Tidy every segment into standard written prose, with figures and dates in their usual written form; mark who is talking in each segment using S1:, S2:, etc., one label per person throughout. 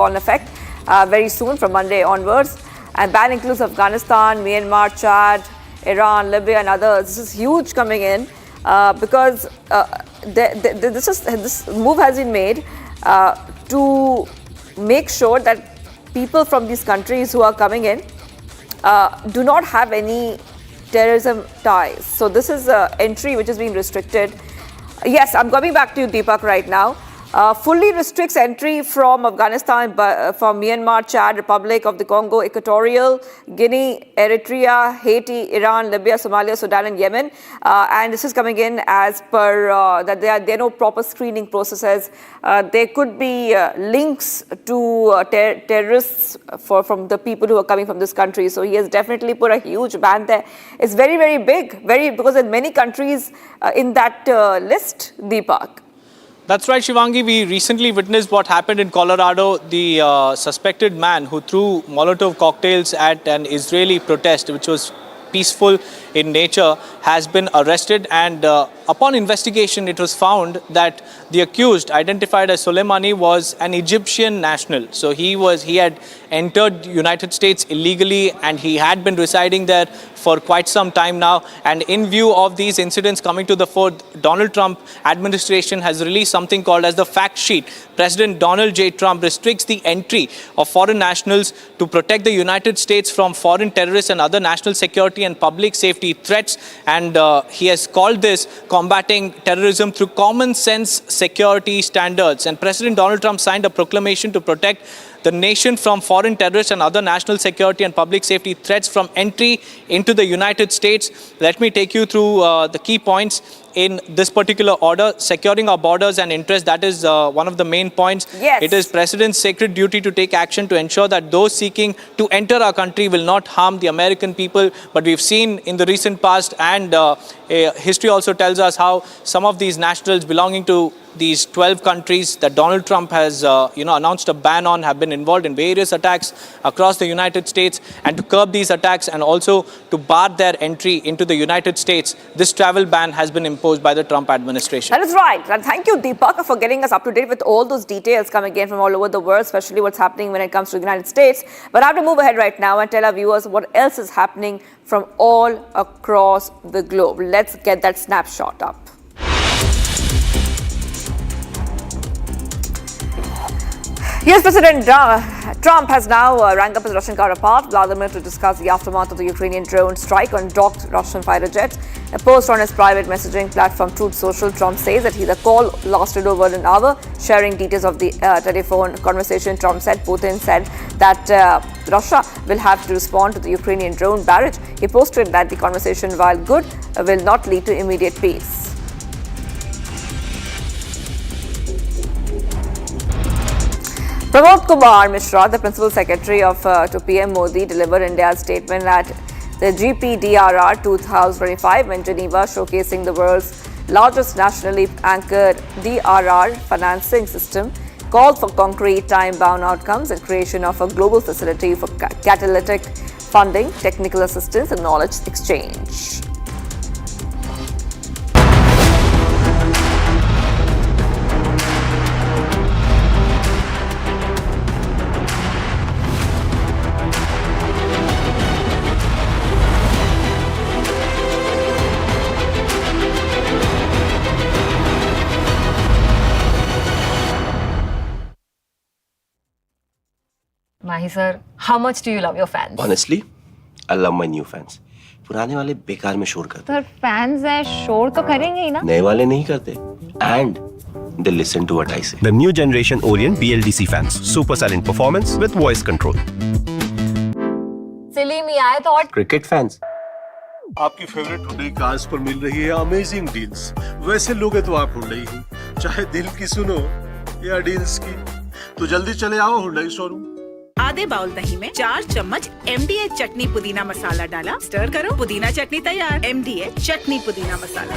S1: on effect very soon from Monday onwards. And ban includes Afghanistan, Myanmar, Chad, Iran, Libya and others. This is huge coming in because this move has been made to make sure that people from these countries who are coming in do not have any terrorism ties. So this is entry which is being restricted. Yes, I'm coming back to you, Deepak, right now. Fully restricts entry from Afghanistan, from Myanmar, Chad, Republic of the Congo, Equatorial Guinea, Eritrea, Haiti, Iran, Libya, Somalia, Sudan and Yemen. And this is coming in as per that there are no proper screening processes. There could be links to terrorists from the people who are coming from this country. So he has definitely put a huge ban there. It's very, very big, because in many countries in that list, Deepak.
S2: That's right, Shivangi. We recently witnessed what happened in Colorado. The suspected man who threw Molotov cocktails at an Israeli protest, which was peaceful in nature, has been arrested. And upon investigation, it was found that the accused, identified as Soleimani, was an Egyptian national. So he had entered the United States illegally and he had been residing there for quite some time now. And in view of these incidents coming to the fore, Donald Trump administration has released something called as the fact sheet. President Donald J. Trump restricts the entry of foreign nationals to protect the United States from foreign terrorists and other national security and public safety threats. And he has called this combating terrorism through common sense security standards. And President Donald Trump signed a proclamation to protect the nation from foreign terrorists and other national security and public safety threats from entry into the United States. Let me take you through the key points in this particular order. Securing our borders and interests, that is one of the main points.
S1: Yes.
S2: It is President's sacred duty to take action to ensure that those seeking to enter our country will not harm the American people. But we've seen in the recent past, and history also tells us how some of these nationals belonging to these 12 countries that Donald Trump has announced a ban on have been involved in various attacks across the United States. And to curb these attacks and also to bar their entry into the United States, this travel ban has been imposed by the Trump administration.
S1: That is right. And thank you, Deepak, for getting us up to date with all those details coming in from all over the world, especially what's happening when it comes to the United States. But I have to move ahead right now and tell our viewers what else is happening from all across the globe. Let's get that snapshot up. Yes, President Trump has now rang up his Russian counterpart, Vladimir, to discuss the aftermath of the Ukrainian drone strike on docked Russian fighter jets. A post on his private messaging platform Truth Social, Trump says that the call lasted over an hour. Sharing details of the telephone conversation, Trump said Putin said that Russia will have to respond to the Ukrainian drone barrage. He posted that the conversation, while good, will not lead to immediate peace. Pramod Kumar Mishra, the Principal Secretary to PM Modi, delivered India's statement at the GPDRR 2025 in Geneva, showcasing the world's largest nationally anchored DRR financing system, called for concrete time-bound outcomes and creation of a global facility for catalytic funding, technical assistance and knowledge exchange.
S3: Mahi sir, how much do you love your fans?
S4: Honestly, I love my new fans. पुराने वाले बेकार में शोर करते
S3: Sir, fans हैं, शोर तो करेंगे ही ना?
S4: नए वाले नहीं करते. And they listen to what I say.
S5: The new generation Orient BLDC fans. Super silent performance with voice control.
S3: Silly me, I thought.
S4: Cricket fans.
S6: आपकी फेवरेट हुंडई कार्स पर मिल रही है अमेजिंग डील्स. वैसे लोगे तो आप हुंडई ही, चाहे दिल की सुनो या डील्स की. तो जल्दी चले आओ हुंडई शोरूम.
S7: आधे बाउल दही में 4 चम्मच MDH चटनी पुदीना मसाला डाला, स्टर करो, पुदीना चटनी तैयार. MDH चटनी पुदीना मसाला.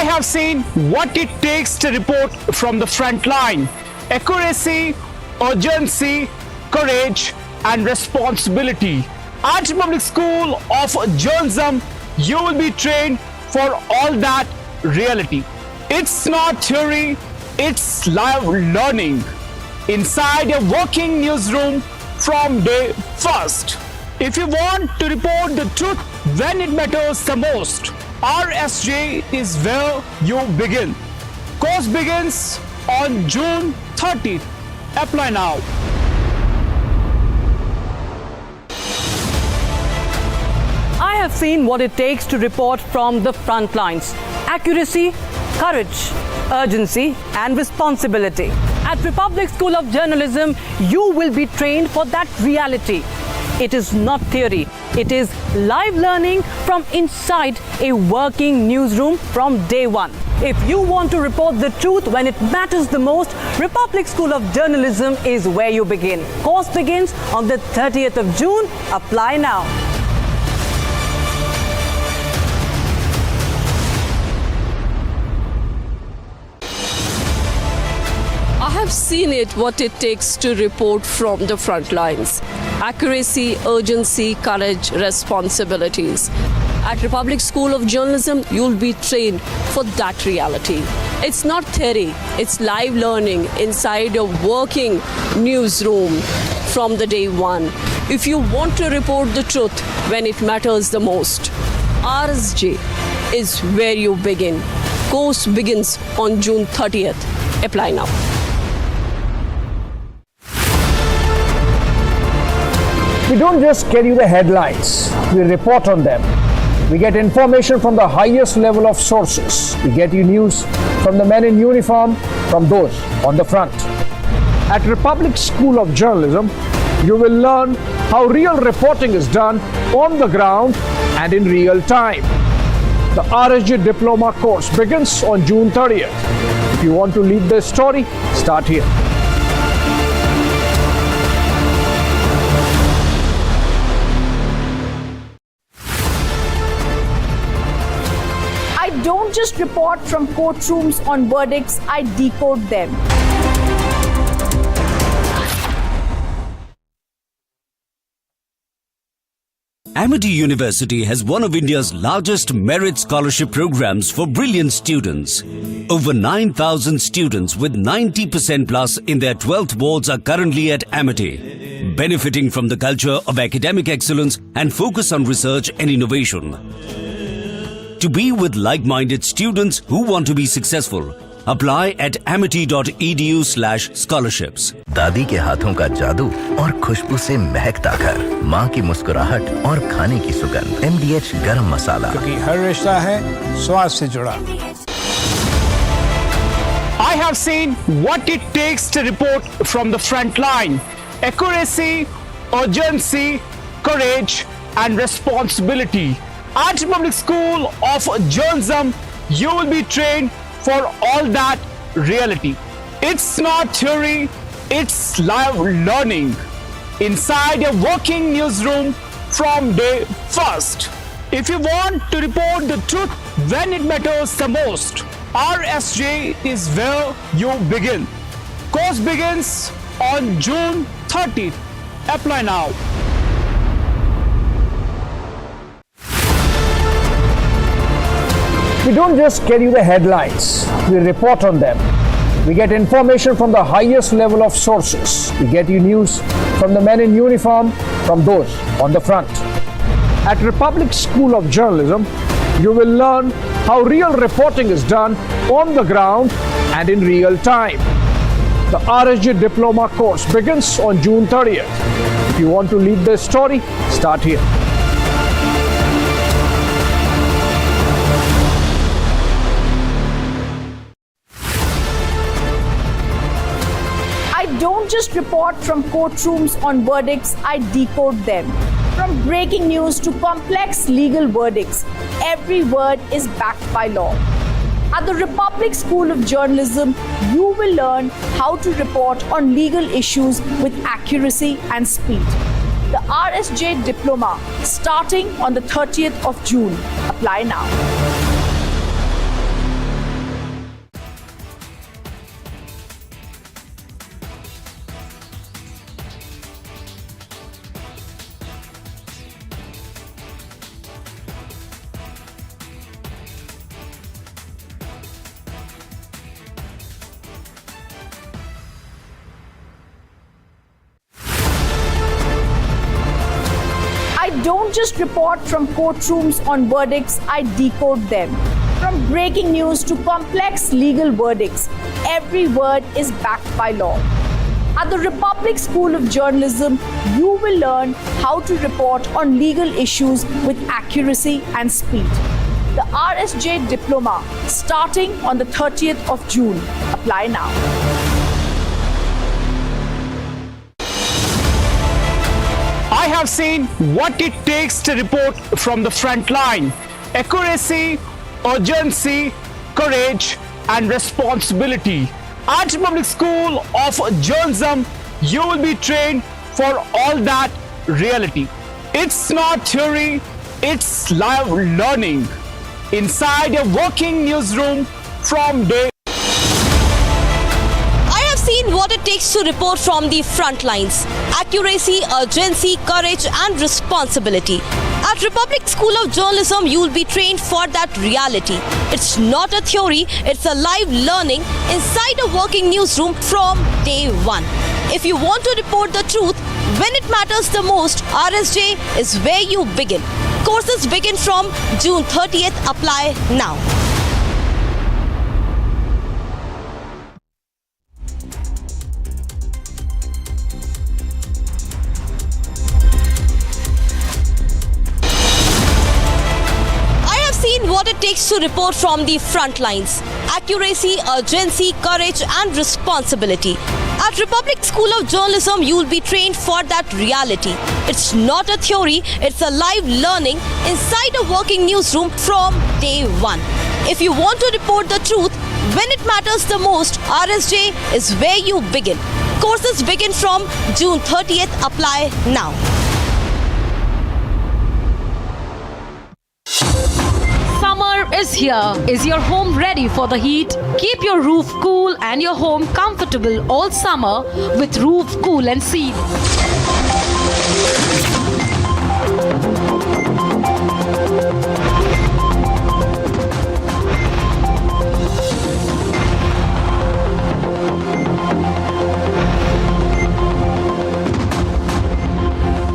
S8: I have seen what it takes to report from the front line. Accuracy, urgency, courage, and responsibility. At Public School of Journalism, you will be trained for all that reality. It's not theory, it's live learning inside a working newsroom from day first. If you want to report the truth when it matters the most, RSJ is where you begin. Course begins on June 30th. Apply now.
S9: I have seen what it takes to report from the front lines. Accuracy, courage, urgency, and responsibility. At Republic School of Journalism, you will be trained for that reality. It is not theory. It is live learning from inside a working newsroom from day one. If you want to report the truth when it matters the most, Republic School of Journalism is where you begin. Course begins on the 30th of June. Apply now.
S10: I have seen what it takes to report from the front lines. Accuracy, urgency, courage, responsibilities. At Republic School of Journalism, you'll be trained for that reality. It's not theory, it's live learning inside a working newsroom from the day one. If you want to report the truth when it matters the most, RSJ is where you begin. Course begins on June 30th. Apply now.
S8: We don't just get you the headlines, we report on them. We get information from the highest level of sources. We get you news from the men in uniform, from those on the front. At Republic School of Journalism, you will learn how real reporting is done on the ground and in real time. The RSJ Diploma course begins on June 30th. If you want to lead the story, start here.
S11: I don't just report from courtrooms on verdicts, I decode them.
S12: Amity University has one of India's largest merit scholarship programs for brilliant students. Over 9,000 students with 90% plus in their 12th boards are currently at Amity, benefiting from the culture of academic excellence and focus on research and innovation. To be with like-minded students who want to be successful, apply at amity.edu/scholarships.
S13: दादी के हाथों का जादू और खुशबू से महकता घर, माँ की मुस्कुराहट और खाने की सुगंध। MDH गरम मसाला,
S8: क्योंकि हर रिश्ता है स्वाद से जुड़ा। I have seen what it takes to report from the front line. Accuracy, urgency, courage, and responsibility. At Public School of Journalism, you will be trained for all that reality. It's not theory, it's live learning inside a working newsroom from day first. If you want to report the truth when it matters the most, RSJ is where you begin. Course begins on June 30th. Apply now. We don't just get you the headlines, we report on them. We get information from the highest level of sources. We get you news from the men in uniform, from those on the front. At Republic School of Journalism, you will learn how real reporting is done on the ground and in real time. The RSJ Diploma course begins on June 30th. If you want to lead the story, start here.
S11: I don't just report from courtrooms on verdicts, I decode them. From breaking news to complex legal verdicts, every word is backed by law. At the Republic School of Journalism, you will learn how to report on legal issues with accuracy and speed. The RSJ Diploma starting on the 30th of June. Apply now. don't just report from courtrooms on verdicts, I decode them. From breaking news to complex legal verdicts, every word is backed by law. At the Republic School of Journalism, you will learn how to report on legal issues with accuracy and speed. The RSJ Diploma, starting on the 30th of June. Apply now.
S8: I have seen what it takes to report from the front line. Accuracy, urgency, courage, and responsibility. At Public School of Journalism, you will be trained for all that reality. It's not theory, it's live learning. Inside a working newsroom from day.
S14: I have seen what it takes to report from the front lines. Accuracy, urgency, courage, and responsibility. At Republic School of Journalism, you will be trained for that reality. It's not a theory, it's a live learning inside a working newsroom from day one. If you want to report the truth, when it matters the most, RSJ is where you begin. Courses begin from June 30th. Apply now. What it takes to report from the front lines. Accuracy, urgency, courage, and responsibility. At Republic School of Journalism, you will be trained for that reality. It's not a theory, it's a live learning inside a working newsroom from day one. If you want to report the truth, when it matters the most, RSJ is where you begin. Courses begin from June 30th. Apply now.
S15: Summer is here. Is your home ready for the heat? Keep your roof cool and your home comfortable all summer with Roof Cool and Seal.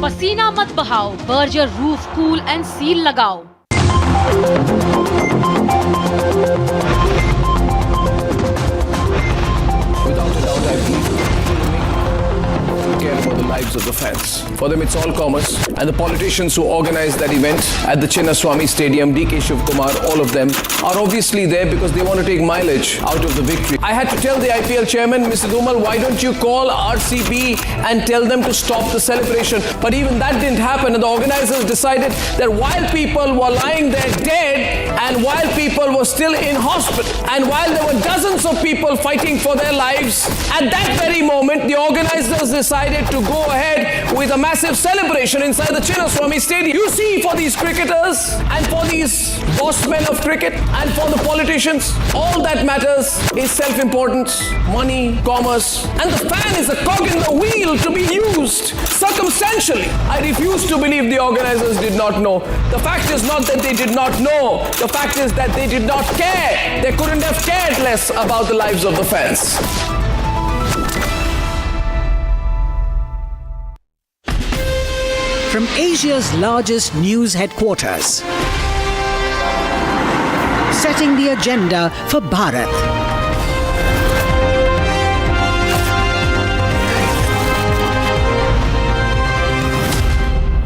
S15: पसीना मत बहाओ, Berger roof cool and seal लगाओ।
S16: Without a doubt, I believe care for the lives of the fans. For them, it's all commerce. And the politicians who organized that event at the Chinnaswamy Stadium, DK Shivkumar, all of them are obviously there because they want to take mileage out of the victory. I had to tell the IPL chairman, Mr. Dhumal, why don't you call RCB and tell them to stop the celebration? But even that didn't happen, and the organizers decided that while people were lying there dead, and while people were still in hospital, and while there were dozens of people fighting for their lives, at that very moment, the organizers decided to go ahead with a massive celebration inside the Chinnaswamy Stadium. You see, for these cricketers and for these boss men of cricket and for the politicians, all that matters is self-importance, money, commerce, and the fan is a cog in the wheel to be used circumstantially. I refuse to believe the organizers did not know. The fact is not that they did not know. The fact is that they did not care. They couldn't have cared less about the lives of the fans.
S17: From Asia's largest news headquarters, setting the agenda for Bharat.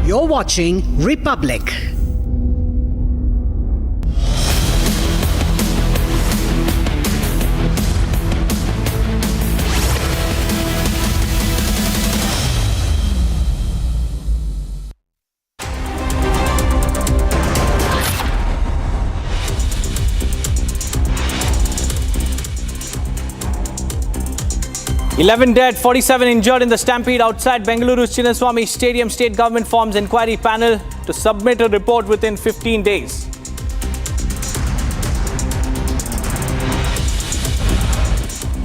S17: You're watching Republic.
S2: "11 dead, 47 injured in the stampede outside Bengaluru's Chinnaswamy Stadium. State government forms inquiry panel to submit a report within 15 days.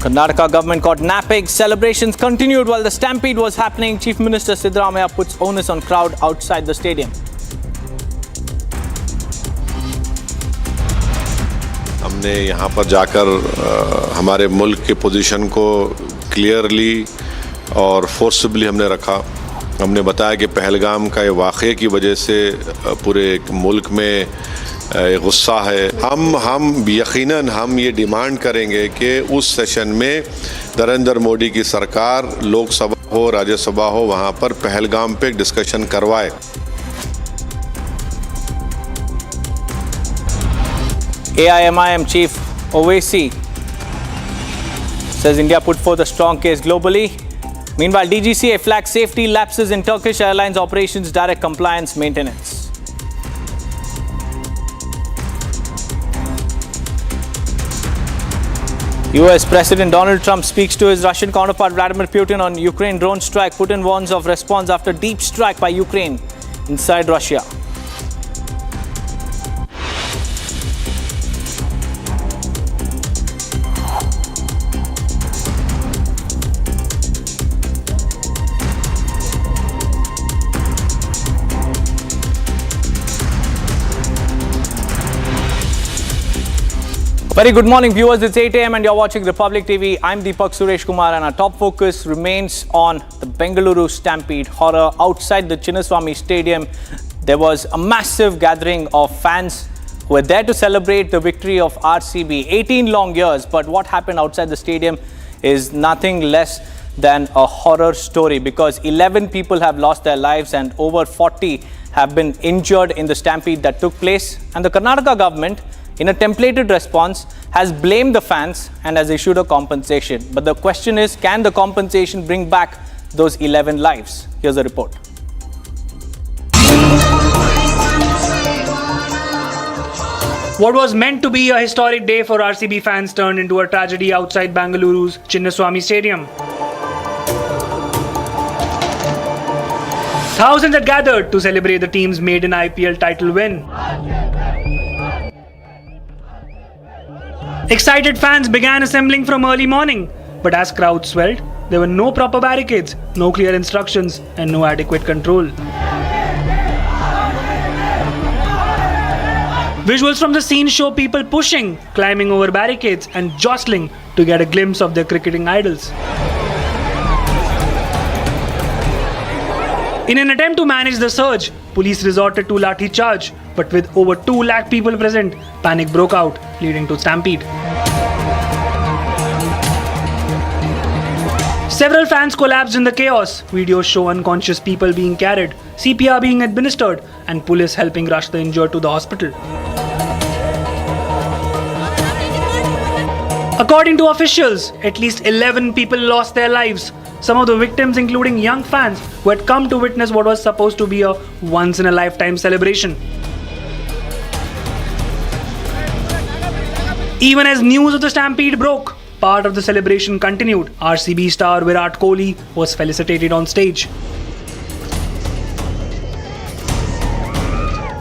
S2: Karnataka government caught napping. Celebrations continued while the stampede was happening. Chief Minister Siddaramaiah puts onus on crowd outside the stadium.
S18: हमने यहाँ पर जाकर हमारे मुल्क के position को clearly और forcibly हमने रखा हमने बताया कि पहलगाम का ये वाक़े की वजह से पूरे मुल्क में गुस्सा है। हम यकीनन हम ये डिमांड करेंगे कि उस सेशन में नरेंद्र मोदी की सरकार लोकसभा हो राज्यसभा हो वहाँ पर पहलगाम पे डिस्कशन करवाए।
S2: AIMIM chief Owaisi says India put forth a strong case globally. Meanwhile, DGCA flags safety lapses in Turkish Airlines operations direct compliance maintenance. US President Donald Trump speaks to his Russian counterpart Vladimir Putin on Ukraine drone strike. Putin warns of response after deep strike by Ukraine inside Russia. Very good morning, viewers. It's 8 a.m. and you're watching Republic TV. I'm Deepak Suresh Kumar, and our top focus remains on the Bengaluru Stampede horror. Outside the Chinnaswamy Stadium, there was a massive gathering of fans who were there to celebrate the victory of RCB. 18 long years, but what happened outside the stadium is nothing less than a horror story, because 11 people have lost their lives and over 40 have been injured in the stampede that took place. And the Karnataka government, in a templated response, has blamed the fans and has issued a compensation. But the question is, can the compensation bring back those 11 lives? Here's a report.
S19: What was meant to be a historic day for RCB fans turned into a tragedy outside Bengaluru's Chinnaswamy Stadium. Thousands had gathered to celebrate the team's maiden IPL title win. Excited fans began assembling from early morning, but as crowds swelled, there were no proper barricades, no clear instructions, and no adequate control. Visuals from the scene show people pushing, climbing over barricades, and jostling to get a glimpse of their cricketing idols. In an attempt to manage the surge, police resorted to lathi charge, but with over 2 lakh people present, panic broke out, leading to stampede. Several fans collapsed in the chaos. Videos show unconscious people being carried, CPR being administered, and police helping rush the injured to the hospital. According to officials, at least 11 people lost their lives. Some of the victims including young fans who had come to witness what was supposed to be a once-in-a-lifetime celebration. Even as news of the stampede broke, part of the celebration continued. RCB star Virat Kohli was felicitated on stage.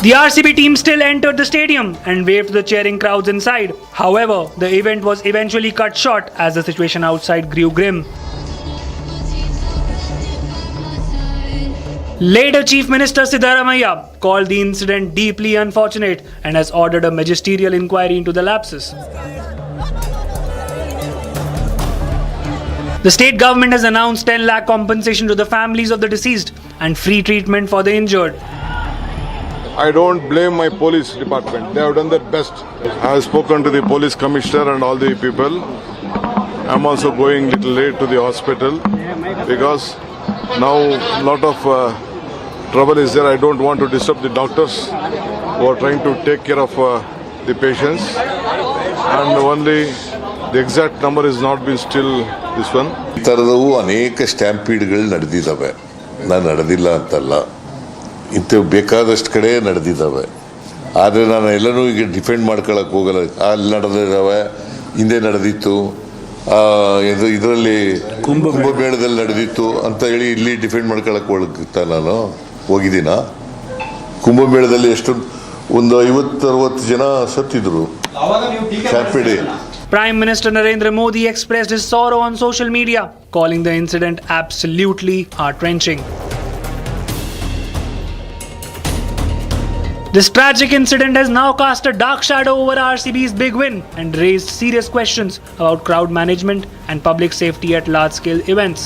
S19: The RCB team still entered the stadium and waved to the cheering crowds inside. However, the event was eventually cut short as the situation outside grew grim. Later, Chief Minister Siddaramaiah called the incident deeply unfortunate and has ordered a magisterial inquiry into the lapses. The state government has announced 10 lakh compensation to the families of the deceased and free treatment for the injured.
S20: I don't blame my police department. They have done their best. I have spoken to the police commissioner and all the people. I'm also going a little late to the hospital because now a lot of trouble is there. I don't want to disturb the doctors who are trying to take care of the patients. And only the exact number is not been still this one.
S18: ಈ ಥರದವು ಅನೇಕ ಸ್ಟ್ಯಾಂಪೀಡ್ಗಳು ನಡೆದಿದ್ದಾವೆ. ನಾನು ನಡೆದಿಲ್ಲ ಅಂತಲ್ಲ, ಇಂಥವು ಬೇಕಾದಷ್ಟು ಕಡೆ ನಡೆದಿದ್ದಾವೆ. ಆದರೆ ನಾನು ಎಲ್ಲನೂ ಈಗ ಡಿಫೆಂಡ್ ಮಾಡ್ಕೊಳಕ್ಕೆ ಹೋಗಲ್ಲ. ಅಲ್ಲಿ ನಡೆದಿದ್ದಾವೆ, ಹಿಂದೆ ನಡೆದಿತ್ತು, ಇದರಲ್ಲಿ ಕುಂಭಮೇಳದಲ್ಲಿ ನಡೆದಿತ್ತು ಅಂತ ಹೇಳಿ ಇಲ್ಲಿ ಡಿಫೆಂಡ್ ಮಾಡ್ಕೊಳಕ್ಕೆ ಹೋಗ್ತಾ ನಾನು ಹೋಗಿದ್ದೀನ. ಕುಂಭಮೇಳದಲ್ಲಿ ಒಂದು 50-60 ಜನ ಸತ್ತಿದ್ರು stampede.
S19: Prime Minister Narendra Modi expressed his sorrow on social media, calling the incident absolutely heart-wrenching. This tragic incident has now cast a dark shadow over RCB's big win and raised serious questions about crowd management and public safety at large-scale events.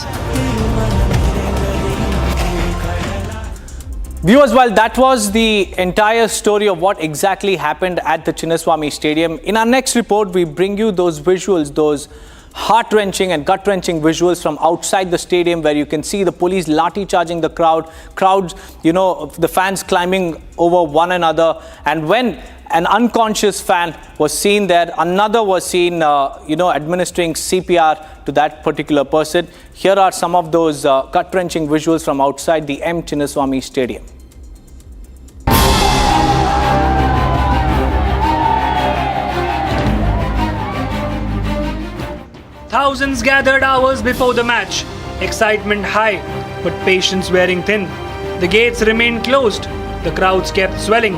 S2: Viewers, while that was the entire story of what exactly happened at the Chinnaswamy Stadium, in our next report, we bring you those visuals, those heart-wrenching and gut-wrenching visuals from outside the stadium where you can see the police lathi charging the crowds, the fans climbing over one another. And when an unconscious fan was seen there, another was seen, administering CPR to that particular person. Here are some of those gut-wrenching visuals from outside the M. Chinnaswamy Stadium.
S19: Thousands gathered hours before the match. Excitement high, but patience wearing thin. The gates remained closed. The crowds kept swelling.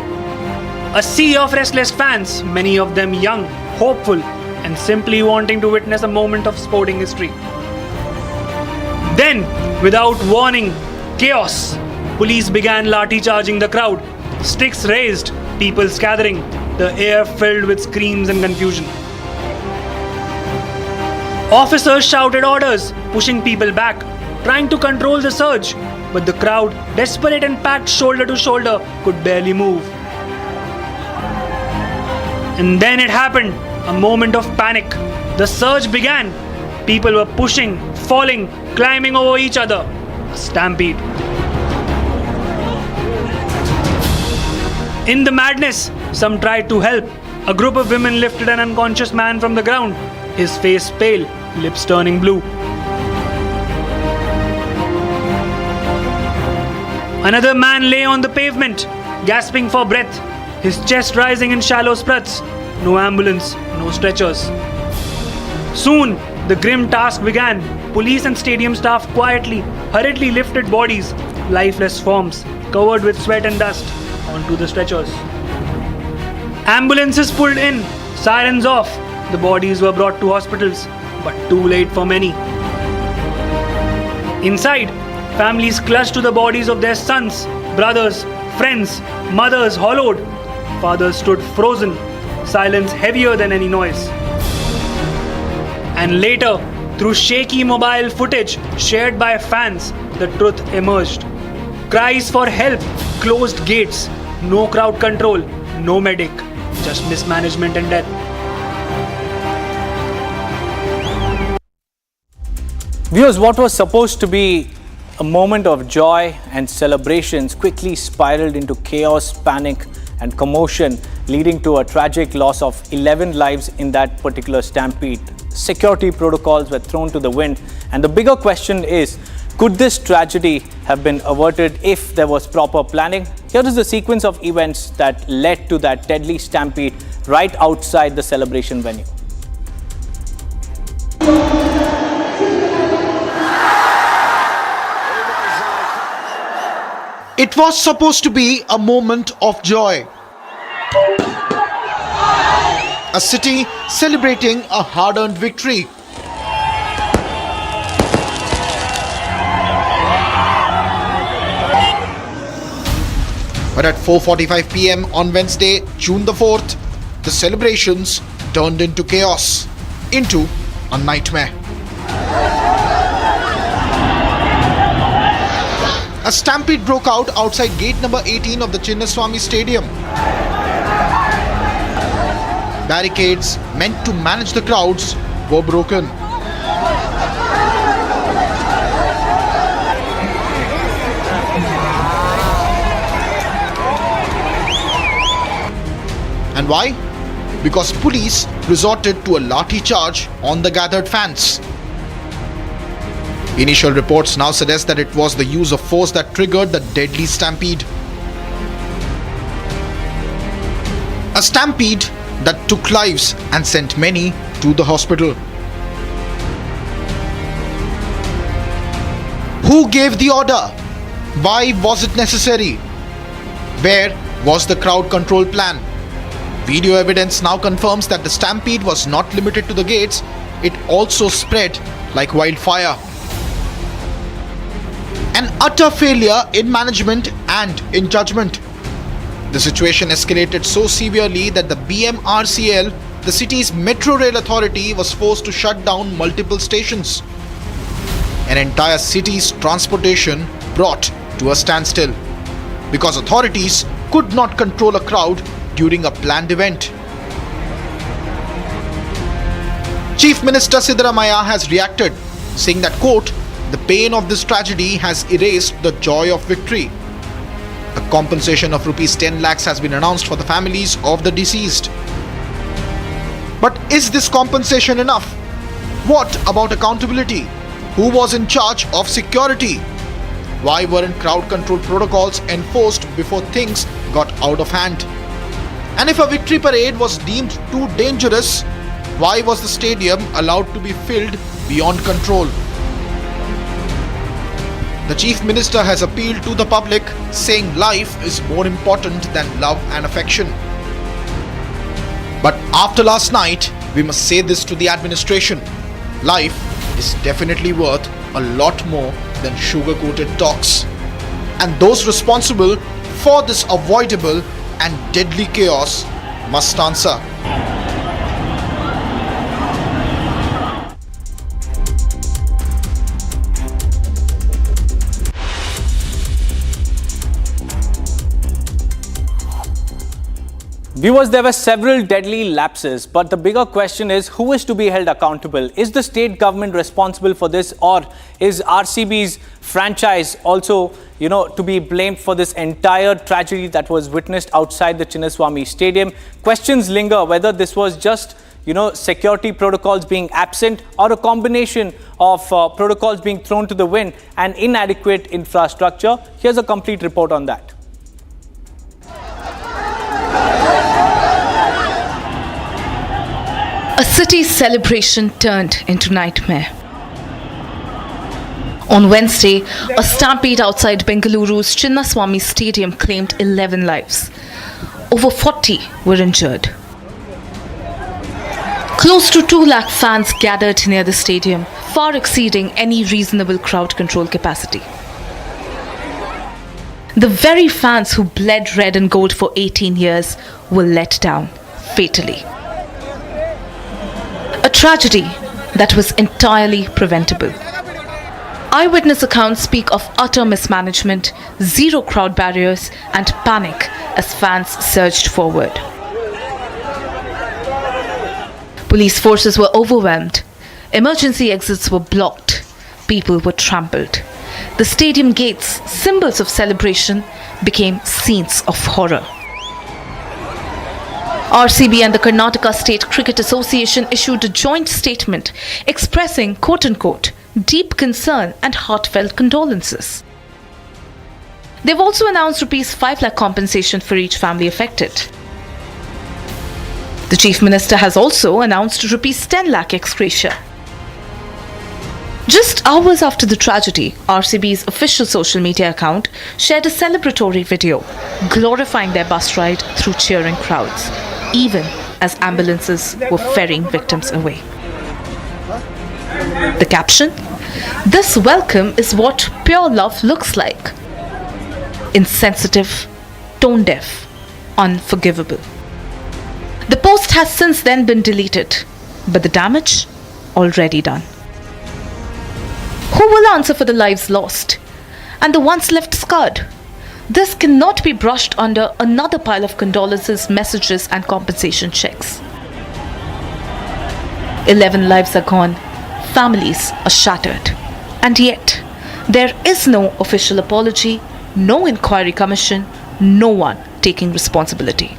S19: A sea of restless fans, many of them young, hopeful, and simply wanting to witness a moment of sporting history. Then, without warning, chaos. Police began lathi charging the crowd. Sticks raised, people scattering, the air filled with screams and confusion. Officers shouted orders, pushing people back, trying to control the surge. But the crowd, desperate and packed shoulder to shoulder, could barely move. And then it happened, a moment of panic. The surge began. People were pushing, falling, climbing over each other. A stampede. In the madness, some tried to help. A group of women lifted an unconscious man from the ground, his face pale, lips turning blue. Another man lay on the pavement, gasping for breath, his chest rising in shallow spurts. No ambulance, no stretchers. Soon, the grim task began. Police and stadium staff hurriedly lifted bodies, lifeless forms, covered with sweat and dust, onto the stretchers. Ambulances pulled in, sirens off. The bodies were brought to hospitals, but too late for many. Inside, families clutched to the bodies of their sons, brothers, friends, mothers hollowed. Fathers stood frozen, silence heavier than any noise. And later, through shaky mobile footage shared by fans, the truth emerged. Cries for help, closed gates, no crowd control, no medic, just mismanagement and death.
S2: Viewers, what was supposed to be a moment of joy and celebrations quickly spiraled into chaos, panic and commotion, leading to a tragic loss of 11 lives in that particular stampede. Security protocols were thrown to the wind, and the bigger question is, could this tragedy have been averted if there was proper planning? Here is the sequence of events that led to that deadly stampede right outside the celebration venue.
S21: It was supposed to be a moment of joy. A city celebrating a hard-earned victory. But at 4:45 p.m. on Wednesday, June the 4th, the celebrations turned into chaos, into a nightmare. A stampede broke out outside gate number 18 of the Chinnaswamy Stadium. Barricades meant to manage the crowds were broken. And why? Because police resorted to a lathi charge on the gathered fans. Initial reports now suggest that it was the use of force that triggered the deadly stampede. A stampede that took lives and sent many to the hospital. Who gave the order? Why was it necessary? Where was the crowd control plan? Video evidence now confirms that the stampede was not limited to the gates, it also spread like wildfire. An utter failure in management and in judgment. The situation escalated so severely that the BMRCL, the city's metro rail authority, was forced to shut down multiple stations. An entire city's transportation brought to a standstill. because authorities could not control a crowd during a planned event. Chief Minister Siddaramaiah has reacted, saying that, quote, "The pain of this tragedy has erased the joy of victory." A compensation of rupees 10 lakhs has been announced for the families of the deceased. But is this compensation enough? What about accountability? Who was in charge of security? Why weren't crowd control protocols enforced before things got out of hand? And if a victory parade was deemed too dangerous, why was the stadium allowed to be filled beyond control? The Chief Minister has appealed to the public, saying life is more important than love and affection. But after last night, we must say this to the administration: life is definitely worth a lot more than sugar-coated talks. And those responsible for this avoidable and deadly chaos must answer.
S2: Viewers, there were several deadly lapses, but the bigger question is who is to be held accountable? Is the state government responsible for this, or is RCB's franchise also, to be blamed for this entire tragedy that was witnessed outside the Chinnaswamy Stadium? Questions linger whether this was just, security protocols being absent, or a combination of protocols being thrown to the wind and inadequate infrastructure. Here's a complete report on that.
S1: A city celebration turned into nightmare. On Wednesday, a stampede outside Bengaluru's Chinnaswamy Stadium claimed 11 lives. Over 40 were injured. Close to 2 lakh fans gathered near the stadium, far exceeding any reasonable crowd control capacity. The very fans who bled red and gold for 18 years were let down fatally. A tragedy that was entirely preventable. Eyewitness accounts speak of utter mismanagement, zero crowd barriers, and panic as fans surged forward. Police forces were overwhelmed. Emergency exits were blocked. People were trampled. The stadium gates, symbols of celebration, became scenes of horror. RCB and the Karnataka State Cricket Association issued a joint statement expressing, quote-unquote, deep concern and heartfelt condolences. They've also announced rupees 5 lakh compensation for each family affected. The Chief Minister has also announced rupees 10 lakh ex gratia. Just hours after the tragedy, RCB's official social media account shared a celebratory video glorifying their bus ride through cheering crowds, even as ambulances were ferrying victims away. The caption: "This welcome is what pure love looks like. Insensitive, tone deaf, unforgivable." The post has since then been deleted, but the damage already done. Who will answer for the lives lost and the ones left scarred? This cannot be brushed under another pile of condolences, messages, and compensation checks. 11 lives are gone, families are shattered, and yet there is no official apology, no inquiry commission, no one taking responsibility.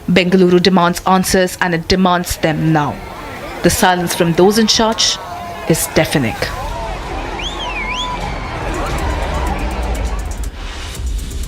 S1: Bengaluru demands answers, and it demands them now. The silence from those in charge is deafening.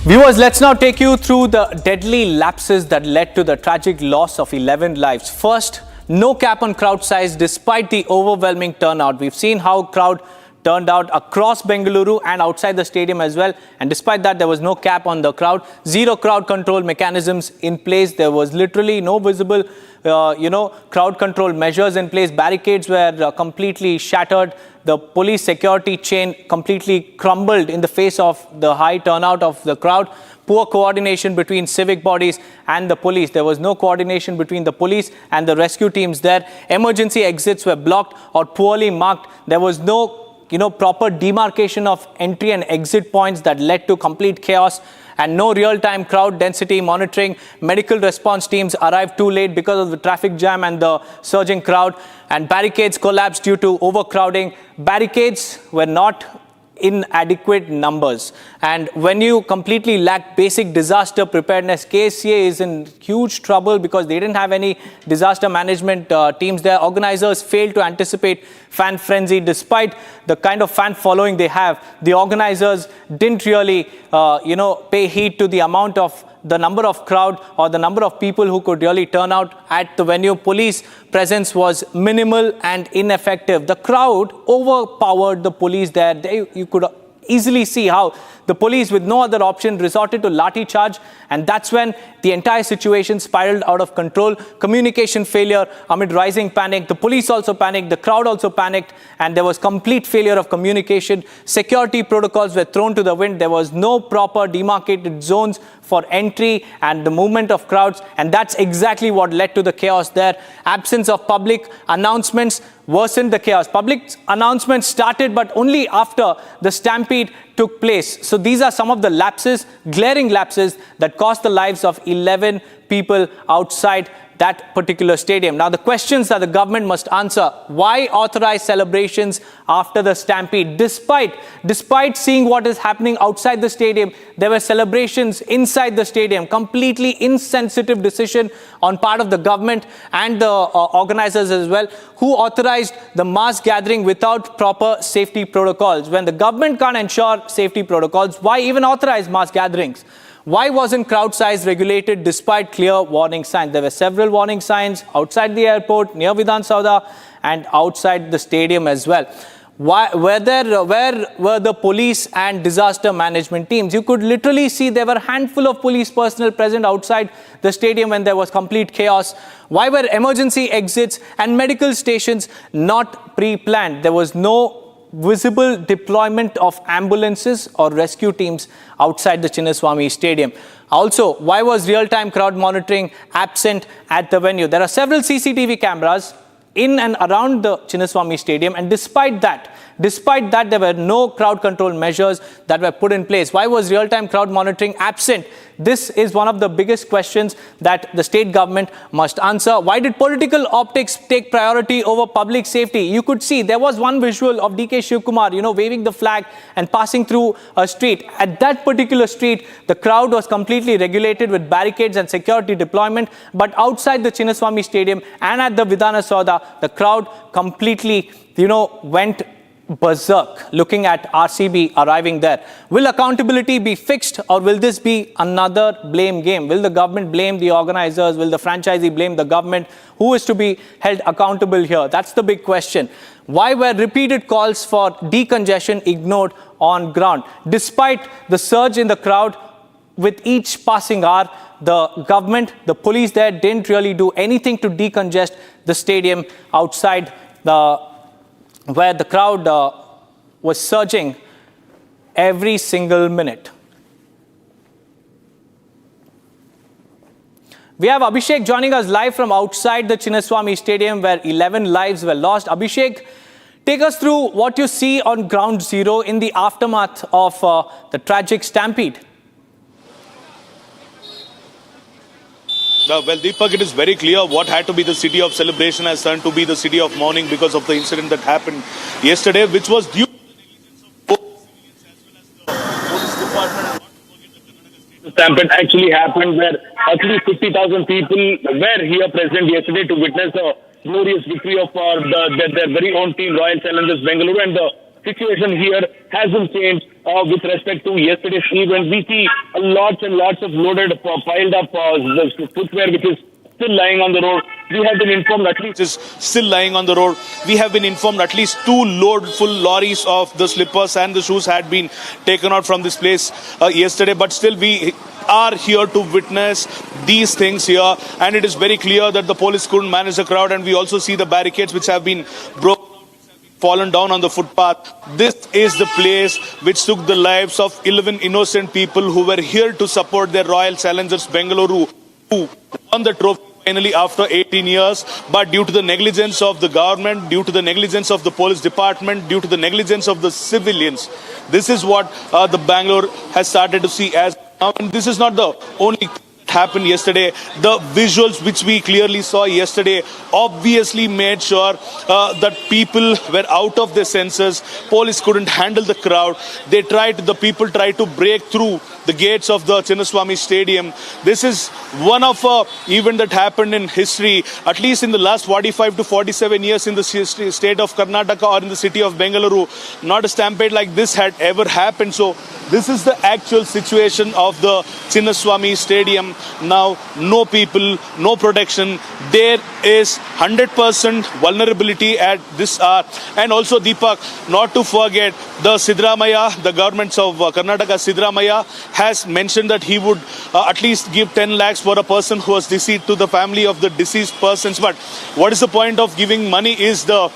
S2: Viewers, let's now take you through the deadly lapses that led to the tragic loss of 11 lives. First, no cap on crowd size despite the overwhelming turnout. We've seen how crowd turned out across Bengaluru and outside the stadium as well. And despite that, there was no cap on the crowd. Zero crowd control mechanisms in place. There was literally no visible, crowd control measures in place. Barricades were completely shattered. The police security chain completely crumbled in the face of the high turnout of the crowd. Poor coordination between civic bodies and the police. There was no coordination between the police and the rescue teams there. Emergency exits were blocked or poorly marked. There was no proper demarcation of entry and exit points that led to complete chaos, and no real-time crowd density monitoring. Medical response teams arrived too late because of the traffic jam and the surging crowd, and barricades collapsed due to overcrowding. Barricades were not in adequate numbers, and when you completely lack basic disaster preparedness, KSCA is in huge trouble because they didn't have any disaster management teams. Their organizers failed to anticipate fan frenzy. Despite the kind of fan following they have, the organizers didn't really pay heed to the number of crowd or the number of people who could really turn out at the venue. Police presence was minimal and ineffective. The crowd overpowered the police there. You could easily see how the police, with no other option, resorted to lathi charge, and that's when the entire situation spiraled out of control. Communication failure amid rising panic. The police also panicked, the crowd also panicked, and there was complete failure of communication. Security protocols were thrown to the wind. There was no proper demarcated zones for entry and the movement of crowds, and that's exactly what led to the chaos there. Absence of public announcements worsened the chaos. Public announcements started, but only after the stampede took place. So these are some of the lapses, glaring lapses, that cost the lives of 11 people outside that particular stadium. Now, the questions that the government must answer: why authorize celebrations after the stampede? Despite seeing what is happening outside the stadium, there were celebrations inside the stadium. Completely insensitive decision on part of the government and the organizers as well, who authorized the mass gathering without proper safety protocols. When the government can't ensure safety protocols, why even authorize mass gatherings? Why wasn't crowd size regulated despite clear warning signs? There were several warning signs outside the airport, near Vidhan Sauda, and outside the stadium as well. Where were the police and disaster management teams? You could literally see there were a handful of police personnel present outside the stadium when there was complete chaos. Why were emergency exits and medical stations not pre-planned? There was no visible deployment of ambulances or rescue teams outside the Chinnaswamy Stadium. Also, why was real-time crowd monitoring absent at the venue? There are several CCTV cameras in and around the Chinnaswamy Stadium, and despite that, there were no crowd control measures that were put in place. Why was real-time crowd monitoring absent? This is one of the biggest questions that the state government must answer. Why did political optics take priority over public safety? You could see there was one visual of DK Shivkumar, waving the flag and passing through a street. At that particular street, the crowd was completely regulated with barricades and security deployment. But outside the Chinnaswamy Stadium and at the Vidhana Sauda, the crowd completely, went berserk looking at RCB arriving there. Will accountability be fixed, or will this be another blame game? Will the government blame the organizers? Will the franchisee blame the government? Who is to be held accountable here? That's the big question. Why were repeated calls for decongestion ignored on ground? Despite the surge in the crowd with each passing hour, the government, the police there didn't really do anything to decongest the stadium outside where the crowd was surging every single minute. We have Abhishek joining us live from outside the Chinnaswamy Stadium, where 11 lives were lost. Abhishek, take us through what you see on ground zero in the aftermath of the tragic stampede.
S5: Well, Deepak, it is very clear what had to be the city of celebration has turned to be the city of mourning because of the incident that happened yesterday, which was due to the negligence of both civilians as well as the police department.
S22: The stampede actually happened where at least 50,000 people were here present yesterday to witness the glorious victory of their very own team, Royal Challengers Bengaluru, and the situation here hasn't changed with respect to yesterday's event. We see lots and lots of loaded, piled up footwear which is still lying on the road. We have been informed at least
S5: is still lying on the road. We have been informed at least 2 full lorries of the slippers and the shoes had been taken out from this place yesterday. But still, we are here to witness these things here, and it is very clear that the police couldn't manage the crowd, and we also see the barricades which have been broken, fallen down on the footpath. This is the place which took the lives of 11 innocent people who were here to support their Royal Challengers Bengaluru, who won the trophy by finally after 18 years, but due to the negligence of the government, due to the negligence of the police department, due to the negligence of the civilians, this is what the Bangalore has started to see as now. And this is not the only happened yesterday. The visuals which we clearly saw yesterday obviously made sure that people were out of their senses. Police couldn't handle the crowd. The people tried to break through the gates of the Chinnaswamy Stadium. This is one of event that happened in history, at least in the last 45 to 47 years in the state of Karnataka or in the city of Bengaluru. Not a stampede like this had ever happened. So this is the actual situation of the Chinnaswamy Stadium. Now, no people, no protection. There is 100% vulnerability at this hour. And also, Deepak, not to forget, the Sidramaya, the government of Karnataka, Sidramaya, has mentioned that he would at least give 10 lakhs for a person who was deceased to the family of the deceased persons. But what is the point of giving money is the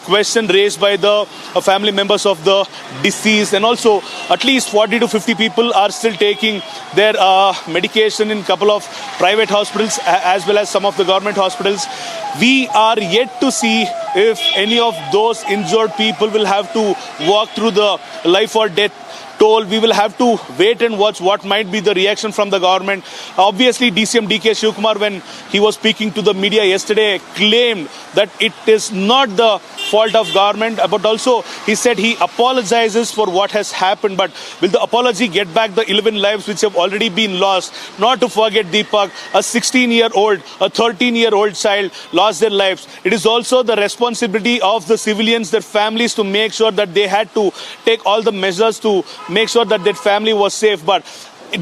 S5: question raised by the family members of the deceased. And also, at least 40 to 50 people are still taking their medication in a couple of private hospitals as well as some of the government hospitals. We are yet to see if any of those injured people will have to walk through the life or death toll. We will have to wait and watch what might be the reaction from the government. Obviously, DCM DK Shivkumar, when he was speaking to the media yesterday, claimed that it is not the fault of government, but also he said he apologizes for what has happened. But will the apology get back the 11 lives which have already been lost? Not to forget, Deepak, a 16-year-old, a 13-year-old child lost their lives. It is also the responsibility of the civilians, their families, to make sure that they had to take all the measures to make sure that their family was safe. But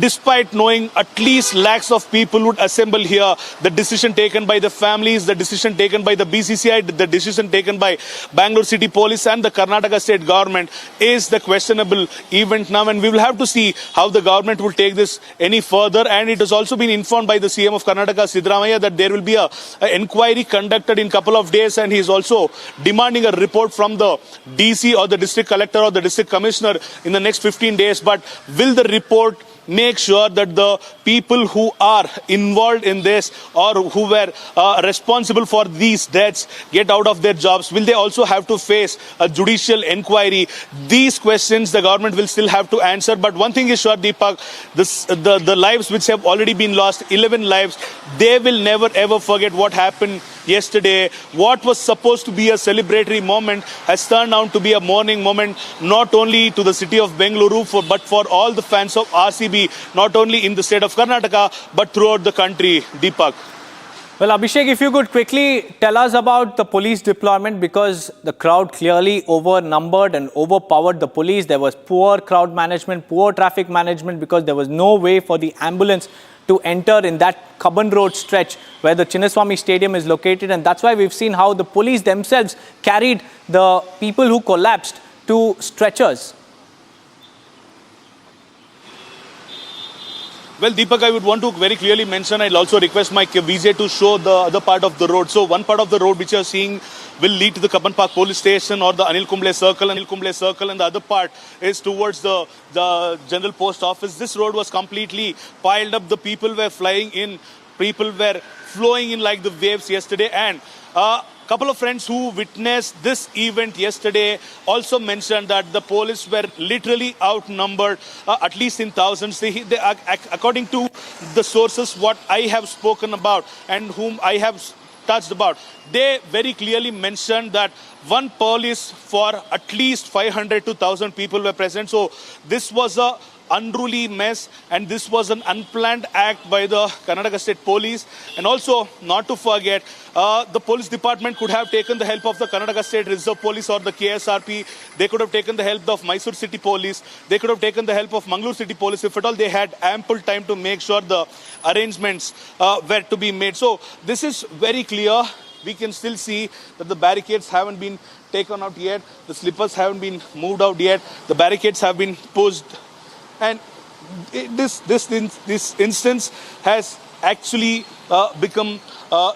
S5: despite knowing at least lakhs of people would assemble here, the decision taken by the families, the decision taken by the BCCI, the decision taken by Bangalore City Police and the Karnataka State Government is the questionable event now. And we will have to see how the government will take this any further. And it has also been informed by the CM of Karnataka, Sidramaya, that there will be an inquiry conducted in a couple of days. And he is also demanding a report from the DC or the district collector or the district commissioner in the next 15 days. But will the report make sure that the people who are involved in this or who were responsible for these deaths get out of their jobs? Will they also have to face a judicial inquiry? These questions the government will still have to answer. But one thing is sure, Deepak, the lives which have already been lost, 11 lives, they will never ever forget what happened yesterday. What was supposed to be a celebratory moment has turned out to be a mourning moment, not only to the city of Bengaluru, but for all the fans of RCB, not only in the state of Karnataka, but throughout the country. Deepak.
S2: Well, Abhishek, if you could quickly tell us about the police deployment, because the crowd clearly overnumbered and overpowered the police. There was poor crowd management, poor traffic management, because there was no way for the ambulance to enter in that Kaban Road stretch where the Chinnaswamy Stadium is located. And that's why we've seen how the police themselves carried the people who collapsed to stretchers.
S5: Well, Deepak, I would want to very clearly mention, I'll also request my VJ to show the other part of the road. So one part of the road which you're seeing will lead to the Kaban Park police station or the Anil Kumble circle, and the other part is towards the general post office. This road was completely piled up. The people were flying in, people were flowing in like the waves yesterday. And couple of friends who witnessed this event yesterday also mentioned that the police were literally outnumbered, at least in thousands. They according to the sources what I have spoken about and whom I have touched about, they very clearly mentioned that one police for at least 500 to 1,000 people were present. So this was a unruly mess, and this was an unplanned act by the Karnataka State Police. And also, not to forget, the police department could have taken the help of the Karnataka State Reserve Police or the KSRP. They could have taken the help of Mysore City Police. They could have taken the help of Mangalore City Police. If at all, they had ample time to make sure the arrangements were to be made. So this is very clear. We can still see that the barricades haven't been taken out yet. The slippers haven't been moved out yet. The barricades have been pushed. And this instance has actually become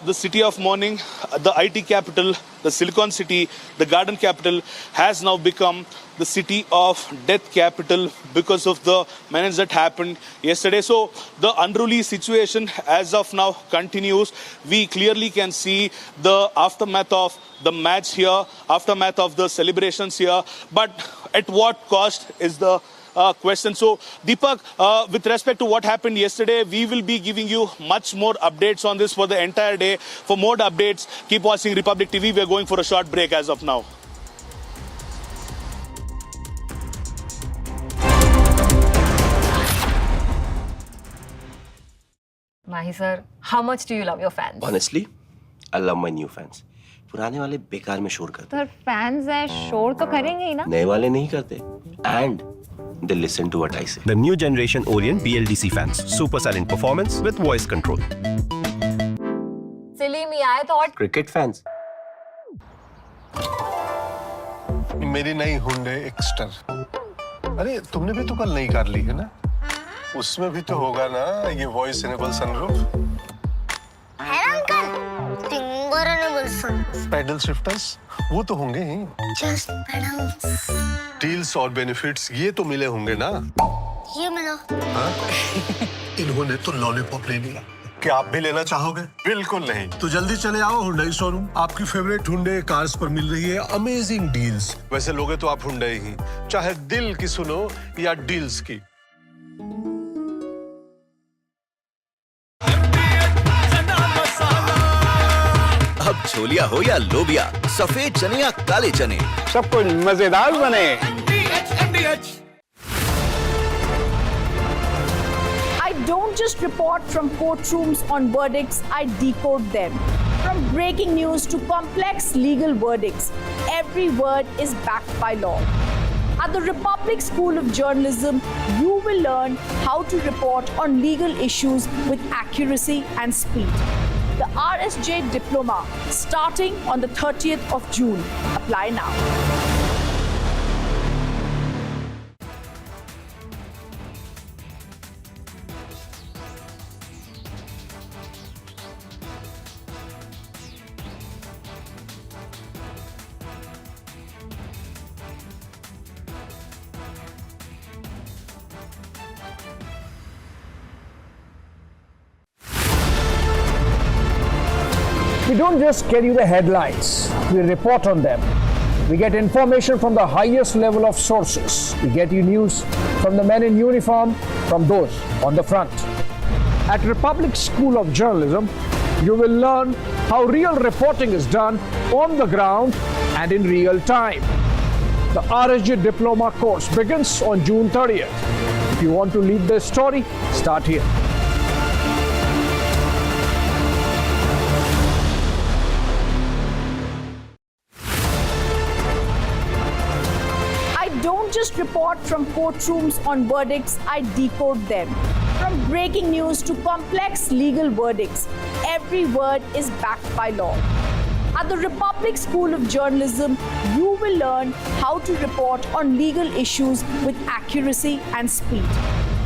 S5: the city of mourning, the IT capital, the Silicon City, the garden capital, has now become the city of death capital because of the menace that happened yesterday. So the unruly situation as of now continues. We clearly can see the aftermath of the match here, aftermath of the celebrations here. But at what cost is the question. So, Deepak, with respect to what happened yesterday, we will be giving you much more updates on this for the entire day. For more updates, keep watching Republic TV. We are going for a short break as of now.
S3: Mahi sir, how much do you love your fans?
S4: Honestly, I love my new fans. पुराने वाले बेकार में शोर करते
S3: तो fans है शोर तो करेंगे ही ना
S4: नए वाले नहीं करते and they listen to what I say.
S23: The new generation Orient BLDC fans. Super silent performance with voice control.
S3: Silly me, I thought.
S4: Cricket fans.
S6: मेरी नई हुंडई एक्स्टर। अरे तुमने भी तो कल नई कार ली है ना? उसमें भी तो होगा ना ये वॉइस इनेबल सनरूफ?
S24: है uncle? Timber enable sunroof.
S6: Paddle shifters वो तो होंगे ही।
S24: Just paddles.
S6: डील्स और बेनिफिट्स ये तो मिले होंगे ना?
S24: ये मिला।
S6: हाँ? इन्होंने तो लॉलीपॉप ले लिया। क्या आप भी लेना चाहोगे? बिल्कुल नहीं। तो जल्दी चले आओ हुंडई शोरूम। आपकी फेवरेट हुंडई कार्स पर मिल रही है अमेजिंग डील्स। वैसे लोगे तो आप हुंडई ही, चाहे दिल की सुनो या डील्स की।
S13: अब छोलिया हो या लोबिया, सफेद चने या काले चने,
S8: सब कुछ मजेदार बने।
S11: I don't just report from courtrooms on verdicts, I decode them. From breaking news to complex legal verdicts, every word is backed by law. At the Republic School of Journalism, you will learn how to report on legal issues with accuracy and speed. The RSJ Diploma starting on the 30th of June. Apply now.
S8: We don't just get you the headlines, we report on them. We get information from the highest level of sources. We get you news from the men in uniform, from those on the front. At Republic School of Journalism, you will learn how real reporting is done on the ground and in real time. The RSJ Diploma course begins on June 30th. If you want to lead the story, start here.
S11: I don't just report from courtrooms on verdicts, I decode them. From breaking news to complex legal verdicts, every word is backed by law. At the Republic School of Journalism, you will learn how to report on legal issues with accuracy and speed.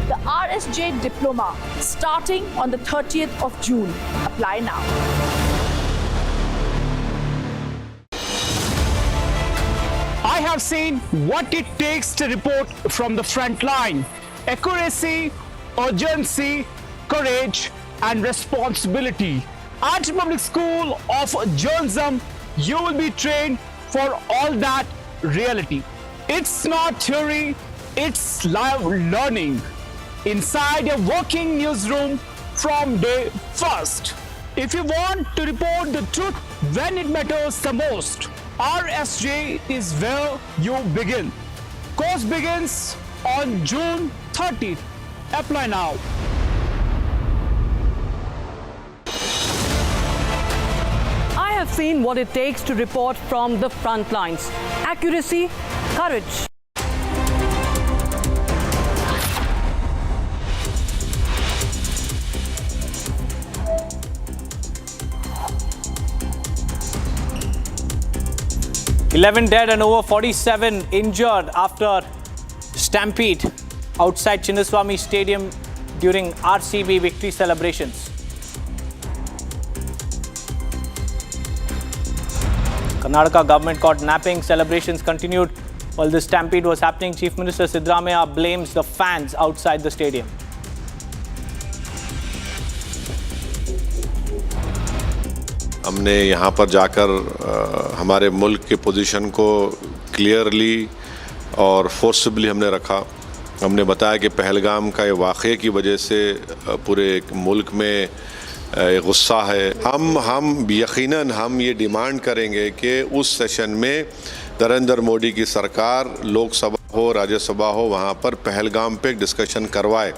S11: The RSJ Diploma starting on the 30th of June. Apply now.
S8: I have seen what it takes to report from the front line. Accuracy, urgency, courage, and responsibility. At Public School of Journalism, you will be trained for all that reality. It's not theory, it's live learning. Inside a working newsroom from day first. If you want to report the truth when it matters the most, RSJ is where you begin. Course begins on June 30th. Apply now.
S9: I have seen what it takes to report from the front lines. Accuracy, courage.
S2: $11 dead and over 47 injured after Stampede outside Chinnaswamy Stadium during RCB victory celebrations. Karnataka government caught napping. Celebrations continued while the stampede was happening. Chief Minister Siddaramaiah blames the fans outside the stadium.
S18: हमने यहाँ पर जाकर हमारे मुल्क के position को clearly और forcibly हमने रखा. हमने बताया कि पहलगाम का ये वाक़े की वजह से पूरे मुल्क में गुस्सा है. हम यकीनन हम ये डिमांड करेंगे कि उस सेशन में नरेंद्र मोदी की सरकार लोकसभा हो राज्यसभा हो वहाँ पर पहलगाम पे डिस्कशन करवाए.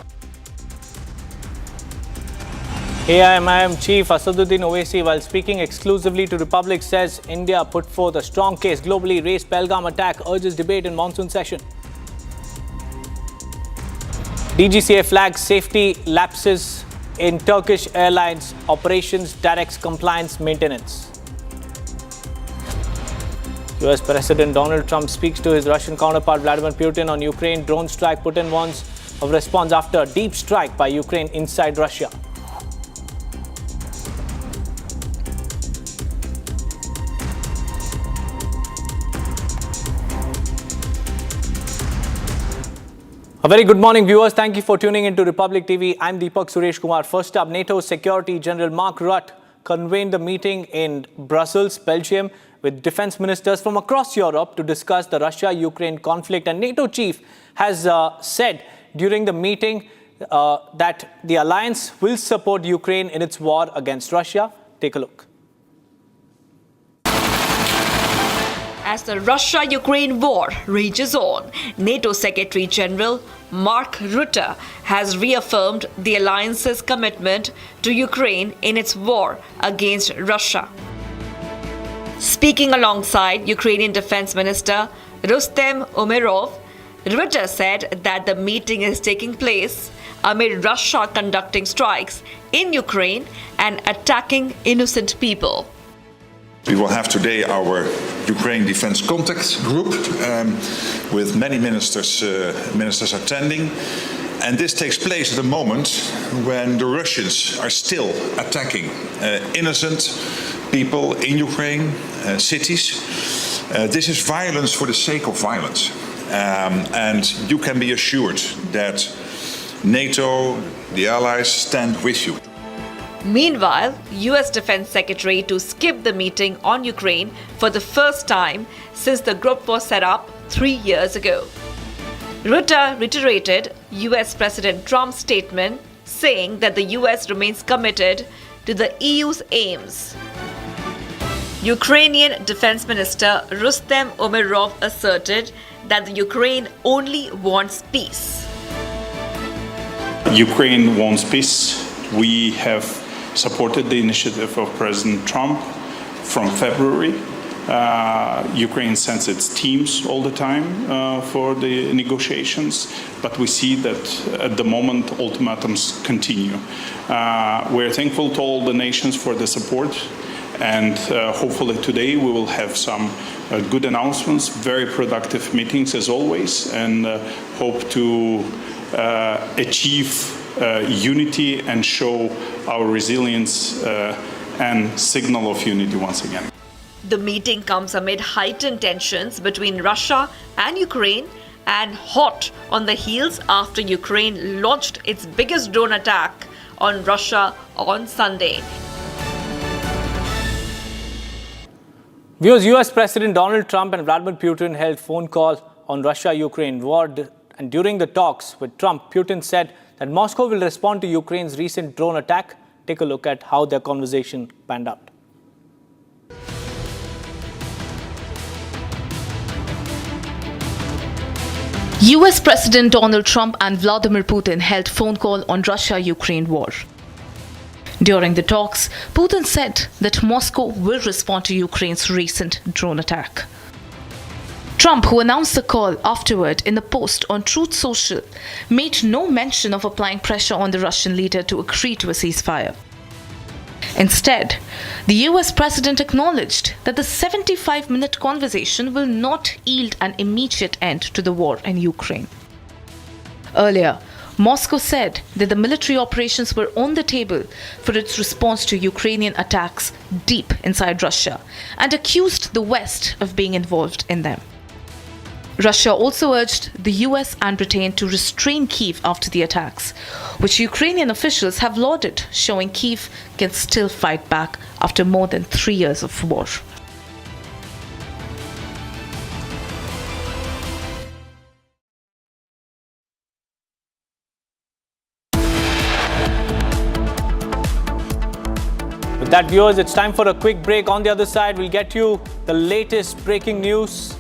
S2: AIMIM Chief Asaduddin Owaisi, while speaking exclusively to Republic, says India put forth a strong case. Globally raised Pahalgam attack, urges debate in monsoon session. DGCA flags safety lapses in Turkish Airlines operations, directs compliance maintenance. US President Donald Trump speaks to his Russian counterpart Vladimir Putin on Ukraine drone strike. Putin warns of response after a deep strike by Ukraine inside Russia. A very good morning, viewers. Thank you for tuning into Republic TV. I'm Deepak Suresh Kumar. First up, NATO Security General Mark Rutte convened the meeting in Brussels, Belgium, with defense ministers from across Europe to discuss the Russia-Ukraine conflict. And NATO chief has said during the meeting that the alliance will support Ukraine in its war against Russia. Take a look.
S7: As the Russia-Ukraine war rages on, NATO Secretary General Mark Rutte has reaffirmed the alliance's commitment to Ukraine in its war against Russia. Speaking alongside Ukrainian Defense Minister Rustem Umerov, Rutte said that the meeting is taking place amid Russia conducting strikes in Ukraine and attacking innocent people.
S10: We will have today our Ukraine Defense Contact Group with many ministers attending. And this takes place at a moment when the Russians are still attacking innocent people in Ukraine, cities. This is violence for the sake of violence. And you can be assured that NATO, the allies, stand with you.
S7: Meanwhile, US Defense Secretary to skip the meeting on Ukraine for the first time since the group was set up 3 years ago. Rutte reiterated US President Trump's statement saying that the US remains committed to the EU's aims. Ukrainian Defense Minister Rustem Umerov asserted that the Ukraine only wants peace.
S12: Ukraine wants peace. We have supported the initiative of President Trump from February. Ukraine sends its teams all the time for the negotiations, but we see that at the moment ultimatums continue. We're thankful to all the nations for the support, and hopefully today we will have some good announcements, very productive meetings as always, and hope to achieve unity and show our resilience and signal of unity once again.
S7: The meeting comes amid heightened tensions between Russia and Ukraine and hot on the heels after Ukraine launched its biggest drone attack on Russia on Sunday.
S2: Viewers, US President Donald Trump and Vladimir Putin held phone call on Russia-Ukraine war, and during the talks with Trump, Putin said that Moscow will respond to Ukraine's recent drone attack. Take a look at how their conversation panned out.
S1: US President Donald Trump and Vladimir Putin held phone call on Russia-Ukraine war. During the talks, Putin said that Moscow will respond to Ukraine's recent drone attack. Trump, who announced the call afterward in a post on Truth Social, made no mention of applying pressure on the Russian leader to agree to a ceasefire. Instead, the US president acknowledged that the 75-minute conversation will not yield an immediate end to the war in Ukraine. Earlier, Moscow said that the military operations were on the table for its response to Ukrainian attacks deep inside Russia and accused the West of being involved in them. Russia also urged the US and Britain to restrain Kyiv after the attacks, which Ukrainian officials have lauded, showing Kyiv can still fight back after more than 3 years of war.
S2: With that, viewers, it's time for a quick break. On the other side, we'll get you the latest breaking news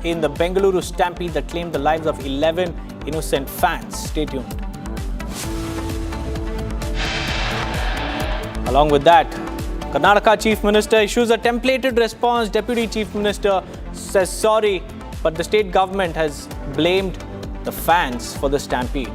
S2: in the Bengaluru Stampede that claimed the lives of 11 innocent fans. Stay tuned. Along with that, Karnataka Chief Minister issues a templated response. Deputy Chief Minister says sorry, but the state government has blamed the fans for the stampede.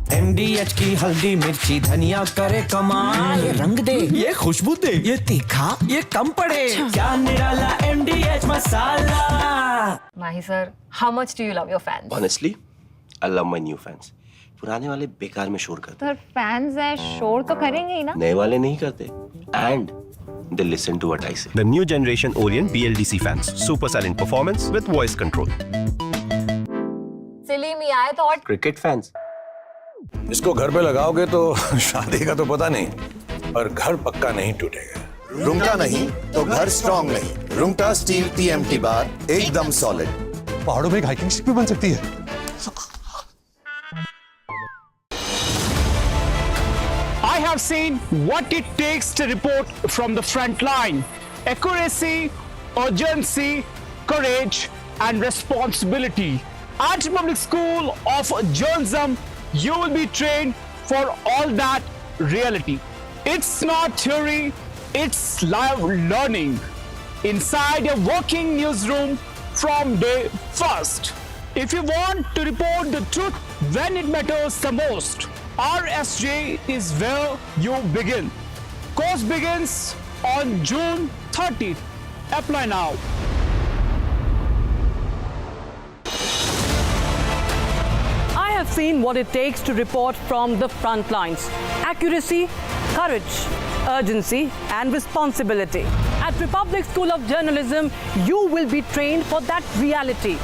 S14: MDH की हल्दी मिर्ची धनिया करे कमाल, ये रंग दे, ये खुशबू दे, ये तीखा, ये कम पड़े, क्या निराला MDH masala.
S3: Mahi sir, how much do you love your fans?
S4: Honestly, I love my new fans. पुराने वाले बेकार में शोर करते।
S3: तो fans है, शोर तो करेंगे ही ना?
S4: नए वाले नहीं करते. And they listen to what I say.
S23: The new generation Orient BLDC fans. Super silent performance with voice control.
S3: Silly me, I thought.
S4: Cricket fans.
S6: इसको घर पे लगाओगे तो शादी का तो पता नहीं, पर घर पक्का नहीं टूटेगा।
S15: रुंगटा नहीं तो घर स्ट्रॉन्ग नहीं। रुंगटा स्टील TMT बार एकदम सॉलिड।
S6: पहाड़ों में एक हाइकिंग स्टिक भी बन सकती है।
S8: I have seen what it takes to report from the front line. Accuracy, urgency, courage, and responsibility. At Public School of Journalism, you will be trained for all that reality. It's not theory, it's live learning inside a working newsroom from day first. If you want to report the truth when it matters the most, RSJ is where you begin. Course begins on June 30th. Apply now.
S9: I have seen what it takes to report from the front lines. Accuracy, courage, urgency, and responsibility. At Republic School of Journalism, you will be trained for that reality.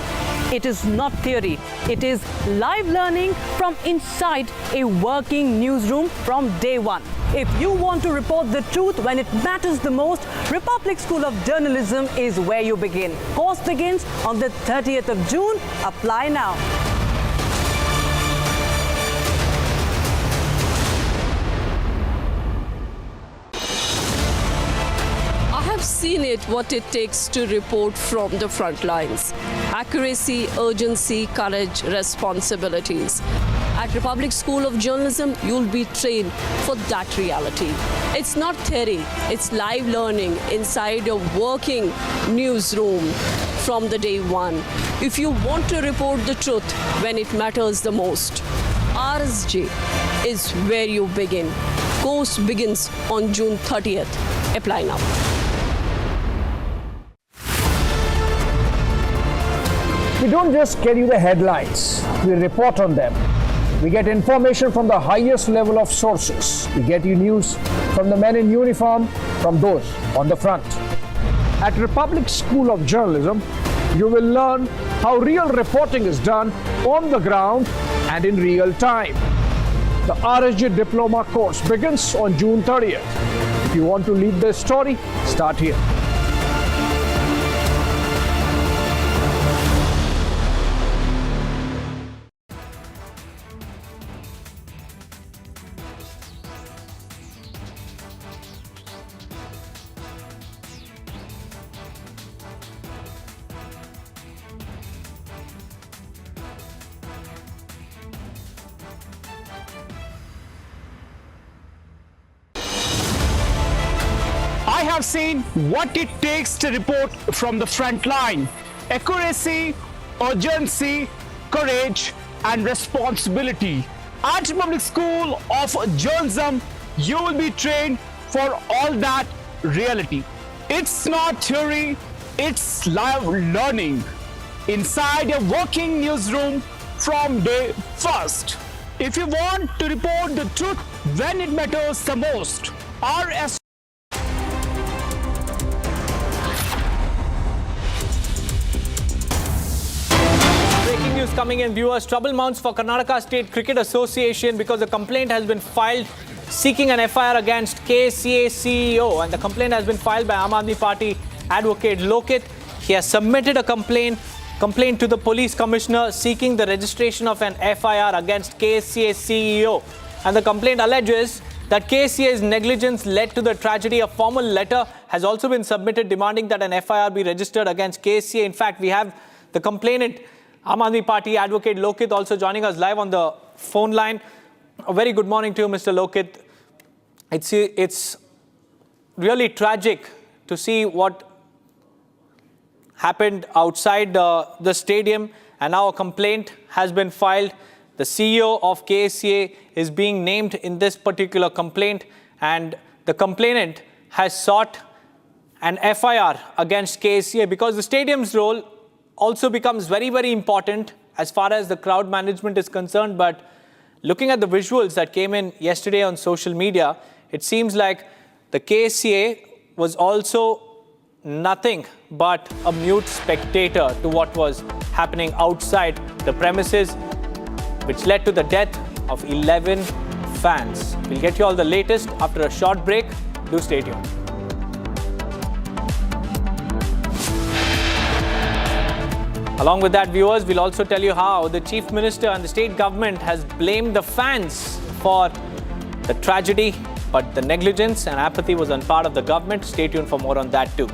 S9: It is not theory. It is live learning from inside a working newsroom from day one. If you want to report the truth when it matters the most, Republic School of Journalism is where you begin. Course begins on the 30th of June. Apply now.
S16: Seen it, what it takes to report from the front lines. Accuracy, urgency, courage, responsibilities. At Republic School of Journalism, you'll be trained for that reality. It's not theory, it's live learning inside a working newsroom from the day one. If you want to report the truth when it matters the most, RSJ is where you begin. Course begins on June 30th. Apply now.
S8: We don't just get you the headlines, we report on them. We get information from the highest level of sources. We get you news from the men in uniform, from those on the front. At Republic School of Journalism, you will learn how real reporting is done on the ground and in real time. The RSJ Diploma course begins on June 30th. If you want to lead the story, start here. have seen what it takes to report from the front line. Accuracy, urgency, courage, and responsibility. At Public School of Journalism, you will be trained for all that reality. It's not theory, it's live learning. Inside a working newsroom from day first. If you want to report the truth when it matters the most, RS.
S2: Breaking news coming in, viewers. Trouble mounts for Karnataka State Cricket Association because a complaint has been filed seeking an FIR against KSCA CEO, and the complaint has been filed by Aam Aadmi Party advocate Lokit. He has submitted a complaint to the police commissioner seeking the registration of an FIR against KSCA CEO. And the complaint alleges that KSCA's negligence led to the tragedy. A formal letter has also been submitted demanding that an FIR be registered against KSCA. In fact, we have the complainant, Aam Aadmi Party advocate Lokit, also joining us live on the phone line. A very good morning to you, Mr. Lokit. It's really tragic to see what happened outside the stadium, and now a complaint has been filed. The CEO of KSCA is being named in this particular complaint, and the complainant has sought an FIR against KSCA because the stadium's role also becomes very, very important as far as the crowd management is concerned. But looking at the visuals that came in yesterday on social media, it seems like the KSCA was also nothing but a mute spectator to what was happening outside the premises, which led to the death of 11 fans. We'll get you all the latest after a short break. Do stay tuned. Along with that, viewers, we'll also tell you how the Chief Minister and the state government has blamed the fans for the tragedy, but the negligence and apathy was on part of the government. Stay tuned for more on that too.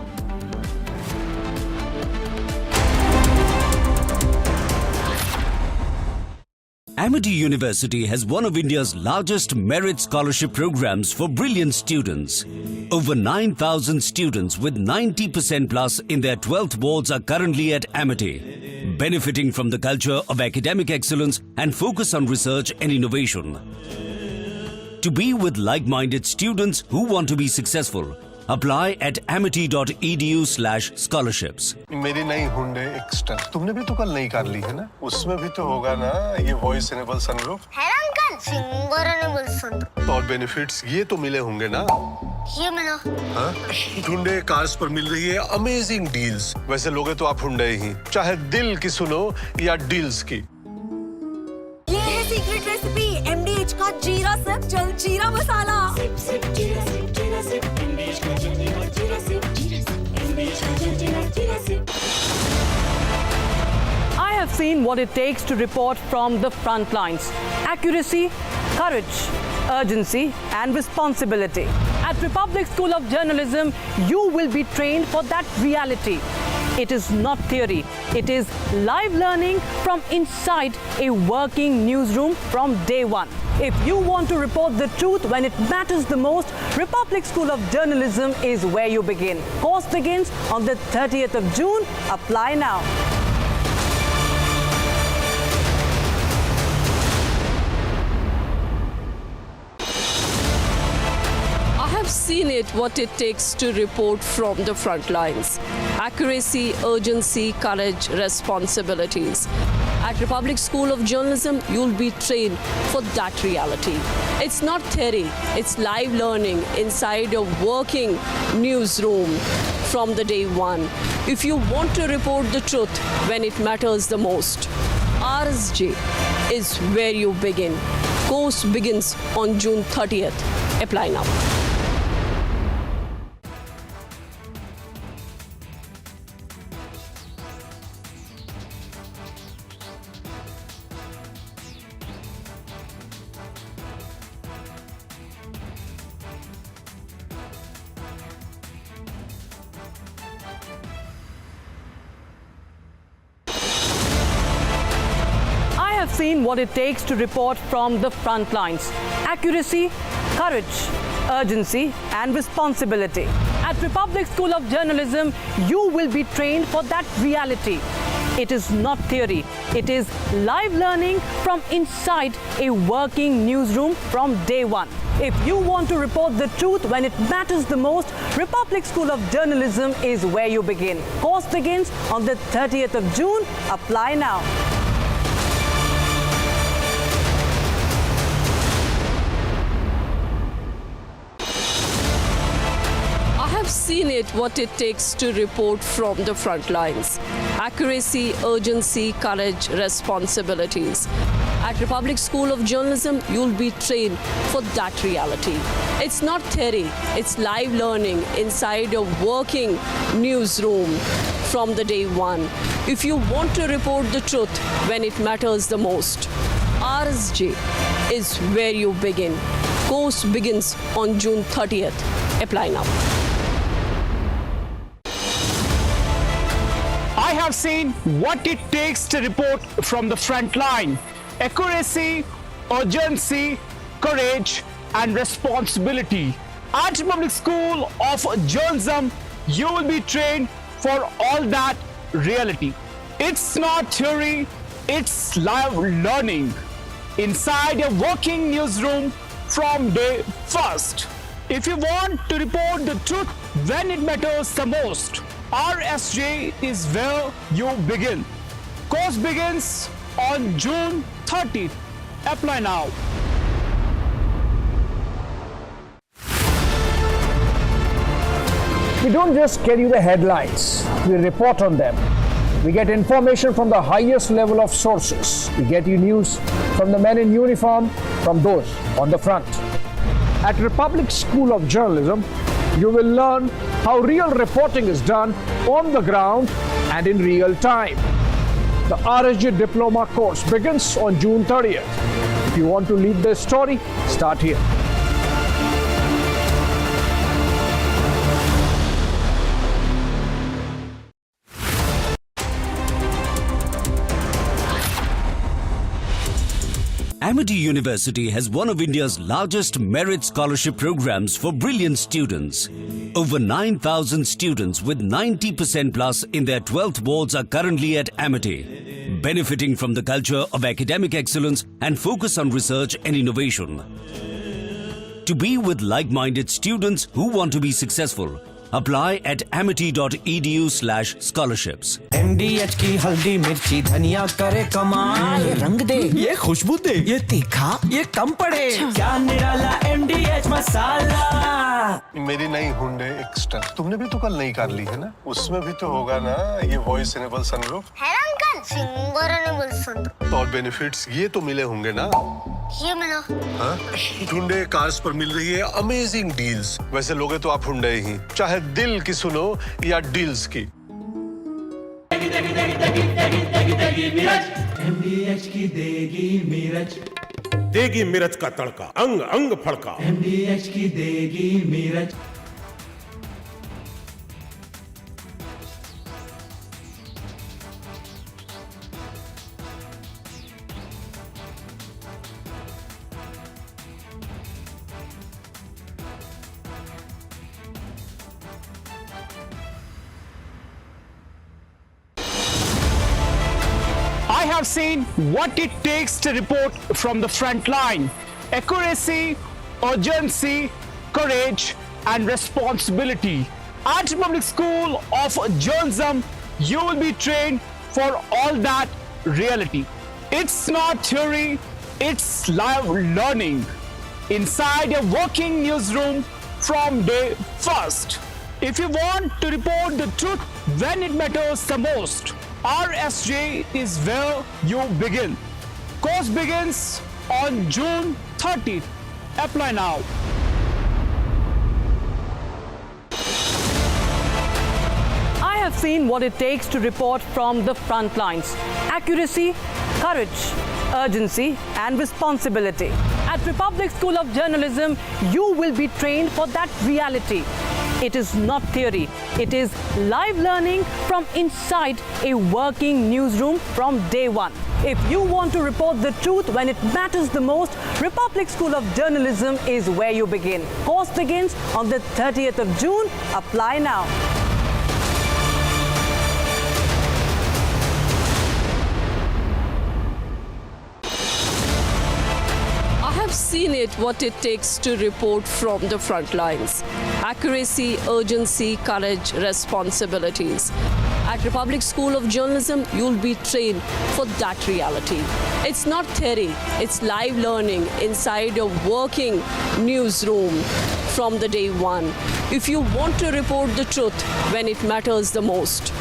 S17: Amity University has one of India's largest merit scholarship programs for brilliant students. Over 9,000 students with 90% plus in their 12th boards are currently at Amity, benefiting from the culture of academic excellence and focus on research and innovation. To be with like-minded students who want to be successful, apply at amity.edu/scholarships.
S6: मेरी नई Hyundai extra तुमने भी तो कल नई car ली है ना, उसमें भी तो होगा ना ये वॉइस इनेबल सनरूफ
S24: है ना अंकल, सिंगर इनेबल सनरूफ।
S6: और बेनिफिट्स ये तो मिले होंगे ना?
S24: ये मिला।
S6: हाँ? हुंडई कार्स पर मिल रही है अमेजिंग डील्स। वैसे लोगे तो आप हुंडई ही, चाहे दिल की सुनो या डील्स की।
S19: ये है सीक्रेट रेसिपी MDH का जीरा सिप जलजीरा मसाला। सिप सिप जीरा सिप जीरा सिप MDH का जलजीरा जीरा सिप MDH का जलजीरा जीरा SIP.
S9: I have seen what it takes to report from the front lines. Accuracy, courage, urgency, and responsibility. At Republic School of Journalism, you will be trained for that reality. It is not theory. It is live learning from inside a working newsroom from day one. If you want to report the truth when it matters the most, Republic School of Journalism is where you begin. Course begins on the 30th of June. Apply now.
S16: Seen it, what it takes to report from the front lines. Accuracy, urgency, courage, responsibilities. At Republic School of Journalism, you'll be trained for that reality. It's not theory, it's live learning inside a working newsroom from the day one. If you want to report the truth when it matters the most, RSJ is where you begin. Course begins on June 30th. Apply now.
S9: Seen what it takes to report from the front lines. Accuracy, courage, urgency, and responsibility. At Republic School of Journalism, you will be trained for that reality. It is not theory. It is live learning from inside a working newsroom from day one. If you want to report the truth when it matters the most, Republic School of Journalism is where you begin. Course begins on the 30th of June. Apply now.
S16: I have seen it, what it takes to report from the front lines. Accuracy, urgency, courage, responsibilities. At Republic School of Journalism, you'll be trained for that reality. It's not theory, it's live learning inside a working newsroom from the day one. If you want to report the truth when it matters the most, RSJ is where you begin. Course begins on June 30th. Apply now.
S8: I have seen what it takes to report from the front line. Accuracy, urgency, courage, and responsibility. At Public School of Journalism, you will be trained for all that reality. It's not theory, it's live learning inside a working newsroom from day first. If you want to report the truth when it matters the most, RSJ is where you begin. Course begins on June 30th. Apply now.
S5: We don't just get you the headlines, we report on them. We get information from the highest level of sources. We get you news from the men in uniform, from those on the front. At Republic School of Journalism, you will learn how real reporting is done on the ground and in real time. The RSJ Diploma course begins on June 30th. If you want to lead this story, start here.
S17: Amity University has one of India's largest merit scholarship programs for brilliant students. Over 9,000 students with 90% plus in their 12th boards are currently at Amity, benefiting from the culture of academic excellence and focus on research and innovation. To be with like-minded students who want to be successful, apply at amity.edu/scholarships.
S14: MDH की हल्दी मिर्ची धनिया करे कमाल, ये रंग दे, ये खुशबू दे, ये तीखा, ये कम पड़े, क्या निराला MDH मसाला।
S6: मेरी नई हुंडई एक्स्ट्रा तुमने भी तो कल नई कार ली है ना, उसमें भी तो होगा ना ये वॉइस इनेबल सनरूफ
S24: है ना अंकल, सिंगर इनेबल सनरूफ।
S6: और बेनिफिट्स ये तो मिले होंगे ना।
S24: ये मिला।
S6: हाँ? हुंडई कार्स पर मिल रही है अमेजिंग डील्स। वैसे लोगे तो आप हुंडई ही, चाहे दिल की सुनो या डील्स की।
S20: MDH की देगी मिर्च, देगी मिर्च का तड़का, अंग अंग फड़का। MDH की देगी मिर्च।
S8: I have seen what it takes to report from the front line. Accuracy, urgency, courage, and responsibility. At Public School of Journalism, you will be trained for all that reality. It's not theory, it's live learning inside a working newsroom from day first. If you want to report the truth when it matters the most, RSJ is where you begin. Course begins on June 30th. Apply now.
S9: I have seen what it takes to report from the front lines. Accuracy, courage, urgency, and responsibility. At Republic School of Journalism, you will be trained for that reality. It is not theory. It is live learning from inside a working newsroom from day one. If you want to report the truth when it matters the most, Republic School of Journalism is where you begin. Course begins on the 30th of June. Apply now.
S16: I have seen it, what it takes to report from the front lines. Accuracy, urgency, courage, responsibilities. At Republic School of Journalism, you'll be trained for that reality. It's not theory, it's live learning inside a working newsroom from the day one. If you want to report the truth when it matters the most,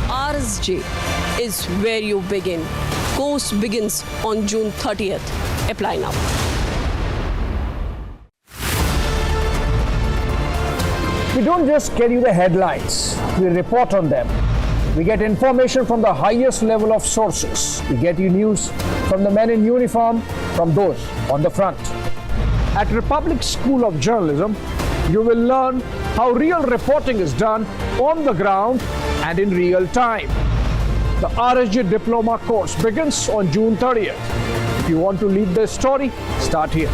S16: RSJ is where you begin. Course begins on June 30th. Apply now.
S5: We don't just get you the headlines, we report on them. We get information from the highest level of sources. We get you news from the men in uniform, from those on the front. At Republic School of Journalism, you will learn how real reporting is done on the ground and in real time. The RSJ Diploma course begins on June 30th. If you want to lead the story, start here.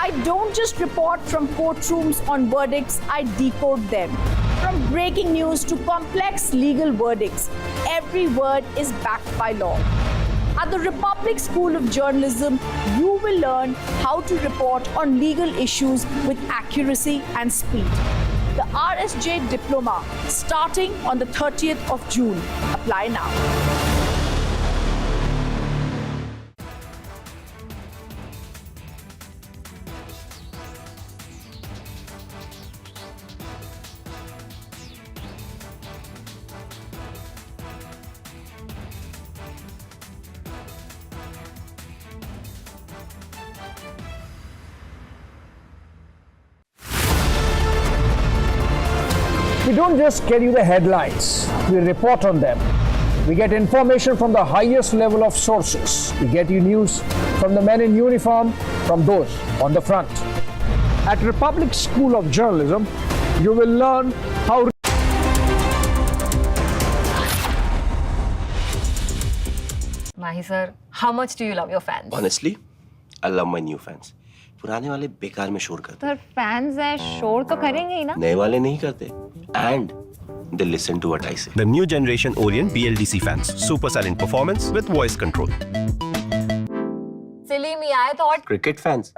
S11: I don't just report from courtrooms on verdicts, I decode them. From breaking news to complex legal verdicts, every word is backed by law. At the Republic School of Journalism, you will learn how to report on legal issues with accuracy and speed. The RSJ Diploma starting on the 30th of June. Apply now.
S5: We don't just get you the headlines, we report on them. We get information from the highest level of sources. We get you news from the men in uniform, from those on the front. At Republic School of Journalism, you will learn how
S3: Mahi sir, how much do you love your fans?
S4: Honestly, I love my new fans. पुराने वाले बेकार में शोर करते
S3: sir fans है शोर तो करेंगे ही ना
S4: नए वाले नहीं करते and they listen to what I say.
S23: The new generation Orient BLDC fans. Super silent performance with voice control.
S3: Silly me, I thought
S4: Cricket fans.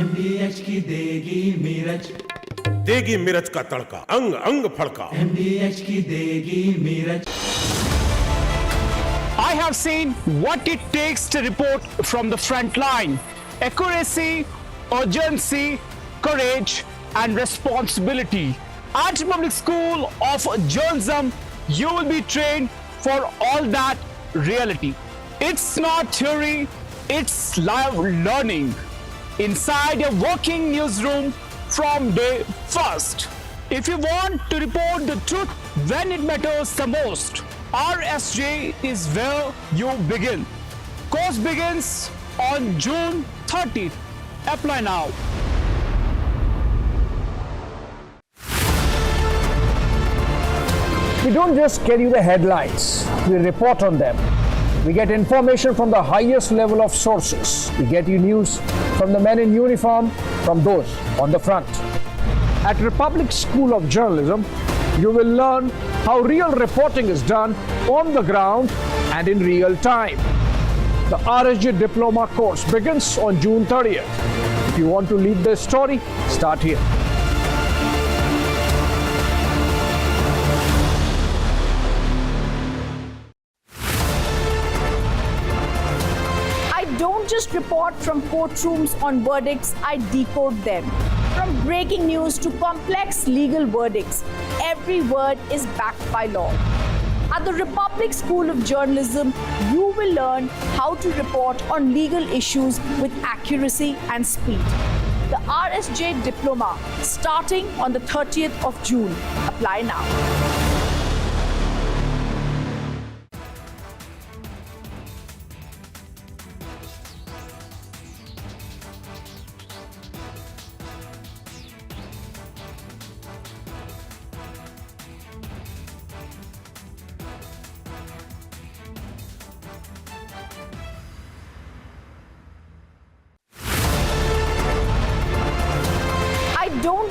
S20: MDH की देगी मिर्च देगी मिर्च का तड़का अंग अंग फड़का MDH की देगी मिर्च
S8: I have seen what it takes to report from the front line. Accuracy, urgency, courage, and responsibility. At Public School of Journalism, you will be trained for all that reality. It's not theory, it's live learning inside a working newsroom from day first. If you want to report the truth when it matters the most, RSJ is where you begin. Course begins on June 30th. Apply now.
S5: We don't just get you the headlines, we report on them. We get information from the highest level of sources. We get you news from the men in uniform, from those on the front. At Republic School of Journalism, you will learn how real reporting is done on the ground and in real time. The RSJ Diploma course begins on June 30th. If you want to lead the story, start here.
S11: I don't just report from courtrooms on verdicts, I decode them. From breaking news to complex legal verdicts, every word is backed by law. At the Republic School of Journalism, you will learn how to report on legal issues with accuracy and speed. The RSJ Diploma starting on the 30th of June. Apply now.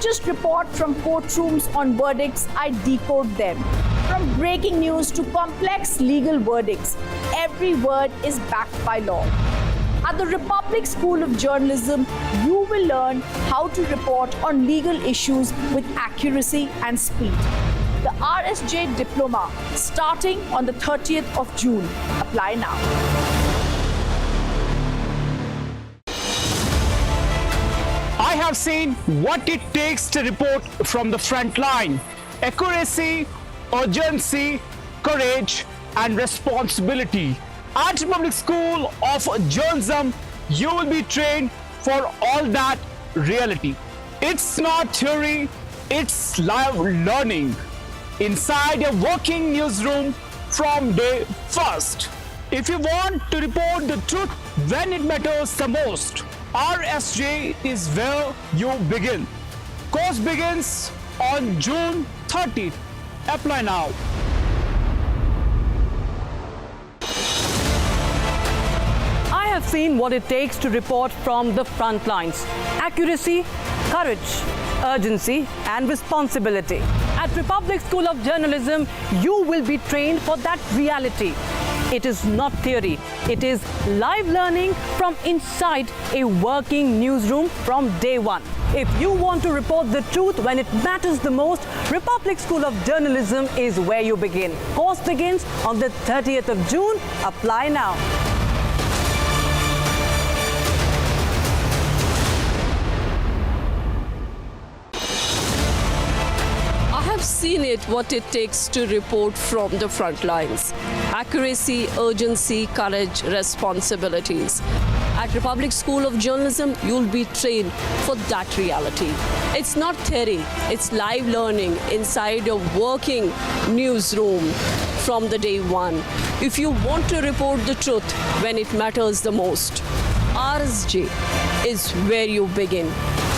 S11: just report from courtrooms on verdicts, I decode them. From breaking news to complex legal verdicts, every word is backed by law. At the Republic School of Journalism, you will learn how to report on legal issues with accuracy and speed. The RSJ Diploma starting on the 30th of June. Apply now.
S8: I have seen what it takes to report from the front line. Accuracy, urgency, courage, and responsibility. At Republic School of Journalism, you will be trained for all that reality. It's not theory, it's live learning inside a working newsroom from day first. If you want to report the truth when it matters the most, RSJ is where you begin. Course begins on June 30th. Apply now.
S9: I have seen what it takes to report from the front lines. Accuracy, courage, urgency, and responsibility. At Republic School of Journalism, you will be trained for that reality. It is not theory, it is live learning from inside a working newsroom from day one. If you want to report the truth when it matters the most, Republic School of Journalism is where you begin. Course begins on the 30th of June. Apply now.
S16: Seen it, what it takes to report from the front lines. Accuracy, urgency, courage, responsibilities. At Republic School of Journalism, you'll be trained for that reality. It's not theory, it's live learning inside a working newsroom from the day one. If you want to report the truth when it matters the most, RSJ is where you begin.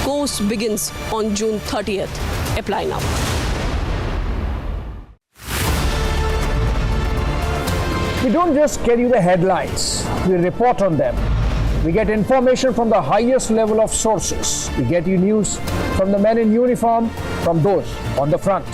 S16: Course begins on June 30th. Apply now.
S5: We don't just get you the headlines, we report on them. We get information from the highest level of sources. We get you news from the men in uniform, from those on the front.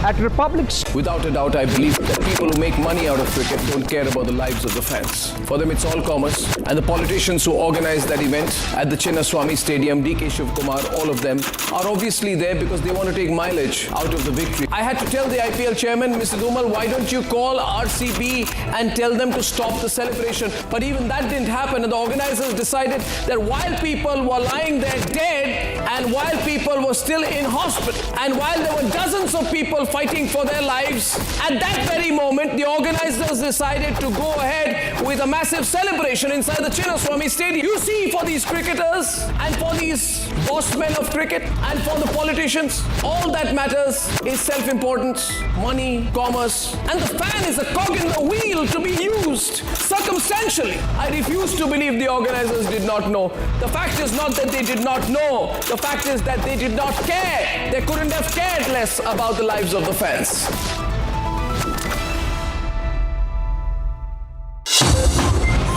S5: At Republic,
S13: without a doubt, I believe that people who make money out of cricket don't care about the lives of the fans. For them, it's all commerce. And the politicians who organize that event at the Chinnaswamy Stadium, DK Shivkumar, all of them are obviously there because they want to take mileage out of the victory. I had to tell the IPL chairman, Mr. Dhumal, why don't you call RCB and tell them to stop the celebration? But even that didn't happen, and the organizers decided that while people were lying there dead, and while people were still in hospital, and while there were dozens of people fighting for their lives, at that very moment, the organizers decided to go ahead with a massive celebration inside the Chinnaswamy Stadium. You see, for these cricketers and for these boss men of cricket and for the politicians, all that matters is self-importance, money, commerce, and the fan is a cog in the wheel to be used circumstantially. I refuse to believe the organizers did not know. The fact is not that they did not know. The fact is that they did not care. They couldn't have cared less about the lives of the fans.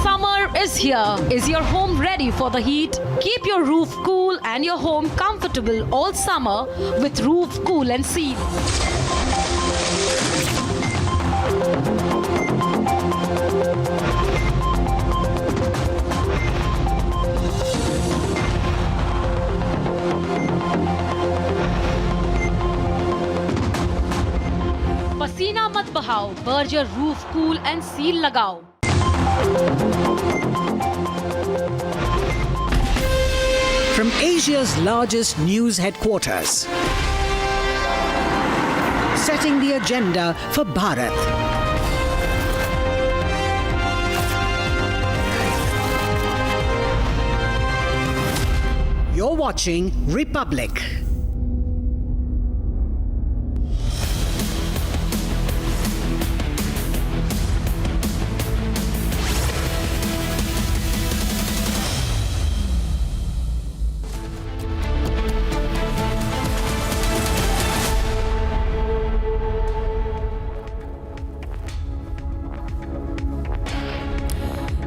S18: Summer is here. Is your home ready for the heat? Keep your roof cool and your home comfortable all summer with Roof Cool and Seal. पसीना मत बहाओ, Berger roof cool and seal लगाओ।
S21: From Asia's largest news headquarters, setting the agenda for Bharat. You're watching Republic.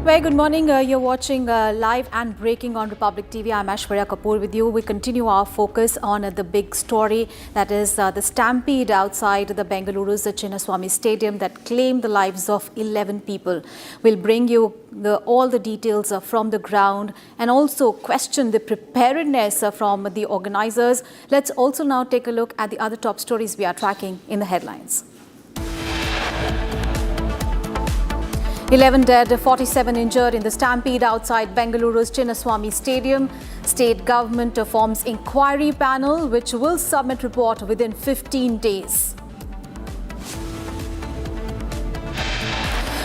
S11: Very good morning. You're watching live and breaking on Republic TV. I'm Aishwarya Kapoor with you. We continue our focus on the big story, that is the stampede outside the Bengaluru's Chinnaswamy Stadium that claimed the lives of 11 people. We'll bring you all the details from the ground and also question the preparedness from the organizers. Let's also now take a look at the other top stories we are tracking in the headlines. 11 dead, 47 injured in the stampede outside Bengaluru's Chinnaswamy Stadium. State government forms inquiry panel which will submit report within 15 days.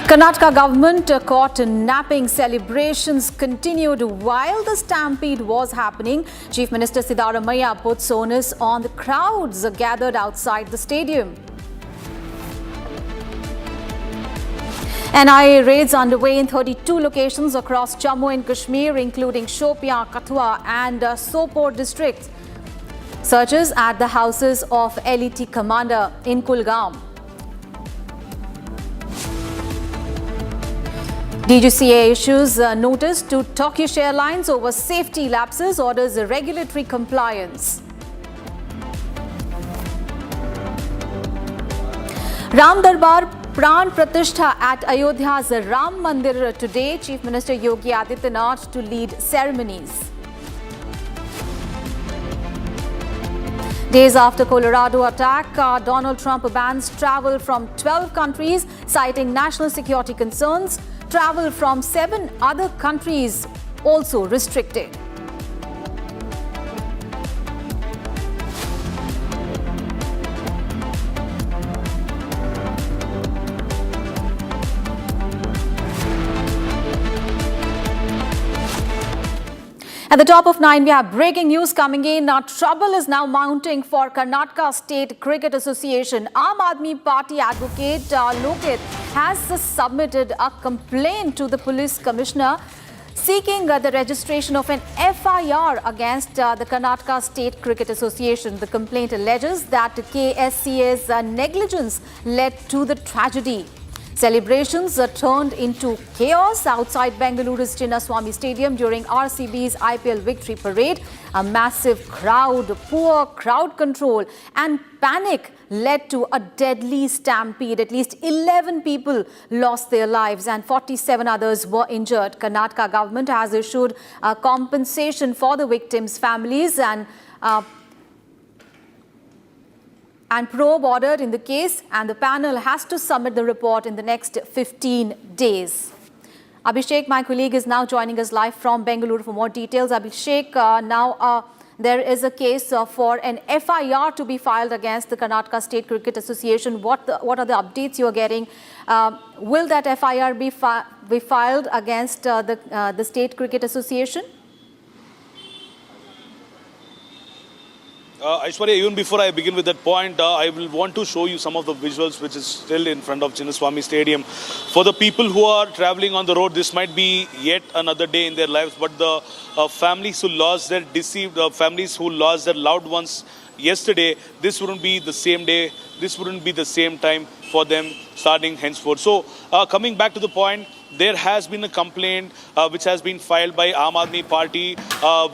S11: Karnataka government caught napping. Celebrations continued while the stampede was happening. Chief Minister Siddaramaiah puts onus on the crowds gathered outside the stadium. NIA raids underway in 32 locations across Jammu and Kashmir, including Shopian, Kathua and Sopore districts. Searches at the houses of LET commander in Kulgam. DGCA issues notice to Turkish Airlines over safety lapses, orders regulatory compliance. Ram Darbar Pran Pratishtha at Ayodhya's Ram Mandir today. Chief Minister Yogi Adityanath to lead ceremonies. Days after Colorado attack, Donald Trump bans travel from 12 countries, citing national security concerns. Travel from 7 other countries also restricted. At the top of 9, we have breaking news coming in. Now, trouble is now mounting for Karnataka State Cricket Association. Aam Aadmi Party advocate Lokit has submitted a complaint to the police commissioner seeking the registration of an FIR against the Karnataka State Cricket Association. The complaint alleges that KSCA's negligence led to the tragedy. Celebrations turned into chaos outside Bengaluru's Chinnaswamy Stadium during RCB's IPL victory parade. A massive crowd, poor crowd control and panic led to a deadly stampede. At least 11 people lost their lives and 47 others were injured. Karnataka government has issued a compensation for the victims' families and probe ordered in the case, and the panel has to submit the report in the next 15 days. Abhishek, my colleague, is now joining us live from Bengaluru for more details. Abhishek, now there is a case for an FIR to be filed against the Karnataka State Cricket Association. What are the updates you are getting? Will that FIR be filed against the State Cricket Association?
S7: Aishwarya, even before I begin with that point, I will want to show you some of the visuals which is still in front of Chinnaswamy Stadium. For the people who are traveling on the road, this might be yet another day in their lives, but the families who lost their families who lost their loved ones yesterday, this wouldn't be the same day, this wouldn't be the same time for them starting henceforth. So coming back to the point, there has been a complaint which has been filed by Aam Aadmi Party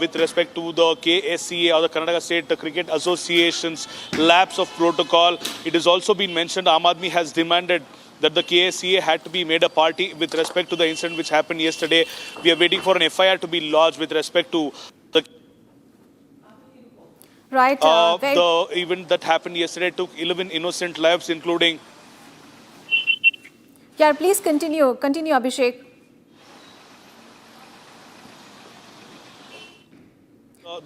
S7: with respect to the KSCA or the Karnataka State Cricket Association's lapse of protocol. It has also been mentioned Aam Aadmi has demanded that the KSCA had to be made a party with respect to the incident which happened yesterday. We are waiting for an FIR to be lodged with respect to the the event that happened yesterday took 11 innocent lives, including.
S11: Yeah, please continue, Abhishek.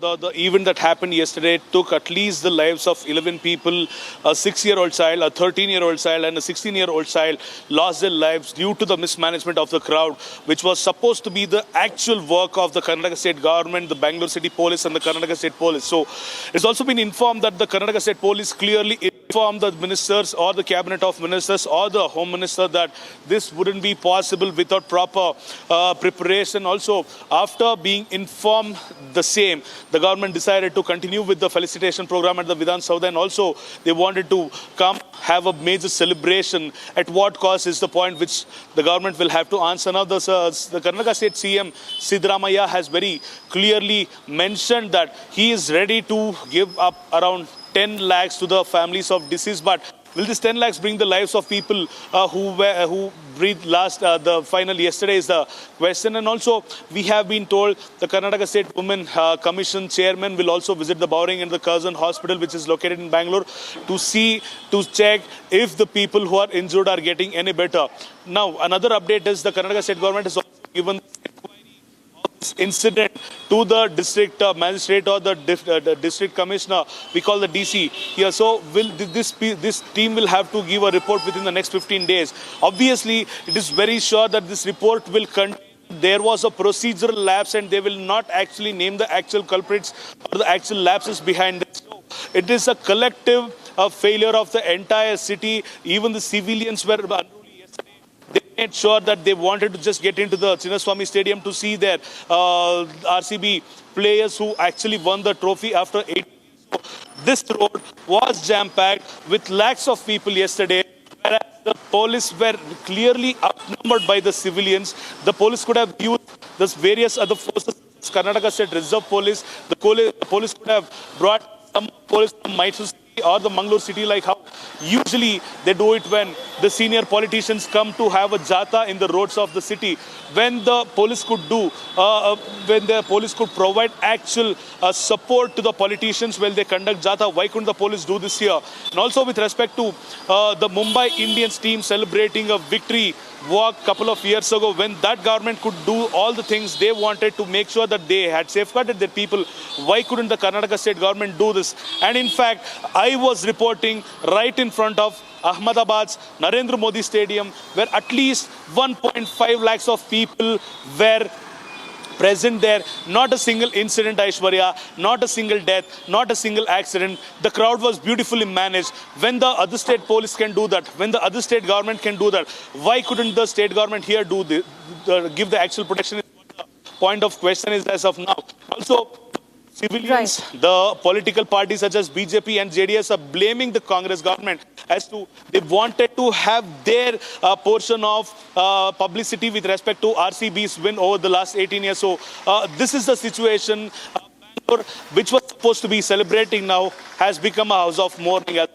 S7: The event that happened yesterday took at least the lives of 11 people. A 6-year-old child, a 13-year-old child and a 16-year-old child lost their lives due to the mismanagement of the crowd, which was supposed to be the actual work of the Karnataka State Government, the Bangalore City Police and the Karnataka State Police. So it's also been informed that the Karnataka State Police clearly inform the ministers or the cabinet of ministers or the home minister that this wouldn't be possible without proper preparation. Also, after being informed the same, the government decided to continue with the felicitation program at the Vidhan Saudha, and also they wanted to come have a major celebration. At what cost is the point which the government will have to answer. Now the Karnataka State CM Siddaramaiah has very clearly mentioned that he is ready to give up around 10 lakhs to the families of deceased, but will this 10 lakhs bring the lives of people who breathed last? The final yesterday is the question. And also, we have been told the Karnataka State Women Commission chairman will also visit the Bowring and the Curzon Hospital, which is located in Bangalore, to check if the people who are injured are getting any better. Now, another update is the Karnataka State government has also given incident to the district magistrate or the district commissioner, we call the DC here. So this team will have to give a report within the next 15 days. Obviously, it is very sure that this report will contain there was a procedural lapse and they will not actually name the actual culprits or the actual lapses behind this. So it is a collective failure of the entire city. Even the civilians were unruly yesterday. They made sure that they wanted to just get into the Chinnaswamy Stadium to see their RCB players who actually won the trophy after 8 years. So this road was jam-packed with lakhs of people yesterday. Whereas the police were clearly outnumbered by the civilians. The police could have used the various other forces, Karnataka State Reserve Police. The police could have brought some police from Mysore City or the Mangalore city, like how usually they do it when the senior politicians come to have a jata in the roads of the city. When the police could provide actual support to the politicians when they conduct jata, why couldn't the police do this here? And also with respect to the Mumbai Indians team celebrating a victory walk couple of years ago, when that government could do all the things they wanted to make sure that they had safeguarded their people, why couldn't the Karnataka state government do this? And in fact, I was reporting right in front of Ahmedabad's Narendra Modi Stadium, where at least 1.5 lakhs of people were present there. Not a single incident, Aishwarya, not a single death, not a single accident. The crowd was beautifully managed. When the other state police can do that, when the other state government can do that, why couldn't the state government here do give the actual protection? The point of question is as of now. Also, civilians, the political parties such as BJP and JDS are blaming the Congress government as to they wanted to have their portion of publicity with respect to RCB's win over the last 18 years. So this is the situation. Bangalore, which was supposed to be celebrating now, has become a house of mourning.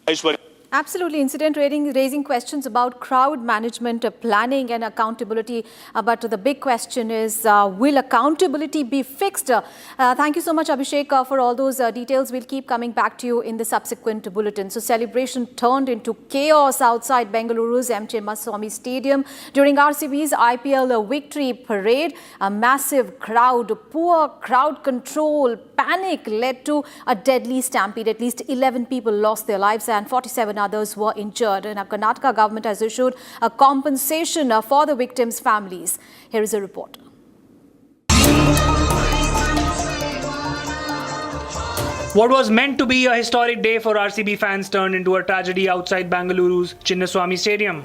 S7: Aishwarya.
S1: Absolutely. Incident raising questions about crowd management, planning and accountability. But the big question is, will accountability be fixed? Thank you so much, Abhishek, for all those details. We'll keep coming back to you in the subsequent bulletin. So celebration turned into chaos outside Bengaluru's M. Chinnaswamy Stadium during RCB's IPL victory parade. A massive crowd, poor crowd control, panic led to a deadly stampede. At least 11 people lost their lives and 47 others were injured. And our Karnataka government has issued a compensation for the victims' families. Here is a report.
S10: What was meant to be a historic day for RCB fans turned into a tragedy outside Bengaluru's Chinnaswamy Stadium.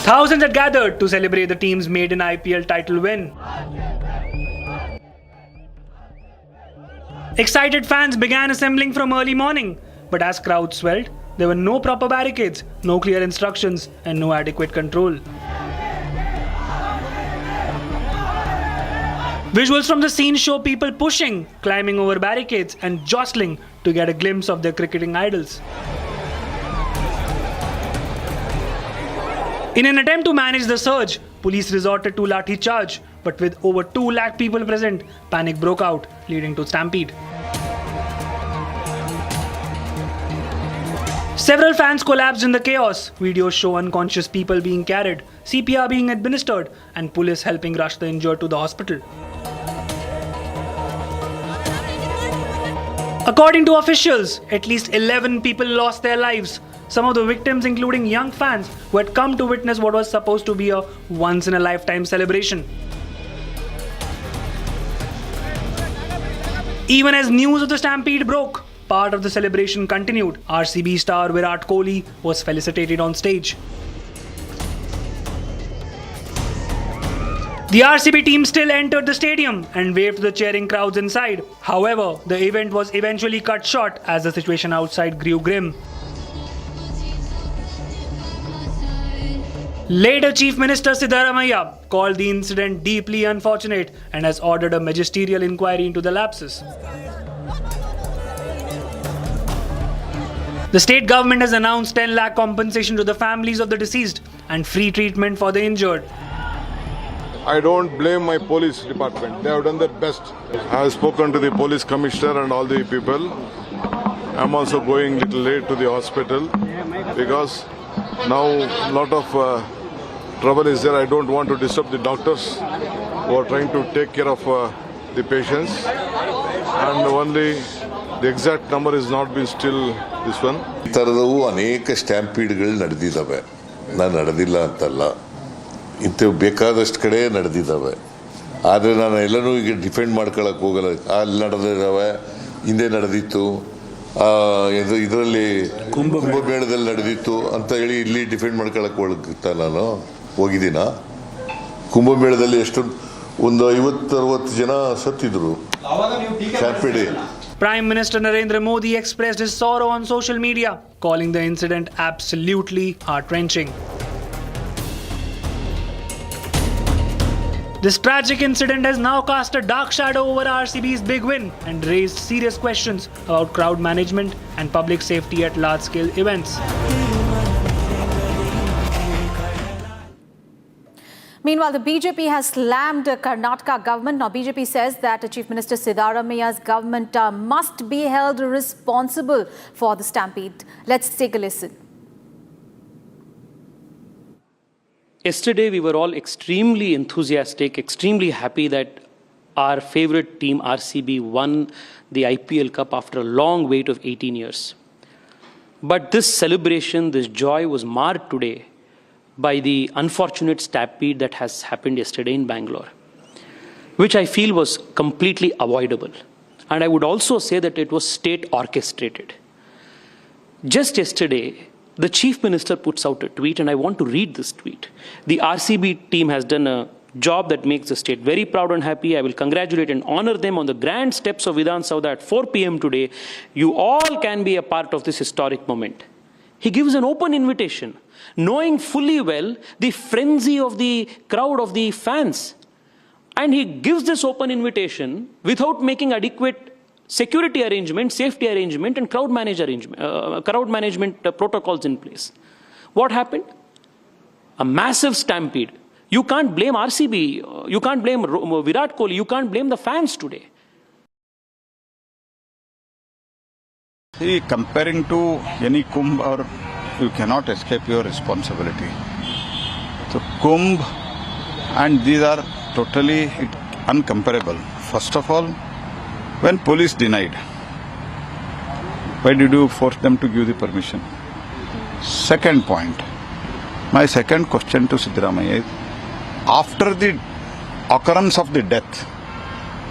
S10: Thousands had gathered to celebrate the team's maiden IPL title win. Excited fans began assembling from early morning, but as crowds swelled, there were no proper barricades, no clear instructions, and no adequate control. Visuals from the scene show people pushing, climbing over barricades, and jostling to get a glimpse of their cricketing idols. In an attempt to manage the surge, police resorted to lathi charge, but with over 2 lakh people present, panic broke out, leading to stampede. Several fans collapsed in the chaos. Videos show unconscious people being carried, CPR being administered, and police helping rush the injured to the hospital. According to officials, at least 11 people lost their lives. Some of the victims including young fans who had come to witness what was supposed to be a once-in-a-lifetime celebration. Even as news of the stampede broke, part of the celebration continued. RCB star Virat Kohli was felicitated on stage. The RCB team still entered the stadium and waved to the cheering crowds inside. However, the event was eventually cut short as the situation outside grew grim. Later, Chief Minister Siddaramaiah called the incident deeply unfortunate and has ordered a magisterial inquiry into the lapses. The state government has announced 10 lakh compensation to the families of the deceased and free treatment for the injured.
S2: I don't blame my police department. They have done their best. I have spoken to the police commissioner and all the people. I'm also going a little late to the hospital because now a lot of trouble is there. I don't want to disturb the doctors who are trying to take care of the patients. And only the exact number is not been still this one.
S12: ಈ ಥರದವು ಅನೇಕ ಸ್ಟ್ಯಾಂಪೀಡ್ಗಳು ನಡೆದಿದ್ದಾವೆ. ನಾನು ನಡೆದಿಲ್ಲ ಅಂತಲ್ಲ, ಇಂಥವು ಬೇಕಾದಷ್ಟು ಕಡೆ ನಡೆದಿದ್ದಾವೆ. ಆದರೆ ನಾನು ಎಲ್ಲನೂ ಈಗ ಡಿಫೆಂಡ್ ಮಾಡ್ಕೊಳ್ಳೋಕೆ ಹೋಗಲ್ಲ. ಅಲ್ಲಿ ನಡೆದಿದ್ದಾವೆ, ಹಿಂದೆ ನಡೆದಿತ್ತು, ಇದರಲ್ಲಿ ಕುಂಭಮೇಳದಲ್ಲಿ ನಡೆದಿತ್ತು ಅಂತ ಹೇಳಿ ಇಲ್ಲಿ ಡಿಫೆಂಡ್ ಮಾಡ್ಕೊಳ್ಳೋಕೆ ಹೋಗ್ತಾ ನಾನು ಹೋಗಿದ್ದೀನ. ಕುಂಭಮೇಳದಲ್ಲಿ ಎಷ್ಟೊಂದು ಒಂದು 50-60 ಜನ ಸತ್ತಿದ್ರು stampede.
S10: Prime Minister Narendra Modi expressed his sorrow on social media, calling the incident absolutely heart-wrenching. This tragic incident has now cast a dark shadow over RCB's big win and raised serious questions about crowd management and public safety at large-scale events.
S1: Meanwhile, the BJP has slammed the Karnataka government. Now, BJP says that Chief Minister Siddaramaiah's government must be held responsible for the stampede. Let's take a listen.
S15: Yesterday, we were all extremely enthusiastic, extremely happy that our favorite team, RCB, won the IPL Cup after a long wait of 18 years. But this celebration, this joy was marred today by the unfortunate stampede that has happened yesterday in Bangalore, which I feel was completely avoidable. And I would also say that it was state orchestrated. Just yesterday, the Chief Minister puts out a tweet, and I want to read this tweet. The RCB team has done a job that makes the state very proud and happy. I will congratulate and honor them on the grand steps of Vidhan Sauda at 4 p.m. today. You all can be a part of this historic moment. He gives an open invitation, knowing fully well the frenzy of the crowd of the fans. And he gives this open invitation without making adequate security arrangement, safety arrangement, and crowd management protocols in place. What happened? A massive stampede. You can't blame RCB, you can't blame Virat Kohli, you can't blame the fans today.
S22: See, comparing to any Kumbh, or you cannot escape your responsibility. So Kumbh and these are totally uncomparable. First of all, when police denied, why did you force them to give the permission? Second point, my second question to Siddaramaiah is, after the occurrence of the death,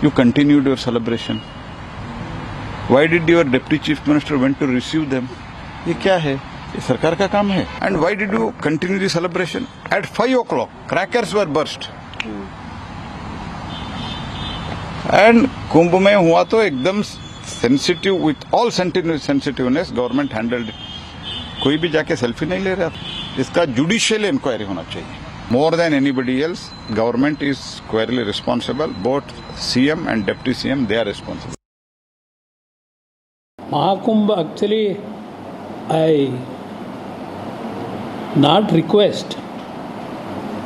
S22: you continued your celebration. Why did your deputy chief minister went to receive them? ये क्या है? ये सरकार का काम है. And why did you continue the celebration? At 5 o'clock, crackers were burst. And कुंभ में हुआ तो एकदम sensitive, with all sensitiveness, government handled it. कोई भी जाके सेल्फी नहीं ले रहा. इसका judicial inquiry होना चाहिए. More than anybody else, government is squarely responsible. Both CM and deputy CM, they are responsible.
S25: Mahakumbh, actually, I not request.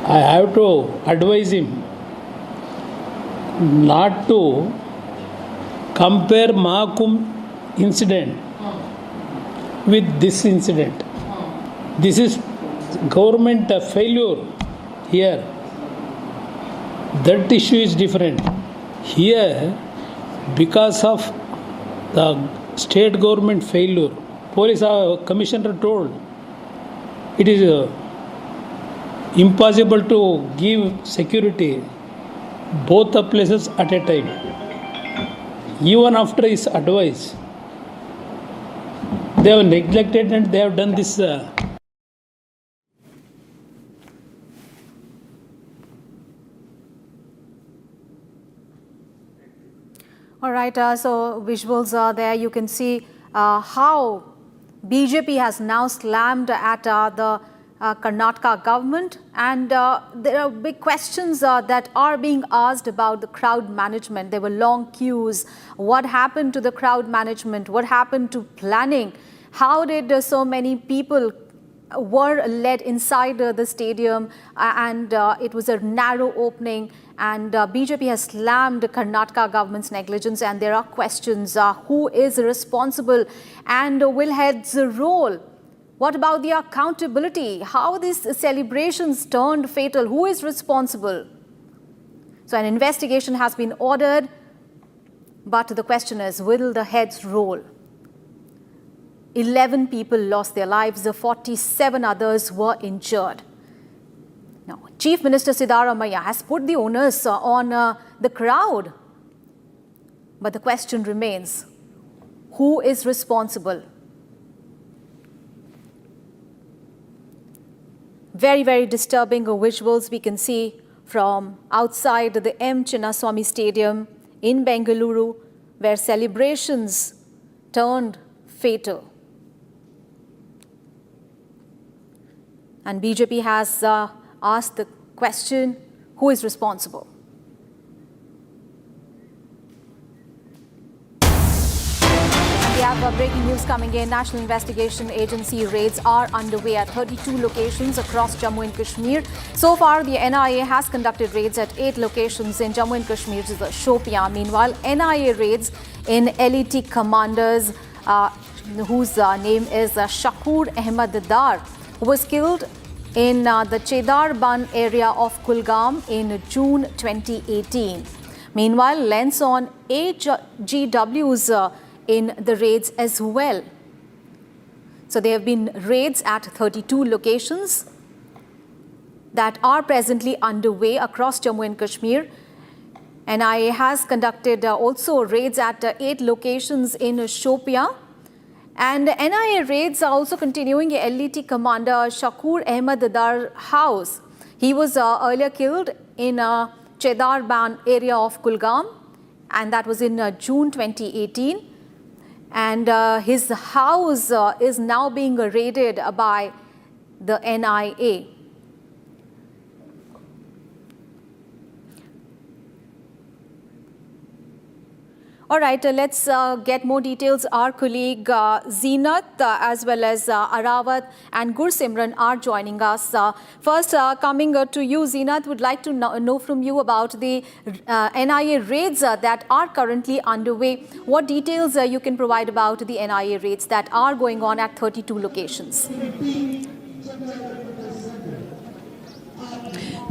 S25: I have to advise him not to compare Mahakumbh incident with this incident. This is government failure here. That issue is different. Here, because of the state government failure, police commissioner told it is impossible to give security both the places at a time. even after his advice. They have neglected and they have done this.
S1: All right, so visuals are there. You can see how BJP has now slammed at the Karnataka government, and there are big questions that are being asked about the crowd management. There were long queues. What happened to the crowd management? What happened to planning? How did so many people were led inside the stadium, and it was a narrow opening, and BJP has slammed the Karnataka government's negligence, and there are questions who is responsible and will head's role. What about the accountability? How these celebrations turned fatal? Who is responsible? So an investigation has been ordered, but the question is, will the heads roll? 11 people lost their lives, 47 others were injured. Now, Chief Minister Siddaramaiah has put the onus on the crowd. But the question remains, who is responsible? Very, very disturbing visuals we can see from outside the M. Chinnaswamy Stadium in Bengaluru, where celebrations turned fatal. And BJP has asked the question, who is responsible? And we have breaking news coming in. National Investigation Agency raids are underway at 32 locations across Jammu and Kashmir. So far, the NIA has conducted raids at 8 locations in Jammu and Kashmir's Shopian. Meanwhile, NIA raids in LET commanders whose name is Shakur Ahmed Dar, who was killed in the Chedarban area of Kulgam in June 2018. Meanwhile, lens on HGWs in the raids as well. So there have been raids at 32 locations that are presently underway across Jammu and Kashmir. NIA has conducted also raids at 8 locations in Shopian. And NIA raids are also continuing LET commander Shakur Ahmed Dar house. He was earlier killed in Chedarban area of Kulgam, and that was in June 2018. And his house is now being raided by the NIA. All right, let's get more details. Our colleague Zeenat as well as Arawat and Gursimran are joining us. First, coming to you, Zeenat, would like to know from you about the NIA raids that are currently underway. What details you can provide about the NIA raids that are going on at 32 locations?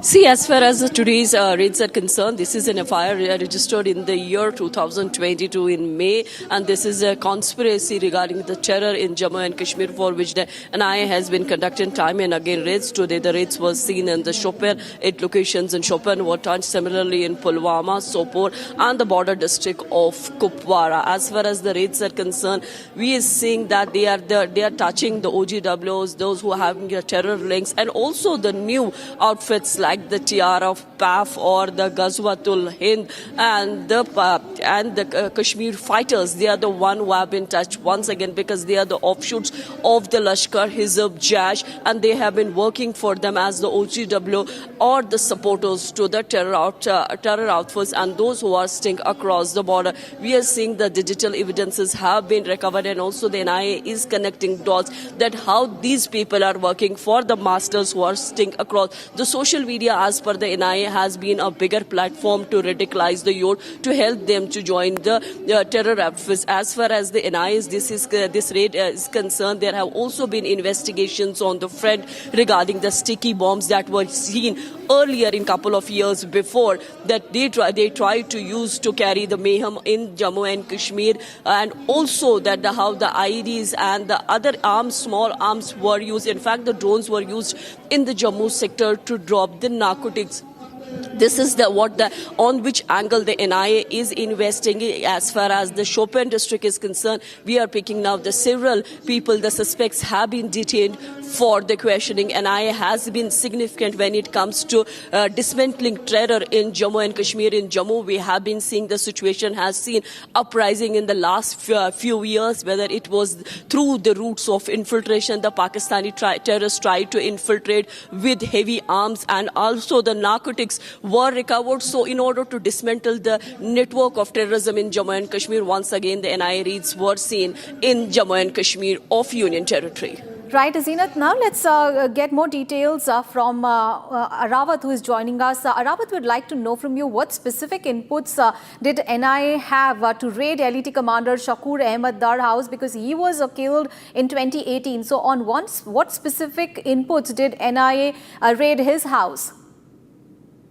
S16: See, as far as today's raids are concerned, this is an FIR registered in the year 2022 in May, and this is a conspiracy regarding the terror in Jammu and Kashmir, for which the NIA has been conducting time and again raids. Today, the raids were seen in the Shopian, 8 locations in Shopian, Watan, similarly in Pulwama, Sopore, and the border district of Kupwara. As far as the raids are concerned, we are seeing that they are touching the OGWs, those who are having terror links, and also the new outfits like the TR of PAF or the Ghazwatul Hind and the Kashmir fighters. They are the one who have been touched once again because they are the offshoots of the Lashkar Hizb Jash, and they have been working for them as the OGW or the supporters to the terror outfits and those who are staying across the border. We are seeing the digital evidences have been recovered, and also the NIA is connecting dots that how these people are working for the masters who are staying across. The social media, as per the NIA, has been a bigger platform to radicalize the youth, to help them to join the terror outfits. As far as the NIA's this raid is concerned, there have also been investigations on the front regarding the sticky bombs that were seen earlier in couple of years before, that they tried to use to carry the mayhem in Jammu and Kashmir, and also that how the IEDs and the other small arms were used. In fact, the drones were used in the Jammu sector to drop the narcotics This is on which angle the NIA is investing. As far as the Chopin district is concerned, we are picking now the several people, the suspects have been detained for the questioning. NIA has been significant when it comes to dismantling terror in Jammu and Kashmir. In Jammu, we have been seeing the situation has seen uprising in the last few years, whether it was through the routes of infiltration. The Pakistani terrorists tried to infiltrate with heavy arms, and also the narcotics were recovered. So in order to dismantle the network of terrorism in Jammu and Kashmir, once again the NIA raids were seen in Jammu and Kashmir of Union Territory.
S1: Right, Zinat. Now let's get more details from Arawat, who is joining us. Arawat, would like to know from you what specific inputs did NIA have to raid LET commander Shakur Ahmed Dar house, because he was killed in 2018. So on what specific inputs did NIA raid his house?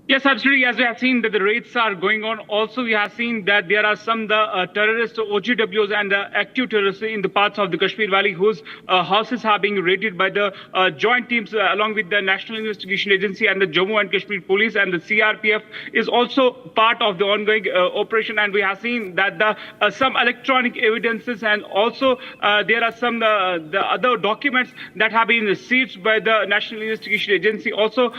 S6: Yes, absolutely. As we have seen that the raids are going on. Also, we have seen that there are some terrorists, OGWs and active terrorists in the parts of the Kashmir Valley whose houses are being raided by the joint teams along with the National Investigation Agency and the Jammu and Kashmir Police, and the CRPF is also part of the ongoing operation. And we have seen that some electronic evidences, and also there are some the other documents that have been seized by the National Investigation Agency. Also,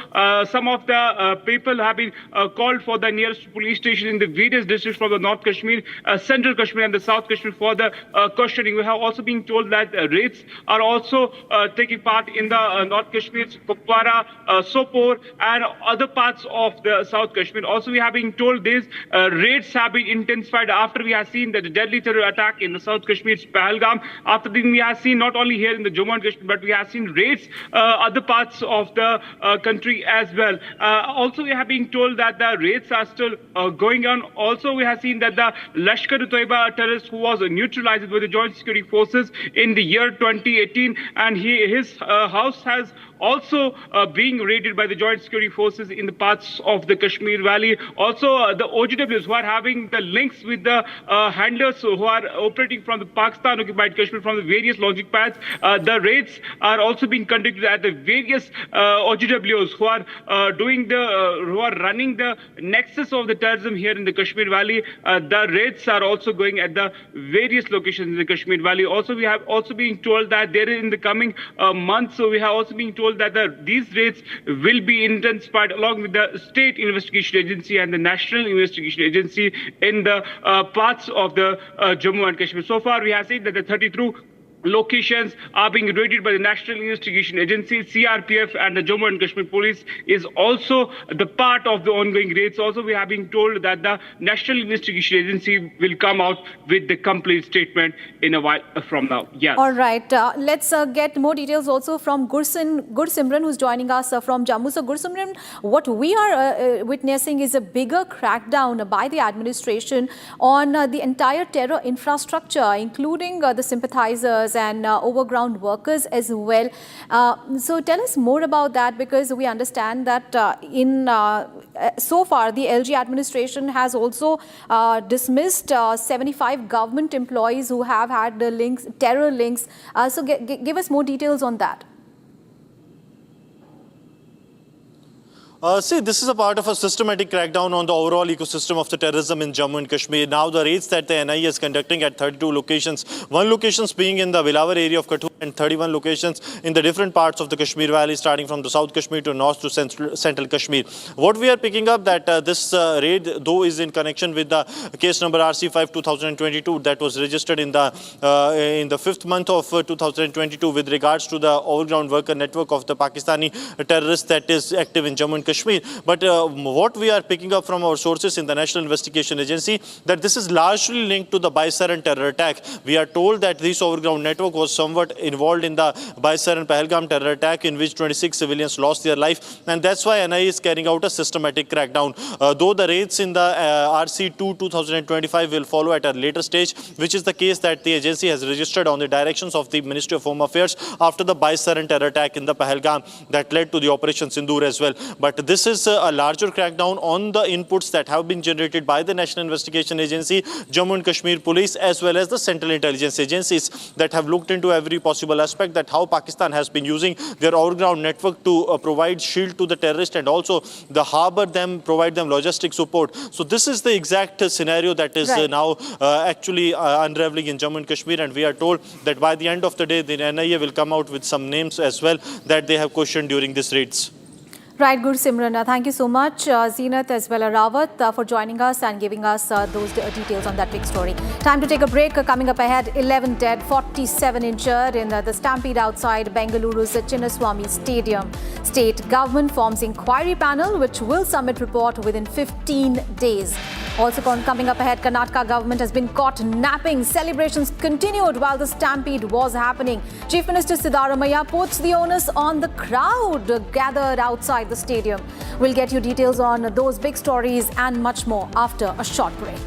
S6: some of the people have been called for the nearest police station in the various districts from the North Kashmir, Central Kashmir and the South Kashmir for the questioning. We have also been told that raids are also taking part in the North Kashmir, Kupwara, Sopore and other parts of the South Kashmir. Also, we have been told these raids have been intensified after we have seen the deadly terror attack in the South Kashmir's Pahalgam. After then, we have seen not only here in the Jammu and Kashmir, but we have seen raids other parts of the country as well. Also, we have been told that the raids are still going on. Also, we have seen that the Lashkar-e-Toiba terrorist who was neutralized by the Joint Security Forces in the year 2018, and his house has also being raided by the Joint Security Forces in the parts of the Kashmir Valley. Also, the OGWs who are having the links with the handlers who are operating from the Pakistan-occupied Kashmir from the various logic pads, the raids are also being conducted at the various OGWs who are who are running the nexus of the terrorism here in the Kashmir Valley. The raids are also going at the various locations in the Kashmir Valley. Also, we have also been told that there in the coming months, so we have also been told that these raids will be intensified along with the State Investigation Agency and the National Investigation Agency in the parts of the Jammu and Kashmir. So far, we have seen that the 32 locations are being raided by the National Investigation Agency, CRPF and the Jammu and Kashmir Police is also the part of the ongoing raids. Also, we have been told that the National Investigation Agency will come out with the complete statement in a while from now. Yes.
S1: All right. Let's get more details also from Gursimran, who's joining us from Jammu. So, Gursimran, what we are witnessing is a bigger crackdown by the administration on the entire terror infrastructure, including the sympathizers and overground workers as well. So tell us more about that, because we understand that so far the LG administration has also dismissed 75 government employees who have had the terror links. So give us more details on that.
S14: See, this is a part of a systematic crackdown on the overall ecosystem of the terrorism in Jammu and Kashmir. Now, the raids that the NIA is conducting at 32 locations, 1 locations being in the Vilawar area of Kathua and 31 locations in the different parts of the Kashmir Valley, starting from the South Kashmir to North to Central Kashmir. What we are picking up that this raid, though, is in connection with the case number RC5-2022 that was registered in the 5th month of 2022 with regards to the overground worker network of the Pakistani terrorists that is active in Jammu and Kashmir. But what we are picking up from our sources in the National Investigation Agency, that this is largely linked to the Baisaran terror attack. We are told that this overground network was somewhat involved in the Baisaran Pahalgam terror attack, in which 26 civilians lost their life, and that's why NIA is carrying out a systematic crackdown. Though the raids in the RC2-2025 will follow at a later stage, which is the case that the agency has registered on the directions of the Ministry of Home Affairs after the Baisaran terror attack in the Pahalgam that led to the Operation Sindoor as well. But this is a larger crackdown on the inputs that have been generated by the National Investigation Agency, Jammu and Kashmir Police, as well as the Central Intelligence Agencies that have looked into every possible aspect, that how Pakistan has been using their on-ground network to provide shield to the terrorists and also the harbor them, provide them logistic support. So this is the exact scenario that is now actually unraveling in Jammu and Kashmir, and we are told that by the end of the day, the NIA will come out with some names as well that they have questioned during these raids.
S1: Right, Simran. Thank you so much, Zeenat as well as Rawat, for joining us and giving us those details on that big story. Time to take a break. Coming up ahead, 11 dead, 47 injured in the Stampede outside Bengaluru's Chinnaswamy Stadium. State government forms inquiry panel which will submit report within 15 days. Also coming up ahead, Karnataka government has been caught napping. Celebrations continued while the Stampede was happening. Chief Minister Siddaramaiah puts the onus on the crowd gathered outside the stadium. We'll get you details on those big stories and much more after a short break.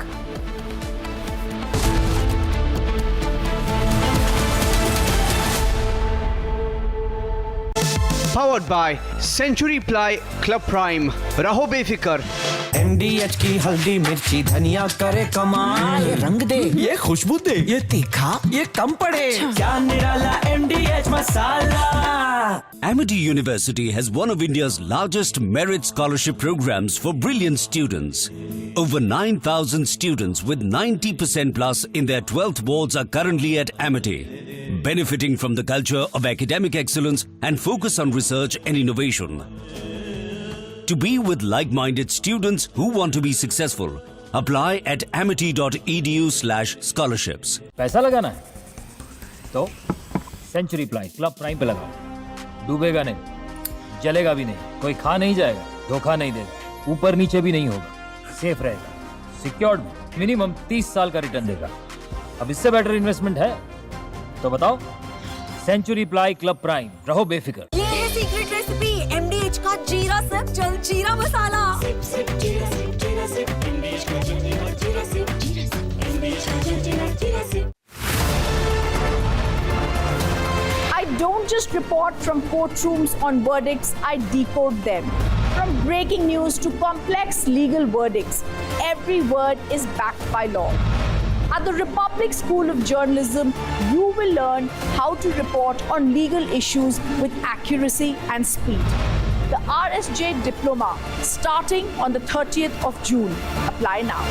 S3: Powered by Century Ply Club Prime. Raho befikar.
S17: MDH की हल्दी मिर्ची धनिया करे कमाल, ये रंग दे, ये खुशबू दे, ये तीखा, ये कम पड़े, क्या निराला MDH masala.
S19: Amity University has one of India's largest merit scholarship programs for brilliant students. Over 9,000 students with 90% plus in their 12th boards are currently at Amity, benefiting from the culture of academic excellence and focus on research and innovation. To be with like-minded students who want to be successful, apply at amity.edu/scholarships.
S5: पैसा लगाना है तो century ply club prime पे लगाओ. डूबेगा नहीं, जलेगा भी नहीं, कोई खा नहीं जाएगा, धोखा नहीं देगा, ऊपर नीचे भी नहीं होगा, सेफ रहेगा, सिक्योर्ड में मिनिमम 30 साल का रिटर्न देगा. अब इससे बेटर इन्वेस्टमेंट है तो बताओ. सेंचुरी प्लाई क्लब प्राइम, रहो बेफिक्र.
S23: ये है सीक्रेट रेसिपी MDH का जीरा सिप जल जीरा मसाला. सिप सिप जीरा सिप जीरा सिप MDH का जल जीरा जीरा सिप MDH का जल जीरा जीरा SIP.
S11: I don't just report from courtrooms on verdicts, I decode them. From breaking news to complex legal verdicts, every word is backed by law. At the Republic School of Journalism, you will learn how to report on legal issues with accuracy and speed. The RSJ Diploma, starting on the 30th of June. Apply now.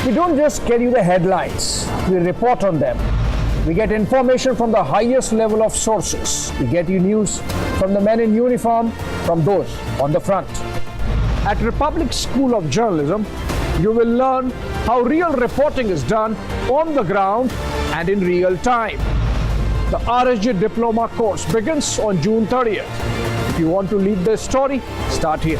S5: We don't just get you the headlines, we report on them. We get information from the highest level of sources. We get you news from the men in uniform, from those on the front. At Republic School of Journalism, you will learn how real reporting is done on the ground and in real time. The RSJ Diploma course begins on June 30th. If you want to lead the story, start here.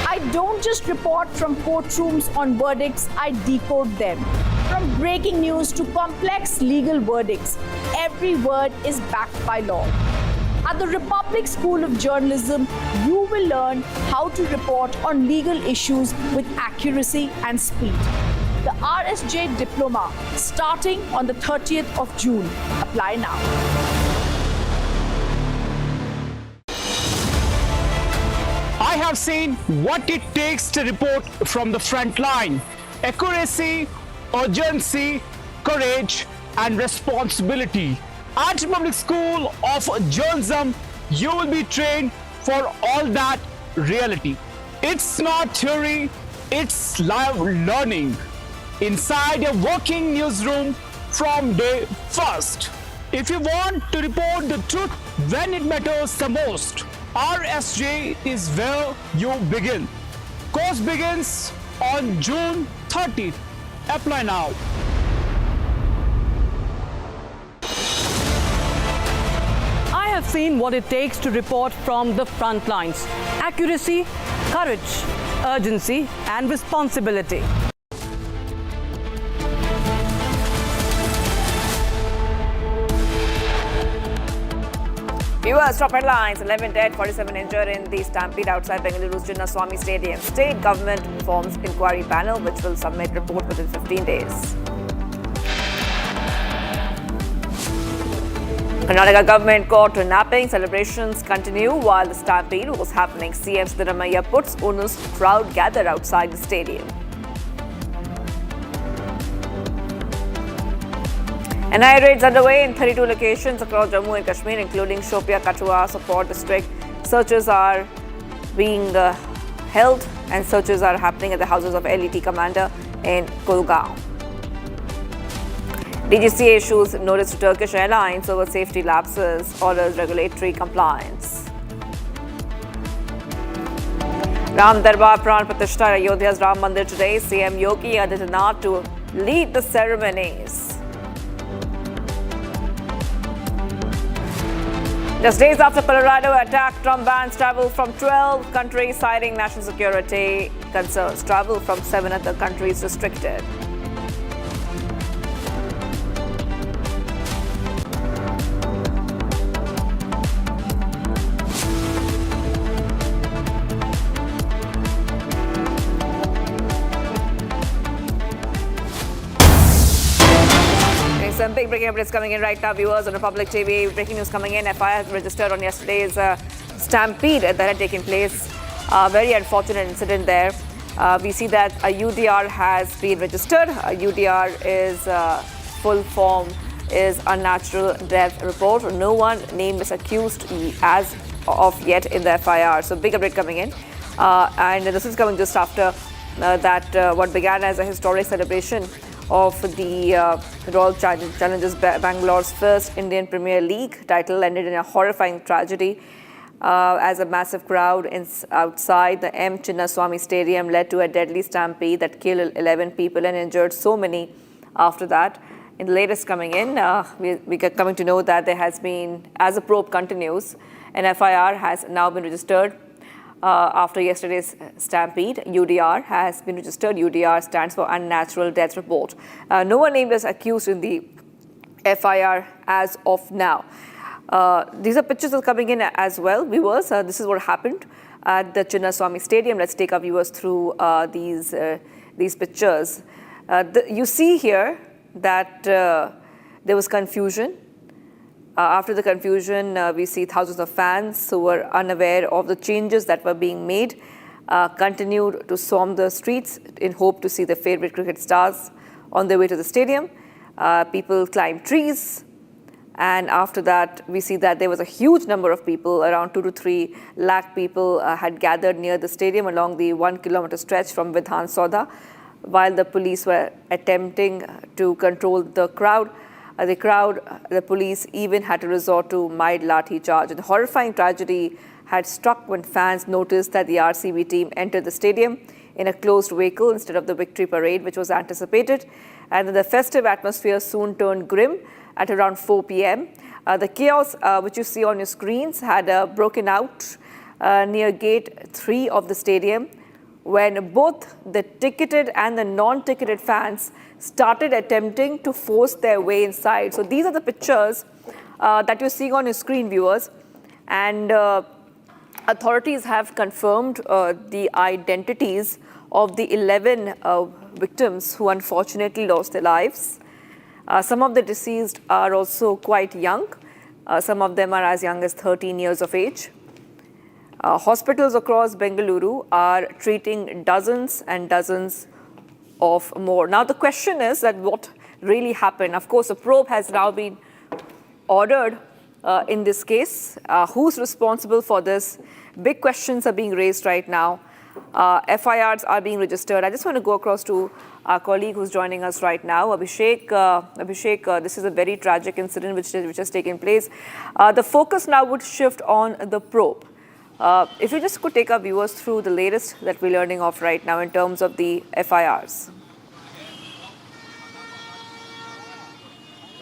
S11: I don't just report from courtrooms on verdicts, I decode them. From breaking news to complex legal verdicts, every word is backed by law. At the Republic School of Journalism, you will learn how to report on legal issues with accuracy and speed. The RSJ Diploma, starting on the 30th of June. Apply now.
S8: I have seen what it takes to report from the front line. Accuracy, urgency, courage, and responsibility. At Public School of Journalism, you will be trained for all that reality. It's not theory, it's live learning. Inside a working newsroom from day first. If you want to report the truth when it matters the most, RSJ is where you begin. Course begins on June 30th. Apply now.
S4: seen what it takes to report from the front lines. Accuracy, courage, urgency, and responsibility.
S9: Viewers, top headlines: 11 dead, 47 injured in the stampede outside Bengaluru's Chinnaswamy Stadium. State government forms inquiry panel which will submit report within 15 days. Karnataka government caught napping. Celebrations continue while the stampede was happening. CM Siddaramaiah puts onus crowd gathered outside the stadium. NIA raids underway in 32 locations across Jammu and Kashmir, including Shopia, Kathua, Sopore district. Searches are being held and searches are happening at the houses of LET commander in Kulgaon. DGCA issues notice to Turkish Airlines over safety lapses, orders regulatory compliance. Ram Darbar Pran Pratishtha at Ayodhya's Ram Mandir today. CM Yogi Adityanath to lead the ceremonies. Just days after Colorado attack, Trump bans travel from 12 countries, citing national security concerns. Travel from 7 other countries restricted. Some big breaking updates coming in right now, viewers, on Republic TV. Breaking news coming in. FIR has registered on yesterday's stampede that had taken place. Very unfortunate incident there. We see that a UDR has been registered. A UDR is full form is unnatural death report. No one named is accused as of yet in the FIR. So big update coming in. And this is coming just after what began as a historic celebration of the Royal Challengers Bangalore's first Indian Premier League title ended in a horrifying tragedy as a massive crowd outside the M. Chinnaswamy Stadium led to a deadly stampede that killed 11 people and injured so many after that. In the latest coming in, we are coming to know that there has been, as the probe continues, an FIR has now been registered. After yesterday's stampede, UDR has been registered. UDR stands for Unnatural Death Report. No one named as accused in the FIR as of now. These are pictures that are coming in as well, viewers. This is what happened at the Chinnaswamy Stadium. Let's take our viewers through these pictures. You see here that there was confusion. After the confusion, we see thousands of fans who were unaware of the changes that were being made, continued to swarm the streets in hope to see their favorite cricket stars on their way to the stadium. People climbed trees, and after that, we see that there was a huge number of people, around 2 to 3 lakh people had gathered near the stadium along the 1 kilometer stretch from Vidhan Soda, while the police were attempting to control the crowd. The police even had to resort to mild lathi charge. And the horrifying tragedy had struck when fans noticed that the RCB team entered the stadium in a closed vehicle instead of the victory parade, which was anticipated. And the festive atmosphere soon turned grim at around 4 p.m. The chaos, which you see on your screens, had broken out near gate 3 of the stadium, when both the ticketed and the non-ticketed fans started attempting to force their way inside. So these are the pictures that you're seeing on your screen, viewers. And authorities have confirmed the identities of the 11 victims who unfortunately lost their lives. Some of the deceased are also quite young. Some of them are as young as 13 years of age. Hospitals across Bengaluru are treating dozens and dozens of more. Now, the question is that what really happened? Of course, a probe has now been ordered in this case. Who's responsible for this? Big questions are being raised right now. FIRs are being registered. I just want to go across to our colleague who's joining us right now, Abhishek. Abhishek, this is a very tragic incident which has taken place. The focus now would shift on the probe. If you just could take our viewers through the latest that we're learning of right now in terms of the FIRs.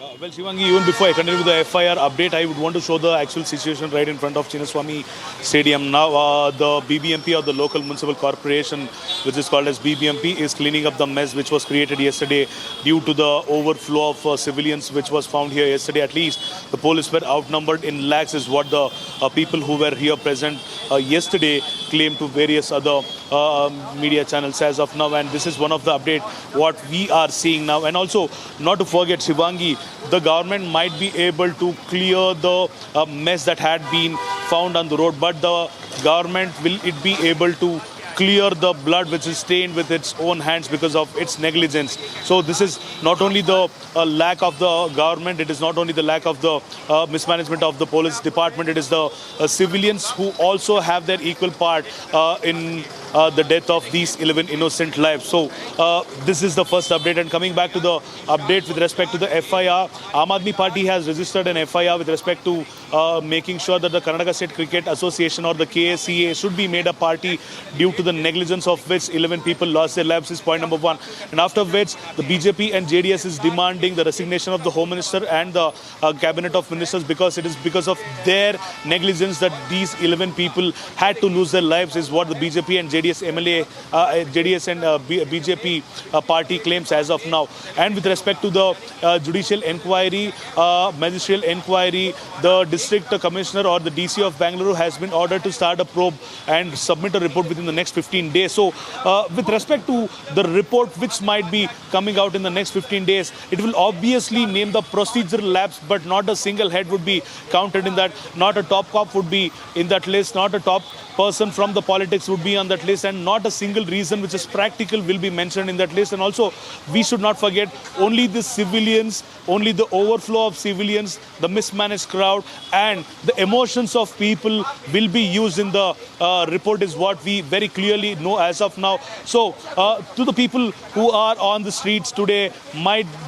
S7: Well, Shivangi, even before I continue with the FIR update, I would want to show the actual situation right in front of Chinnaswamy Stadium. Now, the BBMP, or the local municipal corporation, which is called as BBMP, is cleaning up the mess which was created yesterday due to the overflow of civilians which was found here yesterday. At least the police were outnumbered in lakhs, is what the people who were here present yesterday claimed to various other media channels as of now. And this is one of the update what we are seeing now. And also, not to forget, Shivangi, the government might be able to clear the mess that had been found on the road, but the government will it be able to clear the blood which is stained with its own hands because of its negligence. So this is not only the lack of the government, it is not only the lack of the mismanagement of the police department, it is the civilians who also have their equal part in the death of these 11 innocent lives. So this is the first update. And coming back to the update with respect to the FIR, Aam Aadmi Party has registered an FIR with respect to making sure that the Karnataka State Cricket Association, or the KSCA, should be made a party due to the negligence of which 11 people lost their lives, is point number one. And after which the BJP and JDS is demanding the resignation of the Home Minister and the Cabinet of Ministers, because it is because of their negligence that these 11 people had to lose their lives, is what the BJP and JDS MLA, JDS and BJP party claims as of now. And with respect to the judicial inquiry, magisterial inquiry, the district commissioner or the DC of Bangalore has been ordered to start a probe and submit a report within the next 15 days. So with respect to the report which might be coming out in the next 15 days, it will obviously name the procedural lapse, but not a single head would be counted in that. Not a top cop would be in that list, not a top person from the politics would be on that list, and not a single reason which is practical will be mentioned in that list. And also, we should not forget, only the civilians, only the overflow of civilians, the mismanaged crowd and the emotions of people will be used in the report, is what we very clearly know as of now. So to the people who are on the streets today,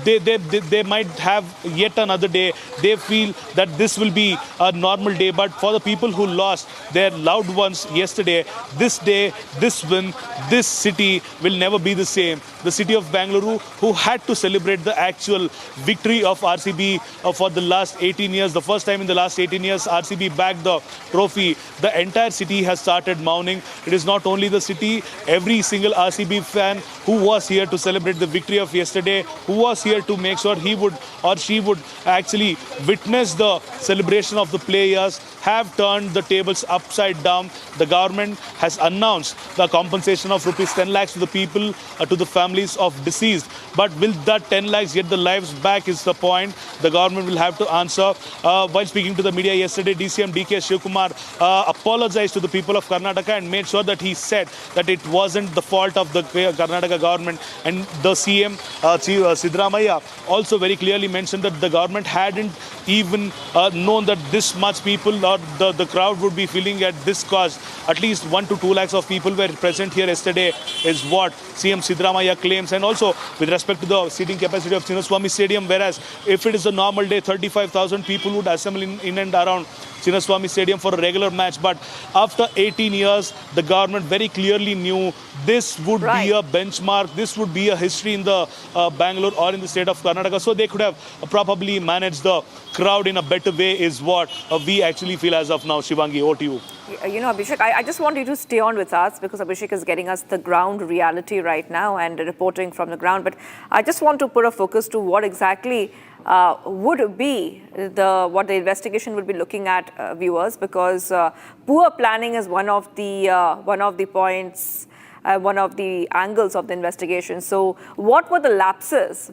S7: they might have yet another day. They feel that this will be a normal day, but for the people who lost their loved ones yesterday, this day, this win, this city will never be the same. The city of Bangalore, who had to celebrate the actual victory of RCB for the last 18 years, the first time in the last 18 years RCB bagged the trophy, the entire city has started mourning. It is not only the city, every single RCB fan who was here to celebrate the victory of yesterday, who was here to make sure he would or she would actually witness the celebration of the players, have turned the tables upside down. The government has announced the compensation of rupees 10 lakhs to the people, to the families of deceased. But will that 10 lakhs get the lives back is the point the government will have to answer. While speaking to the media yesterday, DCM DK Shivkumar apologized to the people of Karnataka and made sure that he said that it wasn't the fault of the Karnataka government. And the CM Sidramaya also very clearly mentioned that the government hadn't even known that this much people or the crowd would be feeling at this cost. At least 1 to 2 lakhs of people were present here yesterday, is what CM Sidramaya claims. And also with respect to the seating capacity of Chinnaswamy Stadium, whereas if it is a normal day, 35,000 people would assemble in and around Chinnaswamy Stadium for a regular match. But after 18 years, the government very clearly knew this would be a benchmark, this would be a history in the Bangalore or in the state of Karnataka. So they could have probably managed the crowd in a better way, is what we actually feel as of now. Shivangi, over to you.
S9: You know, Abhishek, I just want you to stay on with us, because Abhishek is getting us the ground reality right now and reporting from the ground. But I just want to put a focus to what exactly would be what the investigation would be looking at, viewers, because poor planning is one of the points. One of the angles of the investigation. So what were the lapses?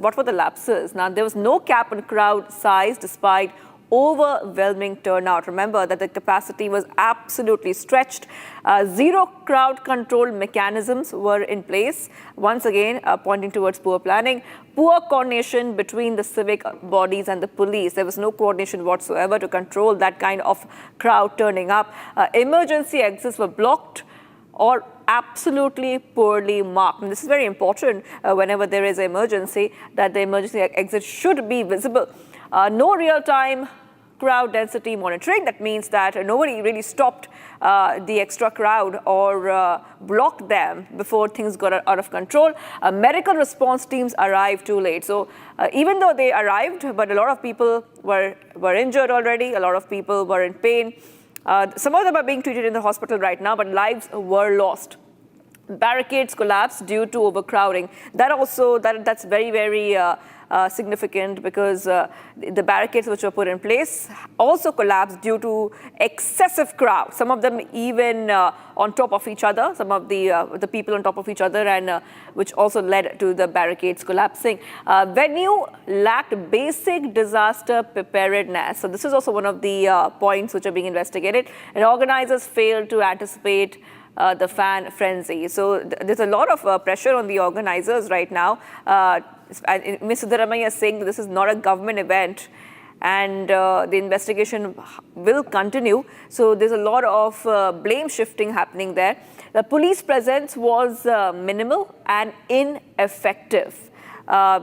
S9: Now, there was no cap on crowd size despite overwhelming turnout. Remember that the capacity was absolutely stretched. Zero crowd control mechanisms were in place. Once again, pointing towards poor planning. Poor coordination between the civic bodies and the police. There was no coordination whatsoever to control that kind of crowd turning up. Emergency exits were blocked or absolutely poorly marked. And this is very important whenever there is an emergency, that the emergency exit should be visible. No real-time crowd density monitoring. That means that nobody really stopped the extra crowd or block them before things got out of control. Medical response teams arrived too late. So even though they arrived, but a lot of people were injured already. A lot of people were in pain. Some of them are being treated in the hospital right now, but lives were lost. Barricades collapsed due to overcrowding. That's very, very significant because the barricades which were put in place also collapsed due to excessive crowd. Some of them even on top of each other, some of the people on top of each other, and which also led to the barricades collapsing. Venue lacked basic disaster preparedness. So this is also one of the points which are being investigated. And organizers failed to anticipate the fan frenzy. So there's a lot of pressure on the organizers right now. Ms. Siddaramaiah is saying that this is not a government event and the investigation will continue. So there's a lot of blame shifting happening there. The police presence was minimal and ineffective.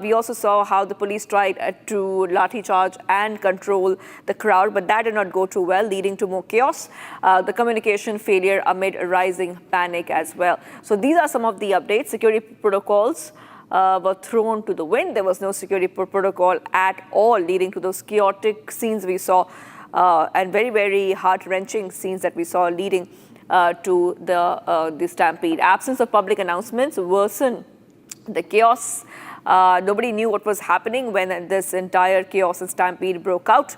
S9: We also saw how the police tried to lathi charge and control the crowd, but that did not go too well, leading to more chaos. The communication failure amid rising panic as well. So these are some of the updates. Security protocols were thrown to the wind. There was no security protocol at all, leading to those chaotic scenes we saw and very, very heart-wrenching scenes that we saw leading to the stampede. Absence of public announcements worsened the chaos. Nobody knew what was happening when this entire chaos and stampede broke out,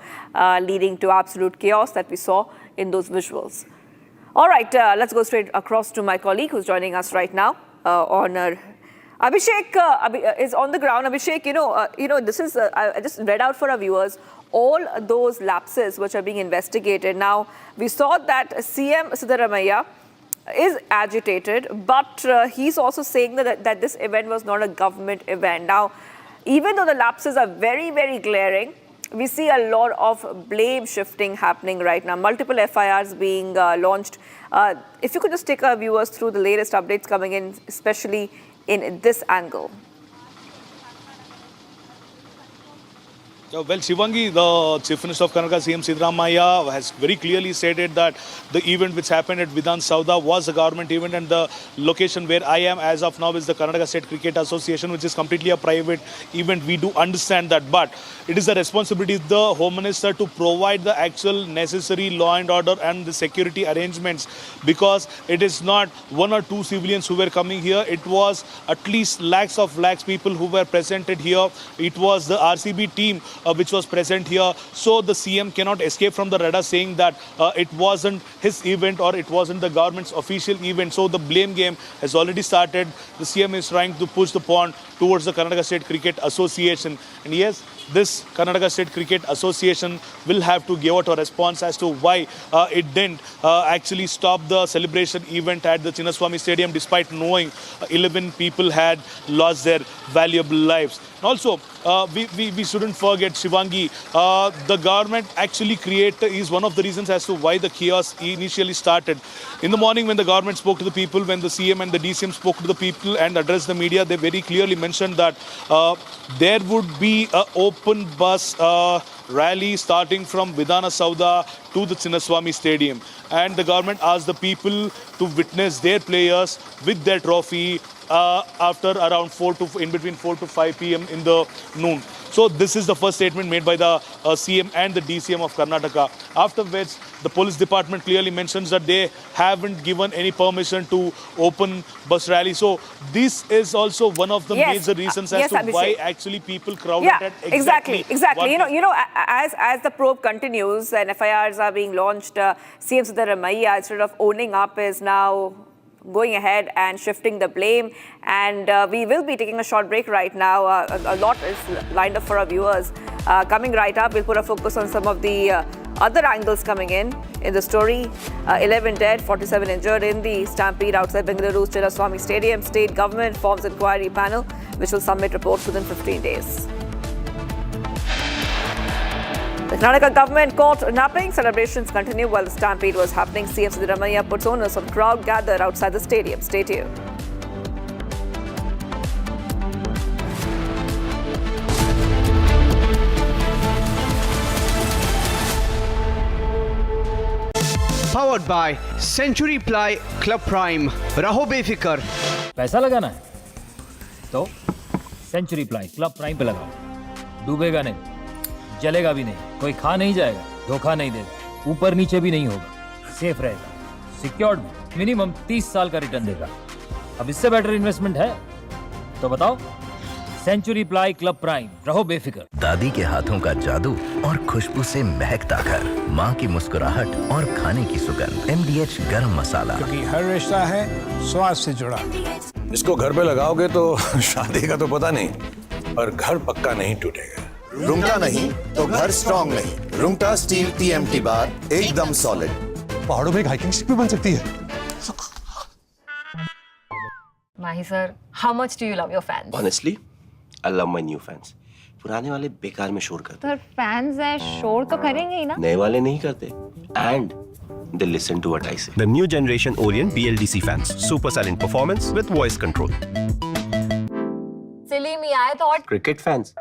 S9: leading to absolute chaos that we saw in those visuals. All right, let's go straight across to my colleague who's joining us right now on Abhishek is on the ground. Abhishek, this is, I just read out for our viewers, all those lapses which are being investigated. Now, we saw that CM Siddaramaiah is agitated, but he's also saying that this event was not a government event. Now, even though the lapses are very, very glaring, we see a lot of blame shifting happening right now. Multiple FIRs being launched. If you could just take our viewers through the latest updates coming in, especially in this angle.
S7: Well, Shivangi, the Chief Minister of Karnataka, CM Siddaramaiah, has very clearly stated that the event which happened at Vidhan Sauda was a government event, and the location where I am as of now is the Karnataka State Cricket Association, which is completely a private event. We do understand that, but it is the responsibility of the Home Minister to provide the actual necessary law and order and the security arrangements, because it is not one or two civilians who were coming here. It was at least lakhs people who were presented here. It was the RCB team which was present here. So the CM cannot escape from the radar saying that it wasn't his event or it wasn't the government's official event. So the blame game has already started. The CM is trying to push the pawn towards the Karnataka State Cricket Association. And yes, this Karnataka State Cricket Association will have to give out a response as to why it didn't actually stop the celebration event at the Chinnaswamy Stadium, despite knowing 11 people had lost their valuable lives. And also, we shouldn't forget, Shivangi, the government actually is one of the reasons as to why the chaos initially started. In the morning when the government spoke to the people, when the CM and the DCM spoke to the people and addressed the media, they very clearly mentioned that there would be an open bus rally starting from Vidhan Sauda to the Chinnaswamy Stadium. And the government asked the people to witness their players with their trophy after around in between 4 to 5 p.m. in the noon. So this is the first statement made by the CM and the DCM of Karnataka. After which, the police department clearly mentions that they haven't given any permission to open bus rally. So this is also one of the major reasons as to why actually people crowded at exactly.
S9: As the probe continues and FIRs are being launched, CM Siddaramaiah, instead of owning up, is now going ahead and shifting the blame. And we will be taking a short break right now. A lot is lined up for our viewers. Coming right up, we'll put a focus on some of the other angles coming in the story. 11 dead, 47 injured in the stampede outside Bengaluru's Chinnaswamy Stadium. State government forms inquiry panel, which will submit reports within 15 days. The Karnataka government caught napping. Celebrations continue while the stampede was happening. CM Siddaramaiah puts onus on crowd gathered outside the stadium. Stay tuned.
S3: Powered by Century Ply Club Prime. रहो बेफिक्र.
S5: पैसा लगाना है तो century ply club prime पे लगाओ. डूबेगा नहीं, जलेगा भी नहीं, कोई खा नहीं जाएगा, धोखा नहीं देगा, ऊपर नीचे भी नहीं होगा, सेफ रहेगा, सिक्योर्ड भी, मिनिमम 30 साल का रिटर्न देगा. अब इससे बेटर इन्वेस्टमेंट है तो बताओ. सेंचुरी प्लाई क्लब प्राइम, रहो बेफिक्र.
S13: दादी के हाथों का जादू और खुशबू से महकता घर, माँ की मुस्कुराहट और खाने की सुगंध. MDH गरम मसाला,
S18: क्योंकि हर रिश्ता है स्वाद से जुड़ा. इसको घर पे लगाओगे तो शादी का तो पता नहीं, पर घर पक्का नहीं टूटेगा.
S20: रुंगटा नहीं तो घर स्ट्रॉन्ग नहीं. रुंगटा स्टील TMT बार एकदम सॉलिड.
S18: पहाड़ों में एक हाइकिंग स्टिक भी बन सकती है.
S21: Mahi sir, how much do you love your fans?
S24: Honestly, I love my new fans. पुराने वाले बेकार में शोर करते.
S21: सर फैंस है, शोर तो करेंगे ही ना.
S24: नए वाले नहीं करते. And they listen to what I say.
S26: The new generation Orient BLDC fans. Super silent performance with voice control.
S21: Silly me, I thought.
S24: Cricket fans.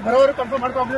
S18: ಬರೋರು ಕನ್ಫರ್ಮ್ ಮಾಡ್ಕೊಂಡು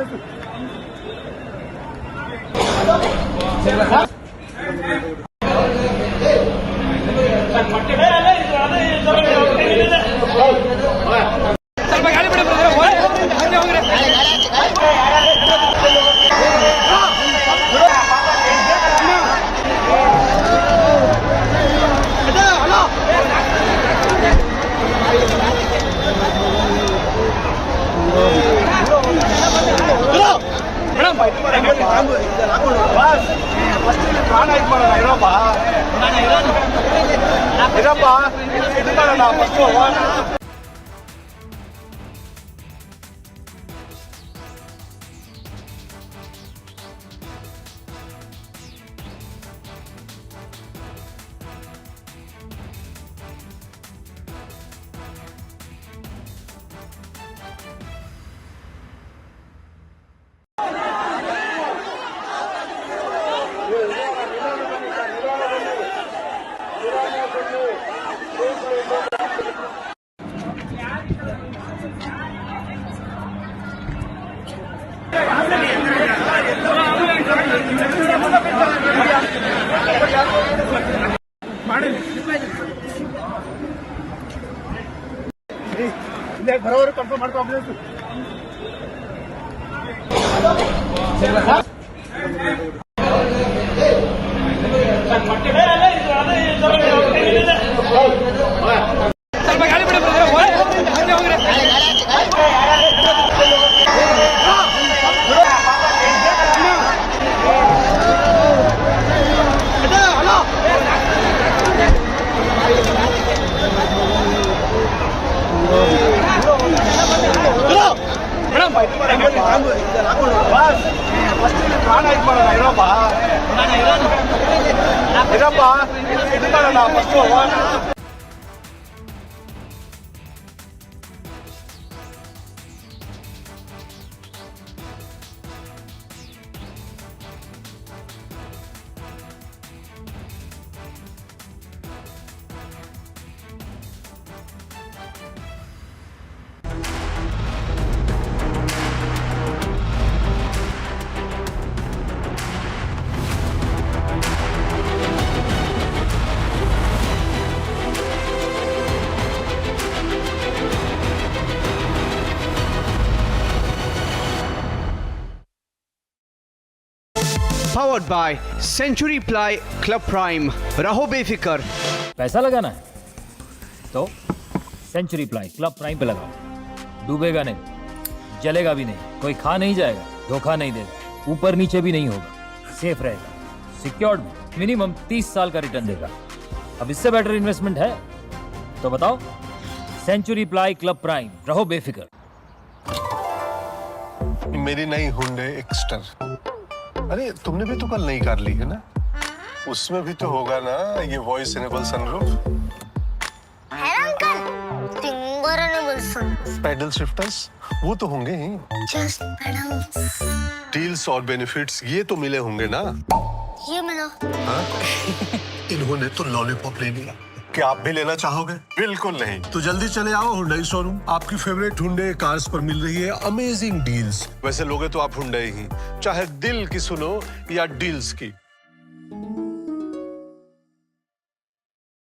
S18: ಬರೋರು ಕನ್ಫರ್ಮ್ ಮಾಡ್ಕೊಂಡು
S3: Powered by Century Ply Club Prime. रहो बेफिक्र.
S5: पैसा लगाना है तो सेंचुरी प्लाई क्लब प्राइम पे लगाओ. डूबेगा नहीं, जलेगा भी नहीं, कोई खा नहीं जाएगा, धोखा नहीं देगा, ऊपर नीचे भी नहीं होगा, सेफ रहेगा, सिक्योर्ड भी, मिनिमम 30 साल का रिटर्न देगा. अब इससे बेटर इन्वेस्टमेंट है तो बताओ. सेंचुरी प्लाई क्लब प्राइम, रहो बेफिक्र.
S18: मेरी नई हुंडई एक्स्टर. अरे तुमने भी तो कल नई कार ली है ना, उसमें भी तो होगा ना ये वॉइस इनेबल सनरूफ.
S23: है ना अंकल? टिंगरनेबल सन्स।
S18: पेडल शिफ्टर्स वो तो होंगे ही।
S23: Just paddles.
S18: डील्स और बेनिफिट्स ये तो मिले होंगे ना?
S23: ये मिला।
S18: हाँ? इन्होंने तो लॉलीपॉप ले लिया। क्या आप भी लेना चाहोगे? बिल्कुल नहीं। तो जल्दी चले आओ हुंडई शोरूम। आपकी फेवरेट हुंडई कार्स पर मिल रही है अमेजिंग डील्स। वैसे लोगे तो आप हुंडई ही, चाहे दिल की सुनो या डील्स की।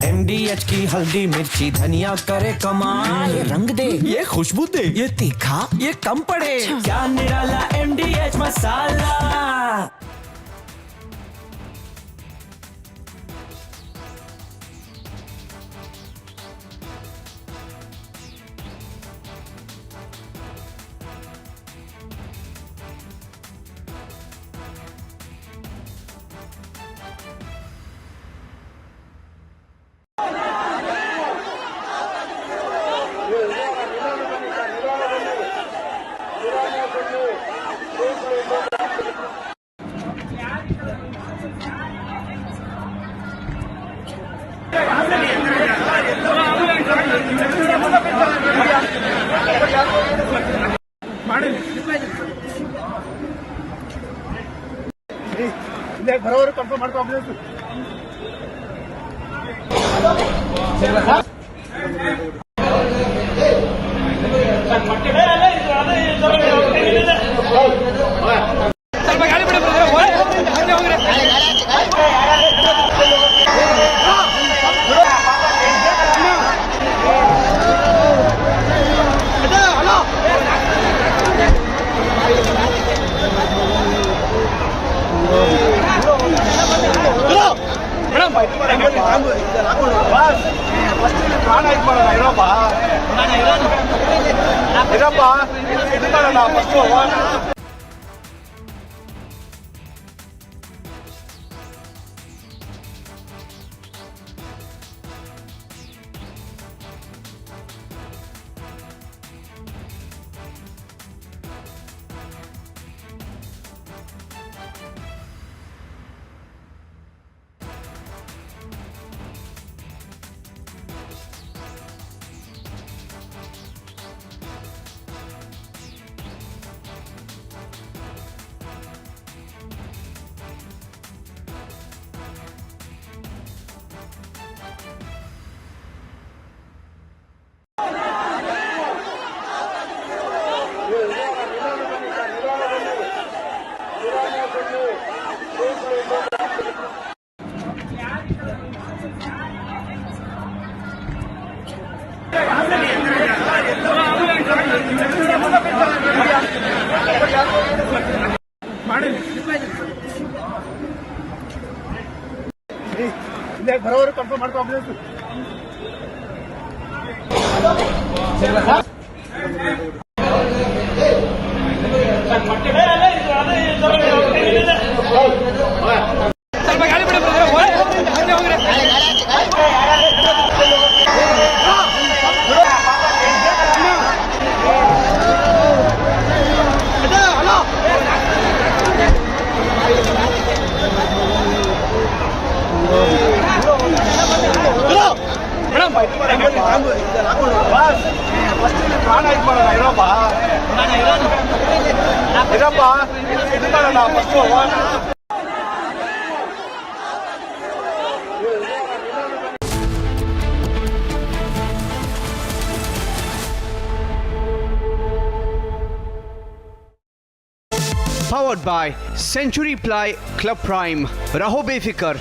S17: MDH की हल्दी मिर्ची धनिया करे कमाल, ये रंग दे, ये खुशबू दे, ये तीखा, ये कम पड़े, क्या निराला MDH मसाला।
S2: ಬರೋರು ಕನ್ಫರ್ಮ್ ಮಾಡ್ಕೊ ಬರೋರು ಕನ್ಫರ್ಮ್ ಮಾಡ್ಕೊ
S3: Powered by Century Ply Club Prime. Raho befikar.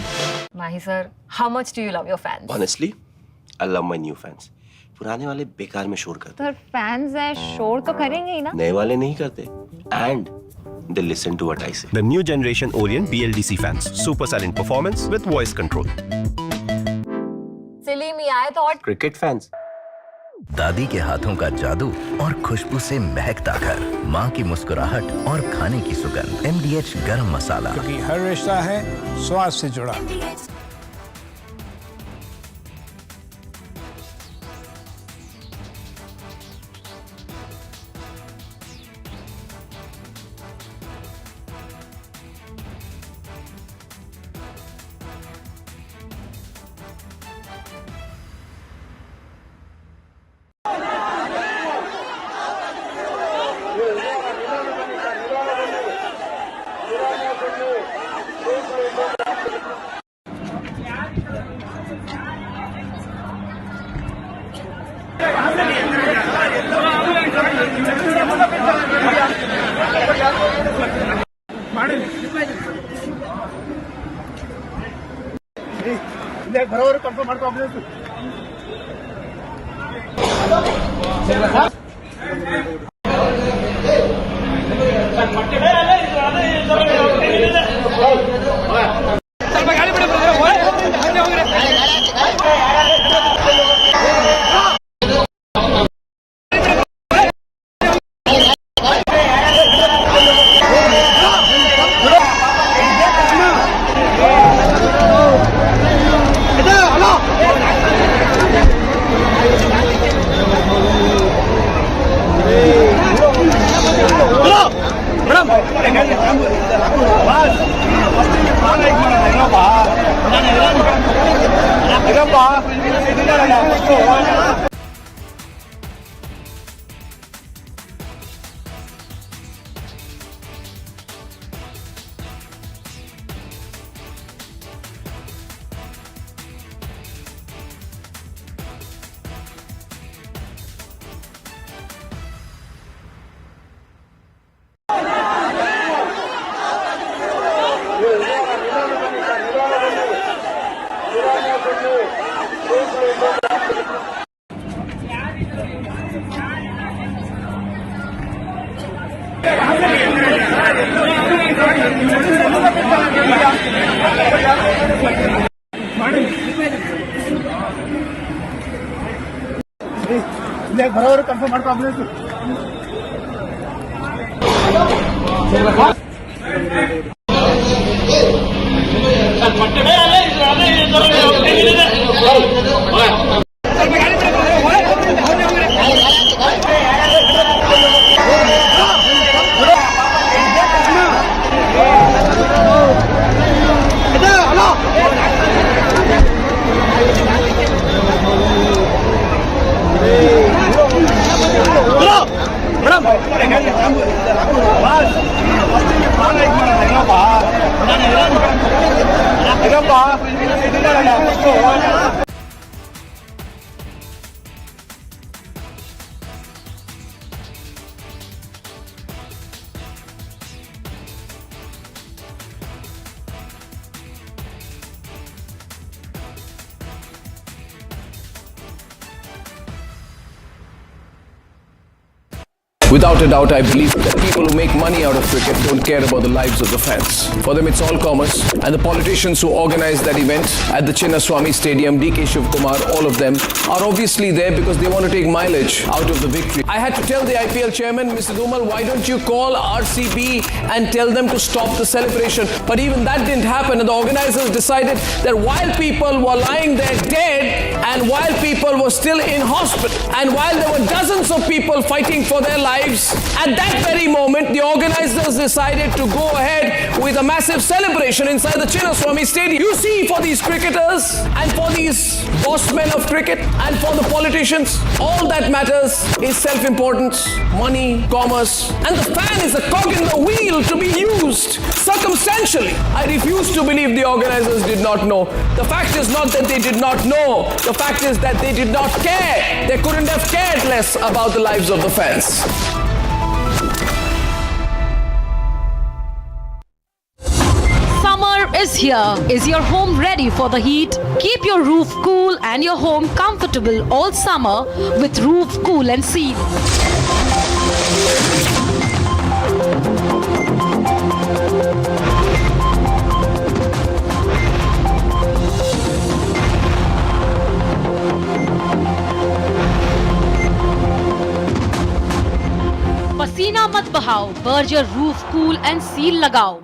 S21: Mahi sir, how much do you love your fans?
S24: Honestly, I love my new fans. पुराने वाले बेकार में शोर करते
S21: सर फैंस है शोर तो करेंगे ही ना
S24: नए वाले नहीं करते and they listen to what I say.
S26: The new generation Orient BLDC fans. Super silent performance with voice control.
S21: Silly me, I thought
S24: Cricket fans.
S13: दादी के हाथों का जादू और खुशबू से महकता घर, माँ की मुस्कुराहट और खाने की सुगंध, MDH गरम मसाला,
S5: क्योंकि हर रिश्ता है स्वाद से जुड़ा।
S2: ಇಲ್ಲೇ ಬರೋರು ಕನ್ಫರ್ಮ್ ಮಾಡ್ಕೊ ಇಲ್ಲೇ ಬರೋರು ಕನ್ಫರ್ಮ್ ಮಾಡ್ಕೊ
S5: Without a doubt, I believe that people who make money out of cricket don't care about the lives of the fans. For them, it's all commerce. And the politicians who organize that event at the Chinnaswamy Stadium, DK Shivkumar, all of them, are obviously there because they want to take mileage out of the victory. I had to tell the IPL chairman, Mr. Dhumal, why don't you call RCB and tell them to stop the celebration? But even that didn't happen, and the organizers decided that while people were lying there dead, and while people were still in hospital, and while there were dozens of people fighting for their lives, at that very moment, the organizers decided to go ahead with a massive celebration inside the Chinnaswamy Stadium. You see, for these cricketers and for these boss men of cricket and for the politicians, all that matters is self-importance, money, commerce, and the fan is a cog in the wheel to be used circumstantially. I refuse to believe the organizers did not know. The fact is not that they did not know. The fact is that they did not care. They couldn't have cared less about the lives of the fans.
S10: Summer is here. Is your home ready for the heat? Keep your roof cool and your home comfortable all summer with Roof Cool and Seal. पसीना मत बहाओ, Berger roof cool and seal लगाओ।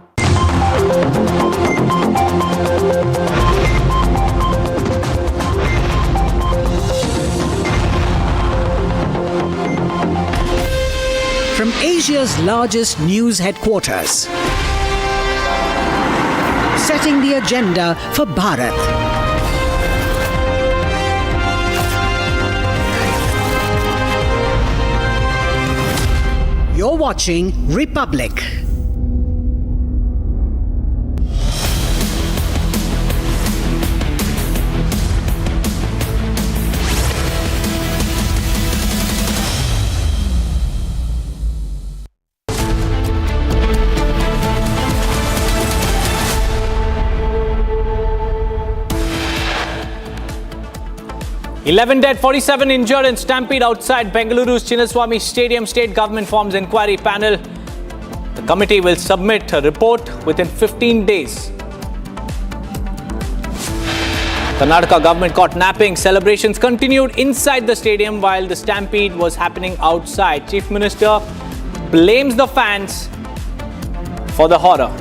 S12: From Asia's largest news headquarters, setting the agenda for Bharat. You're watching Republic.
S6: 11 dead, 47 injured in Stampede outside Bengaluru's Chinnaswamy Stadium. State government forms inquiry panel. The committee will submit a report within 15 days. Karnataka government caught napping. Celebrations continued inside the stadium while the Stampede was happening outside. Chief Minister blames the fans for the horror.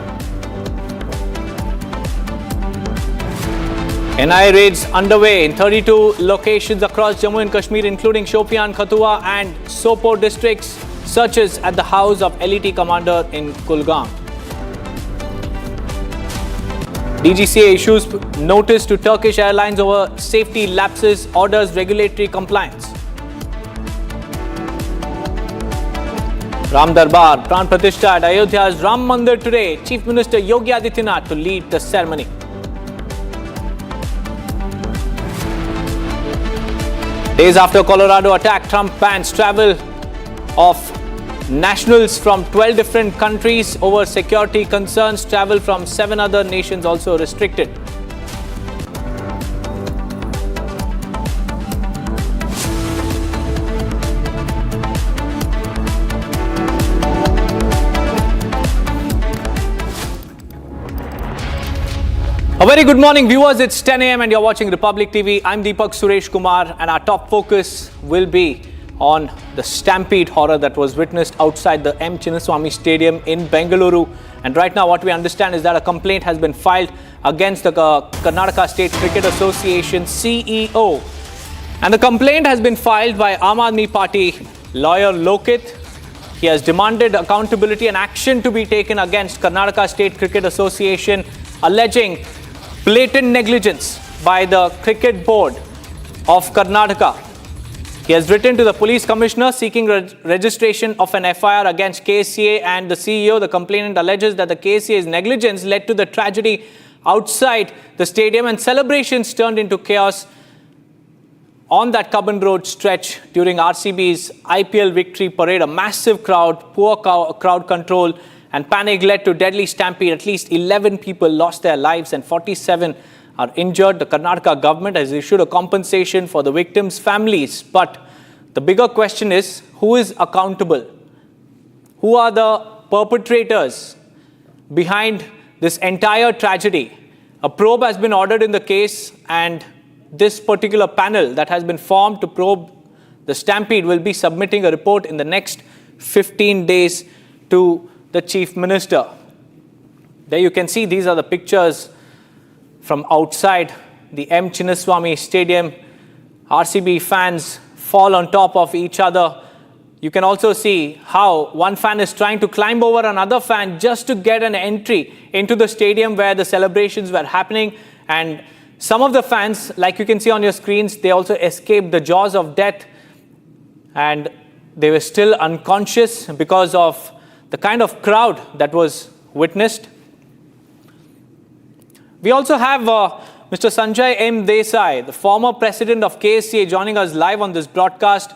S6: NIA raids underway in 32 locations across Jammu and Kashmir, including Shopian, Kathua and Sopore districts. Searches at the house of LET commander in Kulgam. DGCA issues notice to Turkish Airlines over safety lapses, orders regulatory compliance. Ram Darbar, Pran Pratishtha at Ayodhya's Ram Mandir today. Chief Minister Yogi Adityanath to lead the ceremony. Days after Colorado attack, Trump bans travel of nationals from 12 different countries over security concerns. Travel from 7 other nations also restricted. A very good morning, viewers. It's 10 a.m. and you're watching Republic TV. I'm Deepak Suresh Kumar, and our top focus will be on the Stampede horror that was witnessed outside the M. Chinnaswamy Stadium in Bengaluru. And right now what we understand is that a complaint has been filed against the Karnataka State Cricket Association CEO. And the complaint has been filed by Aam Aadmi Party lawyer Lokit. He has demanded accountability and action to be taken against Karnataka State Cricket Association, alleging blatant negligence by the Cricket Board of Karnataka. He has written to the police commissioner seeking registration of an FIR against KSCA and the CEO. The complainant alleges that the KSCA's negligence led to the tragedy outside the stadium and celebrations turned into chaos on that Cubbon Road stretch during RCB's IPL victory parade. A massive crowd, poor crowd control and panic led to deadly stampede. At least 11 people lost their lives and 47 are injured. The Karnataka government has issued a compensation for the victims' families. But the bigger question is, who is accountable? Who are the perpetrators behind this entire tragedy? A probe has been ordered in the case, and this particular panel that has been formed to probe the Stampede will be submitting a report in the next 15 days to the Chief Minister. There you can see these are the pictures from outside the M. Chinnaswamy Stadium. RCB fans fall on top of each other. You can also see how one fan is trying to climb over another fan just to get an entry into the stadium where the celebrations were happening. And some of the fans, like you can see on your screens, they also escaped the jaws of death and they were still unconscious because of the kind of crowd that was witnessed. We also have Mr. Sanjay M. Desai, the former president of KSCA, joining us live on this broadcast.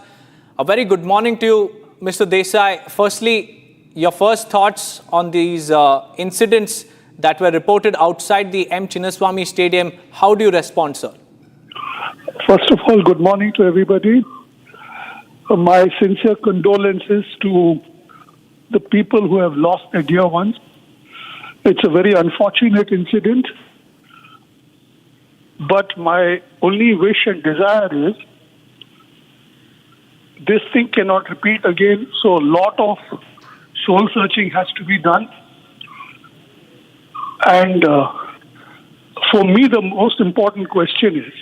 S6: A very good morning to you, Mr. Desai. Firstly, your first thoughts on these incidents that were reported outside the M. Chinnaswamy Stadium. How do you respond, sir?
S14: First of all, good morning to everybody. My sincere condolences to the people who have lost their dear ones. It's a very unfortunate incident. But my only wish and desire is this thing cannot repeat again. So a lot of soul searching has to be done. And for me, the most important question is,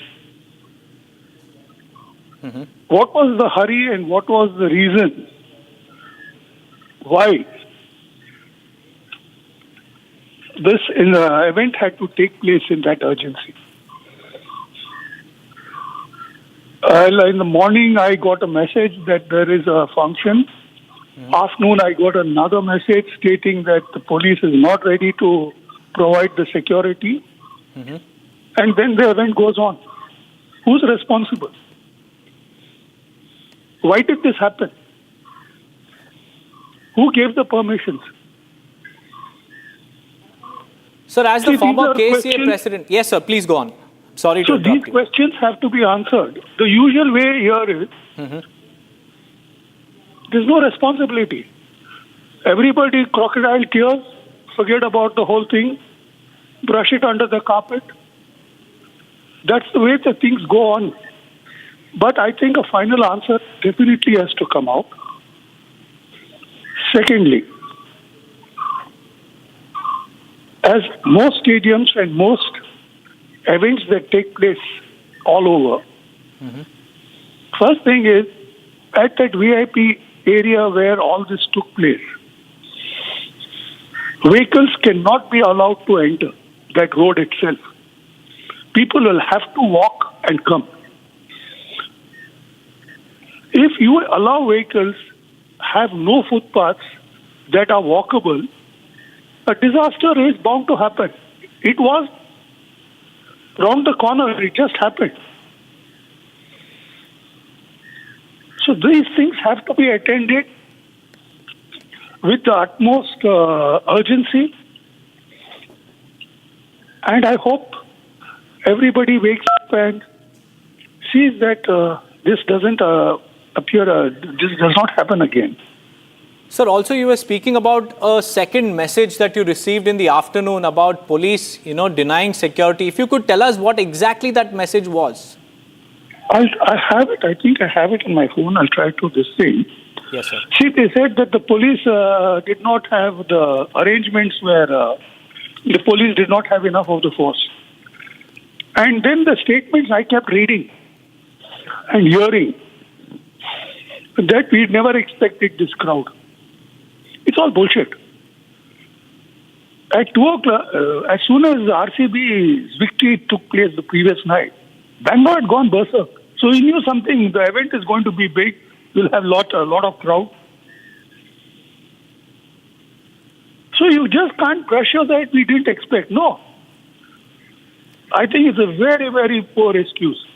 S14: what was the hurry and what was the reason why this event had to take place in that urgency? In the morning, I got a message that there is a function. Afternoon, I got another message stating that the police is not ready to provide the security. And then the event goes on. Who's responsible? Why did this happen? Who gave the permissions?
S6: Sir, as the former KSCA president... Yes, sir, please go on. Sorry to
S14: So
S6: interrupt
S14: these questions have to be answered. The usual way here is there's no responsibility. Everybody crocodile tears, forget about the whole thing, brush it under the carpet. That's the way the things go on. But I think a final answer definitely has to come out. Secondly, as most stadiums and most events that take place all over, first thing is, at that VIP area where all this took place, vehicles cannot be allowed to enter that road itself. People will have to walk and come. If you allow vehicles have no footpaths that are walkable, a disaster is bound to happen. It was round the corner, it just happened. So these things have to be attended with the utmost urgency. And I hope everybody wakes up and sees that this doesn't this does not happen again.
S6: Sir, also you were speaking about a second message that you received in the afternoon about police, denying security. If you could tell us what exactly that message was.
S14: I have it. I think I have it on my phone. I'll try to this thing.
S6: Yes, sir.
S14: See, they said that the police did not have the arrangements where the police did not have enough of the force. And then the statements I kept reading and hearing that we never expected this crowd. It's all bullshit. At 2 o'clock, as soon as RCB's victory took place the previous night, Bangalore had gone berserk. So he knew something. The event is going to be big. We'll have a lot of crowd. So you just can't pressure that we didn't expect. No. I think it's a very, very poor excuse.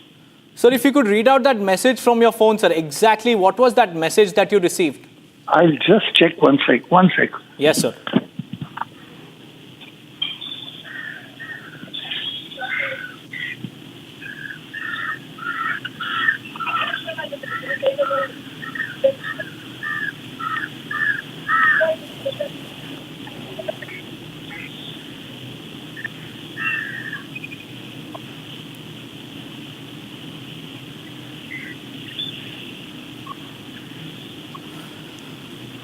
S6: Sir, if you could read out that message from your phone, sir, exactly what was that message that you received?
S14: I'll just check one sec.
S6: Yes, sir.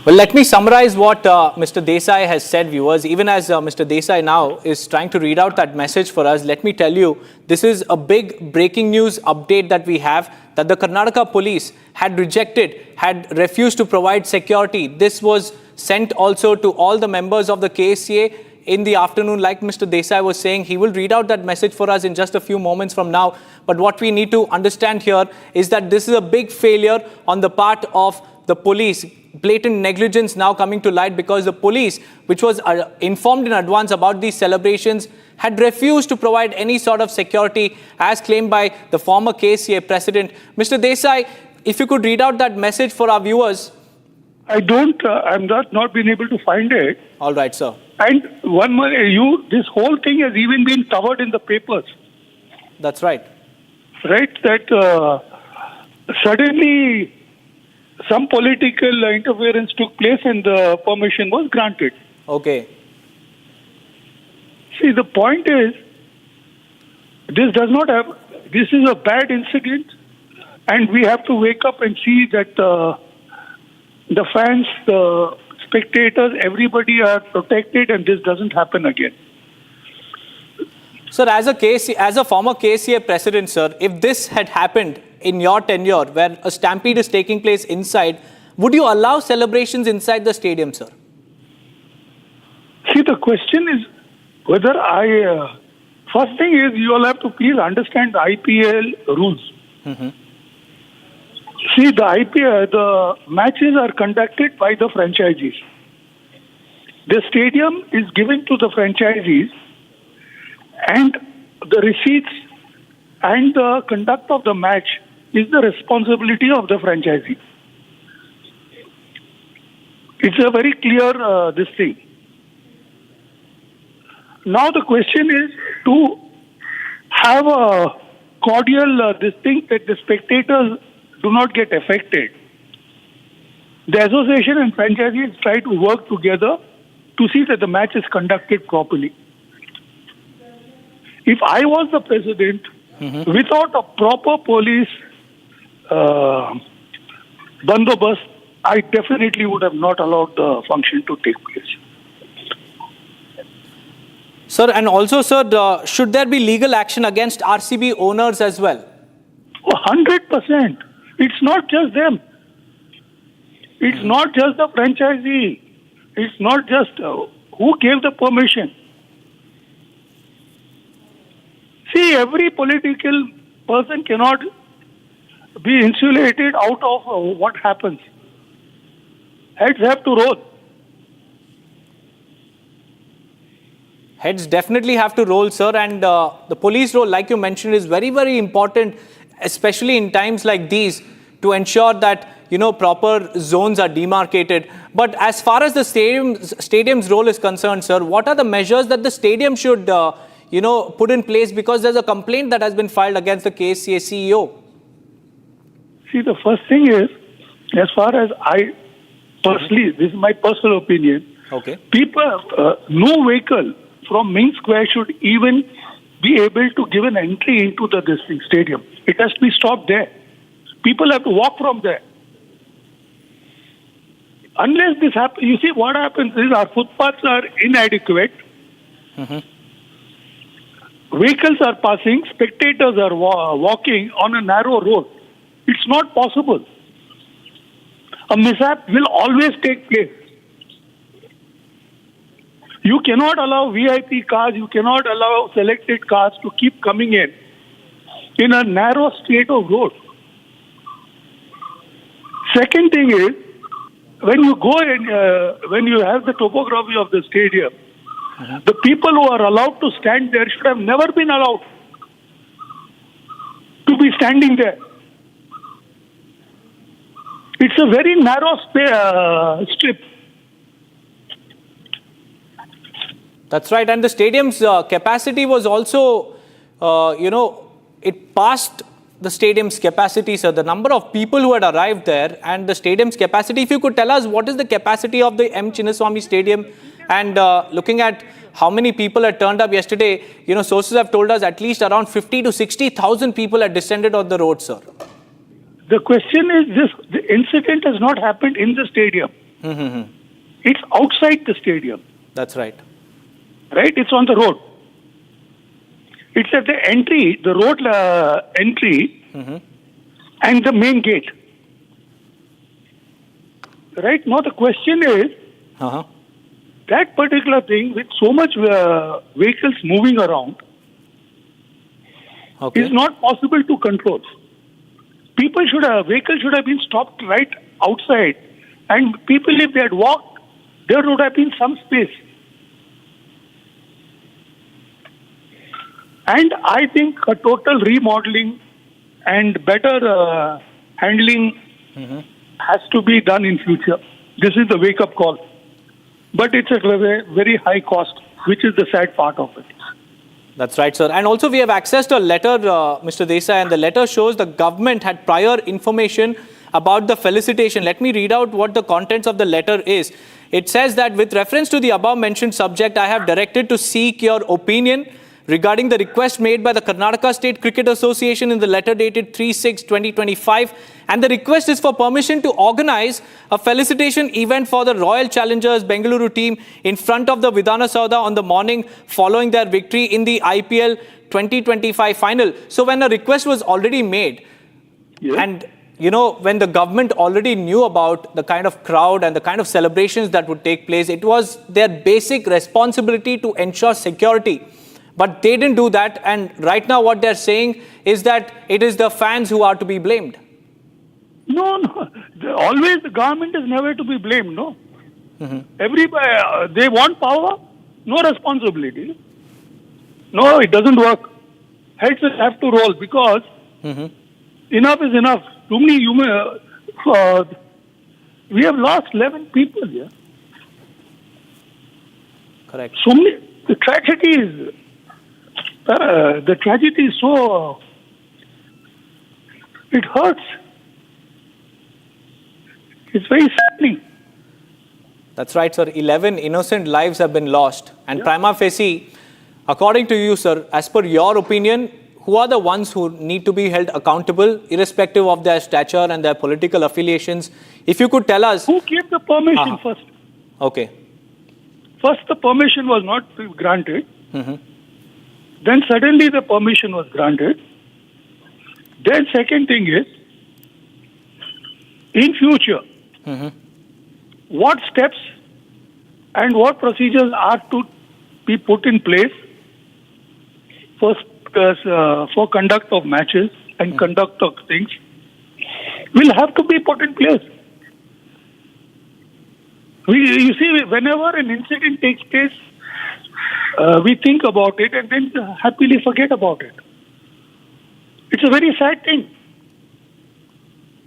S6: Well, let me summarize what Mr. Desai has said, viewers. Even as Mr. Desai now is trying to read out that message for us, let me tell you, this is a big breaking news update that we have, that the Karnataka police had refused to provide security. This was sent also to all the members of the KSCA in the afternoon. Like Mr. Desai was saying, he will read out that message for us in just a few moments from now. But what we need to understand here is that this is a big failure on the part of the police. Blatant negligence now coming to light because the police, which was informed in advance about these celebrations, had refused to provide any sort of security as claimed by the former KSCA president. Mr. Desai, if you could read out that message for our viewers.
S14: I'm not been able to find it.
S6: All right, sir.
S14: And one more, this whole thing has even been covered in the papers.
S6: That's right.
S14: Right, that suddenly some political interference took place and the permission was granted.
S6: Okay.
S14: See, the point is, this is a bad incident, and we have to wake up and see that the fans, the spectators, everybody are protected and this doesn't happen again.
S6: Sir, as a former KSCA president, sir, if this had happened in your tenure, where a stampede is taking place inside, would you allow celebrations inside the stadium, sir?
S14: See, the question is whether first thing is, you all have to please understand the IPL rules. See, the matches are conducted by the franchisees. The stadium is given to the franchisees, and the receipts and the conduct of the match is the responsibility of the franchisee. It's a very clear this thing. Now the question is to have a cordial this thing that the spectators do not get affected. The association and franchisees try to work together to see that the match is conducted properly. If I was the president, without a proper police bandobast, I definitely would have not allowed the function to take place.
S6: Sir, and also, sir, should there be legal action against RCB owners as well?
S14: 100%. It's not just them. It's not just the franchisee. It's not just who gave the permission. See, every political person cannot be insulated out of what happens. Heads have to roll.
S6: Heads definitely have to roll, sir, and the police role, like you mentioned, is very, very important, especially in times like these, to ensure that, you know, proper zones are demarcated. But as far as the stadium's role is concerned, sir, what are the measures that the stadium should, put in place? Because there's a complaint that has been filed against the KSCA CEO.
S14: See, the first thing is, as far as I personally, this is my personal opinion,
S6: okay,
S14: people, no vehicle from Main Square should even be able to give an entry into the stadium. It has to be stopped there. People have to walk from there. Unless this happens, you see what happens is our footpaths are inadequate. Vehicles are passing, spectators are walking on a narrow road. It's not possible. A mishap will always take place. You cannot allow VIP cars, you cannot allow selected cars to keep coming in a narrow straight of road. Second thing is, when you go in, when you have the topography of the stadium, the people who are allowed to stand there should have never been allowed to be standing there. It's a very narrow strip.
S6: That's right. And the stadium's capacity was also, it passed the stadium's capacity, sir. The number of people who had arrived there and the stadium's capacity. If you could tell us what is the capacity of the M. Chinnaswamy Stadium, and looking at how many people had turned up yesterday, sources have told us at least around 50 to 60,000 people had descended on the road, sir.
S14: The question is the incident has not happened in the stadium. It's outside the stadium.
S6: That's right.
S14: Right? It's on the road. It's at the entry, the road entry and the main gate. Right? Now the question is, that particular thing with so much vehicles moving around is not possible to control. Vehicles should have been stopped right outside, and people, if they had walked, there would have been some space. And I think a total remodeling and better handling has to be done in future. This is the wake-up call. But it's at a very high cost, which is the sad part of it.
S6: That's right, sir. And also we have accessed a letter, Mr. Desai, and the letter shows the government had prior information about the felicitation. Let me read out what the contents of the letter is. It says that with reference to the above mentioned subject, I have directed to seek your opinion regarding the request made by the Karnataka State Cricket Association in the letter dated 3/6/2025, and the request is for permission to organize a felicitation event for the Royal Challengers Bengaluru team in front of the Vidhana Saudha on the morning following their victory in the IPL 2025 final. So when a request was already made, and when the government already knew about the kind of crowd and the kind of celebrations that would take place, it was their basic responsibility to ensure security. But they didn't do that, and right now what they're saying is that it is the fans who are to be blamed.
S14: No. Always the government is never to be blamed, no. Everybody, they want power, no responsibility. No, it doesn't work. Heads have to roll because enough is enough. Too many human, we have lost 11 people here.
S6: Correct.
S14: So many, the tragedy is The tragedy is so... it hurts. It's very saddening.
S6: That's right, sir. 11 innocent lives have been lost. And prima facie, according to you, sir, as per your opinion, who are the ones who need to be held accountable, irrespective of their stature and their political affiliations? If you could tell us...
S14: Who gave the permission first?
S6: Okay.
S14: First, the permission was not granted.
S6: Mm-hmm.
S14: Then suddenly the permission was granted. Then second thing is, in future, what steps and what procedures are to be put in place for conduct of matches and conduct of things will have to be put in place. You see, whenever an incident takes place, we think about it and then happily forget about it. It's a very sad thing.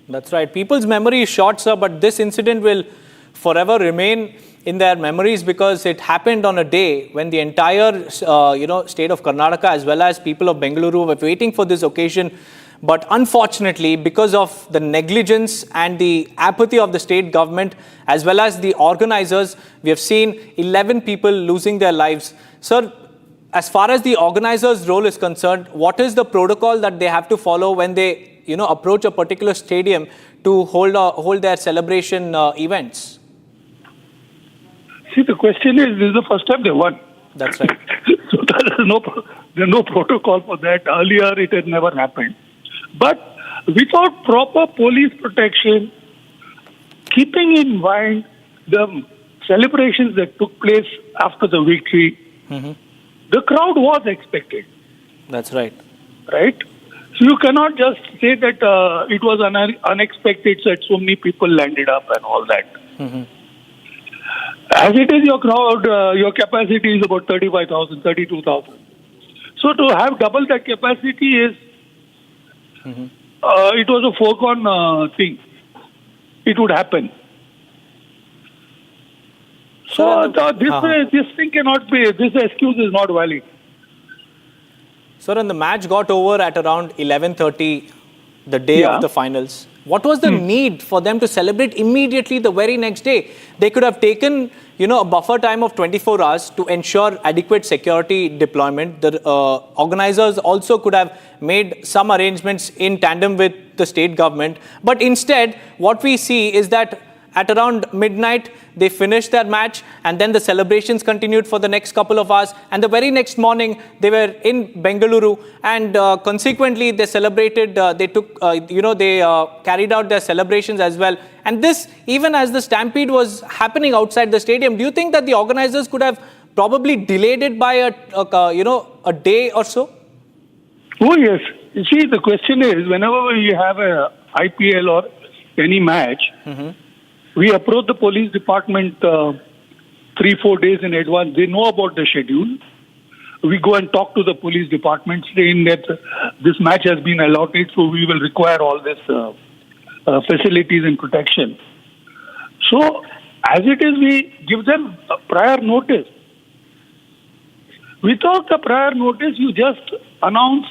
S6: That's right. People's memory is short, sir, but this incident will forever remain in their memories because it happened on a day when the entire, state of Karnataka as well as people of Bengaluru were waiting for this occasion. But unfortunately, because of the negligence and the apathy of the state government as well as the organizers, we have seen 11 people losing their lives. Sir, as far as the organizers' role is concerned, what is the protocol that they have to follow when they, approach a particular stadium to hold their celebration events?
S14: See, the question is, this is the first time they won.
S6: That's right.
S14: So there's no protocol for that. Earlier, it had never happened. But without proper police protection, keeping in mind the celebrations that took place after the victory, the crowd was expected.
S6: That's right.
S14: Right? So you cannot just say that it was unexpected, that so many people landed up and all that. As it is, your crowd, your capacity is about 35,000, 32,000. So to have double that capacity is, it was a foregone thing. It would happen. So this thing cannot be, this excuse is not valid.
S6: Sir, and the match got over at around 11:30, the day of the finals. What was the need for them to celebrate immediately the very next day? They could have taken, a buffer time of 24 hours to ensure adequate security deployment. The organizers also could have made some arrangements in tandem with the state government. But instead, what we see is that at around midnight, they finished their match and then the celebrations continued for the next couple of hours. And the very next morning, they were in Bengaluru and consequently, they celebrated, they carried out their celebrations as well. And this, even as the Stampede was happening outside the stadium, do you think that the organizers could have probably delayed it by a day or so?
S14: Oh, yes. You see, the question is, whenever we have a IPL or any match, we approach the police department 3-4 days in advance. They know about the schedule. We go and talk to the police department saying that this match has been allotted, so we will require all this facilities and protection. So, as it is, we give them a prior notice. Without the prior notice, you just announce,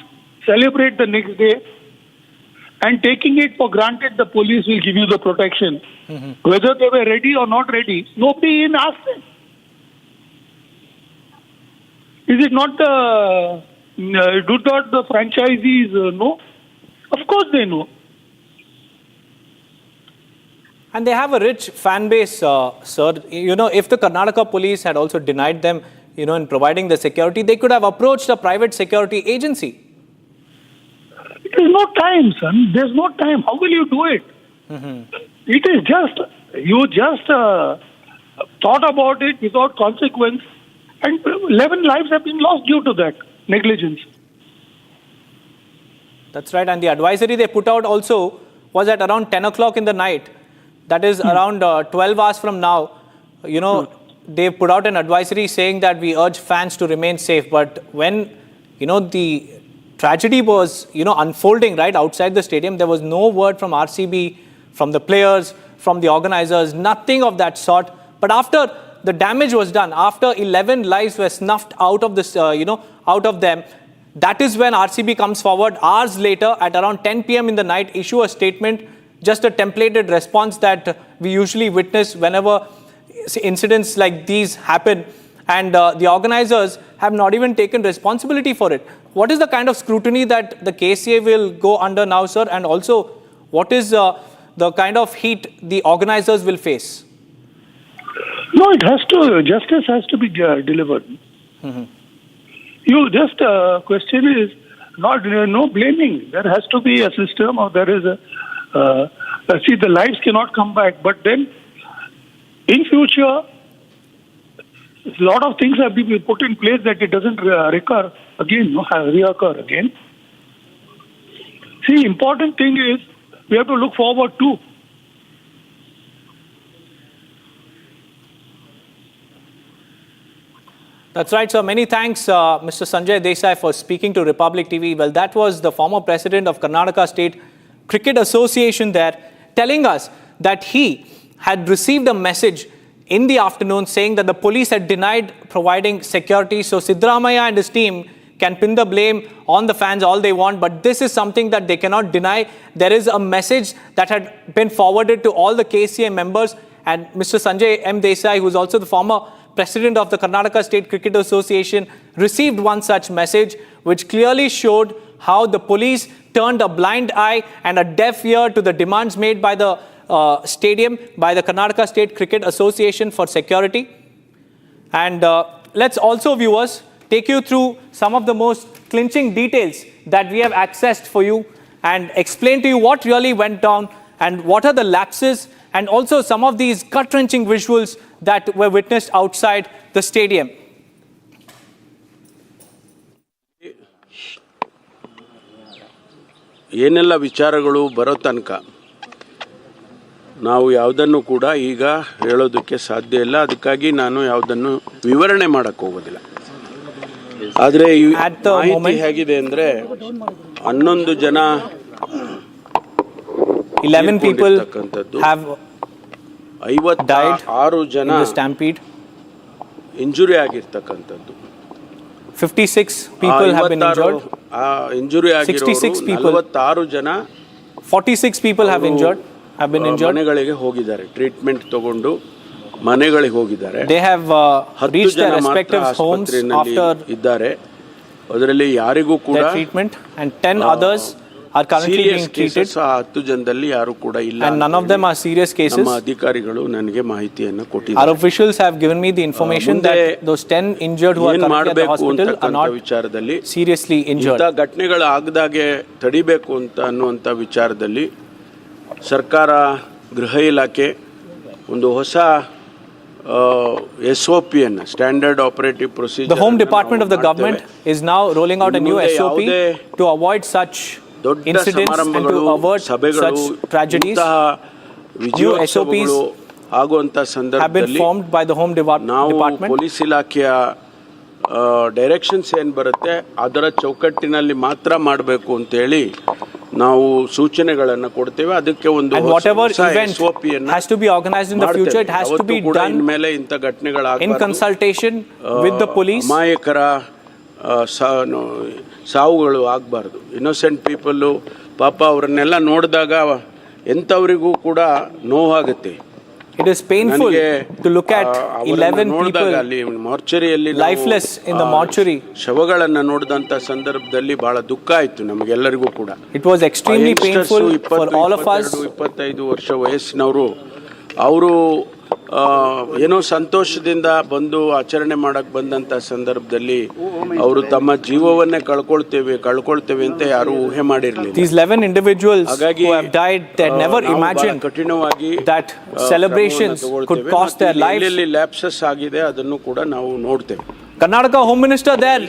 S14: celebrate the next day, and taking it for granted, the police will give you the protection. Whether they were ready or not ready, nobody even asked them. Is it not do not the franchisees know? Of course they know.
S6: And they have a rich fan base, sir. If the Karnataka police had also denied them, in providing the security, they could have approached a private security agency.
S14: There's no time, son. There's no time. How will you do it? It is just, you just thought about it without consequence, and 11 lives have been lost due to that negligence.
S6: That's right. And the advisory they put out also was at around 10 o'clock in the night. That is around 12 hours from now. They put out an advisory saying that we urge fans to remain safe. But when, the tragedy was, unfolding right outside the stadium, there was no word from RCB, from the players, from the organizers, nothing of that sort. But after the damage was done, after 11 lives were snuffed out of this, out of them, That is when RCB comes forward hours later at around 10 p.m. in the night, issue a statement, just a templated response that we usually witness whenever incidents like these happen. And the organizers have not even taken responsibility for it. What is the kind of scrutiny that the KSCA will go under now, sir? And also, what is the kind of heat the organizers will face?
S14: No, justice has to be delivered. You just question is no blaming. There has to be a system, or there is see, the lives cannot come back. But then, in future, a lot of things have been put in place that it doesn't reoccur again. See, important thing is we have to look forward too.
S6: That's right, sir. Many thanks, Mr. Sanjay Desai, for speaking to Republic TV. Well, that was the former president of Karnataka State Cricket Association there, telling us that he had received a message in the afternoon saying that the police had denied providing security. So Siddaramaiah and his team can pin the blame on the fans all they want, but this is something that they cannot deny. There is a message that had been forwarded to all the KSCA members, and Mr. Sanjay M. Desai, who is also the former president of the Karnataka State Cricket Association, received one such message which clearly showed how the police turned a blind eye and a deaf ear to the demands made by the stadium, by the Karnataka State Cricket Association for security. And let's also, viewers, take you through some of the most clinching details that we have accessed for you and explain to you what really went down and what are the lapses, and also some of these gut-wrenching visuals that were witnessed outside the stadium.
S1: ಏನೆಲ್ಲ ವಿಚಾರಗಳು ಬರೋ ತನಕ ನಾವು ಯಾವುದನ್ನು ಕೂಡ ಈಗ ಹೇಳೋದಕ್ಕೆ ಸಾಧ್ಯ ಇಲ್ಲ. ಅದಕ್ಕಾಗಿ ನಾನು ಯಾವುದನ್ನು ವಿವರಣೆ ಮಾಡಕ್ಕೆ ಹೋಗೋದಿಲ್ಲ. ಆದರೆ ಮಾಹಿತಿ ಹೇಗಿದೆ ಅಂದರೆ 11 ಜನ
S6: 11 people have died
S1: 56 ಜನ
S6: in the Stampede.
S1: ಇಂಜುರಿ ಆಗಿರ್ತಕ್ಕಂಥದ್ದು.
S6: 56 people have been injured.
S1: Injury ಆಗಿರೋರು 46 ಜನ
S6: 46 people have been injured.
S1: ಮನೆಗಳಿಗೆ ಹೋಗಿದ್ದಾರೆ, ಟ್ರೀಟ್ಮೆಂಟ್ ತಗೊಂಡು ಮನೆಗಳಿಗೆ ಹೋಗಿದ್ದಾರೆ.
S6: They have reached their respective homes after
S1: ಇದ್ದಾರೆ. ಅದರಲ್ಲಿ ಯಾರಿಗೂ ಕೂಡ
S6: treatment, and 10 others are currently being treated.
S1: 10 ಜನದಲ್ಲಿ ಯಾರು ಕೂಡ ಇಲ್ಲ,
S6: and none of them are serious cases.
S1: ನಮ್ಮ ಅಧಿಕಾರಿಗಳು ನನಗೆ ಮಾಹಿತಿಯನ್ನು ಕೊಟ್ಟಿದ್ದಾರೆ.
S6: Our officials have given me the information that those 10 injured who are currently at the hospital are not
S1: ವಿಚಾರದಲ್ಲಿ
S6: seriously injured.
S1: ಇಂಥ ಘಟನೆಗಳು ಆಗದಾಗೆ ತಡಿಬೇಕು ಅಂತ ಅನ್ನುವಂಥ ವಿಚಾರದಲ್ಲಿ ಸರ್ಕಾರ, ಗೃಹ ಇಲಾಖೆ ಒಂದು ಹೊಸ SOP ಅನ್ನು, standard operative procedure,
S6: the Home Department of the government is now rolling out a new SOP to avoid such incidents and to avert such tragedies. New SOPs
S1: ಆಗುವಂತ
S6: have been formed by the Home Department.
S1: Police ಇಲಾಖೆಯ directions ಏನು ಬರುತ್ತೆ ಅದರ ಚೌಕಟ್ಟಿನಲ್ಲಿ ಮಾತ್ರ ಮಾಡಬೇಕು ಅಂತ ಹೇಳಿ ನಾವು ಸೂಚನೆಗಳನ್ನು ಕೊಡ್ತೇವೆ. ಅದಕ್ಕೆ ಒಂದು
S6: whatever event has to be organized in the future, it has to be done
S1: ಮೇಲೆ ಇಂಥ ಘಟನೆಗಳಾಗಬಾರದು,
S6: in consultation with the police.
S1: ಅಮಾಯಕರ ಸಾವುಗಳು ಆಗಬಾರ್ದು. ಇನ್ನೋಸೆಂಟ್ ಪೀಪಲ್ಲು ಪಾಪ ಅವರನ್ನೆಲ್ಲ ನೋಡಿದಾಗ ಎಂಥವರಿಗೂ ಕೂಡ ನೋವಾಗುತ್ತೆ.
S6: It is painful to look at 11 people lifeless in the mortuary.
S1: ಶವಗಳನ್ನು ನೋಡಿದಂಥ ಸಂದರ್ಭದಲ್ಲಿ ಬಹಳ ದುಃಖ ಆಯಿತು ನಮಗೆಲ್ಲರಿಗೂ ಕೂಡ.
S6: It was extremely painful for all of us.
S1: 25 ವರ್ಷ ವಯಸ್ಸಿನವರು ಅವರು ಏನೋ ಸಂತೋಷದಿಂದ ಬಂದು ಆಚರಣೆ ಮಾಡಕ್ಕೆ ಬಂದಂಥ ಸಂದರ್ಭದಲ್ಲಿ ಅವರು ತಮ್ಮ ಜೀವವನ್ನೇ ಕಳ್ಕೊಳ್ತೇವೆ ಅಂತ ಯಾರು ಊಹೆ ಮಾಡಿರಲಿಲ್ಲ.
S6: These 11 individuals who have died, they never imagined that celebrations could cost their lives.
S1: ಎಲ್ಲೆಲ್ಲಿ ಲ್ಯಾಪ್ಸಸ್ ಆಗಿದೆ ಅದನ್ನು ಕೂಡ ನಾವು ನೋಡ್ತೇವೆ.
S6: Karnataka Home Minister there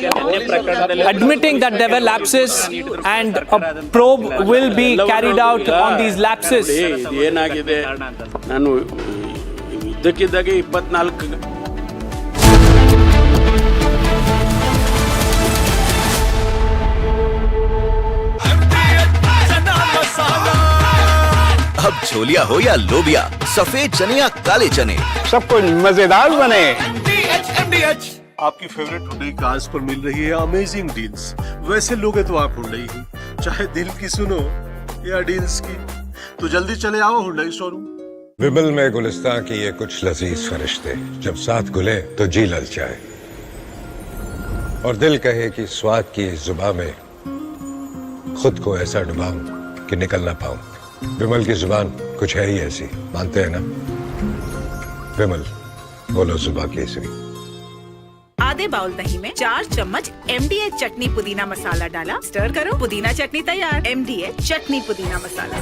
S6: admitting that there were lapses and a probe will be carried out on these lapses.
S1: ಏನಾಗಿದೆ, ನಾನು ಇದ್ದಕ್ಕಿದ್ದಾಗೆ 24
S13: अब छोलिया हो या लोबिया, सफेद चने या काले चने,
S8: सब कुछ मजेदार बने।
S18: आपकी फेवरेट हुंडई कार्स पर मिल रही है अमेजिंग डील्स। वैसे लोगे तो आप हुंडई ही, चाहे दिल की सुनो या डील्स की, तो जल्दी चले आओ हुंडई शोरूम।
S11: विमल में गुलिस्तां की ये कुछ लजीज फरिश्ते, जब साथ घुले तो जी ललचाए और दिल कहे कि स्वाद की इस जुबान में खुद को ऐसा डुबाऊं कि निकल ना पाऊं। विमल की जुबान कुछ है ही ऐसी, मानते हैं ना? विमल, बोलो जुबान केसरी।
S15: आधे बाउल दही में 4 चम्मच MDH चटनी पुदीना मसाला डाला, स्टर करो, पुदीना चटनी तैयार। MDH चटनी पुदीना मसाला।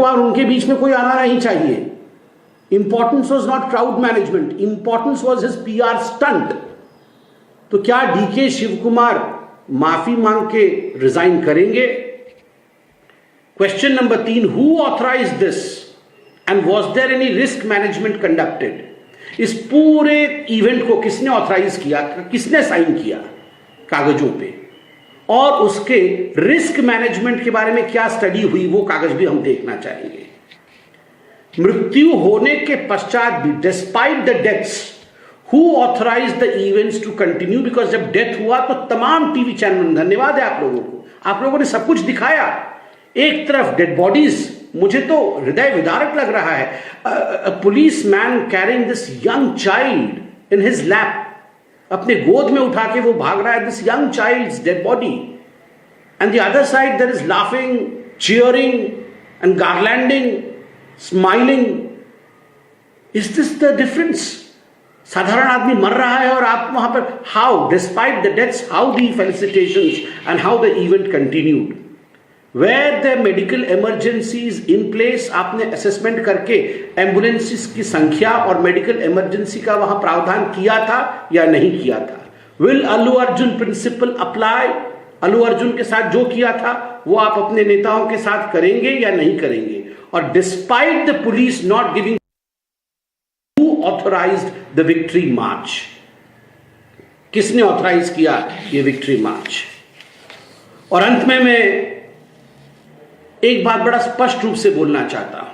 S16: और उनके बीच में कोई आना नहीं चाहिए। Importance was not crowd management, importance was his PR stunt. तो क्या DK शिव कुमार माफी मांग के रिजाइन करेंगे? Question number 3, who authorise this and was there any risk management conducted? इस पूरे इवेंट को किसने ऑथराइज किया, किसने साइन किया कागजों पे, और उसके रिस्क मैनेजमेंट के बारे में क्या स्टडी हुई, वो कागज भी हम देखना चाहेंगे। मृत्यु होने के पश्चात भी despite the deaths Who authorized the events to continue? Because जब डेथ हुआ तो तमाम टीवी चैनल, धन्यवाद है आप लोगों ने सब कुछ दिखाया. एक तरफ डेड बॉडीज, मुझे तो हृदय विदारक लग रहा है. A policeman carrying this young child in his lap, अपने गोद में उठा के वो भाग रहा है. This young child's dead body, and the other side there is laughing, cheering, and garlanding, smiling. Is this the difference? साधारण आदमी मर रहा है और आप वहां पर, how despite the deaths, how the felicitations and how the event continued. Where the medical emergencies in place, आपने असेसमेंट करके एम्बुलेंसेस की संख्या और मेडिकल इमरजेंसी का वहां प्रावधान किया था या नहीं किया था? Will Allu Arjun principal apply? Allu Arjun के साथ जो किया था वो आप अपने नेताओं के साथ करेंगे या नहीं करेंगे? और despite the police not giving, authorised the victory march? किसने ऑथोराइज किया ये विक्ट्री मार्च? और अंत में मैं एक बात बड़ा स्पष्ट रूप से बोलना चाहता हूं.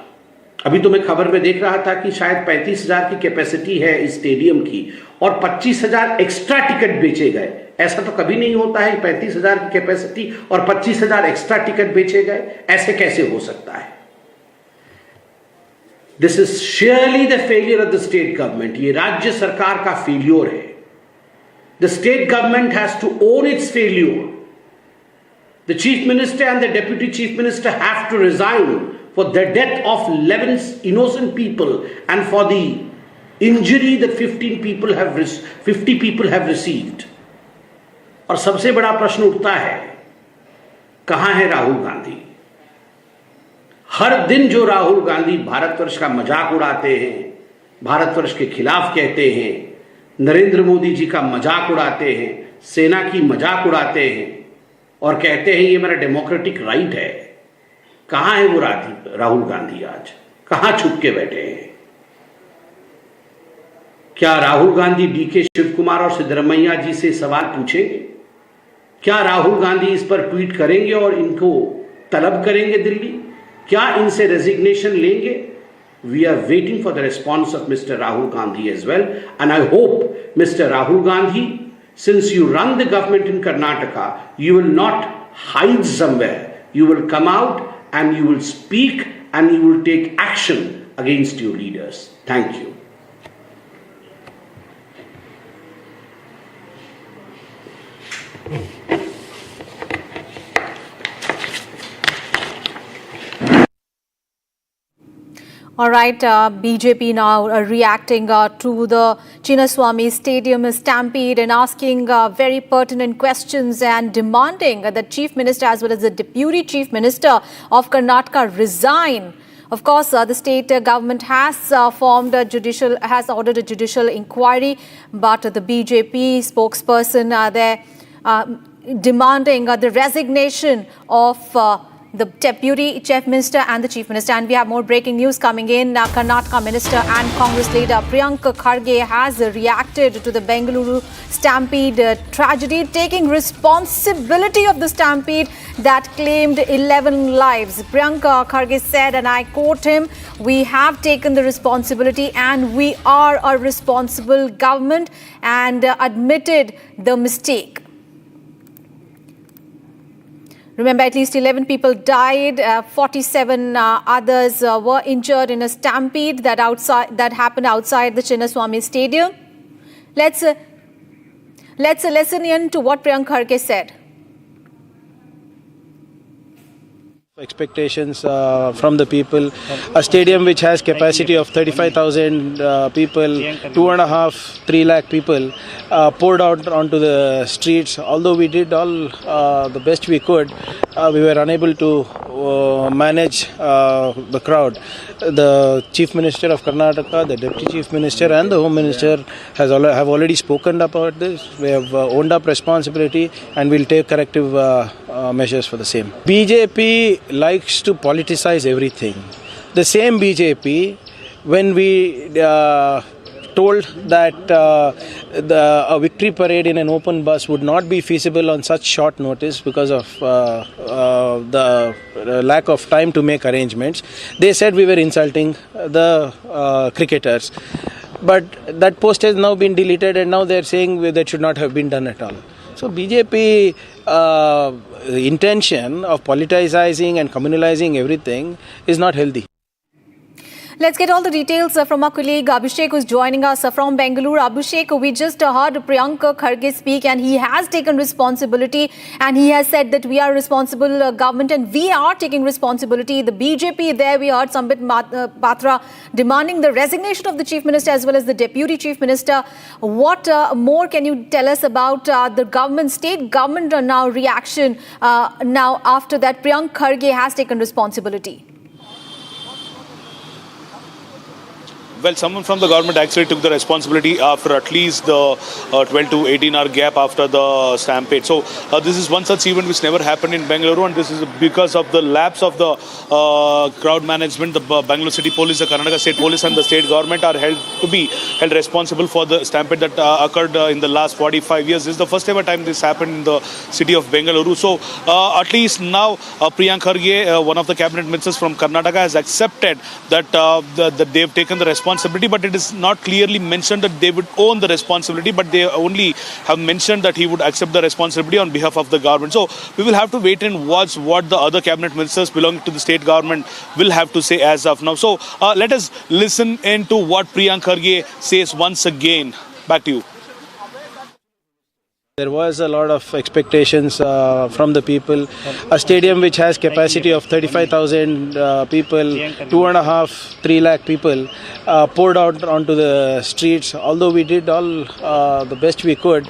S16: अभी तो मैं खबर में देख रहा था कि शायद 35,000 की कैपेसिटी है इस स्टेडियम की और 25,000 एक्स्ट्रा टिकट बेचे गए. ऐसा तो कभी नहीं होता है, 35,000 की कैपेसिटी और 25,000 एक्स्ट्रा टिकट बेचे गए. ऐसे कैसे हो सकता है? This is sheerly the failure of the state government. ये राज्य सरकार का फेल्योर है. The state government has to own its failure. The chief minister and the deputy chief minister have to resign for the death of 11 innocent people and for the injury that 50 people have received. और सबसे बड़ा प्रश्न उठता है, कहां है राहुल गांधी? हर दिन जो राहुल गांधी भारतवर्ष का मजाक उड़ाते हैं, भारतवर्ष के खिलाफ कहते हैं, नरेंद्र मोदी जी का मजाक उड़ाते हैं, सेना की मजाक उड़ाते हैं और कहते हैं ये मेरा डेमोक्रेटिक राइट है. कहां है वो राहुल गांधी? आज कहां छुप के बैठे हैं? क्या राहुल गांधी डीके शिव कुमार और सिद्धरमैया जी से सवाल पूछेंगे? क्या राहुल गांधी इस पर ट्वीट करेंगे और इनको तलब करेंगे दिल्ली? क्या इनसे रेजिग्नेशन लेंगे? We are waiting for the response of mister Rahul Gandhi as well, and I hope mister Rahul Gandhi, since you run the government in Karnataka, you will not hide somewhere. You will come out and you will speak and you will take action against your leaders. Thank you.
S21: All right, BJP now reacting to the Chinnaswamy Stadium stampede and asking very pertinent questions and demanding that the Chief Minister as well as the Deputy Chief Minister of Karnataka resign. Of course, the state government has ordered a judicial inquiry, but the BJP spokesperson there demanding the resignation of the Deputy Chief Minister and the Chief Minister. And we have more breaking news coming in. Karnataka Minister and Congress leader Priyank Kharge has reacted to the Bengaluru Stampede tragedy, taking responsibility of the stampede that claimed 11 lives. Priyank Kharge said, and I quote him, "We have taken the responsibility and we are a responsible government," and admitted the mistake. Remember, at least 11 people died, 47 others were injured in a stampede that happened outside the Chinnaswamy Stadium. Let's listen in to what Priyank Kharge said.
S4: Expectations from the people. A stadium which has capacity of 35,000 people, 2.5-3 lakh people poured out onto the streets. Although we did all the best we could, we were unable to manage the crowd. The Chief Minister of Karnataka, the Deputy Chief Minister and the Home Minister have already spoken about this. We have owned up responsibility and will take corrective measures for the same. BJP likes to politicize everything. The same BJP, when we told that a victory parade in an open bus would not be feasible on such short notice because of the lack of time to make arrangements, they said we were insulting the cricketers. but that post has now been deleted, and now they're saying that should not have been done at all. So BJP intention of politicizing and communalizing everything is not healthy.
S21: Let's get all the details from our colleague Abhishek, who's joining us from Bengaluru. Abhishek, we just heard Priyank Kharge speak, and he has taken responsibility, and he has said that we are a responsible government and we are taking responsibility. The BJP there, we heard Sambit Patra demanding the resignation of the Chief Minister as well as the Deputy Chief Minister. What more can you tell us about the government, state government now reaction now after that Priyank Kharge has taken responsibility?
S7: Well, someone from the government actually took the responsibility after at least the 12 to 18 hour gap after the Stampede. So this is one such event which never happened in Bengaluru, and this is because of the lapse of the crowd management. The Bangalore City Police, the Karnataka State Police and the state government are held responsible for the Stampede that occurred in the last 45 years. This is the first ever time this happened in the city of Bengaluru. So at least now Priyank Kharge, one of the cabinet ministers from Karnataka, has accepted that, that they've taken the responsibility, but it is not clearly mentioned that they would own the responsibility, but they only have mentioned that he would accept the responsibility on behalf of the government. So we will have to wait and watch what the other cabinet ministers belonging to the state government will have to say as of now. So let us listen into what Priyank Kharge says once again. Back to you.
S4: There was a lot of expectations from the people. A stadium which has capacity of 35,000 people, 2.5, 3 lakh people poured out onto the streets. Although we did all the best we could,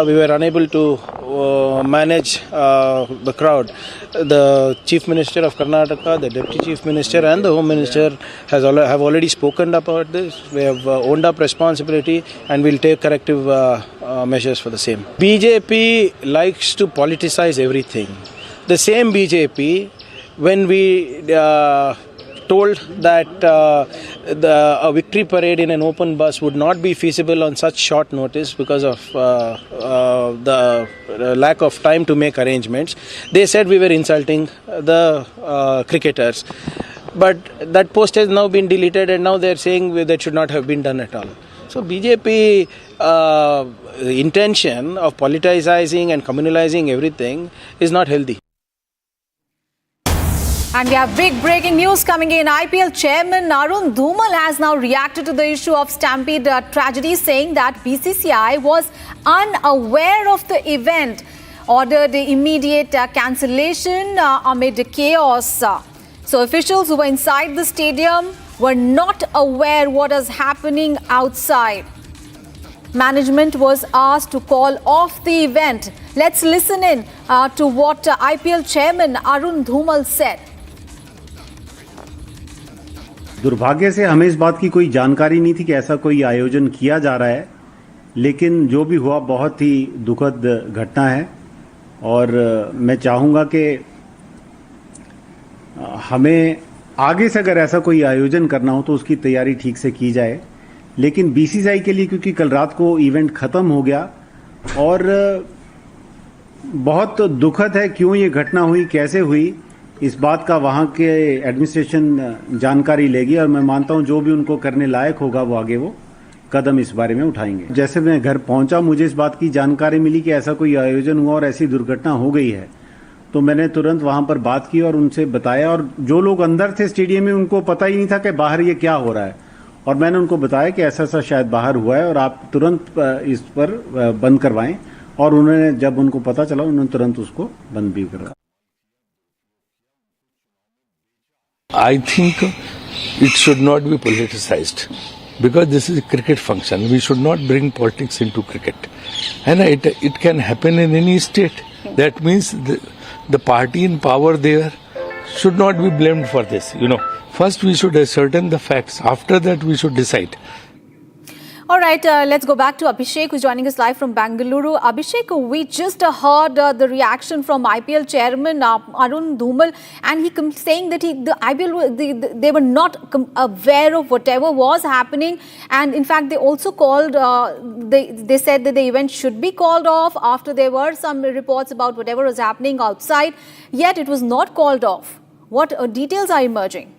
S4: we were unable to manage the crowd. The Chief Minister of Karnataka, the Deputy Chief Minister and the Home Minister have already spoken about this. We have owned up responsibility and will take corrective measures for the same. BJP likes to politicize everything. The same BJP, when we told that a victory parade in an open bus would not be feasible on such short notice because of the lack of time to make arrangements, they said we were insulting the cricketers. But that post has now been deleted, and now they're saying that should not have been done at all. So BJP intention of politicizing and communalizing everything is not healthy.
S21: And we have big breaking news coming in. IPL chairman Arun Dhumal has now reacted to the issue of Stampede tragedy, saying that BCCI was unaware of the event, ordered immediate cancellation amid chaos. So officials who were inside the stadium were not aware what is happening outside. Management was asked to call off the event. Let's listen in to what IPL chairman Arun Dhumal said.
S9: दुर्भाग्य से हमें इस बात की कोई जानकारी नहीं थी कि ऐसा कोई आयोजन किया जा रहा है, लेकिन जो भी हुआ बहुत ही दुखद घटना है और मैं चाहूँगा कि हमें आगे से अगर ऐसा कोई आयोजन करना हो तो उसकी तैयारी ठीक से की जाए। लेकिन बीसीसीआई के लिए क्योंकि कल रात को इवेंट खत्म हो गया और बहुत दुखद है क्यों ये घटना हुई, कैसे हुई, इस बात का वहाँ के एडमिनिस्ट्रेशन जानकारी लेगी और मैं मानता हूँ जो भी उनको करने लायक होगा वो आगे वो कदम इस बारे में उठाएंगे। जैसे मैं घर पहुंचा मुझे इस बात की जानकारी मिली कि ऐसा कोई आयोजन हुआ और ऐसी दुर्घटना हो गई है, तो मैंने तुरंत वहां पर बात की और उनसे बताया, और जो लोग अंदर थे स्टेडियम में उनको पता ही नहीं था कि बाहर ये क्या हो रहा है, और मैंने उनको बताया कि ऐसा ऐसा शायद बाहर हुआ है और आप तुरंत इस पर बंद करवाएं, और उन्होंने जब उनको पता चला उन्होंने तुरंत उसको बंद भी करवाया।
S19: I think it should not be politicized because this is a cricket function. We should not bring politics into cricket, and it can happen in any state. That means the party in power there should not be blamed for this. First we should ascertain the facts. After that we should decide.
S21: All right, let's go back to Abhishek, who's joining us live from Bengaluru. Abhishek, we just heard the reaction from IPL chairman Arun Dhumal, and he saying that the IPL they were not aware of whatever was happening, and in fact they also called. They said that the event should be called off after there were some reports about whatever was happening outside. Yet it was not called off. What details are emerging?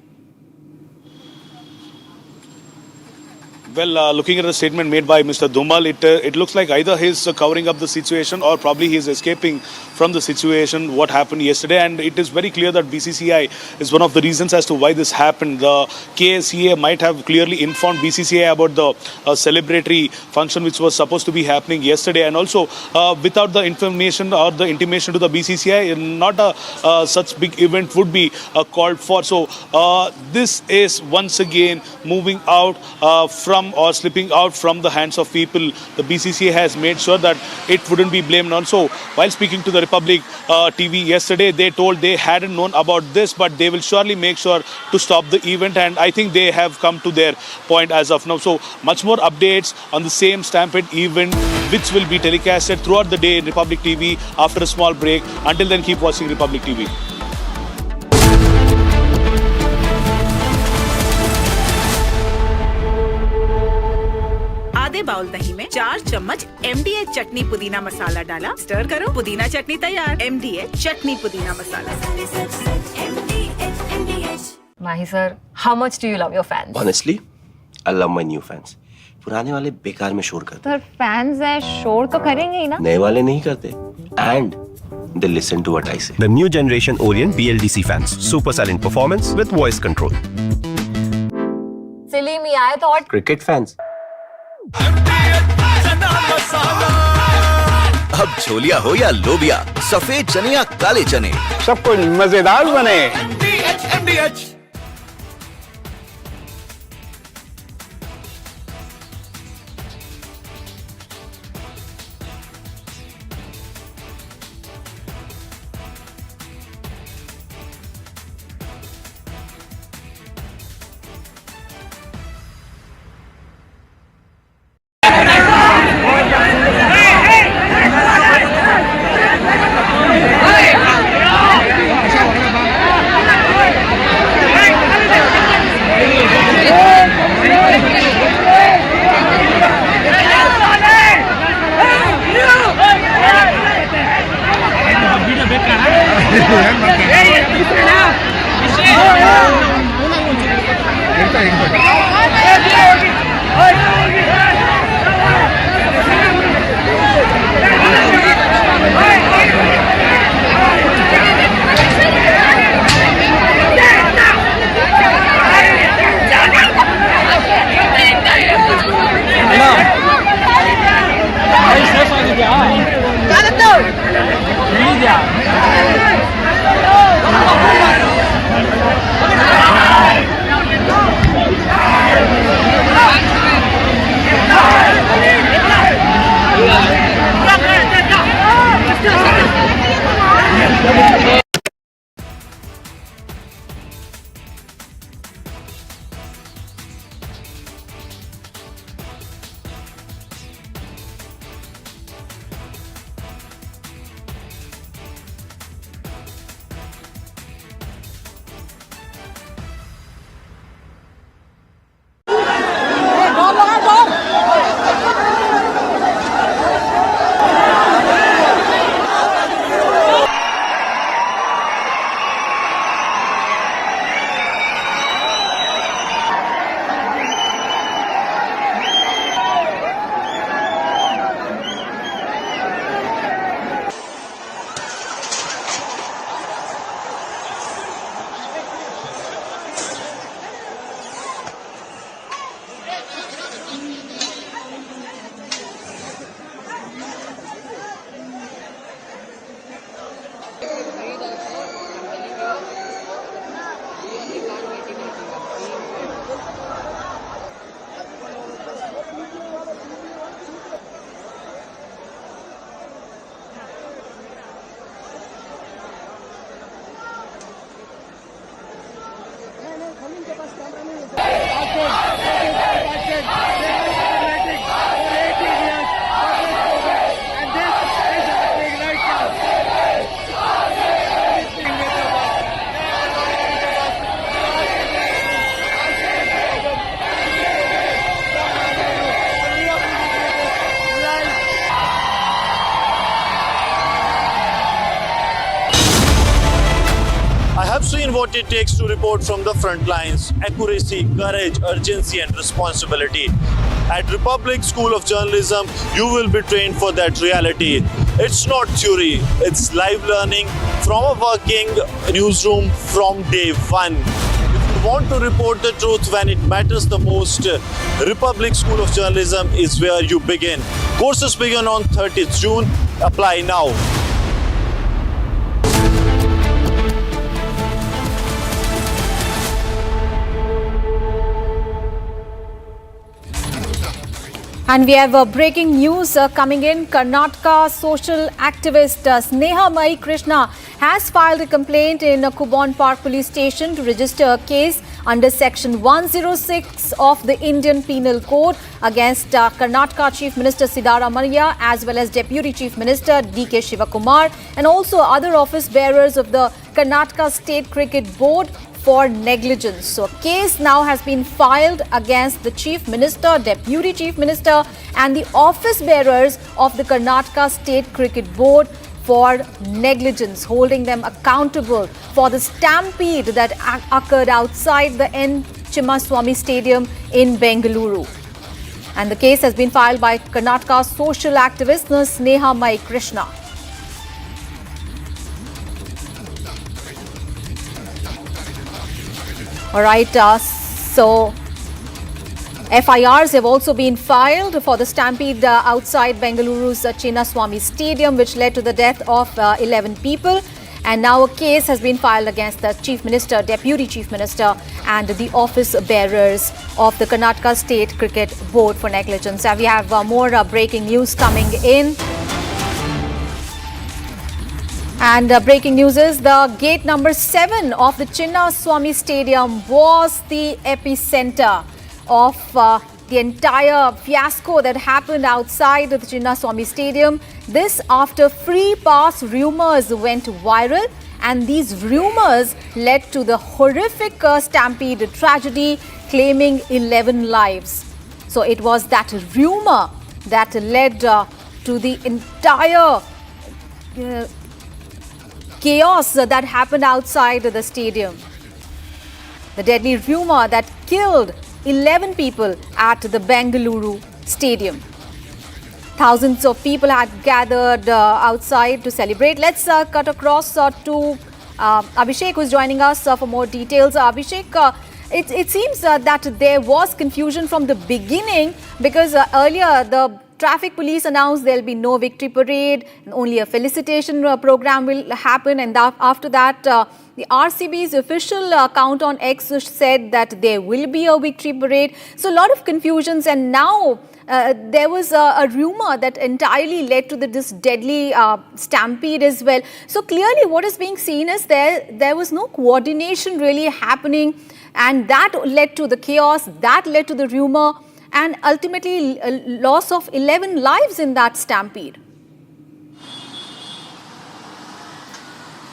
S7: Well, looking at the statement made by Mr. Dhumal, it looks like either he's covering up the situation or probably he's escaping from the situation, what happened yesterday. And it is very clear that BCCI is one of the reasons as to why this happened. The KSCA might have clearly informed BCCI about the celebratory function which was supposed to be happening yesterday. And also, without the information or the intimation to the BCCI, not a such big event would be called for. So, this is once again moving out from or slipping out from the hands of people. The BCCA has made sure that it wouldn't be blamed. Also, while speaking to the Republic TV yesterday, they told they hadn't known about this, but they will surely make sure to stop the event. And I think they have come to their point as of now. So, much more updates on the same Stampede event, which will be telecasted throughout the day in Republic TV after a small break. Until then, keep watching Republic TV.
S15: आधे bowl दही में 4 चम्मच MDH चटनी पुदीना मसाला डाला, stir करो, पुदीना चटनी तैयार। MDH चटनी पुदीना मसाला।
S3: Mahi sir, how much do you love your fans?
S24: Honestly, I love my new fans. पुराने वाले बेकार में शोर करते।
S3: सर फैंस हैं, शोर तो करेंगे ही ना।
S24: नए वाले नहीं करते। And they listen to what I say.
S26: The new generation Orient BLDC fans. Super silent performance with voice control.
S3: सिली में आए तो और
S24: Cricket fans.
S13: अब छोलिया हो या लोबिया, सफेद चने या काले चने,
S2: सबको मजेदार बने।
S5: what it takes to report from the front lines. Accuracy, courage, urgency and responsibility. At Republic School of Journalism, you will be trained for that reality. It's not theory, it's live learning from a working newsroom from day one. If you want to report the truth when it matters the most, Republic School of Journalism is where you begin. Courses begin on 30th June. Apply now.
S21: And we have breaking news coming in. Karnataka social activist Sneha Mai Krishna has filed a complaint in Kubon Park Police Station to register a case under Section 106 of the Indian Penal Code against Karnataka Chief Minister Siddaramaiah as well as Deputy Chief Minister D.K. Shivakumar and also other office bearers of the Karnataka State Cricket Board for negligence. So a case now has been filed against the Chief Minister, Deputy Chief Minister and the office bearers of the Karnataka State Cricket Board for negligence, holding them accountable for the stampede that occurred outside the N. Chinnaswamy Stadium in Bengaluru. And the case has been filed by Karnataka social activist Sneha Mai Krishna. All right, so FIRs have also been filed for the stampede outside Bengaluru's Chinnaswamy Stadium, which led to the death of 11 people. And now a case has been filed against the Chief Minister, Deputy Chief Minister and the office bearers of the Karnataka State Cricket Board for negligence. We have more breaking news coming in. And breaking news is the gate number 7 of the Chinnaswamy Stadium was the epicenter of the entire fiasco that happened outside the Chinnaswamy Stadium. This after free pass rumors went viral, and these rumors led to the horrific Stampede tragedy, claiming 11 lives. So it was that rumor that led to the entire chaos that happened outside the stadium. The deadly rumor that killed 11 people at the Bengaluru stadium. Thousands of people had gathered outside to celebrate. Let's cut across to Abhishek, who is joining us for more details. Abhishek, it seems that there was confusion from the beginning because earlier the traffic police announced there will be no victory parade, only a felicitation program will happen, and after that the RCB's official account on X said that there will be a victory parade. So a lot of confusions, and now there was a rumor that entirely led to this deadly stampede as well. So clearly what is being seen is there was no coordination really happening, and that led to the chaos, that led to the rumor, and ultimately loss of 11 lives in that stampede.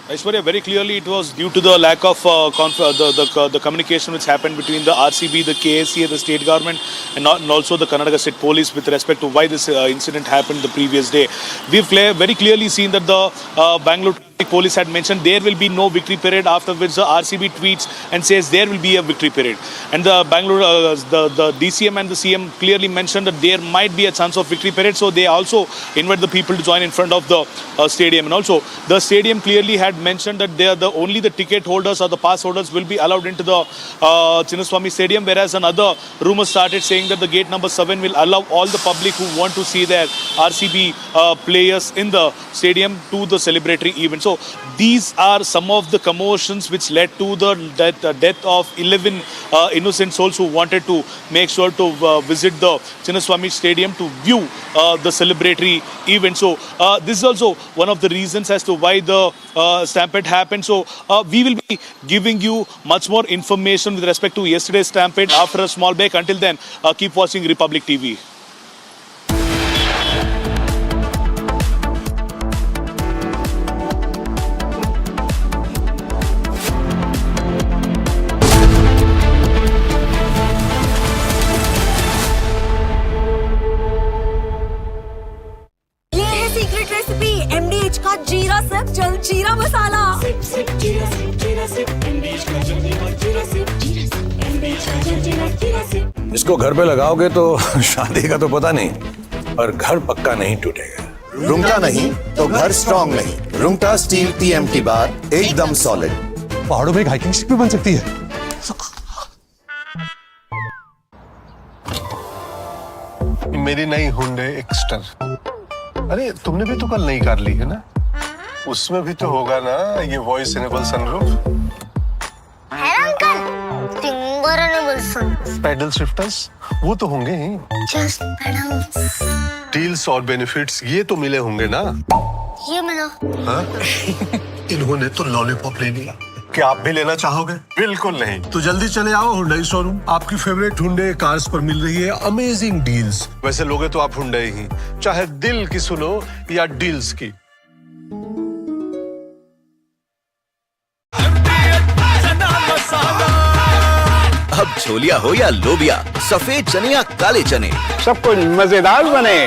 S7: Aishwarya, very clearly it was due to the lack of the communication which happened between the RCB, the KSCA, the state government and also the Karnataka State Police with respect to why this incident happened the previous day. We've very clearly seen that the Bangalore Police had mentioned there will be no victory parade, after which the RCB tweets and says there will be a victory parade. And the Bangalore, the DCM and the CM clearly mentioned that there might be a chance of victory parade, so they also invite the people to join in front of the stadium. And also the stadium clearly had mentioned that they are only the ticket holders or the pass holders will be allowed into the Chinnaswamy Stadium, whereas another rumor started saying that the gate number 7 will allow all the public who want to see their RCB players in the stadium to the celebratory event. So these are some of the commotions which led to the death of 11 innocent souls who wanted to make sure to visit the Chinnaswamy Stadium to view the celebratory event. So this is also one of the reasons as to why the stampede happened. So we will be giving you much more information with respect to yesterday's stampede after a small break. Until then, keep watching Republic TV.
S17: Secret recipe MDH का जीरा SIP jaljeera मसाला। SIP जीरा SIP MDH
S11: इसको घर पे लगाओगे तो शादी का तो पता नहीं, पर घर पक्का नहीं टूटेगा।
S10: रुंगटा नहीं तो घर स्ट्रॉन्ग नहीं। रुंगटा स्टील TMT बार एकदम सॉलिड।
S18: पहाड़ों में एक हाइकिंग शिप भी बन सकती है। मेरी नई हुंडई एक्स्टर। अरे तुमने भी तो कल नई कार ली है ना, उसमें भी तो होगा ना ये voice enable sunroof. Paddle shifters वो तो होंगे ही।
S17: Just paddles.
S18: डील्स और बेनिफिट्स ये तो मिले होंगे ना।
S17: ये मिला।
S18: हाँ? इन्होंने तो लॉलीपॉप ले लिया। क्या आप भी लेना चाहोगे? बिल्कुल नहीं। तो जल्दी चले आओ हुंडई शोरूम। आपकी फेवरेट हुंडई कार्स पर मिल रही है अमेजिंग डील्स। वैसे लोगे तो आप हुंडई ही, चाहे दिल की सुनो या डील्स की।
S13: अब छोलिया हो या लोबिया, सफेद चने या काले चने,
S2: सब कुछ मजेदार बने।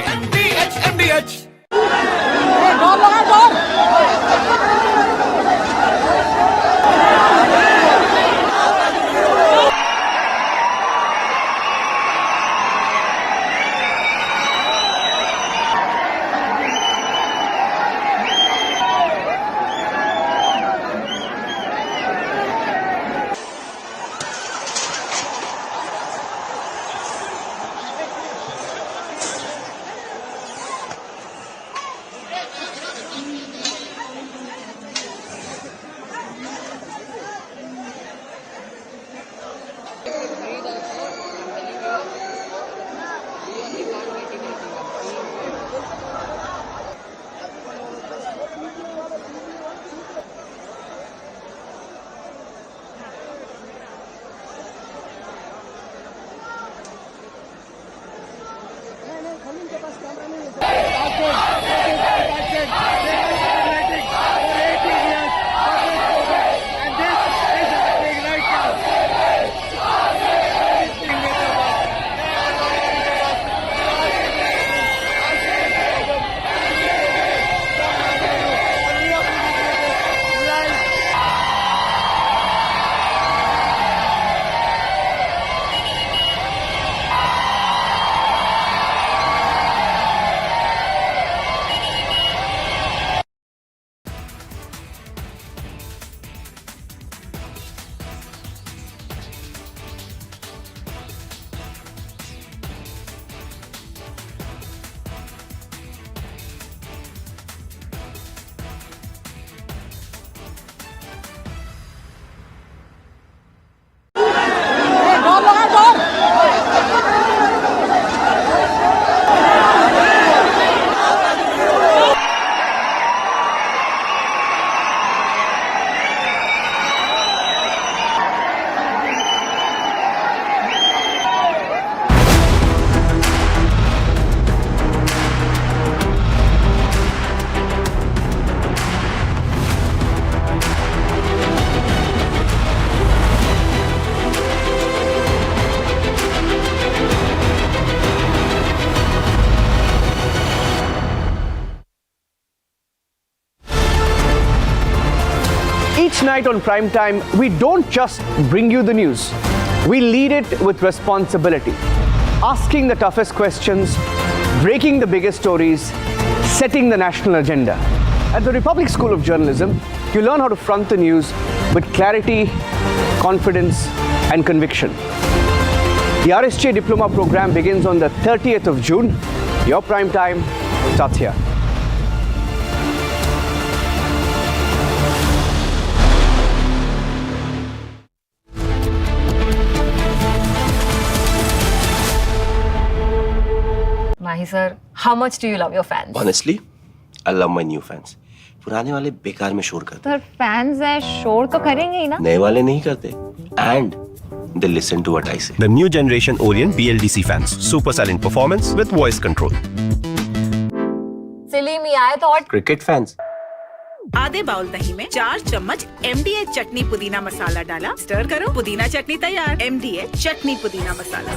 S8: Each night on prime time, we don't just bring you the news. We lead it with responsibility, asking the toughest questions, breaking the biggest stories, setting the national agenda. At the Republic School of Journalism, you learn how to front the news with clarity, confidence, and conviction. The RSJ Diploma program begins on the 30th of June. Your prime time starts here.
S3: Mahi sir, how much do you love your fans?
S24: Honestly, I love my new fans. पुराने वाले बेकार में शोर करते।
S3: तो fans है, शोर तो करेंगे ही ना।
S24: नए वाले नहीं करते। And they listen to what I say.
S26: The new generation Orient BLDC fans. Super silent performance with voice control.
S3: सिली में आए तो और
S24: Cricket fans.
S15: आधे बाउल दही में 4 चम्मच MDH चटनी पुदीना मसाला डाला, स्टर करो, पुदीना चटनी तैयार। MDH चटनी पुदीना मसाला।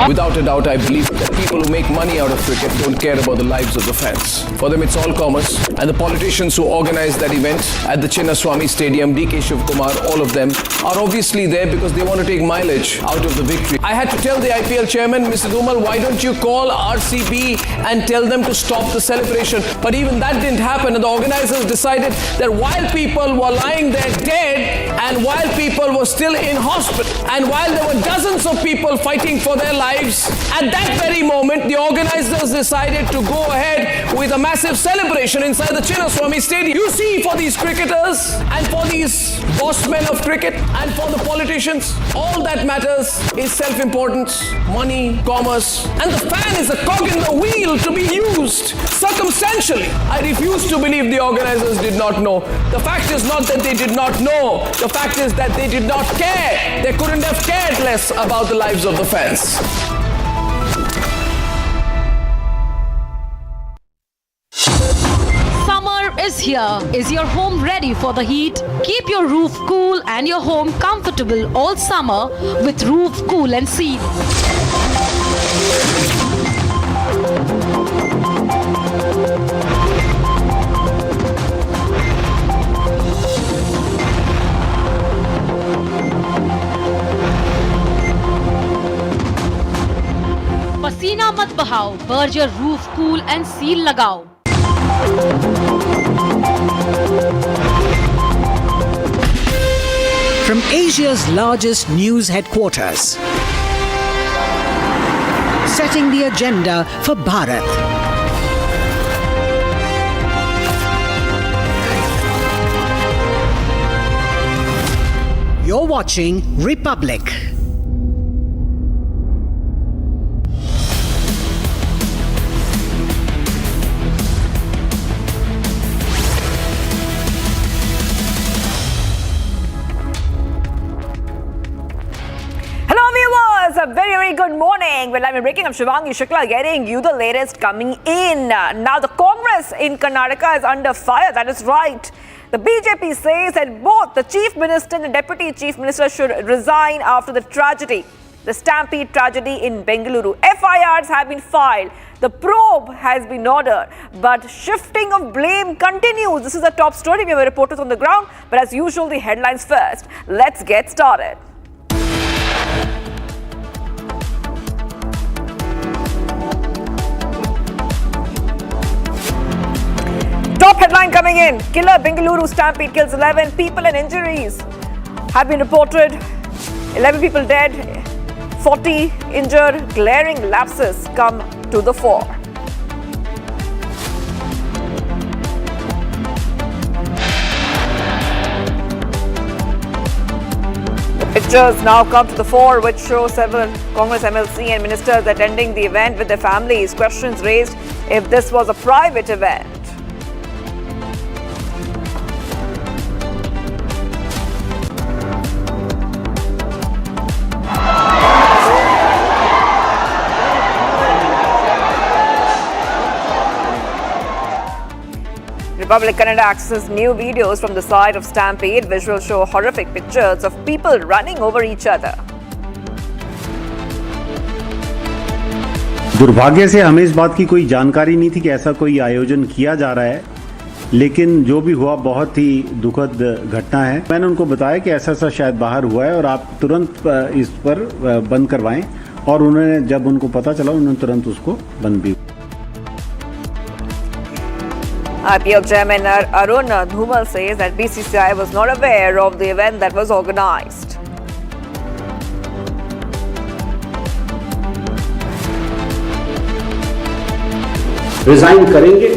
S12: Without a doubt, I believe that people who make money out of cricket don't care about the lives of the fans. For them, it's all commerce. And the politicians who organized that event at the Chinnaswamy Stadium, DK Shivkumar, all of them, are obviously there because they want to take mileage out of the victory. I had to tell the IPL chairman, Mr. Dhumal, why don't you call RCB and tell them to stop the celebration? But even that didn't happen, and the organizers decided that while people were lying there dead, and while people were still in hospital, and while there were dozens of people fighting for their lives, at that very moment, the organizers decided to go ahead with a massive celebration inside the Chinnaswamy Stadium. You see, for these cricketers and for these boss men of cricket and for the politicians, all that matters is self-importance, money, commerce, and the fan is a cog in the wheel to be used circumstantially. I refuse to believe the organizers did not know. The fact is not that they did not know. The fact is that they did not care. They couldn't have cared less about the lives of the fans.
S14: Summer is here. Is your home ready for the heat? Keep your roof cool and your home comfortable all summer with Roof Cool and Seal. पसीना मत बहाओ, Berger roof cool and seal लगाओ।
S20: From Asia's largest news headquarters, setting the agenda for Bharat. You're watching Republic.
S22: A very good morning. Well, I'm breaking up Shivangi Shukla getting you the latest coming in. Now, the Congress in Karnataka is under fire. That is right. The BJP says that both the Chief Minister and the Deputy Chief Minister should resign after the tragedy, the Stampede tragedy in Bengaluru. FIRs have been filed. The probe has been ordered, but shifting of blame continues. This is a top story. We have reporters on the ground, but as usual, the headlines first. Let's get started. Top headline coming in. Killer Bengaluru Stampede kills 11 people and injuries have been reported. 11 people dead, 40 injured. Glaring lapses come to the fore. The pictures now come to the fore, which show several Congress MLC and ministers attending the event with their families. Questions raised if this was a private event. Republic Canada accesses new videos from the site of Stampede. Visuals show horrific pictures of people running over each other.
S9: दुर्भाग्य से हमें इस बात की कोई जानकारी नहीं थी कि ऐसा कोई आयोजन किया जा रहा है, लेकिन जो भी हुआ बहुत ही दुखद घटना है। मैंने उनको बताया कि ऐसा शायद बाहर हुआ है और आप तुरंत इस पर बंद करवाएं, और उन्होंने जब उनको पता चला उन्होंने तुरंत उसको बंद भी।
S22: IPL chairman Arnab Goswami says that BCCI was not aware of the event that was organized.
S16: Resign करेंगे।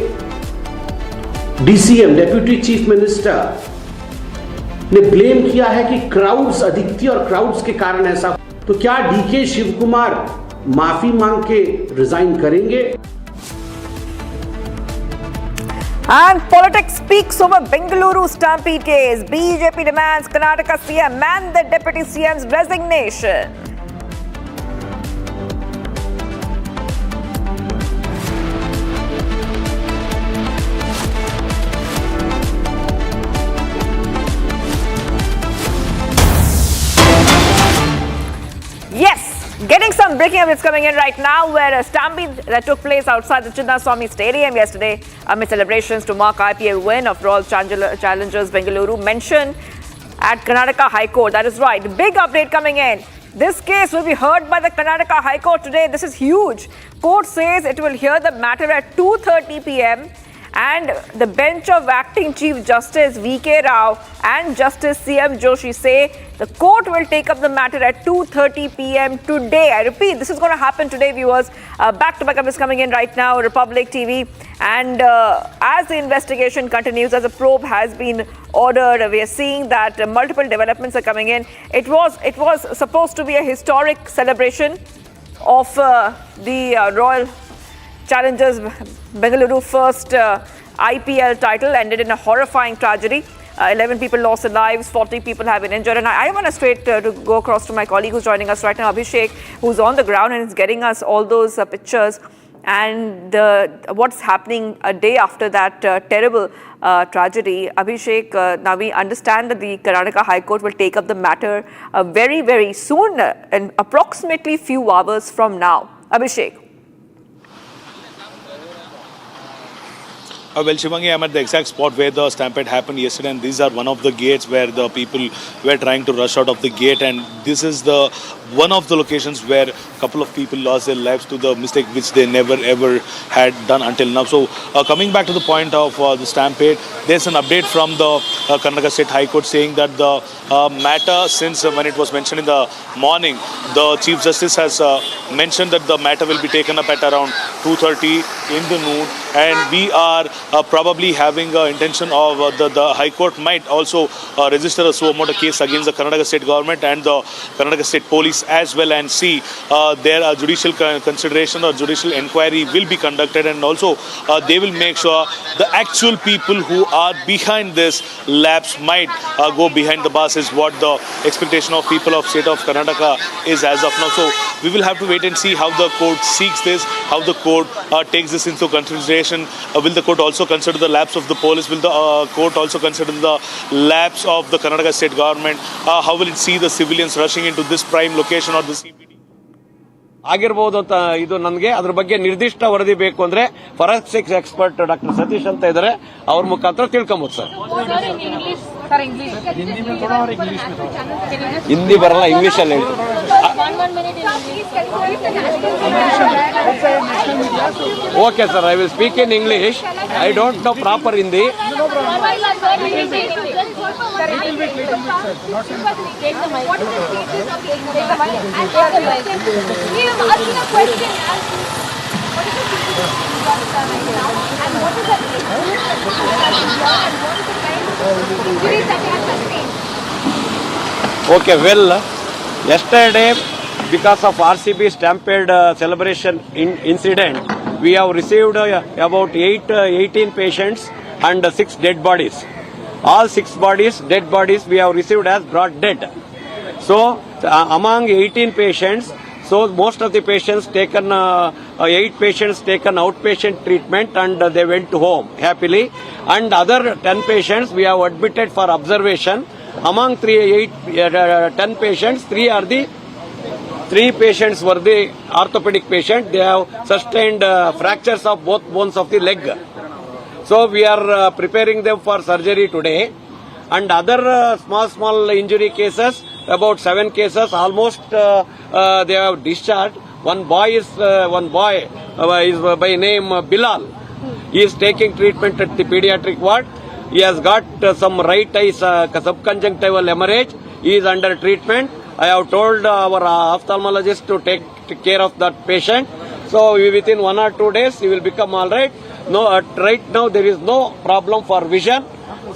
S16: डीसीएम डेप्यूटी चीफ मिनिस्टर ने ब्लेम किया है कि क्राउड्स अधिक थी और क्राउड्स के कारण ऐसा। तो क्या डीके शिवकुमार माफी मांग के रिजाइन करेंगे?
S22: And politics speaks over Bengaluru Stampede case. BJP demands Karnataka CM and the Deputy CM's resignation. Yes, Getting some breaking updates coming in right now, where a stampede that took place outside the Chinnaswamy Stadium yesterday amid celebrations to mark IPL win of Royal Challengers Bengaluru mentioned at Karnataka High Court. That is right. Big update coming in. This case will be heard by the Karnataka High Court today. This is huge. Court says it will hear the matter at 2:30 p.m. and the bench of acting Chief Justice V.K. Rao and Justice C.M. Joshi say the court will take up the matter at 2:30 p.m. today. I repeat, this is going to happen today, viewers. Back-to-back updates coming in right now, Republic TV. And as the investigation continues, as a probe has been ordered, we are seeing that multiple developments are coming in. It was supposed to be a historic celebration of the Royal Challengers Bengaluru first IPL title ended in a horrifying tragedy. 11 people lost their lives, 40 people have been injured. And I want to straight to go across to my colleague who's joining us right now, Abhishek, who's on the ground and is getting us all those pictures and what's happening a day after that terrible tragedy. Abhishek, now we understand that the Karnataka High Court will take up the matter very, very soon, in approximately few hours from now. Abhishek.
S7: Well, Shivangi, I'm at the exact spot where the stampede happened yesterday, and these are one of the gates where the people were trying to rush out of the gate, and this is the one of the locations where a couple of people lost their lives to the mistake which they never ever had done until now. So coming back to the point of the stampede, there's an update from the Karnataka State High Court saying that the matter, since when it was mentioned in the morning, the Chief Justice has mentioned that the matter will be taken up at around 2:30 in the noon, and we are probably having intention of the High Court might also register a suo motu case against the Karnataka State Government and the Karnataka State Police as well, and see their judicial consideration or judicial inquiry will be conducted, and also they will make sure the actual people who are behind this lapse might go behind the bars, is what the expectation of people of state of Karnataka is as of now. So we will have to wait and see how the court seeks this, how the court takes this into consideration. Will the court also consider the lapse of the police? Will the court also consider the lapse of the Karnataka state government? How will it see the civilians rushing into this prime location or the CBD?
S1: ಆಗಿರಬಹುದು ಅಂತ ಇದು ನನಗೆ ಅದ್ರ ಬಗ್ಗೆ ನಿರ್ದಿಷ್ಟ ವರದಿ ಬೇಕು ಅಂದ್ರೆ ಫಾರೆನ್ಸಿಕ್ಸ್ ಎಕ್ಸ್ಪರ್ಟ್ ಡಾಕ್ಟರ್ ಸತೀಶ್ ಅಂತ ಇದ್ದಾರೆ, ಅವ್ರ ಮುಖಾಂತರ ತಿಳ್ಕೊಬಹುದು ಸರ್. ಹಿಂದಿ ಬರಲ್ಲ, ಇಂಗ್ಲಿಷ್ ಅಲ್ಲಿ ಹೇಳಿ. Okay sir, I will speak in English. I don't know proper Hindi. Okay, well, yesterday, because of RCB Stampede celebration incident, we have received about 18 patients and 6 dead bodies. All 6 dead bodies we have received as brought dead. So, among 18 patients, so most of the patients taken, 8 patients taken outpatient treatment and they went home happily. And other 10 patients we have admitted for observation. Among 10 patients, 3 patients were the orthopedic patient. They have sustained fractures of both bones of the leg. So we are preparing them for surgery today. And other small injury cases, about 7 cases, almost they have discharged. One boy is by name Bilal. He is taking treatment at the pediatric ward. He has got some right eye subconjunctival hemorrhage. He is under treatment. I have told our ophthalmologist to take care of that patient. So within 1 or 2 days he will become all right. No, right now there is no problem for vision.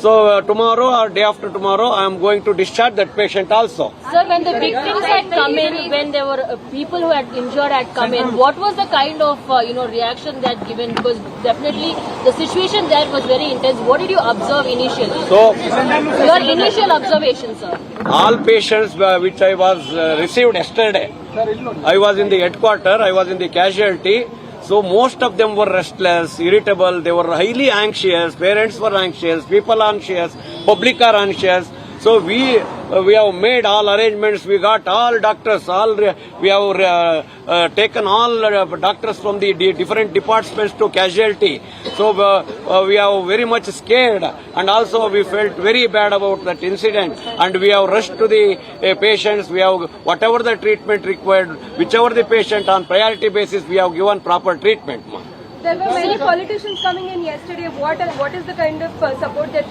S1: So tomorrow or day after tomorrow I am going to discharge that patient also.
S4: Sir, when the victims had come in, when there were people who had injured had come in, what was the kind of reaction that given? Because definitely the situation there was very intense. What did you observe initially?
S1: So
S4: your initial observation, sir.
S1: All patients which I was received yesterday, I was in the headquarter, I was in the casualty. So most of them were restless, irritable, they were highly anxious, parents were anxious, people are anxious, public are anxious. So we have made all arrangements. We got all doctors. We have taken all doctors from the different departments to casualty. So we are very much scared, and also we felt very bad about that incident. And we have rushed to the patients. We have whatever the treatment required, whichever the patient on priority basis, we have given proper treatment.
S5: There were many politicians coming in yesterday. What is the kind of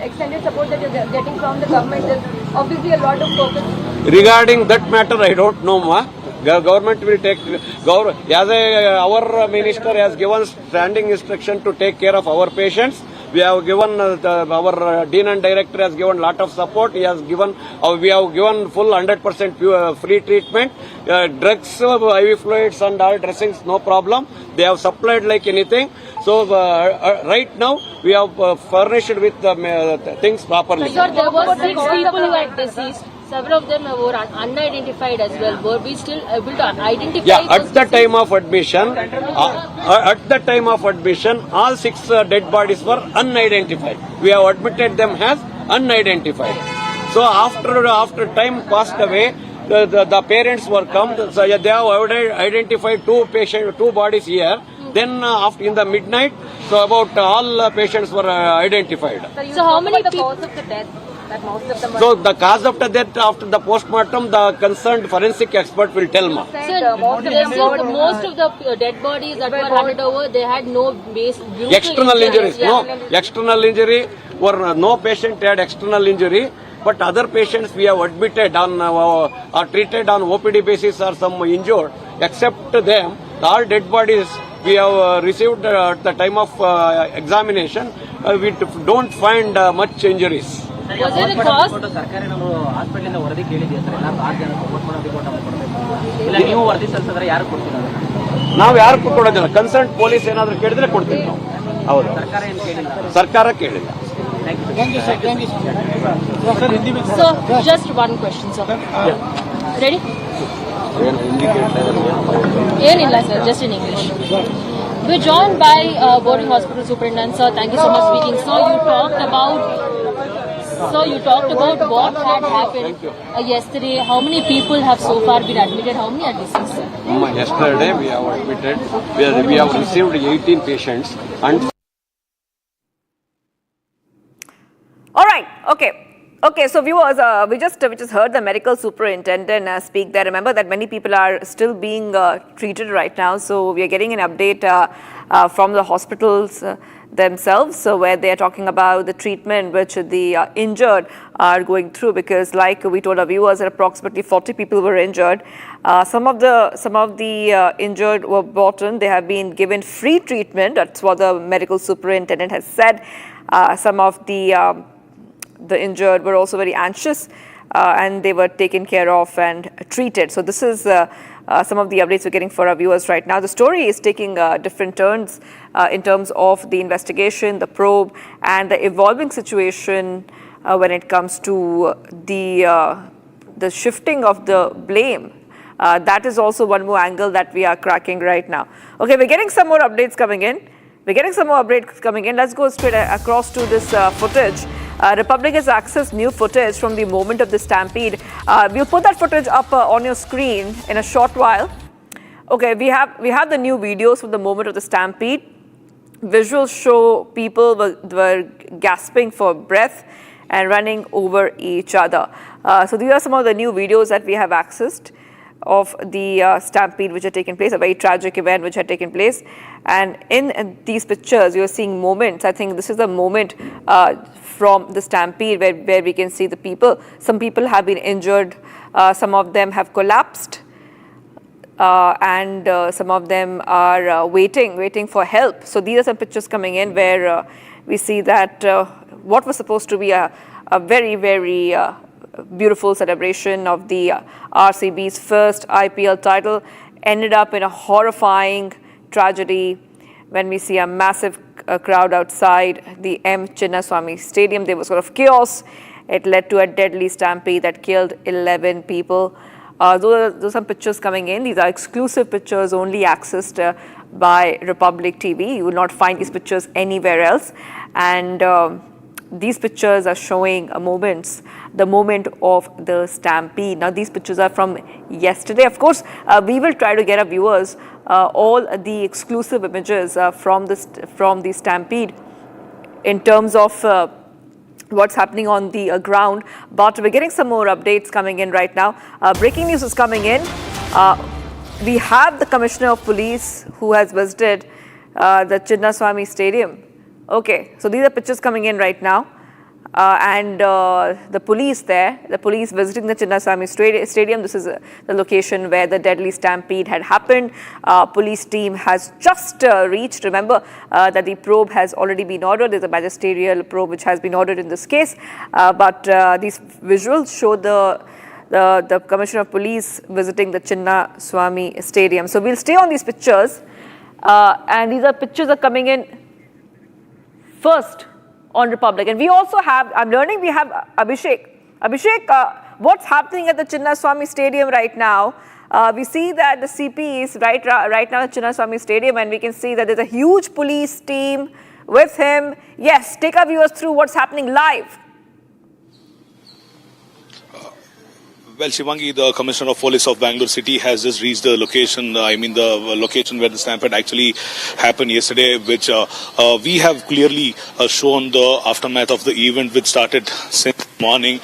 S5: extended support that you're getting from the government? There's obviously a lot of focus.
S1: Regarding that matter, I don't know, ma. Government will take, our minister has given standing instruction to take care of our patients. We have given, our dean and director has given lot of support. He has given, we have given full 100% free treatment. Drugs, IV fluids and all dressings, no problem. They have supplied like anything. So right now we have furnished with things properly.
S4: Sir, there were 6 people who had deceased. Several of them were unidentified as well. Were we still able to identify?
S1: Yeah, at the time of admission, all 6 dead bodies were unidentified. We have admitted them as unidentified. So after time passed away, the parents were come. So they have identified 2 bodies here. Then after in the midnight, so about all patients were identified.
S4: So how many people?
S5: Cause of the death? That most of them
S1: So the cause of the death after the postmortem, the concerned forensic expert will tell me.
S4: Sir, most of the dead bodies that were handed over, they had no base.
S1: External injuries, no. External injury, no patient had external injury. But other patients we have admitted on or treated on OPD basis or some injured. Except them, all dead bodies we have received at the time of examination. We don't find much injuries.
S4: Was it a cause?
S1: ನಾವು ಯಾರು ಕೊಡೋದಿಲ್ಲ concern police ಏನಾದರೂ ಕೇಳಿದ್ರೆ ಕೊಡ್ತೀವಿ ನಾವು ಹೌದು ಸರ್ಕಾರ ಕೇಳಿಲ್ಲ
S4: So just one question, sir. Ready? ಏನilla sir, just in English. We're joined by boarding hospital superintendent, sir. Thank you so much for speaking. So you talked about what had happened yesterday. How many people have so far been admitted? How many are deceased, sir?
S1: Yesterday we have admitted, we have received 18 patients and.
S22: All right. Okay. So viewers, we just heard the medical superintendent speak there. Remember that many people are still being treated right now. So we are getting an update from the hospitals themselves, so where they are talking about the treatment which the injured are going through. Because like we told our viewers, that approximately 40 people were injured. Some of the injured were brought in. They have been given free treatment. That's what the medical superintendent has said. Some of the injured were also very anxious and they were taken care of and treated. So this is some of the updates we're getting for our viewers right now. The story is taking different turns in terms of the investigation, the probe, and the evolving situation when it comes to the shifting of the blame. That is also one more angle that we are cracking right now. Okay, we're getting some more updates coming in. Let's go straight across to this footage. Republic has accessed new footage from the moment of the stampede. We'll put that footage up on your screen in a short while. Okay, we have the new videos from the moment of the stampede. Visuals show people were gasping for breath and running over each other. So these are some of the new videos that we have accessed of the stampede which had taken place, a very tragic event which had taken place. And in these pictures, you're seeing moments. I think this is the moment from the stampede where we can see the people. Some people have been injured. Some of them have collapsed. And some of them are waiting for help. So these are some pictures coming in where we see that what was supposed to be a very, very beautiful celebration of the RCB's first IPL title ended up in a horrifying tragedy when we see a massive crowd outside the M. Chinnaswamy Stadium. There was sort of chaos. It led to a deadly stampede that killed 11 people. Those are some pictures coming in. These are exclusive pictures only accessed by Republic TV. You will not find these pictures anywhere else. And these pictures are showing the moment of the stampede. Now, these pictures are from yesterday. Of course, we will try to get our viewers all the exclusive images from the stampede in terms of what's happening on the ground. But we're getting some more updates coming in right now. Breaking news is coming in. We have the Commissioner of Police who has visited the Chinnaswamy Stadium. Okay, so these are pictures coming in right now. And the police visiting the Chinnaswamy Stadium. This is the location where the deadly stampede had happened. Police team has just reached. Remember that the probe has already been ordered. There's a magisterial probe which has been ordered in this case. But these visuals show the Commissioner of Police visiting the Chinnaswamy Stadium. So we'll stay on these pictures. And these pictures are coming in first on Republic. And we also have, I'm learning we have Abhishek. Abhishek, what's happening at the Chinnaswamy Stadium right now? We see that the CP is right now at Chinnaswamy Stadium, and we can see that there's a huge police team with him. Yes, take our viewers through what's happening live.
S7: Well, Shivangi, the Commissioner of Police of Bangalore City has just reached the location, the location where the stampede actually happened yesterday, which we have clearly shown the aftermath of the event, which started since morning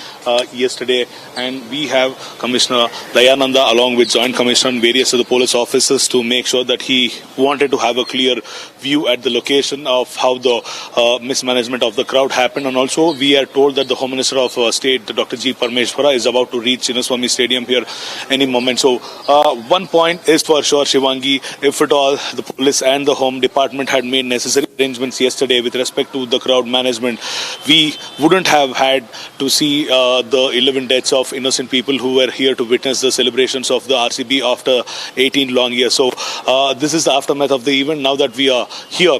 S7: yesterday. And we have Commissioner Dayananda along with Joint Commissioner and various other police officers to make sure that he wanted to have a clear view at the location of how the mismanagement of the crowd happened. And also we are told that the Home Minister of State, Dr. G. Parmeshwara, is about to reach Chinnaswamy Stadium here any moment. So one point is for sure, Shivangi, if at all the police and the Home Department had made necessary arrangements yesterday with respect to the crowd management, we wouldn't have had to see the 11 deaths of innocent people who were here to witness the celebrations of the RCB after 18 long years. So this is the aftermath of the event. Now that we are here,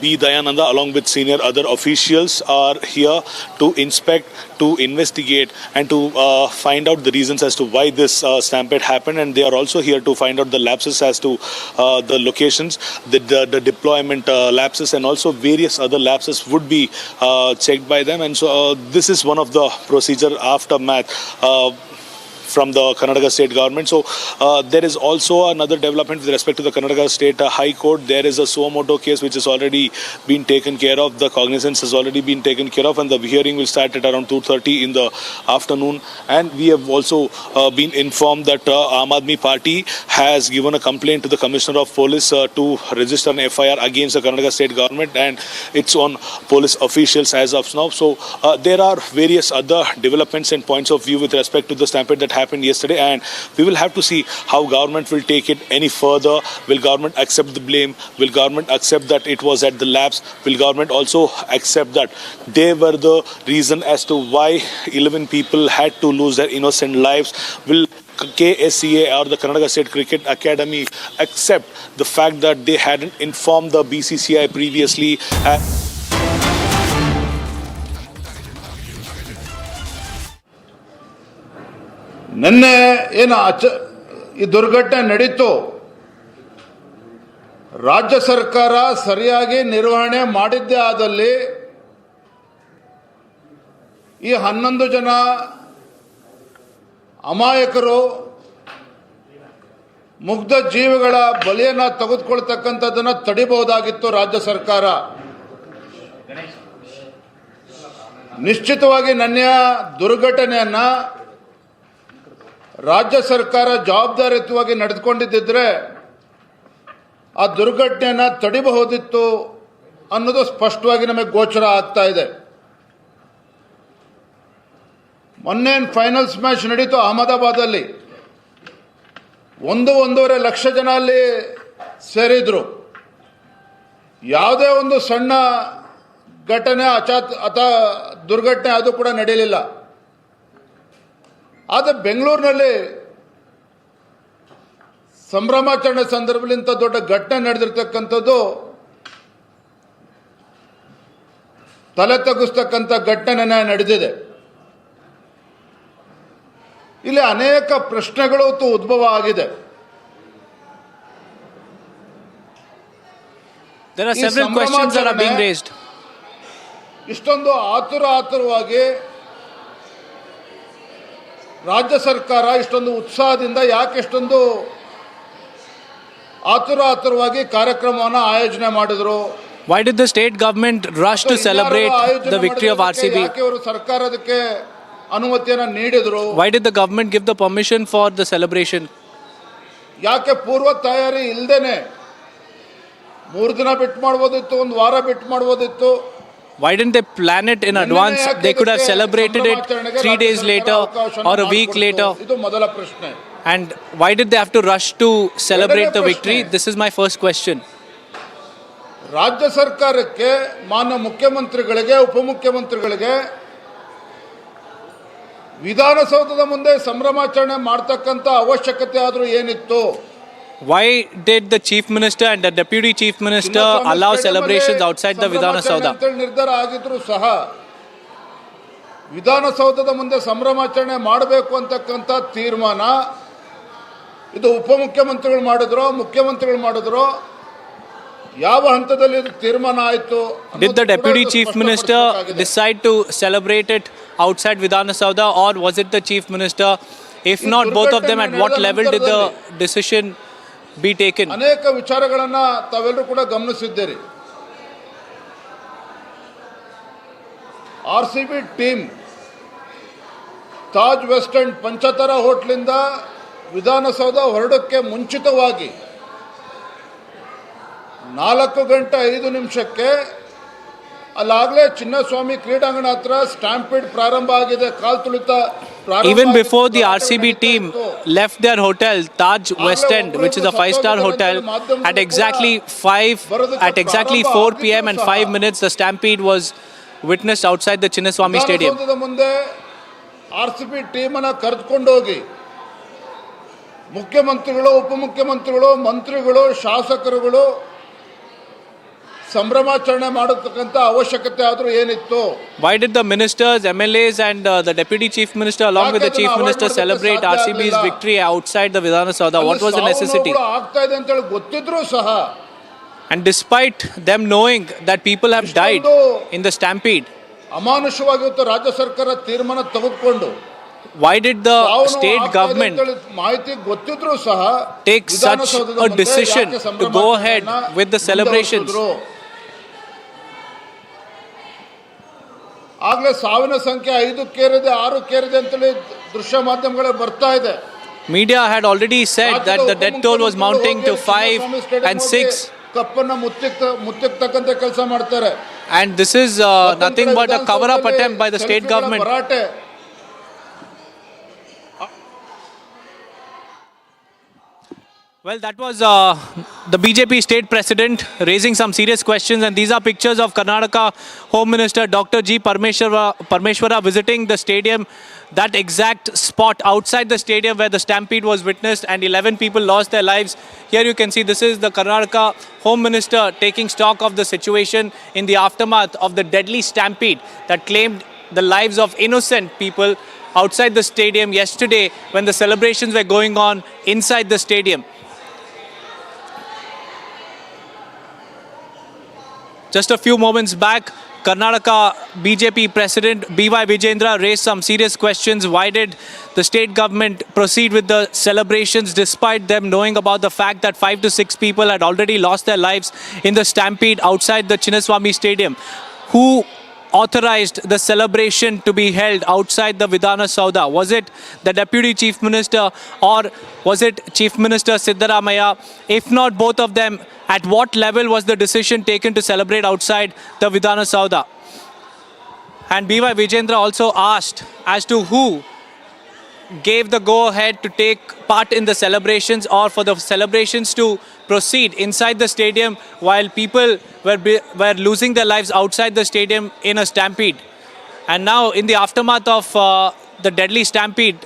S7: B. Dayananda along with senior other officials are here to inspect, to investigate and to find out the reasons as to why this stampede happened, and they are also here to find out the lapses as to the locations, the deployment lapses, and also various other lapses would be checked by them. And so this is one of the procedure aftermath from the Karnataka state government. So there is also another development with respect to the Karnataka state High Court. There is a suo motu case which has already been taken care of. The cognizance has already been taken care of, and the hearing will start at around 2:30 in the afternoon. And we have also been informed that Aam Aadmi Party has given a complaint to the Commissioner of Police to register an FIR against the Karnataka state government and its own police officials as of now. So there are various other developments and points of view with respect to the stampede that happened yesterday, and we will have to see how government will take it any further. Will government accept the blame? Will government accept that it was at the labs? Will government also accept that they were the reason as to why 11 people had to lose their innocent lives? Will KSCA or the Karnataka State Cricket Academy accept the fact that they hadn't informed the BCCI previously?
S6: ನಿನ್ನೆ ಏನು ಈ ದುರ್ಘಟನೆ ನಡೀತು, ರಾಜ್ಯ ಸರ್ಕಾರ ಸರಿಯಾಗಿ ನಿರ್ವಹಣೆ ಮಾಡಿದ್ದೇ ಆದಲ್ಲಿ ಈ 11 ಜನ ಅಮಾಯಕರು ಮುಗ್ಧ ಜೀವಗಳ ಬಲಿಯನ್ನು ತೆಗೆದುಕೊಳ್ತಕ್ಕಂಥದ್ದನ್ನು ತಡಿಬಹುದಾಗಿತ್ತು ರಾಜ್ಯ ಸರ್ಕಾರ. ನಿಶ್ಚಿತವಾಗಿ ನನ್ನ ದುರ್ಘಟನೆಯನ್ನ ರಾಜ್ಯ ಸರ್ಕಾರ ಜವಾಬ್ದಾರಿಯುತವಾಗಿ ನಡೆದುಕೊಂಡಿದ್ದರೆ ಆ ದುರ್ಘಟನೆಯನ್ನು ತಡಿಬಹುದಿತ್ತು ಅನ್ನೋದು ಸ್ಪಷ್ಟವಾಗಿ ನಮಗೆ ಗೋಚರ ಆಗ್ತಾ ಇದೆ. ಮೊನ್ನೆ ಫೈನಲ್ಸ್ ಮ್ಯಾಚ್ ನಡೀತು ಅಹಮದಾಬಾದಲ್ಲಿ. 1.5 ಲಕ್ಷ ಜನ ಅಲ್ಲಿ ಸೇರಿದ್ರು. ಯಾವುದೇ ಒಂದು ಸಣ್ಣ ಘಟನೆ ದುರ್ಘಟನೆ ಅದು ಕೂಡ ನಡೆಯಲಿಲ್ಲ. ಆದರೆ ಬೆಂಗಳೂರಿನಲ್ಲಿ ಸಂಭ್ರಮಾಚರಣೆ ಸಂದರ್ಭದಲ್ಲಿ ಇಂಥ ದೊಡ್ಡ ಘಟನೆ ನಡೆದಿರ್ತಕ್ಕಂಥದ್ದು ತಲೆ ತಗ್ಗಿಸ್ತಕ್ಕಂಥ ಘಟನೆ ನಡೆದಿದೆ. ಇಲ್ಲಿ ಅನೇಕ ಪ್ರಶ್ನೆಗಳು ಉದ್ಭವ ಆಗಿದೆ.
S11: There are several questions that are being raised.
S6: ಇಷ್ಟೊಂದು ಆತುರವಾಗಿ ರಾಜ್ಯ ಸರ್ಕಾರ ಇಷ್ಟೊಂದು ಉತ್ಸಾಹದಿಂದ ಯಾಕೆ ಇಷ್ಟೊಂದು ಆತುರವಾಗಿ ಕಾರ್ಯಕ್ರಮವನ್ನು ಆಯೋಜನೆ ಮಾಡಿದ್ರು?
S10: Why did the state government rush to celebrate the victory of RCB?
S6: ಯಾಕೆ ಅವರು ಸರ್ಕಾರ ಅದಕ್ಕೆ ಅನುಮತಿಯನ್ನು ನೀಡಿದ್ರು?
S10: Why did the government give the permission for the celebration?
S6: ಯಾಕೆ ಪೂರ್ವ ತಯಾರಿ ಇಲ್ಲದೇನೆ 3 ದಿನ ಬಿಟ್ಟು ಮಾಡಬಹುದಿತ್ತು, 1 ವಾರ ಬಿಟ್ಟು ಮಾಡಬಹುದಿತ್ತು?
S10: Why didn't they plan it in advance? They could have celebrated it 3 days later or a week later.
S6: ಇದು ಮೊದಲ ಪ್ರಶ್ನೆ.
S10: And why did they have to rush to celebrate the victory? This is my first question.
S6: ರಾಜ್ಯ ಸರ್ಕಾರಕ್ಕೆ, ಮಾನ್ಯ ಮುಖ್ಯಮಂತ್ರಿಗಳಿಗೆ, ಉಪಮುಖ್ಯಮಂತ್ರಿಗಳಿಗೆ ವಿಧಾನಸೌಧದ ಮುಂದೆ ಸಂಭ್ರಮಾಚರಣೆ ಮಾಡತಕ್ಕಂತ ಅವಶ್ಯಕತೆ ಆದರೂ ಏನಿತ್ತು?
S10: Why did the chief minister and the deputy chief minister allow celebrations outside the Vidhana Saudha?
S6: ನಿರ್ಧಾರ ಆಗಿದ್ರು ಸಹ ವಿಧಾನಸೌಧದ ಮುಂದೆ ಸಂಭ್ರಮಾಚರಣೆ ಮಾಡಬೇಕು ಅಂತಕ್ಕಂಥ ತೀರ್ಮಾನ ಇದು ಉಪಮುಖ್ಯಮಂತ್ರಿಗಳು ಮಾಡಿದ್ರು, ಮುಖ್ಯಮಂತ್ರಿಗಳು ಮಾಡಿದ್ರು, ಯಾವ ಹಂತದಲ್ಲಿ ತೀರ್ಮಾನ ಆಯಿತು?
S10: Did the deputy chief minister decide to celebrate it outside Vidhana Saudha, or was it the chief minister? If not both of them, at what level did the decision be taken?
S6: ಅನೇಕ ವಿಚಾರಗಳನ್ನ ತಾವೆಲ್ಲರೂ ಕೂಡ ಗಮನಿಸಿದ್ದೀರಿ. RCB team Taj West End ಪಂಚತರ ಹೋಟ್ಲಿಂದ ವಿಧಾನಸೌಧ ಹೊರಡಕ್ಕೆ ಮುಂಚಿತವಾಗಿ 4:05 ಅಲ್ಲಾಗಲೇ ಚಿನ್ನಸ್ವಾಮಿ ಕ್ರೀಡಾಂಗಣ ಹತ್ರ ಸ್ಟ್ಯಾಂಪೀಡ್ ಪ್ರಾರಂಭ ಆಗಿದೆ. ಕಾಲ್ ತುಳಿತ
S10: Even before the RCB team left their hotel, Taj West End, which is a 5-star hotel, at exactly 4 p.m. and 5 minutes, the stampede was witnessed outside the Chinnaswamy Stadium.
S6: ಮುಂದೆ RCB ಟೀಮ್ ಅನ್ನು ಕರೆದುಕೊಂಡು ಹೋಗಿ ಮುಖ್ಯಮಂತ್ರಿಗಳು, ಉಪಮುಖ್ಯಮಂತ್ರಿಗಳು, ಮಂತ್ರಿಗಳು, ಶಾಸಕರುಗಳು ಸಂಭ್ರಮಾಚರಣೆ ಮಾಡತಕ್ಕಂತ ಅವಶ್ಯಕತೆ ಆದರೂ ಏನಿತ್ತು?
S10: Why did the ministers, MLAs and the deputy chief minister along with the chief minister celebrate RCB's victory outside the Vidhana Saudha? What was the necessity?
S6: ಆಗ್ತಾ ಇದೆ ಅಂತ ಹೇಳಿ ಗೊತ್ತಿದ್ರೂ ಸಹ,
S10: and despite them knowing that people have died in the stampede,
S6: ಅಮಾನುಷವಾಗಿ ರಾಜ್ಯ ಸರ್ಕಾರ ತೀರ್ಮಾನ ತೆಗೆದುಕೊಂಡು
S10: why did the state government
S6: ಮಾಹಿತಿ ಗೊತ್ತಿದ್ರೂ ಸಹ
S10: take such a decision to go ahead with the celebrations?
S6: ಆಗಲೇ ಸಾವಿನ ಸಂಖ್ಯೆ 5 6 ಅಂತೇಳಿ ದೃಶ್ಯ ಮಾಧ್ಯಮಗಳಲ್ಲಿ ಬರ್ತಾ ಇದೆ.
S10: Media had already said that the death toll was mounting to 5 and 6.
S6: ಕಪ್ಪನ್ನ ಮುತ್ತಿಕ್ತಕ್ಕಂತ ಕೆಲಸ ಮಾಡ್ತಾರೆ.
S10: And this is nothing but a cover-up attempt by the state government. Well, that was the BJP state president raising some serious questions, and these are pictures of Karnataka Home Minister Dr. G. Parmeshwara visiting the stadium, that exact spot outside the stadium where the stampede was witnessed and 11 people lost their lives. Here you can see this is the Karnataka Home Minister taking stock of the situation in the aftermath of the deadly stampede that claimed the lives of innocent people outside the stadium yesterday when the celebrations were going on inside the stadium. Just a few moments back, Karnataka BJP President B.Y. Vijayendra raised some serious questions. Why did the state government proceed with the celebrations despite them knowing about the fact that 5 to 6 people had already lost their lives in the stampede outside the Chinnaswamy Stadium? Who authorized the celebration to be held outside the Vidhana Saudha? Was it the Deputy Chief Minister or was it Chief Minister Siddaramaiah? If not both of them, at what level was the decision taken to celebrate outside the Vidhana Saudha? And B.Y. Vijayendra also asked as to who gave the go-ahead to take part in the celebrations or for the celebrations to proceed inside the stadium while people were losing their lives outside the stadium in a stampede. And now in the aftermath of the deadly stampede,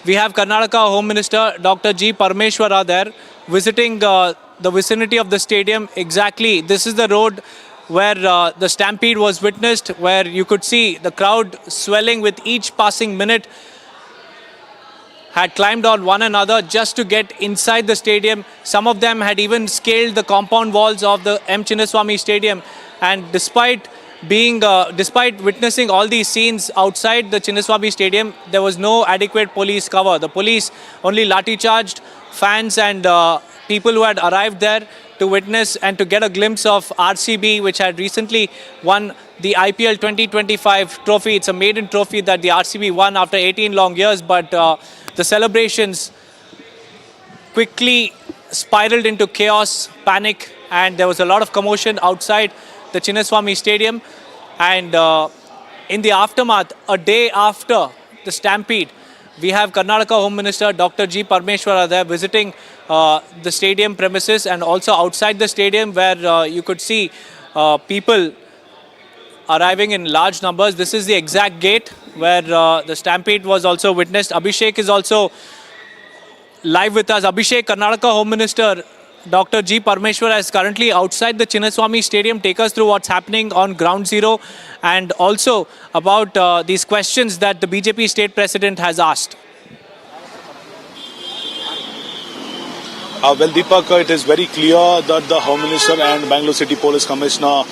S10: we have Karnataka Home Minister Dr. G. Parmeshwara there visiting the vicinity of the stadium. Exactly, this is the road where the stampede was witnessed, where you could see the crowd swelling with each passing minute, had climbed on one another just to get inside the stadium. Some of them had even scaled the compound walls of the M. Chinnaswamy Stadium. And despite despite witnessing all these scenes outside the Chinnaswamy Stadium, there was no adequate police cover. The police only lathi charged fans and people who had arrived there to witness and to get a glimpse of RCB, which had recently won the IPL 2025 trophy. It's a maiden trophy that the RCB won after 18 long years, but the celebrations quickly spiraled into chaos, panic, and there was a lot of commotion outside the Chinnaswamy Stadium. And in the aftermath, a day after the Stampede, we have Karnataka Home Minister Dr. G. Parmeshwara there visiting the stadium premises and also outside the stadium, where you could see people arriving in large numbers. This is the exact gate where the Stampede was also witnessed. Abhishek is also live with us. Abhishek, Karnataka Home Minister Dr. G. Parmeshwara is currently outside the Chinnaswamy Stadium. Take us through what's happening on ground zero and also about these questions that the BJP state president has asked.
S7: Well, Deepak, it is very clear that the Home Minister and Bangalore City Police Commissioner,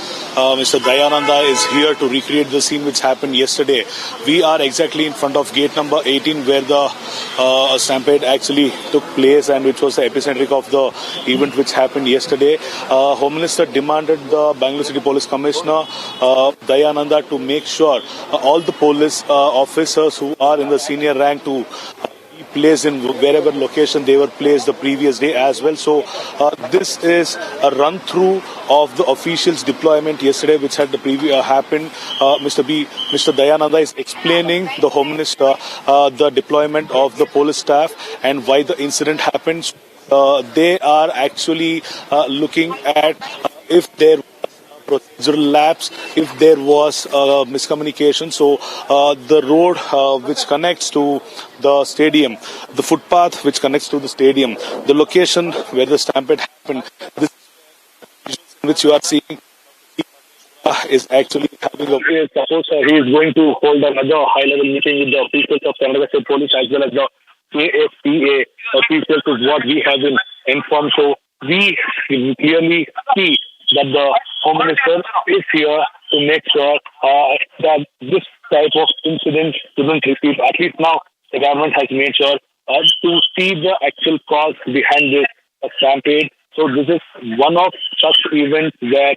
S7: Mr. Dayananda, is here to recreate the scene which happened yesterday. We are exactly in front of gate number 18, where the Stampede actually took place and which was the epicenter of the event which happened yesterday. Home Minister demanded the Bangalore City Police Commissioner, Dayananda, to make sure all the police officers who are in the senior rank to placed in wherever location they were placed the previous day as well. So this is a run through of the officials deployment yesterday which had happened. Mr. Dayananda is explaining the Home Minister the deployment of the police staff and why the incident happened. They are actually looking at if there procedural lapse, if there was miscommunication. So the road which connects to the stadium, the footpath which connects to the stadium, the location where the Stampede happened, this which you are seeing is actually having a...
S11: Suppose he is going to hold another high-level meeting with the officials of Karnataka State Police as well as the KSCA officials is what we have been informed. So we clearly see that the Home Minister is here to make sure that this type of incident doesn't repeat. At least now the government has made sure to see the actual cause behind this Stampede. So this is one of such events where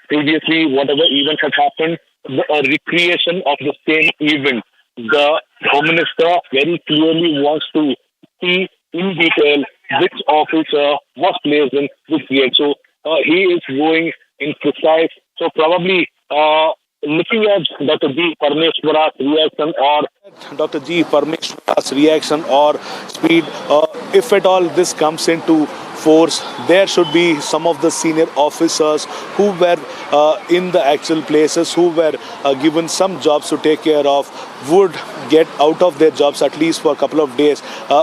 S11: previously whatever event had happened, a recreation of the same event. The Home Minister very clearly wants to see in detail which officer was placed in which gate. So he is going in precise. So probably looking at Dr. G. Parmeshwara's reaction or speed, if at all this comes into force, there should be some of the senior officers who were in the actual places, who were given some jobs to take care of, would get out of their jobs at least for a couple of days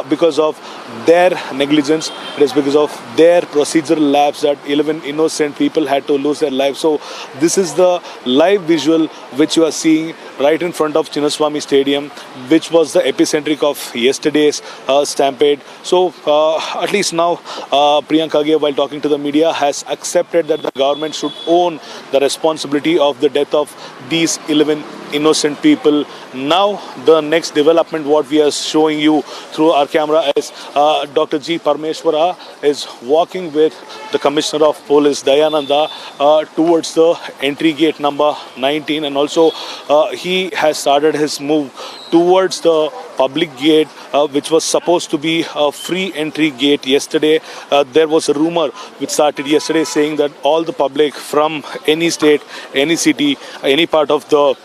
S11: because of their negligence. It is because of their procedural lapse that 11 innocent people had to lose their lives. So this is the live visual which you are seeing right in front of Chinnaswamy Stadium, which was the epicenter of yesterday's Stampede. So at least now Priyanka Gay, while talking to the media, has accepted that the government should own the responsibility of the death of these 11 innocent people. Now the next development what we are showing you through our camera is Dr. G. Parmeshwara is walking with the Commissioner of Police Dayananda towards the entry gate number 19, and also he has started his move towards the public gate which was supposed to be a free entry gate yesterday. There was a rumor which started yesterday saying that all the public from any state, any city, any part of the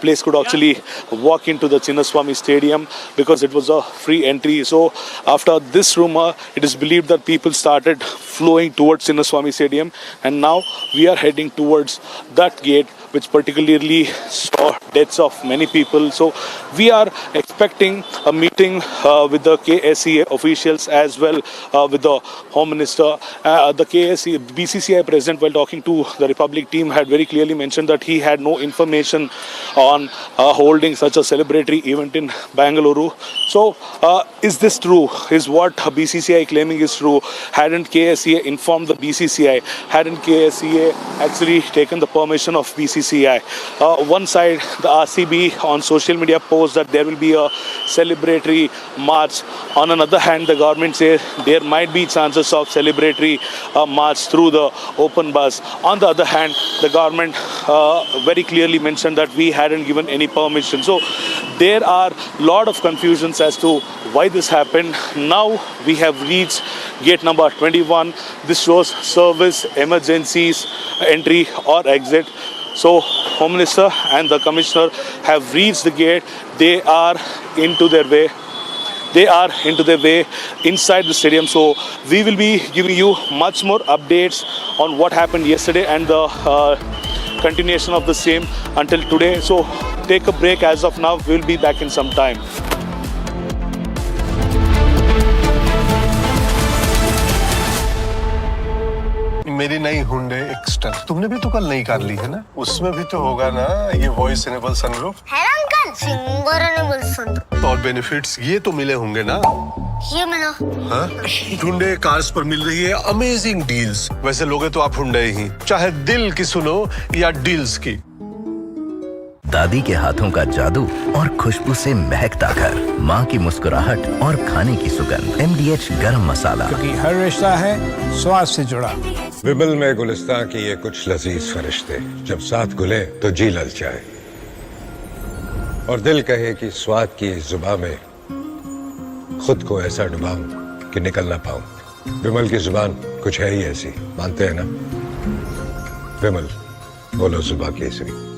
S11: place could actually walk into the Chinnaswamy Stadium because it was a free entry. So after this rumor, it is believed that people started flowing towards Chinnaswamy Stadium, and now we are heading towards that gate which particularly saw deaths of many people. So we are expecting a meeting with the KSCA officials as well with the Home Minister. The KSCA, BCCI president, while talking to the Republic team, had very clearly mentioned that he had no information on holding such a celebratory event in Bangalore. So is this true? Is what BCCI claiming is true? Hadn't KSCA informed the BCCI? Hadn't KSCA actually taken the permission of BCCI? One side, the RCB on social media posts that there will be a celebratory march. On another hand, the government says there might be chances of celebratory march through the open bus. On the other hand, the government very clearly mentioned that we hadn't given any permission. So there are a lot of confusions as to why this happened. Now we have reached gate number 21. This shows service, emergencies, entry or exit. So Home Minister and the Commissioner have reached the gate. They are into their way. They are into their way inside the stadium. So we will be giving you much more updates on what happened yesterday and the continuation of the same until today. So take a break as of now. We'll be back in some time.
S17: मेरी नई Hyundai Exter तुमने भी तो कल नई car ली है ना, उसमें भी तो होगा ना ये वॉइस इनेबल सनरूफ है ना अंकल, सिंगर इनेबल सनरूफ और बेनिफिट्स ये तो मिले होंगे ना, ये मिला। हाँ, हुंडई कार्स पर मिल रही है अमेजिंग डील्स। वैसे लोगे तो आप हुंडई ही, चाहे दिल की सुनो या डील्स की।
S13: दादी के हाथों का जादू और खुशबू से महकता घर, माँ की मुस्कुराहट और खाने की सुगंध, MDH गरम मसाला,
S18: क्योंकि हर रिश्ता है स्वाद से जुड़ा।
S19: विमल में गुलिस्तां की ये कुछ लजीज फरिश्ते, जब साथ घुले तो जी ललचाए और दिल कहे कि स्वाद की इस जुबां में खुद को ऐसा डुबाऊं कि निकल ना पाऊं। विमल की जुबान कुछ है ही ऐसी, मानते हैं ना? विमल, बोलो जुबां केसरी।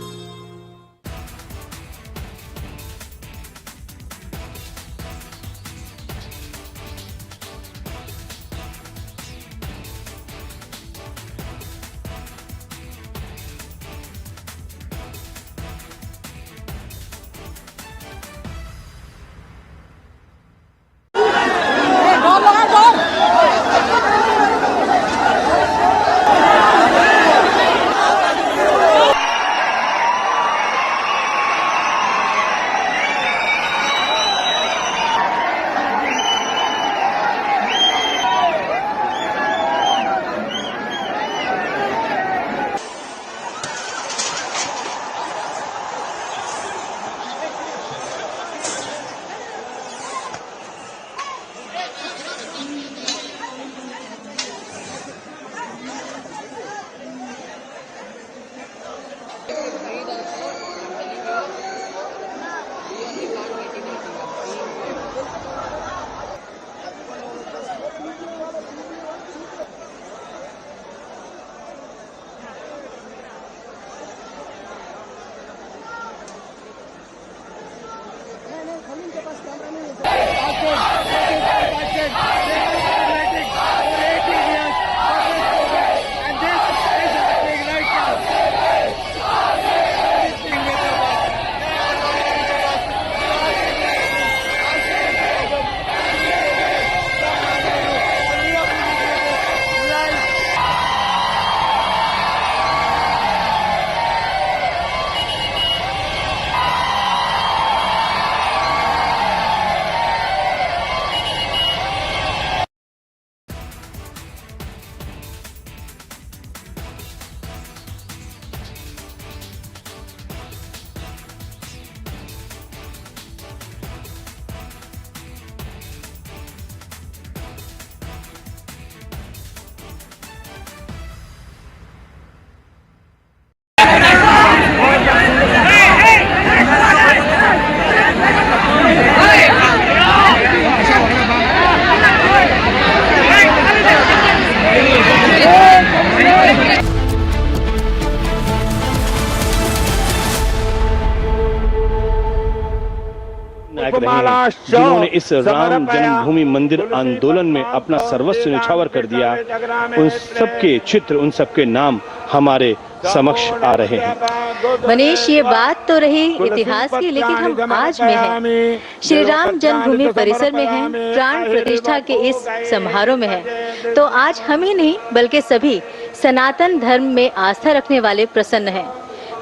S21: जिन्होंने इस राम जन्मभूमि मंदिर आंदोलन में अपना सर्वस्व न्यौछावर कर दिया, उन सबके चित्र, उन सबके नाम हमारे समक्ष आ रहे हैं।
S2: मनीष, ये बात तो रही इतिहास की, लेकिन हम आज में हैं, श्री राम जन्मभूमि परिसर में हैं, प्राण प्रतिष्ठा के इस समारोह में हैं। तो आज हम ही नहीं बल्कि सभी सनातन धर्म में आस्था रखने वाले प्रसन्न हैं,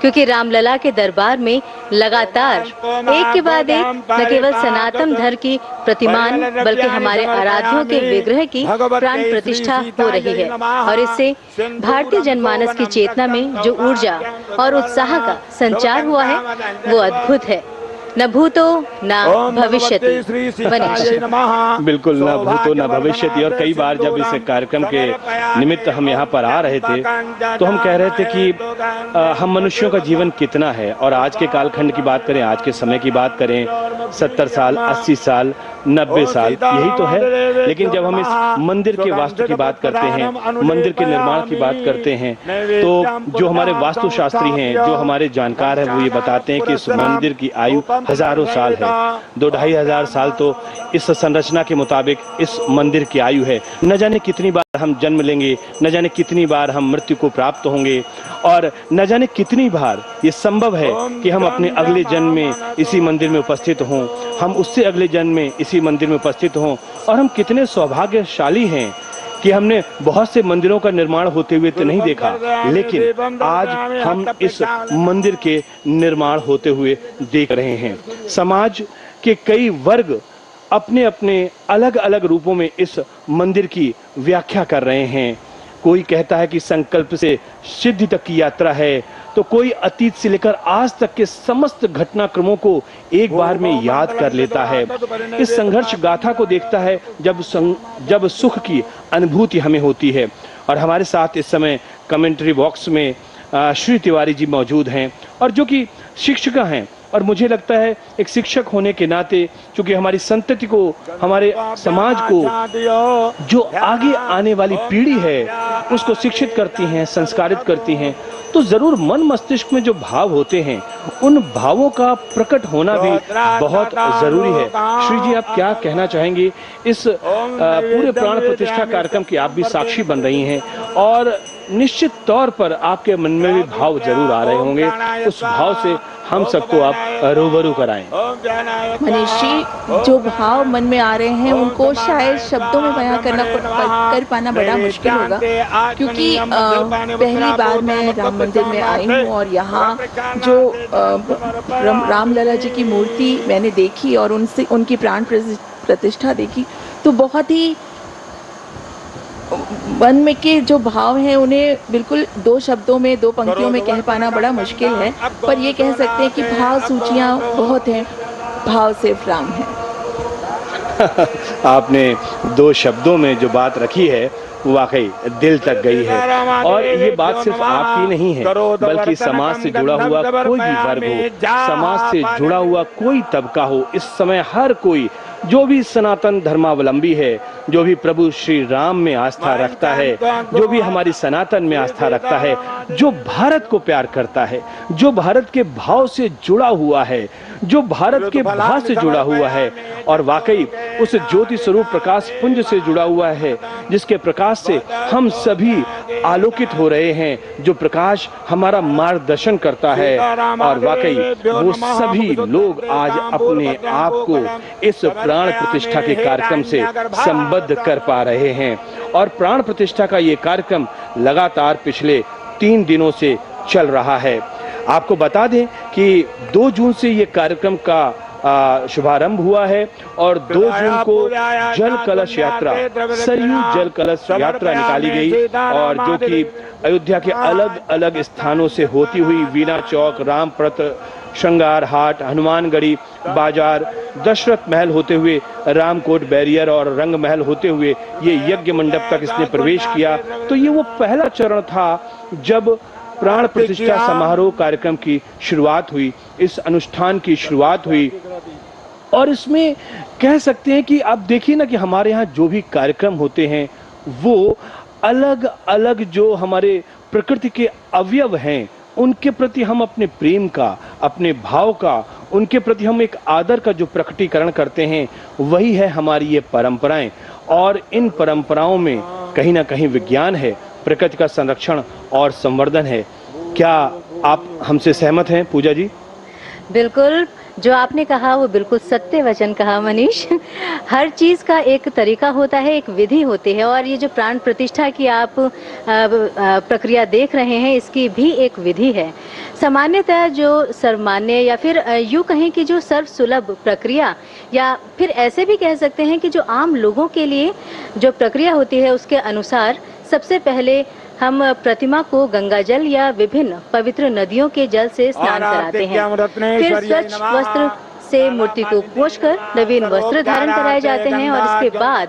S2: क्योंकि रामलला के दरबार में लगातार एक के बाद एक न केवल सनातन धर्म की प्रतिमान बल्कि हमारे आराध्यों के विग्रह की प्राण प्रतिष्ठा हो रही है। और इससे भारतीय जनमानस की चेतना में जो ऊर्जा और उत्साह का संचार हुआ है वो अद्भुत है। न भूतो न भविष्यति।
S21: बिल्कुल, न भूतो न भविष्यति। और कई बार जब इस कार्यक्रम के निमित्त हम यहाँ पर आ रहे थे तो हम कह रहे थे कि हम मनुष्यों का जीवन कितना है, और आज के कालखंड की बात करें, आज के समय की बात करें, 70 साल, 80 साल, 90 साल, यही तो है। लेकिन जब हम इस मंदिर के वास्तु की बात करते हैं, मंदिर के निर्माण की बात करते हैं, तो जो हमारे वास्तुशास्त्री हैं, जो हमारे जानकार हैं, वो ये बताते हैं कि इस मंदिर की आयु हजारों साल है। 2-2.5 हजार साल तो इस संरचना के मुताबिक इस मंदिर की आयु है। न जाने कितनी बार हम जन्म लेंगे, न जाने कितनी बार हम मृत्यु को प्राप्त होंगे, और न जाने कितनी बार ये संभव है कि हम अपने अगले जन्म में इसी मंदिर में उपस्थित हों, हम उससे अगले जन्म में इसी मंदिर में उपस्थित हों। और हम कितने सौभाग्यशाली हैं कि हमने बहुत से मंदिरों का निर्माण होते हुए तो नहीं देखा, लेकिन आज हम इस मंदिर के निर्माण होते हुए देख रहे हैं। समाज के कई वर्ग अपने अपने अलग अलग रूपों में इस मंदिर की व्याख्या कर रहे हैं। कोई कहता है कि संकल्प से सिद्धि तक की यात्रा है, तो कोई अतीत से लेकर आज तक के समस्त घटनाक्रमों को एक बार में याद कर लेता है। इस संघर्ष गाथा को देखता है जब सुख की अनुभूति हमें होती है। और हमारे साथ इस समय कमेंट्री बॉक्स में श्री तिवारी जी मौजूद हैं, और जो कि शिक्षिका हैं, और मुझे लगता है एक शिक्षक होने के नाते, क्योंकि हमारी संतति को, हमारे समाज को, जो आगे आने वाली पीढ़ी है उसको शिक्षित करती हैं, संस्कारित करती हैं, तो जरूर मन मस्तिष्क में जो भाव होते हैं उन भावों का प्रकट होना भी बहुत जरूरी है। श्री जी, आप क्या कहना चाहेंगे? इस पूरे प्राण प्रतिष्ठा कार्यक्रम की आप भी साक्षी बन रही हैं, और निश्चित तौर पर आपके मन में भी भाव जरूर आ रहे होंगे। उस भाव से हम सबको आप रूबरू कराएं।
S3: मनीष जी, जो भाव मन में आ रहे हैं उनको शायद शब्दों में बयां कर पाना बड़ा मुश्किल होगा, क्योंकि पहली बार मैं राम मंदिर में आई हूँ, और यहाँ जो रामलला जी की मूर्ति मैंने देखी और उनसे उनकी प्राण प्रतिष्ठा देखी, तो बहुत ही मन में के जो भाव हैं उन्हें बिल्कुल 2 शब्दों में, 2 पंक्तियों में कह पाना बड़ा मुश्किल है। पर ये कह सकते हैं कि भाव सूचियाँ बहुत हैं, भाव सिर्फ राम है।
S21: आपने 2 शब्दों में जो बात रखी है वाकई दिल तक गई है। और ये बात सिर्फ आपकी नहीं है, बल्कि समाज से जुड़ा हुआ कोई भी वर्ग हो, समाज से जुड़ा हुआ कोई तबका हो, इस समय हर कोई जो भी सनातन धर्मावलंबी है, जो भी प्रभु श्री राम में आस्था रखता है, जो भी हमारी सनातन में आस्था रखता है, जो भारत को प्यार करता है, जो भारत के भाव से जुड़ा हुआ है, जो भारत के भाव से जुड़ा हुआ है, और वाकई उस ज्योति स्वरूप प्रकाश पुंज से जुड़ा हुआ है, जिसके प्रकाश से हम सभी आलोकित हो रहे हैं, जो प्रकाश हमारा मार्गदर्शन करता है। और वाकई वो सभी लोग आज अपने आप को इस प्राण प्रतिष्ठा के कार्यक्रम से संबद्ध कर पा रहे हैं। और प्राण प्रतिष्ठा का ये कार्यक्रम लगातार पिछले 3 दिनों से चल रहा है। आपको बता दें कि 2 जून से ये कार्यक्रम का शुभारंभ हुआ है, और 2 जून को जल कलश यात्रा, सरयू जल कलश यात्रा निकाली गई, और जो कि अयोध्या के अलग अलग स्थानों से होती हुई वीणा चौक, रामप्रत, श्रृंगार हाट, हनुमानगढ़ी बाजार, दशरथ महल होते हुए रामकोट बैरियर और रंग महल होते हुए ये यज्ञ मंडप तक इसने प्रवेश किया। तो ये वो पहला चरण था जब प्राण प्रतिष्ठा समारोह कार्यक्रम की शुरुआत हुई, इस अनुष्ठान की शुरुआत हुई। और इसमें कह सकते हैं कि आप देखिए ना कि हमारे यहाँ जो भी कार्यक्रम होते हैं वो अलग अलग जो हमारे प्रकृति के अवयव हैं उनके प्रति हम अपने प्रेम का, अपने भाव का, उनके प्रति हम एक आदर का जो प्रकटीकरण करते हैं, वही है हमारी ये परंपराएं। और इन परंपराओं में कहीं ना कहीं विज्ञान है, प्रकृति का संरक्षण और संवर्धन है। क्या आप हमसे सहमत हैं पूजा जी?
S2: बिल्कुल, जो आपने कहा वो बिल्कुल सत्य वचन कहा मनीष। हर चीज़ का एक तरीका होता है, एक विधि होती है, और ये जो प्राण प्रतिष्ठा की आप प्रक्रिया देख रहे हैं, इसकी भी एक विधि है। सामान्यतः जो सर्वमान्य या फिर यूँ कहें कि जो सर्वसुलभ प्रक्रिया, या फिर ऐसे भी कह सकते हैं कि जो आम लोगों के लिए जो प्रक्रिया होती है, उसके अनुसार सबसे पहले हम प्रतिमा को गंगाजल या विभिन्न पवित्र नदियों के जल से स्नान कराते हैं। फिर स्वच्छ वस्त्र से मूर्ति को पोंछकर नवीन वस्त्र धारण कराए जाते हैं, और इसके बाद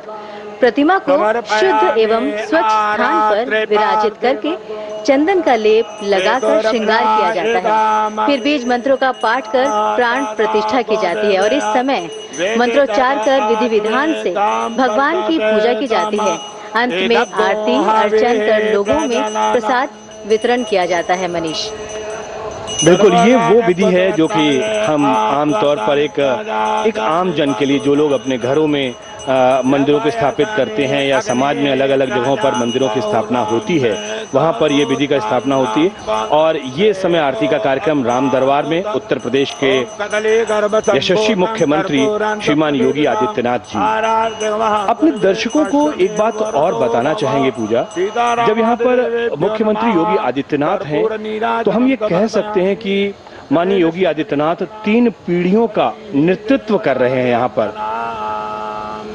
S2: प्रतिमा को शुद्ध एवं स्वच्छ स्थान पर विराजित करके चंदन का लेप लगाकर श्रृंगार किया जाता है। फिर बीज मंत्रों का पाठ कर प्राण प्रतिष्ठा की जाती है, और इस समय मंत्रोच्चार कर विधि विधान से भगवान की पूजा की जाती है। अंत में आरती अर्चन कर लोगों में प्रसाद वितरण किया जाता है। मनीष,
S21: बिल्कुल, ये वो विधि है जो कि हम आमतौर पर एक आम जन के लिए, जो लोग अपने घरों में मंदिरों को स्थापित करते हैं या समाज में अलग अलग जगहों पर मंदिरों की स्थापना होती है, वहाँ पर ये विधि का स्थापना होती है। और ये समय आरती का कार्यक्रम राम दरबार में उत्तर प्रदेश के यशस्वी मुख्यमंत्री श्रीमान योगी आदित्यनाथ जी अपने दर्शकों को एक बात और बताना चाहेंगे पूजा। जब यहाँ पर मुख्यमंत्री योगी आदित्यनाथ हैं, तो हम ये कह सकते हैं कि माननीय योगी आदित्यनाथ 3 पीढ़ियों का नेतृत्व कर रहे हैं यहाँ पर।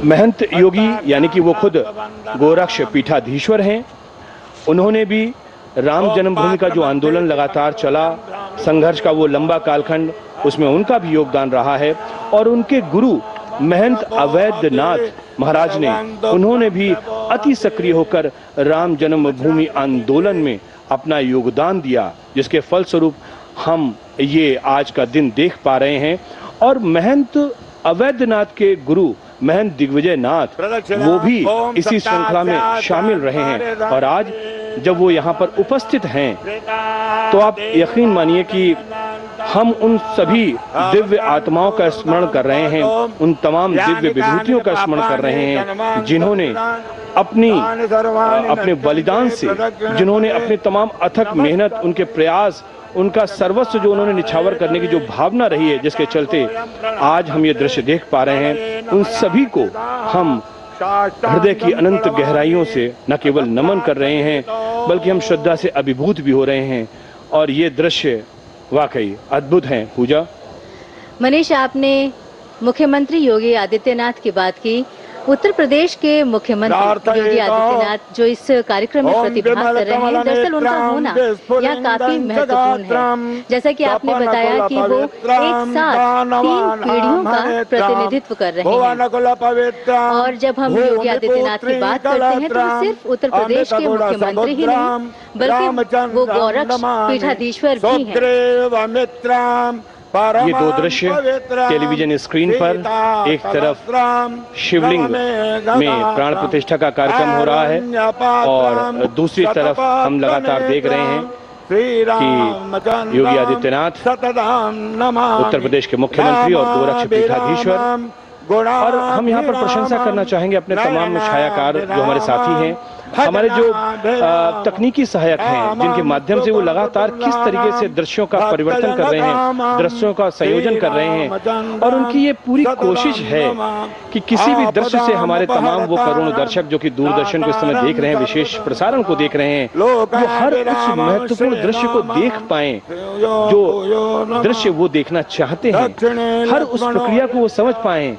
S21: महंत योगी यानी कि वो खुद गोरक्ष पीठाधीश्वर हैं। उन्होंने भी राम जन्मभूमि का जो आंदोलन लगातार चला, संघर्ष का वो लंबा कालखंड, उसमें उनका भी योगदान रहा है। और उनके गुरु महंत अवैधनाथ महाराज ने, उन्होंने भी अति सक्रिय होकर राम जन्मभूमि आंदोलन में अपना योगदान दिया, जिसके फलस्वरूप हम ये आज का दिन देख पा रहे हैं। और महंत अवैधनाथ के गुरु महंत दिग्विजय नाथ, वो भी इसी श्रृंखला में शामिल रहे हैं। और आज जब वो यहाँ पर उपस्थित हैं, तो आप यकीन मानिए कि हम उन सभी दिव्य आत्माओं का स्मरण कर रहे हैं, उन तमाम दिव्य विभूतियों का स्मरण कर रहे हैं, जिन्होंने अपने बलिदान से, जिन्होंने अपने तमाम अथक मेहनत, उनके प्रयास, उनका सर्वस्व जो उन्होंने निछावर करने की जो भावना रही है, जिसके चलते आज हम ये दृश्य देख पा रहे हैं, उन सभी को हम हृदय की अनंत गहराइयों से न केवल नमन कर रहे हैं, बल्कि हम श्रद्धा से अभिभूत भी हो रहे हैं। और ये दृश्य वाकई अद्भुत हैं। पूजा,
S2: मनीष, आपने मुख्यमंत्री योगी आदित्यनाथ की बात की। उत्तर प्रदेश के मुख्यमंत्री योगी आदित्यनाथ जो इस कार्यक्रम में प्रतिभाग कर रहे हैं, दरअसल उनका होना यहाँ काफी महत्वपूर्ण है। जैसा कि आपने बताया कि वो एक साथ 3 पीढ़ियों का प्रतिनिधित्व कर रहे हैं। और जब हम योगी आदित्यनाथ की बात करते हैं, तो वो सिर्फ उत्तर प्रदेश के मुख्यमंत्री ही नहीं, बल्कि वो गोरक्ष पीठाधीश्वर भी हैं।
S21: ये 2 दृश्य टेलीविजन स्क्रीन पर, एक तरफ शिवलिंग में प्राण प्रतिष्ठा का कार्यक्रम हो रहा है, और दूसरी तरफ हम लगातार देख रहे हैं कि योगी आदित्यनाथ उत्तर प्रदेश के मुख्यमंत्री और गोरक्ष पीठाधीश्वर। और हम यहाँ पर प्रशंसा करना चाहेंगे अपने तमाम छायाकार जो हमारे साथी हैं, हमारे जो तकनीकी सहायक हैं, जिनके माध्यम से वो लगातार किस तरीके से दृश्यों का परिवर्तन कर रहे हैं, दृश्यों का संयोजन कर रहे हैं। और उनकी ये पूरी कोशिश है कि किसी भी दृश्य से हमारे तमाम वो करोड़ों दर्शक जो कि दूरदर्शन को इस समय देख रहे हैं, विशेष प्रसारण को देख रहे हैं, वो हर उस महत्वपूर्ण दृश्य को देख पाएं जो दृश्य वो देखना चाहते हैं, हर उस प्रक्रिया को वो समझ पाएं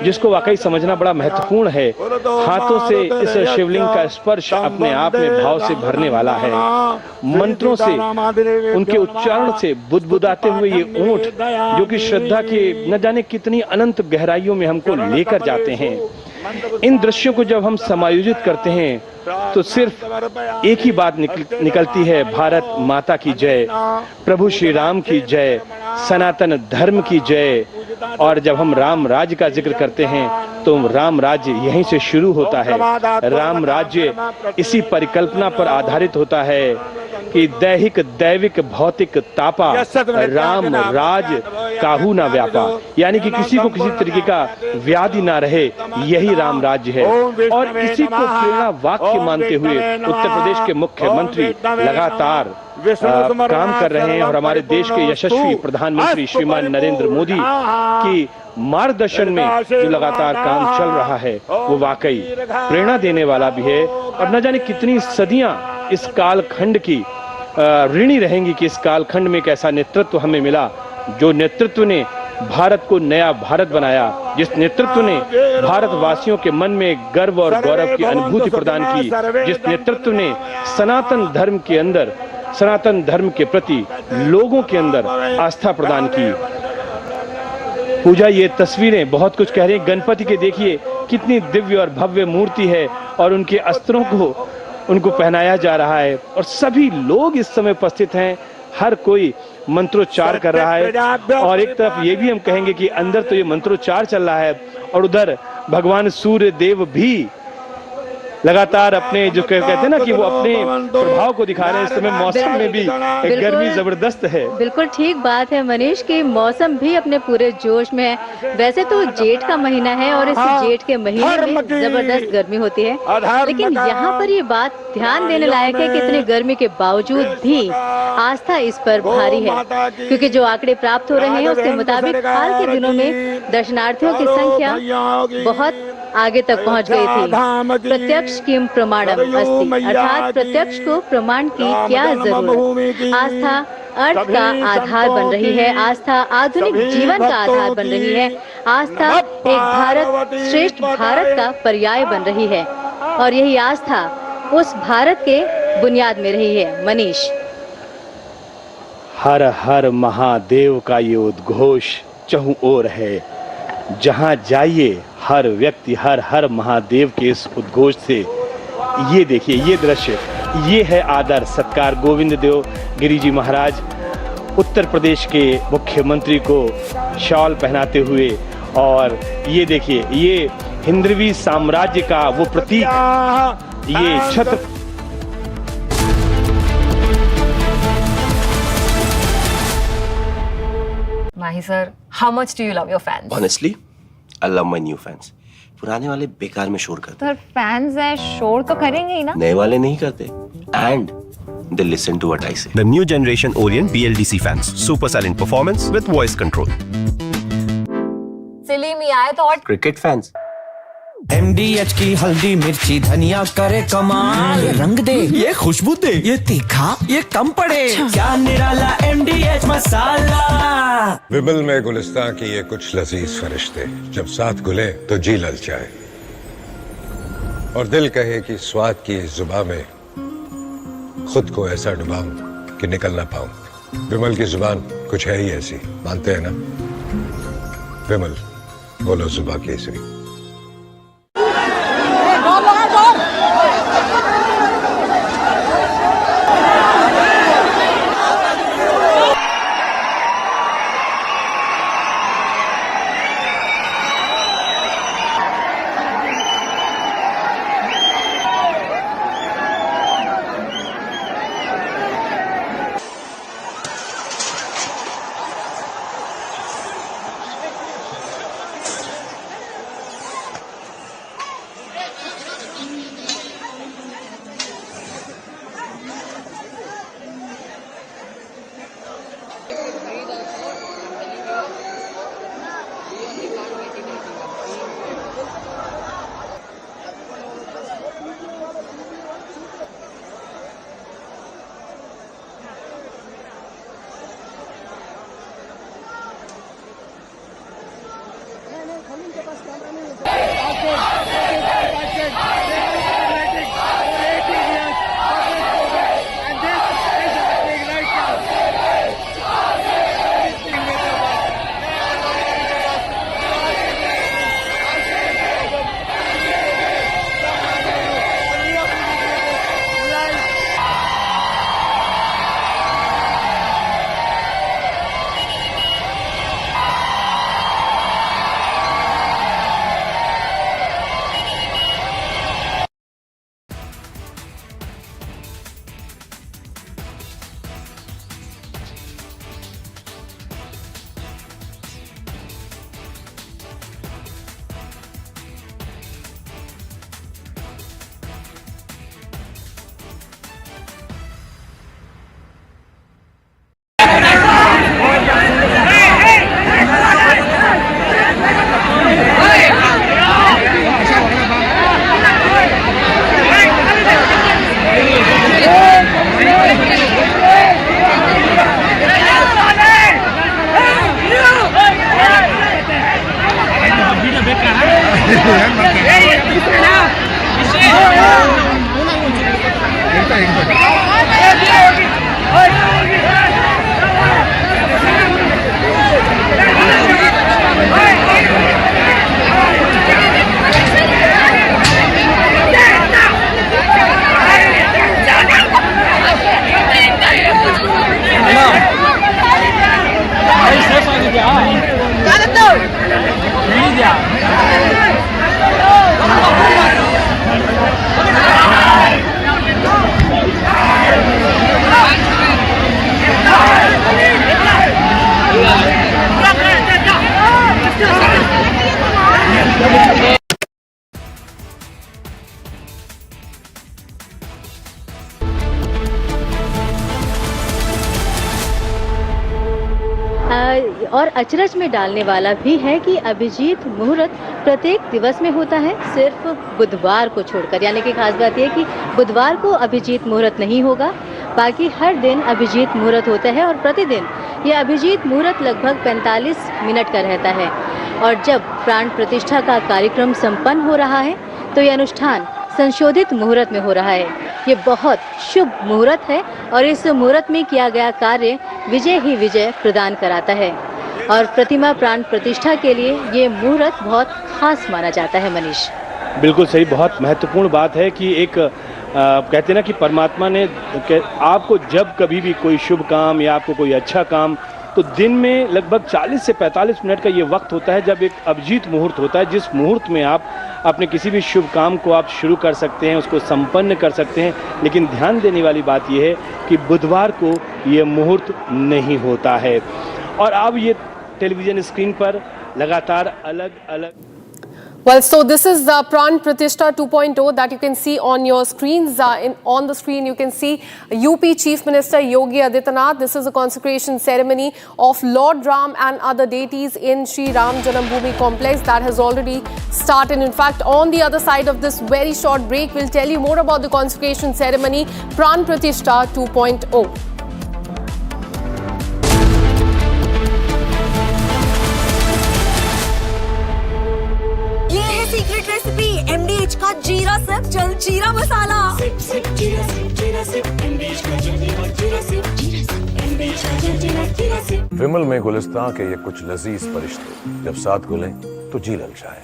S21: जिसको वाकई समझना बड़ा महत्वपूर्ण है। हाथों से इस शिवलिंग का स्पर्श अपने आप में भाव से भरने वाला है। मंत्रों से, उनके उच्चारण से बुदबुदाते हुए ये ऊंट जो कि श्रद्धा के न जाने कितनी अनंत गहराइयों में हमको लेकर जाते हैं। इन दृश्यों को जब हम समायोजित करते हैं तो सिर्फ एक ही बात निकलती है, भारत माता की जय, प्रभु श्री राम की जय, सनातन धर्म की जय। और जब हम राम राज्य का जिक्र करते हैं तो राम राज्य यहीं से शुरू होता है। राम राज्य इसी परिकल्पना पर आधारित होता है कि दैहिक दैविक भौतिक तापा राम राज काहू ना व्यापा, यानी कि किसी को किसी तरीके का व्याधि ना रहे, यही राम राज्य है। और इसी को प्रेरणा वाक्य मानते हुए उत्तर प्रदेश के मुख्यमंत्री लगातार काम कर रहे हैं और हमारे देश के यशस्वी प्रधानमंत्री श्रीमान नरेंद्र मोदी की मार्गदर्शन में जो लगातार काम चल रहा है वो वाकई प्रेरणा देने वाला भी है। और न जाने कितनी सदियां इस कालखंड की ऋणी रहेंगी कि इस कालखंड में एक ऐसा नेतृत्व हमें मिला जो नेतृत्व ने भारत को नया भारत बनाया, जिस नेतृत्व ने भारतवासियों के मन में गर्व और गौरव की अनुभूति प्रदान की, जिस नेतृत्व ने सनातन धर्म के अंदर, सनातन धर्म के प्रति लोगों के अंदर आस्था प्रदान की। पूजा, ये तस्वीरें बहुत कुछ कह रही हैं। गणपति के देखिए कितनी दिव्य और भव्य मूर्ति है और उनके अस्त्रों को उनको पहनाया जा रहा है और सभी लोग इस समय उपस्थित हैं। हर कोई मंत्रोच्चार कर रहा है और एक तरफ ये भी हम कहेंगे कि अंदर तो ये मंत्रोच्चार चल रहा है और उधर भगवान सूर्य देव भी लगातार अपने जो कहते हैं ना कि वो अपने प्रभाव को दिखा रहे हैं। इस समय मौसम में भी गर्मी जबरदस्त है।
S2: बिल्कुल ठीक बात है मनीष की मौसम भी अपने पूरे जोश में है। वैसे तो जेठ का महीना है और इस जेठ के महीने में जबरदस्त गर्मी होती है, लेकिन यहाँ पर ये बात ध्यान देने लायक है कि इतनी गर्मी के बावजूद भी आस्था इस पर भारी है, क्योंकि जो आंकड़े प्राप्त हो रहे हैं उसके मुताबिक हाल के दिनों में दर्शनार्थियों की संख्या बहुत आगे तक पहुंच गई थी। प्रत्यक्ष किम प्रमाणम अस्ति, अर्थात प्रत्यक्ष को प्रमाण की क्या जरूरत। आस्था अर्थ का आधार बन रही है, आस्था आधुनिक जीवन का आधार बन रही है, आस्था एक भारत श्रेष्ठ भारत का पर्याय बन रही है और यही आस्था उस भारत के बुनियाद में रही है। मनीष,
S21: हर हर महादेव का ये उद्घोष चहुं ओर है। जहां जाइए हर व्यक्ति हर हर महादेव के इस उद्घोष से, ये देखिए ये दृश्य, ये है आदर सत्कार। गोविंद देव गिरी जी महाराज उत्तर प्रदेश के मुख्यमंत्री को शॉल पहनाते हुए, और ये देखिए ये हिंदवी साम्राज्य का वो प्रतीक, ये छत्र।
S8: Mahi sir, how much do you love your fans?
S15: Honestly, I love my new fans. पुराने वाले बेकार में शोर करते।
S8: सर फैंस है, शोर तो करेंगे ही ना।
S15: नए वाले नहीं करते। And they listen to what I say.
S23: The new generation Orient BLDC fans, super silent performance with voice control.
S8: Silly me आए तो और
S15: Cricket fans.
S24: MDH की हल्दी मिर्ची धनिया करे कमाल, ये रंग दे, ये खुशबू दे, ये तीखा, ये कम पड़े, क्या निराला MDH मसाला।
S19: विमल में गुलिस्तां की ये कुछ लजीज फरिश्ते जब साथ घुले तो जी ललचाए और दिल कहे कि स्वाद की इस जुबां में खुद को ऐसा डुबाऊं कि निकल ना पाऊं। विमल की जुबान कुछ है ही ऐसी, मानते हैं ना? विमल, बोलो जुबां केसरी।
S2: और अचरज में डालने वाला भी है कि अभिजीत मुहूर्त प्रत्येक दिवस में होता है, सिर्फ बुधवार को छोड़कर। यानी कि खास बात यह कि बुधवार को अभिजीत मुहूर्त नहीं होगा, बाकी हर दिन अभिजीत मुहूर्त होता है। और प्रतिदिन ये अभिजीत मुहूर्त लगभग 45 मिनट का रहता है। और जब प्राण प्रतिष्ठा का कार्यक्रम संपन्न हो रहा है तो ये अनुष्ठान संशोधित मुहूर्त में हो रहा है। ये बहुत शुभ मुहूर्त है और इस मुहूर्त में किया गया कार्य विजय ही विजय प्रदान कराता है। और प्रतिमा प्राण प्रतिष्ठा के लिए ये मुहूर्त बहुत खास माना जाता है। मनीष,
S21: बिल्कुल सही, बहुत महत्वपूर्ण बात है कि एक कहते हैं ना कि परमात्मा ने आपको जब कभी भी कोई शुभ काम या आपको कोई अच्छा काम, तो दिन में लगभग 40 से 45 मिनट का ये वक्त होता है जब एक अभिजीत मुहूर्त होता है, जिस मुहूर्त में आप अपने किसी भी शुभ काम को आप शुरू कर सकते हैं, उसको संपन्न कर सकते हैं। लेकिन ध्यान देने वाली बात यह है कि बुधवार को ये मुहूर्त नहीं होता है। और अब ये टेलीविज़न स्क्रीन पर लगातार अलग अलग
S9: Well, so this is the Pran Pratishtha 2.0 that you can see on your screens. On the screen, you can see UP Chief Minister Yogi Adityanath. This is a consecration ceremony of Lord Ram and other deities in Sri Ram Janambhoomi complex that has already started. In fact, on the other side of this very short break, we'll tell you more about the consecration ceremony, Pran Pratishtha 2.0.
S12: Secret recipe MDH का जीरा SIP जल जीरा मसाला। SIP SIP जीरा SIP MDH का जल जीरा SIP MDH का जल जीरा सिप।
S14: विमल में गुलिस्तां के ये कुछ लजीज फरिश्ते जब साथ घुलें तो जी ललचाए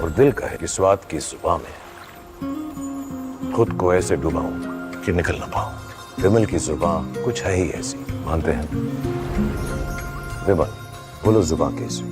S14: और दिल कहे कि स्वाद की जुबान में खुद को ऐसे डुबाऊं कि निकल ना पाऊं। विमल की जुबान कुछ है ही ऐसी, मानते हैं? विमल, बोलो जुबान कैसी?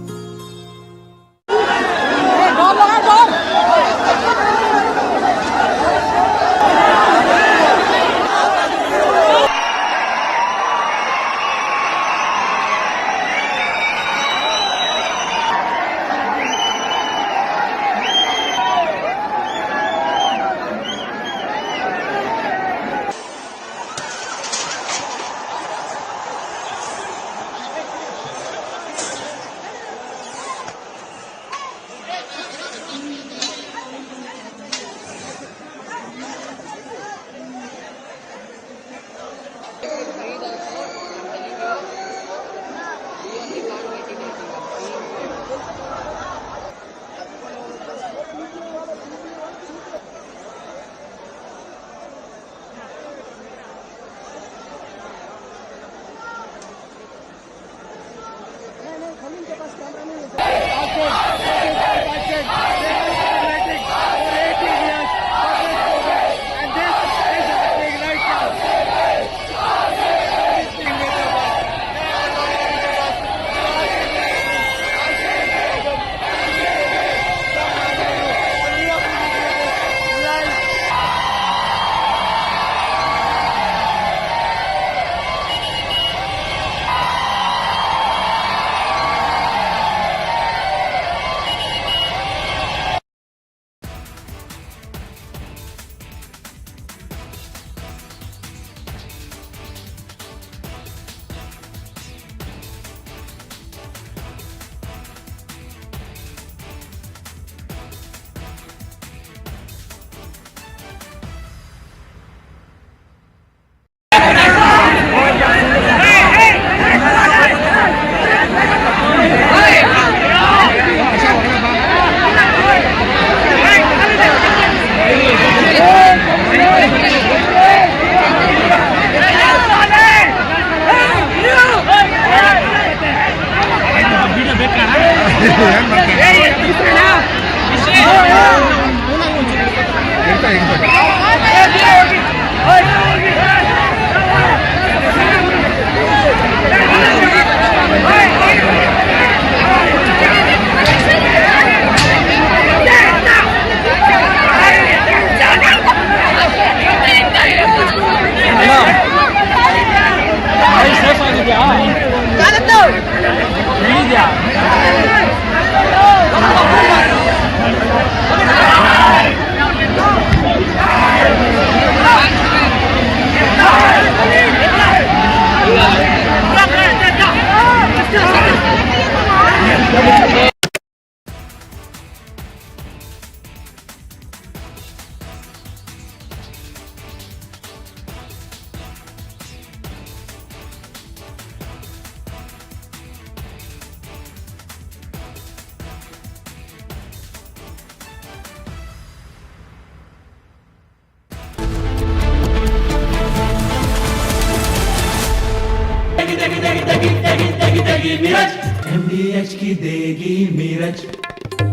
S24: MDH की देगी मिर्च,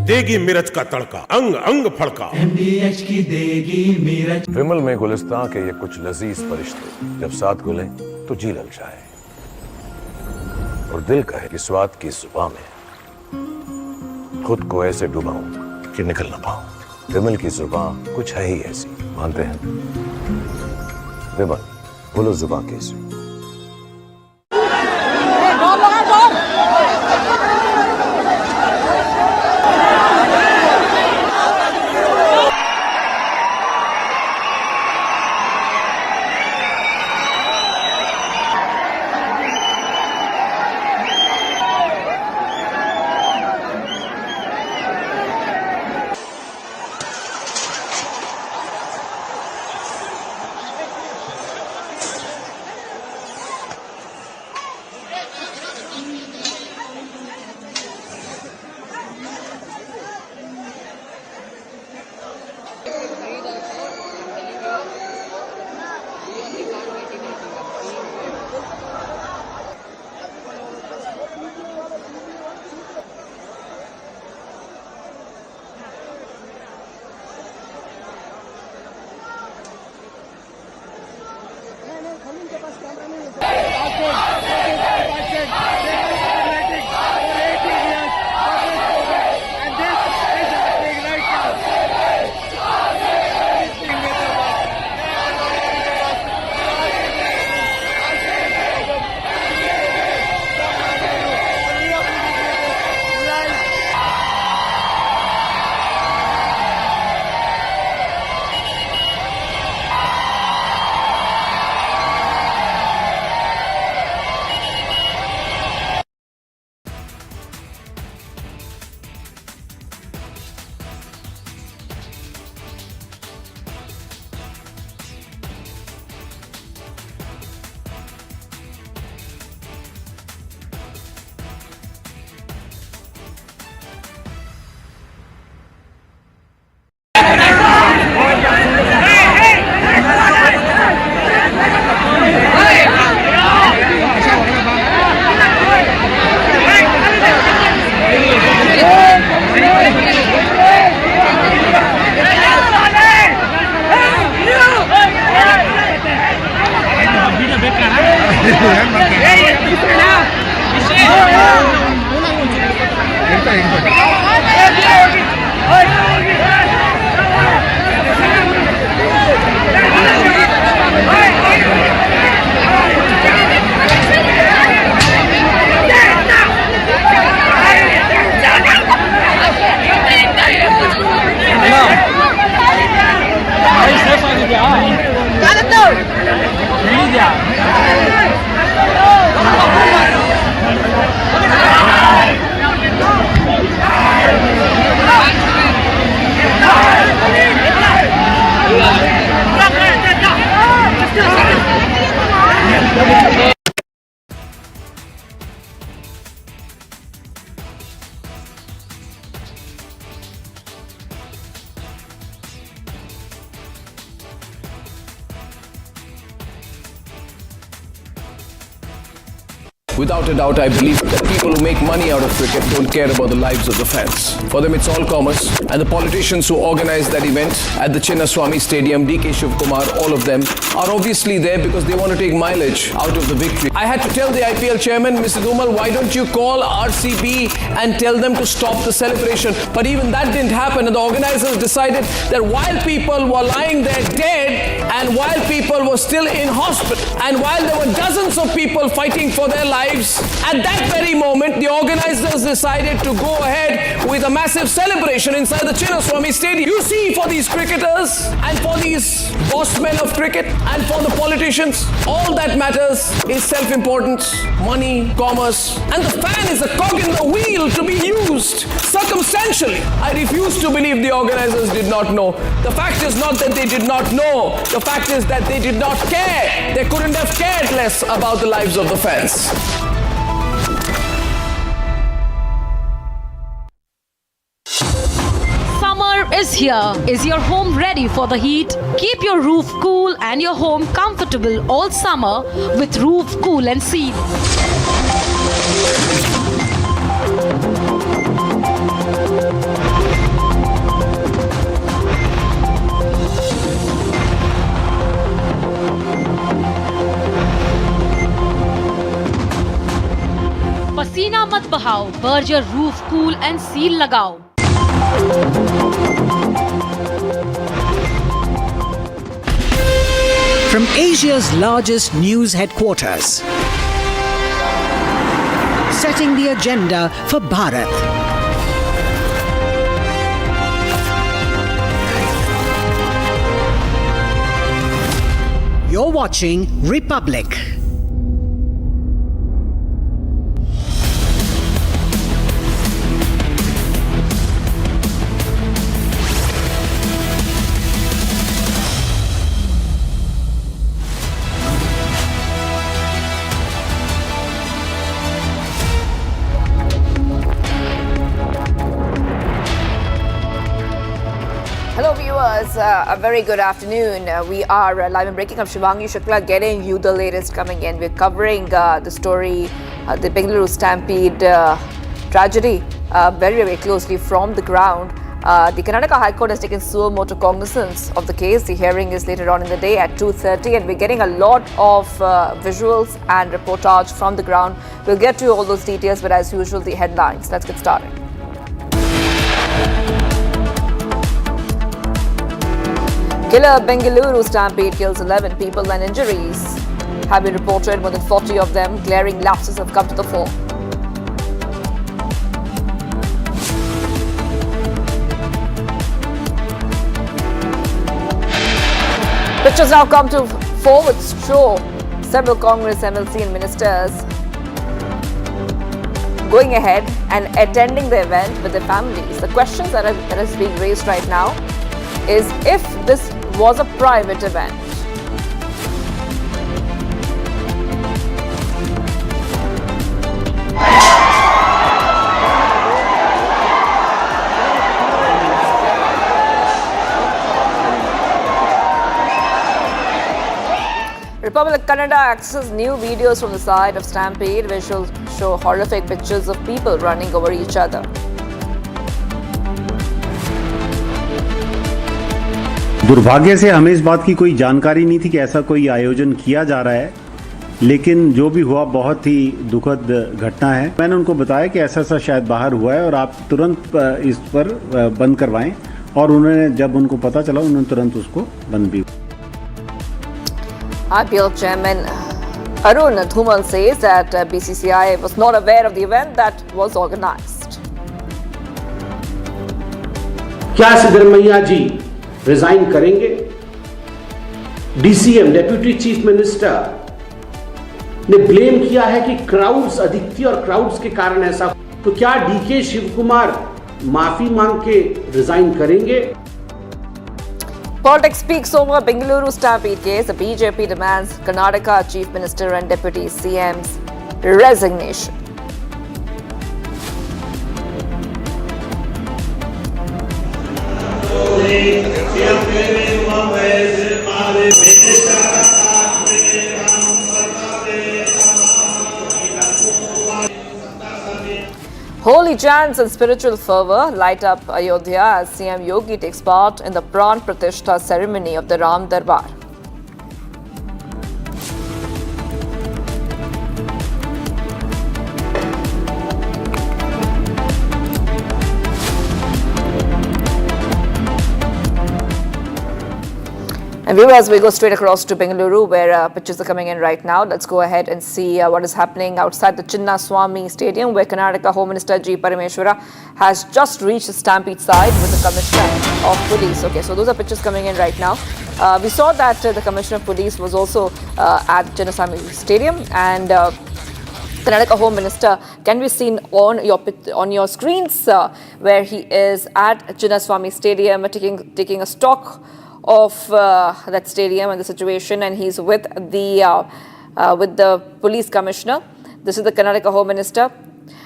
S4: देगी मिर्च का तड़का, अंग अंग फड़का।
S24: MDH की देगी मिर्च।
S14: विमल में गुलिस्तां के ये कुछ लजीज फरिश्ते जब साथ गुले तो जी ललचाए और दिल कहे कि स्वाद की जुबान में खुद को ऐसे डुबाऊं कि निकल ना पाऊं। विमल की जुबान कुछ है ही ऐसी, मानते हैं? विमल, बोलो जुबान कैसी?
S5: Without a doubt, I believe that people who make money out of cricket don't care about the lives of the fans. For them, it's all commerce. And the politicians who organized that event at the Chinnaswamy Stadium, DK Shivkumar, all of them, are obviously there because they want to take mileage out of the victory. I had to tell the IPL chairman, Mr. Dhumal, why don't you call RCB and tell them to stop the celebration? But even that didn't happen, and the organizers decided that while people were lying there dead, and while people were still in hospital, and while there were dozens of people fighting for their lives, at that very moment, the organizers decided to go ahead with a massive celebration inside the Chinnaswamy Stadium. You see, for these cricketers and for these boss men of cricket and for the politicians, all that matters is self-importance, money, commerce, and the fan is a cog in the wheel to be used circumstantially. I refuse to believe the organizers did not know. The fact is not that they did not know. The fact is that they did not care. They couldn't have cared less about the lives of the fans.
S16: Summer is here. Is your home ready for the heat? Keep your roof cool and your home comfortable all summer with Roof Cool and Seal. पसीना मत बहाओ, Berger roof cool and seal लगाओ।
S1: From Asia's largest news headquarters, setting the agenda for Bharat. You're watching Republic.
S6: Hello viewers, a very good afternoon. We are live and breaking up. Shivangi Shukla getting you the latest coming in. We're covering the story, the Bengaluru Stampede tragedy very, very closely from the ground. The Karnataka High Court has taken suo motu cognizance of the case. The hearing is later on in the day at 2:30 and we're getting a lot of visuals and reportage from the ground. We'll get to all those details, but as usual, the headlines. Let's get started. Killer Bengaluru Stampede kills 11 people and injuries have been reported. More than 40 of them. Glaring lapses have come to the fore. Pictures now come to forward show several Congress MLC and ministers going ahead and attending the event with their families. The questions that is being raised right now is if this was a private event. Republic Canada accesses new videos from the side of Stampede, which will show horrific pictures of people running over each other.
S20: दुर्भाग्य से हमें इस बात की कोई जानकारी नहीं थी कि ऐसा कोई आयोजन किया जा रहा है, लेकिन जो भी हुआ बहुत ही दुखद घटना है। मैंने उनको बताया कि ऐसा शायद बाहर हुआ है और आप तुरंत इस पर बंद करवाएं, और उन्होंने जब उनको पता चला उन्होंने तुरंत उसको बंद भी।
S6: IPL chairman Arun Dhumal says that BCCI was not aware of the event that was organized.
S22: क्या सिद्धरमैया जी रिजाइन करेंगे? डीसीएम डेप्यूटी चीफ मिनिस्टर ने ब्लेम किया है कि क्राउड्स अधिक थी और क्राउड्स के कारण ऐसा, तो क्या डीके शिव कुमार माफी मांग के रिजाइन करेंगे?
S6: Politics speaks over Bengaluru Stampede case. The BJP demands Karnataka Chief Minister and Deputy CM's resignation. Holy chants and spiritual fervor light up Ayodhya as CM Yogi takes part in the Pran Pratishtha ceremony of the Ram Darbar. And viewers, we go straight across to Bengaluru where pictures are coming in right now. Let's go ahead and see what is happening outside the Chinna Swami Stadium where Karnataka Home Minister G. Parameshwara has just reached the Stampede side with the Commissioner of Police. Okay, so those are pictures coming in right now. We saw that the Commissioner of Police was also at Chinna Swami Stadium, and Karnataka Home Minister can be seen on your screens where he is at Chinna Swami Stadium taking a stock of that stadium and the situation, and he's with the police commissioner. This is the Karnataka Home Minister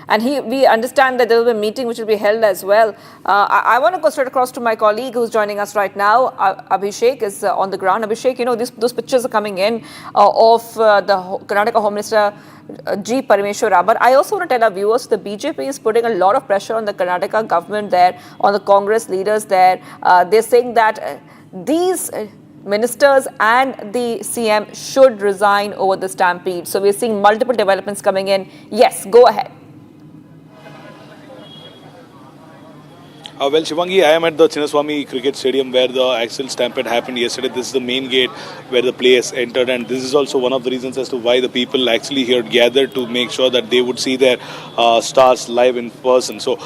S6: And we understand that there will be a meeting which will be held as well. I want to go straight across to my colleague who's joining us right now. Abhishek is on the ground. Abhishek, those pictures are coming in of the Karnataka Home Minister G. Parameshwara. But I also want to tell our viewers the BJP is putting a lot of pressure on the Karnataka government there, on the Congress leaders there. They're saying that these ministers and the CM should resign over the stampede. So we're seeing multiple developments coming in. Yes, go ahead.
S7: Well, Shivangi, I am at the Chinnaswamy Cricket Stadium where the actual stampede happened yesterday. This is the main gate where the players entered, and this is also one of the reasons as to why the people actually here gathered to make sure that they would see their stars live in person. So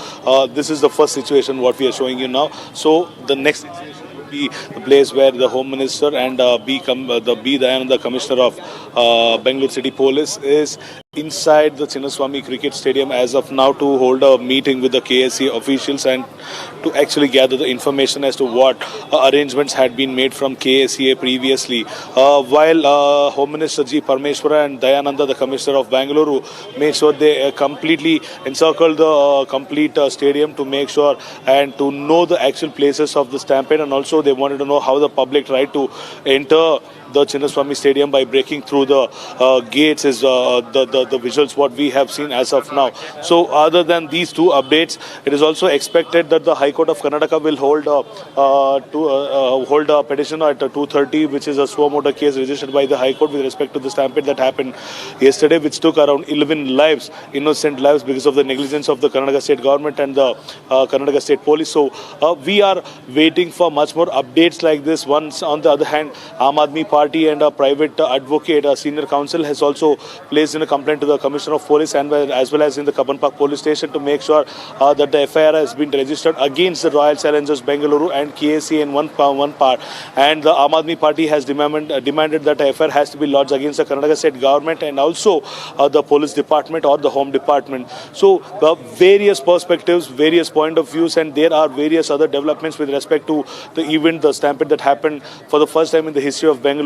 S7: this is the first situation what we are showing you now. So the next situation would be the place where the Home Minister and B. Dayananda, the Commissioner of Bangalore City Police, is inside the Chinnaswamy Cricket Stadium as of now to hold a meeting with the KSCA officials and to actually gather the information as to what arrangements had been made from KSCA previously. While Home Minister G. Parameshwara and Dayananda, the Commissioner of Bangalore, made sure they completely encircled the complete stadium to make sure and to know the actual places of the stampede, and also they wanted to know how the public tried to enter the Chinnaswamy Stadium by breaking through the gates is the visuals what we have seen as of now. So other than these two updates, it is also expected that the High Court of Karnataka will hold a petition at 2:30, which is a suo motu case registered by the High Court with respect to the stampede that happened yesterday, which took around 11 lives, innocent lives, because of the negligence of the Karnataka State Government and the Karnataka State Police. So we are waiting for much more updates like this. Once, on the other hand, Aam Aadmi Party and a private advocate, a senior counsel, has also placed in a complaint to the Commissioner of Police and as well as in the Kaban Park Police Station to make sure that the FIR has been registered against the Royal Challengers Bengaluru and KSCA in one part. And the Aam Aadmi Party has demanded that the FIR has to be lodged against the Karnataka State Government and also the Police Department or the Home Department. So various perspectives, various point of views, and there are various other developments with respect to the event, the stampede that happened for the first time in the history of Bengaluru.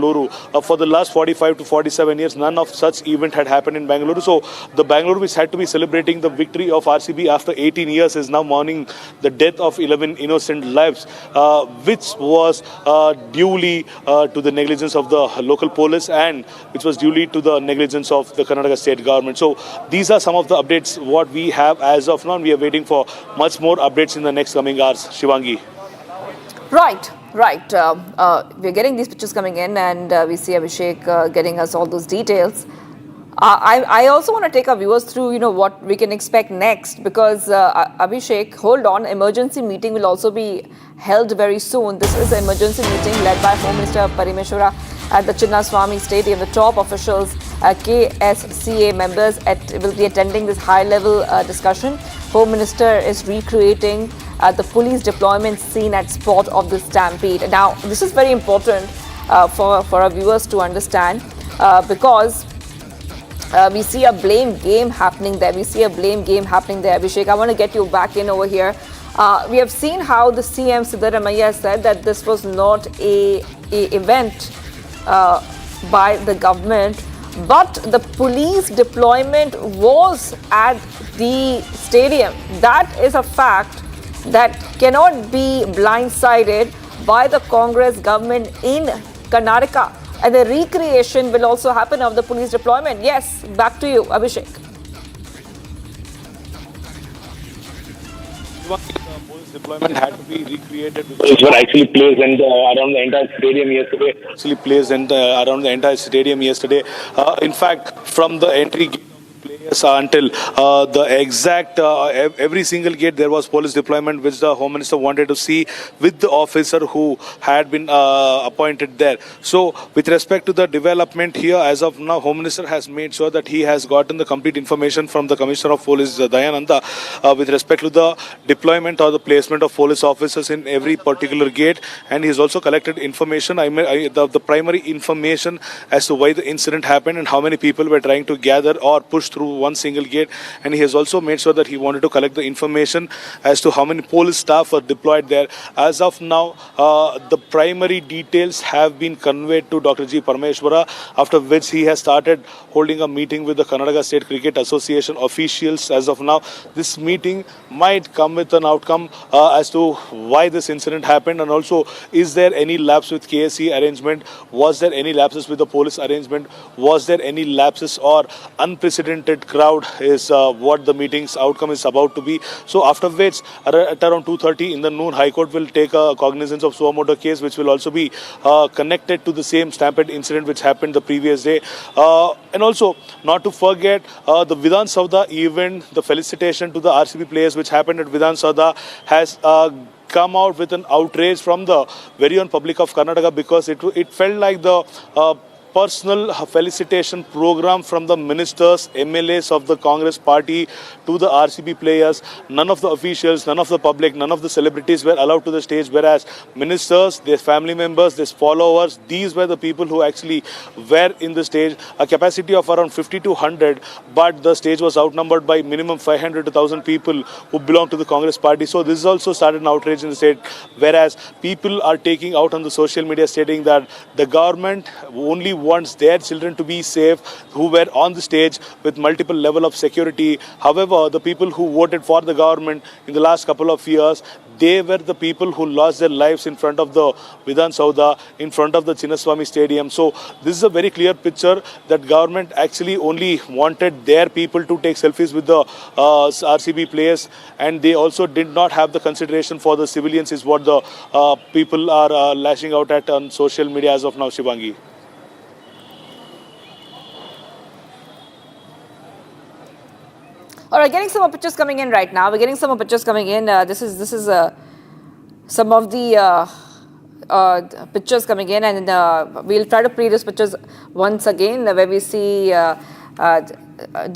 S7: For the last 45 to 47 years, none of such event had happened in Bengaluru. So the Bengaluru, which had to be celebrating the victory of RCB after 18 years, is now mourning the death of 11 innocent lives, which was duly to the negligence of the local police and which was duly to the negligence of the Karnataka State Government. So these are some of the updates what we have as of now. We are waiting for much more updates in the next coming hours. Shivangi.
S6: Right. We're getting these pictures coming in, and we see Abhishek getting us all those details. I also want to take our viewers through, what we can expect next, because Abhishek, hold on, emergency meeting will also be held very soon. This is an emergency meeting led by Home Minister Parameshwara at the Chinnaswamy Stadium. The top officials, KSCA members will be attending this high-level discussion. Home Minister is recreating the police deployment scene at spot of the stampede. Now, this is very important for our viewers to understand because we see a blame game happening there. Abhishek, I want to get you back in over here. We have seen how the CM Siddaramaiah said that this was not a event by the government, but the police deployment was at the stadium. That is a fact that cannot be blindsided by the Congress government in Karnataka. And the recreation will also happen of the police deployment. Yes, back to you, Abhishek.
S7: Police deployment had to be recreated. Which were actually placed around the entire stadium yesterday. In fact, from the entry players until the exact every single gate there was police deployment, which the Home Minister wanted to see with the officer who had been appointed there. So with respect to the development here, as of now, Home Minister has made sure that he has gotten the complete information from the Commissioner of Police Dayananda with respect to the deployment or the placement of police officers in every particular gate, and he has also collected information, the primary information as to why the incident happened and how many people were trying to gather or push through one single gate, and he has also made sure that he wanted to collect the information as to how many police staff are deployed there. As of now, the primary details have been conveyed to Dr. G. Parameshwara, after which he has started holding a meeting with the Karnataka State Cricket Association officials. As of now, this meeting might come with an outcome as to why this incident happened, and also is there any lapse with KSCA arrangement, was there any lapses with the police arrangement, was there any lapses or unprecedented crowd is what the meeting's outcome is about to be. So after which at around 2:30 in the noon, High Court will take cognizance of suo motu case, which will also be connected to the same Stampede incident which happened the previous day. And also not to forget the Vidhan Sauda event, the felicitation to the RCB players which happened at Vidhan Sauda has come out with an outrage from the very own public of Karnataka, because it felt like the personal felicitation program from the ministers, MLAs of the Congress party to the RCB players. None of the officials, none of the public, none of the celebrities were allowed to the stage, whereas ministers, their family members, their followers, these were the people who actually were in the stage. A capacity of around 50 to 100, but the stage was outnumbered by minimum 500 to 1,000 people who belong to the Congress party. So this has also started an outrage in the state, whereas people are taking out on the social media stating that the government only wants their children to be safe, who were on the stage with multiple level of security. However, the people who voted for the government in the last couple of years, they were the people who lost their lives in front of the Vidhan Sauda, in front of the Chinnaswamy Stadium. So this is a very clear picture that government actually only wanted their people to take selfies with the RCB players, and they also did not have the consideration for the civilians, is what the people are lashing out at on social media as of now, Shivangi.
S6: All right, getting some more pictures coming in right now. We're getting some more pictures coming in. This is some of the pictures coming in, and we'll try to play these pictures once again, where we see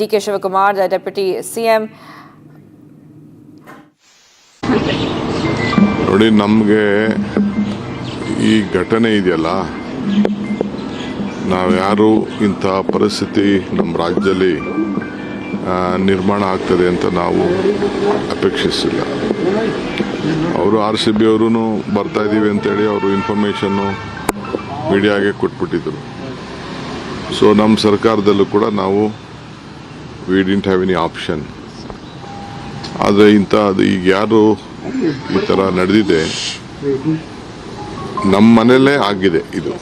S6: DK Shivakumar, the Deputy CM.
S10: ನೋಡಿ, ನಮಗೆ ಈ ಘಟನೆ ಇದೆಯಲ್ಲ, ನಾವು ಯಾರು ಇಂಥ ಪರಿಸ್ಥಿತಿ ನಮ್ಮ ರಾಜ್ಯದಲ್ಲಿ ನಿರ್ಮಾಣ ಆಗ್ತದೆ ಅಂತ ನಾವು ಅಪೇಕ್ಷಿಸಿಲ್ಲ. ಅವರು RCB ಅವರು ಬರ್ತಾ ಇದ್ದೀವಿ ಅಂತೇಳಿ ಅವರು ಇನ್ಫಾರ್ಮೇಷನ್ನು ಮೀಡಿಯಾಗೆ ಕೊಟ್ಬಿಟ್ಟಿದ್ರು. ಸೊ ನಮ್ಮ ಸರ್ಕಾರದಲ್ಲೂ ಕೂಡ ನಾವು we didn't have any option. ಆದರೆ ಇಂಥದ್ದು ಈಗ ಯಾರು ಈ ಥರ ನಡೆದಿದೆ, ನಮ್ಮ ಮನೆಯಲ್ಲೇ ಆಗಿದೆ. ಇದು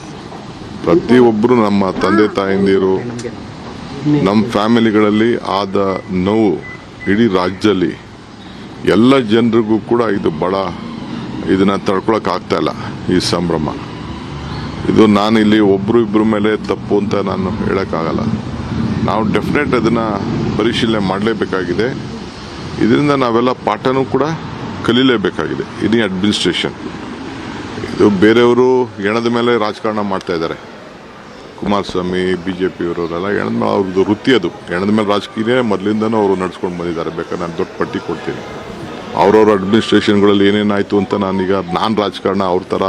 S10: ಪ್ರತಿಯೊಬ್ಬರು, ನಮ್ಮ ತಂದೆ ತಾಯಂದಿರು, ನಮ್ಮ ಫ್ಯಾಮಿಲಿಗಳಲ್ಲಿ ಆದ ನೋವು ಇಡೀ ರಾಜ್ಯದಲ್ಲಿ ಎಲ್ಲ ಜನರಿಗೂ ಕೂಡ ಇದು ಇದನ್ನು ತಡ್ಕೊಳಕ್ಕಾಗ್ತಾ ಇಲ್ಲ, ಈ ಸಂಭ್ರಮ. ಇದು ನಾನು ಇಲ್ಲಿ ಒಬ್ಬರು ಇಬ್ಬರ ಮೇಲೆ ತಪ್ಪು ಅಂತ ನಾನು ಹೇಳೋಕ್ಕಾಗಲ್ಲ. ನಾವು ಡೆಫಿನೆಟ್ ಅದನ್ನು ಪರಿಶೀಲನೆ ಮಾಡಲೇಬೇಕಾಗಿದೆ. ಇದರಿಂದ ನಾವೆಲ್ಲ ಪಾಠನೂ ಕೂಡ ಕಲೀಲೇಬೇಕಾಗಿದೆ. ಇಡೀ ಅಡ್ಮಿನಿಸ್ಟ್ರೇಷನ್ ಇದು ಬೇರೆಯವರು ಹೆಣದ ಮೇಲೆ ರಾಜಕಾರಣ ಮಾಡ್ತಾ ಇದ್ದಾರೆ. ಕುಮಾರಸ್ವಾಮಿ, BJP ಅವರೆಲ್ಲ ಹೆಣದ ಮೇಲೆ ಅವ್ರದ್ದು ವೃತ್ತಿ, ಅದು ಹೆಣದ ಮೇಲೆ ರಾಜಕೀಯ ಮೊದಲಿಂದನೂ ಅವರು ನಡ್ಸ್ಕೊಂಡು ಬಂದಿದ್ದಾರೆ. ಬೇಕಾದ್ರೆ ನಾನು ದೊಡ್ಡ ಪಟ್ಟಿ ಕೊಡ್ತೀನಿ. ಅವ್ರವ್ರ ಅಡ್ಮಿನಿಸ್ಟ್ರೇಷನ್ಗಳಲ್ಲಿ ಏನೇನಾಯಿತು ಅಂತ ನಾನು ರಾಜಕಾರಣ ಅವ್ರ ಥರ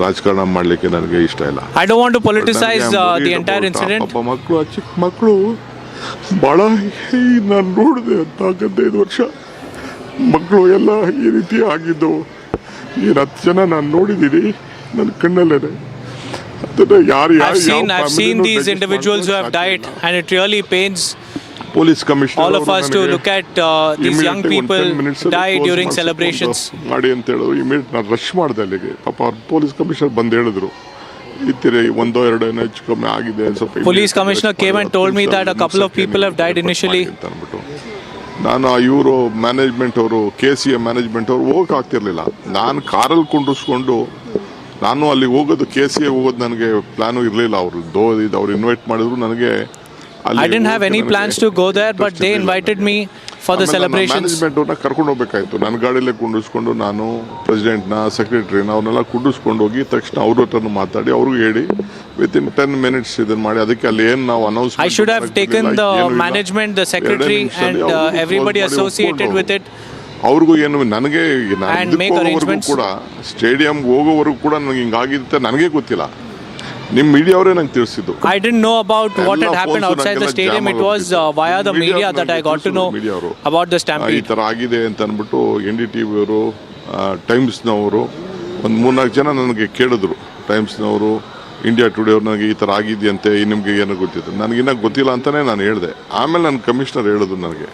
S10: ರಾಜಕಾರಣ ಮಾಡಲಿಕ್ಕೆ ನನಗೆ ಇಷ್ಟ ಇಲ್ಲ.
S11: I don't want to politicize the entire incident.
S10: ಪಾಪ ಮಕ್ಕಳು, ಚಿಕ್ಕ ಮಕ್ಕಳು ಭಾಳ ನಾನು ನೋಡಿದೆ ಅಂತ 15 ವರ್ಷ ಮಕ್ಕಳು ಎಲ್ಲ ಈ ರೀತಿ ಆಗಿದ್ದು. 10 ಜನ ನಾನು ನೋಡಿದ್ದೀನಿ ನನ್ನ ಕಣ್ಣಲ್ಲೇ.
S11: I've seen these individuals who have died, and it really pains all of us to look at these young people die during celebrations.
S10: ಮಾಡಿ ಅಂತ ಹೇಳಿದ್ರು. ಇಮಿಡಿಯೇಟ್ ನಾನು ರಶ್ ಮಾಡಿದೆ ಅಲ್ಲಿಗೆ. ಪಾಪ ಪೊಲೀಸ್ ಕಮಿಷನರ್ ಬಂದು ಹೇಳಿದ್ರು, ಇತ್ತಿರಿ 1-2 ಹೆಚ್ಚು ಕಮ್ಮಿ ಆಗಿದೆ ಸ್ವಲ್ಪ.
S11: Police commissioner came and told me that a couple of people have died initially.
S10: ನಾನು ಇವರು ಮ್ಯಾನೇಜ್ಮೆಂಟ್ ಅವರು, KSCA ಮ್ಯಾನೇಜ್ಮೆಂಟ್ ಅವರು ಹೋಗಕ್ಕೆ ಆಗ್ತಿರ್ಲಿಲ್ಲ. ನಾನು ಕಾರಲ್ಲಿ ಕುಂಡ್ರಿಸ್ಕೊಂಡು ನಾನು ಅಲ್ಲಿ ಹೋಗೋದು, KSCA ಹೋಗೋದು ನನಗೆ ಪ್ಲಾನು ಇರಲಿಲ್ಲ. ಅವ್ರು ಇನ್ವೈಟ್ ಮಾಡಿದ್ರು ನನಗೆ.
S11: I didn't have any plans to go there, but they invited me for the celebrations.
S10: Management ಅವ್ರನ್ನ ಕರ್ಕೊಂಡು ಹೋಗ್ಬೇಕಾಯ್ತು. ನನ್ನ ಗಾಡಿಯಲ್ಲೇ ಕುಂಡಿಸ್ಕೊಂಡು ನಾನು ಪ್ರೆಸಿಡೆಂಟ್ನ, ಸೆಕ್ರೆಟರಿನ ಅವ್ರನ್ನೆಲ್ಲ ಕುಂಡಿಸ್ಕೊಂಡು ಹೋಗಿ ತಕ್ಷಣ ಅವ್ರ ಹತ್ರ ಮಾತಾಡಿ ಅವ್ರಿಗೆ ಹೇಳಿ ವಿತಿನ್ 10 minutes ಇದನ್ನು ಮಾಡಿ. ಅದಕ್ಕೆ ಅಲ್ಲಿ ಏನು ನಾವು announce,
S11: I should have taken the management, the secretary and everybody associated with it.
S10: ಅವ್ರಿಗೂ ಏನು, ನನಗೆ ಹೋಗೋವರೆಗೂ ಕೂಡ, ಸ್ಟೇಡಿಯಂಗೆ ಹೋಗೋವರೆಗೂ ಕೂಡ ನನಗೆ ಹಿಂಗಾಗಿರುತ್ತೆ ನನಗೆ ಗೊತ್ತಿಲ್ಲ. ನಿಮ್ಮ ಮೀಡಿಯಾ ಅವರೇ ನಂಗೆ ತಿಳಿಸಿದ್ದು.
S11: I didn't know about what had happened outside the stadium. It was via the media that I got to know about the Stampede.
S10: ಈ ಥರ ಆಗಿದೆ ಅಂತ ಅಂದ್ಬಿಟ್ಟು NDTV ಅವರು, ಟೈಮ್ಸ್ನವರು ಒಂದು 3-4 ಜನ ನನಗೆ ಕೇಳಿದ್ರು. ಟೈಮ್ಸ್ನವರು, ಇಂಡಿಯಾ ಟುಡೇ ಅವ್ರು ನನಗೆ ಈ ಥರ ಆಗಿದೆಯಂತೆ, ನಿಮಗೆ ಏನೋ ಗೊತ್ತಿತ್ತು. ನನಗಿನ್ನ ಗೊತ್ತಿಲ್ಲ ಅಂತಲೇ ನಾನು ಹೇಳಿದೆ. ಆಮೇಲೆ ನನ್ನ ಕಮಿಷನರ್ ಹೇಳಿದ್ರು ನನಗೆ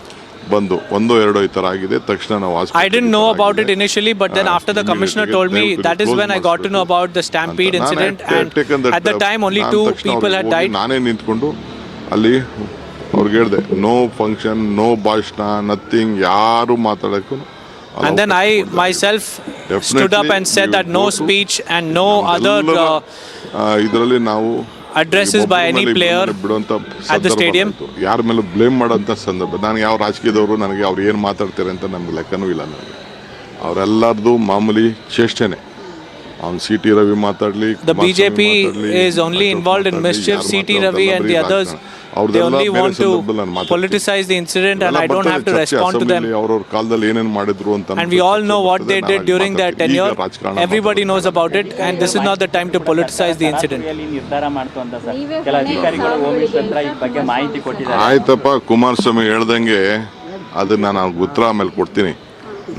S10: ಬಂದು 1-2 ಈ ಥರ ಆಗಿದೆ, ತಕ್ಷಣ ನಾವು
S11: I didn't know about it initially, but then after the commissioner told me, that is when I got to know about the Stampede incident, and at the time only 2 people had died.
S10: ನಾನೇ ನಿಂತ್ಕೊಂಡು ಅಲ್ಲಿ ಅವ್ರಿಗೆ ಹೇಳಿದೆ, no function, no ಭಾಷಣ, nothing, ಯಾರು ಮಾತಾಡೋಕ್ಕೂ.
S11: And then I myself stood up and said that no speech and no other
S10: ಇದರಲ್ಲಿ ನಾವು
S11: addresses by any player at the stadium.
S10: ಯಾರ ಮೇಲೆ ಬ್ಲೇಮ್ ಮಾಡೋಂಥ ಸಂದರ್ಭ. ನಾನು ಯಾವ ರಾಜಕೀಯದವರು ನನಗೆ ಅವ್ರು ಏನು ಮಾತಾಡ್ತಾರೆ ಅಂತ ನಮ್ಗೆ ಲೆಕ್ಕನೂ ಇಲ್ಲ. ನನಗೆ ಅವರೆಲ್ಲರದು ಮಾಮೂಲಿ ಚೇಷ್ಟೆನೆ. ಅವ್ನು CT Ravi ಮಾತಾಡಲಿ,
S11: the BJP is only involved in mischief. CT Ravi and the others, they only want to politicize the incident, and I don't have to respond to them.
S10: ಅವ್ರವ್ರ ಕಾಲದಲ್ಲಿ ಏನೇನು ಮಾಡಿದ್ರು ಅಂತ,
S11: and we all know what they did during their tenure. Everybody knows about it, and this is not the time to politicize the incident.
S10: ಆಯ್ತಪ್ಪ, ಕುಮಾರಸ್ವಾಮಿ ಹೇಳ್ದಂಗೆ ಅದನ್ನ ನಾನು ಉತ್ತರ ಆಮೇಲೆ ಕೊಡ್ತೀನಿ.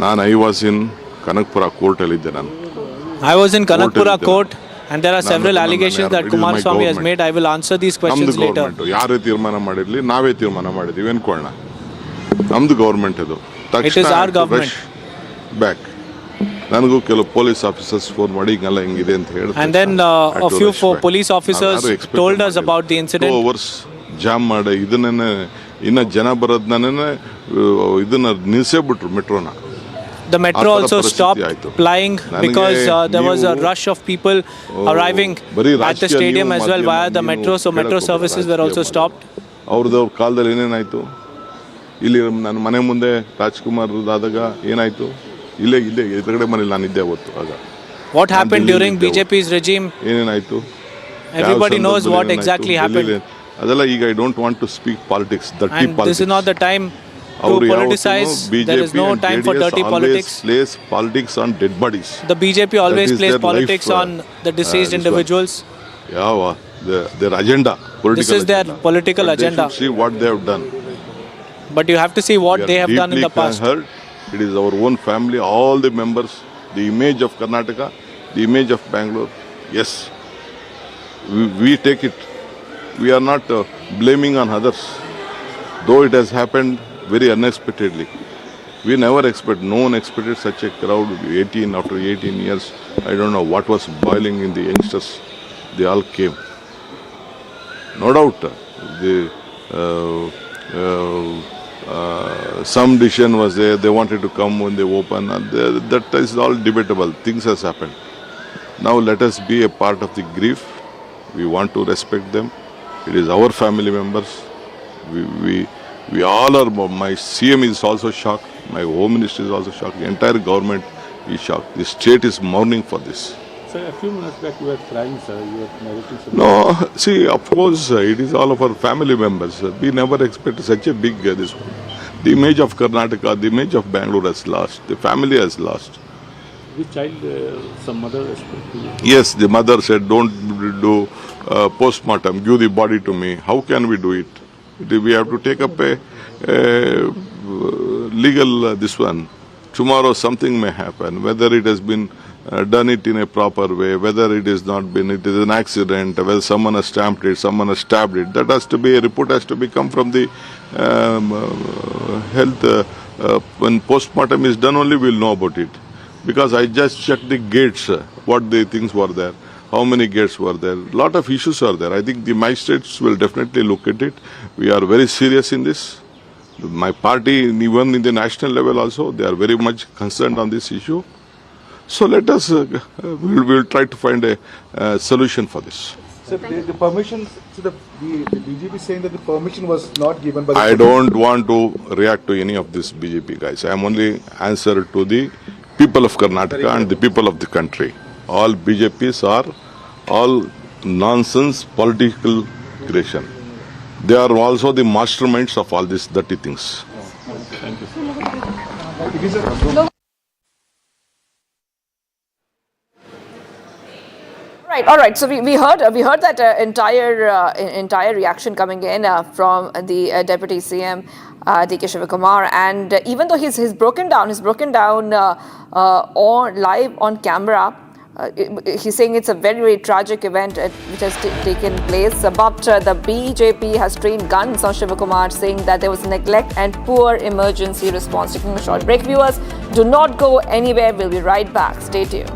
S10: ನಾನು I was in Kanakapura ಕೋರ್ಟಲ್ಲಿದ್ದೆ.
S11: I was in Kanakpura court, and there are several allegations that Kumaraswamy has made. I will answer these questions later.
S10: ಯಾರೇ ತೀರ್ಮಾನ ಮಾಡಿರಲಿ, ನಾವೇ ತೀರ್ಮಾನ ಮಾಡಿದ್ದೀವಿ ಅನ್ಕೊಳ್ಳೋಣ. ನಮ್ದು ಗೌರ್ಮೆಂಟ್ ಇದು.
S11: It is our government.
S10: Back ನನಗೂ ಕೆಲವು ಪೊಲೀಸ್ ಆಫೀಸರ್ಸ್ ಫೋನ್ ಮಾಡಿ ಹಿಂಗೆಲ್ಲ ಹಿಂಗಿದೆ ಅಂತ ಹೇಳ್ತಾರೆ.
S11: And then a few police officers told us about the incident.
S10: 2 hours jam ಮಾಡಿ ಇದನ್ನೇ ಇನ್ನ ಜನ ಬರೋದನ್ನೇ ಇದನ್ನ ನಿಲ್ಸೇ ಬಿಟ್ರು ಮೆಟ್ರೋನ.
S11: The metro also stopped plying because there was a rush of people arriving at the stadium as well via the metro, so metro services were also stopped.
S10: ಅವ್ರದ್ದು ಕಾಲದಲ್ಲಿ ಏನೇನಾಯಿತು, ಇಲ್ಲಿ ನನ್ನ ಮನೆ ಮುಂದೆ ರಾಜ್ಕುಮಾರ್ ಆದಾಗ ಏನಾಯಿತು, ಇಲ್ಲೇ ಎದುರುಗಡೆ ಮನೇಲಿ ನಾನಿದ್ದೆ ಅವತ್ತು. ಆಗ
S11: what happened during BJP's regime,
S10: ಏನೇನಾಯಿತು,
S11: everybody knows what exactly happened.
S10: ಅದೆಲ್ಲ ಈಗ I don't want to speak politics, dirty
S11: and
S10: politics.
S11: This is not the time to politicize. There is no time for dirty politics.
S10: Plays politics on dead bodies.
S11: The BJP always plays politics on the deceased individuals.
S10: Yeah, their agenda.
S11: This is their political agenda.
S10: See what they have done.
S11: But you have to see what they have done in the past.
S10: It is our own family, all the members, the image of Karnataka, the image of Bangalore. Yes, we take it. We are not blaming on others. Though it has happened very unexpectedly. We never expect, no one expected such a crowd. After 18 years, I don't know what was boiling in the youngsters. They all came. No doubt, some decision was there. They wanted to come when they open. That is all debatable. Things has happened. Now let us be a part of the grief. We want to respect them. It is our family members. We all are. My CM is also shocked. My Home Minister is also shocked. The entire government is shocked. The state is mourning for this.
S7: Sir, a few minutes back you were crying, sir. You were narrating something.
S10: No, see, of course, it is all of our family members. We never expected such a big this one. The image of Karnataka, the image of Bangalore has lost. The family has lost.
S7: Which child, some mother spoke to you?
S10: Yes, the mother said, don't do postmortem, give the body to me. How can we do it? We have to take up a legal this one. Tomorrow something may happen, whether it has been done it in a proper way, whether it is not been, it is an accident, whether someone has stamped it, someone has stabbed it. That has to be, a report has to become from the health. When postmortem is done only we will know about it. Because I just checked the gates, what the things were there, how many gates were there. Lot of issues are there. I think the magistrates will definitely look at it. We are very serious in this. My party, even in the national level also, they are very much concerned on this issue. So let us, we'll try to find a solution for this.
S3: So the permission, so the BJP is saying that the permission was not given by the...
S10: I don't want to react to any of this BJP guys. I am only answer to the people of Karnataka and the people of the country. All BJPs are all nonsense political creation. They are also the masterminds of all these dirty things.
S7: Thank you.
S6: Right. All right. So we heard that entire reaction coming in from the Deputy CM DK Shivakumar, and even though he's broken down on live on camera. He's saying it's a very, very tragic event which has taken place. But the BJP has trained guns on Shivakumar, saying that there was neglect and poor emergency response. Taking a short break, viewers, do not go anywhere. We'll be right back. Stay tuned.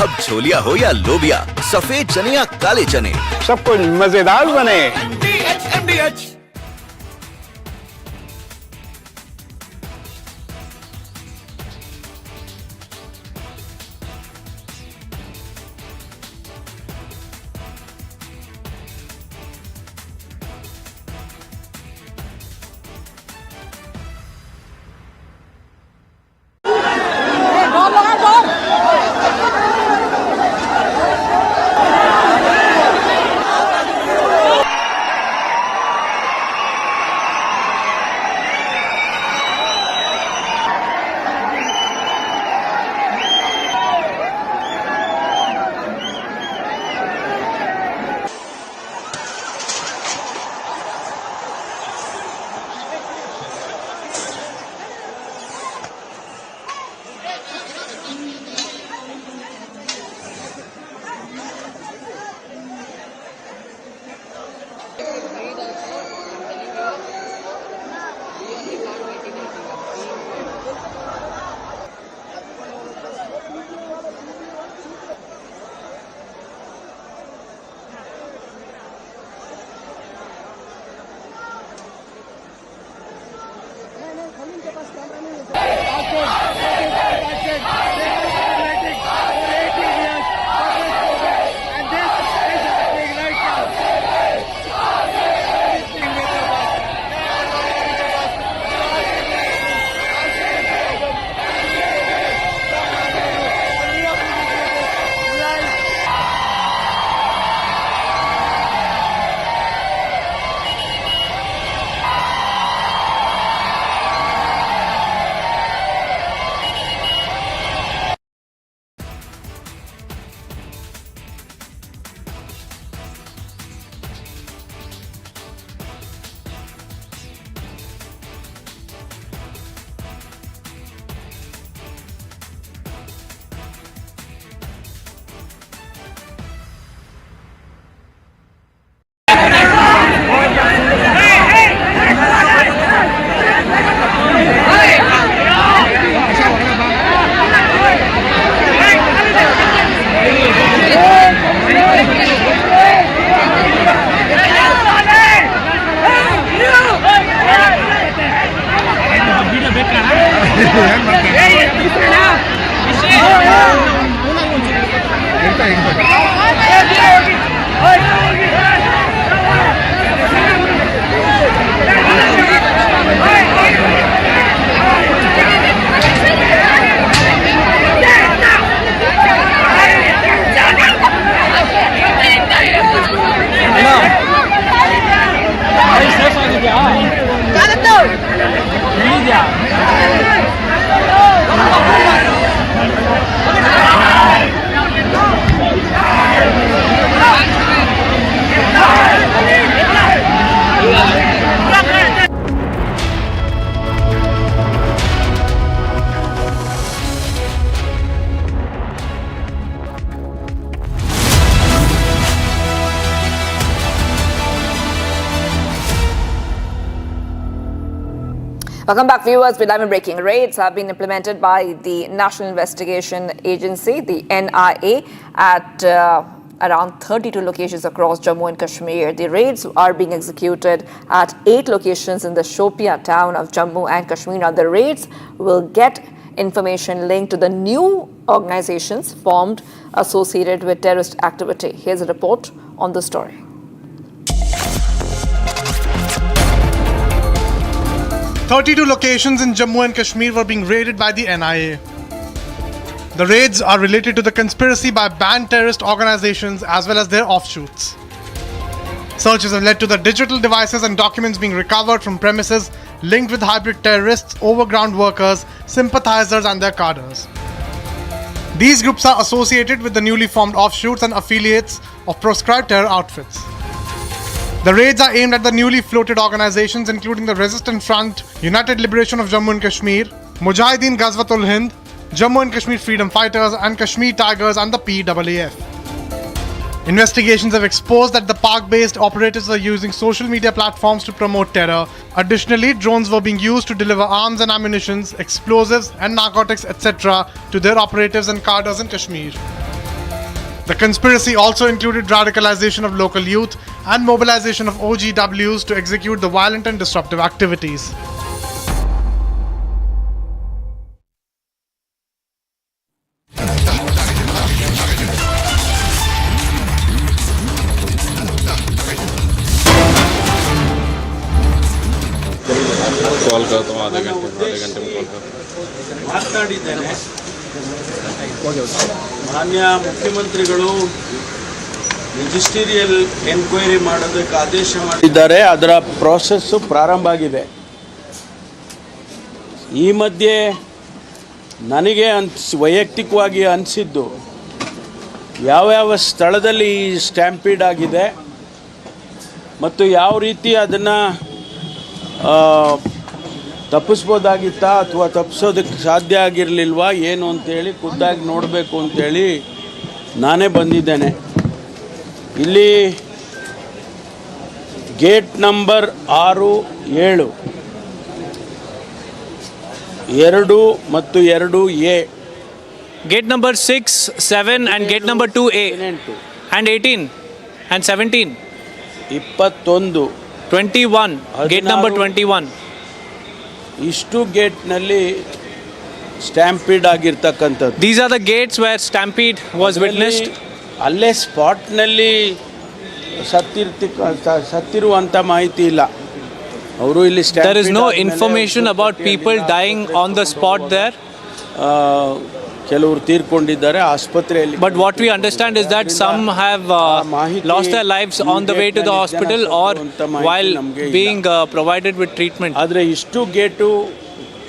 S13: अब छोलिया हो या लोबिया, सफेद चने या काले चने,
S17: सब कुछ मजेदार बने।
S6: Welcome back, viewers. With live and breaking raids have been implemented by the National Investigation Agency, the NIA, at around 32 locations across Jammu and Kashmir. The raids are being executed at 8 locations in the Shopia town of Jammu and Kashmir. Now, the raids will get information linked to the new organizations formed associated with terrorist activity. Here's a report on the story.
S18: "32 locations in Jammu and Kashmir were being raided by the NIA. The raids are related to the conspiracy by banned terrorist organizations as well as their offshoots. Searches have led to the digital devices and documents being recovered from premises linked with hybrid terrorists, overground workers, sympathizers and their cadres. These groups are associated with the newly formed offshoots and affiliates of proscribed terror outfits. The raids are aimed at the newly floated organizations including the Resistance Front, United Liberation of Jammu and Kashmir, Mujahideen Ghazwatul Hind, Jammu and Kashmir Freedom Fighters and Kashmir Tigers and the PAAF. Investigations have exposed that the Pak-based operatives were using social media platforms to promote terror. Additionally, drones were being used to deliver arms and ammunition, explosives and narcotics, etc. to their operatives and cadres in Kashmir. The conspiracy also included radicalization of local youth and mobilization of OGWs to execute the violent and disruptive activities.
S10: Call करता हूँ आधे घंटे में call
S8: ಮಾತನಾಡಿದ್ದೇನೆ. ಮಾನ್ಯ ಮುಖ್ಯಮಂತ್ರಿಗಳು ಮೆಜಿಸ್ಟೀರಿಯಲ್ enquiry ಮಾಡೋದಕ್ಕೆ ಆದೇಶ ಮಾಡಿದ್ದಾರೆ. ಅದರ ಪ್ರಾಸೆಸ್ಸು ಪ್ರಾರಂಭ ಆಗಿದೆ. ಈ ಮಧ್ಯೆ ನನಗೆ ವೈಯಕ್ತಿಕವಾಗಿ ಅನಿಸಿದ್ದು ಯಾವ್ಯಾವ ಸ್ಥಳದಲ್ಲಿ ಈ ಸ್ಟ್ಯಾಂಪೀಡ್ ಆಗಿದೆ ಮತ್ತು ಯಾವ ರೀತಿ ಅದನ್ನು ತಪ್ಪಿಸ್ಬೋದಾಗಿತ್ತಾ ಅಥವಾ ತಪ್ಪಿಸೋದಕ್ಕೆ ಸಾಧ್ಯ ಆಗಿರಲಿಲ್ವಾ ಏನು ಅಂತೇಳಿ ಖುದ್ದಾಗಿ ನೋಡಬೇಕು ಅಂತೇಳಿ ನಾನೇ ಬಂದಿದ್ದೇನೆ. ಇಲ್ಲಿ ಗೇಟ್ ನಂಬರ್ 6, 7, 2 ಮತ್ತು 2A,
S11: gate number 6, 7 and gate number 2A and 18 and 17,
S8: 21,
S11: 21, gate number 21.
S8: ಇಷ್ಟು ಗೇಟ್ನಲ್ಲಿ ಸ್ಟ್ಯಾಂಪೀಡ್ ಆಗಿರ್ತಕ್ಕಂಥದ್ದು.
S11: These are the gates where stampede was witnessed.
S8: ಅಲ್ಲೇ ಸ್ಪಾಟ್ನಲ್ಲಿ ಸತ್ತಿರುವಂಥ ಮಾಹಿತಿ ಇಲ್ಲ. ಅವರು ಇಲ್ಲಿ
S11: there is no information about people dying on the spot there.
S8: ಕೆಲವರು ತೀರ್ಕೊಂಡಿದ್ದಾರೆ ಆಸ್ಪತ್ರೆಯಲ್ಲಿ.
S11: But what we understand is that some have lost their lives on the way to the hospital or while being provided with treatment.
S8: ಆದರೆ ಇಷ್ಟು gate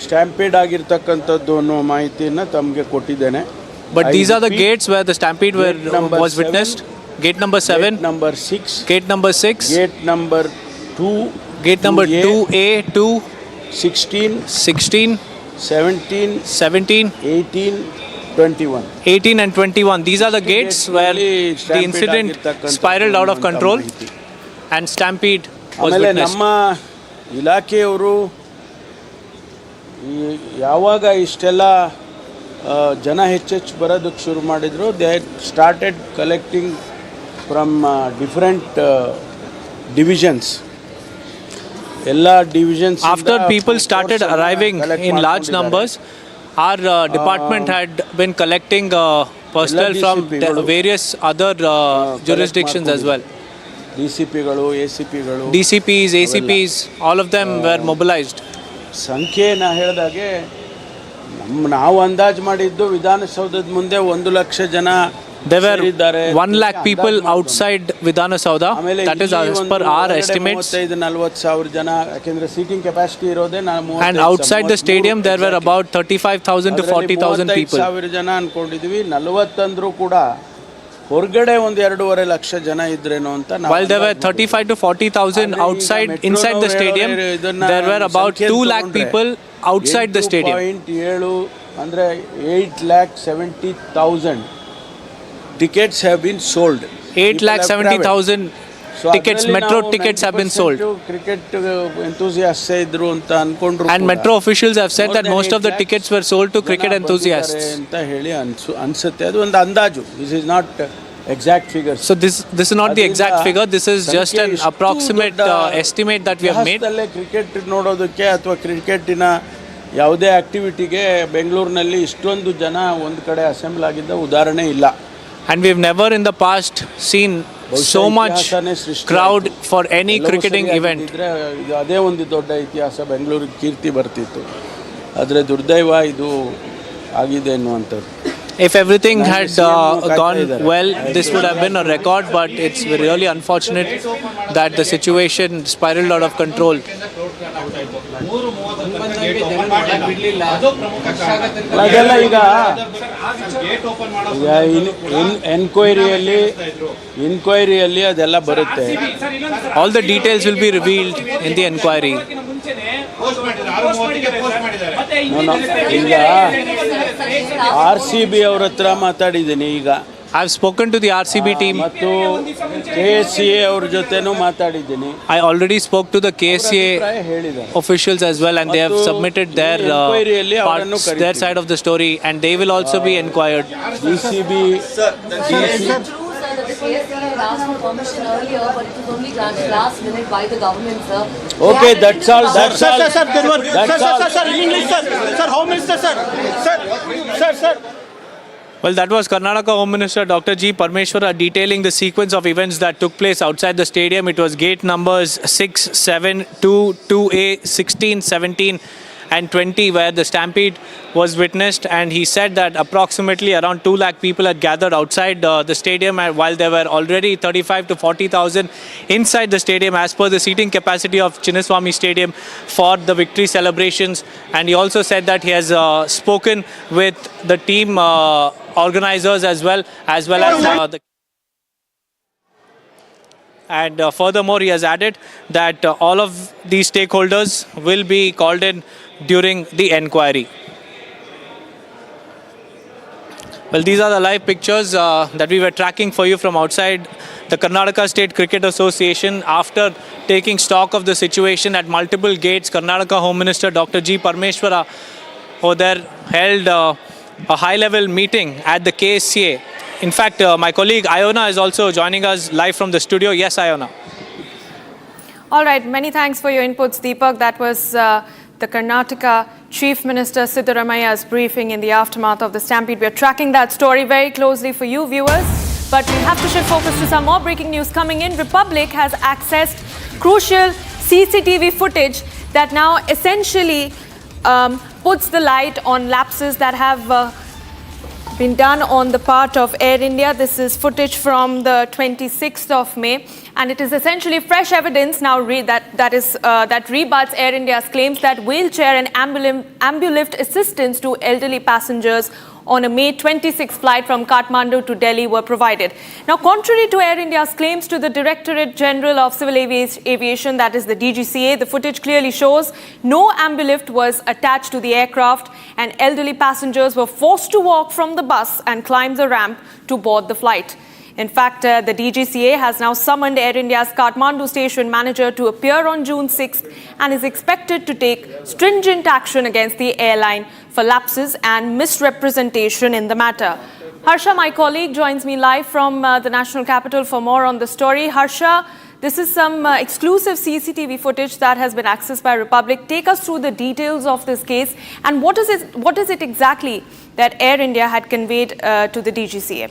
S8: stampede ಆಗಿರ್ತಕ್ಕಂಥದ್ದು ಅನ್ನೋ ಮಾಹಿತಿಯನ್ನು ತಮಗೆ ಕೊಟ್ಟಿದ್ದೇನೆ.
S11: But these are the gates where the stampede was witnessed. Gate number 7,
S8: number 6,
S11: gate number 6,
S8: gate number 2,
S11: gate number 2A, 2,
S8: 16,
S11: 16,
S8: 17,
S11: 18,
S8: 21.
S11: 18 and 21. These are the gates where the incident spiraled out of control and stampede was witnessed.
S8: ನಮ್ಮ ಇಲಾಖೆಯವರು ಯಾವಾಗ ಇಷ್ಟೆಲ್ಲ ಜನ ಹೆಚ್ಚೆಚ್ಚು ಬರೋದಕ್ಕೆ ಶುರು ಮಾಡಿದ್ರು, they started collecting from different divisions. ಎಲ್ಲ divisions
S11: after people started arriving in large numbers, our department had been collecting personnel from various other jurisdictions as well.
S8: DCPಗಳು, ACPಗಳು,
S11: DCPs, ACPs, all of them were mobilized.
S8: ಸಂಖ್ಯೆನ ಹೇಳಿದಾಗೆ ನಾವು ಅಂದಾಜು ಮಾಡಿದ್ದು ವಿಧಾನಸೌಧದ ಮುಂದೆ 1 ಲಕ್ಷ ಜನ.
S11: There were 1 lakh people outside Vidhana Saudha. That is as per our estimates.
S8: 35-40 ಸಾವಿರ ಜನ, ಯಾಕೆಂದ್ರೆ ಸೀಟಿಂಗ್ ಕೆಪಾಸಿಟಿ ಇರೋದೇ
S11: and outside the stadium there were about 35,000 to 40,000 people.
S8: 35 ಸಾವಿರ ಜನ ಅನ್ಕೊಂಡಿದ್ವಿ. 40 ಅಂದ್ರೂ ಕೂಡ ಹೊರಗಡೆ 1-2.5 ಲಕ್ಷ ಜನ ಇದ್ರೇನೋ ಅಂತ.
S11: While there were 35 to 40,000 inside the stadium, there were about 2 lakh people outside the stadium.
S8: 7 ಅಂದ್ರೆ 8,70,000 tickets have been sold.
S11: 8,70,000 tickets, metro tickets have been sold.
S8: Cricket enthusiasts ಇದ್ರು ಅಂತ ಅನ್ಕೊಂಡ್ರು.
S11: And metro officials have said that most of the tickets were sold to cricket enthusiasts
S8: ಅಂತ ಹೇಳಿ ಅನ್ಸುತ್ತೆ. ಅದು ಒಂದು ಅಂದಾಜು. This is not exact figures.
S11: So this is not the exact figure. This is just an approximate estimate that we have made.
S8: Cricket ನೋಡೋದಕ್ಕೆ ಅಥವಾ ಕ್ರಿಕೆಟಿನ ಯಾವುದೇ ಆಕ್ಟಿವಿಟಿಗೆ ಬೆಂಗಳೂರಿನಲ್ಲಿ ಇಷ್ಟೊಂದು ಜನ ಒಂದು ಕಡೆ ಅಸೆಂಬಲ್ ಆಗಿದ್ದ ಉದಾಹರಣೆ ಇಲ್ಲ.
S11: And we've never in the past seen so much crowd for any cricketing event.
S8: ಅದೇ ಒಂದು ದೊಡ್ಡ ಇತಿಹಾಸ, ಬೆಂಗಳೂರಿಗೆ ಕೀರ್ತಿ ಬರ್ತಿತ್ತು. ಆದರೆ ದುರ್ದೈವ ಇದು ಆಗಿದೆ ಅನ್ನುವಂಥದ್ದು.
S11: If everything had gone well, this would have been a record, but it's really unfortunate that the situation spiraled out of control.
S8: ಅದೆಲ್ಲ ಈಗ ಎನ್ಕ್ವೈರಿಯಲ್ಲಿ ಅದೆಲ್ಲ ಬರುತ್ತೆ.
S11: All the details will be revealed in the inquiry.
S8: ಈಗ RCB ಅವ್ರ ಹತ್ರ ಮಾತಾಡಿದ್ದೀನಿ. ಈಗ
S11: I've spoken to the RCB team.
S8: ಮತ್ತು KSCA ಅವ್ರ ಜೊತೆನೂ ಮಾತಾಡಿದ್ದೀನಿ.
S11: I already spoke to the KSCA officials as well, and they have submitted their parts, their side of the story, and they will also be inquired.
S8: DCB.
S2: The KSCA asked for permission earlier, but it was only granted last minute by the government, sir.
S8: Okay, that's all. That's all.
S15: Sir, in English, sir. Sir, Home Minister, sir. Sir.
S11: Well, that was Karnataka Home Minister Dr. G. Parmeshwara detailing the sequence of events that took place outside the stadium. It was gate numbers 6, 7, 2, 2A, 16, 17 and 20 where the stampede was witnessed, and he said that approximately around 2 lakh people had gathered outside the stadium, while there were already 35 to 40,000 inside the stadium as per the seating capacity of Chinnaswamy Stadium for the victory celebrations. And he also said that he has spoken with the team organizers as well as the. And furthermore, he has added that all of these stakeholders will be called in during the enquiry. Well, these are the live pictures that we were tracking for you from outside the Karnataka State Cricket Association. After taking stock of the situation at multiple gates, Karnataka Home Minister Dr. G. Parmeshwara held a high-level meeting at the KSCA. In fact, my colleague Iona is also joining us live from the studio. Yes, Iona.
S6: All right, many thanks for your inputs, Deepak. That was the Karnataka Chief Minister Siddaramaia's briefing in the aftermath of the stampede. We are tracking that story very closely for you, viewers. But we have to shift focus to some more breaking news coming in. Republic has accessed crucial CCTV footage that now essentially puts the light on lapses that have been done on the part of Air India. This is footage from the 26th of May, and it is essentially fresh evidence now that rebuts Air India's claims that wheelchair and ambulift assistance to elderly passengers on a May 26 flight from Kathmandu to Delhi were provided. Now, contrary to Air India's claims to the Directorate General of Civil Aviation, that is the DGCA, the footage clearly shows no ambulift was attached to the aircraft, and elderly passengers were forced to walk from the bus and climb the ramp to board the flight. In fact, the DGCA has now summoned Air India's Kathmandu station manager to appear on June 6th and is expected to take stringent action against the airline for lapses and misrepresentation in the matter. Harsha, my colleague, joins me live from the national capital for more on the story. Harsha, this is some exclusive CCTV footage that has been accessed by Republic. Take us through the details of this case, and what is it exactly that Air India had conveyed to the DGCA?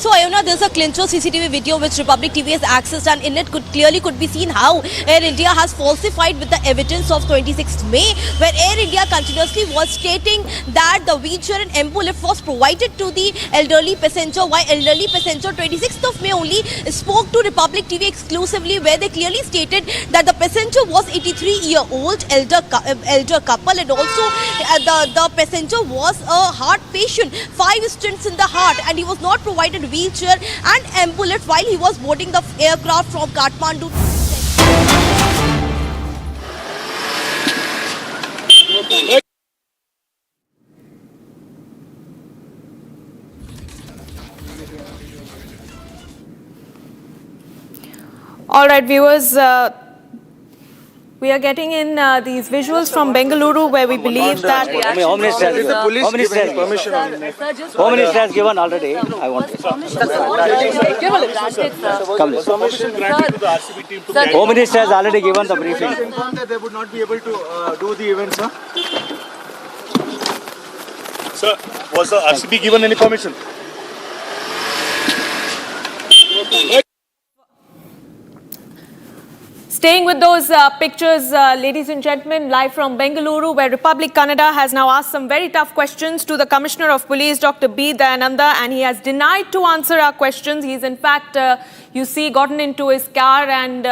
S2: So, Iona, there's a clincher CCTV video which Republic TV has accessed, and in it clearly could be seen how Air India has falsified with the evidence of 26th May, where Air India continuously was stating that the wheelchair and embu lift was provided to the elderly passenger, while elderly passenger 26th of May only spoke to Republic TV exclusively, where they clearly stated that the passenger was 83-year-old elder couple, and also the passenger was a heart patient, 5 stents in the heart, and he was not provided wheelchair and embu lift while he was boarding the aircraft from Kathmandu.
S6: All right, viewers, we are getting in these visuals from Bengaluru, where we believe that
S15: Home Minister has given already. I want Home Minister has already given the briefing.
S3: That they would not be able to do the event, sir.
S7: Sir, was the RCB given any permission?
S6: Staying with those pictures, ladies and gentlemen, live from Bengaluru, where Republic Kannada has now asked some very tough questions to the Commissioner of Police, Dr. B. Dayananda, and he has denied to answer our questions. He's in fact, you see, gotten into his car and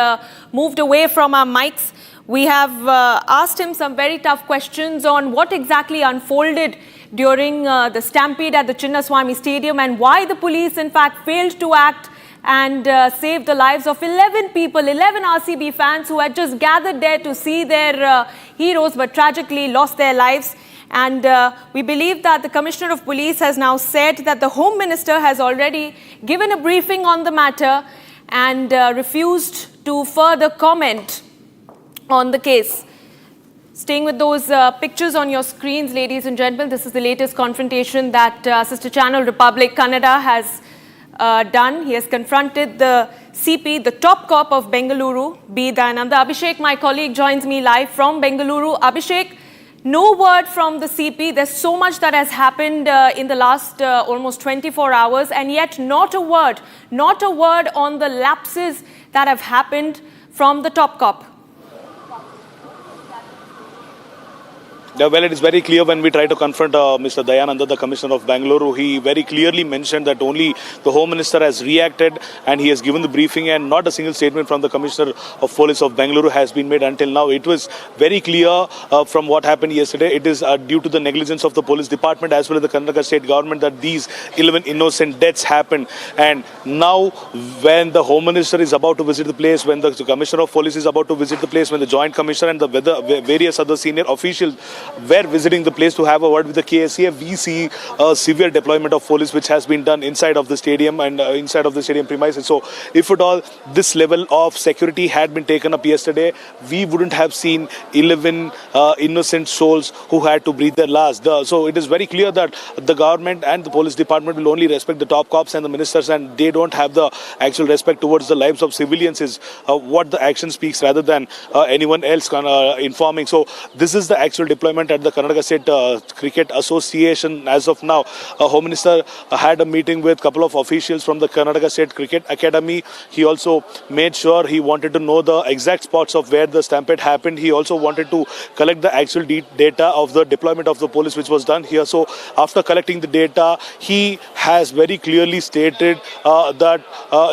S6: moved away from our mics. We have asked him some very tough questions on what exactly unfolded during the stampede at the Chinnaswamy Stadium and why the police, in fact, failed to act and saved the lives of 11 people, 11 RCB fans who had just gathered there to see their heroes but tragically lost their lives. And we believe that the Commissioner of Police has now said that the Home Minister has already given a briefing on the matter and refused to further comment on the case. Staying with those pictures on your screens, ladies and gentlemen, this is the latest confrontation that sister channel Republic Kannada has done. He has confronted the CP, the top cop of Bengaluru, B. Dayananda. Abhishek, my colleague, joins me live from Bengaluru. Abhishek, no word from the CP. There's so much that has happened in the last almost 24 hours, and yet not a word on the lapses that have happened from the top cop.
S7: Yeah, well, it is very clear when we try to confront Mr. Dayananda, the Commissioner of Bengaluru. He very clearly mentioned that only the Home Minister has reacted and he has given the briefing, and not a single statement from the Commissioner of Police of Bengaluru has been made until now. It was very clear from what happened yesterday. It is due to the negligence of the police department as well as the Karnataka state government that these 11 innocent deaths happened. And now when the Home Minister is about to visit the place, when the Commissioner of Police is about to visit the place, when the Joint Commissioner and the various other senior officials were visiting the place to have a word with the KSCA, we see a severe deployment of police which has been done inside of the stadium and inside of the stadium premises. So if at all this level of security had been taken up yesterday, we wouldn't have seen 11 innocent souls who had to breathe their last. So it is very clear that the government and the police department will only respect the top cops and the ministers, and they don't have the actual respect towards the lives of civilians is what the action speaks rather than anyone else informing. So this is the actual deployment at the Karnataka State Cricket Association. As of now, Home Minister had a meeting with a couple of officials from the Karnataka State Cricket Academy. He also made sure he wanted to know the exact spots of where the stampede happened. He also wanted to collect the actual data of the deployment of the police which was done here. So after collecting the data, he has very clearly stated that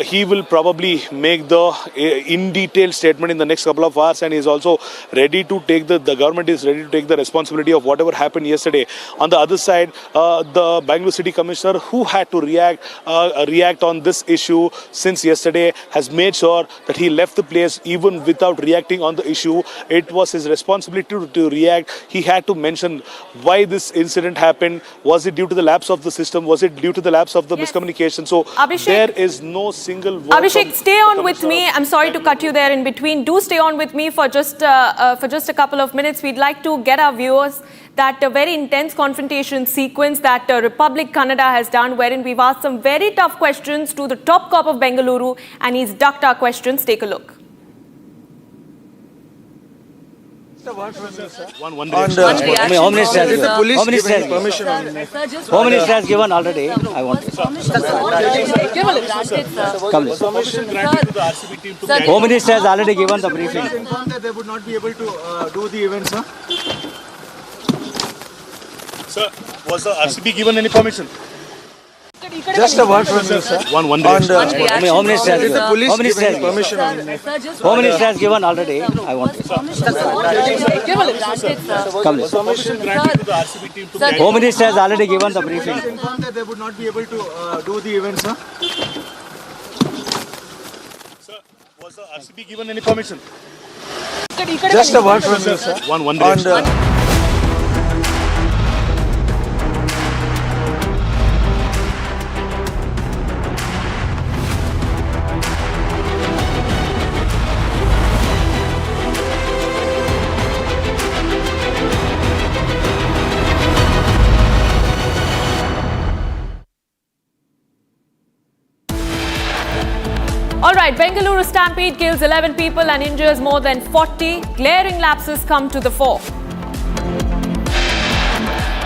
S7: he will probably make the in detail statement in the next couple of hours, and he is also ready to take the government is ready to take the responsibility of whatever happened yesterday. On the other side, the Bangalore City Commissioner, who had to react on this issue since yesterday, has made sure that he left the place even without reacting on the issue. It was his responsibility to react. He had to mention why this incident happened. Was it due to the lapse of the system? Was it due to the lapse of the miscommunication? So
S6: Abhishek,
S7: there is no single word.
S6: Abhishek, stay on with me. I'm sorry to cut you there in between. Do stay on with me for just a couple of minutes. We'd like to get our viewers that a very intense confrontation sequence that Republic Kannada has done, wherein we've asked some very tough questions to the top cop of Bengaluru, and he's ducked our questions. Take a look.
S9: Home Minister has permission. Home Minister has given already. I want to. Home Minister has already given the briefing.
S3: That they would not be able to do the event, sir.
S7: Sir, was the RCB given any permission?
S9: Just a word from you, sir.
S7: One
S9: Home Minister has given. Home Minister has permission. Home Minister has given already. I want to. Home Minister has already given the briefing.
S3: That they would not be able to do the event, sir.
S7: Sir, was the RCB given any permission?
S9: Just a word from you, sir.
S7: One
S6: All right, Bengaluru stampede kills 11 people and injures more than 40. Glaring lapses come to the fore.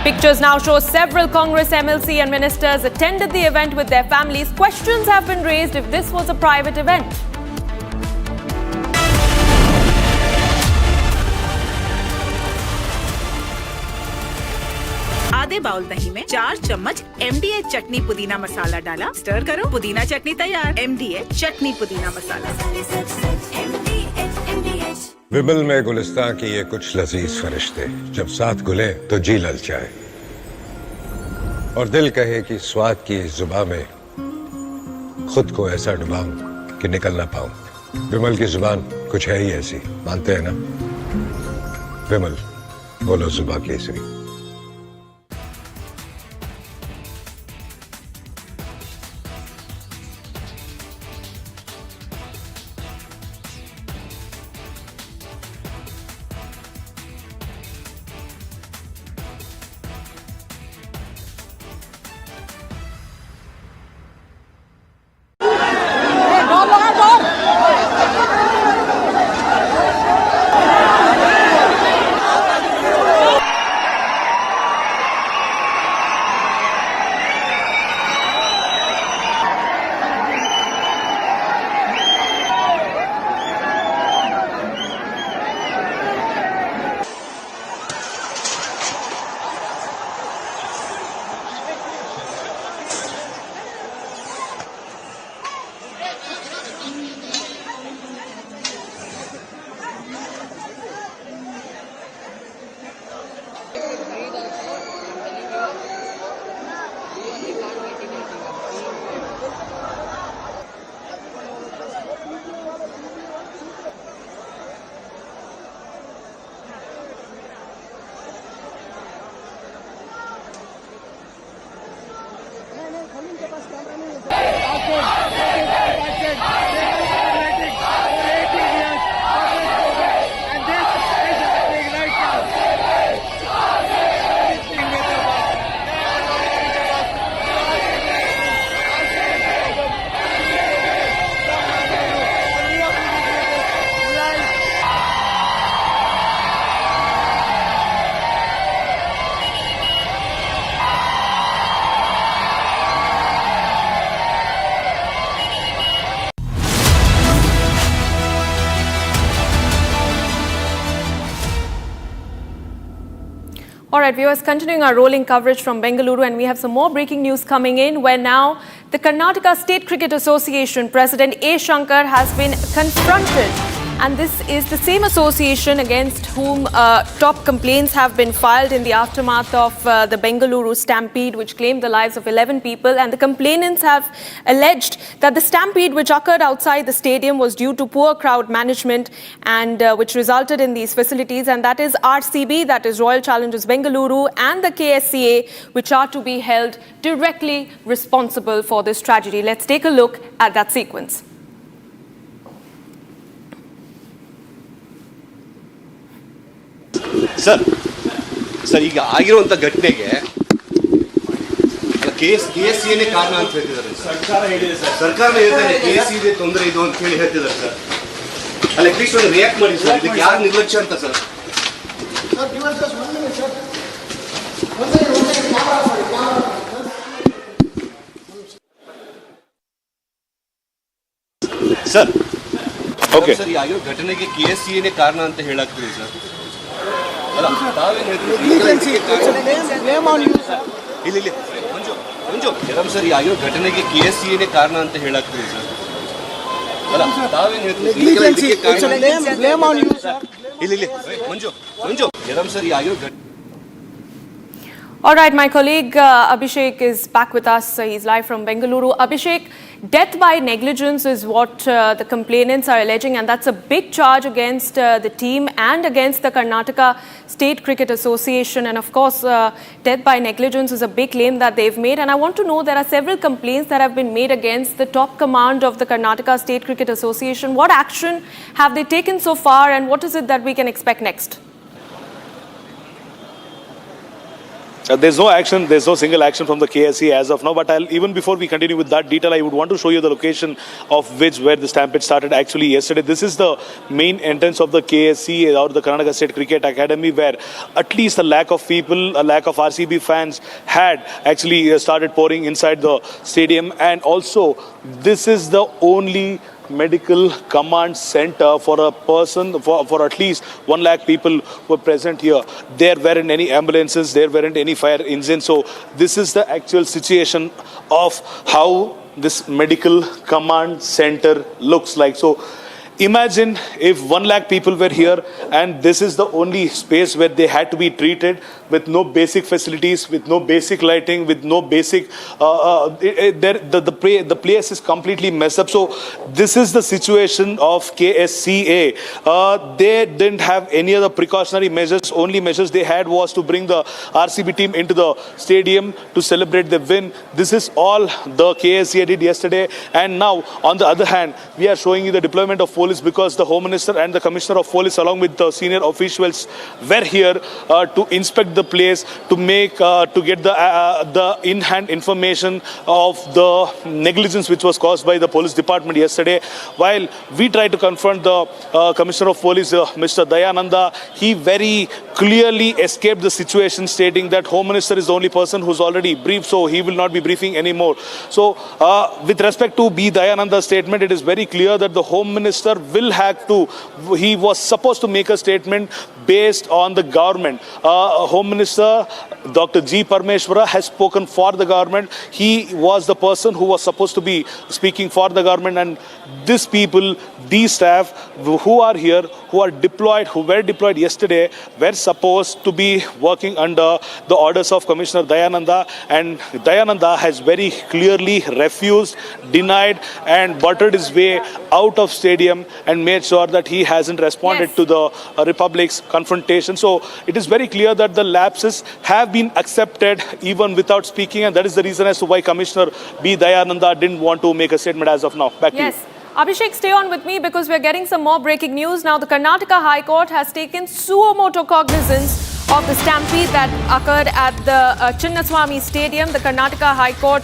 S6: Pictures now show several Congress MLC and ministers attended the event with their families. Questions have been raised if this was a private event.
S12: आधे bowl दही में 4 चम्मच MDH चटनी पुदीना मसाला डाला, stir करो, पुदीना चटनी तैयार। MDH चटनी पुदीना मसाला।
S14: विमल में गुलिस्तां की ये कुछ लजीज फरिश्ते जब साथ घुले तो जी ललचाए और दिल कहे कि स्वाद की इस जुबां में खुद को ऐसा डुबाऊं कि निकल ना पाऊं। विमल की जुबान कुछ है ही ऐसी, मानते हैं ना? विमल, बोलो जुबां Kesari.
S6: All right, viewers, continuing our rolling coverage from Bengaluru, and we have some more breaking news coming in, where now the Karnataka State Cricket Association President A. Shankar has been confronted. And this is the same association against whom top complaints have been filed in the aftermath of the Bengaluru Stampede, which claimed the lives of 11 people. And the complainants have alleged that the stampede, which occurred outside the stadium, was due to poor crowd management and which resulted in these facilities. And that is RCB, that is Royal Challengers Bengaluru, and the KSCA, which are to be held directly responsible for this tragedy. Let's take a look at that sequence.
S19: Sir ಈಗ ಆಗಿರುವಂತ ಘಟನೆಗೆ KSCA ಕಾರಣ ಅಂತ ಹೇಳ್ತಿದ್ದಾರೆ. ಸರ್ಕಾರ ಹೇಳ್ತಾರೆ KSCA ತೊಂದರೆ ಇದು ಅಂತ ಹೇಳಿ ಹೇಳ್ತಿದ್ದಾರೆ ಸರ್. ಅಲ್ಲಿ ಅಟ್ಲೀಸ್ಟ್ ಒಂದು ರಿಯಾಕ್ಟ್ ಮಾಡಿ ಸರ್, ಇದಕ್ಕೆ ಯಾರು ನಿರ್ಲಕ್ಷ್ಯ ಅಂತ ಸರ್. ಸರ್ ಓಕೆ ಸರ್, ಈ ಆಗಿರೋ ಘಟನೆಗೆ KSCA ಕಾರಣ ಅಂತ ಹೇಳಾಗ್ತೀವಿ ಸರ್. ಅಲ್ಲ ತಾವೇನು ಹೇಳ್ತೀವಿ ಇಲ್ಲಿ ಮಂಜು ಜರಂ ಸರ್, ಈ ಆಗಿರೋ ಘಟನೆಗೆ KSCA ಕಾರಣ ಅಂತ ಹೇಳಾಗ್ತೀವಿ ಸರ್. ಅಲ್ಲ ತಾವೇನು ಹೇಳ್ತೀವಿ ಇಲ್ಲಿ ಮಂಜು ಜರಂ ಸರ್, ಈ ಆಗಿರೋ ಘಟನೆ.
S6: All right, my colleague Abhishek is back with us. He's live from Bengaluru. Abhishek, death by negligence is what the complainants are alleging, and that's a big charge against the team and against the Karnataka State Cricket Association. And of course, death by negligence is a big claim that they've made. And I want to know, there are several complaints that have been made against the top command of the Karnataka State Cricket Association. What action have they taken so far, and what is it that we can expect next?
S7: There's no action, there's no single action from the KSCA as of now, but even before we continue with that detail, I would want to show you the location of where the stampede started actually yesterday. This is the main entrance of the KSCA, or the Karnataka State Cricket Academy, where at least a lack of people, a lack of RCB fans had actually started pouring inside the stadium, and also this is the only medical command center for a person, for at least 1 lakh people who were present here. There weren't any ambulances, there weren't any fire engines. So this is the actual situation of how this medical command center looks like. So imagine if 1 lakh people were here and this is the only space where they had to be treated with no basic facilities, with no basic lighting, with no basic, the place is completely messed up. So this is the situation of KSCA. They didn't have any other precautionary measures. Only measures they had was to bring the RCB team into the stadium to celebrate the win. This is all the KSCA did yesterday. And now, on the other hand, we are showing you the deployment of police because the Home Minister and the Commissioner of Police along with the senior officials were here to inspect the place, to make to get the in-hand information of the negligence which was caused by the police department yesterday. While we tried to confront the Commissioner of Police, Mr. Dayananda, he very clearly escaped the situation, stating that Home Minister is the only person who's already briefed, so he will not be briefing anymore. So with respect to B. Dayananda's statement, it is very clear that the Home Minister will have to, he was supposed to make a statement based on the government. Home Minister Dr. G. Parmeshwara has spoken for the government. He was the person who was supposed to be speaking for the government, and these people, these staff who are here, who are deployed, who were deployed yesterday, were supposed to be working under the orders of Commissioner Dayananda, and Dayananda has very clearly refused, denied and buttered his way out of stadium and made sure that he hasn't responded to the Republic's confrontation. So it is very clear that the lapses have been accepted even without speaking, and that is the reason as to why Commissioner B. Dayananda didn't want to make a statement as of now. Back to you.
S6: Abhishek, stay on with me because we're getting some more breaking news. Now, the Karnataka High Court has taken suo motu cognizance of the stampede that occurred at the Chinnaswamy Stadium. The Karnataka High Court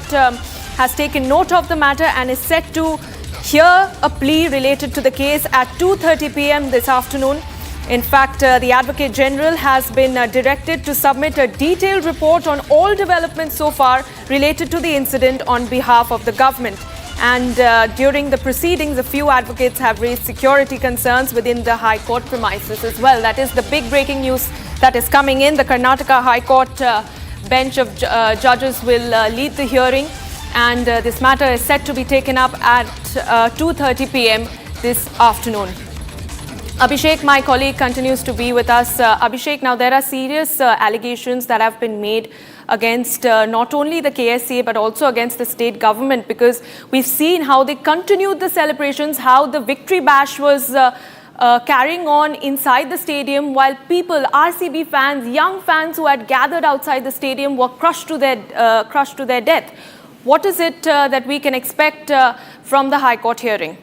S6: has taken note of the matter and is set to hear a plea related to the case at 2:30 p.m. this afternoon. In fact, the Advocate General has been directed to submit a detailed report on all developments so far related to the incident on behalf of the government. And during the proceedings, a few advocates have raised security concerns within the High Court premises as well. That is the big breaking news that is coming in. The Karnataka High Court bench of judges will lead the hearing, and this matter is set to be taken up at 2:30 p.m. this afternoon. Abhishek, my colleague, continues to be with us. Abhishek, now there are serious allegations that have been made against not only the KSCA but also against the state government, because we've seen how they continued the celebrations, how the victory bash was carrying on inside the stadium while people, RCB fans, young fans who had gathered outside the stadium were crushed to their death. What is it that we can expect from the High Court hearing?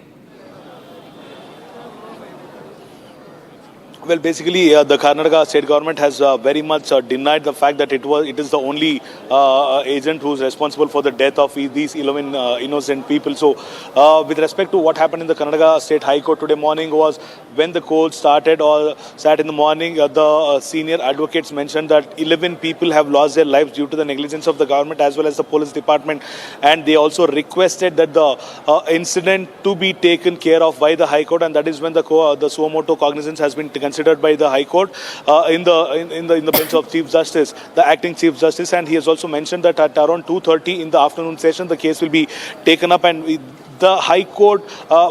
S7: Well, basically, the Karnataka state government has very much denied the fact that it is the only agent who is responsible for the death of these 11 innocent people. So, with respect to what happened in the Karnataka State High Court today morning, was when the court sat in the morning, the senior advocates mentioned that 11 people have lost their lives due to the negligence of the government as well as the police department, and they also requested that the incident to be taken care of by the High Court, and that is when the suo motu cognizance has been considered by the High Court in the bench of Chief Justice, the acting Chief Justice, and he has also mentioned that at around 2:30 in the afternoon session the case will be taken up, and the High Court,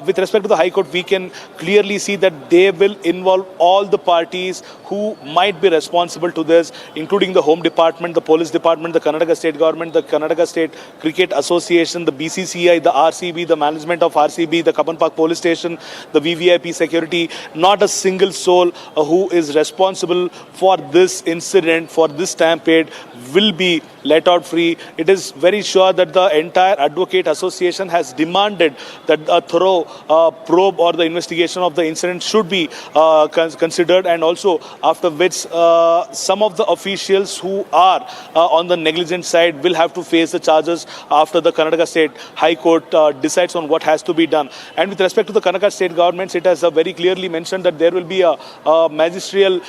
S7: with respect to the High Court, we can clearly see that they will involve all the parties who might be responsible to this, including the Home Department, the Police Department, the Karnataka State Government, the Karnataka State Cricket Association, the BCCI, the RCB, the management of RCB, the Kapan Park Police Station, the VVIP security. Not a single soul who is responsible for this incident, for this stampede, will be let out free. It is very sure that the entire Advocate Association has demanded that a thorough probe or the investigation of the incident should be considered, and also after which some of the officials who are on the negligent side will have to face the charges after the Karnataka State High Court decides on what has to be done. And with respect to the Karnataka State Government, it has very clearly mentioned that there will be a magisterial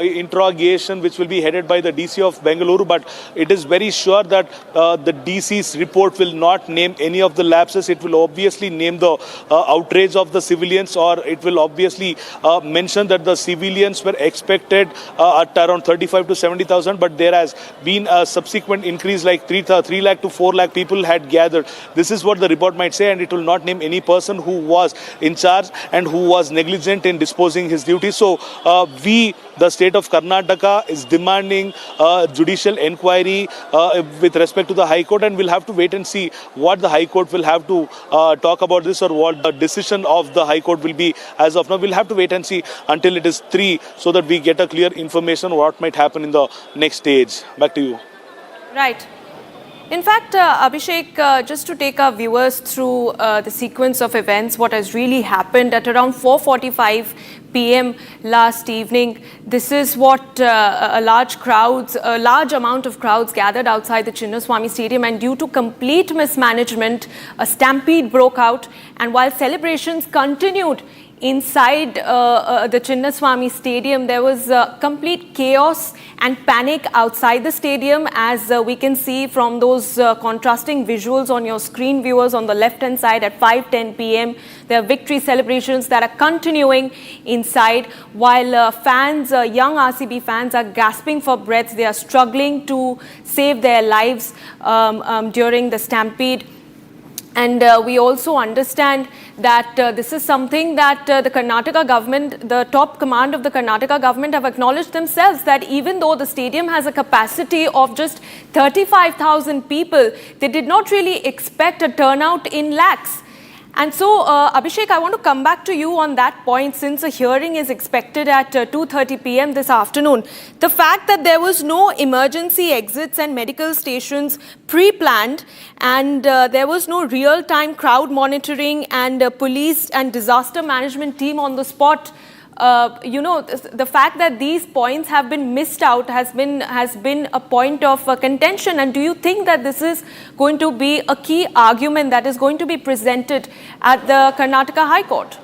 S7: interrogation which will be headed by the DC of Bengaluru, but it is very sure that the DC's report will not name any of the lapses. It will obviously name the outrage of the civilians, or it will obviously mention that the civilians were expected at around 35 to 70,000, but there has been a subsequent increase, like 3 lakh to 4 lakh people had gathered. This is what the report might say, and it will not name any person who was in charge and who was negligent in disposing his duties. So the state of Karnataka is demanding judicial inquiry with respect to the High Court, and we'll have to wait and see what the High Court will have to talk about this, or what the decision of the High Court will be. As of now, we'll have to wait and see until it is 3, so that we get a clear information what might happen in the next stage. Back to you.
S6: Right. In fact, Abhishek, just to take our viewers through the sequence of events, what has really happened at around 4:45 p.m. last evening. This is what a large amount of crowds gathered outside the Chinnaswamy Stadium, and due to complete mismanagement, a stampede broke out. And while celebrations continued inside the Chinnaswamy Stadium, there was complete chaos and panic outside the stadium, as we can see from those contrasting visuals on your screen, viewers, on the left-hand side at 5:10 p.m. There are victory celebrations that are continuing inside, while fans, young RCB fans, are gasping for breath. They are struggling to save their lives during the stampede. And we also understand that this is something that the Karnataka government, the top command of the Karnataka government, have acknowledged themselves, that even though the stadium has a capacity of just 35,000 people, they did not really expect a turnout in lakhs. And so, Abhishek, I want to come back to you on that point, since a hearing is expected at 2:30 p.m. this afternoon. The fact that there was no emergency exits and medical stations pre-planned, and there was no real-time crowd monitoring and police and disaster management team on the spot, the fact that these points have been missed out has been a point of contention. And do you think that this is going to be a key argument that is going to be presented at the Karnataka High Court?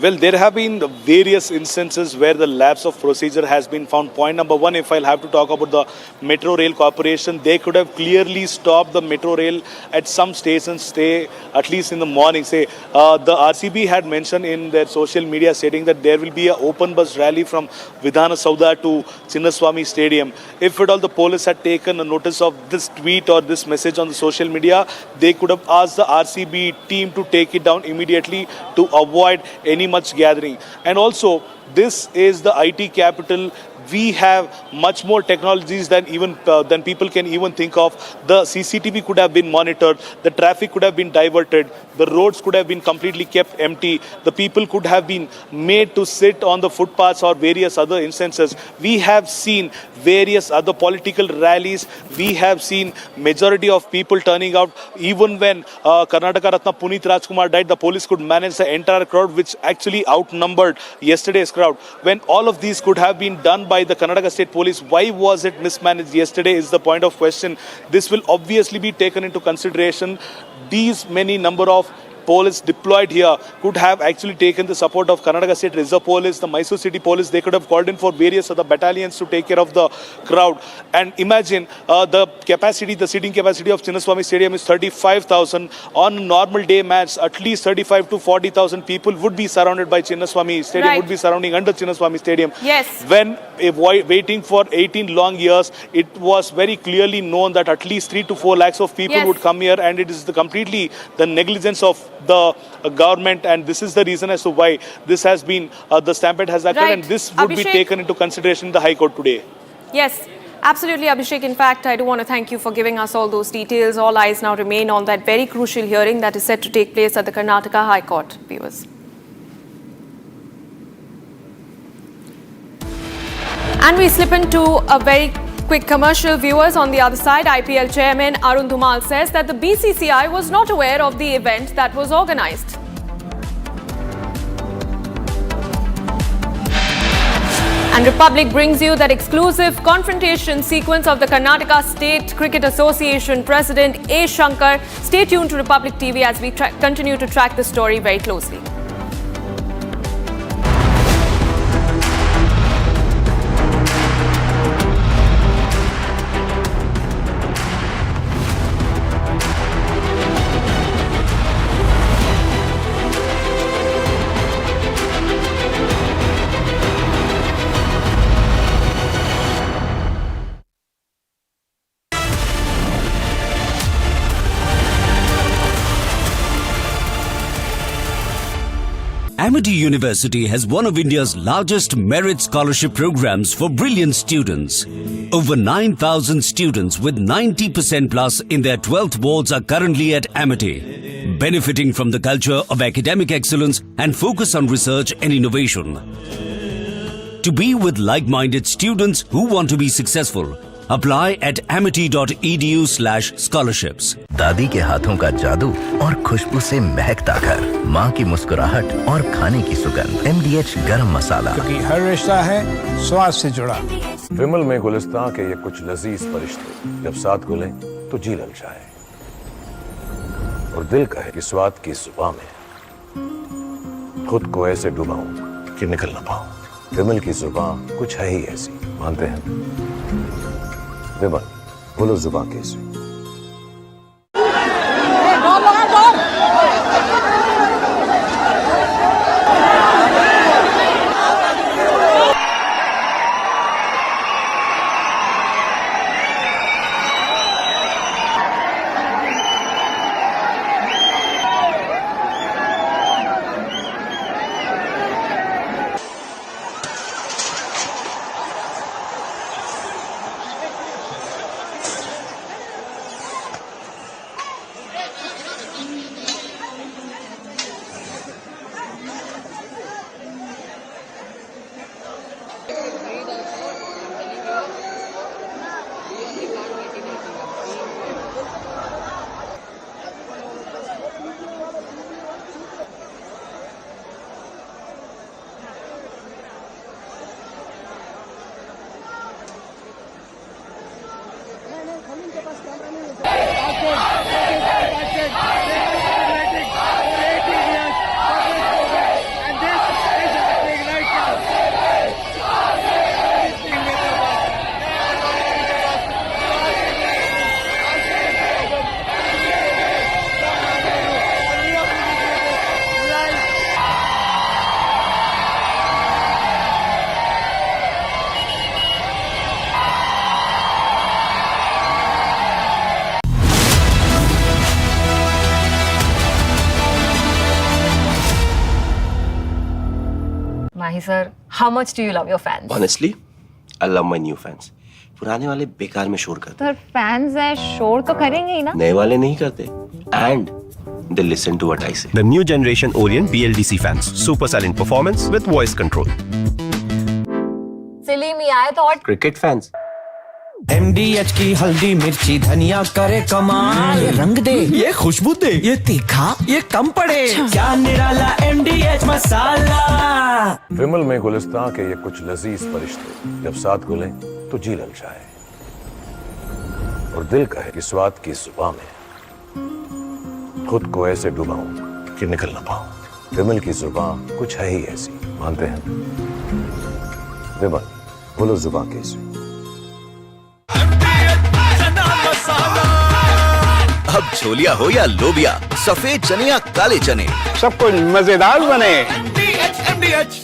S7: Well, there have been various instances where the lapse of procedure has been found. Point number one, if I'll have to talk about the Metro Rail Corporation, they could have clearly stopped the Metro Rail at some stations, at least in the morning. The RCB had mentioned in their social media stating that there will be an open bus rally from Vidhana Saudha to Chinnaswamy Stadium. If at all the police had taken a notice of this tweet or this message on the social media, they could have asked the RCB team to take it down immediately to avoid any much gathering. And also, this is the IT capital. We have much more technologies than people can even think of. The CCTV could have been monitored. The traffic could have been diverted. The roads could have been completely kept empty. The people could have been made to sit on the footpaths or various other instances. We have seen various other political rallies. We have seen majority of people turning out. Even when Karnataka Ratna Punit Rajkumar died, the police could manage the entire crowd, which actually outnumbered yesterday's crowd. When all of these could have been done by the Karnataka State Police, why was it mismanaged yesterday is the point of question. This will obviously be taken into consideration. These many number of police deployed here could have actually taken the support of Karnataka State Reserve Police, the Mysore City Police. They could have called in for various other battalions to take care of the crowd. And imagine the seating capacity of Chinnaswamy Stadium is 35,000. On a normal day match, at least 35 to 40,000 people would be surrounded by Chinnaswamy Stadium, would be surrounding under Chinnaswamy Stadium.
S6: Yes.
S7: When waiting for 18 long years, it was very clearly known that at least 3 to 4 lakhs of people would come here, and it is completely the negligence of the government, and this is the reason as to why this has been, the stampede has occurred, and this would be taken into consideration in the High Court today.
S6: Yes, absolutely, Abhishek. In fact, I do want to thank you for giving us all those details. All eyes now remain on that very crucial hearing that is set to take place at the Karnataka High Court. Viewers. And we slip into a very quick commercial. Viewers, on the other side, IPL chairman Arun Dhumal says that the BCCI was not aware of the event that was organized. And Republic brings you that exclusive confrontation sequence of the Karnataka State Cricket Association President A. Shankar. Stay tuned to Republic TV as we continue to track the story very closely.
S4: Amity University has one of India's largest merit scholarship programs for brilliant students. Over 9,000 students with 90% plus in their 12th boards are currently at Amity, benefiting from the culture of academic excellence and focus on research and innovation. To be with like-minded students who want to be successful, apply at amity.edu/scholarships.
S13: दादी के हाथों का जादू और खुशबू से महकता घर, माँ की मुस्कुराहट और खाने की सुगंध। MDH गरम मसाला,
S21: क्योंकि हर रिश्ता है स्वाद से जुड़ा।
S14: विमल में गुलिस्तां के ये कुछ लजीज फरिश्ते जब साथ गुलें तो जी ललचाए और दिल कहे कि स्वाद की जुबान में खुद को ऐसे डुबाऊं कि निकल ना पाऊं। विमल की जुबान कुछ है ही ऐसी, मानते हैं? विमल, बोलो जुबान कैसी?
S6: Mahi sir, how much do you love your fans?
S19: Honestly, I love my new fans. पुराने वाले बेकार में शोर करते
S6: Sir, fans है शोर तो करेंगे ही ना?
S19: नए वाले नहीं करते. And they listen to what I say.
S23: The new generation Orient BLDC fans. Super silent performance with voice control.
S6: Silly me आए तो और
S19: Cricket fans.
S24: MDH की हल्दी मिर्ची धनिया करे कमाल, ये रंग दे, ये खुशबू दे, ये तीखा, ये कम पड़े, क्या निराला MDH मसाला।
S14: विमल में गुलिस्तां के ये कुछ लजीज फरिश्ते जब साथ गुलें तो जी ललचाए और दिल कहे कि स्वाद की जुबान में खुद को ऐसे डुबाऊं कि निकल ना पाऊं। विमल की जुबान कुछ है ही ऐसी, मानते हैं? विमल, बोलो जुबान कैसी?
S13: अब छोलिया हो या लोबिया, सफेद चने या काले चने,
S17: सब कुछ मजेदार बने।
S13: MDH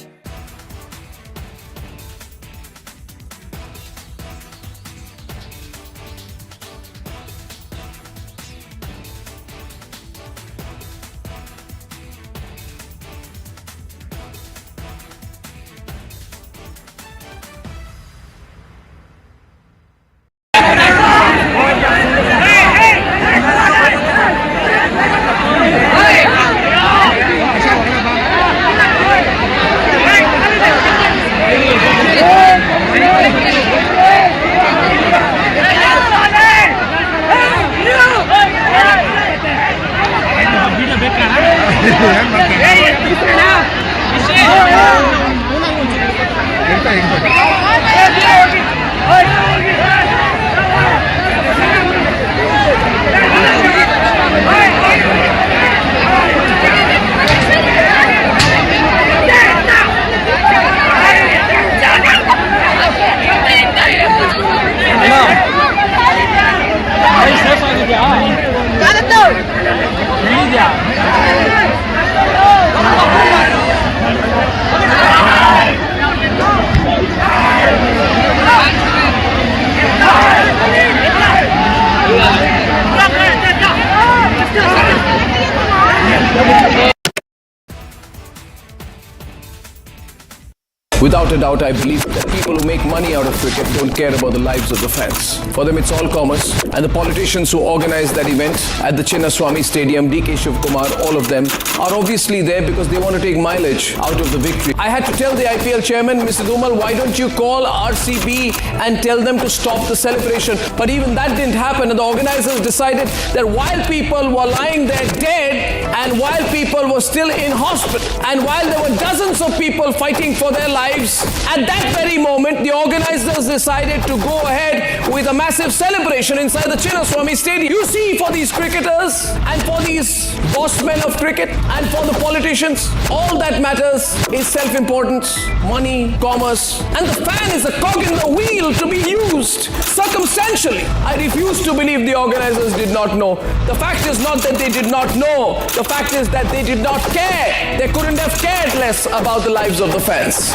S1: Without a doubt, I believe that people who make money out of cricket don't care about the lives of the fans. For them, it's all commerce. And the politicians who organized that event at the Chinnaswamy Stadium, DK Shivkumar, all of them, are obviously there because they want to take mileage out of the victory. I had to tell the IPL chairman, Mr. Dhumal, why don't you call RCB and tell them to stop the celebration? But even that didn't happen, and the organizers decided that while people were lying there dead, and while people were still in hospital, and while there were dozens of people fighting for their lives, at that very moment, the organizers decided to go ahead with a massive celebration inside the Chinnaswamy Stadium. You see, for these cricketers and for these boss men of cricket and for the politicians, all that matters is self-importance, money, commerce, and the fan is a cog in the wheel to be used circumstantially. I refuse to believe the organizers did not know. The fact is not that they did not know. The fact is that they did not care. They couldn't have cared less about the lives of the fans.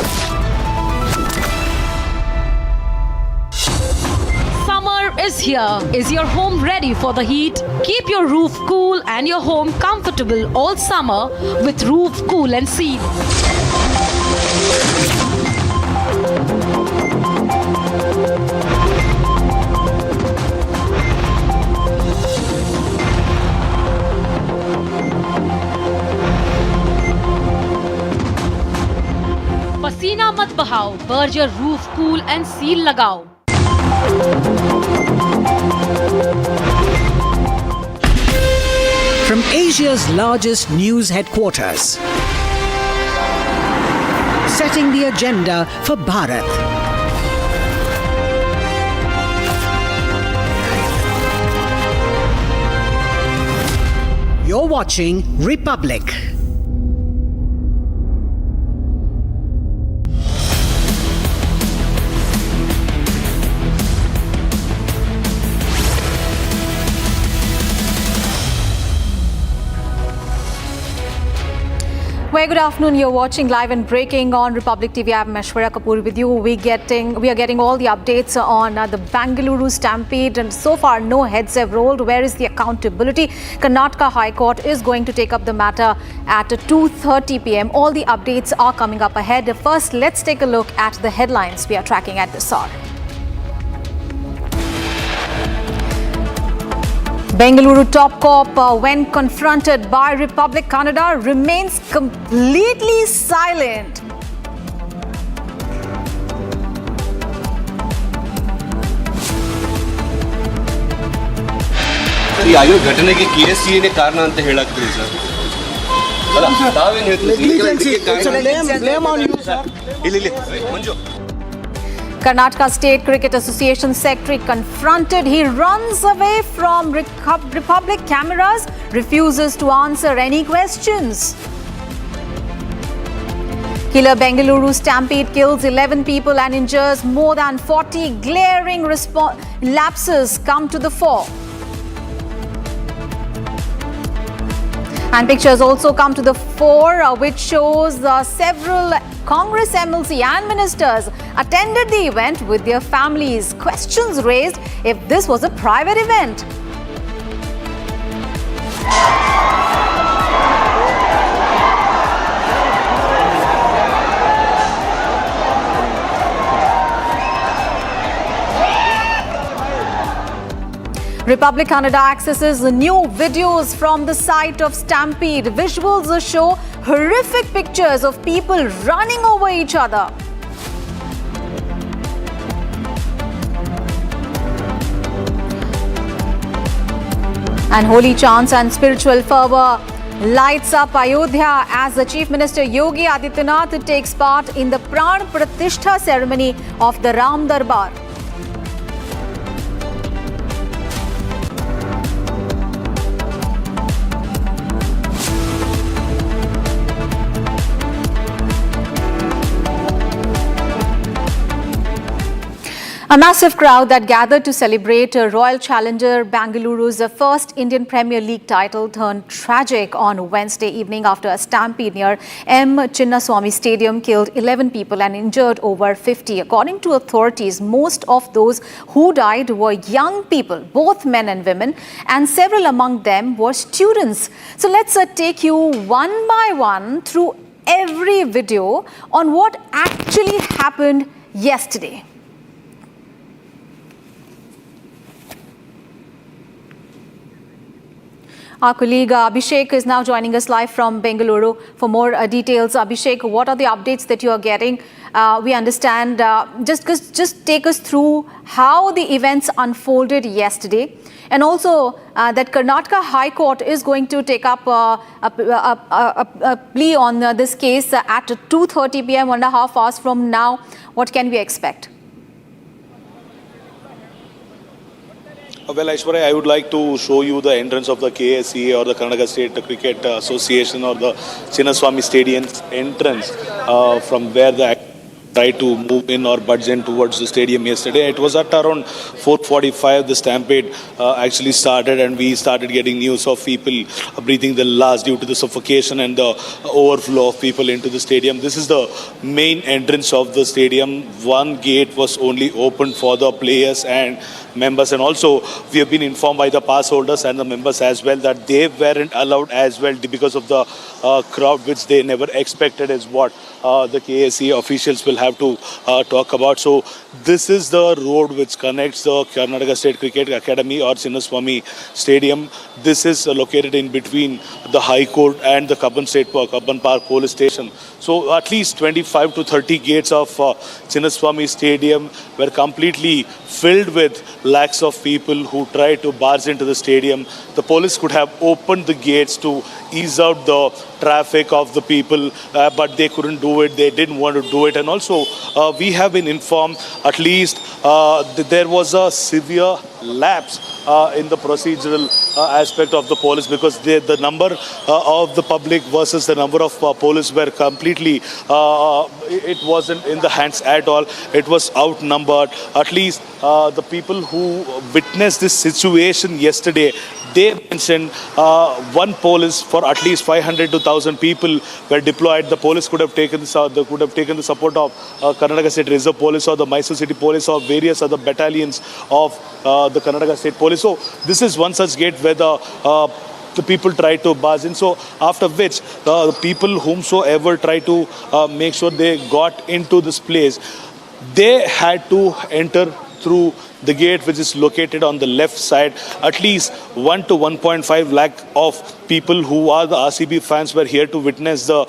S5: Summer is here. Is your home ready for the heat? Keep your roof cool and your home comfortable all summer with Roof Cool and Seal. पसीना मत बहाओ, Berger roof cool and seal लगाओ।
S24: From Asia's largest news headquarters, setting the agenda for Bharat. You're watching Republic.
S6: Very good afternoon. You're watching live and breaking on Republic TV. I'm Aishwarya Kapoor with you. We are getting all the updates on the Bengaluru Stampede, and so far no heads have rolled. Where is the accountability? Karnataka High Court is going to take up the matter at 2:30 p.m. All the updates are coming up ahead. First, let's take a look at the headlines we are tracking at this hour. Bengaluru top cop, when confronted by Republic Kannada, remains completely silent.
S19: ಈ ಆಗಿರೋ ಘಟನೆಗೆ KSCA ನೇ ಕಾರಣ ಅಂತ ಹೇಳಾಗ್ತೀವಿ sir. ಅಲ್ಲ ತಾವೇನು ಹೇಳ್ತೀರಿ? ಮಂಜು.
S6: Karnataka State Cricket Association Secretary confronted. He runs away from Republic cameras, refuses to answer any questions. Killer Bengaluru Stampede kills 11 people and injures more than 40. Glaring lapses come to the fore. And pictures also come to the fore, which shows several Congress MLC and ministers attended the event with their families. Questions raised if this was a private event. Republic Kannada accesses new videos from the site of Stampede. Visuals show horrific pictures of people running over each other. And holy chants and spiritual fervor lights up Ayodhya as the Chief Minister Yogi Adityanath takes part in the Pran Pratishtha ceremony of the Ram Darbar. A massive crowd that gathered to celebrate Royal Challenger Bengaluru's first Indian Premier League title turned tragic on Wednesday evening after a stampede near M. Chinnaswamy Stadium killed 11 people and injured over 50. According to authorities, most of those who died were young people, both men and women, and several among them were students. So let's take you one by one through
S16: every video on what actually happened yesterday. Our colleague Abhishek is now joining us live from Bengaluru for more details. Abhishek, what are the updates that you are getting? We understand, just take us through how the events unfolded yesterday, and also that Karnataka High Court is going to take up a plea on this case at 2:30 p.m., 1.5 hours from now. What can we expect?
S7: Well, Aishwarya, I would like to show you the entrance of the KSCA or the Karnataka State Cricket Association or the Chinnaswamy Stadium entrance from where the tried to move in or budge in towards the stadium yesterday. It was at around 4:45 the Stampede actually started, and we started getting news of people breathing the last due to the suffocation and the overflow of people into the stadium. This is the main entrance of the stadium. One gate was only open for the players and members, and also we have been informed by the pass holders and the members as well that they weren't allowed as well because of the crowd, which they never expected, is what the KSCA officials will have to talk about. So this is the road which connects the Karnataka State Cricket Academy or Chinnaswamy Stadium. This is located in between the High Court and the Kabban Park Police Station. So at least 25 to 30 gates of Chinnaswamy Stadium were completely filled with lakhs of people who tried to barge into the stadium. The police could have opened the gates to ease out the traffic of the people, but they couldn't do it. They didn't want to do it. And also, we have been informed at least there was a severe lapse in the procedural aspect of the police, because the number of the public versus the number of police were completely, it wasn't in the hands at all. It was outnumbered. At least the people who witnessed this situation yesterday, they mentioned one police for at least 500 to 1,000 people were deployed. The police could have taken the support of Karnataka State Reserve Police or the Mysore City Police or various other battalions of the Karnataka State Police. So this is one such gate where the people tried to barge in. So after which the people whomsoever tried to make sure they got into this place, they had to enter through the gate which is located on the left side. At least 1 to 1.5 lakh of people who are the RCB fans were here to witness the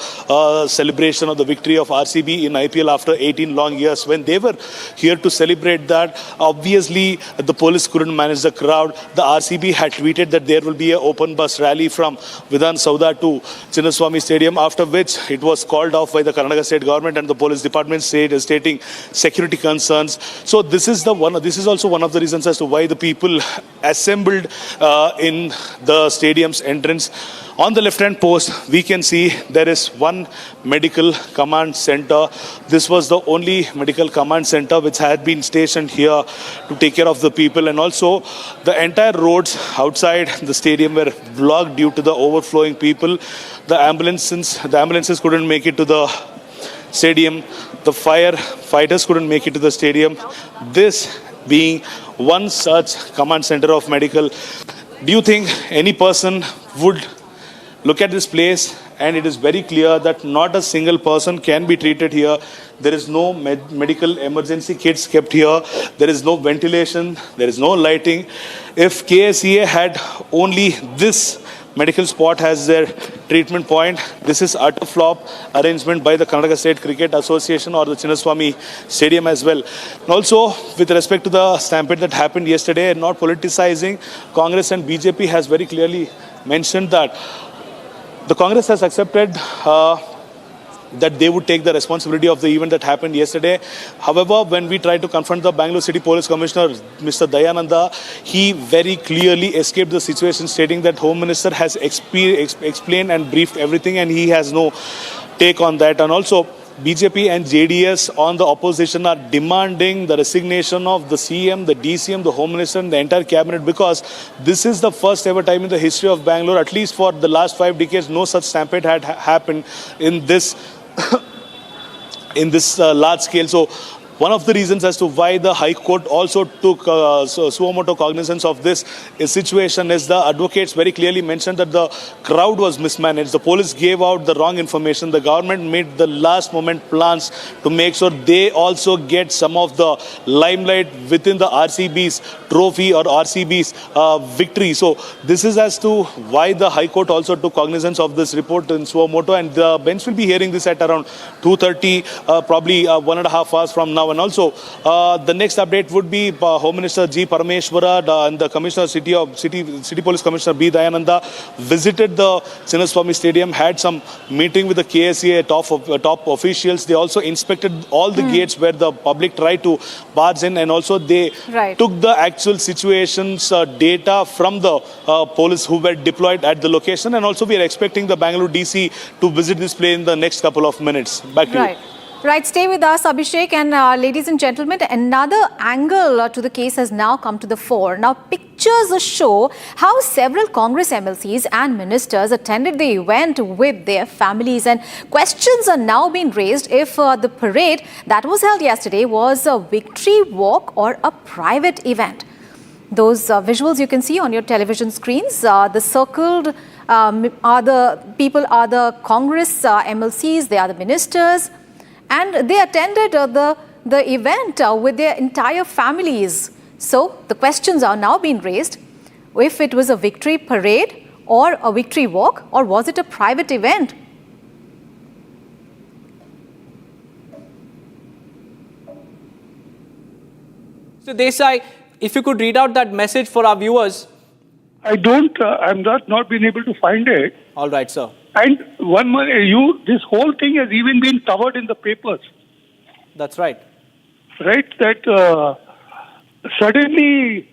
S7: celebration of the victory of RCB in IPL after 18 long years. When they were here to celebrate that, obviously the police couldn't manage the crowd. The RCB had tweeted that there will be an open bus rally from Vidhan Sauda to Chinnaswamy Stadium, after which it was called off by the Karnataka State Government and the police department stating security concerns. So this is also one of the reasons as to why the people assembled in the stadium's entrance. On the left-hand post, we can see there is one medical command center. This was the only medical command center which had been stationed here to take care of the people. And also, the entire roads outside the stadium were blocked due to the overflowing people. The ambulances couldn't make it to the stadium. The firefighters couldn't make it to the stadium. This being one such command center of medical. Do you think any person would look at this place and it is very clear that not a single person can be treated here? There is no medical emergency kits kept here. There is no ventilation. There is no lighting. If KSCA had only this medical spot as their treatment point, this is utter flop arrangement by the Karnataka State Cricket Association or the Chinnaswamy Stadium as well. And also, with respect to the stampede that happened yesterday, not politicizing, Congress and BJP has very clearly mentioned that the Congress has accepted that they would take the responsibility of the event that happened yesterday. However, when we tried to confront the Bangalore City Police Commissioner, Mr. Dayananda, he very clearly escaped the situation, stating that Home Minister has explained and briefed everything and he has no take on that. And also, BJP and JDS on the opposition are demanding the resignation of the CM, the DCM, the Home Minister and the entire cabinet, because this is the first ever time in the history of Bangalore, at least for the last 5 decades, no such stampede had happened in this large scale. So one of the reasons as to why the High Court also took suo moto cognizance of this situation is the advocates very clearly mentioned that the crowd was mismanaged. The police gave out the wrong information. The government made the last moment plans to make sure they also get some of the limelight within the RCB's trophy or RCB's victory. So this is as to why the High Court also took cognizance of this report in suo moto, and the bench will be hearing this at around 2:30, probably 1.5 hours from now. And also the next update would be Home Minister G. Parameshwara and the Commissioner City Police Commissioner B. Dayananda visited the Chinnaswamy Stadium, had some meeting with the KSCA top officials. They also inspected all the gates where the public tried to barge in, and also they took the actual situations data from the police who were deployed at the location. And also we are expecting the Bangalore DC to visit this place in the next couple of minutes. Back to you.
S16: Right, stay with us, Abhishek. And ladies and gentlemen, another angle to the case has now come to the fore. Now, pictures show how several Congress MLCs and ministers attended the event with their families. And questions are now being raised if the parade that was held yesterday was a victory walk or a private event. Those visuals you can see on your television screens, the circled are the Congress MLCs, they are the ministers. And they attended the event with their entire families. So the questions are now being raised if it was a victory parade or a victory walk, or was it a private event?
S11: So Desai, if you could read out that message for our viewers.
S10: I'm not been able to find it.
S11: All right, sir.
S10: And this whole thing has even been covered in the papers.
S11: That's right.
S10: Right, that suddenly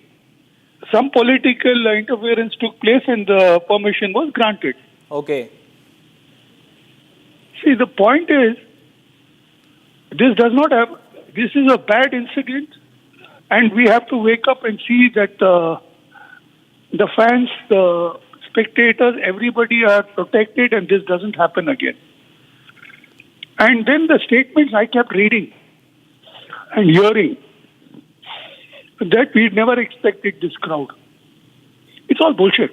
S10: some political interference took place and the permission was granted.
S11: Okay.
S10: See, the point is, this is a bad incident, and we have to wake up and see that the fans, the spectators, everybody are protected, and this doesn't happen again. And then the statements I kept reading and hearing that we never expected this crowd. It's all bullshit.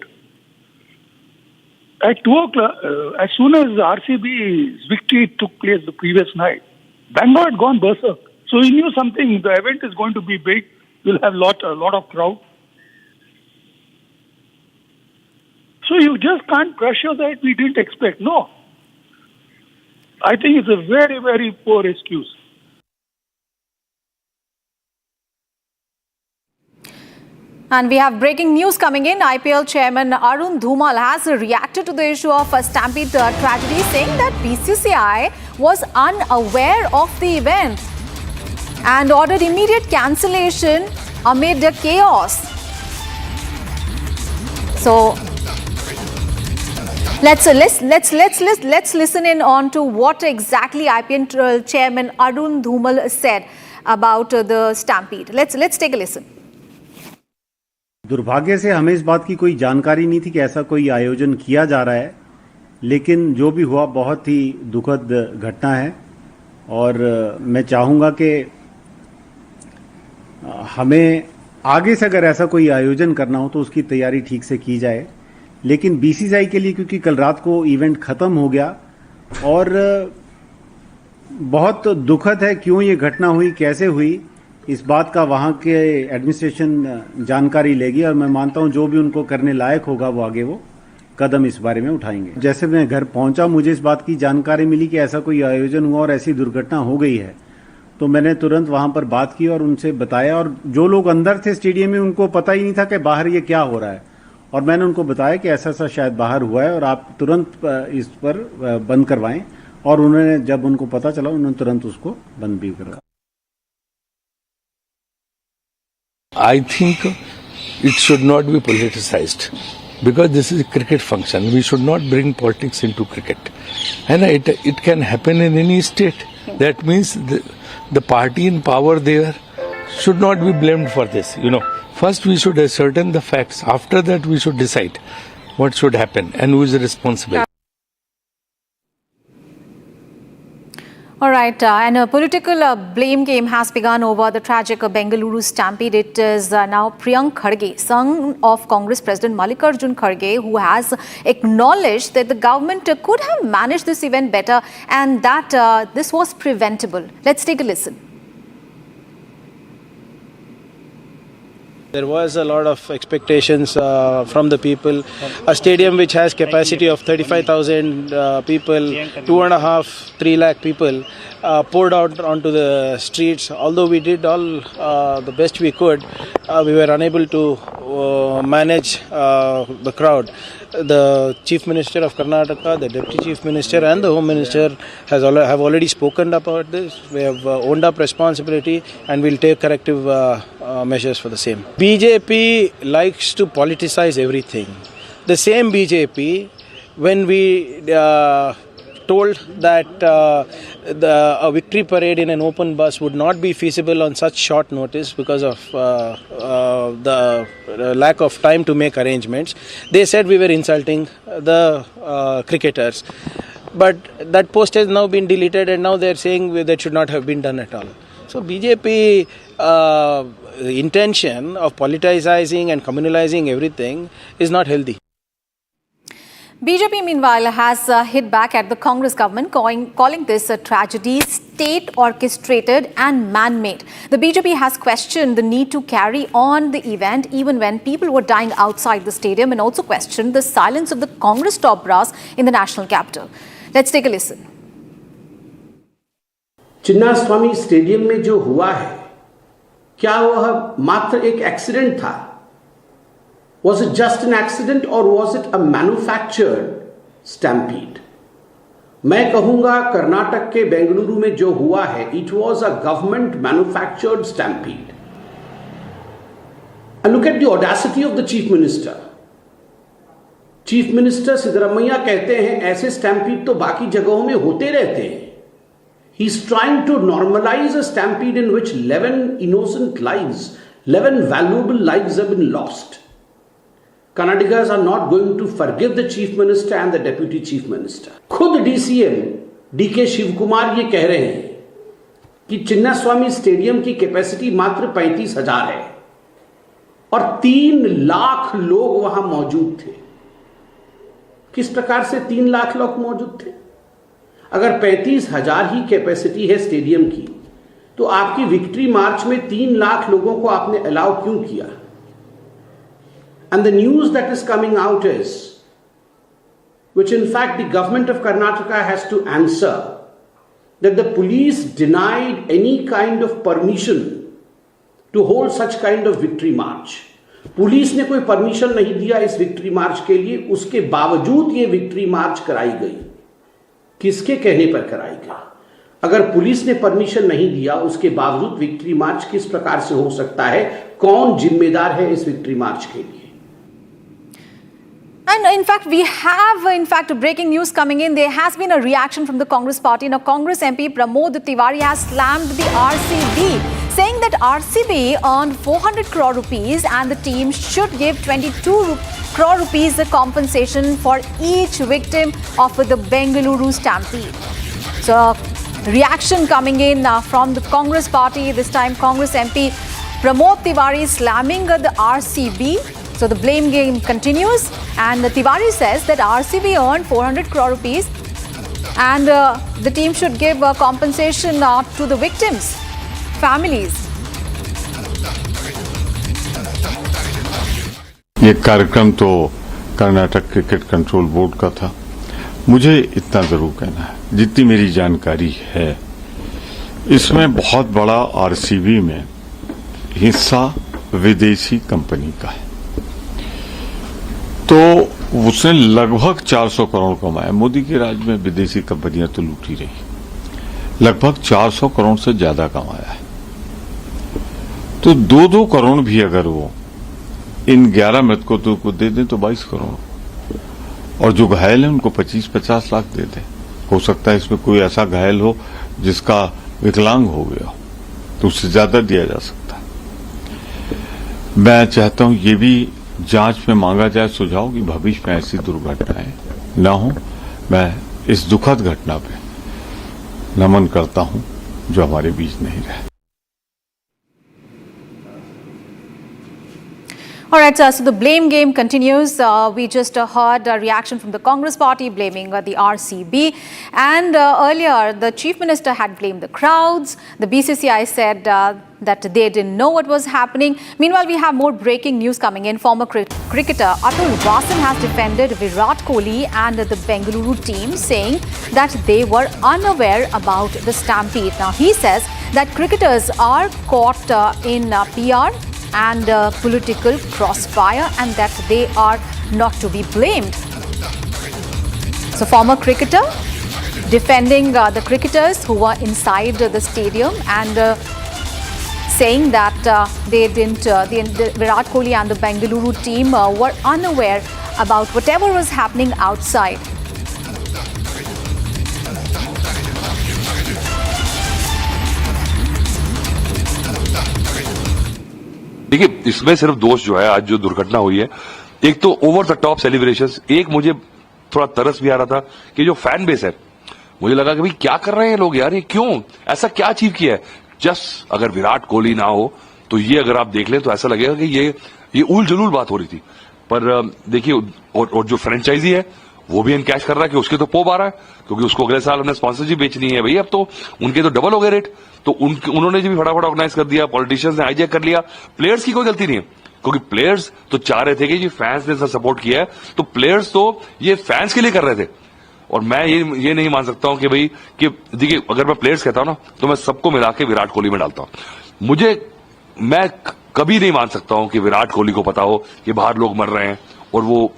S10: At 2 o'clock, as soon as RCB's victory took place the previous night, Bangalore had gone berserk. So he knew something, the event is going to be big, we'll have a lot of crowd. So you just can't pressure that we didn't expect. No. I think it's a very, very poor excuse.
S16: And we have breaking news coming in. IPL chairman Arun Dhumal has reacted to the issue of a Stampede tragedy, saying that BCCI was unaware of the event and ordered immediate cancellation amid the chaos. So let's listen in on to what exactly IPL chairman Arun Dhumal said about the Stampede. Let's take a listen.
S18: दुर्भाग्य से हमें इस बात की कोई जानकारी नहीं थी कि ऐसा कोई आयोजन किया जा रहा है, लेकिन जो भी हुआ बहुत ही दुखद घटना है और मैं चाहूँगा कि हमें आगे से अगर ऐसा कोई आयोजन करना हो तो उसकी तैयारी ठीक से की जाए। लेकिन बीसीसीआई के लिए क्योंकि कल रात को इवेंट खत्म हो गया और बहुत दुखद है क्यों ये घटना हुई, कैसे हुई, इस बात का वहां के एडमिनिस्ट्रेशन जानकारी लेगी और मैं मानता हूं जो भी उनको करने लायक होगा वो आगे वो कदम इस बारे में उठाएंगे। जैसे मैं घर पहुंचा मुझे इस बात की जानकारी मिली कि ऐसा कोई आयोजन हुआ और ऐसी दुर्घटना हो गई है, तो मैंने तुरंत वहां पर बात की और उनसे बताया, और जो लोग अंदर थे स्टेडियम में उनको पता ही नहीं था कि बाहर ये क्या हो रहा है, और मैंने उनको बताया कि ऐसा ऐसा शायद बाहर हुआ है और आप तुरंत इस पर बंद करवाएं, और उन्होंने जब उनको पता चला उन्होंने तुरंत उसको बंद भी करवाया।
S20: I think it should not be politicized because this is a cricket function. We should not bring politics into cricket. And it can happen in any state. That means the party in power there should not be blamed for this. First we should ascertain the facts. After that we should decide what should happen and who is responsible.
S16: All right, and a political blame game has begun over the tragic Bengaluru Stampede. It is now Priyank Kharge, son of Congress President Mallikarjun Kharge, who has acknowledged that the government could have managed this event better and that this was preventable. Let's take a listen.
S2: There was a lot of expectations from the people. A stadium which has capacity of 35,000 people, 2.5-3 lakh people poured out onto the streets. Although we did all the best we could, we were unable to manage the crowd. The Chief Minister of Karnataka, the Deputy Chief Minister and the Home Minister have already spoken about this. We have owned up responsibility and will take corrective measures for the same. BJP likes to politicize everything. The same BJP, when we told that a victory parade in an open bus would not be feasible on such short notice because of the lack of time to make arrangements, they said we were insulting the cricketers. But that post has now been deleted and now they are saying that should not have been done at all. So BJP intention of politicizing and communalizing everything is not healthy.
S16: BJP, meanwhile, has hit back at the Congress government, calling this a tragedy, state-orchestrated and man-made. The BJP has questioned the need to carry on the event even when people were dying outside the stadium and also questioned the silence of the Congress top brass in the national capital. Let's take a listen.
S8: Chinnaswamy stadium में जो हुआ है, क्या वह मात्र एक accident था? Was it just an accident or was it a manufactured stampede? मैं कहूंगा कर्नाटक के बेंगलुरु में जो हुआ है, it was a government manufactured stampede. And look at the audacity of the Chief Minister. Chief Minister Siddaramaiah कहते हैं ऐसे stampede तो बाकी जगहों में होते रहते हैं. He's trying to normalize a stampede in which 11 innocent lives, 11 valuable lives have been lost. Kannadigas are not going to forgive the Chief Minister and the Deputy Chief Minister. खुद DCM DK शिवकुमार ये कह रहे हैं कि Chinnaswamy stadium की capacity मात्र 35,000 है और 3 लाख लोग वहां मौजूद थे. किस प्रकार से 3 लाख लोग मौजूद थे? अगर 35,000 ही कैपेसिटी है स्टेडियम की, तो आपकी विक्ट्री मार्च में 3 लाख लोगों को आपने अलाउ क्यों किया? And the news that is coming out is, which in fact the government of Karnataka has to answer, that the police denied any kind of permission to hold such kind of victory march. Police ने कोई permission नहीं दिया इस victory मार्च के लिए, उसके बावजूद ये विक्ट्री मार्च कराई गई. किसके कहने पर कराई गई? अगर पुलिस ने परमिशन नहीं दिया, उसके बावजूद विक्ट्री मार्च किस प्रकार से हो सकता है? कौन जिम्मेदार है इस विक्ट्री मार्च के लिए?
S16: And in fact, we have breaking news coming in. There has been a reaction from the Congress party. Now, Congress MP Pramod Tiwari has slammed the RCB, saying that RCB earned 400 crore rupees and the team should give 22 crore rupees the compensation for each victim of the Bengaluru Stampede. So, reaction coming in from the Congress party. This time, Congress MP Pramod Tiwari slamming the RCB. So the blame game continues, and Tiwari says that RCB earned 400 crore rupees and the team should give compensation to the victims' families.
S15: ये कार्यक्रम तो Karnataka cricket control board का था. मुझे इतना जरूर कहना है, जितनी मेरी जानकारी है, इसमें बहुत बड़ा आरसीबी में हिस्सा विदेशी कंपनी का है. तो उसने लगभग 400 करोड़ कमाया. मोदी के राज में विदेशी कंपनियां तो लूटी रही, लगभग 400 करोड़ से ज्यादा कमाया है. तो 2-2 करोड़ भी अगर वो इन 11 मृतकों को दे दें तो 22 करोड़, और जो घायल है उनको 25-50 लाख दे दें. हो सकता है इसमें कोई ऐसा घायल हो जिसका विकलांग हो गया, तो उससे ज्यादा दिया जा सकता है. मैं चाहता हूं ये भी जांच में मांगा जाए सुझाव कि भविष्य में ऐसी दुर्घटनाएं न हो. मैं इस दुखद घटना पे नमन करता हूं जो हमारे बीच नहीं रहे।
S16: All right, so the blame game continues. We just heard a reaction from the Congress party blaming the RCB. And earlier, the Chief Minister had blamed the crowds. The BCCI said that they didn't know what was happening. Meanwhile, we have more breaking news coming in. Former cricketer Atul Vasan has defended Virat Kohli and the Bengaluru team, saying that they were unaware about the stampede. Now, he says that cricketers are caught in PR and political crossfire and that they are not to be blamed. So, former cricketer defending the cricketers who were inside the stadium and saying that they didn't, the Virat Kohli and the Bengaluru team were unaware about whatever was happening outside.
S3: देखिए, इसमें सिर्फ दोष जो है, आज जो दुर्घटना हुई है, एक तो ओवर द टॉप सेलिब्रेशंस, एक मुझे थोड़ा तरस भी आ रहा था कि जो फैन बेस है, मुझे लगा कि भाई क्या कर रहे हैं लोग यार, ये क्यों, ऐसा क्या अचीव किया है। जस्ट अगर विराट कोहली ना हो तो ये अगर आप देख लें तो ऐसा लगेगा कि ये उल जलूल बात हो रही थी। पर देखिए, और जो फ्रेंचाइजी है वो भी इनकैश कर रहा है कि उसके तो पोब आ रहा है, क्योंकि उसको अगले साल हमने स्पॉन्सरशिप बेचनी है भाई, अब तो उनके तो डबल हो गए रेट, तो उन्होंने भी फटाफट ऑर्गेनाइज कर दिया, पॉलिटिशियंस ने हाईजैक कर लिया। प्लेयर्स की कोई गलती नहीं है, क्योंकि प्लेयर्स तो चाह रहे थे कि जी फैंस ने सपोर्ट किया है, तो प्लेयर्स तो ये फैंस के लिए कर रहे थे। और मैं ये नहीं मान सकता हूं कि भाई कि देखिए, अगर मैं प्लेयर्स कहता हूं ना तो मैं सबको मिला के विराट कोहली में डालता हूं। मैं कभी नहीं मान सकता हूं कि विराट कोहली को पता हो कि बाहर लोग मर रहे हैं और वो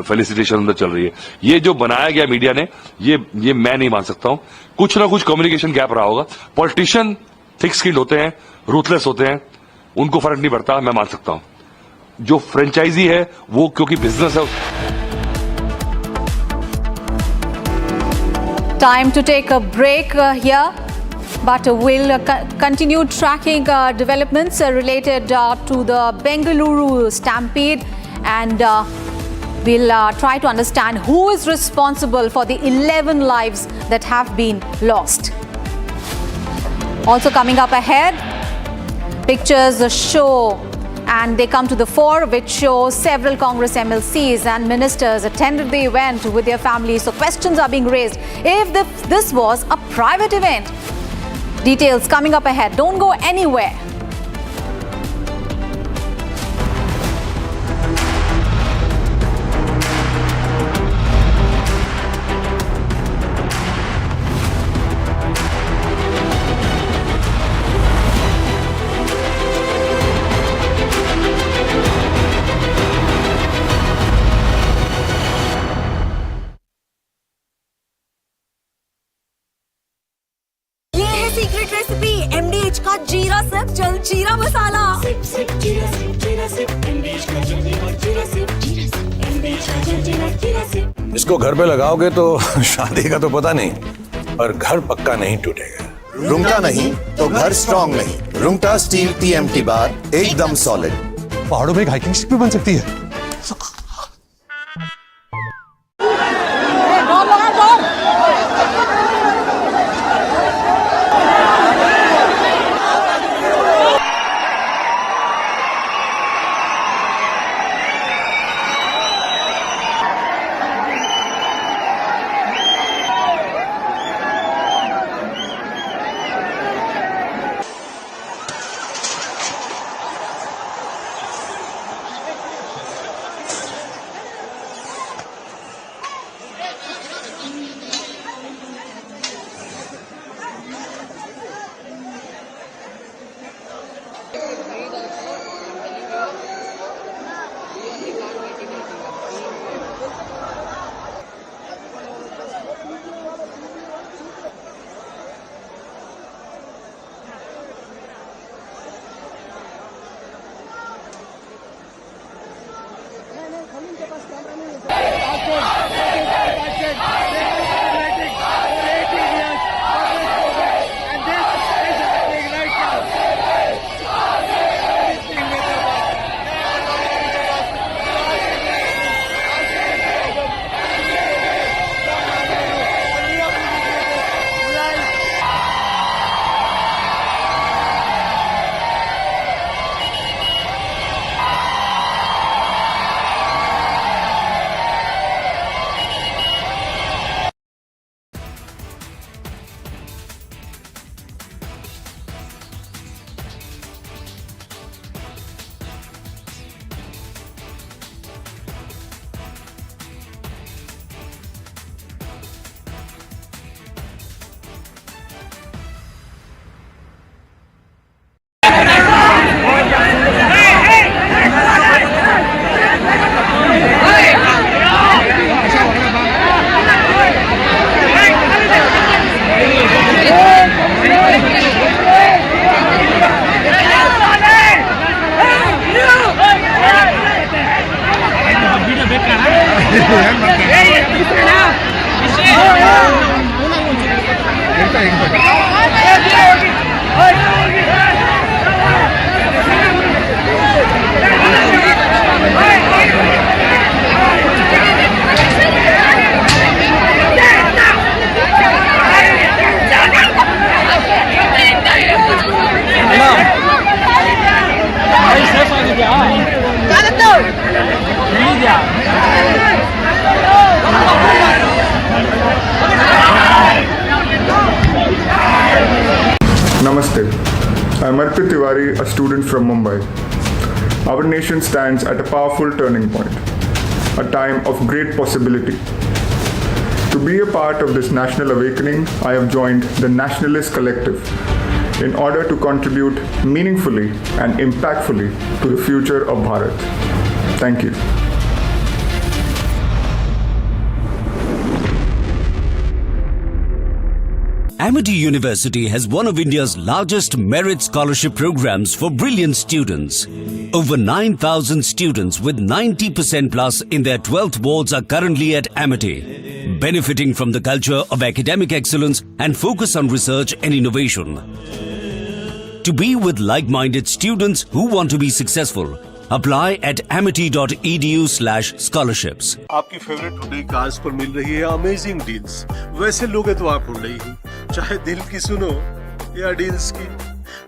S3: फेलिसिटेशन अंदर चल रही है। ये जो बनाया गया मीडिया ने, ये मैं नहीं मान सकता हूं। कुछ ना कुछ कम्युनिकेशन गैप रहा होगा। पॉलिटिशियन थिक स्किन्ड होते हैं, रूथलेस होते हैं, उनको फर्क नहीं पड़ता, मैं मान सकता हूं। जो फ्रेंचाइजी है वो क्योंकि बिजनेस है।
S16: Time to take a break here, but we'll continue tracking developments related to the Bengaluru Stampede, and we'll try to understand who is responsible for the 11 lives that have been lost. Also coming up ahead, pictures show, and they come to the fore, which show several Congress MLCs and ministers attended the event with their families. So questions are being raised if this was a private event. Details coming up ahead. Don't go anywhere.
S9: Secret recipe MDH का जीरा SIP jaljeera मसाला।
S14: इसको घर पे लगाओगे तो शादी का तो पता नहीं, पर घर पक्का नहीं टूटेगा।
S12: रुंगटा नहीं तो घर स्ट्रॉन्ग नहीं। रुंगटा स्टील TMT बार एकदम सॉलिड।
S22: पहाड़ों में एक हाइकिंग स्टिक भी बन सकती है।
S4: Tiwari, a student from Mumbai. Our nation stands at a powerful turning point, a time of great possibility. To be a part of this national awakening, I have joined the Nationalist Collective in order to contribute meaningfully and impactfully to the future of Bharat. Thank you.
S17: Amity University has one of India's largest merit scholarship programs for brilliant students. Over 9,000 students with 90% plus in their 12th boards are currently at Amity, benefiting from the culture of academic excellence and focus on research and innovation. To be with like-minded students who want to be successful, apply at amity.edu/scholarships.
S21: आपकी favourite Hyundai cars पर मिल रही है amazing deals. वैसे लोगे तो आप Hyundai ही, चाहे दिल की सुनो या डील्स की,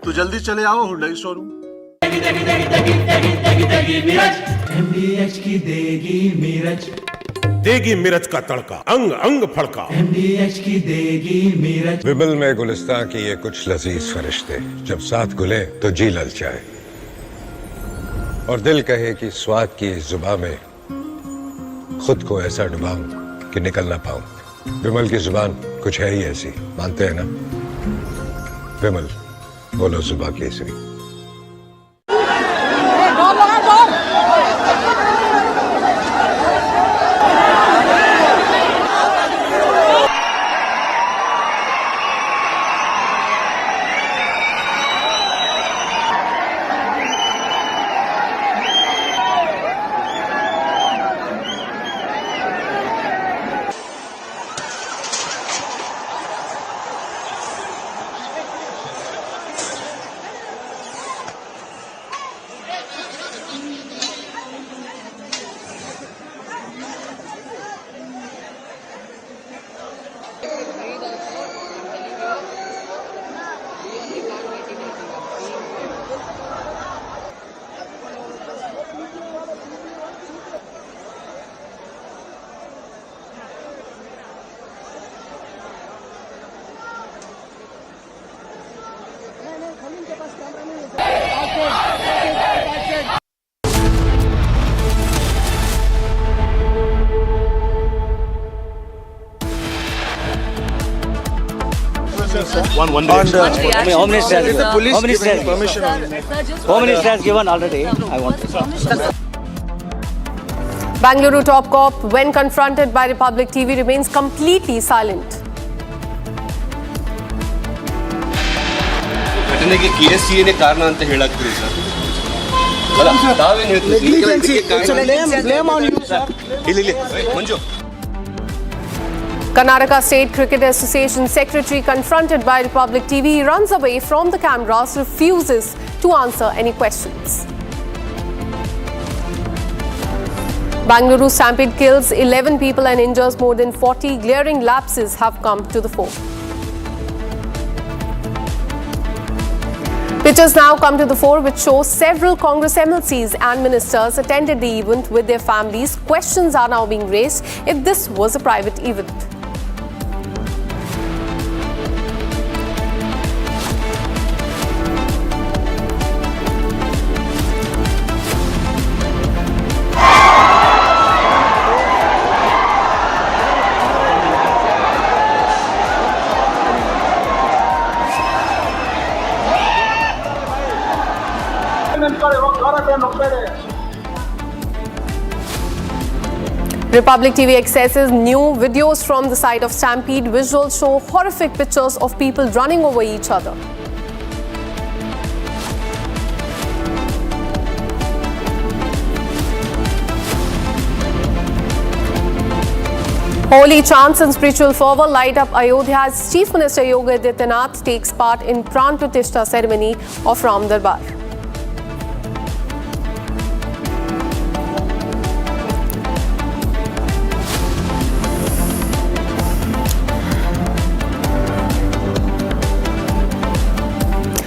S21: तो जल्दी चले आओ हुंडई शोरूम।
S24: MDH की देगी मिर्च,
S14: देगी मिर्च का तड़का, अंग अंग फड़का।
S24: MDH की देगी मिर्च।
S14: विमल में गुलिस्तां की ये कुछ लजीज फरिश्ते, जब साथ घुले तो जी ललचाए और दिल कहे कि स्वाद की इस जुबान में खुद को ऐसा डुबाऊं कि निकल ना पाऊं। विमल की जुबान कुछ है ही ऐसी, मानते हैं ना? विमल, बोलो जुबान Kesari.
S19: One
S24: Home Minister has given already. I want to.
S23: Bangalore top cop, when confronted by Republic TV, remains completely silent.
S19: घटನೆಗೆ KSCA ನೇ ಕಾರಣ ಅಂತ ಹೇಳಾಕ್ತೀರಿ ಸರ್? ಅಲ್ಲ ತಾವೇನು ಹೇಳ್ತೀರಿ?
S23: Blame on you, sir.
S19: ಇಲ್ಲಿ Manju.
S23: Karnataka State Cricket Association Secretary confronted by Republic TV, runs away from the cameras, refuses to answer any questions. Bangalore Stampede kills 11 people and injures more than 40. Glaring lapses have come to the fore. Pictures now come to the fore which show several Congress MLCs and ministers attended the event with their families. Questions are now being raised if this was a private event. Republic TV accesses new videos from the site of Stampede. Visuals show horrific pictures of people running over each other. Holy chants and spiritual fervor light up Ayodhya as Chief Minister Yogi Adityanath takes part in Pran Pratishta ceremony of Ram Darbar.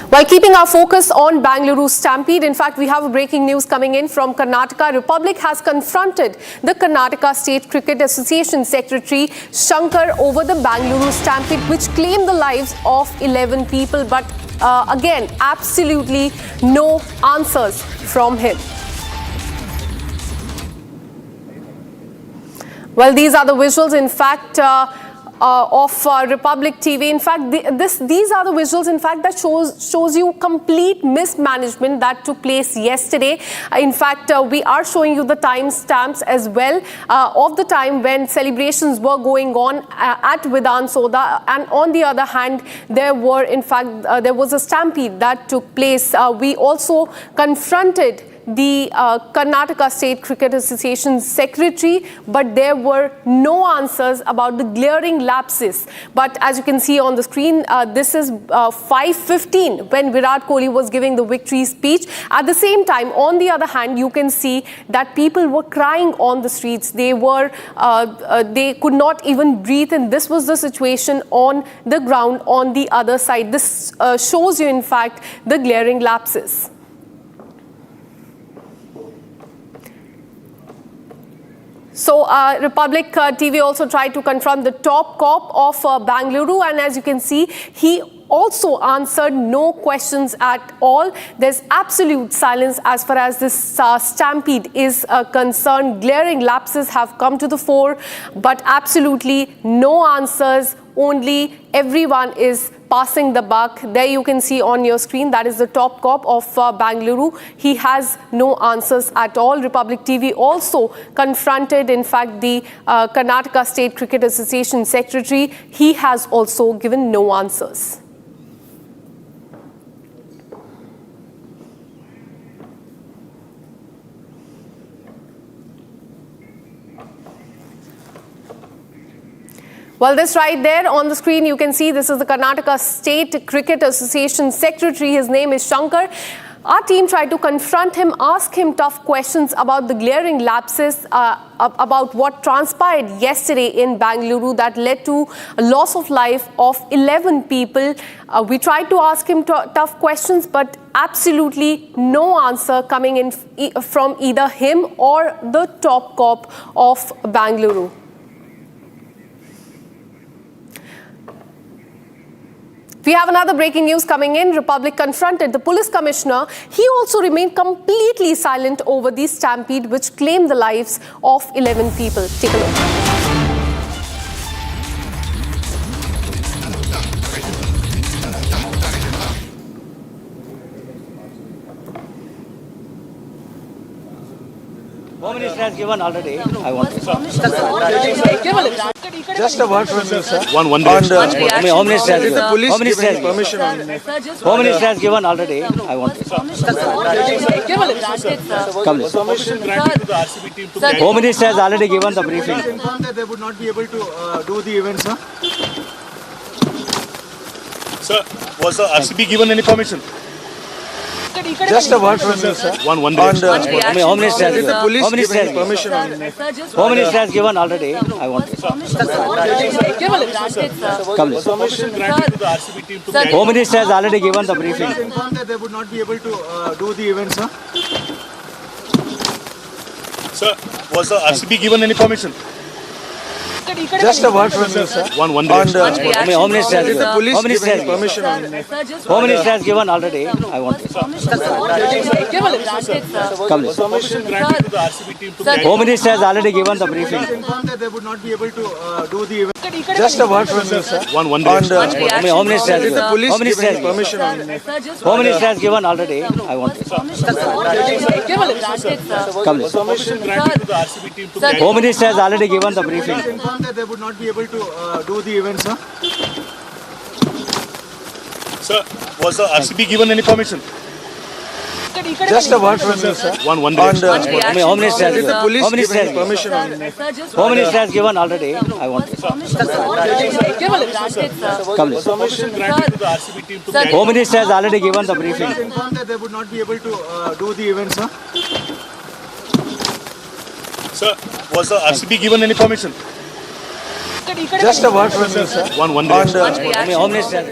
S23: While keeping our focus on Bangalore Stampede, in fact, we have breaking news coming in from Karnataka. Republic has confronted the Karnataka State Cricket Association Secretary Shankar over the Bangalore Stampede, which claimed the lives of 11 people. But again, absolutely no answers from him. Well, these are the visuals, in fact, of Republic TV. In fact, these are the visuals, in fact, that shows you complete mismanagement that took place yesterday. In fact, we are showing you the timestamps as well of the time when celebrations were going on at Vidhan Soda, and on the other hand, there was a stampede that took place. We also confronted the Karnataka State Cricket Association Secretary, but there were no answers about the glaring lapses. But as you can see on the screen, this is 5:15 when Virat Kohli was giving the victory speech. At the same time, on the other hand, you can see that people were crying on the streets. They could not even breathe, and this was the situation on the ground on the other side. This shows you, in fact, the glaring lapses. So Republic TV also tried to confront the top cop of Bangalore, and as you can see, he also answered no questions at all. There's absolute silence as far as this stampede is concerned. Glaring lapses have come to the fore, but absolutely no answers. Only everyone is passing the buck. There you can see on your screen, that is the top cop of Bangalore. He has no answers at all. Republic TV also confronted, in fact, the Karnataka State Cricket Association Secretary. He has also given no answers. Well, this right there on the screen, you can see this is the Karnataka State Cricket Association Secretary. His name is Shankar. Our team tried to confront him, ask him tough questions about the glaring lapses, about what transpired yesterday in Bangalore that led to a loss of life of 11 people. We tried to ask him tough questions, but absolutely no answer coming in from either him or the top cop of Bangalore. We have another breaking news coming in. Republic confronted the police commissioner. He also remained completely silent over the stampede, which claimed the lives of 11 people. Take a look.
S1: Home Minister has given already. I want to.
S5: Just a word from you, sir.
S1: One
S5: On
S1: the Home Minister has
S5: is the
S1: given.
S5: police
S1: Home Minister
S5: giving
S1: has
S5: permission on
S1: Home Minister has given already. I want to. Come listen. Home Minister has already given the briefing.
S5: informed that they would not be able to do the event, sir.
S7: Sir, was the RCB given any permission?
S5: Just a word from you, sir.
S7: One
S5: On
S1: Home Minister has
S5: is the
S1: given.
S5: police
S1: Home Minister has
S5: giving
S1: given.
S5: permission on
S1: Home Minister has given already. I want to. Come listen. Home Minister has already given the briefing.
S5: informed that they would not be able to do the event, sir.
S7: Sir, was the RCB given any permission?
S5: Just a word from you, sir.
S7: One
S1: Home Minister has
S5: is the
S1: given.
S5: police
S1: Home Minister has
S5: giving
S1: given.
S5: permission on
S1: Home Minister has given already. I want to. Come listen. Home Minister has already given the briefing.
S5: informed that they would not be able to do the event. Just a word from you, sir.
S1: Home Minister has
S5: is the
S1: given.
S5: police
S1: Home Minister has
S5: giving
S1: given.
S5: permission on
S1: Home Minister has given already. I want to. Come listen. Home Minister has already given the briefing.
S5: informed that they would not be able to do the event, sir.
S7: Sir, was the RCB given any permission?
S5: Just a word from you, sir.
S1: Home Minister has
S5: is the
S1: given.
S5: police
S1: Home Minister has
S5: giving
S1: given.
S5: permission on
S1: Home Minister has given already. I want to. Come listen. Home Minister has already given the briefing.
S5: informed that they would not be able to do the event, sir.
S7: Sir, was the RCB given any permission?
S5: Just a word from you, sir.
S7: One
S1: Home Minister.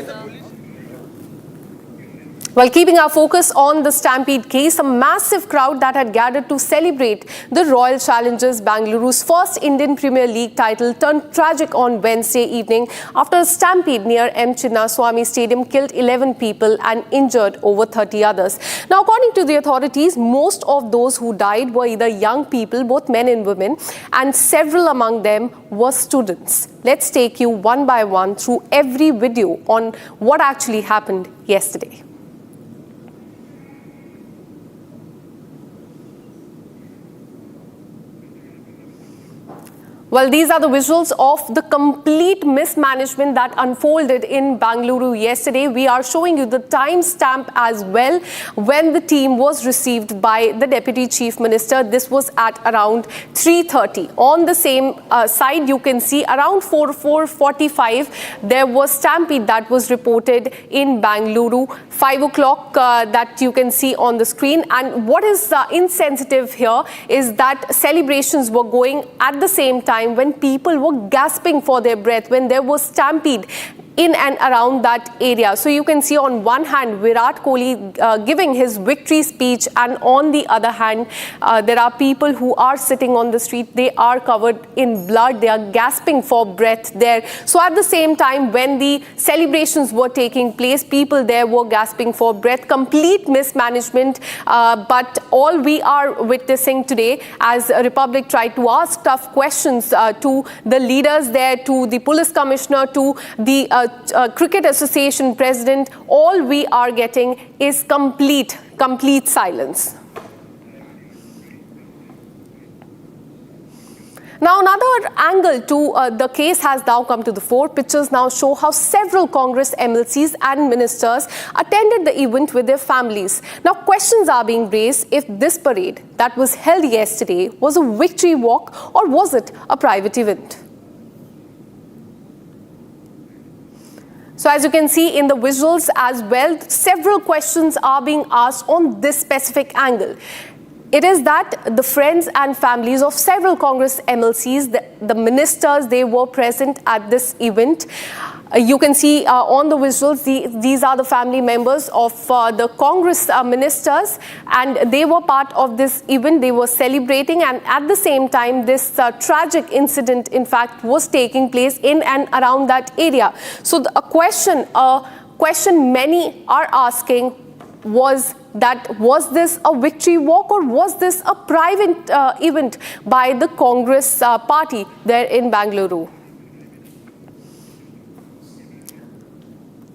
S23: Well, keeping our focus on the Stampede case, a massive crowd that had gathered to celebrate the Royal Challengers Bengaluru's first Indian Premier League title turned tragic on Wednesday evening after a stampede near M. Chinnaswamy Stadium killed 11 people and injured over 30 others. Now, according to the authorities, most of those who died were either young people, both men and women, and several among them were students. Let's take you one by one through every video on what actually happened yesterday. Well, these are the visuals of the complete mismanagement that unfolded in Bengaluru yesterday. We are showing you the timestamp as well when the team was received by the Deputy Chief Minister. This was at around 3:30. On the same side, you can see around 4:45, there was stampede that was reported in Bengaluru. 5 o'clock that you can see on the screen. And what is insensitive here is that celebrations were going at the same time when people were gasping for their breath, when there was stampede in and around that area. So you can see on one hand Virat Kohli giving his victory speech, and on the other hand there are people who are sitting on the street. They are covered in blood. They are gasping for breath there. So at the same time when the celebrations were taking place, people there were gasping for breath. Complete mismanagement. But all we are witnessing today, as Republic tried to ask tough questions to the leaders there, to the police commissioner, to the Cricket Association president, all we are getting is complete silence. Now, another angle to the case has now come to the fore. Pictures now show how several Congress MLCs and ministers attended the event with their families. Now, questions are being raised if this parade that was held yesterday was a victory walk or was it a private event. So as you can see in the visuals as well, several questions are being asked on this specific angle. It is that the friends and families of several Congress MLCs, the ministers, they were present at this event. You can see on the visuals, these are the family members of the Congress ministers, and they were part of this event. They were celebrating, and at the same time, this tragic incident, in fact, was taking place in and around that area. So a question many are asking was this a victory walk or was this a private event by the Congress party there in Bengaluru?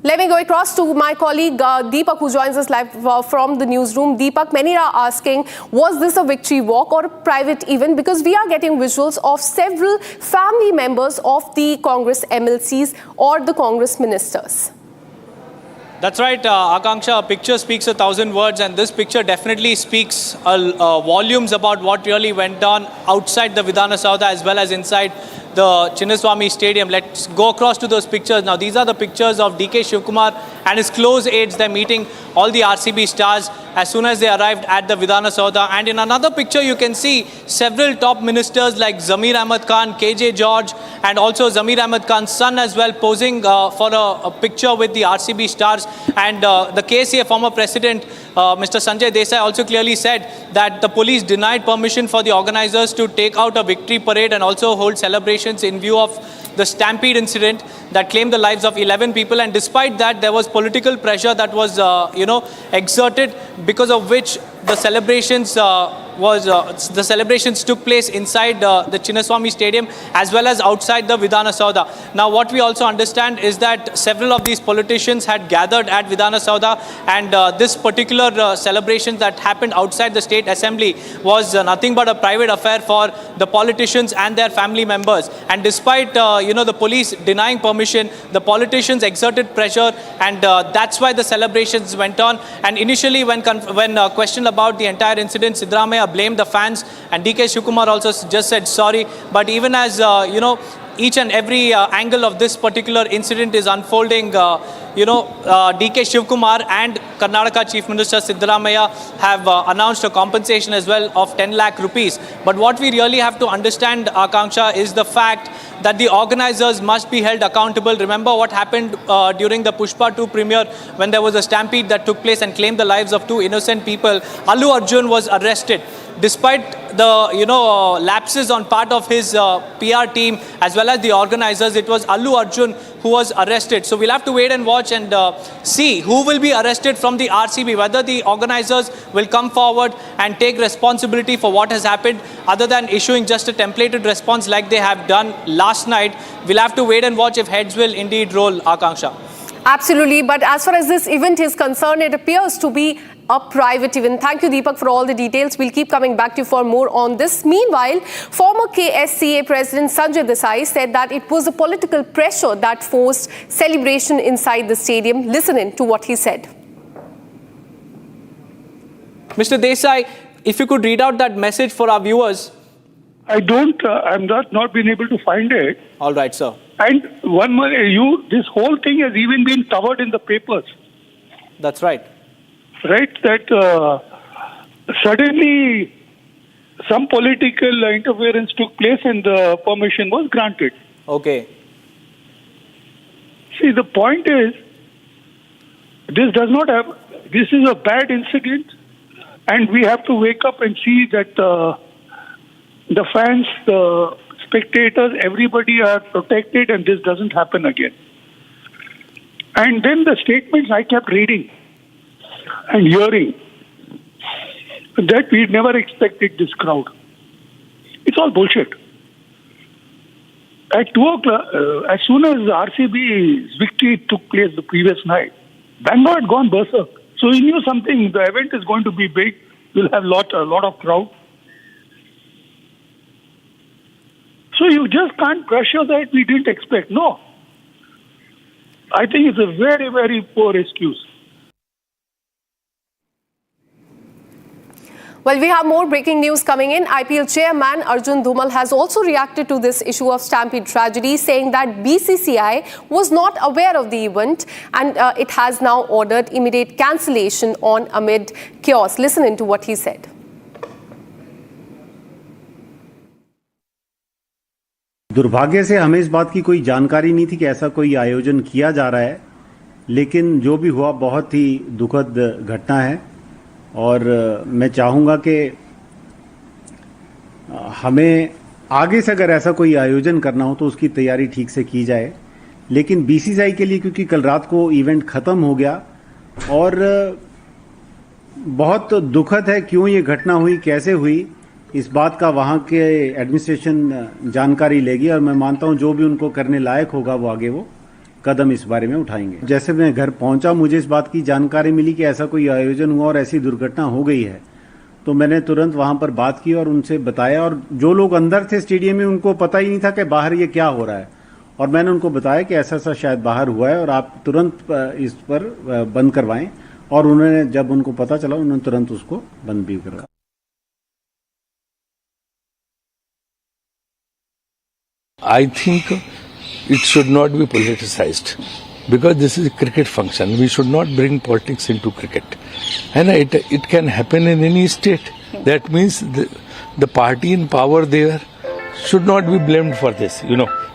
S23: Let me go across to my colleague Deepak, who joins us live from the newsroom. Deepak, many are asking, was this a victory walk or a private event? Because we are getting visuals of several family members of the Congress MLCs or the Congress ministers.
S1: That's right, Akanksha. A picture speaks 1,000 words, and this picture definitely speaks volumes about what really went on outside the Vidhana Saudha as well as inside the Chinnaswamy Stadium. Let's go across to those pictures. Now, these are the pictures of DK Shivkumar and his close aides. They're meeting all the RCB stars as soon as they arrived at the Vidhana Saudha. And in another picture, you can see several top ministers like Zamir Ahmed Khan, KJ George, and also Zamir Ahmed Khan's son as well, posing for a picture with the RCB stars. And the KSCA former president, Mr. Sanjay Desai, also clearly said that the police denied permission for the organizers to take out a victory parade and also hold celebrations in view of the Stampede incident that claimed the lives of 11 people. And despite that, there was political pressure that was, exerted, because of which the celebrations took place inside the Chinnaswamy Stadium as well as outside the Vidhana Saudha. Now, what we also understand is that several of these politicians had gathered at Vidhana Saudha, and this particular celebration that happened outside the State Assembly was nothing but a private affair for the politicians and their family members. And despite the police denying permission, the politicians exerted pressure, and that's why the celebrations went on. And initially, when questioned about the entire incident, Siddaramaiah blamed the fans, and DK Shivkumar also just said sorry. But even as each and every angle of this particular incident is unfolding. DK Shivkumar and Karnataka Chief Minister Siddaramaiah have announced a compensation as well of 10 lakh rupees. But what we really have to understand, Akanksha, is the fact that the organizers must be held accountable. Remember what happened during the Pushpa 2 premiere when there was a stampede that took place and claimed the lives of 2 innocent people. Allu Arjun was arrested. Despite the lapses on part of his PR team as well as the organizers, it was Allu Arjun who was arrested. So we'll have to wait and watch and see who will be arrested from the RCB, whether the organizers will come forward and take responsibility for what has happened other than issuing just a templated response like they have done last night. We'll have to wait and watch if heads will indeed roll, Akanksha.
S23: Absolutely, but as far as this event is concerned, it appears to be a private event. Thank you, Deepak, for all the details. We'll keep coming back to you for more on this. Meanwhile, former KSCA President Sanjay Desai said that it was a political pressure that forced celebration inside the stadium. Listen in to what he said.
S1: Mr. Desai, if you could read out that message for our viewers.
S6: I'm not been able to find it.
S1: All right, sir.
S6: And this whole thing has even been covered in the papers.
S1: That's right.
S6: Right, that suddenly some political interference took place and the permission was granted.
S1: Okay.
S6: See, the point is, this is a bad incident, and we have to wake up and see that the fans, the spectators, everybody are protected and this doesn't happen again. And then the statements I kept reading and hearing that we never expected this crowd. It's all bullshit. At 2 o'clock, as soon as RCB's victory took place the previous night, Bangalore had gone berserk. So he knew something, the event is going to be big, we'll have a lot of crowd. So you just can't pressure that we didn't expect. No. I think it's a very, very poor excuse.
S23: Well, we have more breaking news coming in. IPL chairman Arjun Dhumal has also reacted to this issue of Stampede tragedy, saying that BCCI was not aware of the event and it has now ordered immediate cancellation on amid chaos. Listen in to what he said.
S18: दुर्भाग्य से हमें इस बात की कोई जानकारी नहीं थी कि ऐसा कोई आयोजन किया जा रहा है, लेकिन जो भी हुआ बहुत ही दुखद घटना है और मैं चाहूँगा कि हमें आगे से अगर ऐसा कोई आयोजन करना हो तो उसकी तैयारी ठीक से की जाए। लेकिन बीसीसीआई के लिए क्योंकि कल रात को इवेंट ख़त्म हो गया और बहुत दुखद है क्यों ये घटना हुई, कैसे हुई, इस बात का वहाँ के एडमिनिस्ट्रेशन जानकारी लेगी और मैं मानता हूँ जो भी उनको करने लायक होगा वो आगे वो कदम इस बारे में उठाएंगे। जैसे मैं घर पहुंचा मुझे इस बात की जानकारी मिली कि ऐसा कोई आयोजन हुआ और ऐसी दुर्घटना हो गई है, तो मैंने तुरंत वहां पर बात की और उनसे बताया और जो लोग अंदर थे स्टेडियम में उनको पता ही नहीं था कि बाहर ये क्या हो रहा है और मैंने उनको बताया कि ऐसा ऐसा शायद बाहर हुआ है और आप तुरंत इस पर बंद करवाएं और उन्होंने जब उनको पता चला उन्होंने तुरंत उसको बंद भी करवाया।
S20: I think it should not be politicized because this is a cricket function. We should not bring politics into cricket. And it can happen in any state. That means the party in power there should not be blamed for this.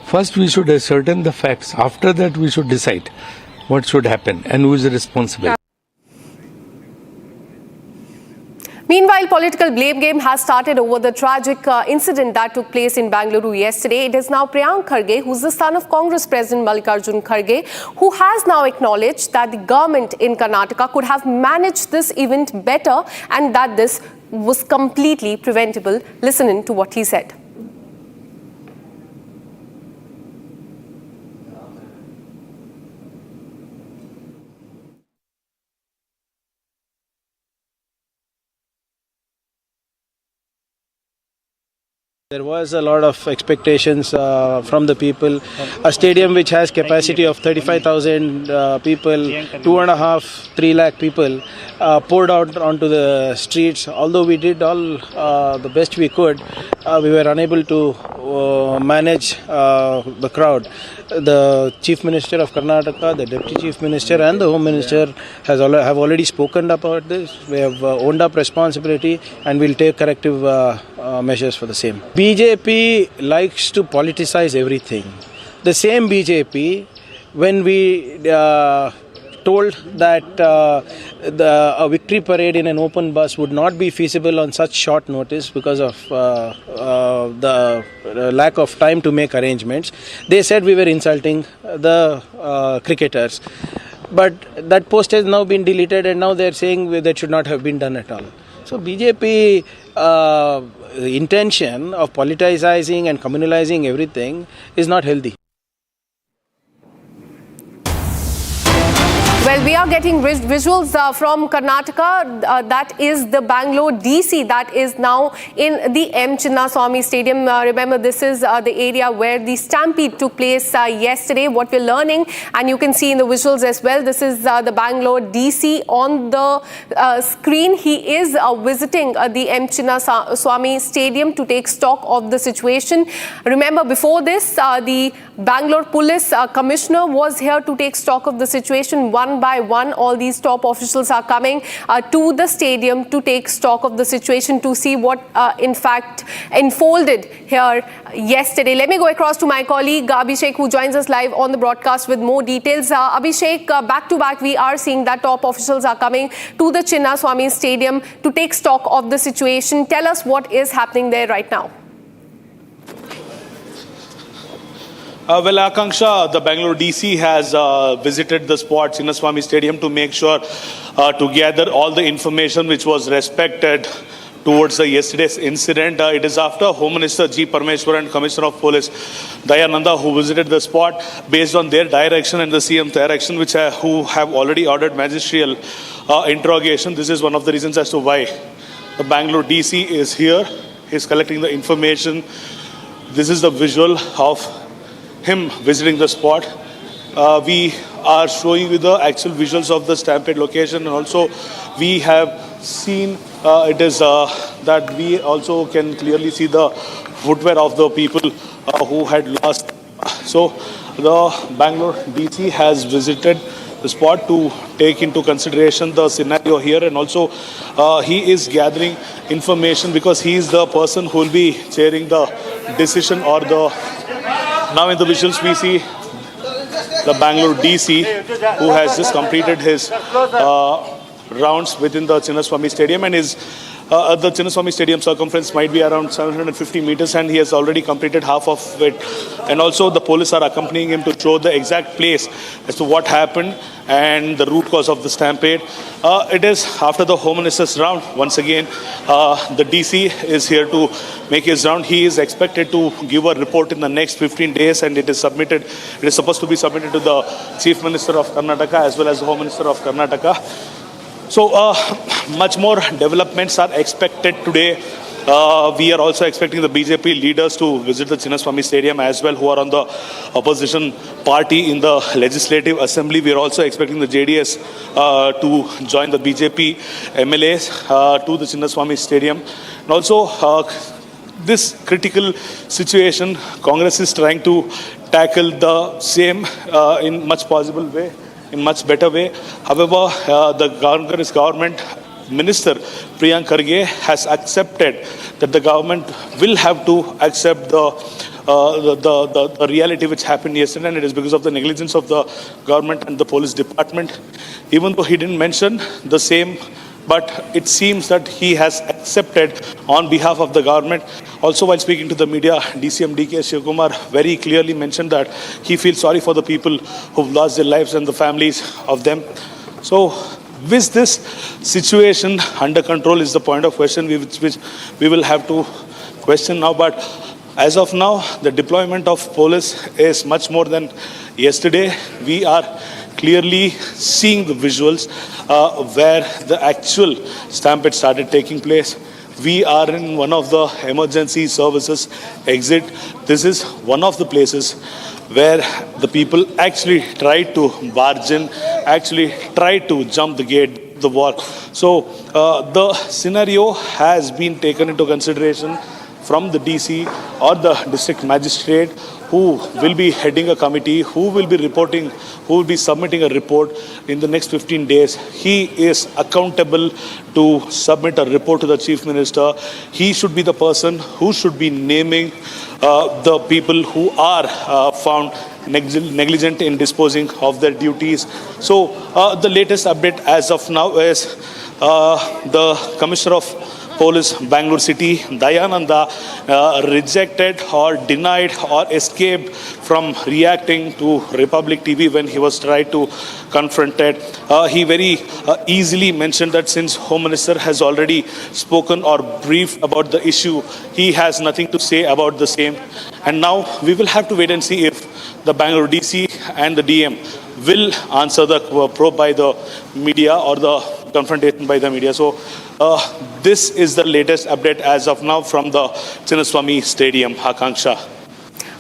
S20: First we should ascertain the facts. After that we should decide what should happen and who is responsible.
S23: Meanwhile, political blame game has started over the tragic incident that took place in Bengaluru yesterday. It is now Priyank Kharge, who's the son of Congress President Mallikarjun Kharge, who has now acknowledged that the government in Karnataka could have managed this event better and that this was completely preventable. Listen in to what he said.
S5: There was a lot of expectations from the people. A stadium which has capacity of 35,000 people, 2.5, 3 lakh people poured out onto the streets. Although we did all the best we could, we were unable to manage the crowd. The Chief Minister of Karnataka, the Deputy Chief Minister and the Home Minister have already spoken about this. We have owned up responsibility and will take corrective measures for the same. BJP likes to politicize everything. The same BJP, when we told that a victory parade in an open bus would not be feasible on such short notice because of the lack of time to make arrangements, they said we were insulting the cricketers. But that post has now been deleted and now they are saying that should not have been done at all. So BJP intention of politicizing and communalizing everything is not healthy.
S23: Well, we are getting visuals from Karnataka. That is the Bangalore DC that is now in the M. Chinnaswamy Stadium. Remember, this is the area where the Stampede took place yesterday. What we're learning, and you can see in the visuals as well, this is the Bangalore DC on the screen. He is visiting the M. Chinnaswamy Stadium to take stock of the situation. Remember, before this, the Bangalore Police Commissioner was here to take stock of the situation. One by one, all these top officials are coming to the stadium to take stock of the situation, to see what in fact unfolded here yesterday. Let me go across to my colleague Abhishek, who joins us live on the broadcast with more details. Abhishek, back to back, we are seeing that top officials are coming to the Chinnaswamy Stadium to take stock of the situation. Tell us what is happening there right now.
S7: Well, Akanksha, the Bangalore DC has visited the spot, Chinnaswamy Stadium, to make sure to gather all the information which was respected towards the yesterday's incident. It is after Home Minister G. Parmeshwar and Commissioner of Police Dayananda who visited the spot based on their direction and the CM's direction, which who have already ordered magisterial interrogation. This is one of the reasons as to why the Bangalore DC is here. He's collecting the information. This is the visual of him visiting the spot. We are showing you the actual visuals of the Stampede location, and also we have seen it is that we also can clearly see the footwear of the people who had lost. So the Bangalore DC has visited the spot to take into consideration the scenario here, and also he is gathering information because he is the person who will be chairing the decision or the. Now in the visuals we see the Bangalore DC, who has just completed his rounds within the Chinnaswamy Stadium, and the Chinnaswamy Stadium circumference might be around 750 meters, and he has already completed half of it. And also the police are accompanying him to show the exact place as to what happened and the root cause of the stampede. It is after the Home Minister's round. Once again, the DC is here to make his round. He is expected to give a report in the next 15 days, and it is submitted. It is supposed to be submitted to the Chief Minister of Karnataka as well as the Home Minister of Karnataka. So much more developments are expected today. We are also expecting the BJP leaders to visit the Chinnaswamy Stadium as well, who are on the opposition party in the Legislative Assembly. We are also expecting the JDS to join the BJP MLAs to the Chinnaswamy Stadium. And also, this critical situation, Congress is trying to tackle the same in much possible way, in much better way. However, the Congress government Minister Priyank Kharge has accepted that the government will have to accept the reality which happened yesterday, and it is because of the negligence of the government and the police department. Even though he didn't mention the same, but it seems that he has accepted on behalf of the government. Also, while speaking to the media, DCM DK Shivakumar very clearly mentioned that he feels sorry for the people who've lost their lives and the families of them. So, with this situation under control is the point of question which we will have to question now. But as of now, the deployment of police is much more than yesterday. We are clearly seeing the visuals where the actual stampede started taking place. we are in one of the emergency services exit. This is one of the places where the people actually tried to barge in, actually tried to jump the gate, the wall. So the scenario has been taken into consideration from the DC or the district magistrate, who will be heading a committee, who will be reporting, who will be submitting a report in the next 15 days. He is accountable to submit a report to the Chief Minister. He should be the person who should be naming the people who are found negligent in disposing of their duties. So the latest update as of now is the Commissioner of Police, Bangalore City, Dayananda, rejected or denied or escaped from reacting to Republic TV when he was tried to confront it. He very easily mentioned that since Home Minister has already spoken or briefed about the issue, he has nothing to say about the same. And now we will have to wait and see if the Bangalore DC and the DM will answer the probe by the media or the confrontation by the media. So this is the latest update as of now from the Chinnaswamy Stadium, Akanksha.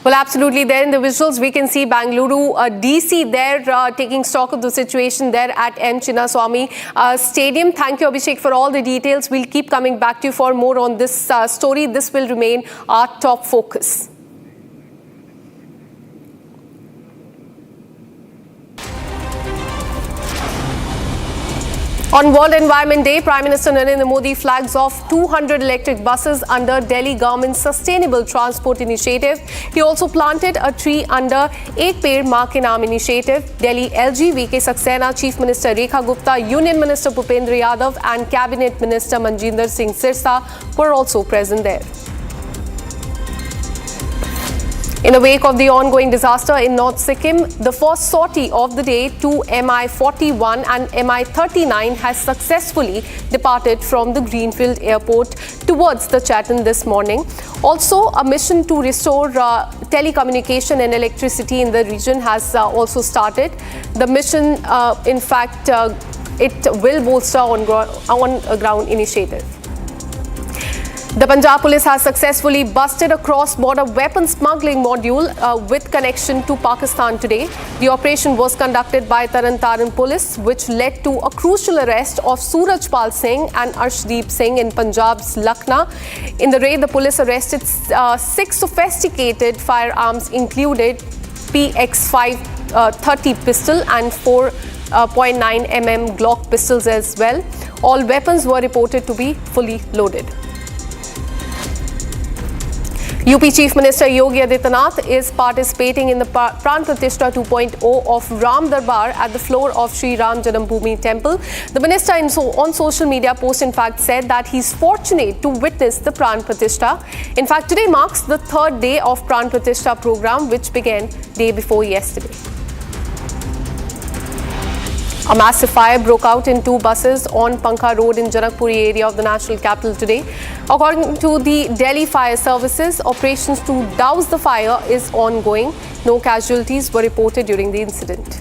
S23: Well, absolutely. There in the visuals, we can see Bangalore DC there taking stock of the situation there at M. Chinnaswamy Stadium. Thank you, Abhishek, for all the details. We'll keep coming back to you for more on this story. This will remain our top focus. On World Environment Day, Prime Minister Narendra Modi flags off 200 electric buses under Delhi government's Sustainable Transport Initiative. He also planted a tree under Ek Ped Maa Ke Naam initiative. Delhi LG VK Saxena, Chief Minister Rekha Gupta, Union Minister Bhupendra Yadav and Cabinet Minister Manjinder Singh Sirsa were also present there. In the wake of the ongoing disaster in North Sikkim, the first sortie of the day to Mi-41 and Mi-39 has successfully departed from the Greenfield Airport towards the Chatham this morning. Also, a mission to restore telecommunication and electricity in the region has also started. The mission, in fact, it will bolster on-ground initiative. The Punjab Police has successfully busted a cross-border weapon smuggling module with connection to Pakistan today. The operation was conducted by Taran Police, which led to a crucial arrest of Surajpal Singh and Arshdeep Singh in Punjab's Lucknow. In the raid, the police arrested 6 sophisticated firearms, included PX-530 pistol and 4.9 mm Glock pistols as well. All weapons were reported to be fully loaded. UP Chief Minister Yogi Adityanath is participating in the Pran Pratishtha 2.0 of Ram Darbar at the floor of Sri Ram Janambhoomi Temple. The minister on social media post in fact said that he's fortunate to witness the Pran Pratishtha. In fact, today marks the third day of Pran Pratishtha program, which began day before yesterday. A massive fire broke out in 2 buses on Pankha Road in Janakpuri area of the national capital today. According to the Delhi Fire Services, operations to douse the fire is ongoing. No casualties were reported during the incident.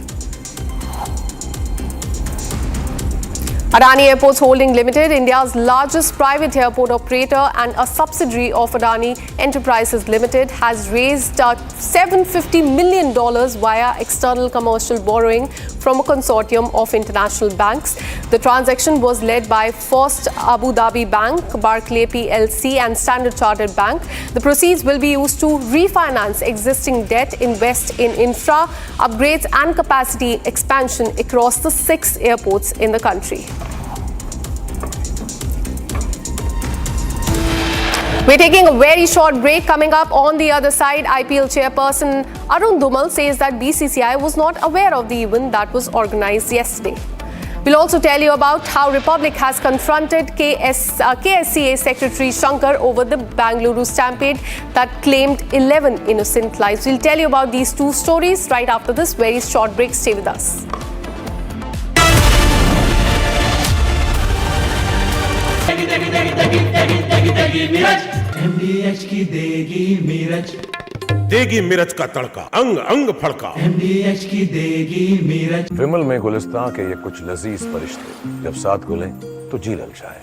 S23: Adani Airports Holding Limited, India's largest private airport operator and a subsidiary of Adani Enterprises Limited, has raised $750 million via external commercial borrowing from a consortium of international banks. The transaction was led by First Abu Dhabi Bank, Barclays PLC and Standard Chartered Bank. The proceeds will be used to refinance existing debt, invest in infra, upgrades and capacity expansion across the 6 airports in the country. We're taking a very short break. Coming up on the other side, IPL chairperson Arun Dhumal says that BCCI was not aware of the event that was organized yesterday. We'll also tell you about how Republic has confronted KSCA Secretary Shankar over the Bengaluru Stampede that claimed 11 innocent lives. We'll tell you about these 2 stories right after this very short break. Stay with us.
S2: MDH की देगी मिर्च का तड़का, अंग अंग फड़का। MDH की देगी मिर्च।
S14: विमल में गुलिस्तां के ये कुछ लजीज फरिश्ते जब साथ गुलें तो जी ललचाए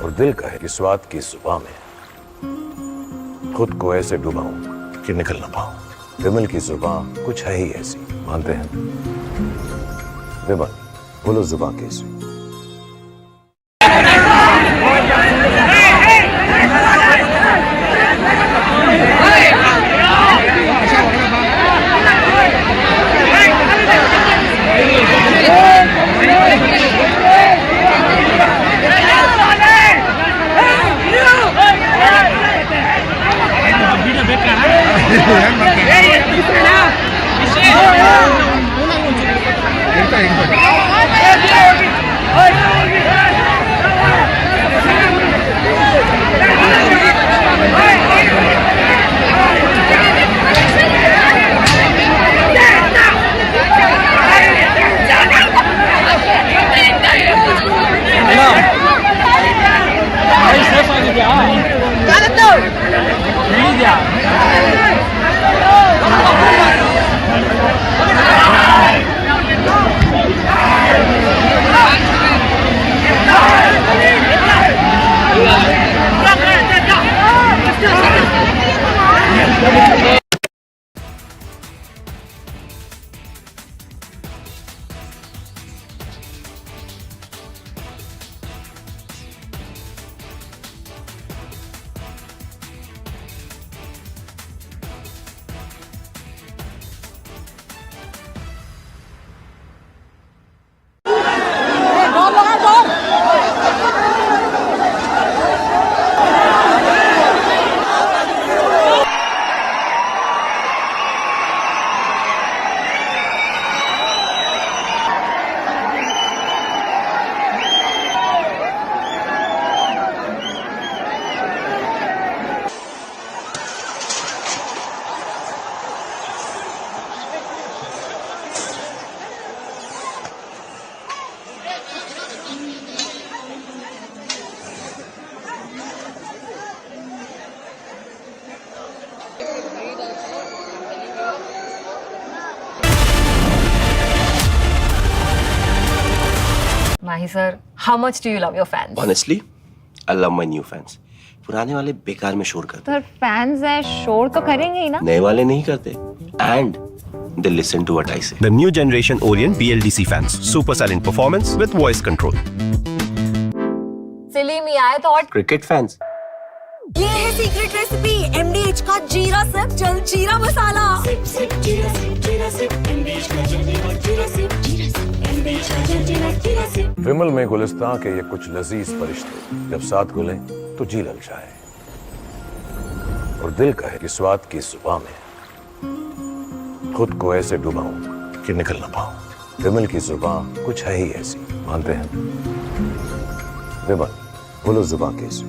S14: और दिल कहे कि स्वाद की जुबान में खुद को ऐसे डुबाऊं कि निकल ना पाऊं। विमल की जुबान कुछ है ही ऐसी, मानते हैं? विमल, बोलो जुबान कैसी?
S8: Mahi sir, how much do you love your fans?
S19: Honestly, I love my new fans. पुराने वाले बेकार में शोर करते
S8: Sir, fans है शोर तो करेंगे ही ना?
S19: नए वाले नहीं करते. And they listen to what I say.
S10: The new generation Orient BLDC fans. Super silent performance with voice control.
S8: Silly me आए तो और
S19: Cricket fans.
S9: ये है सीक्रेट रेसिपी MDH का जीरा सिप जलजीरा मसाला। सिप सिप जीरा सिप MDH का जलजीरा जीरा सिप MDH का जलजीरा जीरा सिप।
S14: विमल में गुलिस्तां के ये कुछ लजीज फरिश्ते जब साथ घुलें तो जी ललचाए और दिल कहे कि स्वाद की जुबान में खुद को ऐसे डुबाऊं कि निकल ना पाऊं। विमल की जुबान कुछ है ही ऐसी, मानते हैं? विमल, बोलो जुबान कैसी?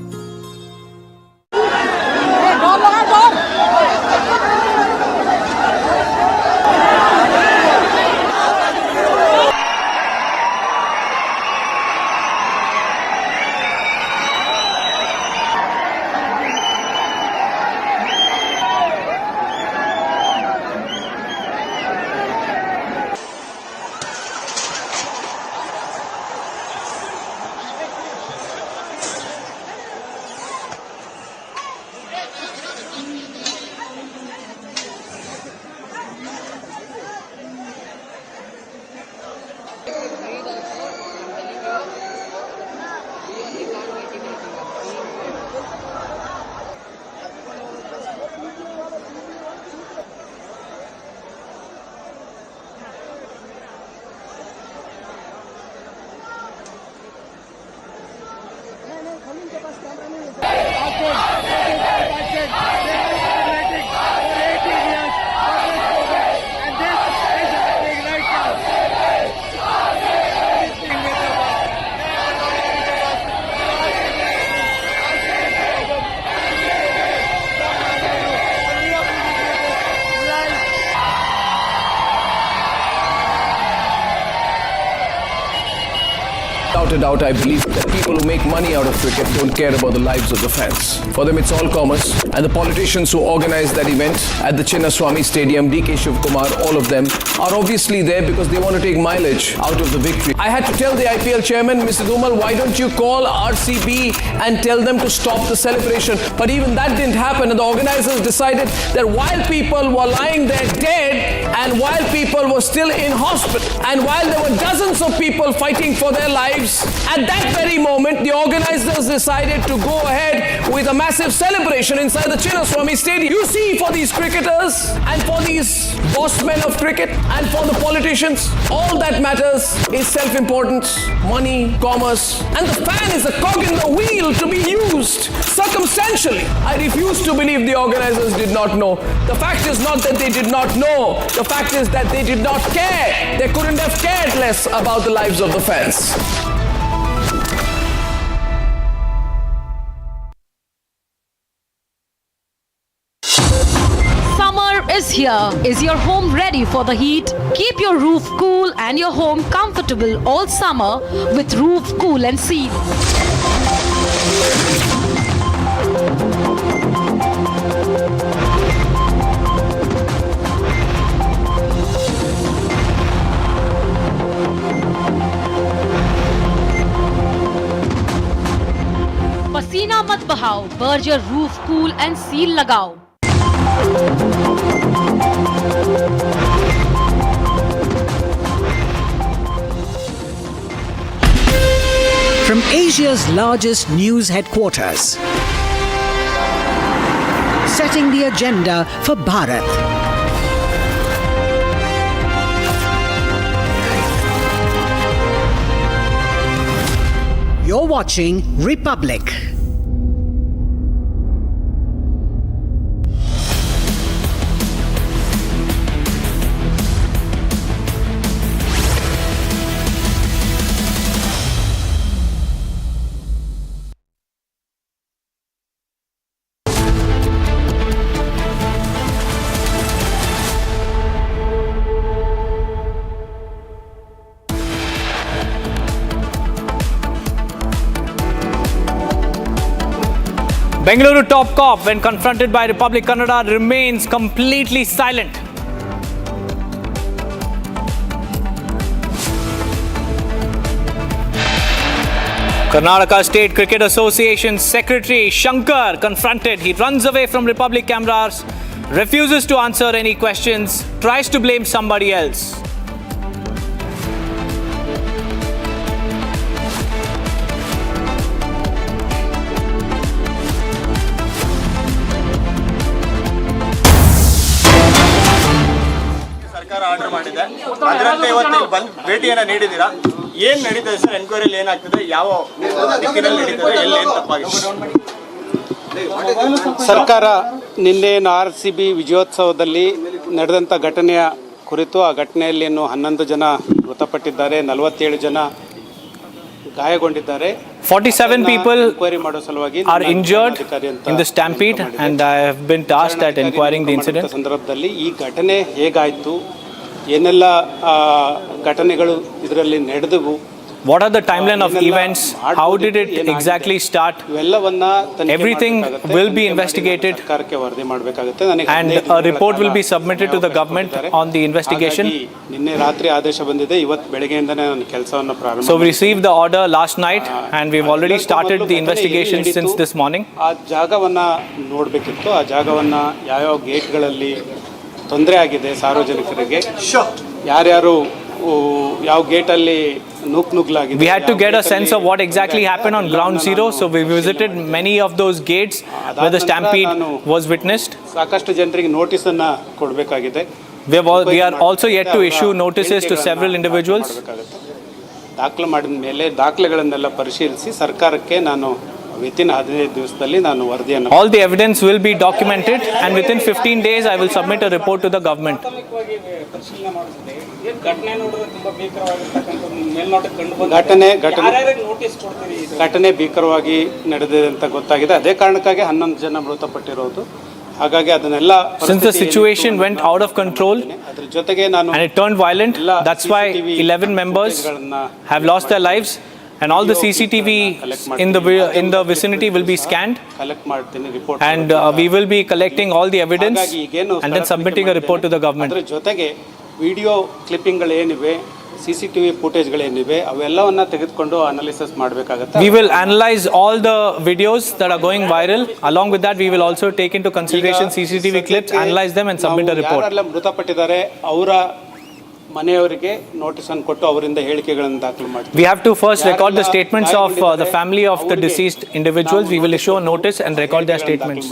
S3: Without a doubt, I believe that people who make money out of cricket don't care about the lives of the fans. For them, it's all commerce. And the politicians who organized that event at the Chinnaswamy Stadium, DK Shivkumar, all of them, are obviously there because they want to take mileage out of the victory. I had to tell the IPL chairman, Mr. Dhumal, why don't you call RCB and tell them to stop the celebration? But even that didn't happen, and the organizers decided that while people were lying there dead, and while people were still in hospital, and while there were dozens of people fighting for their lives, at that very moment, the organizers decided to go ahead with a massive celebration inside the Chinnaswamy Stadium. You see, for these cricketers and for these boss men of cricket and for the politicians, all that matters is self-importance, money, commerce, and the fan is a cog in the wheel to be used circumstantially. I refuse to believe the organizers did not know. The fact is not that they did not know. The fact is that they did not care. They couldn't have cared less about the lives of the fans.
S11: Summer is here. Is your home ready for the heat? Keep your roof cool and your home comfortable all summer with Roof Cool and Seal. पसीना मत बहाओ, Berger roof cool and seal लगाओ।
S13: From Asia's largest news headquarters, setting the agenda for Bharat. You're watching Republic.
S1: Bengaluru top cop, when confronted by Republic Kannada, remains completely silent. Karnataka State Cricket Association Secretary Shankar confronted. He runs away from Republic cameras, refuses to answer any questions, tries to blame somebody else.
S15: Order ಮಾಡಿದೆ ಅದರಂತೆ ಇವತ್ತು ಇಲ್ಲಿ ಬಂದು ಭೇಟಿಯನ್ನ ನೀಡಿದ್ದೀರಾ ಏನು ನಡೀತದೆ sir ಎನ್ಕ್ವೈರಿಯಲ್ಲಿ ಏನಾಗ್ತದೆ ಯಾವ ದಿಕ್ಕಿನಲ್ಲಿ ನಡೀತದೆ ಎಲ್ಲಿ ಏನು ತಪ್ಪಾಗಿದೆ
S25: ಸರ್ಕಾರ ನಿನ್ನೆ RCB ವಿಜಯೋತ್ಸವದಲ್ಲಿ ನಡೆದಂಥ ಘಟನೆಯ ಕುರಿತು ಆ ಘಟನೆಯಲ್ಲಿ 11 ಜನ ಮೃತಪಟ್ಟಿದ್ದಾರೆ 47 ಜನ ಗಾಯಗೊಂಡಿದ್ದಾರೆ
S1: 47 people are injured in the stampede and I have been tasked at inquiring the incident.
S25: ಸಂದರ್ಭದಲ್ಲಿ ಈ ಘಟನೆ ಹೇಗಾಯಿತು ಏನೆಲ್ಲ ಘಟನೆಗಳು ಇದರಲ್ಲಿ ನಡೆದವು
S1: What are the timeline of events? How did it exactly start? Everything will be investigated and a report will be submitted to the government on the investigation. So we received the order last night and we've already started the investigation since this morning.
S25: ಆ ಜಾಗವನ್ನ ನೋಡಬೇಕಿತ್ತು ಆ ಜಾಗವನ್ನ ಯಾವ ಗೇಟ್ಗಳಲ್ಲಿ ತೊಂದರೆ ಆಗಿದೆ ಸಾರ್ವಜನಿಕರಿಗೆ ಯಾರ್ಯಾರು ಯಾವ ಗೇಟ್ ಅಲ್ಲಿ ನುಗ್ಲಾಗಿದೆ
S1: We had to get a sense of what exactly happened on ground zero, so we visited many of those gates where the stampede was witnessed.
S25: ಸಾಕಷ್ಟು ಜನರಿಗೆ ನೋಟಿಸ್ ಅನ್ನ ಕೊಡಬೇಕಾಗಿದೆ
S1: We are also yet to issue notices to several individuals.
S25: ದಾಖಲೆ ಮಾಡಿದ ಮೇಲೆ ದಾಖಲೆಗಳನ್ನೆಲ್ಲ ಪರಿಶೀಲಿಸಿ ಸರ್ಕಾರಕ್ಕೆ ನಾನು within 15 ದಿವಸದಲ್ಲಿ ನಾನು ವರದಿಯನ್ನು
S1: All the evidence will be documented and within 15 days I will submit a report to the government.
S25: ಘಟನೆ ಭೀಕರವಾಗಿ ನಡೆದಿದೆ ಅಂತ ಗೊತ್ತಾಗಿದೆ ಅದೇ ಕಾರಣಕ್ಕಾಗಿ 11 ಜನ ಮೃತಪಟ್ಟಿರೋದು ಹಾಗಾಗಿ ಅದನ್ನೆಲ್ಲ
S1: Since the situation went out of control
S25: ಅದರ ಜೊತೆಗೆ ನಾನು
S1: and it turned violent, that's why 11 members have lost their lives. And all the CCTV in the vicinity will be scanned.
S25: Collect ಮಾಡ್ತೀನಿ report.
S1: And we will be collecting all the evidence and then submitting a report to the government.
S25: ಅದರ ಜೊತೆಗೆ video ಕ್ಲಿಪ್ಪಿಂಗ್ಗಳೇನಿವೆ, CCTV ಫುಟೇಜ್ಗಳೇನಿವೆ ಅವೆಲ್ಲವನ್ನ ತೆಗೆದುಕೊಂಡು analysis ಮಾಡಬೇಕಾಗುತ್ತೆ.
S1: We will analyze all the videos that are going viral. Along with that, we will also take into consideration CCTV clips, analyze them and submit a report.
S25: ಯಾರೆಲ್ಲ ಮೃತಪಟ್ಟಿದ್ದಾರೆ ಅವರ ಮನೆಯವರಿಗೆ notice ಅನ್ನು ಕೊಟ್ಟು ಅವರಿಂದ ಹೇಳಿಕೆಗಳನ್ನು ದಾಖಲು ಮಾಡ್ತೀವಿ.
S1: We have to first record the statements of the family of the deceased individuals. We will issue a notice and record their statements.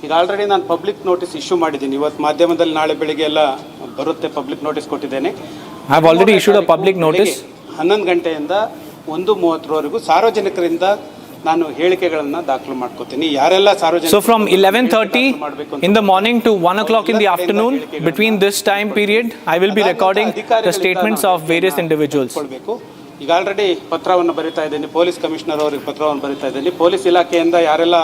S25: ಈಗ ಆಲ್ರೆಡಿ ನಾನು ಪಬ್ಲಿಕ್ ನೋಟಿಸ್ ಇಶ್ಯೂ ಮಾಡಿದ್ದೀನಿ. ಇವತ್ತು ಮಾಧ್ಯಮದಲ್ಲಿ ನಾಳೆ ಬೆಳಿಗ್ಗೆ ಎಲ್ಲ ಬರುತ್ತೆ, ಪಬ್ಲಿಕ್ ನೋಟಿಸ್ ಕೊಟ್ಟಿದ್ದೇನೆ.
S1: I have already issued a public notice.
S25: 11 ಗಂಟೆಯಿಂದ 1:30 ಸಾರ್ವಜನಿಕರಿಂದ ನಾನು ಹೇಳಿಕೆಗಳನ್ನು ದಾಖಲು ಮಾಡ್ಕೋತೀನಿ. ಯಾರೆಲ್ಲ ಸಾರ್ವಜನಿಕ
S1: So from 11:30 in the morning to 1 o'clock in the afternoon, between this time period, I will be recording the statements of various individuals.
S25: ಈಗ ಆಲ್ರೆಡಿ ಪತ್ರವನ್ನು ಬರಿತಾ ಇದ್ದೀನಿ, ಪೊಲೀಸ್ ಕಮಿಷನರ್ ಅವರಿಗೆ ಪತ್ರವನ್ನು ಬರಿತಾ ಇದ್ದೀನಿ. ಪೊಲೀಸ್ ಇಲಾಖೆಯಿಂದ ಯಾರೆಲ್ಲ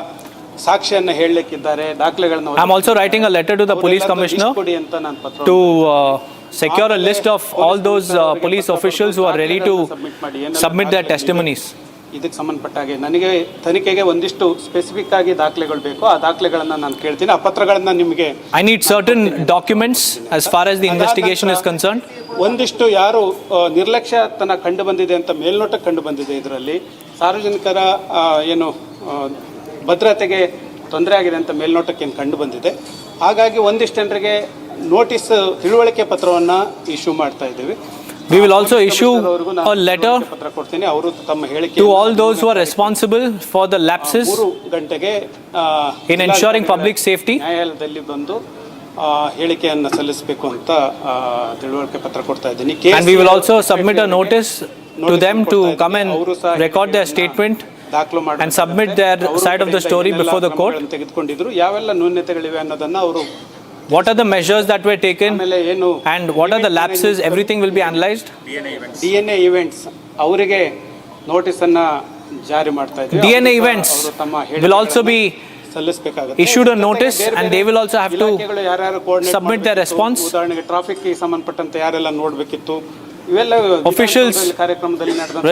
S25: ಸಾಕ್ಷಿಯನ್ನು ಹೇಳಲಿಕ್ಕಿದ್ದಾರೆ, ದಾಖಲೆಗಳನ್ನು
S1: I am also writing a letter to the police commissioner to secure a list of all those police officials who are ready to submit their testimonies.
S25: ಇದಕ್ಕೆ ಸಂಬಂಧಪಟ್ಟಾಗೆ ನನಗೆ ತನಿಖೆಗೆ ಒಂದಿಷ್ಟು ಸ್ಪೆಸಿಫಿಕ್ ಆಗಿ ದಾಖಲೆಗಳು ಬೇಕು. ಆ ದಾಖಲೆಗಳನ್ನು ನಾನು ಕೇಳ್ತೀನಿ. ಆ ಪತ್ರಗಳನ್ನು ನಿಮಗೆ
S1: I need certain documents as far as the investigation is concerned.
S25: ಒಂದಿಷ್ಟು ಯಾರು ನಿರ್ಲಕ್ಷ್ಯತನ ಕಂಡು ಬಂದಿದೆ ಅಂತ ಮೇಲ್ನೋಟಕ್ಕೆ ಕಂಡು ಬಂದಿದೆ. ಇದರಲ್ಲಿ ಸಾರ್ವಜನಿಕರ ಏನು ಭದ್ರತೆಗೆ ತೊಂದರೆ ಆಗಿದೆ ಅಂತ ಮೇಲ್ನೋಟಕ್ಕೆ ಏನು ಕಂಡು ಬಂದಿದೆ. ಹಾಗಾಗಿ ಒಂದಿಷ್ಟು ಜನರಿಗೆ ನೋಟಿಸ್ ತಿಳುವಳಿಕೆ ಪತ್ರವನ್ನು ಇಶ್ಯೂ ಮಾಡ್ತಾ ಇದ್ದೀವಿ.
S1: We will also issue a letter to all those who are responsible for the lapses in ensuring public safety.
S25: ನ್ಯಾಯಾಲಯದಲ್ಲಿ ಬಂದು ಹೇಳಿಕೆಯನ್ನು ಸಲ್ಲಿಸಬೇಕು ಅಂತ ತಿಳುವಳಿಕೆ ಪತ್ರ ಕೊಡ್ತಾ ಇದ್ದೀನಿ.
S1: And we will also submit a notice to them to come and record their statement and submit their side of the story before the court.
S25: ತೆಗೆದುಕೊಂಡಿದ್ರು. ಯಾವೆಲ್ಲ ನ್ಯೂನತೆಗಳಿವೆ ಅನ್ನೋದನ್ನ ಅವರು,
S1: what are the measures that were taken and what are the lapses, everything will be analyzed.
S25: DNA events ಅವರಿಗೆ notice ಅನ್ನ ಜಾರಿ ಮಾಡ್ತಾ ಇದ್ದೀವಿ.
S1: DNA events will also be issued a notice and they will also have to submit their response.
S25: ಉದಾಹರಣೆಗೆ traffic ಗೆ ಸಂಬಂಧಪಟ್ಟಂತೆ ಯಾರೆಲ್ಲ ನೋಡಬೇಕಿತ್ತು, ಇವೆಲ್ಲ
S1: officials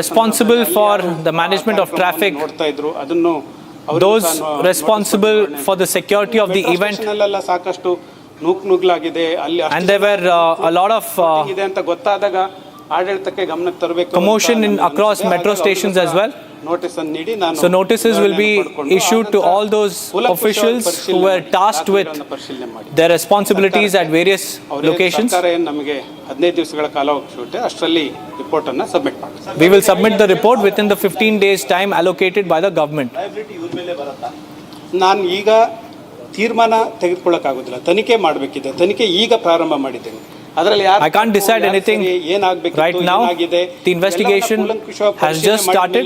S1: responsible for the management of traffic,
S25: ನೋಡ್ತಾ ಇದ್ರು. ಅದನ್ನು
S1: those responsible for the security of the event,
S25: ಸಾಕಷ್ಟು ನುಗ್ಲಾಗಿದೆ ಅಲ್ಲಿ.
S1: and there were a lot of
S25: ಇದೆ ಅಂತ ಗೊತ್ತಾದಾಗ ಆಡಳಿತಕ್ಕೆ ಗಮನಕ್ಕೆ ತರಬೇಕು.
S1: commotion in across metro stations as well.
S25: Notice ಅನ್ನು ನೀಡಿ ನಾನು,
S1: so notices will be issued to all those officials who were tasked with their responsibilities at various locations.
S25: ಸರ್ಕಾರ ನಮಗೆ 15 ದಿವಸಗಳ ಕಾಲಾವಕಾಶ ಕೊಟ್ಟಿದೆ, ಅಷ್ಟರಲ್ಲಿ ರಿಪೋರ್ಟ್ ಅನ್ನು ಸಬ್ಮಿಟ್ ಮಾಡಿ.
S1: We will submit the report within the 15 days time allocated by the government.
S25: ನಾನು ಈಗ ತೀರ್ಮಾನ ತೆಗೆದುಕೊಳ್ಳಕ್ಕಾಗೋದಿಲ್ಲ, ತನಿಖೆ ಮಾಡಬೇಕಿದೆ. ತನಿಖೆ ಈಗ ಪ್ರಾರಂಭ ಮಾಡಿದ್ದೇನೆ. ಅದರಲ್ಲಿ
S1: I can't decide anything right now. The investigation has just started.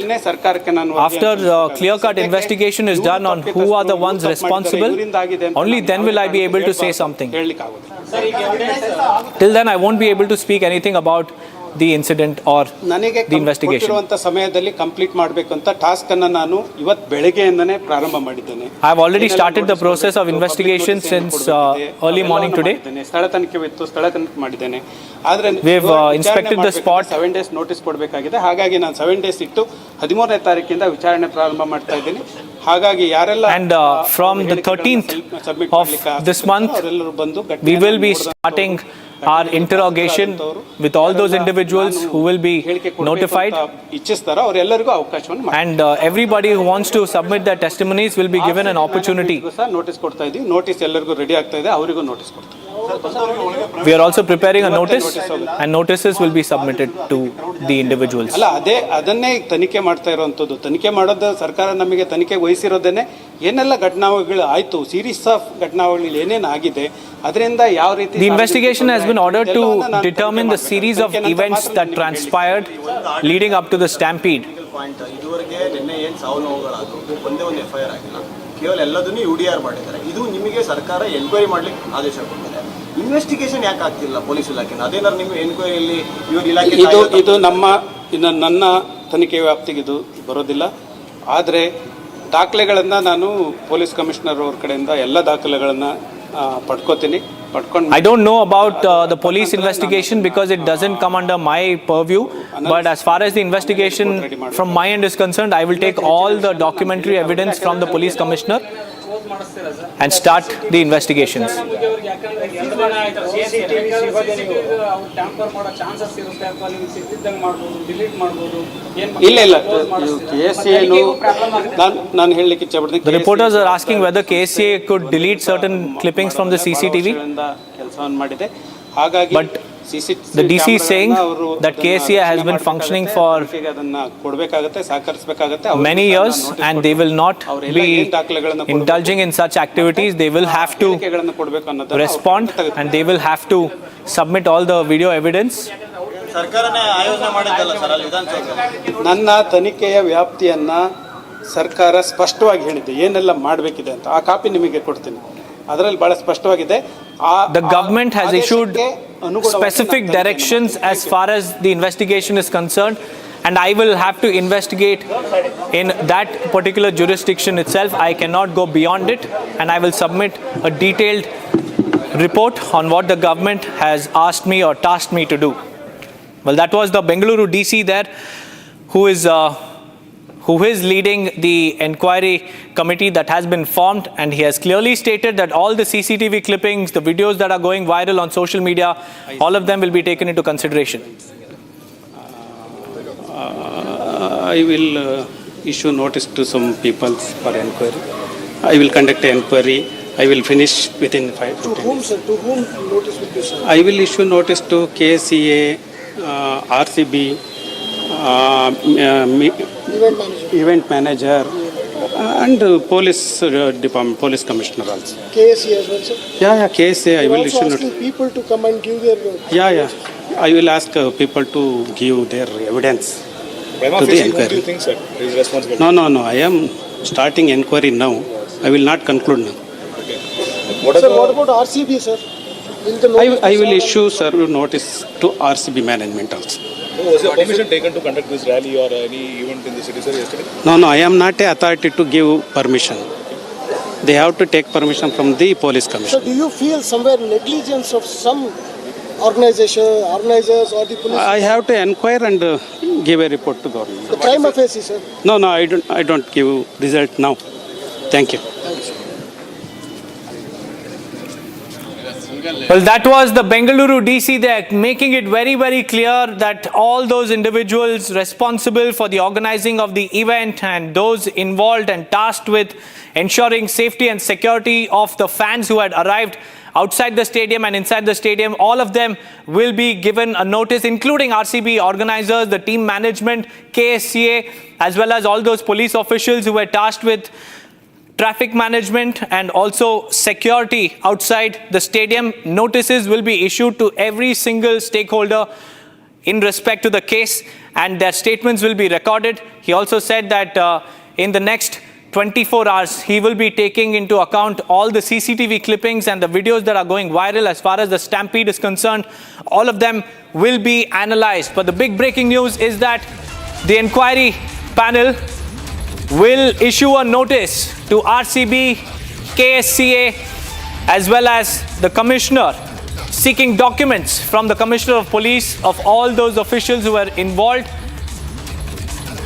S1: After clear-cut investigation is done on who are the ones responsible, only then will I be able to say something. Till then I won't be able to speak anything about the incident or the investigation.
S25: ಸಮಯದಲ್ಲಿ complete ಮಾಡಬೇಕು ಅಂತ task ಅನ್ನು ನಾನು ಇವತ್ತು ಬೆಳಗ್ಗೆಯಿಂದನೇ ಪ್ರಾರಂಭ ಮಾಡಿದ್ದೇನೆ.
S1: I have already started the process of investigation since early morning today.
S25: ಸ್ಥಳ ತನಿಖೆ ಇತ್ತು, ಸ್ಥಳ ತನಿಖೆ ಮಾಡಿದ್ದೇನೆ. ಆದರೆ
S1: we have inspected the spot.
S25: 7 days notice ಕೊಡಬೇಕಾಗಿದೆ. ಹಾಗಾಗಿ ನಾನು 7 days ಇಟ್ಟು 13ನೇ ತಾರೀಕಿಂದ ವಿಚಾರಣೆ ಪ್ರಾರಂಭ ಮಾಡ್ತಾ ಇದ್ದೀನಿ. ಹಾಗಾಗಿ ಯಾರೆಲ್ಲ
S1: and from the 13th of this month we will be starting our interrogation with all those individuals who will be notified, and everybody who wants to submit their testimonies will be given an opportunity. We are also preparing a notice and notices will be submitted to the individuals.
S25: ಅದನ್ನೇ ತನಿಖೆ ಮಾಡ್ತಾ ಇರುವಂತದ್ದು. ತನಿಖೆ ಮಾಡೋದು ಸರ್ಕಾರ ನಮಗೆ ತನಿಖೆ ವಹಿಸಿರೋದೇನೆ ಏನೆಲ್ಲ ಘಟನಾವಳಿಗಳು ಆಯ್ತು, ಸೀರೀಸ್ ಆಫ್ ಘಟನಾವಳಿಗಳು ಏನೇನು ಆಗಿದೆ, ಅದರಿಂದ ಯಾವ ರೀತಿ.
S1: The investigation has been ordered to determine the series of events that transpired leading up to the Stampede.
S15: ಇದುವರೆಗೆ ನಿನ್ನೆ ಏನು ಸಾವು ನೋವುಗಳಾದವು, ಒಂದೇ ಒಂದು FIR ಆಗಿಲ್ಲ, ಕೇವಲ ಎಲ್ಲದನ್ನು UDR ಮಾಡಿದ್ದಾರೆ. ಇದು ನಿಮಗೆ ಸರ್ಕಾರ ಎನ್ಕ್ವೈರಿ ಮಾಡ್ಲಿಕ್ಕೆ ಆದೇಶ ಕೊಟ್ಟಿದೆ. ಇನ್ವೆಸ್ಟಿಗೇಷನ್ ಯಾಕೆ ಆಗ್ತಿಲ್ಲ ಪೊಲೀಸ್ ಇಲಾಖೆ? ಅದೇನಾದ್ರು ನಿಮ್ಮ ಎನ್ಕ್ವೈರಿಯಲ್ಲಿ ಇವ್ರ ಇಲಾಖೆ
S25: ಇದು ನನ್ನ ತನಿಖೆ ವ್ಯಾಪ್ತಿಗೆ ಇದು ಬರೋದಿಲ್ಲ. ಆದರೆ ದಾಖಲೆಗಳನ್ನು ನಾನು ಪೊಲೀಸ್ ಕಮಿಷನರ್ ಅವ್ರ ಕಡೆಯಿಂದ ಎಲ್ಲ ದಾಖಲೆಗಳನ್ನು ಪಡ್ಕೋತೀನಿ.
S1: I don't know about the police investigation because it doesn't come under my purview. But as far as the investigation from my end is concerned, I will take all the documentary evidence from the police commissioner and start the investigations.
S25: ಇಲ್ಲ ಇಲ್ಲ KSCA ನಾನು ಹೇಳಲಿಕ್ಕೆ ಇಷ್ಟಪಡ್ತೀನಿ.
S1: The reporters are asking whether KSCA could delete certain clippings from the CCTV.
S25: ಕೆಲಸವನ್ನು ಮಾಡಿದೆ. ಹಾಗಾಗಿ
S1: But the DC is saying that KSCA has been functioning for many years and they will not be indulging in such activities. They will have to respond and they will have to submit all the video evidence.
S25: ನನ್ನ ತನಿಖೆಯ ವ್ಯಾಪ್ತಿಯನ್ನ ಸರ್ಕಾರ ಸ್ಪಷ್ಟವಾಗಿ ಹೇಳಿದೆ ಏನೆಲ್ಲ ಮಾಡಬೇಕಿದೆ ಅಂತ. ಆ copy ನಿಮಗೆ ಕೊಡ್ತೀನಿ. ಅದರಲ್ಲಿ ಬಹಳ ಸ್ಪಷ್ಟವಾಗಿದೆ.
S1: The government has issued specific directions as far as the investigation is concerned, and I will have to investigate in that particular jurisdiction itself. I cannot go beyond it, and I will submit a detailed report on what the government has asked me or tasked me to do. Well, that was the Bengaluru DC there, who is leading the inquiry committee that has been formed, and he has clearly stated that all the CCTV clippings, the videos that are going viral on social media, all of them will be taken into consideration.
S25: I will issue notice to some people for inquiry. I will conduct an inquiry. I will finish within 5 to 10 minutes.
S4: To whom notice will be served?
S25: I will issue notice to KSCA, RCB, event manager and police department, police commissioner also.
S4: KSCA as well, sir?
S25: Yeah, KSCA. I will issue
S4: also asking people to come and give their...
S25: I will ask people to give their evidence to the inquiry.
S7: Do you think, sir, is responsible?
S25: No. I am starting inquiry now. I will not conclude now.
S7: Okay.
S4: Sir, what about RCB, sir? Will the notice
S25: I will issue notice to RCB management also.
S7: Was there permission taken to conduct this rally or any event in the city, sir, yesterday?
S25: No, I am not a authority to give permission. They have to take permission from the police commission.
S4: So do you feel somewhere negligence of some organizers or the police?
S25: I have to inquire and give a report to government.
S4: The prima facie, sir?
S25: No, I don't give result now. Thank you.
S1: Well, that was the Bengaluru DC there, making it very, very clear that all those individuals responsible for the organizing of the event and those involved and tasked with ensuring safety and security of the fans who had arrived outside the stadium and inside the stadium, all of them will be given a notice, including RCB organizers, the team management, KSCA, as well as all those police officials who were tasked with traffic management and also security outside the stadium. Notices will be issued to every single stakeholder in respect to the case, and their statements will be recorded. He also said that in the next 24 hours, he will be taking into account all the CCTV clippings and the videos that are going viral as far as the Stampede is concerned. All of them will be analyzed. But the big breaking news is that the inquiry panel will issue a notice to RCB, KSCA, as well as the commissioner, seeking documents from the commissioner of police of all those officials who were involved.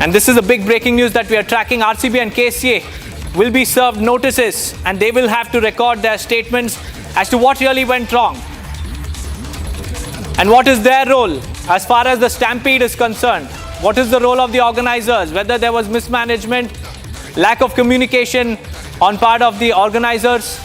S1: And this is a big breaking news that we are tracking. RCB and KSCA will be served notices and they will have to record their statements as to what really went wrong and what is their role as far as the Stampede is concerned. What is the role of the organizers? Whether there was mismanagement, lack of communication on part of the organizers.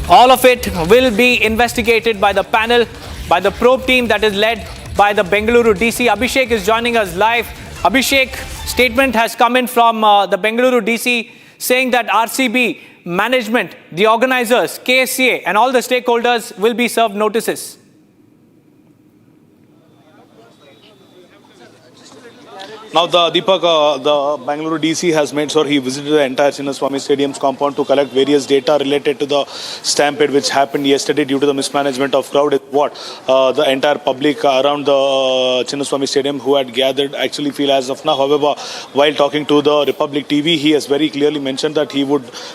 S1: All of it will be investigated by the panel, by the probe team that is led by the Bengaluru DC. Abhishek is joining us live. Abhishek, statement has come in from the Bengaluru DC saying that RCB management, the organizers, KSCA and all the stakeholders will be served notices.
S7: Now, the Bangalore DC has made sure he visited the entire Chinnaswamy Stadium's compound to collect various data related to the stampede which happened yesterday due to the mismanagement of crowd. The entire public around the Chinnaswamy Stadium who had gathered actually feel as of now. However, while talking to the Republic TV, he has very clearly mentioned that he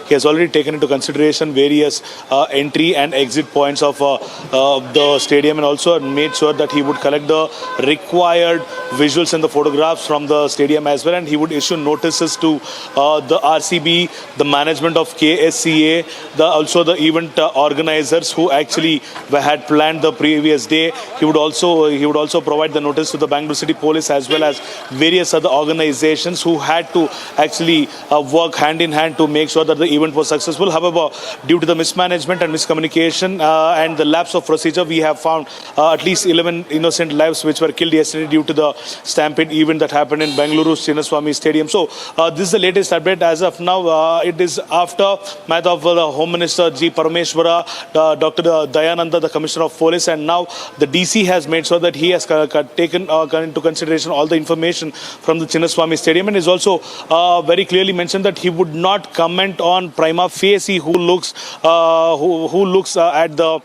S7: has already taken into consideration various entry and exit points of the stadium, and also made sure that he would collect the required visuals and the photographs from the stadium as well, and he would issue notices to the RCB, the management of KSCA, also the event organizers who actually had planned the previous day. He would also provide the notice to the Bangalore City Police as well as various other organizations who had to actually work hand in hand to make sure that the event was successful. However, due to the mismanagement and miscommunication and the lapse of procedure, we have found at least 11 innocent lives which were killed yesterday due to the stampede event that happened in Bengaluru Chinnaswamy Stadium. So this is the latest update as of now. It is after matter of the Home Minister G. Parameshwara, Dr. Dayananda, the Commissioner of Police, and now the DC has made sure that he has taken into consideration all the information from the Chinnaswamy Stadium, and is also very clearly mentioned that he would not comment on prima facie who looks at the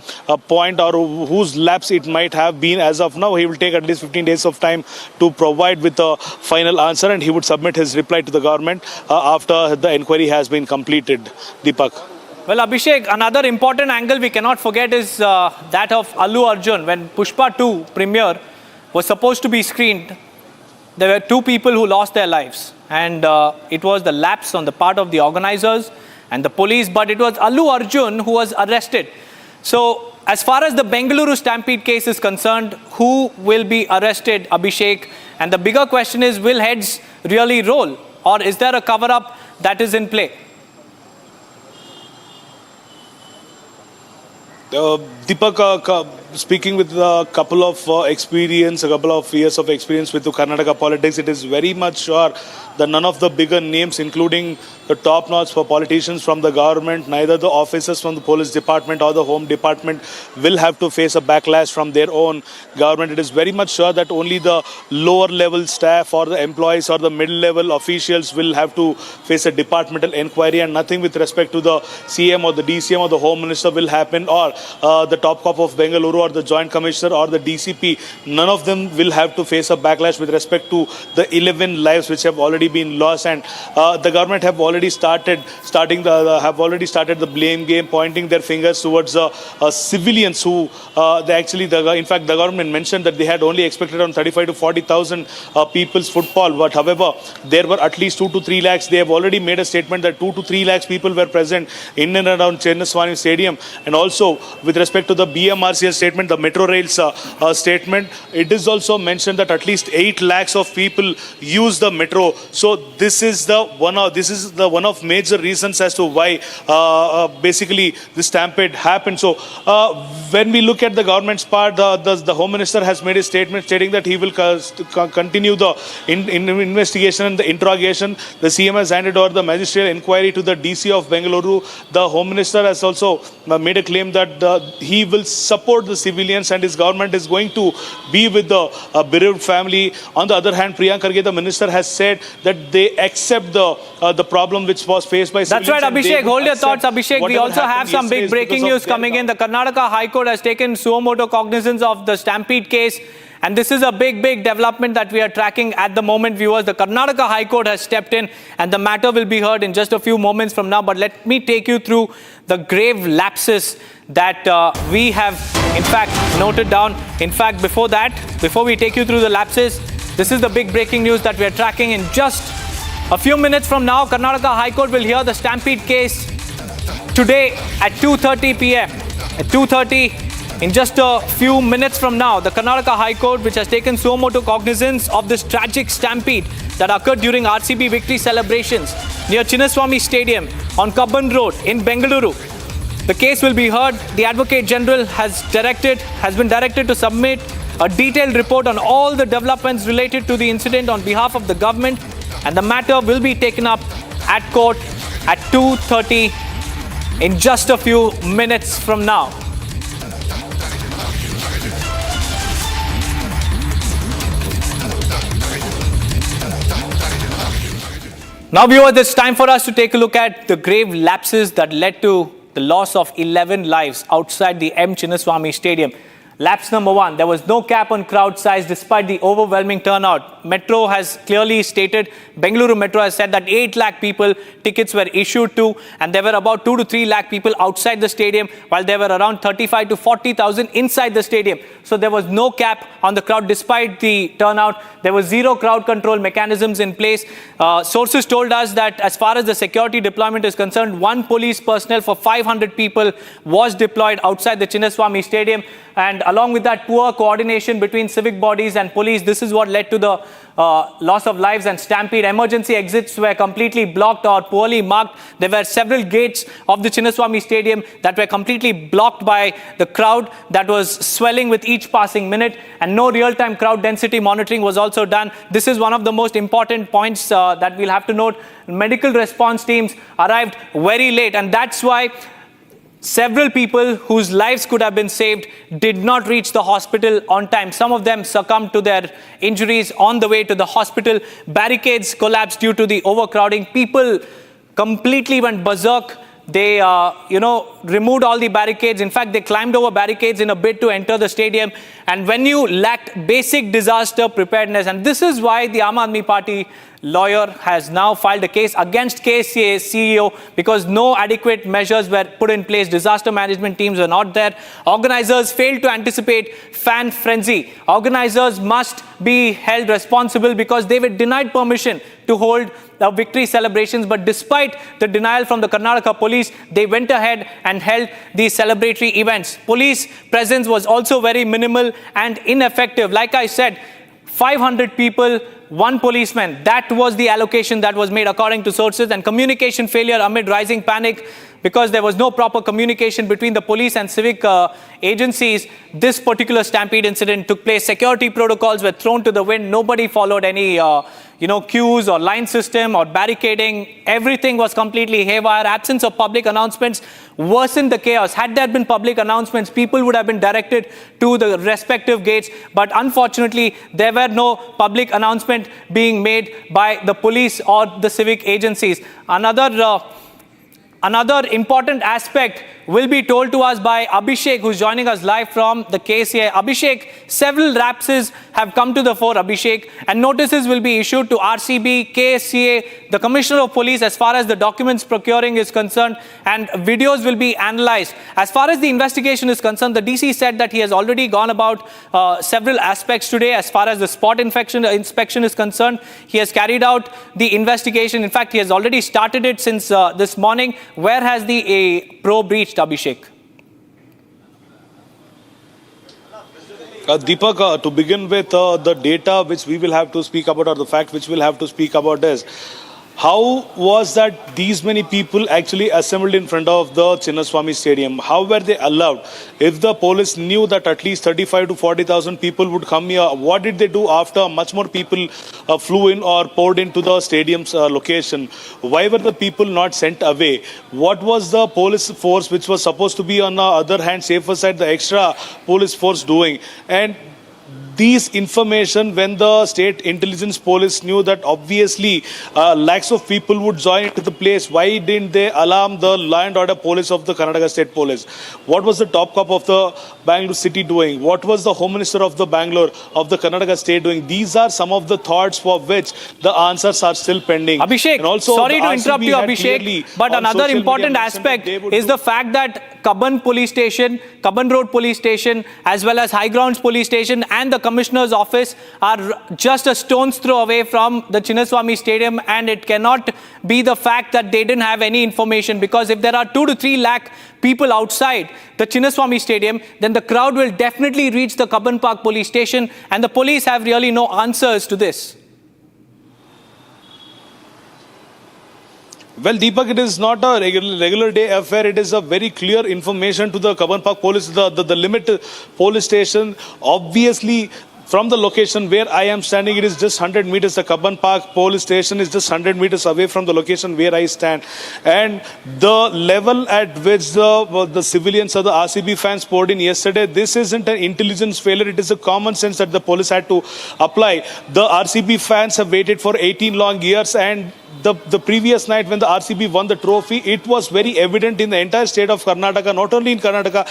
S7: point or whose lapse it might have been. As of now, he will take at least 15 days of time to provide with a final answer, and he would submit his reply to the government after the inquiry has been completed. Deepak.
S1: Well, Abhishek, another important angle we cannot forget is that of Allu Arjun. When Pushpa 2 premiere was supposed to be screened, there were two people who lost their lives, and it was the lapse on the part of the organizers and the police, but it was Allu Arjun who was arrested. So as far as the Bengaluru Stampede case is concerned, who will be arrested, Abhishek? And the bigger question is, will heads really roll, or is there a cover-up that is in play?
S7: Deepak, speaking with a couple of years of experience with the Karnataka politics, it is very much sure that none of the bigger names, including the top-notch for politicians from the government, neither the officers from the police department or the home department will have to face a backlash from their own government. It is very much sure that only the lower-level staff or the employees or the middle-level officials will have to face a departmental inquiry, and nothing with respect to the CM or the DCM or the Home Minister will happen, or the top cop of Bengaluru or the Joint Commissioner or the DCP. None of them will have to face a backlash with respect to the 11 lives which have already been lost, and the government have already started the blame game, pointing their fingers towards civilians who in fact the government mentioned that they had only expected around 35 to 40,000 people's footfall, but however there were at least 2 to 3 lakhs. They have already made a statement that 2 to 3 lakhs people were present in and around Chinnaswamy Stadium, and also with respect to the BMRCL statement, the Metro Rail's statement, it is also mentioned that at least 8 lakhs of people use the metro. So this is the one of major reasons as to why basically the stampede happened. So when we look at the government's part, the Home Minister has made a statement stating that he will continue the investigation and the interrogation. The CM has handed over the magisterial inquiry to the DC of Bengaluru. The Home Minister has also made a claim that he will support the civilians and his government is going to be with the bereaved family. On the other hand, Priyanka Kharge, the minister, has said that they accept the problem which was faced by civilians.
S1: That's right, Abhishek. Hold your thoughts, Abhishek. We also have some big breaking news coming in. The Karnataka High Court has taken suo motu cognizance of the Stampede case. And this is a big development that we are tracking at the moment, viewers. The Karnataka High Court has stepped in and the matter will be heard in just a few moments from now. But let me take you through the grave lapses that we have, in fact, noted down. In fact, before we take you through the lapses, this is the big breaking news that we are tracking. In just a few minutes from now, Karnataka High Court will hear the Stampede case today at 2:30 p.m. At 2:30, in just a few minutes from now, the Karnataka High Court, which has taken suo motu cognizance of this tragic stampede that occurred during RCB victory celebrations near Chinnaswamy Stadium on Kabban Road in Bengaluru. The case will be heard. The Advocate General has been directed to submit a detailed report on all the developments related to the incident on behalf of the government, and the matter will be taken up at court at 2:30 in just a few minutes from now. Now, viewers, it's time for us to take a look at the grave lapses that led to the loss of 11 lives outside the M. Chinnaswamy Stadium. Lapse number one, there was no cap on crowd size despite the overwhelming turnout. Metro has clearly stated, Bengaluru Metro has said that 8 lakh people tickets were issued to, and there were about 2 to 3 lakh people outside the stadium, while there were around 35 to 40,000 inside the stadium. So there was no cap on the crowd despite the turnout. There was zero crowd control mechanisms in place. Sources told us that as far as the security deployment is concerned, 1 police personnel for 500 people was deployed outside the Chinnaswamy Stadium. And along with that, poor coordination between civic bodies and police, this is what led to the loss of lives and Stampede. Emergency exits were completely blocked or poorly marked. There were several gates of the Chinnaswamy Stadium that were completely blocked by the crowd that was swelling with each passing minute, and no real-time crowd density monitoring was also done. This is one of the most important points that we'll have to note. Medical response teams arrived very late, and that's why several people whose lives could have been saved did not reach the hospital on time. Some of them succumbed to their injuries on the way to the hospital. Barricades collapsed due to the overcrowding. People completely went berserk. They, removed all the barricades. In fact, they climbed over barricades in a bid to enter the stadium. And when you lacked basic disaster preparedness, and this is why the Aam Aadmi Party lawyer has now filed a case against KSCA CEO, because no adequate measures were put in place. Disaster management teams were not there. Organizers failed to anticipate fan frenzy. Organizers must be held responsible because they were denied permission to hold the victory celebrations. But despite the denial from the Karnataka police, they went ahead and held these celebratory events. Police presence was also very minimal and ineffective. Like I said, 500 people, 1 policeman. That was the allocation that was made according to sources. And communication failure amid rising panic, because there was no proper communication between the police and civic agencies. This particular Stampede incident took place. Security protocols were thrown to the wind. Nobody followed any queues or line system or barricading. Everything was completely haywire. Absence of public announcements worsened the chaos. Had there been public announcements, people would have been directed to the respective gates. But unfortunately, there were no public announcement being made by the police or the civic agencies. Another important aspect will be told to us by Abhishek, who's joining us live from the KSCA. Abhishek, several lapses have come to the fore, Abhishek, and notices will be issued to RCB, KSCA, the Commissioner of Police as far as the documents procuring is concerned, and videos will be analyzed. As far as the investigation is concerned, the DC said that he has already gone about several aspects today. As far as the spot inspection is concerned, he has carried out the investigation. In fact, he has already started it since this morning. Where has the probe reached, Abhishek?
S7: Deepak, to begin with, the data which we will have to speak about, or the fact which we'll have to speak about, is how was that these many people actually assembled in front of the Chinnaswamy Stadium? How were they allowed? If the police knew that at least 35 to 40,000 people would come here, what did they do after much more people flew in or poured into the stadium's location? Why were the people not sent away? What was the police force, which was supposed to be on the other hand, safer side, the extra police force doing? And these information, when the state intelligence police knew that obviously lakhs of people would join into the place, why didn't they alarm the law and order police of the Karnataka State Police? What was the top cop of the Bangalore city doing? What was the Home Minister of the Bangalore of the Karnataka state doing? These are some of the thoughts for which the answers are still pending.
S1: Abhishek,
S7: and also
S1: sorry to interrupt you, Abhishek, but another important aspect is the fact that Kaban Road Police Station, as well as High Grounds Police Station and the Commissioner's office are just a stone's throw away from the Chinnaswamy Stadium, and it cannot be the fact that they didn't have any information, because if there are 2 to 3 lakh people outside the Chinnaswamy Stadium, then the crowd will definitely reach the Kaban Park Police Station, and the police have really no answers to this.
S7: Well, Deepak, it is not a regular day affair. It is a very clear information to the Kaban Park police, the limit police station. Obviously, from the location where I am standing, it is just 100 meters. The Kaban Park police station is just 100 meters away from the location where I stand. And the level at which the civilians or the RCB fans poured in yesterday, this isn't an intelligence failure. It is a common sense that the police had to apply. The RCB fans have waited for 18 long years, and the previous night when the RCB won the trophy, it was very evident in the entire state of Karnataka, not only in Karnataka,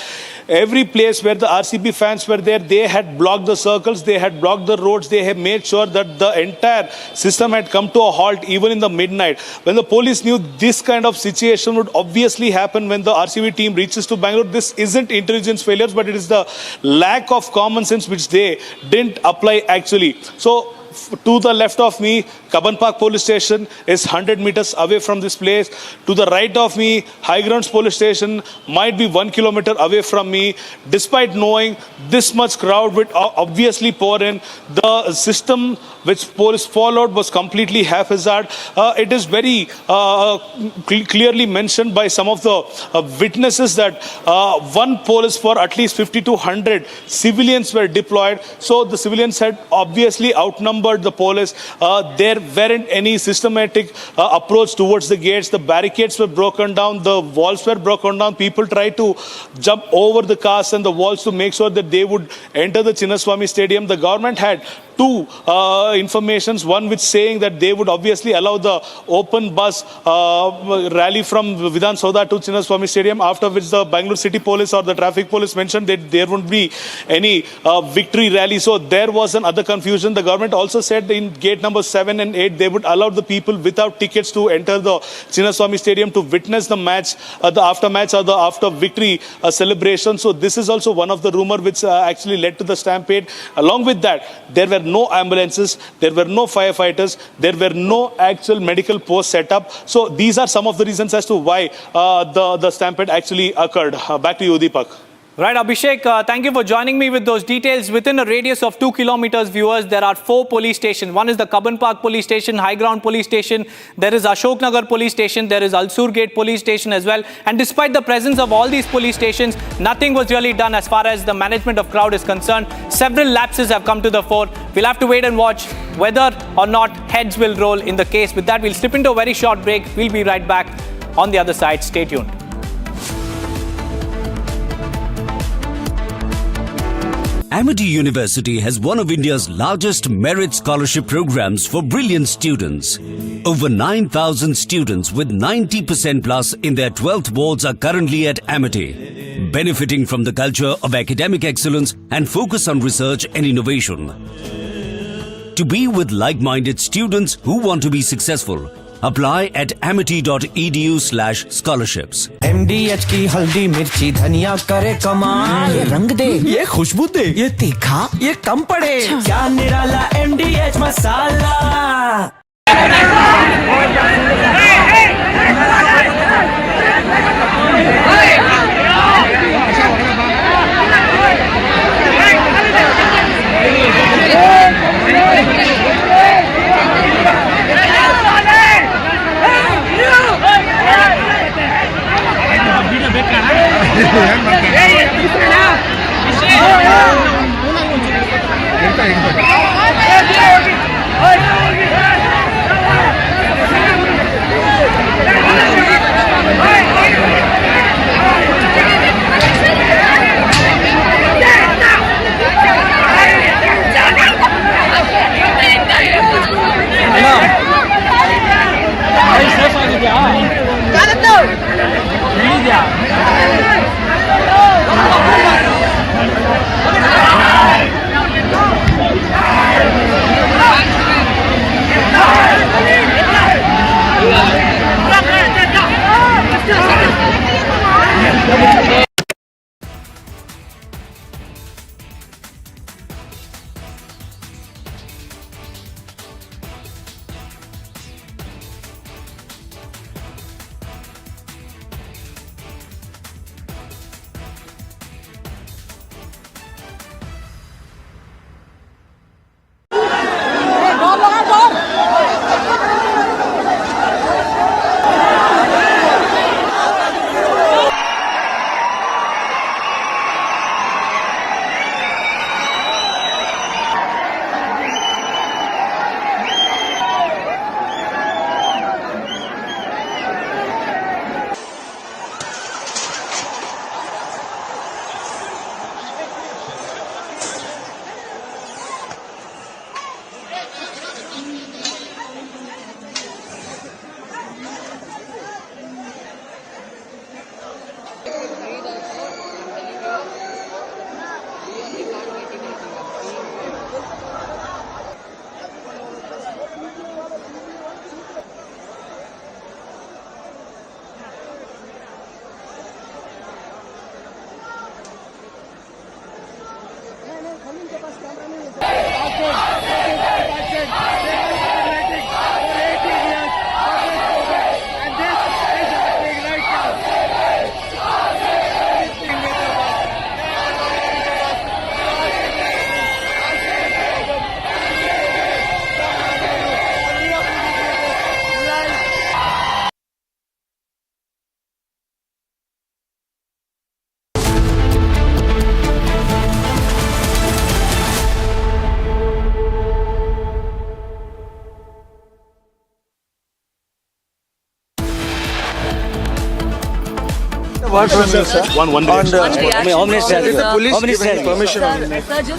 S7: every place where the RCB fans were there, they had blocked the circles, they had blocked the roads, they have made sure that the entire system had come to a halt even in the midnight. When the police knew this kind of situation would obviously happen when the RCB team reaches to Bangalore, this isn't intelligence failures, but it is the lack of common sense which they didn't apply actually. So to the left of me, Kaban Park police station is 100 meters away from this place. To the right of me, High Grounds police station might be 1 kilometer away from me. Despite knowing this much crowd would obviously pour in, the system which police followed was completely haphazard. It is very clearly mentioned by some of the witnesses that one police for at least 50 to 100 civilians were deployed. So the civilians had obviously outnumbered the police. There weren't any systematic approach towards the gates. The barricades were broken down. The walls were broken down. People tried to jump over the cars and the walls to make sure that they would enter the Chinnaswamy Stadium. The government had two informations. One which saying that they would obviously allow the open bus rally from Vidhan Soda to Chinnaswamy Stadium, after which the Bangalore City Police or the traffic police mentioned that there wouldn't be any victory rally. So there was another confusion. The government also said in gate number 7 and 8 they would allow the people without tickets to enter the Chinnaswamy Stadium to witness the match, the after match or the after victory celebration. So this is also one of the rumor which actually led to the stampede. Along with that, there were no ambulances, there were no firefighters, there were no actual medical posts set up. So these are some of the reasons as to why the stampede actually occurred. Back to you, Deepak.
S1: Right, Abhishek, thank you for joining me with those details. Within a radius of 2 kilometers, viewers, there are 4 police stations. One is the Kaban Park police station, High Ground police station. There is Ashok Nagar police station. There is Alsur Gate police station as well. And despite the presence of all these police stations, nothing was really done as far as the management of crowd is concerned. Several lapses have come to the fore. We'll have to wait and watch whether or not heads will roll in the case. With that, we'll slip into a very short break. We'll be right back on the other side. Stay tuned.
S12: Amity University has one of India's largest merit scholarship programs for brilliant students. Over 9,000 students with 90% plus in their 12th boards are currently at Amity, benefiting from the culture of academic excellence and focus on research and innovation. To be with like-minded students who want to be successful, apply at amity.edu/scholarships.
S24: MDH की हल्दी मिर्ची धनिया करे कमाल, ये रंग दे, ये खुशबू दे, ये तीखा, ये कम पड़े, क्या निराला MDH masala.
S6: One from you, sir.
S7: One
S6: On the, Home Minister has given. Home Minister has permission.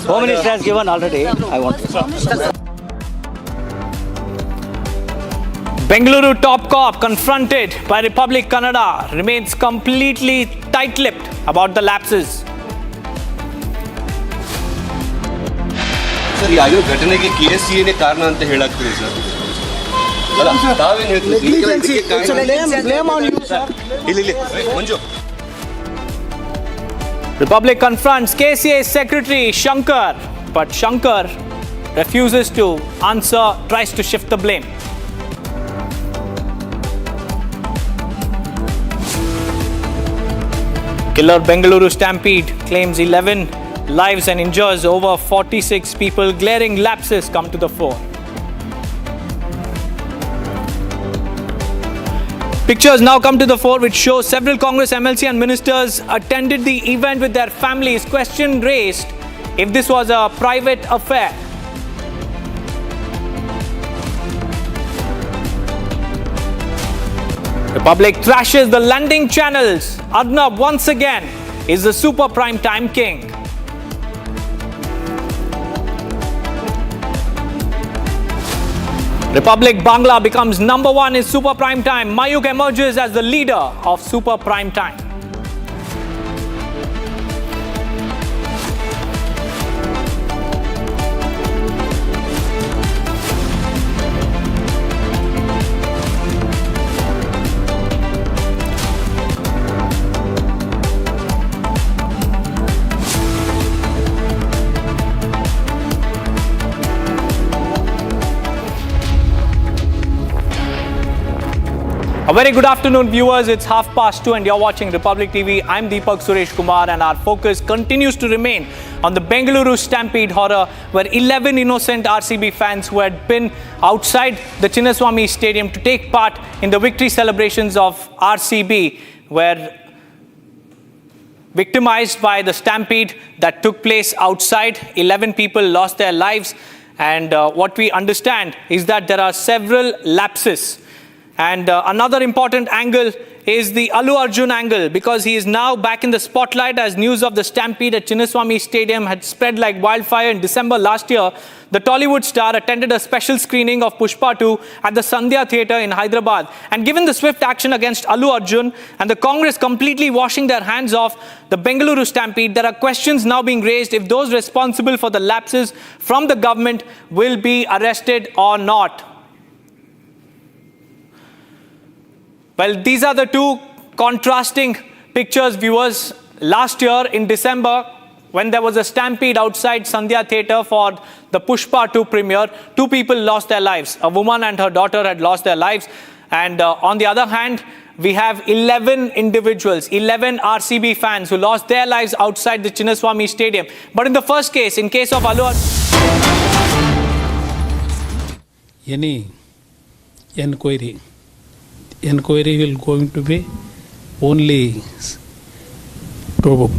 S6: Home Minister has given already. I want.
S1: Bengaluru top cop confronted by Republic Kannada remains completely tight-lipped about the lapses.
S19: Sir ಯಾವ್ಯಾವ ಘಟನೆಗೆ KSCA ನೇ ಕಾರಣ ಅಂತ ಹೇಳಾಗ್ತದೆ sir ಅಲ್ಲ ತಾವೇನು ಹೇಳ್ತೀರಿ
S4: blame on you, sir.
S19: ಇಲ್ಲಿ ಮಂಜು
S1: Republic confronts KSCA Secretary Shankar, but Shankar refuses to answer, tries to shift the blame. Killer Bengaluru Stampede claims 11 lives and injures over 46 people. Glaring lapses come to the fore. Pictures now come to the fore which show several Congress MLC and ministers attended the event with their families. Question raised if this was a private affair. Republic thrashes the lending channels. Arnab once again is the super prime time king. Republic Bangla becomes number one in super prime time. Mayuk emerges as the leader of super prime time. A very good afternoon, viewers. It's 2:30 and you're watching Republic TV. I'm Deepak Suresh Kumar and our focus continues to remain on the Bengaluru Stampede horror where 11 innocent RCB fans who had been outside the Chinnaswamy Stadium to take part in the victory celebrations of RCB were victimized by the stampede that took place outside. 11 people lost their lives and what we understand is that there are several lapses. And another important angle is the Allu Arjun angle because he is now back in the spotlight as news of the stampede at Chinnaswamy Stadium had spread like wildfire in December last year. The Tollywood star attended a special screening of Pushpa 2 at the Sandhya Theatre in Hyderabad. And given the swift action against Allu Arjun and the Congress completely washing their hands off the Bengaluru stampede, there are questions now being raised if those responsible for the lapses from the government will be arrested or not. Well, these are the two contrasting pictures, viewers. Last year in December, when there was a stampede outside Sandhya Theatre for the Pushpa 2 premiere, 2 people lost their lives. A woman and her daughter had lost their lives. And on the other hand, we have 11 individuals, 11 RCB fans who lost their lives outside the Chinnaswamy Stadium. But in the first case, in case of Allu Arjun,
S16: any inquiry will going to be only to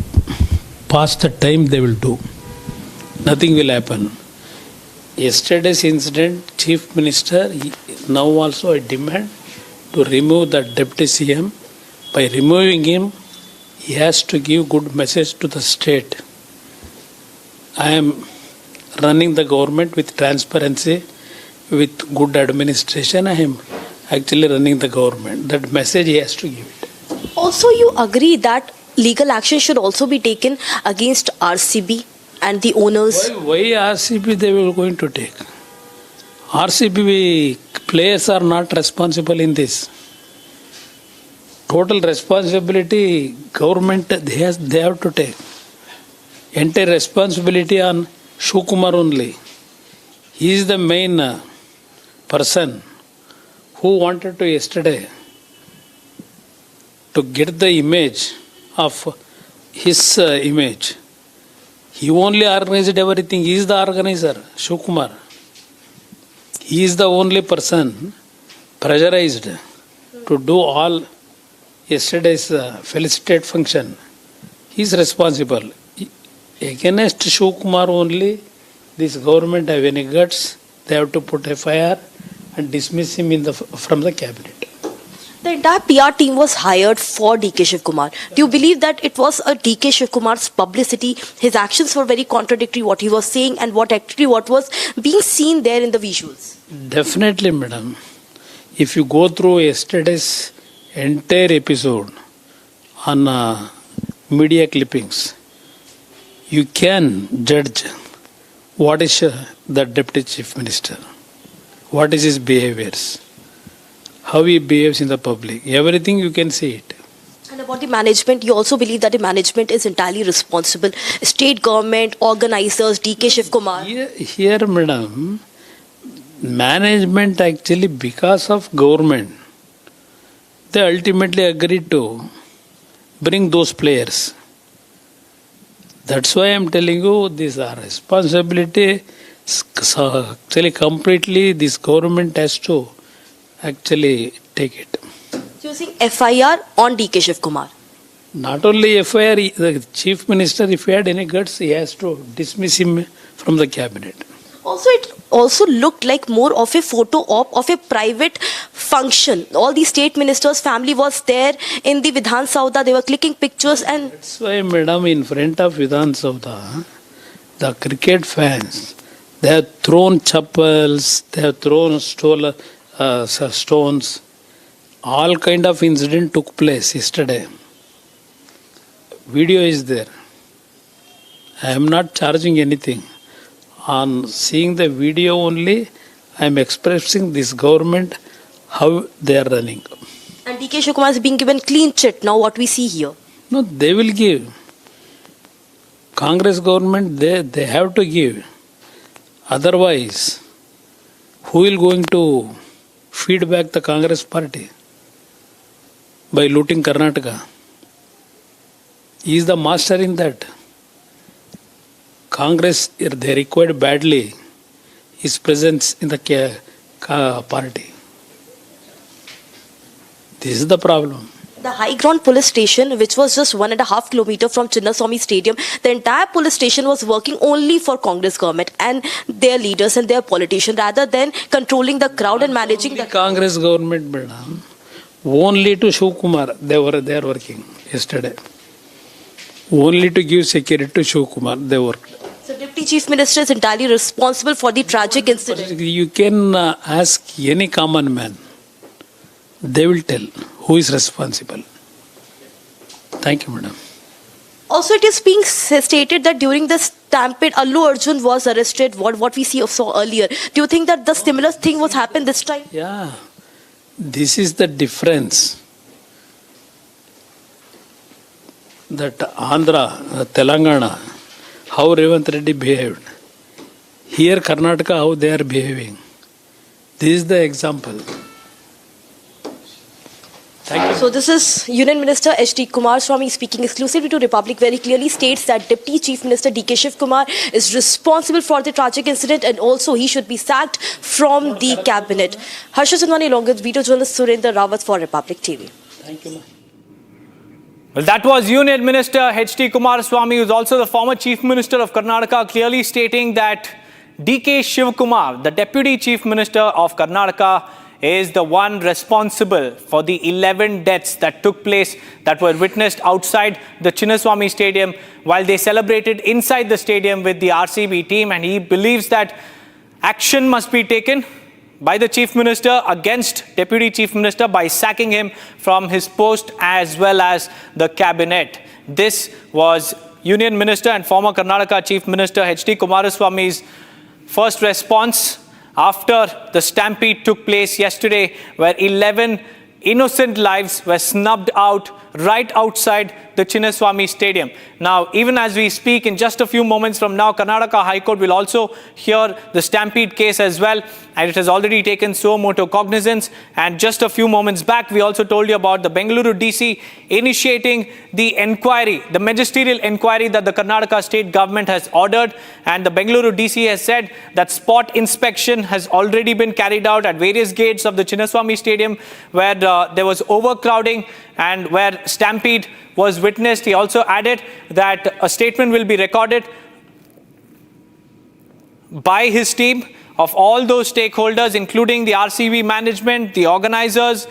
S16: pass the time they will do. Nothing will happen. Yesterday's incident, Chief Minister, now also I demand to remove the Deputy CM. By removing him, he has to give good message to the state. I am running the government with transparency, with good administration. I am actually running the government. That message he has to give it.
S9: Also, you agree that legal action should also be taken against RCB and the owners?
S16: Why RCB they will going to take? RCB players are not responsible in this. Total responsibility government they have to take. Entire responsibility on Shukumar only. He is the main person who wanted to yesterday to get the image of his image. He only organized everything. He is the organizer, Shivkumar. He is the only person pressurized to do all yesterday's felicitate function. He is responsible. Against Shivkumar only, this government have any guts. They have to put FIR and dismiss him from the cabinet.
S17: The entire PR team was hired for DK Shivkumar. Do you believe that it was a DK Shivkumar's publicity? His actions were very contradictory, what he was saying and what was being seen there in the visuals.
S16: Definitely, madam. If you go through yesterday's entire episode on media clippings, you can judge what is the Deputy Chief Minister, what is his behaviors, how he behaves in the public. Everything you can see it.
S17: And about the management, you also believe that the management is entirely responsible. State government, organizers, DK Shivkumar.
S16: Here, madam, management actually, because of government, they ultimately agreed to bring those players. That's why I'm telling you, this responsibility actually completely this government has to actually take it.
S17: So you're saying FIR on DK Shivkumar?
S16: Not only FIR, the Chief Minister, if he had any guts, he has to dismiss him from the cabinet.
S17: Also, it also looked like more of a photo op of a private function. All the state ministers' family was there in the Vidhan Sauda. They were clicking pictures and...
S16: That's why, madam, in front of Vidhan Sauda, the cricket fans, they have thrown chappals, they have thrown stones. All kind of incident took place yesterday. Video is there. I am not charging anything. On seeing the video only, I am expressing this government, how they are running.
S17: And DK Shivkumar is being given clean chit now, what we see here.
S16: No, they will give. Congress government, they have to give. Otherwise, who will going to feed back the Congress party? By looting Karnataka. He is the master in that. Congress, they required badly his presence in the party. This is the problem.
S17: The High Ground police station, which was just 1.5 kilometers from Chinnaswamy Stadium, the entire police station was working only for Congress government and their leaders and their politicians, rather than controlling the crowd and managing the
S16: Congress government, madam. Only to Shivkumar they are working yesterday. Only to give security to Shivkumar they worked.
S17: So Deputy Chief Minister is entirely responsible for the tragic incident.
S16: You can ask any common man. They will tell who is responsible. Thank you, madam.
S17: Also, it is being stated that during the stampede, Allu Arjun was arrested, what we saw earlier. Do you think that the similar thing was happened this time?
S16: Yeah. This is the difference. That Andhra, Telangana, how Revant Reddy behaved. Here, Karnataka, how they are behaving. This is the example. Thank you.
S17: So this is Union Minister H.D. Kumaraswamy speaking exclusively to Republic, very clearly states that Deputy Chief Minister DK Shivkumar is responsible for the tragic incident and also he should be sacked from the cabinet. Harsha Sundwani along with video journalist Surendra Rawat for Republic TV.
S16: Thank you.
S1: Well, that was Union Minister H.D. Kumaraswamy, who is also the former Chief Minister of Karnataka, clearly stating that DK Shivkumar, the Deputy Chief Minister of Karnataka, is the one responsible for the 11 deaths that took place, that were witnessed outside the Chinnaswamy Stadium while they celebrated inside the stadium with the RCB team. And he believes that action must be taken by the Chief Minister against Deputy Chief Minister by sacking him from his post as well as the cabinet. This was Union Minister and former Karnataka Chief Minister H.D. Kumaraswamy's first response after the stampede took place yesterday, where 11 innocent lives were snubbed out right outside the Chinnaswamy Stadium. Now, even as we speak, in just a few moments from now, Karnataka High Court will also hear the Stampede case as well, and it has already taken suo motu cognizance. And just a few moments back, we also told you about the Bengaluru DC initiating the inquiry, the magisterial inquiry that the Karnataka state government has ordered. And the Bengaluru DC has said that spot inspection has already been carried out at various gates of the Chinnaswamy Stadium where there was overcrowding and where Stampede was witnessed. He also added that a statement will be recorded by his team of all those stakeholders, including the RCB management, the organizers,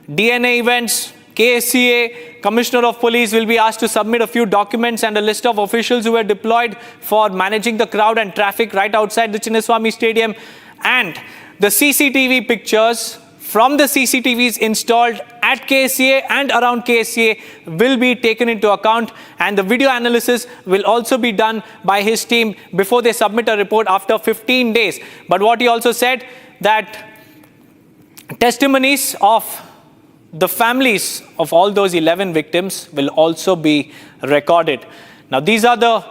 S1: DNA events, KSCA, Commissioner of Police will be asked to submit a few documents and a list of officials who were deployed for managing the crowd and traffic right outside the Chinnaswamy Stadium. And the CCTV pictures from the CCTVs installed at KSCA and around KSCA will be taken into account, and the video analysis will also be done by his team before they submit a report after 15 days. But what he also said, that testimonies of the families of all those 11 victims will also be recorded. Now, these are the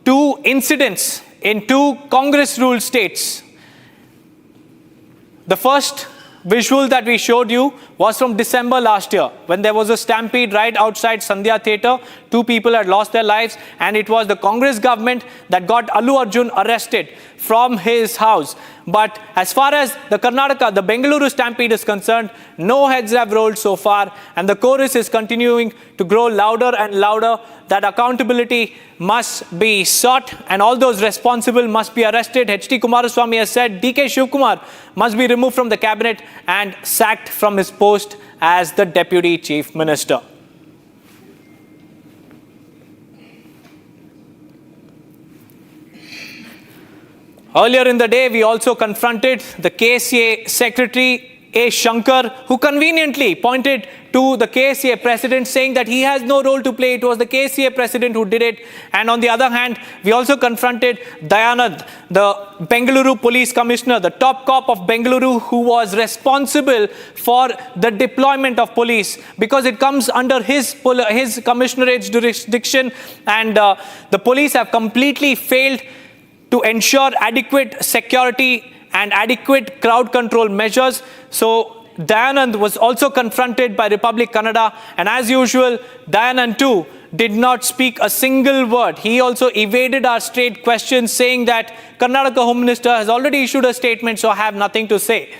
S1: two incidents in two Congress-ruled states. The first visual that we showed you was from December last year, when there was a stampede right outside Sandhya Theatre. 2 people had lost their lives, and it was the Congress government that got Allu Arjun arrested from his house. But as far as the Karnataka, the Bengaluru stampede is concerned, no heads have rolled so far, and the chorus is continuing to grow louder and louder that accountability must be sought and all those responsible must be arrested. H.D. Kumaraswamy has said DK Shivkumar must be removed from the cabinet and sacked from his post as the Deputy Chief Minister. Earlier in the day, we also confronted the KSCA Secretary A. Shankar, who conveniently pointed to the KSCA president, saying that he has no role to play. It was the KSCA president who did it. And on the other hand, we also confronted Dayanand, the Bengaluru police commissioner, the top cop of Bengaluru, who was responsible for the deployment of police because it comes under his commissionerate's jurisdiction, and the police have completely failed to ensure adequate security and adequate crowd control measures. So Dayanand was also confronted by Republic Kannada, and as usual, Dayanand too did not speak a single word. He also evaded our straight questions, saying that Karnataka Home Minister has already issued a statement, so I have nothing to say.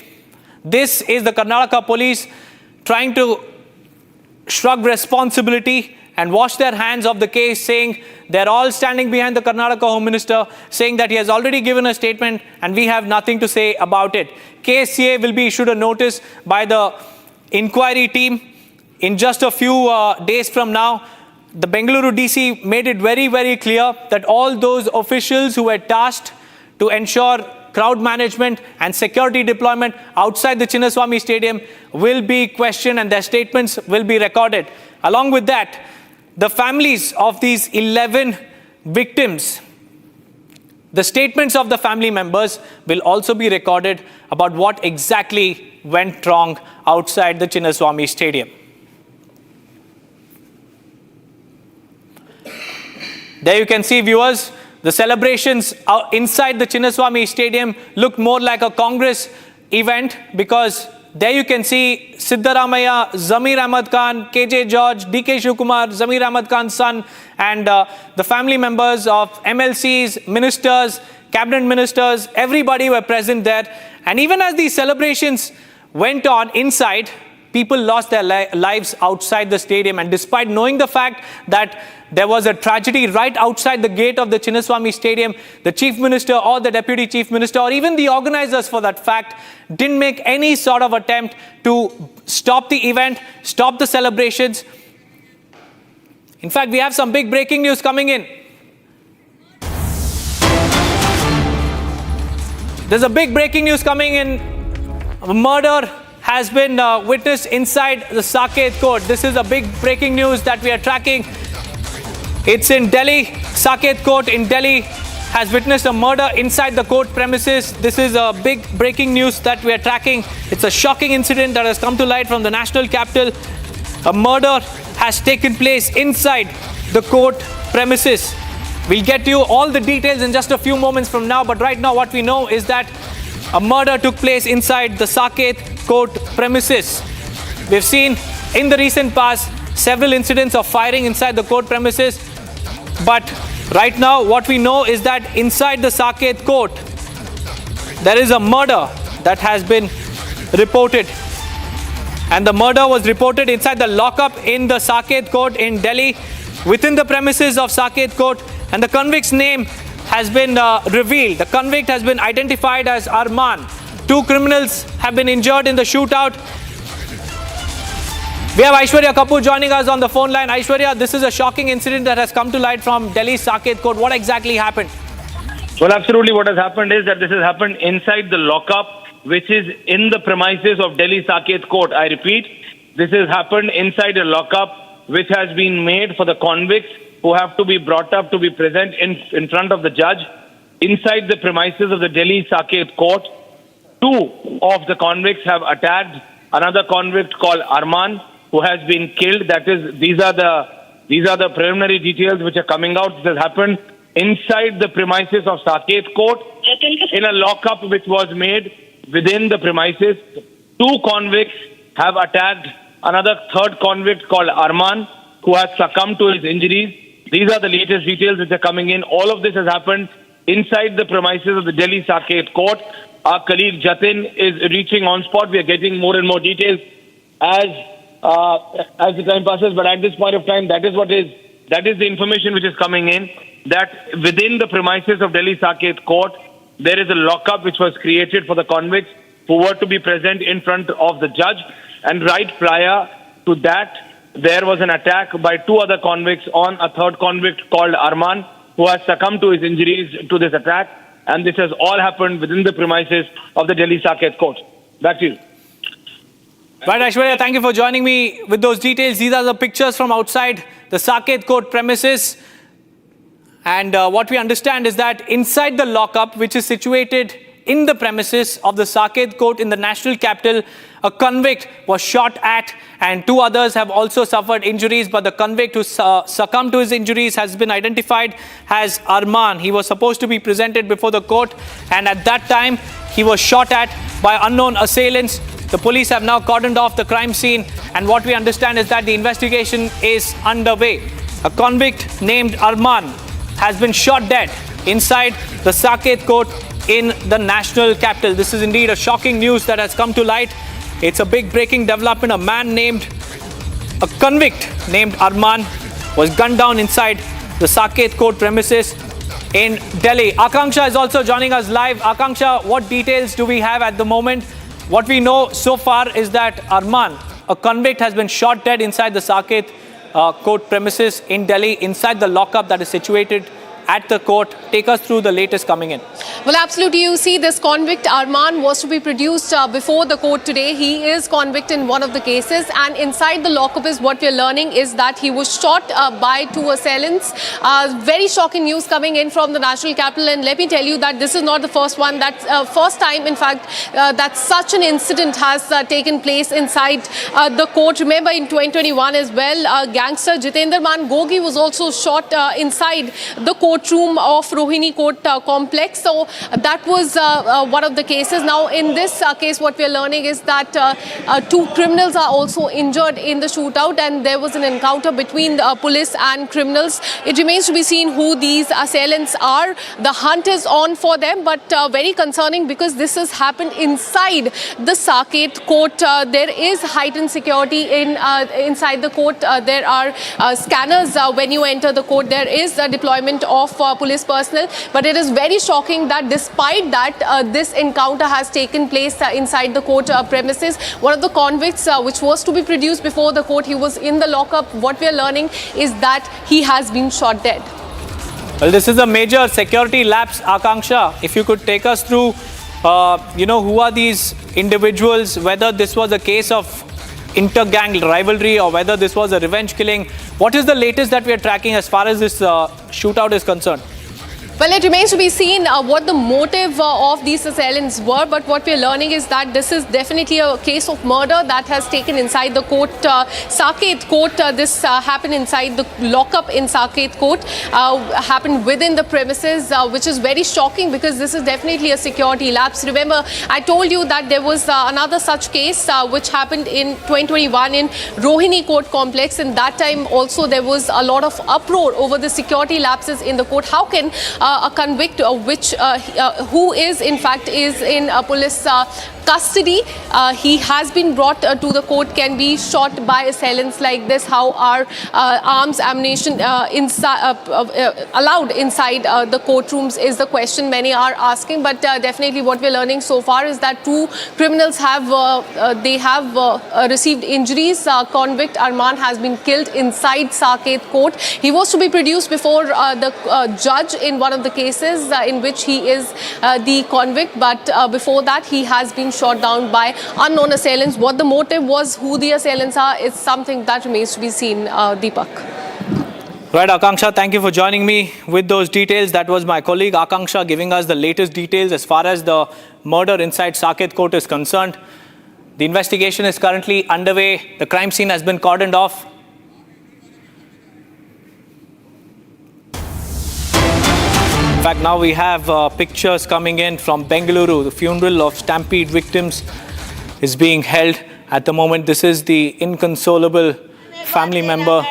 S1: This is the Karnataka police trying to shrug responsibility and wash their hands of the case, saying they're all standing behind the Karnataka Home Minister, saying that he has already given a statement and we have nothing to say about it. KSCA will be issued a notice by the inquiry team in just a few days from now. The Bengaluru DC made it very, very clear that all those officials who were tasked to ensure crowd management and security deployment outside the Chinnaswamy Stadium will be questioned and their statements will be recorded. Along with that, the families of these 11 victims, the statements of the family members will also be recorded about what exactly went wrong outside the Chinnaswamy Stadium. There you can see, viewers, the celebrations inside the Chinnaswamy Stadium look more like a Congress event, because there you can see Siddaramaiah, Zamir Ahmad Khan, KJ George, DK Shivkumar, Zamir Ahmad Khan's son, and the family members of MLCs, ministers, cabinet ministers, everybody were present there. And even as these celebrations went on inside, people lost their lives outside the stadium. And despite knowing the fact that there was a tragedy right outside the gate of the Chinnaswamy Stadium, the Chief Minister or the Deputy Chief Minister, or even the organizers for that fact, didn't make any sort of attempt to stop the event, stop the celebrations. In fact, we have some big breaking news coming in. There's a big breaking news coming in. A murder has been witnessed inside the Saket court. This is a big breaking news that we are tracking. It's in Delhi. Saket court in Delhi has witnessed a murder inside the court premises. This is a big breaking news that we are tracking. It's a shocking incident that has come to light from the national capital. A murder has taken place inside the court premises. We'll get you all the details in just a few moments from now, but right now what we know is that a murder took place inside the Saket court premises. We've seen in the recent past several incidents of firing inside the court premises, but right now what we know is that inside the Saket court there is a murder that has been reported, and the murder was reported inside the lockup in the Saket court in Delhi, within the premises of Saket court, and the convict's name has been revealed. The convict has been identified as Arman. 2 criminals have been injured in the shootout. We have Aishwarya Kapoor joining us on the phone line. Aishwarya, this is a shocking incident that has come to light from Delhi Saket court. What exactly happened?
S5: Well, absolutely what has happened is that this has happened inside the lockup, which is in the premises of Delhi Saket court. I repeat, this has happened inside a lockup which has been made for the convicts who have to be brought up to be present in front of the judge. Inside the premises of the Delhi Saket court, 2 of the convicts have attacked another convict called Arman, who has been killed. That is, these are the preliminary details which are coming out. This has happened inside the premises of Saket court in a lockup which was made within the premises. 2 convicts have attacked another 3rd convict called Arman, who has succumbed to his injuries. These are the latest details which are coming in. All of this has happened inside the premises of the Delhi Saket court. Our colleague Jatin is reaching on spot. We are getting more and more details as the time passes. But at this point of time, that is the information which is coming in, that within the premises of Delhi Saket court, there is a lockup which was created for the convicts who were to be present in front of the judge. And right prior to that, there was an attack by 2 other convicts on a 3rd convict called Arman, who has succumbed to his injuries to this attack. And this has all happened within the premises of the Delhi Saket court. Back to you.
S1: Right, Aishwarya, thank you for joining me with those details. These are the pictures from outside the Saket court premises. And what we understand is that inside the lockup, which is situated in the premises of the Saket court in the national capital, a convict was shot at and 2 others have also suffered injuries. But the convict who succumbed to his injuries has been identified as Arman. He was supposed to be presented before the court, and at that time he was shot at by unknown assailants. The police have now cordoned off the crime scene, and what we understand is that the investigation is underway. A convict named Arman has been shot dead inside the Saket court in the national capital. This is indeed a shocking news that has come to light. It's a big breaking development. A convict named Arman was gunned down inside the Saket court premises in Delhi. Akanksha is also joining us live. Akanksha, what details do we have at the moment? What we know so far is that Arman, a convict, has been shot dead inside the Saket court premises in Delhi, inside the lockup that is situated at the court. Take us through the latest coming in.
S23: Well, absolutely. You see, this convict Arman was to be produced before the court today. He is convict in one of the cases, and inside the lockup is what we're learning is that he was shot by 2 assailants. Very shocking news coming in from the national capital, and let me tell you that this is not the first one. That's first time, in fact, that such an incident has taken place inside the court. Remember, in 2021 as well, gangster Jitendra Man Gogi was also shot inside the courtroom of Rohini Court complex. So that was one of the cases. Now, in this case, what we are learning is that 2 criminals are also injured in the shootout, and there was an encounter between the police and criminals. It remains to be seen who these assailants are. The hunt is on for them, but very concerning because this has happened inside the Saket court. There is heightened security inside the court. There are scanners when you enter the court. There is a deployment of police personnel, but it is very shocking that despite that, this encounter has taken place inside the court premises. One of the convicts, which was to be produced before the court, he was in the lockup. What we are learning is that he has been shot dead.
S1: Well, this is a major security lapse, Akanksha. If you could take us through, who are these individuals, whether this was a case of inter-gang rivalry or whether this was a revenge killing. What is the latest that we are tracking as far as this shootout is concerned?
S23: Well, it remains to be seen what the motive of these assailants were, but what we're learning is that this is definitely a case of murder that has taken inside the court, Saket court. This happened inside the lockup in Saket court, happened within the premises, which is very shocking because this is definitely a security lapse. Remember, I told you that there was another such case which happened in 2021 in Rohini Court Complex, and that time also there was a lot of uproar over the security lapses in the court. How can a convict who is in fact is in police custody, he has been brought to the court, can be shot by assailants like this? How are arms, ammunition allowed inside the courtrooms is the question many are asking. But definitely what we're learning so far is that two criminals have received injuries. Convict Arman has been killed inside Saket court. He was to be produced before the judge in one of the cases in which he is the convict, but before that he has been shot down by unknown assailants. What the motive was, who the assailants are, is something that remains to be seen. Deepak.
S1: Right, Akanksha, thank you for joining me with those details. That was my colleague Akanksha giving us the latest details as far as the murder inside Saket court is concerned. The investigation is currently underway. The crime scene has been cordoned off. In fact, now we have pictures coming in from Bengaluru. The funeral of Stampede victims is being held at the moment. This is the inconsolable family member.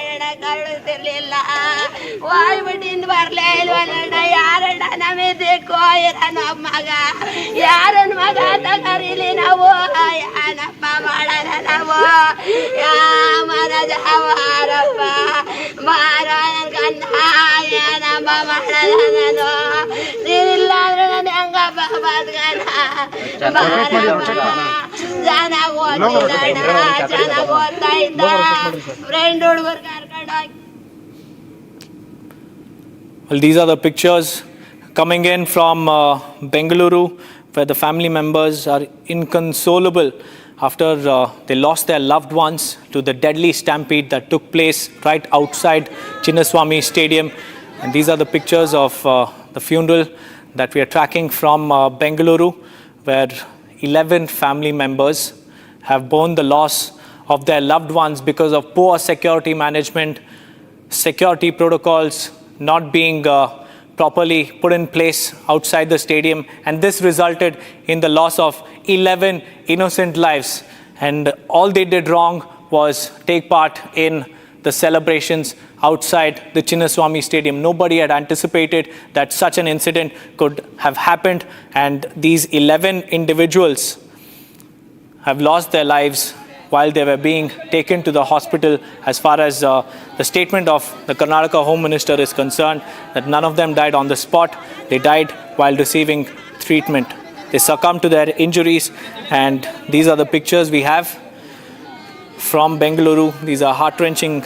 S1: Well, these are the pictures coming in from Bengaluru, where the family members are inconsolable after they lost their loved ones to the deadly stampede that took place right outside Chinnaswamy Stadium. And these are the pictures of the funeral that we are tracking from Bengaluru, where 11 family members have borne the loss of their loved ones because of poor security management, security protocols not being properly put in place outside the stadium. And this resulted in the loss of 11 innocent lives. And all they did wrong was take part in the celebrations outside the Chinnaswamy Stadium. Nobody had anticipated that such an incident could have happened. And these 11 individuals have lost their lives while they were being taken to the hospital. As far as the statement of the Karnataka Home Minister is concerned, that none of them died on the spot. They died while receiving treatment. They succumbed to their injuries, and these are the pictures we have from Bengaluru. These are heart-wrenching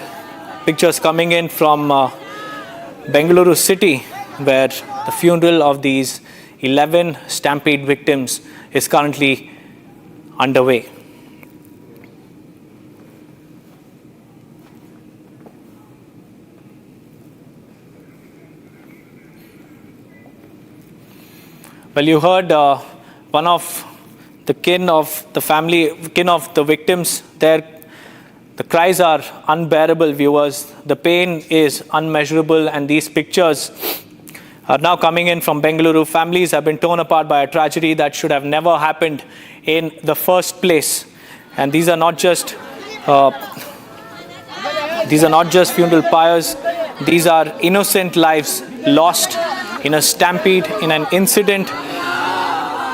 S1: pictures coming in from Bengaluru city, where the funeral of these 11 Stampede victims is currently underway. Well, you heard one of the kin of the victims there. The cries are unbearable, viewers. The pain is unmeasurable, and these pictures are now coming in from Bengaluru. Families have been torn apart by a tragedy that should have never happened in the first place. And these are not just funeral pyres. These are innocent lives lost in a stampede, in an incident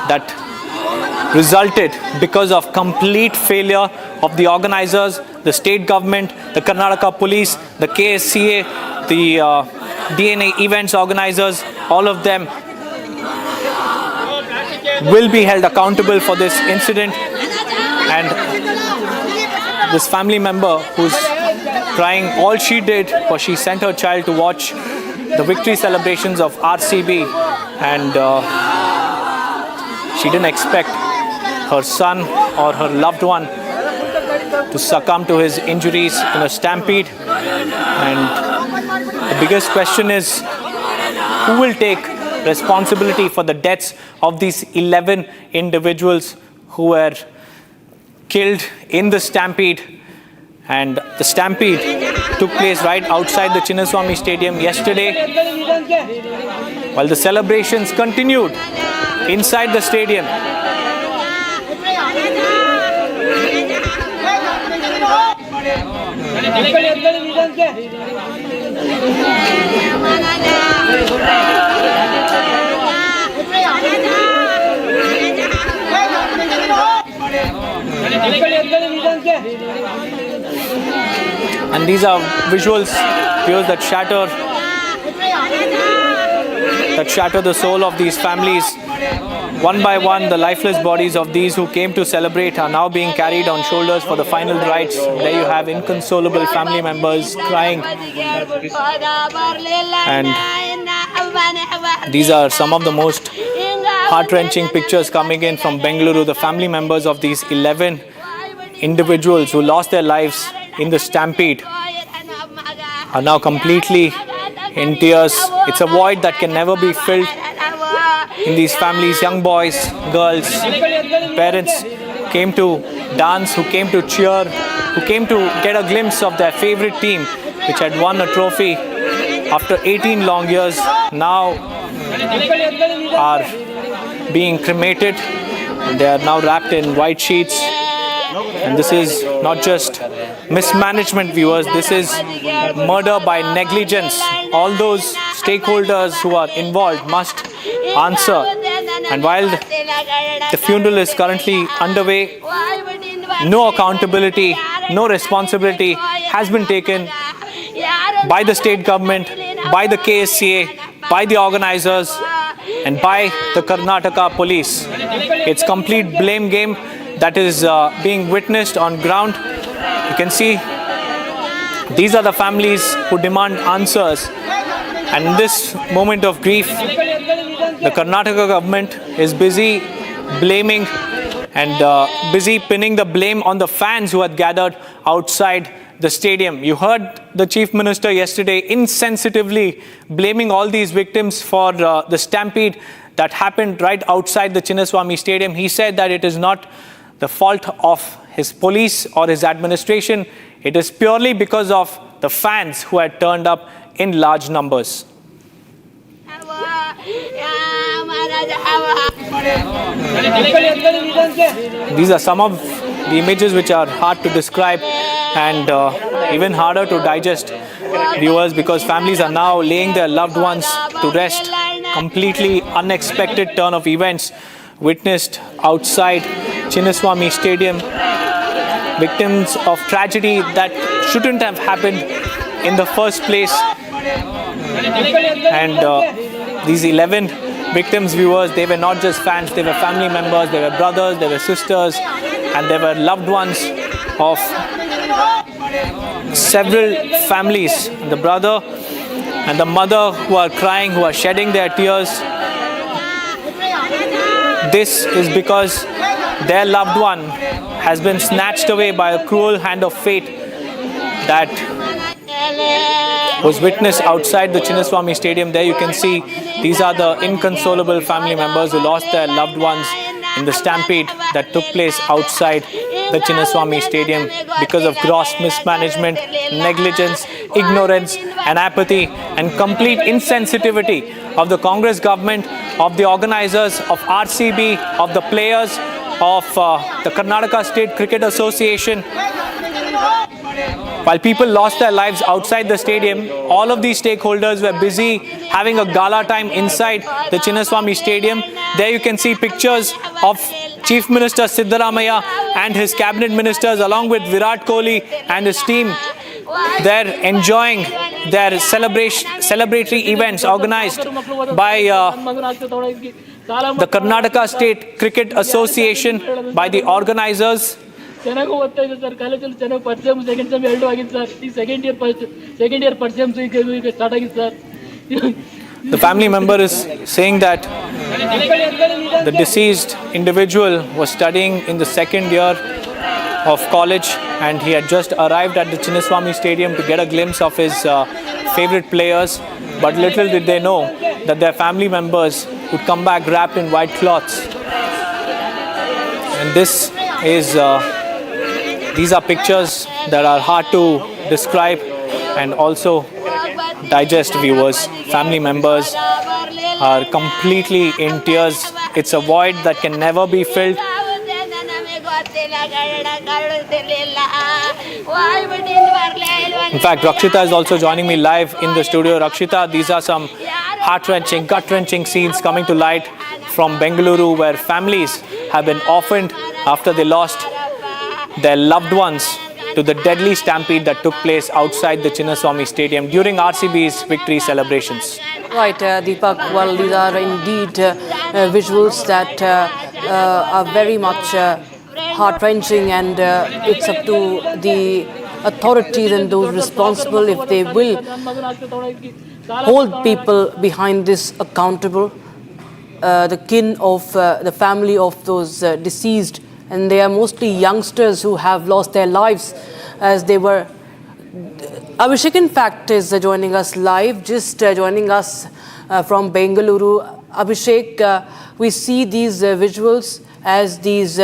S1: that resulted because of complete failure of the organizers, the state government, the Karnataka police, the KSCA, the DNA events organizers. All of them will be held accountable for this incident. And this family member who's crying, all she did was she sent her child to watch the victory celebrations of RCB, and she didn't expect her son or her loved one to succumb to his injuries in a stampede. And the biggest question is, who will take responsibility for the deaths of these 11 individuals who were killed in the Stampede. And the Stampede took place right outside the Chinnaswamy Stadium yesterday, while the celebrations continued inside the stadium. And these are visuals that shatter the soul of these families. One by one, the lifeless bodies of these who came to celebrate are now being carried on shoulders for the final rites. There you have inconsolable family members crying. And these are some of the most heart-wrenching pictures coming in from Bengaluru. The family members of these 11 individuals who lost their lives in the Stampede are now completely in tears. It's a void that can never be filled in these families. Young boys, girls, parents came to dance, who came to cheer, who came to get a glimpse of their favorite team, which had won a trophy after 18 long years, now are being cremated. They are now wrapped in white sheets. And this is not just mismanagement, viewers. This is murder by negligence. All those stakeholders who are involved must answer. And while the funeral is currently underway, no accountability, no responsibility has been taken by the state government, by the KSCA, by the organizers, and by the Karnataka police. It's complete blame game that is being witnessed on ground. You can see these are the families who demand answers. And in this moment of grief, the Karnataka government is busy blaming and busy pinning the blame on the fans who had gathered outside the stadium. You heard the Chief Minister yesterday insensitively blaming all these victims for the stampede that happened right outside the Chinnaswamy Stadium. He said that it is not the fault of his police or his administration. It is purely because of the fans who had turned up in large numbers. These are some of the images which are hard to describe and even harder to digest, viewers, because families are now laying their loved ones to rest. Completely unexpected turn of events witnessed outside Chinnaswamy Stadium. Victims of tragedy that shouldn't have happened in the first place. And these 11 victims, viewers, they were not just fans, they were family members, they were brothers, they were sisters, and they were loved ones of several families. The brother and the mother who are crying, who are shedding their tears. This is because their loved one has been snatched away by a cruel hand of fate that was witnessed outside the Chinnaswamy Stadium. There you can see these are the inconsolable family members who lost their loved ones in the stampede that took place outside the Chinnaswamy Stadium because of gross mismanagement, negligence, ignorance and apathy and complete insensitivity of the Congress government, of the organizers, of RCB, of the players, of the Karnataka State Cricket Association. While people lost their lives outside the stadium, all of these stakeholders were busy having a gala time inside the Chinnaswamy Stadium. There you can see pictures of Chief Minister Siddaramaiah and his cabinet ministers along with Virat Kohli and his team. They're enjoying their celebratory events organized by the Karnataka State Cricket Association, by the organizers. The family member is saying that the deceased individual was studying in the second year of college and he had just arrived at the Chinnaswamy Stadium to get a glimpse of his favorite players. But little did they know that their family members would come back wrapped in white cloths. And this is, these are pictures that are hard to describe and also digest, viewers. Family members are completely in tears. It's a void that can never be filled. In fact, Rakshita is also joining me live in the studio. Rakshita, these are some heart-wrenching, gut-wrenching scenes coming to light from Bengaluru, where families have been orphaned after they lost their loved ones to the deadly stampede that took place outside the Chinnaswamy Stadium during RCB's victory celebrations.
S2: Right, Deepak, well, these are indeed visuals that are very much heart-wrenching, and it's up to the authorities and those responsible if they will hold people behind this accountable. The kin of the family of those deceased, and they are mostly youngsters who have lost their lives as they were. Abhishek, in fact, is joining us live, just joining us from Bengaluru. Abhishek, we see these visuals as these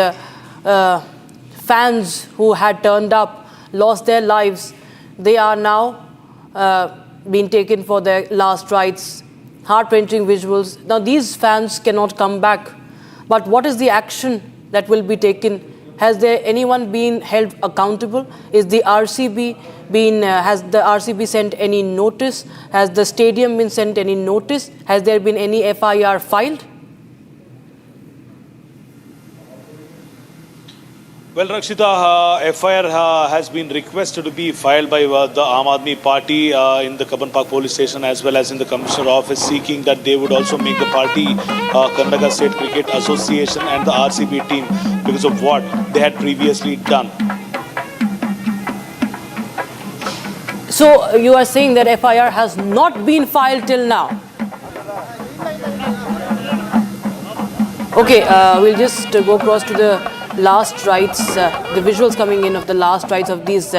S2: fans who had turned up, lost their lives. They are now being taken for their last rites. Heart-wrenching visuals. Now, these fans cannot come back. But what is the action that will be taken? Has there anyone been held accountable? Is the RCB has the RCB sent any notice? Has the stadium been sent any notice? Has there been any FIR filed?
S7: Well, Rakshita, FIR has been requested to be filed by the Aam Aadmi Party in the Kaban Park police station as well as in the Commissioner office, seeking that they would also make the party Karnataka State Cricket Association and the RCB team because of what they had previously done.
S2: So you are saying that FIR has not been filed till now? Okay, we'll just go across to the last rites, the visuals coming in of the last rites of these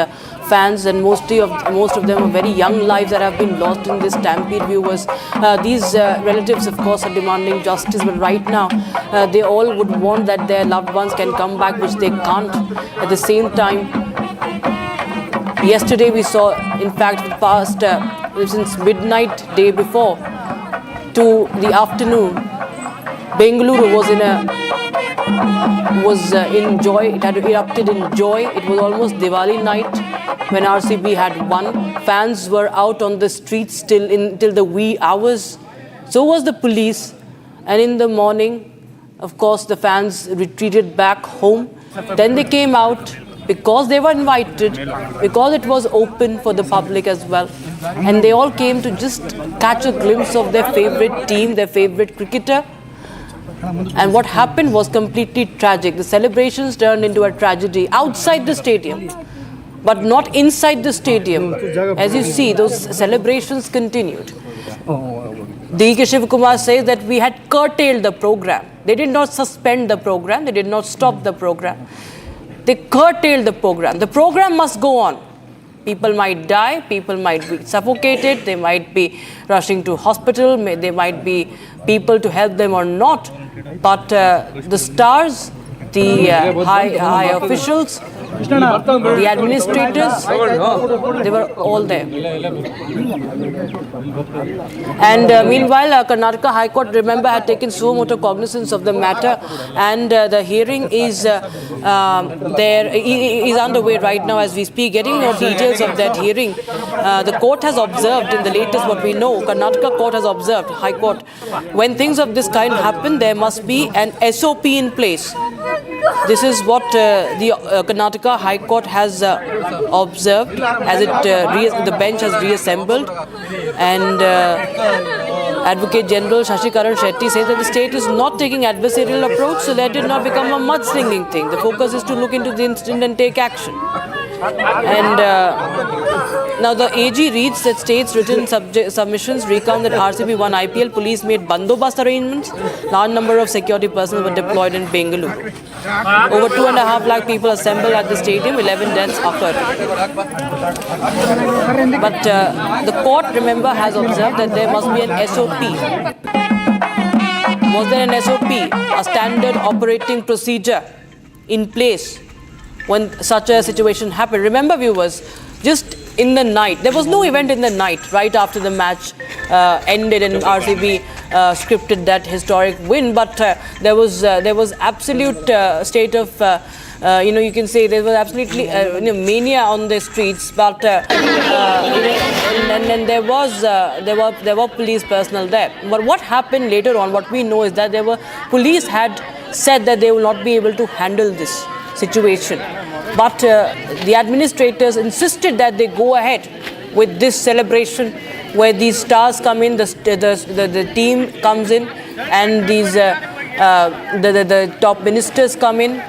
S2: fans, and most of them are very young lives that have been lost in this stampede, viewers. These relatives, of course, are demanding justice, but right now they all would want that their loved ones can come back, which they can't. At the same time, yesterday we saw, in fact, the past since midnight day before to the afternoon, Bengaluru was in joy. It had erupted in joy. It was almost Diwali night when RCB had won. Fans were out on the streets till the wee hours. So was the police. And in the morning, of course, the fans retreated back home. Then they came out because they were invited, because it was open for the public as well. And they all came to just catch a glimpse of their favorite team, their favorite cricketer. And what happened was completely tragic. The celebrations turned into a tragedy outside the stadium, but not inside the stadium. As you see, those celebrations continued. D.K. Shivakumar says that we had curtailed the program. They did not suspend the program. They did not stop the program. They curtailed the program. The program must go on. People might die, people might be suffocated, they might be rushing to hospital, there might be people to help them or not. But the stars, the high officials, the administrators, they were all there. And meanwhile, Karnataka High Court, remember, had taken suo motu cognizance of the matter, and the hearing is is underway right now as we speak. Getting more details of that hearing, the court has observed, in the latest what we know, Karnataka court has observed, High Court, when things of this kind happen, there must be an SOP in place. This is what the Karnataka High Court has observed as the bench has reassembled, and Advocate General Shashikaran Shetty says that the state is not taking adversarial approach, so let it not become a mudslinging thing. The focus is to look into the incident and take action. And now the AG reads that states' written submissions recount that RCB won IPL. Police made bandobast arrangements. Large number of security personnel were deployed in Bengaluru. Over 2.5 lakh people assembled at the stadium. 11 deaths occurred. But the court, remember, has observed that there must be an SOP. Was there an SOP, a standard operating procedure in place when such a situation happened? Remember, viewers, just in the night, there was no event in the night right after the match ended and RCB scripted that historic win, but there was absolute state of you can say there was absolutely mania on the streets, but and there were police personnel there. But what happened later on, what we know is that police had said that they will not be able to handle this situation. But the administrators insisted that they go ahead with this celebration where these stars come in, the team comes in, and these the top ministers come in,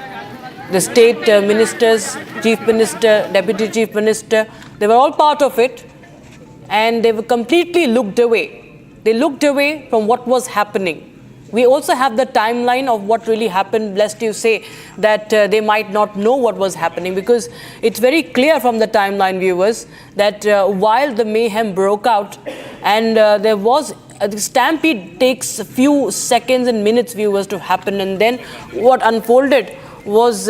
S2: the state ministers, chief minister, deputy chief minister, they were all part of it, and they were completely looked away. They looked away from what was happening. We also have the timeline of what really happened, lest you say that they might not know what was happening, because it's very clear from the timeline, viewers, that while the mayhem broke out and there was the stampede takes a few seconds and minutes, viewers, to happen, and then what unfolded was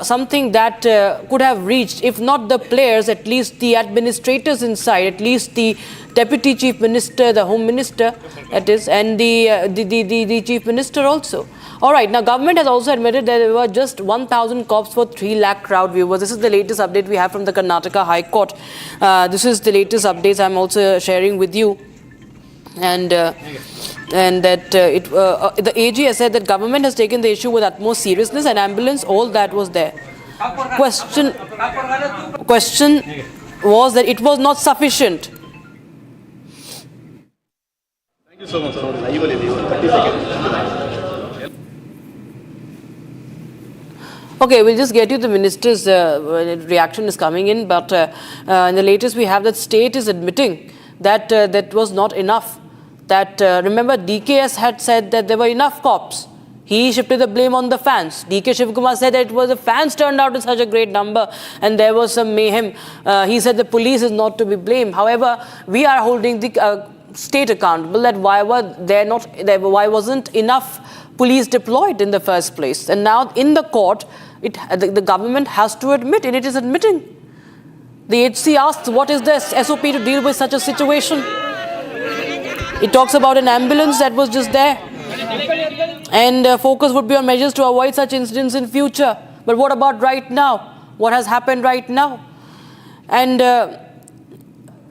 S2: something that could have reached, if not the players, at least the administrators inside, at least the deputy chief minister, the home minister, that is, and the chief minister also. All right, now government has also admitted that there were just 1,000 cops for 3 lakh crowd, viewers. This is the latest update we have from the Karnataka High Court. This is the latest updates I'm also sharing with you. And that the AG has said that government has taken the issue with utmost seriousness, and ambulance, all that was there. Question was that it was not sufficient.
S15: Thank you so much, sir. 30 seconds.
S2: Okay, we'll just get you the minister's reaction is coming in, but in the latest we have that state is admitting that that was not enough. That remember, DKS had said that there were enough cops. He shifted the blame on the fans. DK Shivkumar said that it was the fans turned out in such a great number and there was some mayhem. He said the police is not to be blamed. However, we are holding the state accountable that why wasn't enough police deployed in the first place. And now in the court, the government has to admit, and it is admitting. The HC asks, what is the SOP to deal with such a situation? It talks about an ambulance that was just there. And focus would be on measures to avoid such incidents in future. But what about right now? What has happened right now? And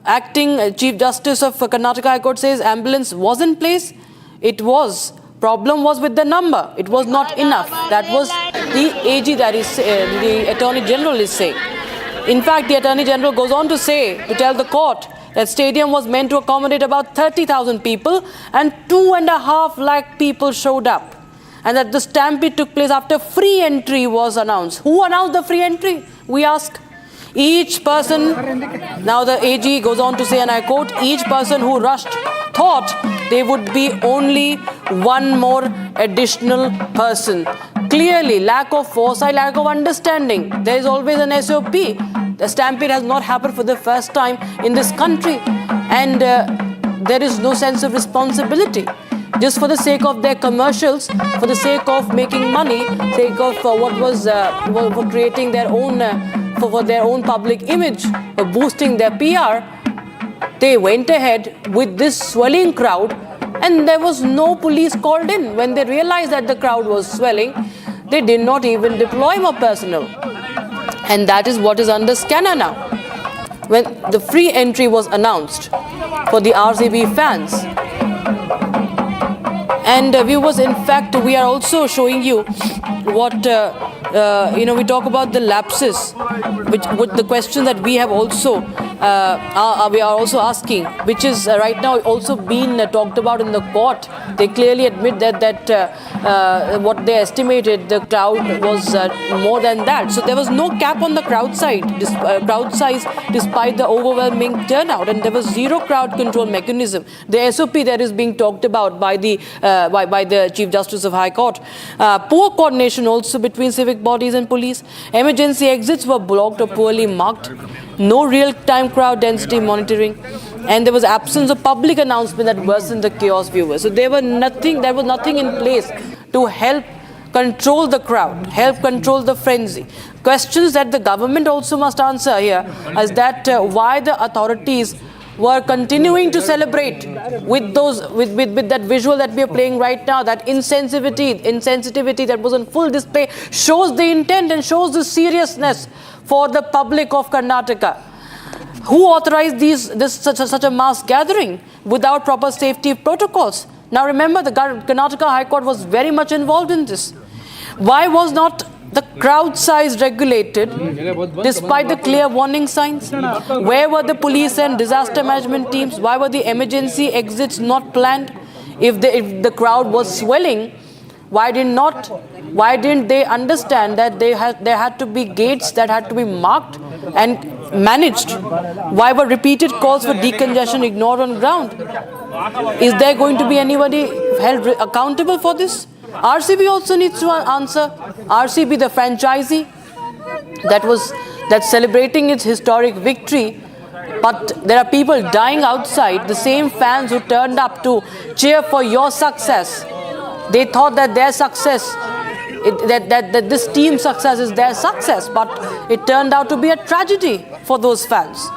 S2: acting Chief Justice of Karnataka High Court says ambulance was in place. It was. Problem was with the number. It was not enough. That was the AG, that is, the Attorney General is saying. In fact, the Attorney General goes on to say, to tell the court, that stadium was meant to accommodate about 30,000 people and 2.5 lakh people showed up. And that the stampede took place after free entry was announced. Who announced the free entry? We ask. Each person, now the AG goes on to say, and I quote, each person who rushed thought there would be only one more additional person. Clearly, lack of foresight, lack of understanding. There is always an SOP. The stampede has not happened for the first time in this country. And there is no sense of responsibility. Just for the sake of their commercials, for the sake of making money, sake of for creating their own, for their own public image, for boosting their PR, they went ahead with this swelling crowd, and there was no police called in. When they realized that the crowd was swelling, they did not even deploy more personnel. And that is what is under scanner now. When the free entry was announced for the RCB fans. And viewers, in fact, we are also showing you what, we talk about the lapses, with the question that we have also, we are also asking, which is right now also being talked about in the court. They clearly admit that what they estimated, the crowd was more than that. So there was no cap on the crowd size despite the overwhelming turnout, and there was zero crowd control mechanism. The SOP that is being talked about by the Chief Justice of High Court. Poor coordination also between civic bodies and police. Emergency exits were blocked or poorly marked. No real-time crowd density monitoring. And there was absence of public announcement that worsened the chaos, viewers. So there was nothing in place to help control the crowd, help control the frenzy. Questions that the government also must answer here is that why the authorities were continuing to celebrate with that visual that we are playing right now, that insensitivity that was on full display, shows the intent and shows the seriousness for the public of Karnataka. Who authorized such a mass gathering without proper safety protocols? Now remember, the Karnataka High Court was very much involved in this. Why was not the crowd size regulated despite the clear warning signs? Where were the police and disaster management teams? Why were the emergency exits not planned? If the crowd was swelling, why didn't they understand that there had to be gates that had to be marked and managed? Why were repeated calls for decongestion ignored on ground? Is there going to be anybody held accountable for this? RCB also needs to answer. RCB, the franchisee that's celebrating its historic victory, but there are people dying outside, the same fans who turned up to cheer for your success. They thought that their success, that this team's success is their success, but it turned out to be a tragedy for those fans.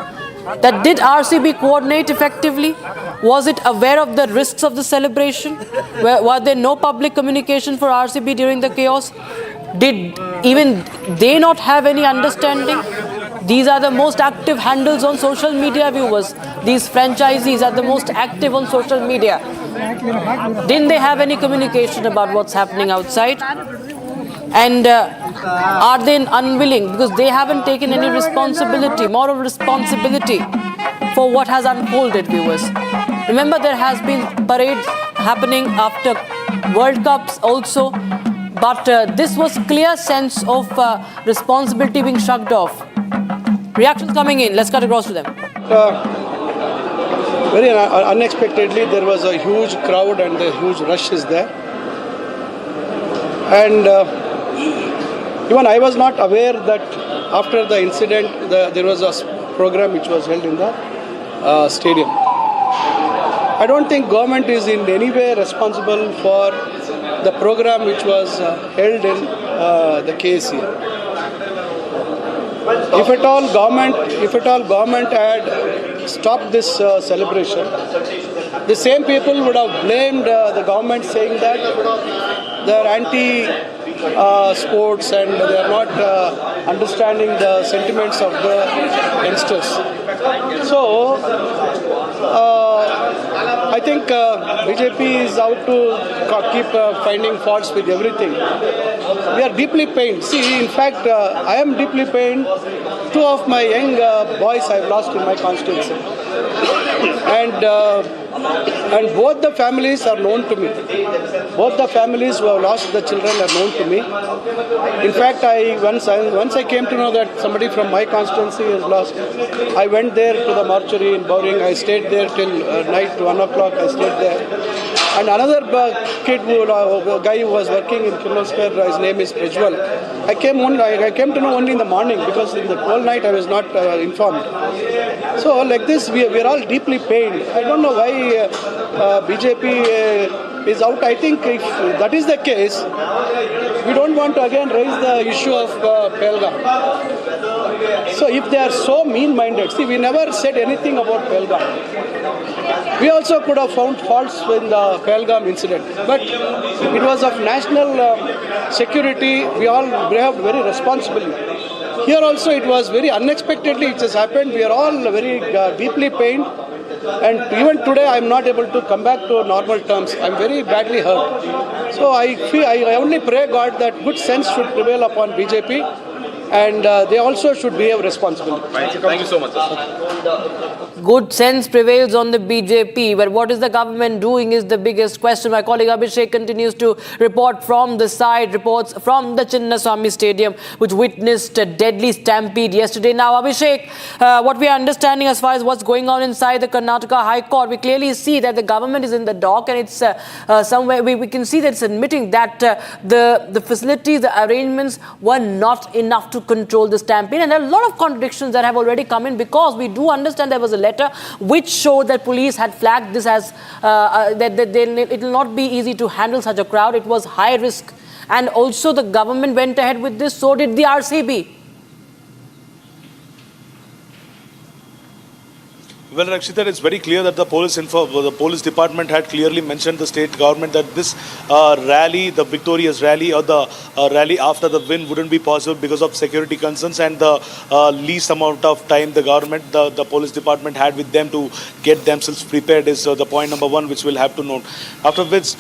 S2: That did RCB coordinate effectively? Was it aware of the risks of the celebration? Were there no public communication for RCB during the chaos? Did even they not have any understanding? These are the most active handles on social media, viewers. These franchisees are the most active on social media. Didn't they have any communication about what's happening outside? And are they unwilling? Because they haven't taken any responsibility, moral responsibility for what has unfolded, viewers. Remember, there has been parades happening after World Cups also. But this was clear sense of responsibility being shrugged off. Reactions coming in. Let's cut across to them.
S4: Very unexpectedly, there was a huge crowd and a huge rush is there. And even I was not aware that after the incident, there was a program which was held in the stadium. I don't think government is in any way responsible for the program which was held in the KSCA. If at all government had stopped this celebration, the same people would have blamed the government, saying that they are anti-sports and they are not understanding the sentiments of the youngsters. So I think BJP is out to keep finding faults with everything. We are deeply pained. See, in fact, I am deeply pained. Two of my young boys I have lost in my constituency. And both the families are known to me. Both the families who have lost the children are known to me. In fact, once I came to know that somebody from my constituency is lost, I went there to the mortuary in Bowring. I stayed there till night, 1 o'clock. I stayed there. And another kid, a guy who was working in Kirloskar, his name is Prajwal. I came to know only in the morning, because in the whole night I was not informed. So like this, we are all deeply pained. I don't know why BJP is out. I think if that is the case, we don't want to again raise the issue of Pahalgam. So if they are so mean-minded, see, we never said anything about Pahalgam. We also could have found faults in the Pahalgam incident, but it was of national security. We all behaved very responsibly. Here also it was very unexpectedly it has happened. We are all very deeply pained, and even today I am not able to come back to normal terms. I am very badly hurt. So I only pray God that good sense should prevail upon BJP. and they also should behave responsibly.
S15: Thank you so much, sir.
S2: Good sense prevails on the BJP, but what is the government doing is the biggest question. My colleague Abhishek continues to report from the side, reports from the Chinnaswamy Stadium, which witnessed a deadly stampede yesterday. Now, Abhishek, what we are understanding as far as what's going on inside the Karnataka High Court, we clearly see that the government is in the dock, and it's somewhere we can see that it's admitting that the facilities, the arrangements were not enough to control the stampede. And there are a lot of contradictions that have already come in, because we do understand there was a letter which showed that police had flagged this as that it will not be easy to handle such a crowd. It was high risk. And also the government went ahead with this, so did the RCB.
S7: Well, Rakshita, it's very clear that the police department had clearly mentioned the state government that this rally, the victorious rally or the rally after the win wouldn't be possible because of security concerns, and the least amount of time the government, the police department had with them to get themselves prepared is the point number one, which we'll have to note. After which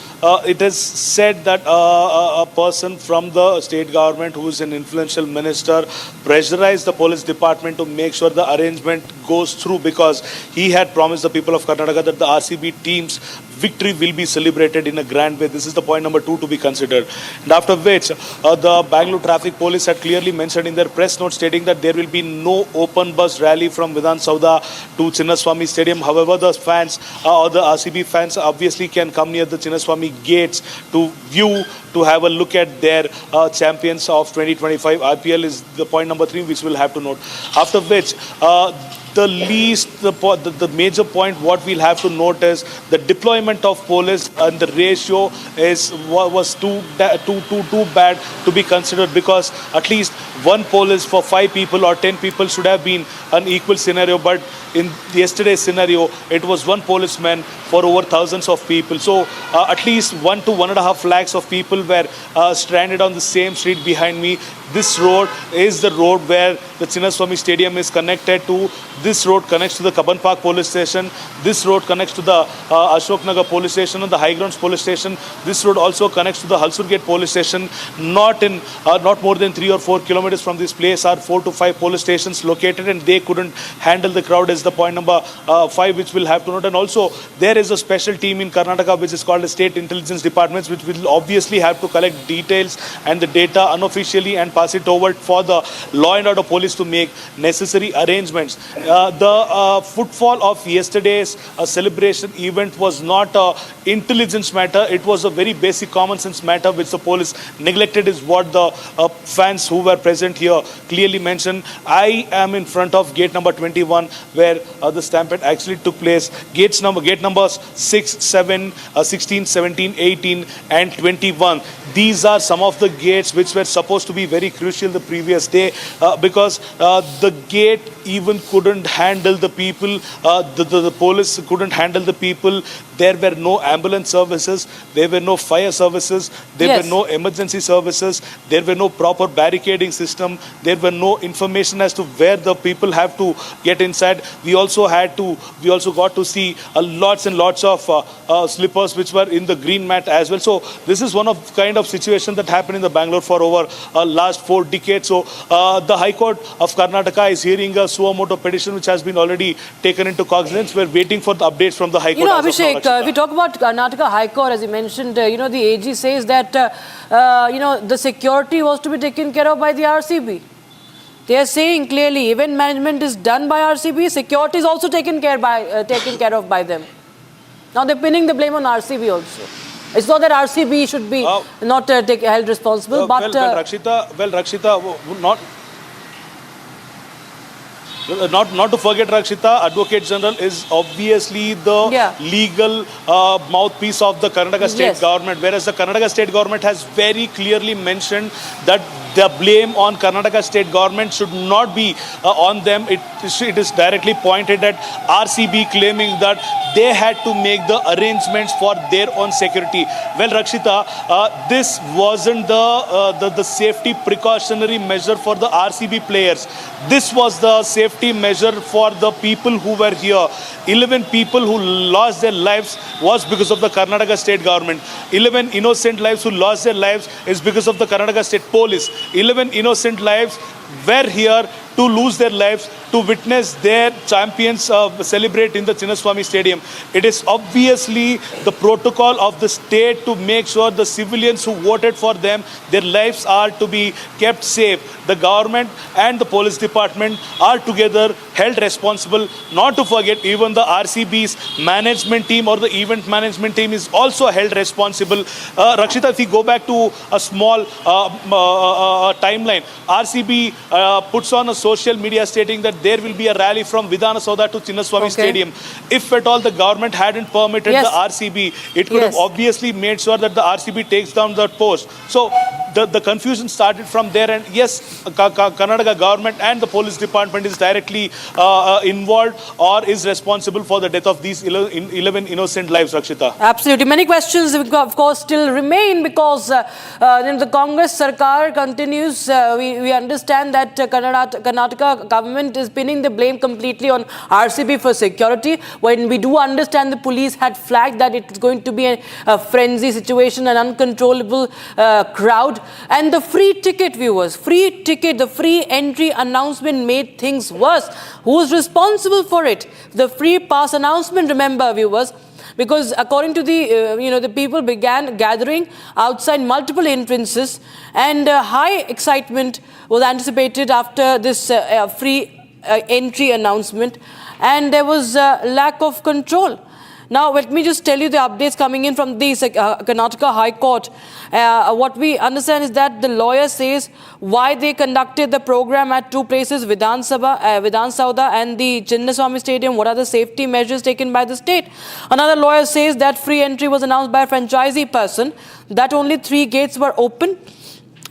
S7: it is said that a person from the state government who is an influential minister pressurized the police department to make sure the arrangement goes through, because he had promised the people of Karnataka that the RCB team's victory will be celebrated in a grand way. This is the point number two to be considered. And after which, the Bangalore Traffic Police had clearly mentioned in their press note stating that there will be no open bus rally from Vidhan Sauda to Chinnaswamy Stadium. However, the fans or the RCB fans obviously can come near the Chinnaswamy gates to view, to have a look at their champions of 2025 IPL is the point number three, which we'll have to note. After which, the major point what we'll have to note is the deployment of police, and the ratio was too bad to be considered, because at least one police for 5 people or 10 people should have been an equal scenario, but in yesterday's scenario it was one policeman for over thousands of people. So at least 1 to 1.5 lakhs of people were stranded on the same street behind me. This road is the road where the Chinnaswamy Stadium is connected to. This road connects to the Kaban Park police station. This road connects to the Ashok Nagar police station and the High Grounds police station. This road also connects to the Halsur Gate police station. Not more than 3 or 4 kilometers from this place are 4 to 5 police stations located, and they couldn't handle the crowd is the point number 5, which we'll have to note. And also there is a special team in Karnataka which is called the State Intelligence Departments, which will obviously have to collect details and the data unofficially and pass it over for the law and order police to make necessary arrangements. The footfall of yesterday's celebration event was not an intelligence matter. It was a very basic common sense matter which the police neglected, is what the fans who were present here clearly mentioned. I am in front of gate number 21 where the stampede actually took place. Gate numbers 6, 7, 16, 17, 18 and 21. These are some of the gates which were supposed to be very crucial the previous day, because the gate even couldn't handle the people. The police couldn't handle the people. There were no ambulance services. There were no fire services. There were no emergency services. There were no proper barricading system. There were no information as to where the people have to get inside. We also got to see lots and lots of slippers which were in the green mat as well. So this is one of kind of situation that happened in the Bangalore for over last 4 decades. So the High Court of Karnataka is hearing a suo motu petition which has been already taken into cognizance. We're waiting for the updates from the High Court.
S2: Abhishek, if we talk about Karnataka High Court, as you mentioned, the AG says that the security was to be taken care of by the RCB. They are saying clearly event management is done by RCB, security is also taken care of by them. Now they're pinning the blame on RCB also. It's not that RCB should be not held responsible, but...
S7: Not to forget, Rakshita, Advocate General is obviously the legal mouthpiece of the Karnataka state government, whereas the Karnataka state government has very clearly mentioned that the blame on Karnataka state government should not be on them. It is directly pointed at RCB, claiming that they had to make the arrangements for their own security. Well, Rakshita, this wasn't the safety precautionary measure for the RCB players. This was the safety measure for the people who were here. 11 people who lost their lives was because of the Karnataka state government. 11 innocent lives who lost their lives is because of the Karnataka state police. 11 innocent lives were here to lose their lives to witness their champions celebrate in the Chinnaswamy Stadium. It is obviously the protocol of the state to make sure the civilians who voted for them, their lives are to be kept safe. The government and the police department are together held responsible. Not to forget, even the RCB's management team or the event management team is also held responsible. Rakshita, if we go back to a small timeline, RCB puts on a social media stating that there will be a rally from Vidhana Saudha to Chinnaswamy Stadium. If at all the government hadn't permitted the RCB, it could have obviously made sure that the RCB takes down that post. So the confusion started from there, and yes, Karnataka government and the police department is directly involved or is responsible for the death of these 11 innocent lives, Rakshita.
S2: Absolutely. Many questions, of course, still remain because the Congress Sarkar continues. We understand that Karnataka government is pinning the blame completely on RCB for security, when we do understand the police had flagged that it's going to be a frenzy situation, an uncontrollable crowd. And the free ticket, viewers, the free entry announcement made things worse. Who's responsible for it? The free pass announcement, remember, viewers, because according to the people began gathering outside multiple entrances, and high excitement was anticipated after this free entry announcement, and there was lack of control. Now, let me just tell you the updates coming in from the Karnataka High Court. What we understand is that the lawyer says why they conducted the program at two places, Vidhan Saudha and the Chinnaswamy Stadium. What are the safety measures taken by the state? Another lawyer says that free entry was announced by a franchisee person, that only 3 gates were open.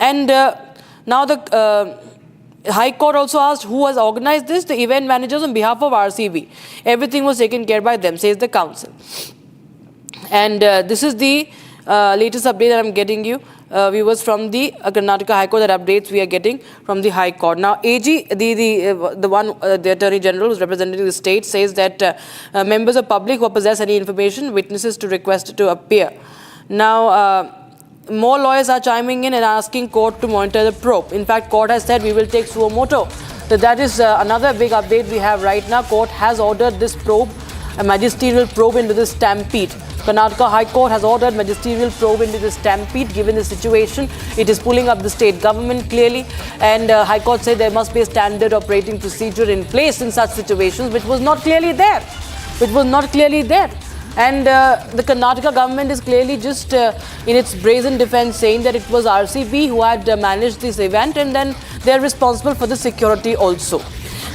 S2: And now the High Court also asked who has organized this. The event managers on behalf of RCB. Everything was taken care by them, says the council. And this is the latest update that I'm getting you, viewers, from the Karnataka High Court. That updates we are getting from the High Court. Now, AG, the Attorney General who's representing the state, says that members of public who possess any information, witnesses to request to appear. Now, more lawyers are chiming in and asking court to monitor the probe. In fact, court has said we will take suo moto. So that is another big update we have right now. Court has ordered this probe, a magisterial probe into the Stampede. Karnataka High Court has ordered magisterial probe into the Stampede. Given the situation, it is pulling up the state government clearly, and High Court said there must be a standard operating procedure in place in such situations, which was not clearly there. And the Karnataka government is clearly just in its brazen defense saying that it was RCB who had managed this event, and then they're responsible for the security also.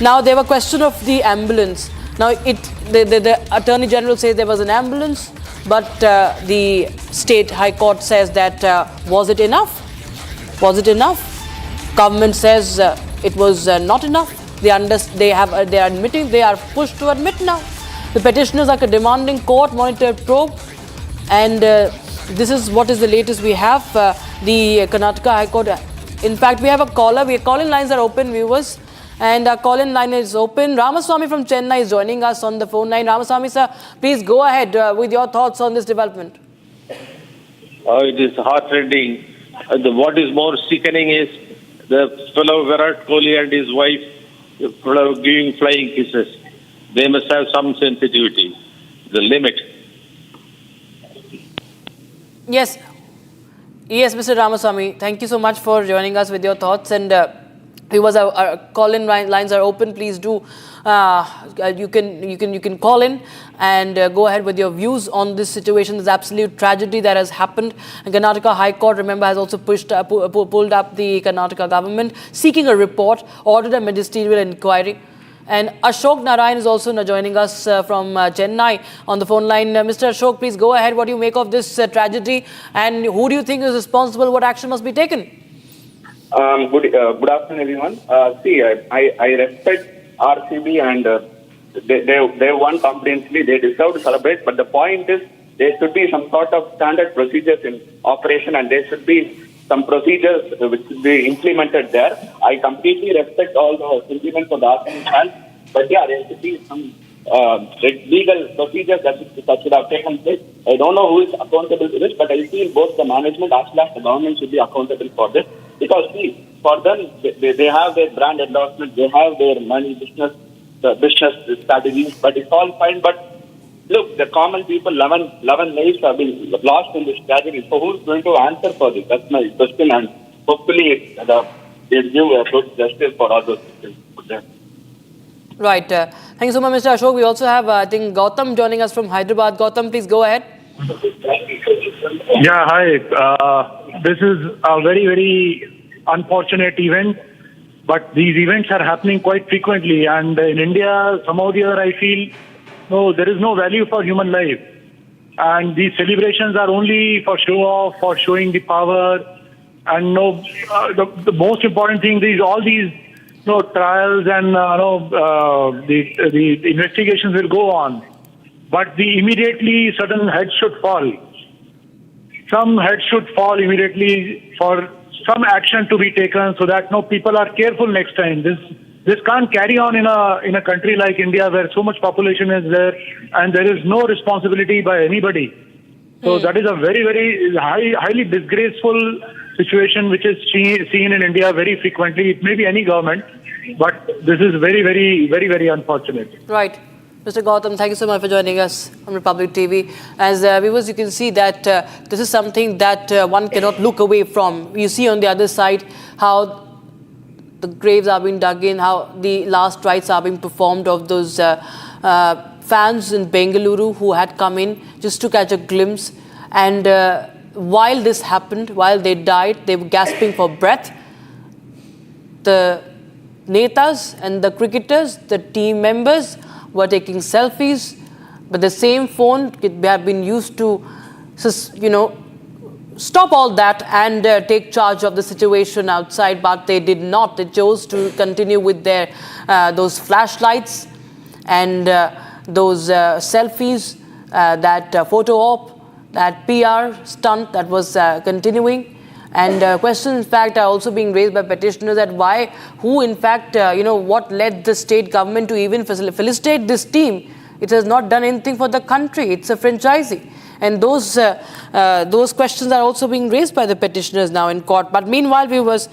S2: Now, there was a question of the ambulance. Now, the Attorney General says there was an ambulance, but the State High Court says that was it enough? Government says it was not enough. They are admitting, they are pushed to admit now. The petitioners are demanding court monitored probe, and this is what is the latest we have. The Karnataka High Court. In fact, we have a caller. Call-in lines are open, viewers, and our call-in line is open. Ramaswamy from Chennai is joining us on the phone line. Ramaswamy sir, please go ahead with your thoughts on this development.
S10: It is heartrending. What is more sickening is the fellow Virat Kohli and his wife giving flying kisses. They must have some sensitivity, the limit. Yes,
S2: Mr. Ramaswamy, thank you so much for joining us with your thoughts. And viewers, our call-in lines are open. Please do. You can call in and go ahead with your views on this situation, this absolute tragedy that has happened. And Karnataka High Court, remember, has also pulled up the Karnataka government, seeking a report, ordered a ministerial inquiry. And Ashok Narayan is also joining us from Chennai on the phone line. Mr. Ashok, please go ahead. What do you make of this tragedy, and who do you think is responsible? What action must be taken?
S18: Good afternoon, everyone. I respect RCB, and they won confidently. They deserve to celebrate. But the point is, there should be some sort of standard procedures in operation, and there should be some procedures which should be implemented there. I completely respect all the sentiments of the organization, but yeah, there should be some legal procedures that should have taken place. I don't know who is accountable to this, but I feel both the management as well as the government should be accountable for this. Because see, for them, they have their brand endorsement, they have their money, business strategies, but it's all fine. But look, the common people, 11 lives have been lost in this tragedy. So who's going to answer for this? That's my question, and hopefully they'll give a good justice for all those people.
S2: Right. Thank you so much, Mr. Ashok. We also have, I think, Gautam joining us from Hyderabad. Gautam, please go ahead.
S8: Yeah, hi. This is a very, very unfortunate event, but these events are happening quite frequently. And in India, somehow or the other, I feel, no, there is no value for human life. And these celebrations are only for show off, for showing the power. And the most important thing is all these trials and the investigations will go on. But immediately certain heads should fall. Some heads should fall immediately for some action to be taken so that people are careful next time. This can't carry on in a country like India where so much population is there and there is no responsibility by anybody. So that is a very, very highly disgraceful situation which is seen in India very frequently. It may be any government, but this is very, very, very, very unfortunate.
S2: Right. Mr. Gautam, thank you so much for joining us on Republic TV. As viewers, you can see that this is something that one cannot look away from. You see on the other side how the graves are being dug in, how the last rites are being performed of those fans in Bengaluru who had come in just to catch a glimpse. And while this happened, while they died, they were gasping for breath. The netas and the cricketers, the team members, were taking selfies, but the same phone could have been used to, stop all that and take charge of the situation outside, but they did not. They chose to continue with their those flashlights and those selfies, that photo op, that PR stunt that was continuing. And questions, in fact, are also being raised by petitioners that what led the state government to even felicitate this team? It has not done anything for the country. It's a franchisee. And those questions are also being raised by the petitioners now in court. But meanwhile, viewers,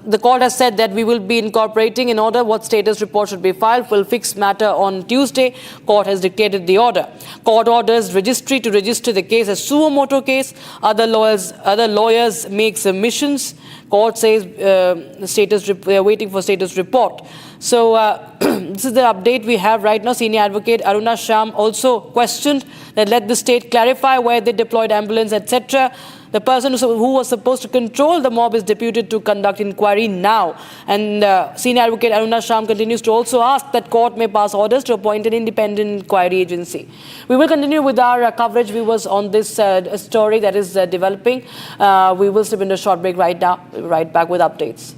S2: the court has said that we will be incorporating in order what status report should be filed. Will fix matter on Tuesday. Court has dictated the order. Court orders registry to register the case as suo motu case. Other lawyers make submissions. Court says they are waiting for status report. So this is the update we have right now. Senior advocate Aruna Sham also questioned that let the state clarify where they deployed ambulance, etc. The person who was supposed to control the mob is deputed to conduct inquiry now. And Senior Advocate Aruna Sham continues to also ask that court may pass orders to appoint an independent inquiry agency. We will continue with our coverage, viewers, on this story that is developing. We will step into a short break right now. Right back with updates.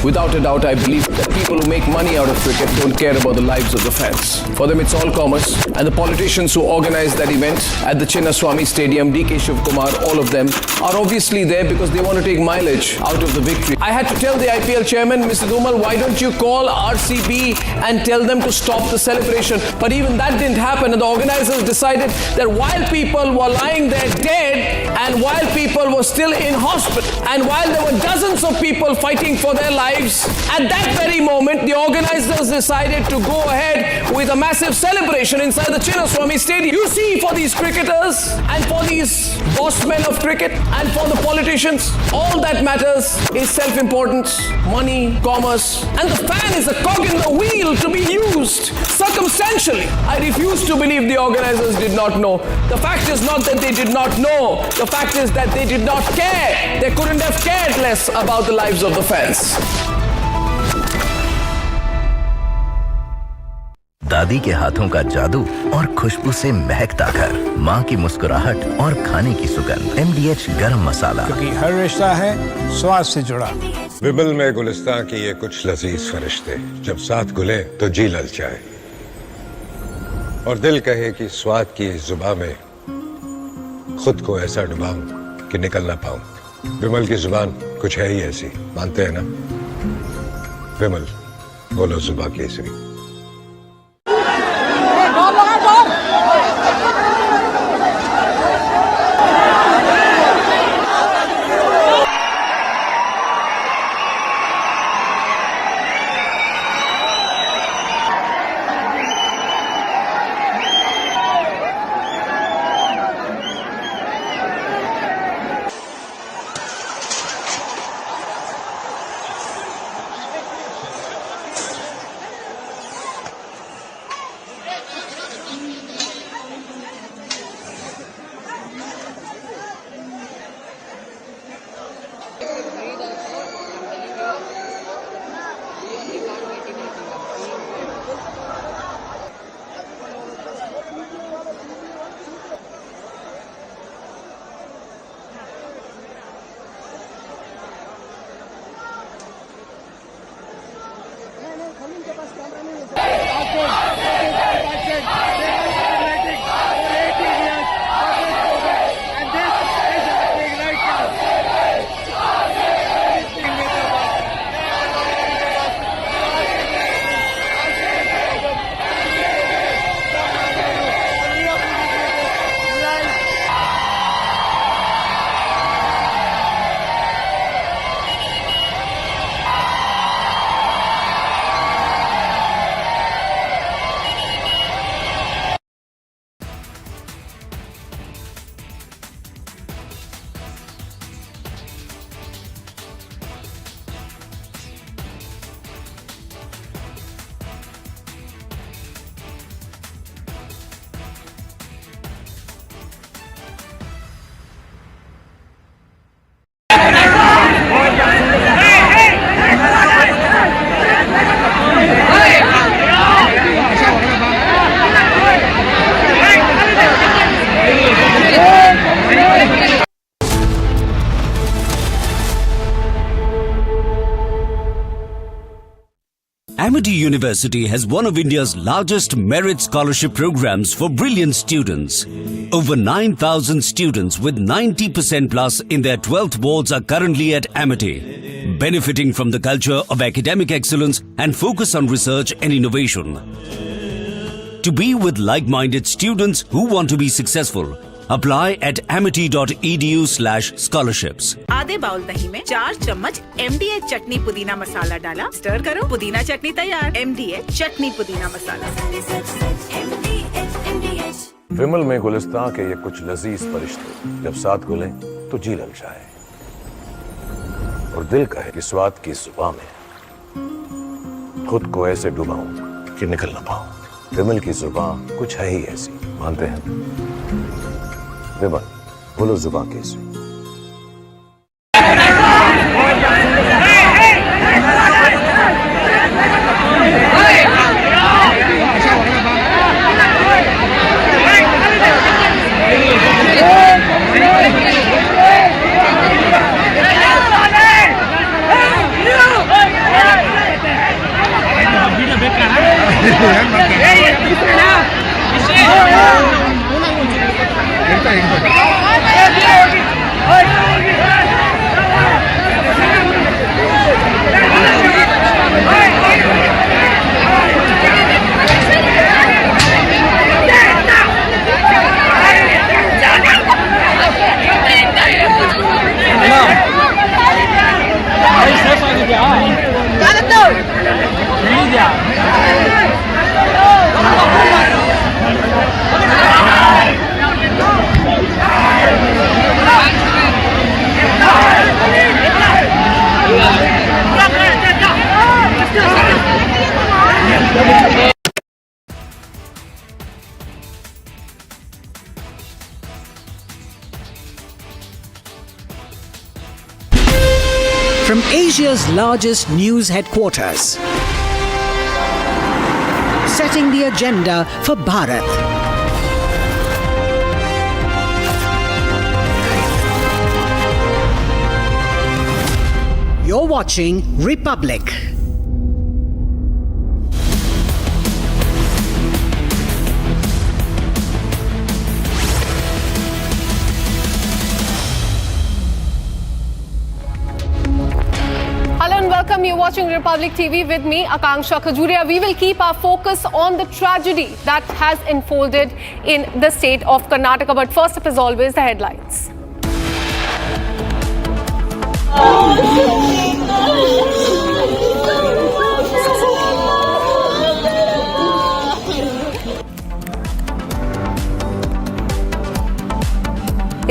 S3: Without a doubt, I believe that people who make money out of cricket don't care about the lives of the fans. For them, it's all commerce. And the politicians who organized that event at the Chinnaswamy Stadium, DK Shivkumar, all of them, are obviously there because they want to take mileage out of the victory. I had to tell the IPL chairman, Mr. Dhumal, why don't you call RCB and tell them to stop the celebration? But even that didn't happen, and the organizers decided that while people were lying there dead, and while people were still in hospital, and while there were dozens of people fighting for their lives, at that very moment, the organizers decided to go ahead with a massive celebration inside the Chinnaswamy Stadium. You see, for these cricketers and for these boss men of cricket and for the politicians, all that matters is self-importance, money, commerce, and the fan is a cog in the wheel to be used circumstantially. I refuse to believe the organizers did not know. The fact is not that they did not know. The fact is that they did not care. They couldn't have cared less about the lives of the fans.
S14: दादी के हाथों का जादू और खुशबू से महकता घर, माँ की मुस्कुराहट और खाने की सुगंध। MDH गरम मसाला,
S20: क्योंकि हर रिश्ता है स्वाद से जुड़ा। विमल में गुलिस्तान की ये कुछ लजीज फरिश्ते, जब साथ घुले तो जी ललचाए और दिल कहे कि स्वाद की इस जुबान में खुद को ऐसा डुबाऊं कि निकल ना पाऊं। विमल की जुबान कुछ है ही ऐसी, मानते हैं ना? विमल, बोलो जुबान Kesari.
S12: Amity University has one of India's largest merit scholarship programs for brilliant students. Over 9,000 students with 90% plus in their 12th boards are currently at Amity, benefiting from the culture of academic excellence and focus on research and innovation. To be with like-minded students who want to be successful, apply at amity.edu/scholarships.
S11: आधे bowl दही में 4 चम्मच MDH चटनी पुदीना मसाला डाला, stir करो, पुदीना चटनी तैयार। MDH चटनी पुदीना मसाला।
S3: विमल में गुलिस्तां के ये कुछ लजीज फरिश्ते जब साथ घुलें तो जी ललचाए और दिल कहे कि स्वाद की जुबान में खुद को ऐसे डुबाऊं कि निकल ना पाऊं। विमल की जुबान कुछ है ही ऐसी, मानते हैं? विमल, बोलो जुबान कैसी?
S13: From Asia's largest news headquarters, setting the agenda for Bharat. You're watching Republic.
S23: Hello and welcome. You're watching Republic TV with me, Akanksha Khajuria. We will keep our focus on the tragedy that has unfolded in the state of Karnataka. But first up, as always, the headlines.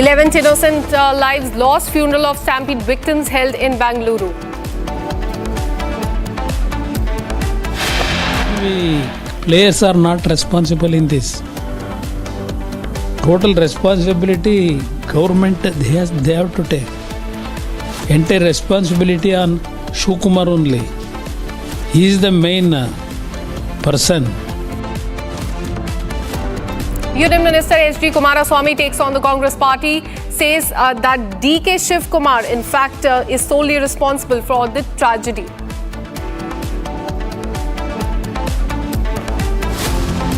S23: Eleven innocent lives lost. Funeral of Stampede victims held in Bangalore.
S16: Players are not responsible in this. Total responsibility government they have to take. Entire responsibility on Shukumar only. He is the main person.
S23: Union Minister H.D. Kumaraswamy takes on the Congress party, says that D.K. Shiv Kumar, in fact, is solely responsible for the tragedy.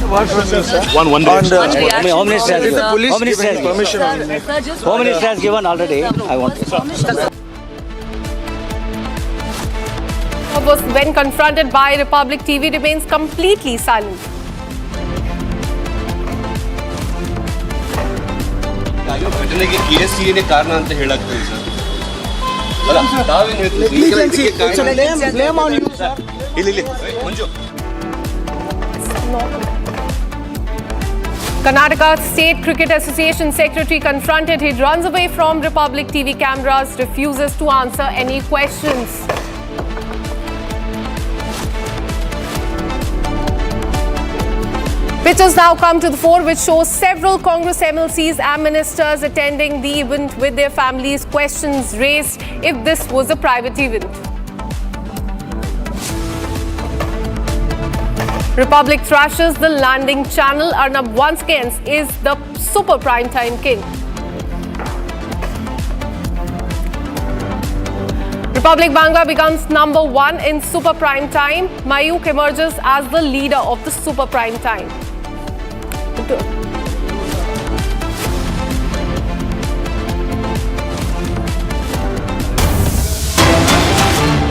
S6: Home Minister has given already. I want to.
S23: When confronted by Republic TV, remains completely silent.
S19: घटने के KSCA ने कारण ಅಂತ ಹೇಳಾಗ್ತದೆ sir. ಅಲ್ಲ ತಾವೇನು ಹೇಳ್ತೀರಿ? Blame on you sir. ಇಲ್ಲಿ Manju.
S23: Karnataka State Cricket Association Secretary confronted. He runs away from Republic TV cameras, refuses to answer any questions. Pictures now come to the fore, which shows several Congress MLCs and ministers attending the event with their families. Questions raised if this was a private event. Republic thrashes the landing channel. Arnab once again is the super prime time king. Republic Bangla becomes number 1 in super prime time. Mayuk emerges as the leader of the super prime time.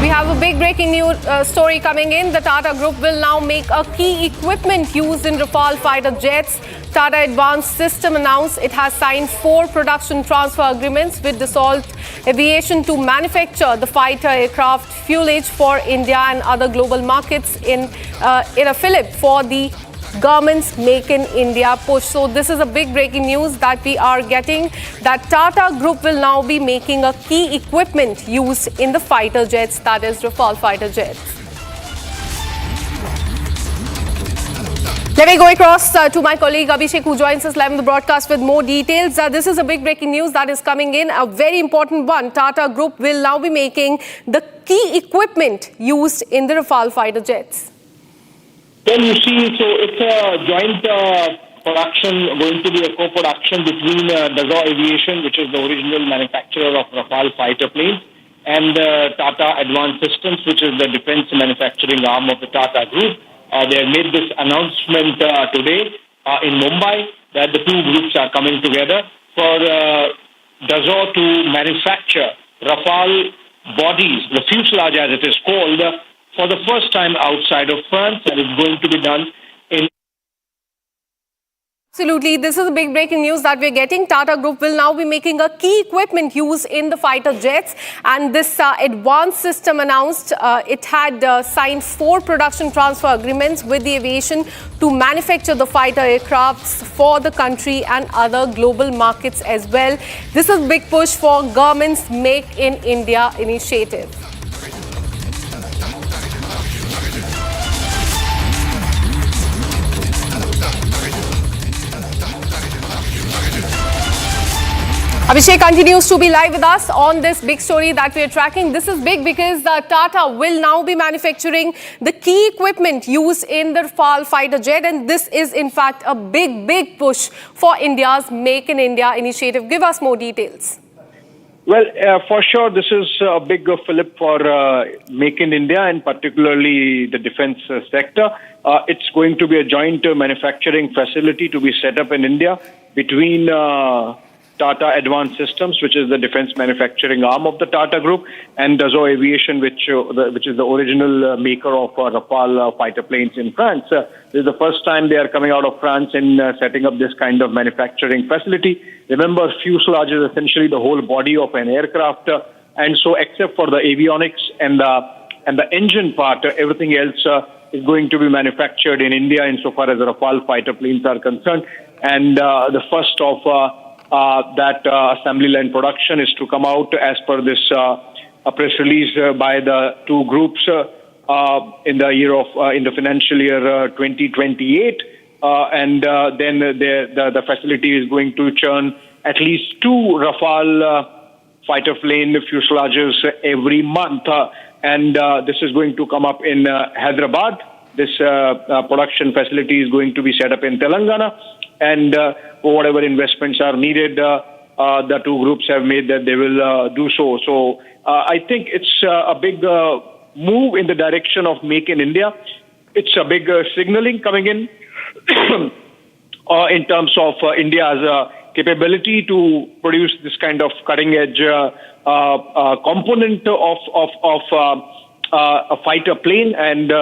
S23: We have a big breaking news story coming in. The Tata Group will now make a key equipment used in Rafale fighter jets. Tata Advanced System announced it has signed 4 production transfer agreements with Dassault Aviation to manufacture the fighter aircraft fuselage for India and other global markets in a fillip for the government's Make in India push. So this is a big breaking news that we are getting, that Tata Group will now be making a key equipment used in the fighter jets, that is Rafale fighter jets. Let me go across to my colleague Abhishek, who joins us live on the broadcast with more details. This is a big breaking news that is coming in, a very important one. Tata Group will now be making the key equipment used in the Rafale fighter jets.
S9: Well, you see, so it's a joint production, going to be a co-production between Dassault Aviation, which is the original manufacturer of Rafale fighter planes, and Tata Advanced Systems, which is the defense manufacturing arm of the Tata Group. They have made this announcement today in Mumbai that the two groups are coming together for Dassault to manufacture Rafale bodies, the fuselage as it is called, for the first time outside of France, and it's going to be done in...
S23: Absolutely. This is a big breaking news that we're getting. Tata Group will now be making a key equipment used in the fighter jets. And this advanced system announced it had signed 4 production transfer agreements with the aviation to manufacture the fighter aircrafts for the country and other global markets as well. This is a big push for government's Make in India initiative. Abhishek continues to be live with us on this big story that we are tracking. This is big because Tata will now be manufacturing the key equipment used in the Rafale fighter jet, and this is in fact a big push for India's Make in India initiative. Give us more details.
S9: Well, for sure, this is a big fillip for Make in India and particularly the defense sector. It's going to be a joint manufacturing facility to be set up in India between Tata Advanced Systems, which is the defense manufacturing arm of the Tata Group, and Dassault Aviation, which is the original maker of Rafale fighter planes in France. This is the first time they are coming out of France in setting up this kind of manufacturing facility. Remember, fuselage is essentially the whole body of an aircraft, and so except for the avionics and the engine part, everything else is going to be manufactured in India insofar as the Rafale fighter planes are concerned. And the first of that assembly line production is to come out as per this a press release by the two groups in the financial year 2028, and then the facility is going to churn at least 2 Rafale fighter plane fuselages every month, and this is going to come up in Hyderabad. This production facility is going to be set up in Telangana, and whatever investments are needed, the two groups have made that they will do so. So I think it's a big move in the direction of Make in India. It's a big signaling coming in terms of India's capability to produce this kind of cutting-edge component of a fighter plane, and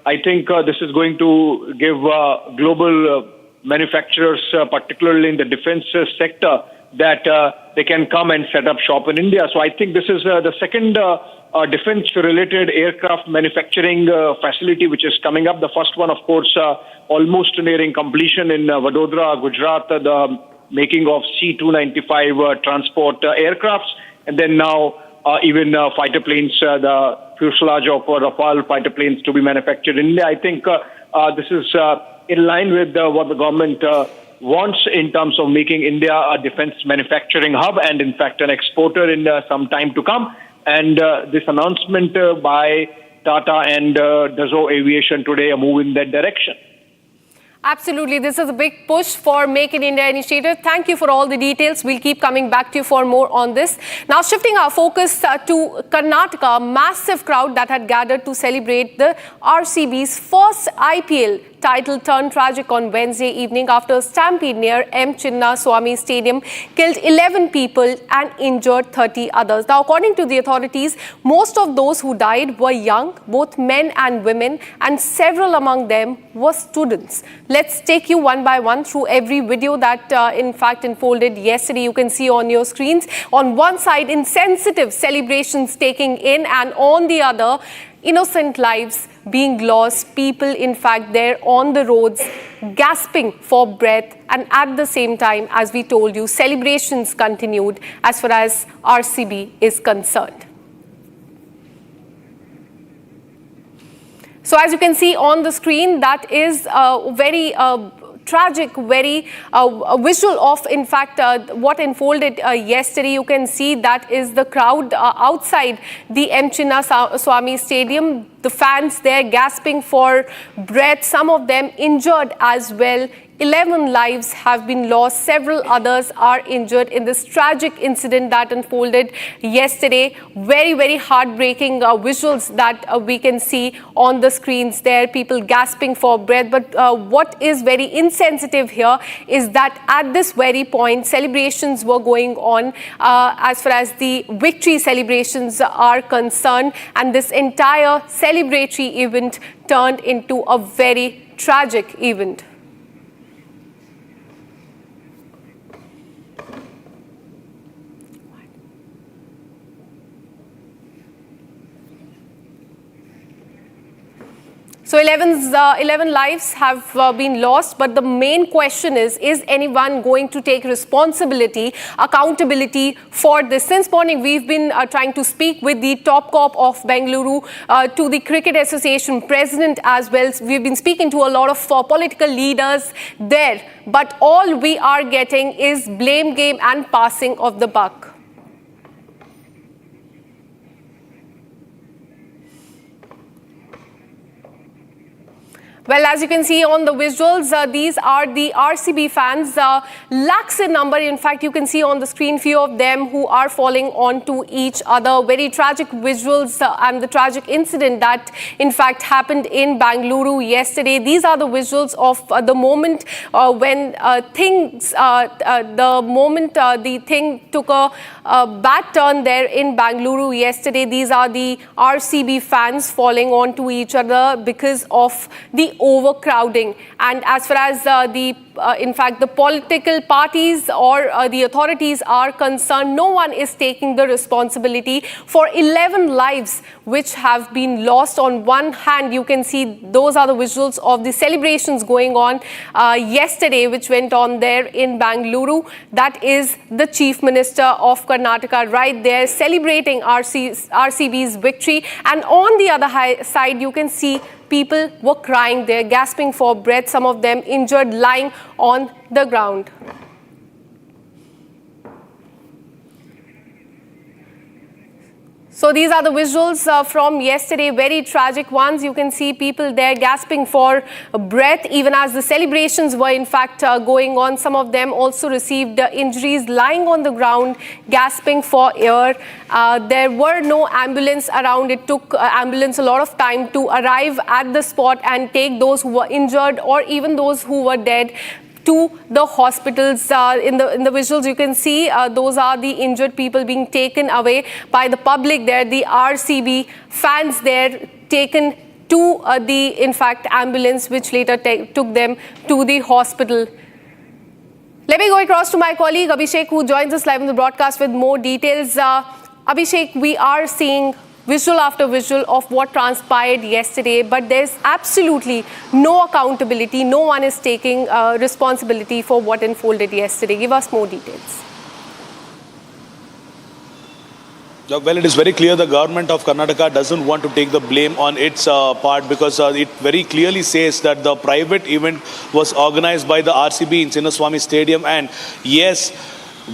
S9: I think this is going to give global manufacturers, particularly in the defense sector, that they can come and set up shop in India. So I think this is the second defense-related aircraft manufacturing facility which is coming up. The first one, of course, almost nearing completion in Vadodara, Gujarat, the making of C-295 transport aircrafts. And then now even fighter planes, the fuselage of Rafale fighter planes to be manufactured in India. I think this is in line with what the government wants in terms of making India a defense manufacturing hub and, in fact, an exporter in some time to come. And this announcement by Tata and Dassault Aviation today, a move in that direction.
S23: Absolutely. This is a big push for Make in India initiative. Thank you for all the details. We'll keep coming back to you for more on this. Now, shifting our focus to Karnataka, a massive crowd that had gathered to celebrate the RCB's first IPL title turned tragic on Wednesday evening after a stampede near M. Chinna Swami Stadium killed 11 people and injured 30 others. Now, according to the authorities, most of those who died were young, both men and women, and several among them were students. Let's take you one by one through every video that in fact unfolded yesterday. You can see on your screens. On one side, insensitive celebrations taking in, and on the other, innocent lives being lost, people in fact there on the roads gasping for breath, and at the same time, as we told you, celebrations continued as far as RCB is concerned. So as you can see on the screen, that is very tragic, very visual of, in fact, what unfolded yesterday. You can see that is the crowd outside the M. Chinna Swami Stadium. The fans there gasping for breath, some of them injured as well. 11 lives have been lost. Several others are injured in this tragic incident that unfolded yesterday. Very, very heartbreaking visuals that we can see on the screens there, people gasping for breath. But what is very insensitive here is that at this very point, celebrations were going on as far as the victory celebrations are concerned. And this entire celebratory event turned into a very tragic event. So 11 lives have been lost, but the main question is anyone going to take responsibility, accountability for this? Since morning, we've been trying to speak with the top cop of Bengaluru, to the Cricket Association president as well. We've been speaking to a lot of political leaders there, but all we are getting is blame game and passing of the buck. Well, as you can see on the visuals, these are the RCB fans, lakhs in number. In fact, you can see on the screen few of them who are falling onto each other. Very tragic visuals and the tragic incident that in fact happened in Bengaluru yesterday. These are the visuals of the moment when the thing took a bad turn there in Bengaluru yesterday. These are the RCB fans falling onto each other because of the overcrowding. And as far as in fact the political parties or the authorities are concerned, no one is taking the responsibility for 11 lives which have been lost. On one hand, you can see those are the visuals of the celebrations going on yesterday, which went on there in Bengaluru. That is the Chief Minister of Karnataka right there celebrating RCB's victory. And on the other side, you can see people were crying there, gasping for breath, some of them injured, lying on the ground. So these are the visuals from yesterday, very tragic ones. You can see people there gasping for breath, even as the celebrations were in fact going on. Some of them also received injuries, lying on the ground, gasping for air. There were no ambulance around. It took ambulance a lot of time to arrive at the spot and take those who were injured or even those who were dead to the hospitals. In the visuals, you can see those are the injured people being taken away by the public there. The RCB fans there taken to the, in fact, ambulance, which later took them to the hospital. Let me go across to my colleague Abhishek, who joins us live on the broadcast with more details. Abhishek, we are seeing visual after visual of what transpired yesterday, but there's absolutely no accountability. No one is taking responsibility for what unfolded yesterday. Give us more details.
S7: Well, it is very clear the government of Karnataka doesn't want to take the blame on its part, because it very clearly says that the private event was organized by the RCB in Chinnaswamy Stadium, and yes,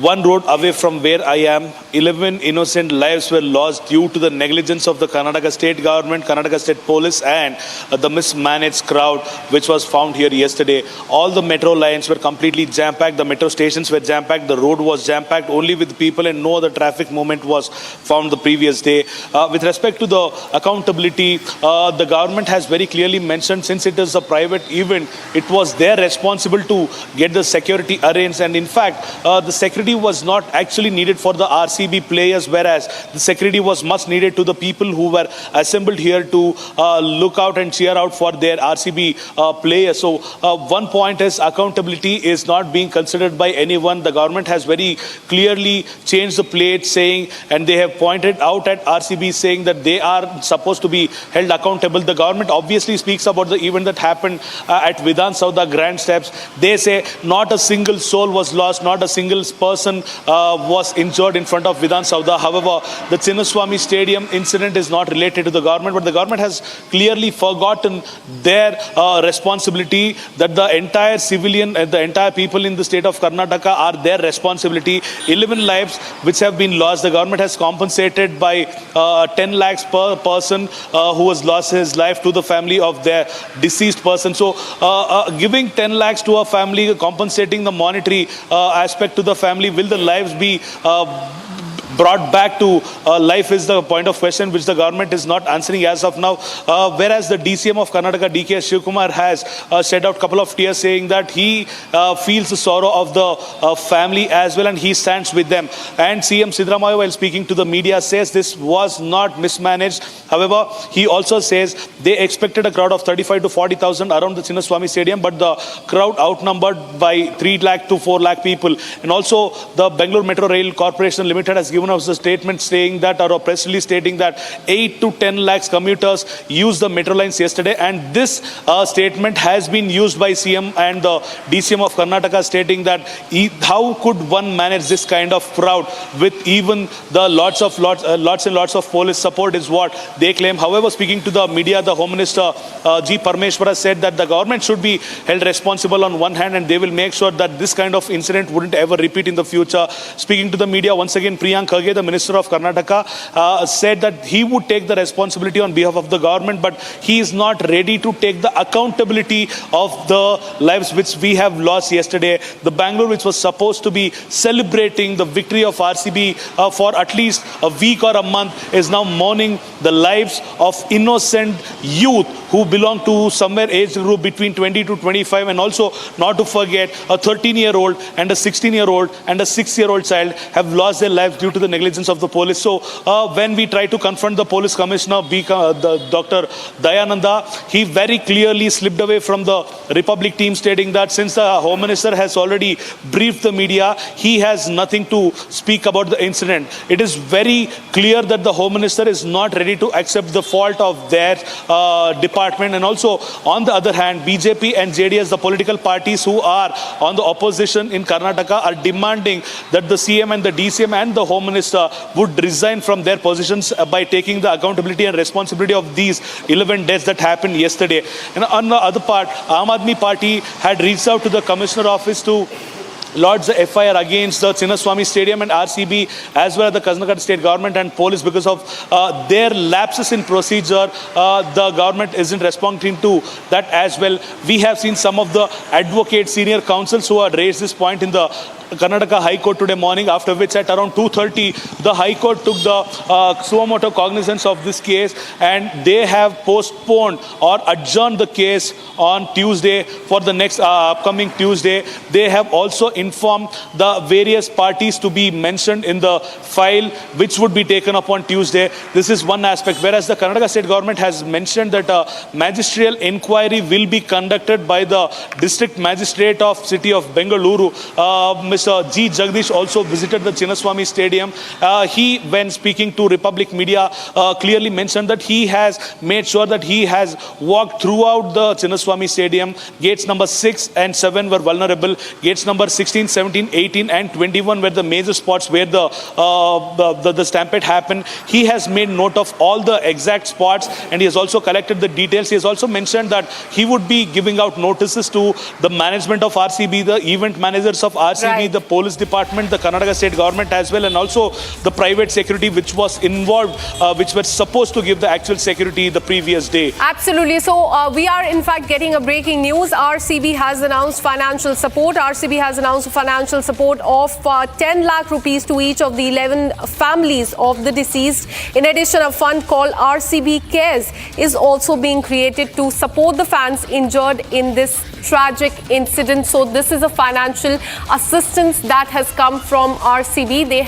S7: 1 road away from where I am, 11 innocent lives were lost due to the negligence of the Karnataka state government, Karnataka state police and the mismanaged crowd which was found here yesterday. All the metro lines were completely jam-packed, the metro stations were jam-packed, the road was jam-packed only with people and no other traffic movement was found the previous day. With respect to the accountability, the government has very clearly mentioned since it is a private event, it was their responsibility to get the security arranged, and in fact, the security was not actually needed for the RCB players, whereas the security was much needed to the people who were assembled here to look out and cheer out for their RCB players. So one point is accountability is not being considered by anyone. The government has very clearly changed the plate saying, and they have pointed out at RCB saying that they are supposed to be held accountable. The government obviously speaks about the event that happened at Vidhan Sauda Grand Steps. They say not a single soul was lost, not a single person was injured in front of Vidhan Sauda. However, the Chinnaswamy Stadium incident is not related to the government, but the government has clearly forgotten their responsibility, that the entire civilian and the entire people in the state of Karnataka are their responsibility. 11 lives which have been lost. The government has compensated by 10 lakhs per person who has lost his life to the family of their deceased person. So giving 10 lakhs to a family, compensating the monetary aspect to the family, will the lives be brought back to life is the point of question which the government is not answering as of now. Whereas the DCM of Karnataka, DK Shivkumar, has shed out a couple of tears saying that he feels the sorrow of the family as well and he stands with them. And CM Siddaramaiah, while speaking to the media, says this was not mismanaged. However, he also says they expected a crowd of 35 to 40,000 around the Chinnaswamy Stadium, but the crowd outnumbered by 3 lakh to 4 lakh people. And also the Bangalore Metro Rail Corporation Limited has given us a statement saying that, or a press release stating that 8 to 10 lakhs commuters used the metro lines yesterday, and this statement has been used by CM and the DCM of Karnataka stating that how could one manage this kind of crowd with even the lots and lots of police support is what they claim. However, speaking to the media, the Home Minister G. Parmeshwara said that the government should be held responsible on one hand and they will make sure that this kind of incident wouldn't ever repeat in the future. Speaking to the media, once again, Priyank Khage, the Minister of Karnataka, said that he would take the responsibility on behalf of the government, but he is not ready to take the accountability of the lives which we have lost yesterday. The Bangalore, which was supposed to be celebrating the victory of RCB for at least a week or a month, is now mourning the lives of innocent youth who belong to somewhere age group between 20 to 25, and also not to forget a 13-year-old and a 16-year-old and a 6-year-old child have lost their lives due to the negligence of the police. So when we try to confront the police commissioner, Dr. Dayananda, he very clearly slipped away from the Republic team, stating that since the Home Minister has already briefed the media, he has nothing to speak about the incident. It is very clear that the Home Minister is not ready to accept the fault of their department. And also, on the other hand, BJP and JDS, the political parties who are on the opposition in Karnataka, are demanding that the CM and the DCM and the Home Minister would resign from their positions by taking the accountability and responsibility of these 11 deaths that happened yesterday. And on the other part, Aam Aadmi Party had reached out to the Commissioner Office to lodge the FIR against the Chinnaswamy Stadium and RCB as well as the Karnataka state government and police because of their lapses in procedure. The government isn't responding to that as well. We have seen some of the advocates, senior counsels who had raised this point in the Karnataka High Court today morning, after which at around 2:30 the High Court took the suo motu cognizance of this case and they have postponed or adjourned the case on Tuesday for the next upcoming Tuesday. They have also informed the various parties to be mentioned in the file which would be taken up on Tuesday. This is one aspect, whereas the Karnataka state government has mentioned that a magisterial inquiry will be conducted by the district magistrate of city of Bengaluru. Mr. G. Jagdish also visited the Chinnaswamy Stadium. He, when speaking to Republic Media, clearly mentioned that he has made sure that he has walked throughout the Chinnaswamy Stadium. Gates number 6 and 7 were vulnerable. Gates number 16, 17, 18 and 21 were the major spots where the stampede happened. He has made note of all the exact spots and he has also collected the details. He has also mentioned that he would be giving out notices to the management of RCB, the event managers of RCB, be the police department, the Karnataka state government as well, and also the private security which was involved, which were supposed to give the actual security the previous day.
S23: Absolutely. So we are in fact getting a breaking news. RCB has announced financial support. RCB has announced financial support of 10 lakh rupees to each of the 11 families of the deceased. In addition, a fund called RCB Cares is also being created to support the fans injured in this tragic incident. So this is a financial assistance that has come from RCB. They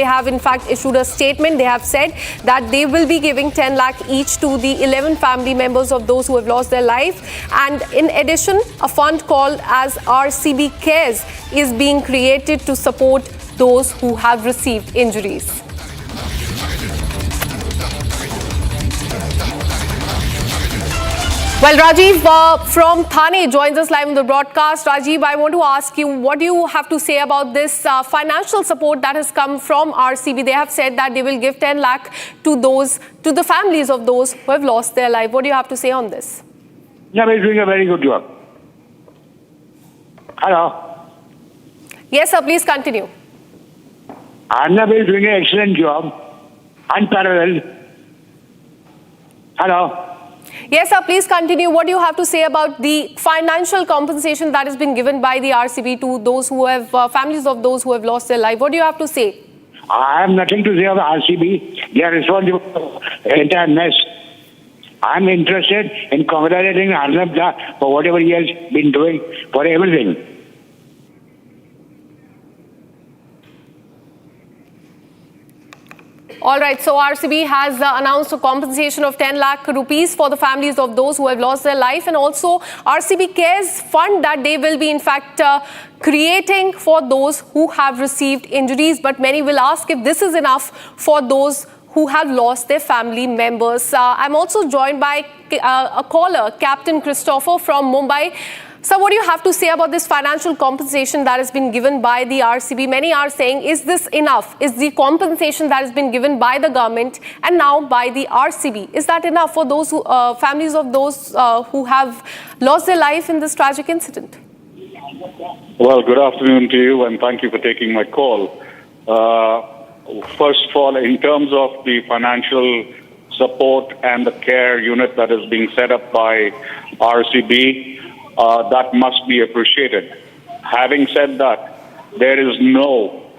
S23: have in fact issued a statement. They have said that they will be giving 10 lakh each to the 11 family members of those who have lost their life. And in addition, a fund called as RCB Cares is being created to support those who have received injuries. Well, Rajiv from Thane joins us live on the broadcast. Rajiv, I want to ask you, what do you have to say about this financial support that has come from RCB? They have said that they will give 10 lakh to the families of those who have lost their life. What do you have to say on this?
S8: Yeah, he's doing a very good job. Hello.
S23: Yes, sir, please continue.
S8: Arnab is doing an excellent job, unparalleled. Hello.
S23: Yes, sir, please continue. What do you have to say about the financial compensation that has been given by the RCB to those who have, families of those who have lost their life? What do you have to say?
S8: I have nothing to say about RCB. They are responsible for the entire mess. I'm interested in congratulating Arnab for whatever he has been doing for everything.
S23: All right, so RCB has announced a compensation of 10 lakh rupees for the families of those who have lost their life, and also RCB Cares fund that they will be in fact creating for those who have received injuries. But many will ask if this is enough for those who have lost their family members. I'm also joined by a caller, Captain Christopher from Mumbai. So what do you have to say about this financial compensation that has been given by the RCB? Many are saying, is this enough? Is the compensation that has been given by the government and now by the RCB, is that enough for those who, families of those who have lost their life in this tragic incident?
S17: Well, good afternoon to you, and thank you for taking my call. First of all, in terms of the financial support and the care unit that is being set up by RCB, that must be appreciated. Having said that, there is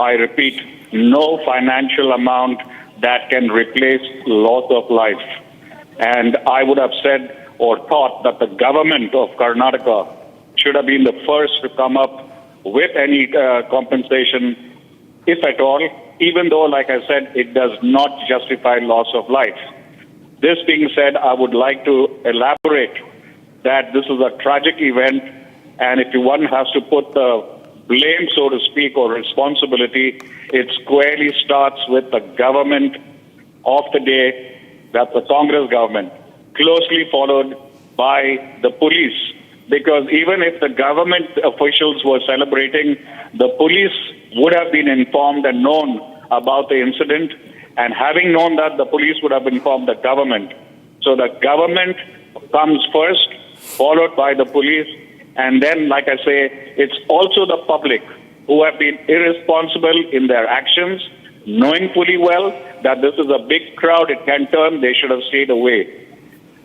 S17: I repeat, no financial amount that can replace loss of life. And I would have said or thought that the government of Karnataka should have been the first to come up with any compensation, if at all, even though, like I said, it does not justify loss of life. This being said, I would like to elaborate that this is a tragic event, and if one has to put the blame, so to speak, or responsibility, it squarely starts with the government of the day, that's the Congress government, closely followed by the police. Because even if the government officials were celebrating, the police would have been informed and known about the incident, and having known that, the police would have informed the government. So the government comes first, followed by the police, and then, like I say, it's also the public who have been irresponsible in their actions, knowing fully well that this is a big crowd, it can turn, they should have stayed away.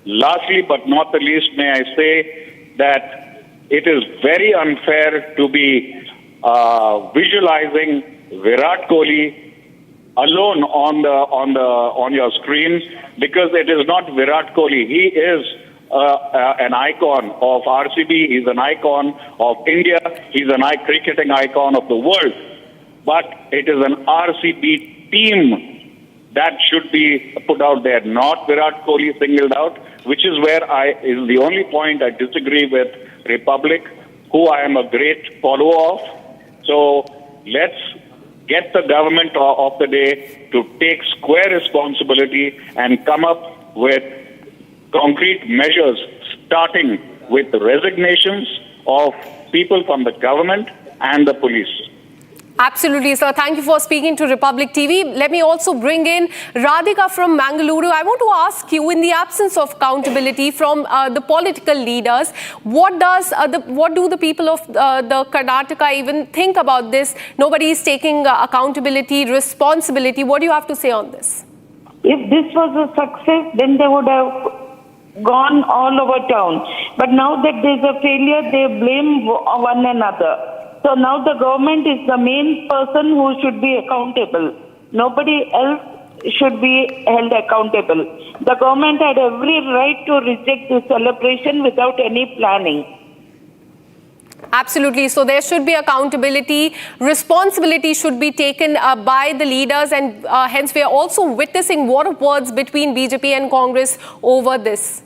S17: Lastly, but not the least, may I say that it is very unfair to be visualizing Virat Kohli alone on your screen, because it is not Virat Kohli. He is an icon of RCB, he's an icon of India, he's an cricketing icon of the world. But it is an RCB team that should be put out there, not Virat Kohli singled out, which is where is the only point I disagree with Republic, who I am a great follower of. So let's get the government of the day to take square responsibility and come up with concrete measures, starting with the resignations of people from the government and the police.
S23: Absolutely, sir. Thank you for speaking to Republic TV. Let me also bring in Radhika from Mangaluru. I want to ask you, in the absence of accountability from the political leaders, what do the people of the Karnataka even think about this? Nobody is taking accountability, responsibility. What do you have to say on this?
S5: If this was a success, then they would have gone all over town. But now that there's a failure, they blame one another. So now the government is the main person who should be accountable. Nobody else should be held accountable. The government had every right to reject the celebration without any planning.
S23: Absolutely. So there should be accountability. Responsibility should be taken by the leaders, and hence we are also witnessing war of words between BJP and Congress over this.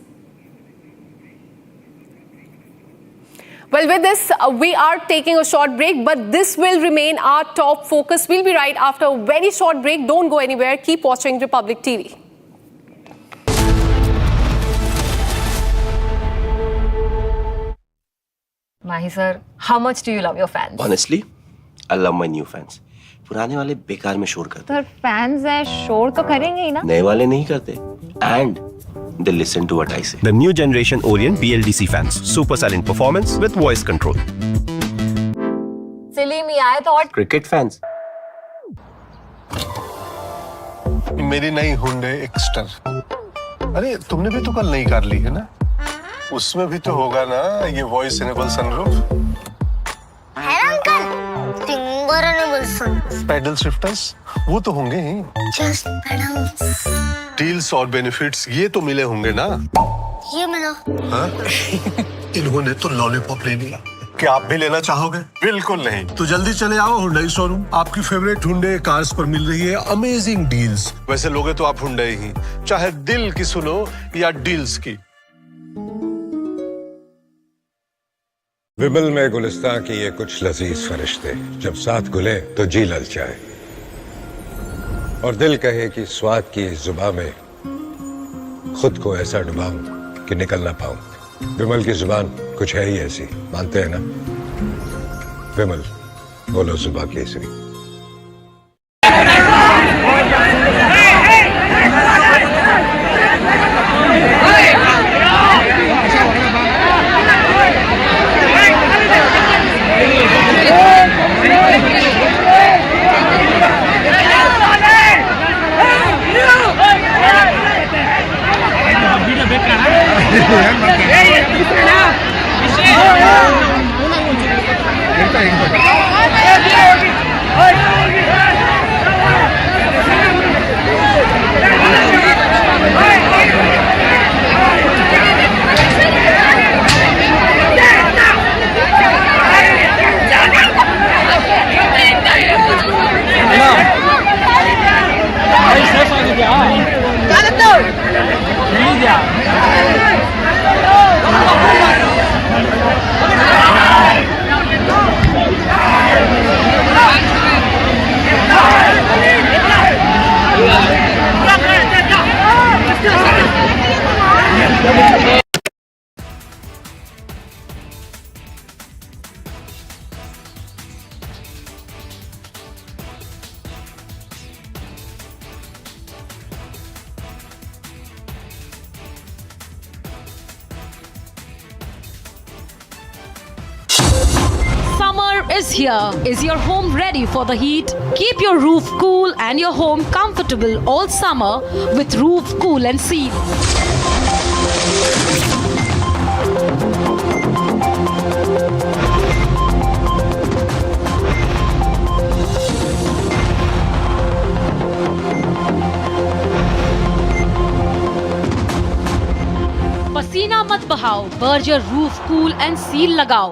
S23: Well, with this, we are taking a short break, but this will remain our top focus. We'll be right after a very short break. Don't go anywhere. Keep watching Republic TV.
S21: Mahi sir, how much do you love your fans?
S22: Honestly, I love my new fans. पुराने वाले बेकार में शोर करते
S21: Sir, fans हैं, शोर तो करेंगे ही ना?
S22: नए वाले नहीं करते. And they listen to what I say.
S24: The new generation Orient BLDC fans. Super silent performance with voice control.
S21: Silly me, I thought.
S22: Cricket fans.
S25: मेरी नई हुंडई एक्स्टर. अरे तुमने भी तो कल नई कार ली है ना? उसमें भी तो होगा ना ये वॉइस इनेबल सनरूफ.
S26: है uncle, finger enable sunroof.
S25: Paddle shifters वो तो होंगे ही.
S26: Just paddles.
S25: डील्स और बेनिफिट्स ये तो मिले होंगे ना?
S26: ये मिला.
S25: हाँ? इन्होंने तो लॉलीपॉप ले लिया. क्या आप भी लेना चाहोगे? बिल्कुल नहीं. तो जल्दी चले आओ हुंडई शोरूम. आपकी फेवरेट हुंडई कार्स पर मिल रही है अमेजिंग डील्स. वैसे लोगे तो आप हुंडई ही, चाहे दिल की सुनो या डील्स की.
S20: विमल में गुलिस्तां की ये कुछ लजीज फरिश्ते जब साथ गुले तो जी ललचाए और दिल कहे कि स्वाद की इस जुबां में खुद को ऐसा डुबाऊं कि निकल ना पाऊं. विमल की जुबान कुछ है ही ऐसी, मानते हैं ना? विमल, बोलो जुबां Kesari.
S27: Is here. Is your home ready for the heat? Keep your roof cool and your home comfortable all summer with Roof Cool and Seal. पसीना मत बहाओ, Berger roof cool and seal लगाओ.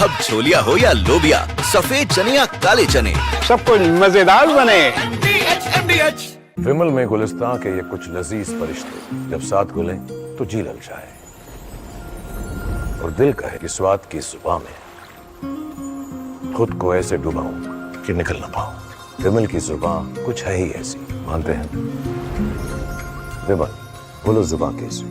S14: अब छोलिया हो या लोबिया, सफेद चने या काले चने,
S25: सब कुछ मजेदार बने.
S3: विमल में गुलिस्तां के ये कुछ लजीज फरिश्ते जब साथ गुले तो जी ललचाए और दिल कहे कि स्वाद की जुबां में खुद को ऐसे डुबाऊं कि निकल ना पाऊं. विमल की जुबां कुछ है ही ऐसी, मानते हैं? विमल,
S1: बोलो जुबान Kesari.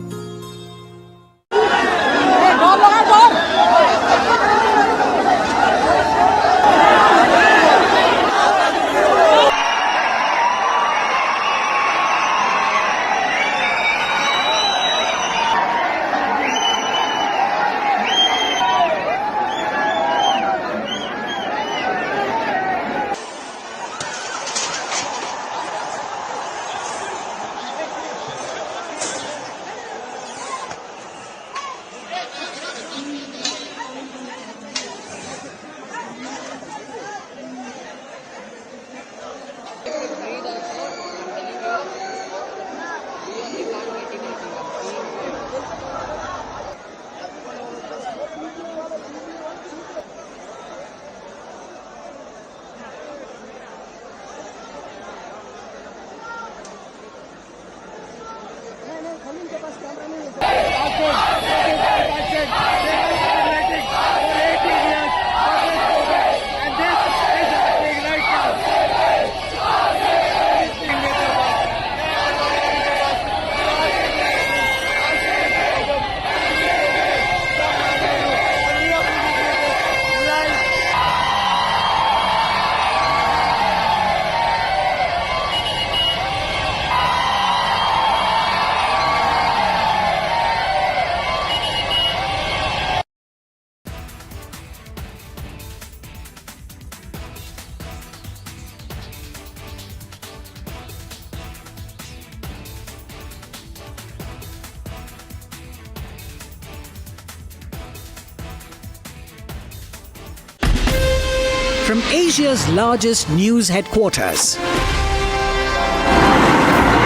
S13: From Asia's largest news headquarters,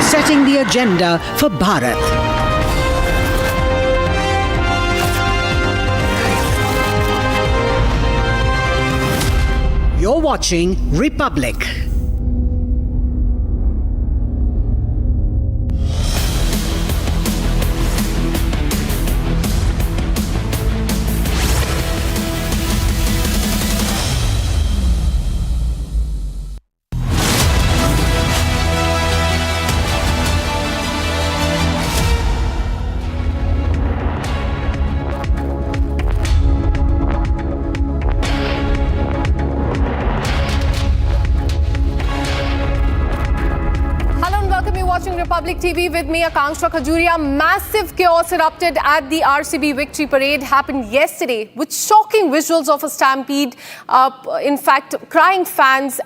S13: setting the agenda for Bharat. You're watching Republic.
S23: Republic TV with me, Akanksha Khajuria. Massive chaos erupted at the RCB victory parade happened yesterday with shocking visuals of a stampede. In fact, crying fans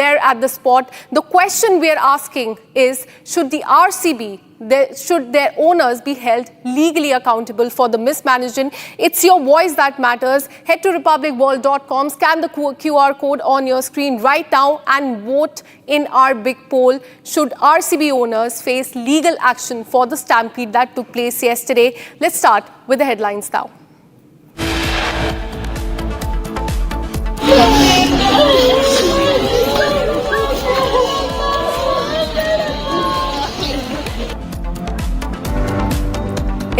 S23: there at the spot. The question we are asking is, should the RCB, should their owners be held legally accountable for the mismanagement? It's your voice that matters. Head to republicworld.com, scan the QR code on your screen right now and vote in our big poll. Should RCB owners face legal action for the stampede that took place yesterday? Let's start with the headlines now.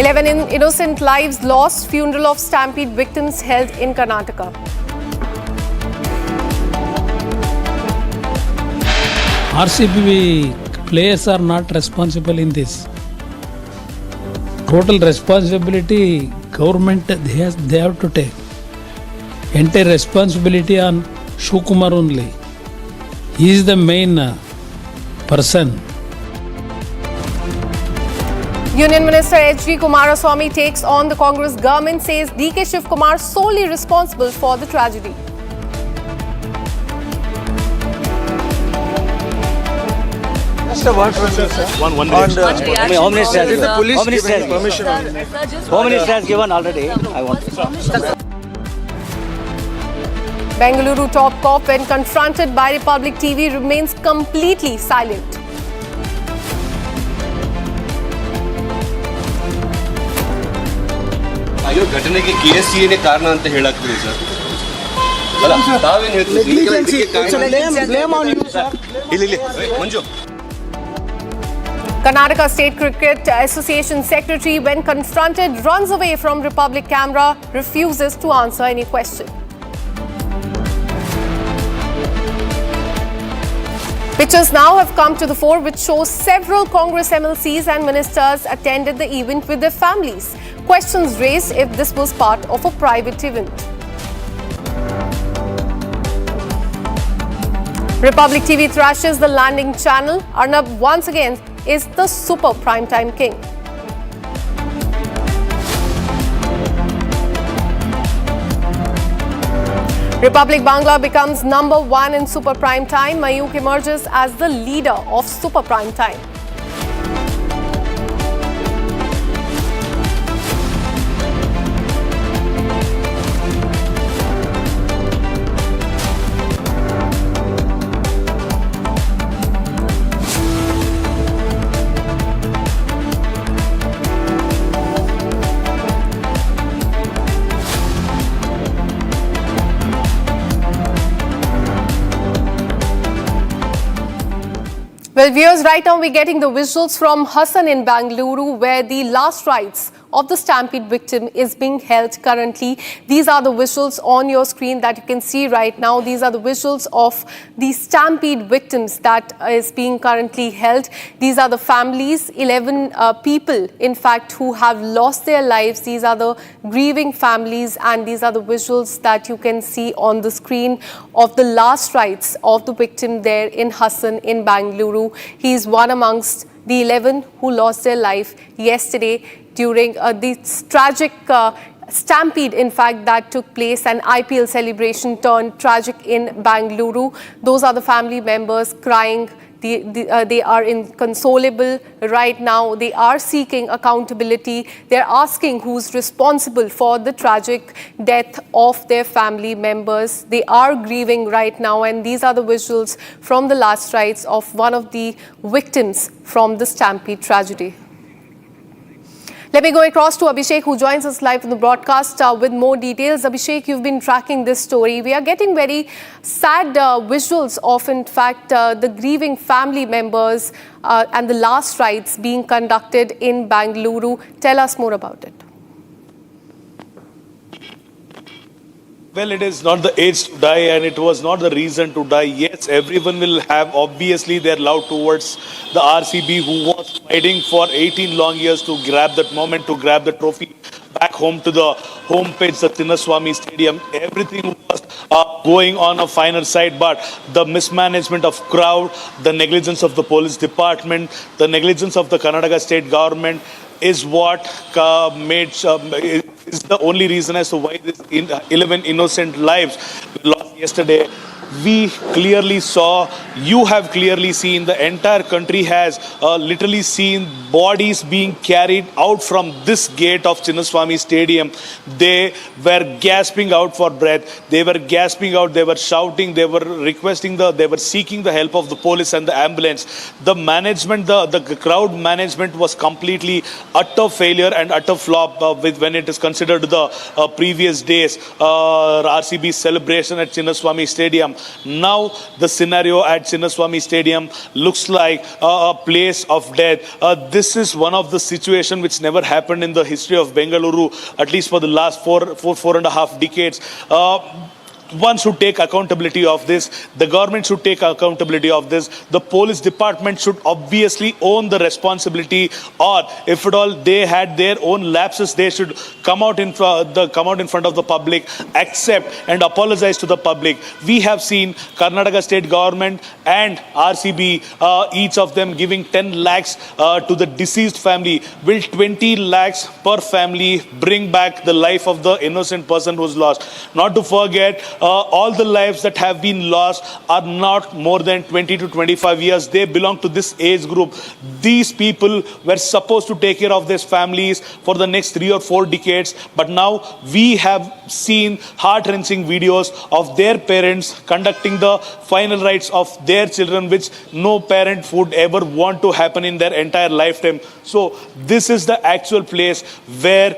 S23: Eleven innocent lives lost. Funeral of stampede victims held in Karnataka.
S16: RCB players are not responsible in this. Total responsibility government they have to take. Entire responsibility on Shukumar only. He is the main person.
S23: Union Minister H.D. Kumaraswamy takes on the Congress government, says D.K. Shivkumar solely responsible for the tragedy.
S6: Just a word from you, sir.
S7: One
S6: Home Minister has permission. Home Minister has given already. I want to.
S23: Bengaluru top cop, when confronted by Republic TV, remains completely silent.
S19: ಅಯ್ಯೋ ಘಟನೆಗೆ KSCA ನೇ ಕಾರಣ ಅಂತ ಹೇಳಾಕ್ತೀರಿ sir. ಅಲ್ಲ ತಾವೇನು ಹೇಳ್ತೀರಿ? ಇಲ್ಲಿ Manju.
S23: Karnataka State Cricket Association Secretary, when confronted, runs away from Republic camera, refuses to answer any question. Pictures now have come to the fore which shows several Congress MLCs and ministers attended the event with their families. Questions raised if this was part of a private event. Republic TV thrashes the landing channel. Arnab once again is the super primetime king. Republic Bangla becomes #1 in super prime time. Mayuk emerges as the leader of super prime time. Well, viewers, right now we're getting the visuals from Hassan in Bangalore, where the last rites of the Stampede victim is being held currently. These are the visuals on your screen that you can see right now. These are the visuals of the Stampede victims that is being currently held. These are the families, 11 people, in fact, who have lost their lives. These are the grieving families, and these are the visuals that you can see on the screen of the last rites of the victim there in Hassan in Bangalore. He is one amongst the 11 who lost their life yesterday during this tragic stampede, in fact, that took place. An IPL celebration turned tragic in Bangalore. Those are the family members crying. They are inconsolable right now. They are seeking accountability. They're asking who's responsible for the tragic death of their family members. They are grieving right now, and these are the visuals from the last rites of one of the victims from the Stampede tragedy. Let me go across to Abhishek, who joins us live in the broadcast with more details. Abhishek, you've been tracking this story. We are getting very sad visuals of, in fact, the grieving family members and the last rites being conducted in Bangalore. Tell us more about it.
S7: Well, it is not the age to die, and it was not the reason to die. Yes, everyone will have obviously their love towards the RCB, who was fighting for 18 long years to grab that moment, to grab the trophy back home to the home pitch, the Chinnaswamy Stadium. Everything was going on a finer side, but the mismanagement of crowd, the negligence of the police department, the negligence of the Karnataka state government is what is the only reason as to why this 11 innocent lives were lost yesterday. We clearly saw, you have clearly seen, the entire country has literally seen bodies being carried out from this gate of Chinnaswamy Stadium. They were gasping out for breath. They were gasping out. They were shouting. They were requesting they were seeking the help of the police and the ambulance. The management, the crowd management was completely utter failure and utter flop when it is considered the previous days RCB celebration at Chinnaswamy Stadium. Now the scenario at Chinnaswamy Stadium looks like a place of death. This is one of the situations which never happened in the history of Bengaluru, at least for the last four and a half decades. One should take accountability of this. The government should take accountability of this. The police department should obviously own the responsibility, or if at all they had their own lapses, they should come out in front of the public, accept and apologize to the public. We have seen Karnataka state government and RCB, each of them giving 10 lakhs to the deceased family. Will 20 lakhs per family bring back the life of the innocent person who's lost? Not to forget, all the lives that have been lost are not more than 20 to 25 years. They belong to this age group. These people were supposed to take care of their families for the next 3 or 4 decades. But now we have seen heart-wrenching videos of their parents conducting the final rites of their children, which no parent would ever want to happen in their entire lifetime. So this is the actual place where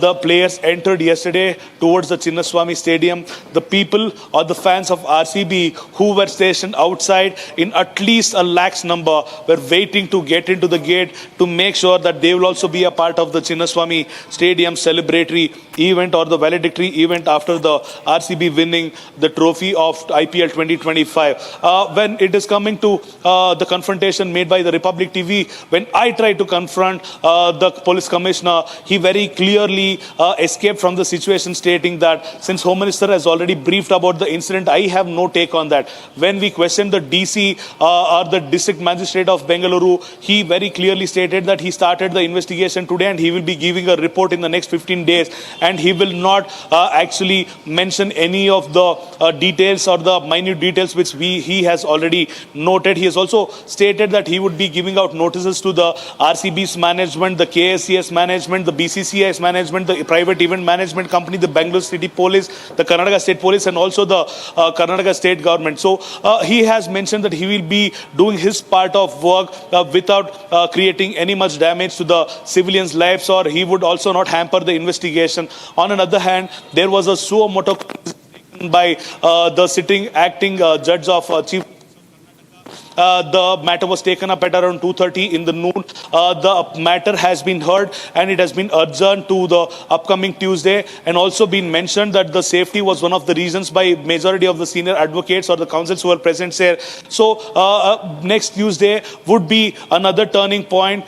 S7: the players entered yesterday towards the Chinnaswamy Stadium. The people people or the fans of RCB who were stationed outside in at least a lakhs number were waiting to get into the gate to make sure that they will also be a part of the Chinnaswamy Stadium celebratory event or the valedictory event after the RCB winning the trophy of IPL 2025. When it is coming to the confrontation made by the Republic TV, when I tried to confront the police commissioner, he very clearly escaped from the situation, stating that since Home Minister has already briefed about the incident, I have no take on that. When we questioned the DC or the District Magistrate of Bengaluru, he very clearly stated that he started the investigation today and he will be giving a report in the next 15 days, and he will not actually mention any of the details or the minute details which he has already noted. He has also stated that he would be giving out notices to the RCB's management, the KSCA's management, the BCCI's management, the private event management company, the Bangalore City Police, the Karnataka State Police, and also the Karnataka State Government. So he has mentioned that he will be doing his part of work without creating any much damage to the civilians' lives, or he would also not hamper the investigation. On another hand, there was a suo motu by the sitting acting judge of Chief. The matter was taken up at around 2:30 in the noon. The matter has been heard and it has been adjourned to the upcoming Tuesday, and also been mentioned that the safety was one of the reasons by majority of the senior advocates or the counsels who were present there. So next Tuesday would be another turning point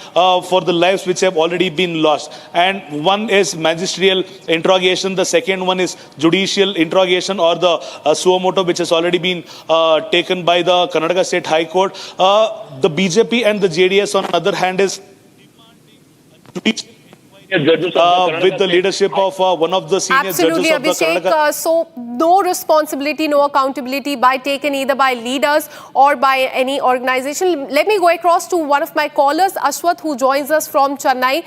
S7: for the lives which have already been lost. And one is magisterial interrogation, the second one is judicial interrogation or the suo motu, which has already been taken by the Karnataka State High Court. The BJP and the JDS on the other hand is with the leadership of one of the senior
S23: Absolutely,
S7: judges of
S23: Abhishek.
S7: the Karnataka.
S23: So no responsibility, no accountability by taken either by leaders or by any organization. Let me go across to one of my callers, Ashwath, who joins us from Chennai.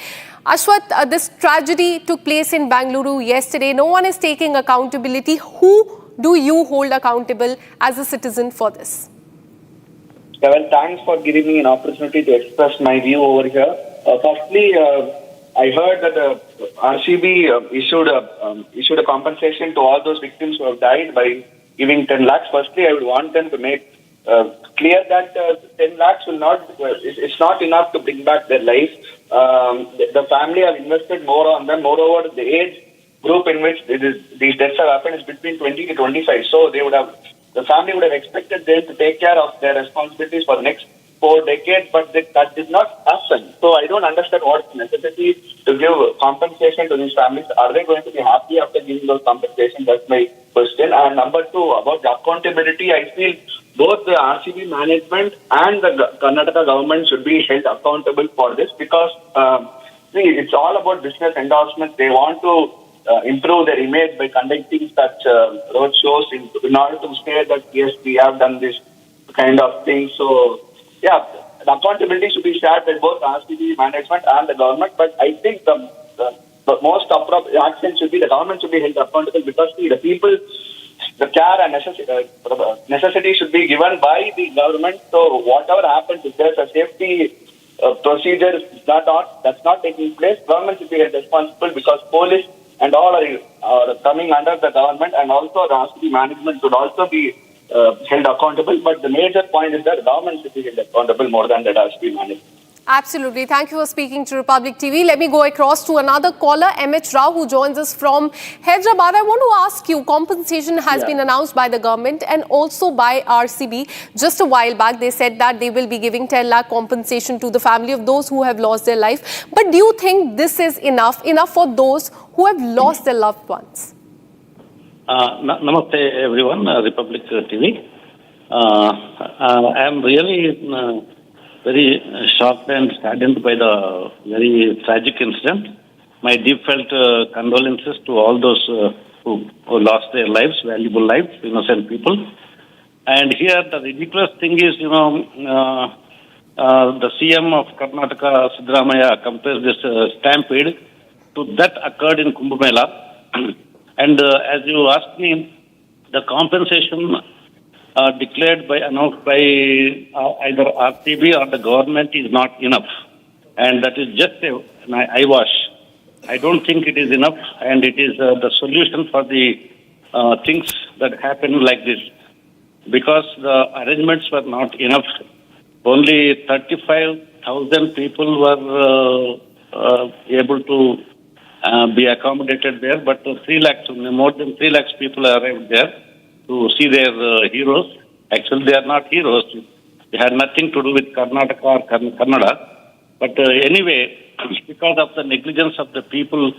S23: Ashwath, this tragedy took place in Bengaluru yesterday. No one is taking accountability. Who do you hold accountable as a citizen for this?
S1: Yeah, well, thanks for giving me an opportunity to express my view over here. Firstly, I heard that RCB issued a compensation to all those victims who have died by giving 10 lakhs. Firstly, I would want them to make clear that 10 lakhs will not, it's not enough to bring back their life. The family have invested more on them. Moreover, the age group in which these deaths have happened is between 20 to 25. So the family would have expected them to take care of their responsibilities for the next 4 decades, but that did not happen. So I don't understand what's necessity to give compensation to these families. Are they going to be happy after giving those compensations? That's my question. And number two, about the accountability, I feel both the RCB management and the Karnataka government should be held accountable for this, because see, it's all about business endorsements. They want to improve their image by conducting such road shows in order to say that yes, we have done this kind of thing. So yeah, the accountability should be shared by both RCB management and the government. But I think the most appropriate action should be the government should be held accountable, because the people, the care and necessity should be given by the government. So whatever happens, if there's a safety procedure that's not taking place, government should be held responsible, because police and all are coming under the government, and also the RCB management should also be held accountable. But the major point is that the government should be held accountable more than the RCB management.
S23: Absolutely. Thank you for speaking to Republic TV. Let me go across to another caller, MH Rao, who joins us from Hyderabad. I want to ask you, compensation has been announced by the government and also by RCB. Just a while back, they said that they will be giving 10 lakh compensation to the family of those who have lost their life. But do you think this is enough for those who have lost their loved ones?
S2: Namaste everyone, Republic TV. I am really very shocked and saddened by the very tragic incident. My deepfelt condolences to all those who lost their lives, valuable lives, innocent people. And here the ridiculous thing is, the CM of Karnataka, Siddaramaiah, compares this stampede to that occurred in Kumbh Mela. And as you asked me, the compensation announced by either RCB or the government is not enough. And that is just an eyewash. I don't think it is enough, and it is the solution for the things that happen like this. Because the arrangements were not enough, only 35,000 people were able to be accommodated there, but 3 lakhs, more than 3 lakhs people arrived there to see their heroes. Actually, they are not heroes. They had nothing to do with Karnataka or Kannada. But anyway, because of the negligence of the people,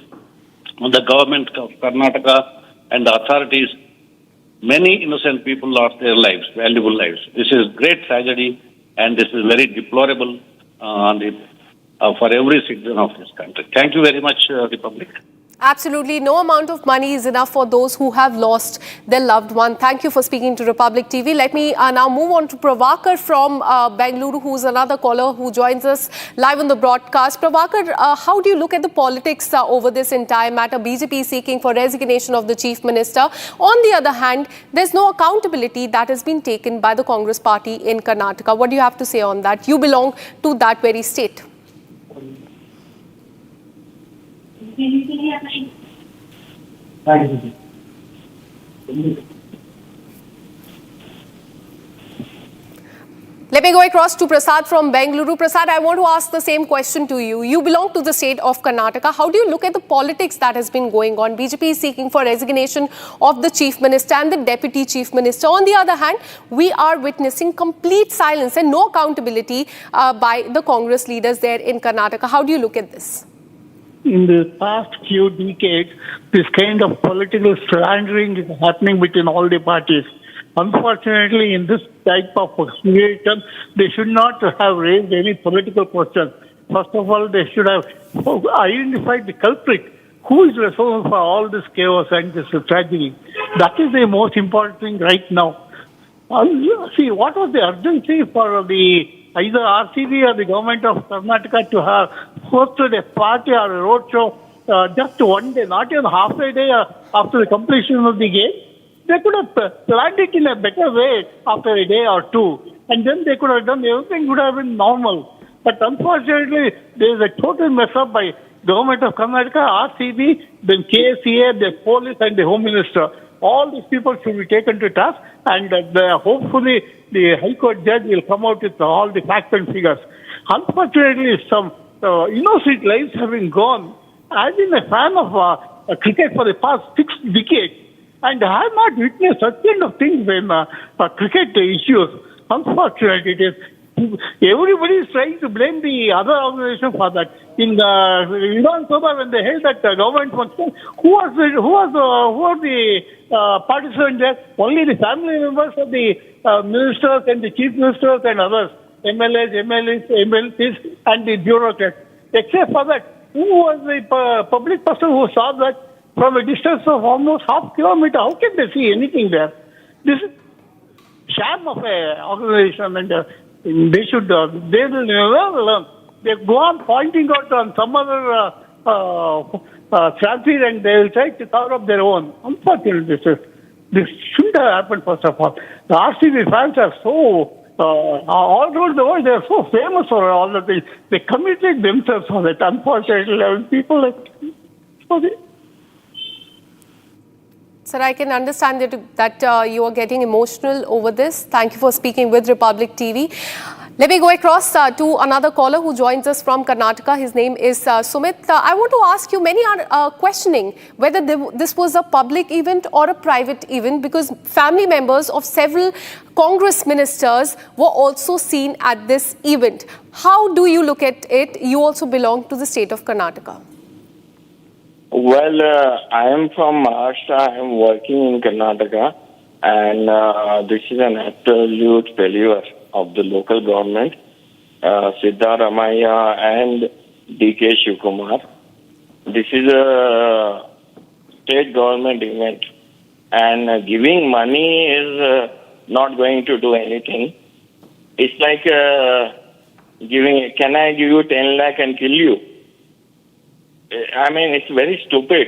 S2: the government of Karnataka and the authorities, many innocent people lost their lives, valuable lives. This is great tragedy, and this is very deplorable for every citizen of this country. Thank you very much, Republic.
S23: Absolutely. No amount of money is enough for those who have lost their loved one. Thank you for speaking to Republic TV. Let me now move on to Pravakar from Bengaluru, who's another caller who joins us live on the broadcast. Pravakar, how do you look at the politics over this entire matter? BJP seeking for resignation of the Chief Minister. On the other hand, there's no accountability that has been taken by the Congress party in Karnataka. What do you have to say on that? You belong to that very state. Let me go across to Prasad from Bengaluru. Prasad, I want to ask the same question to you. You belong to the state of Karnataka. How do you look at the politics that has been going on? BJP is seeking for resignation of the Chief Minister and the Deputy Chief Minister. On the other hand, we are witnessing complete silence and no accountability by the Congress leaders there in Karnataka. How do you look at this?
S4: In the past few decades, this kind of political slandering is happening between all the parties. Unfortunately, in this type of situation, they should not have raised any political questions. First of all, they should have identified the culprit. Who is responsible for all this chaos and this tragedy? That is the most important thing right now. See, what was the urgency for either RCB or the government of Karnataka to have hosted a party or a roadshow just one day, not even half a day after the completion of the game? They could have planned it in a better way after a day or two, and then they could have done everything would have been normal. But unfortunately, there is a total mess up by government of Karnataka, RCB, then KSCA, the police and the Home Minister. All these people should be taken to task, and hopefully the High Court judge will come out with all the facts and figures. Unfortunately, some innocent lives have been gone. I've been a fan of cricket for the past 6 decades, and I have not witnessed such kind of things in cricket issues. Unfortunately, it is. Everybody is trying to blame the other organization for that. In Vidan Sabha, when they held that government function, who was the participants there? Only the family members of the ministers and the chief ministers and others, MLAs, MLCs, and the bureaucrats. Except for that, who was the public person who saw that from a distance of almost half kilometer? How can they see anything there? This is sham of a organization, and they should, they will never learn. They go on pointing out on some other Stampede, and they will try to cover up their own. Unfortunately, this shouldn't have happened, first of all. The RCB fans are so, all over the world, they are so famous for all the things. They committed themselves for it. Unfortunately, people like...
S23: Sir, I can understand that you are getting emotional over this. Thank you for speaking with Republic TV. Let me go across to another caller who joins us from Karnataka. His name is Sumit. I want to ask you, many are questioning whether this was a public event or a private event, because family members of several Congress ministers were also seen at this event. How do you look at it? You also belong to the state of Karnataka.
S9: Well, I am from Maharashtra. I am working in Karnataka, and this is an absolute failure of the local government, Siddaramaiah and DK Shivkumar. This is a state government event, and giving money is not going to do anything. It's like giving, can I give you 10 lakh and kill you? I mean, it's very stupid.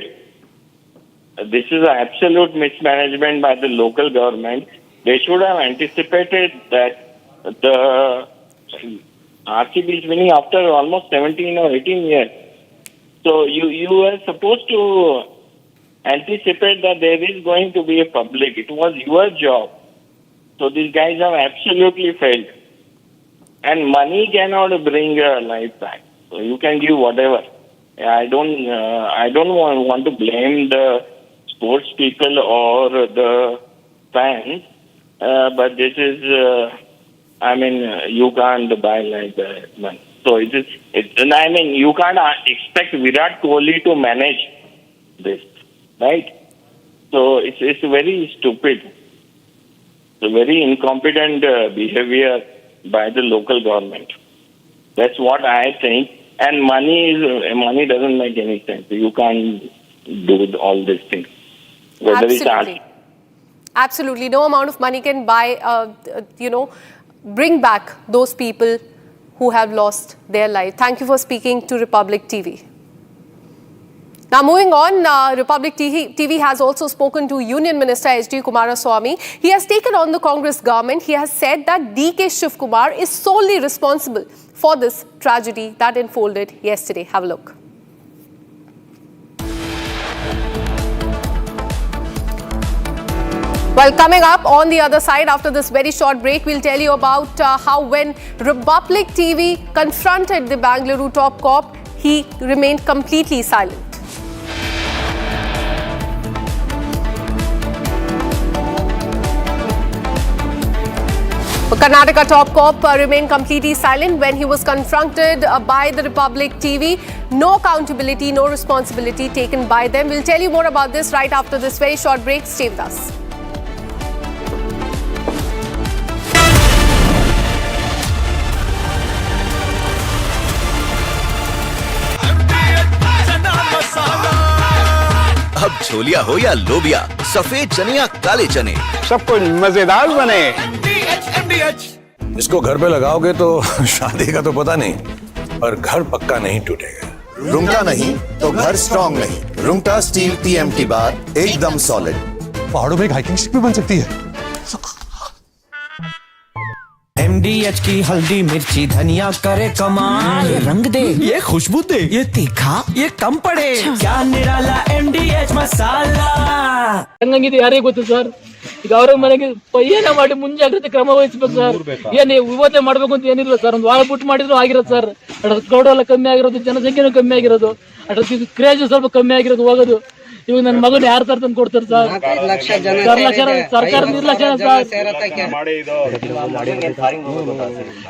S9: This is an absolute mismanagement by the local government. They should have anticipated that the RCB is winning after almost 17 or 18 years. So you were supposed to anticipate that there is going to be a public. It was your job. So these guys have absolutely failed. And money cannot bring a life back. So you can give whatever. I don't want to blame the sports people or the fans, but this is, you can't buy like that money. So you can't expect Virat Kohli to manage this, right? So it's very stupid. It's a very incompetent behavior by the local government. That's what I think. And money doesn't make any sense. You can't do all these things.
S23: Absolutely. No amount of money can buy, bring back those people who have lost their life. Thank you for speaking to Republic TV. Now moving on, Republic TV has also spoken to Union Minister H.D. Kumaraswamy. He has taken on the Congress government. He has said that D.K. Shivkumar is solely responsible for this tragedy that unfolded yesterday. Have a look. Well, coming up on the other side after this very short break, we'll tell you about how when Republic TV confronted the Bengaluru top cop, he remained completely silent. Karnataka top cop remained completely silent when he was confronted by the Republic TV. No accountability, no responsibility taken by them. We'll tell you more about this right after this very short break. Stay with us.
S14: अब छोलिया हो या लोबिया, सफेद चने या काले चने,
S8: सब कुछ मजेदार बने।
S3: इसको घर पे लगाओगे तो शादी का तो पता नहीं, पर घर पक्का नहीं टूटेगा।
S10: रुंगटा नहीं तो घर स्ट्रॉन्ग नहीं। रुंगटा स्टील TMT बार एकदम सॉलिड।
S8: पहाड़ों में एक हाइकिंग स्टिक भी बन सकती है।
S11: MDH की हल्दी मिर्ची धनिया करे कमाल। ये रंग दे, ये खुशबू दे, ये तीखा, ये कम पड़े। क्या निराला MDH ಮಸಾಲಾ।
S12: ಹಂಗಂಗಿದೆ ಯಾರೇ ಗೊತ್ತು ಸರ್, ಈಗ ಅವ್ರ ಮನೆಗೆ ಏನ ಮಾಡಿ ಮುಂಜಾಗ್ರತೆ ಕ್ರಮ ವಹಿಸಬೇಕು ಸರ್. ಏನ್ ಇವತ್ತೇ ಮಾಡ್ಬೇಕು ಅಂತ ಏನಿಲ್ಲ ಸರ್, ಒಂದು ವಾರ ಬಿಟ್ಟು ಮಾಡಿದ್ರು ಆಗಿರೋದು ಸರ್. ಕ್ರೌಡ್ ಎಲ್ಲ ಕಮ್ಮಿ ಆಗಿರೋದು, ಜನಸಂಖ್ಯೆನೂ ಕಮ್ಮಿ ಆಗಿರೋದು, ಕ್ರೇಜ್ ಸ್ವಲ್ಪ ಕಮ್ಮಿ ಆಗಿರೋದು ಹೋಗೋದು. ಇವಾಗ ನನ್ನ ಮಗನ ಯಾರು ತಂದು ಕೊಡ್ತಾರೆ ಸರ್? ಸರ್ಕಾರ ನಿರ್ಲಕ್ಷ್ಯ ಸರ್.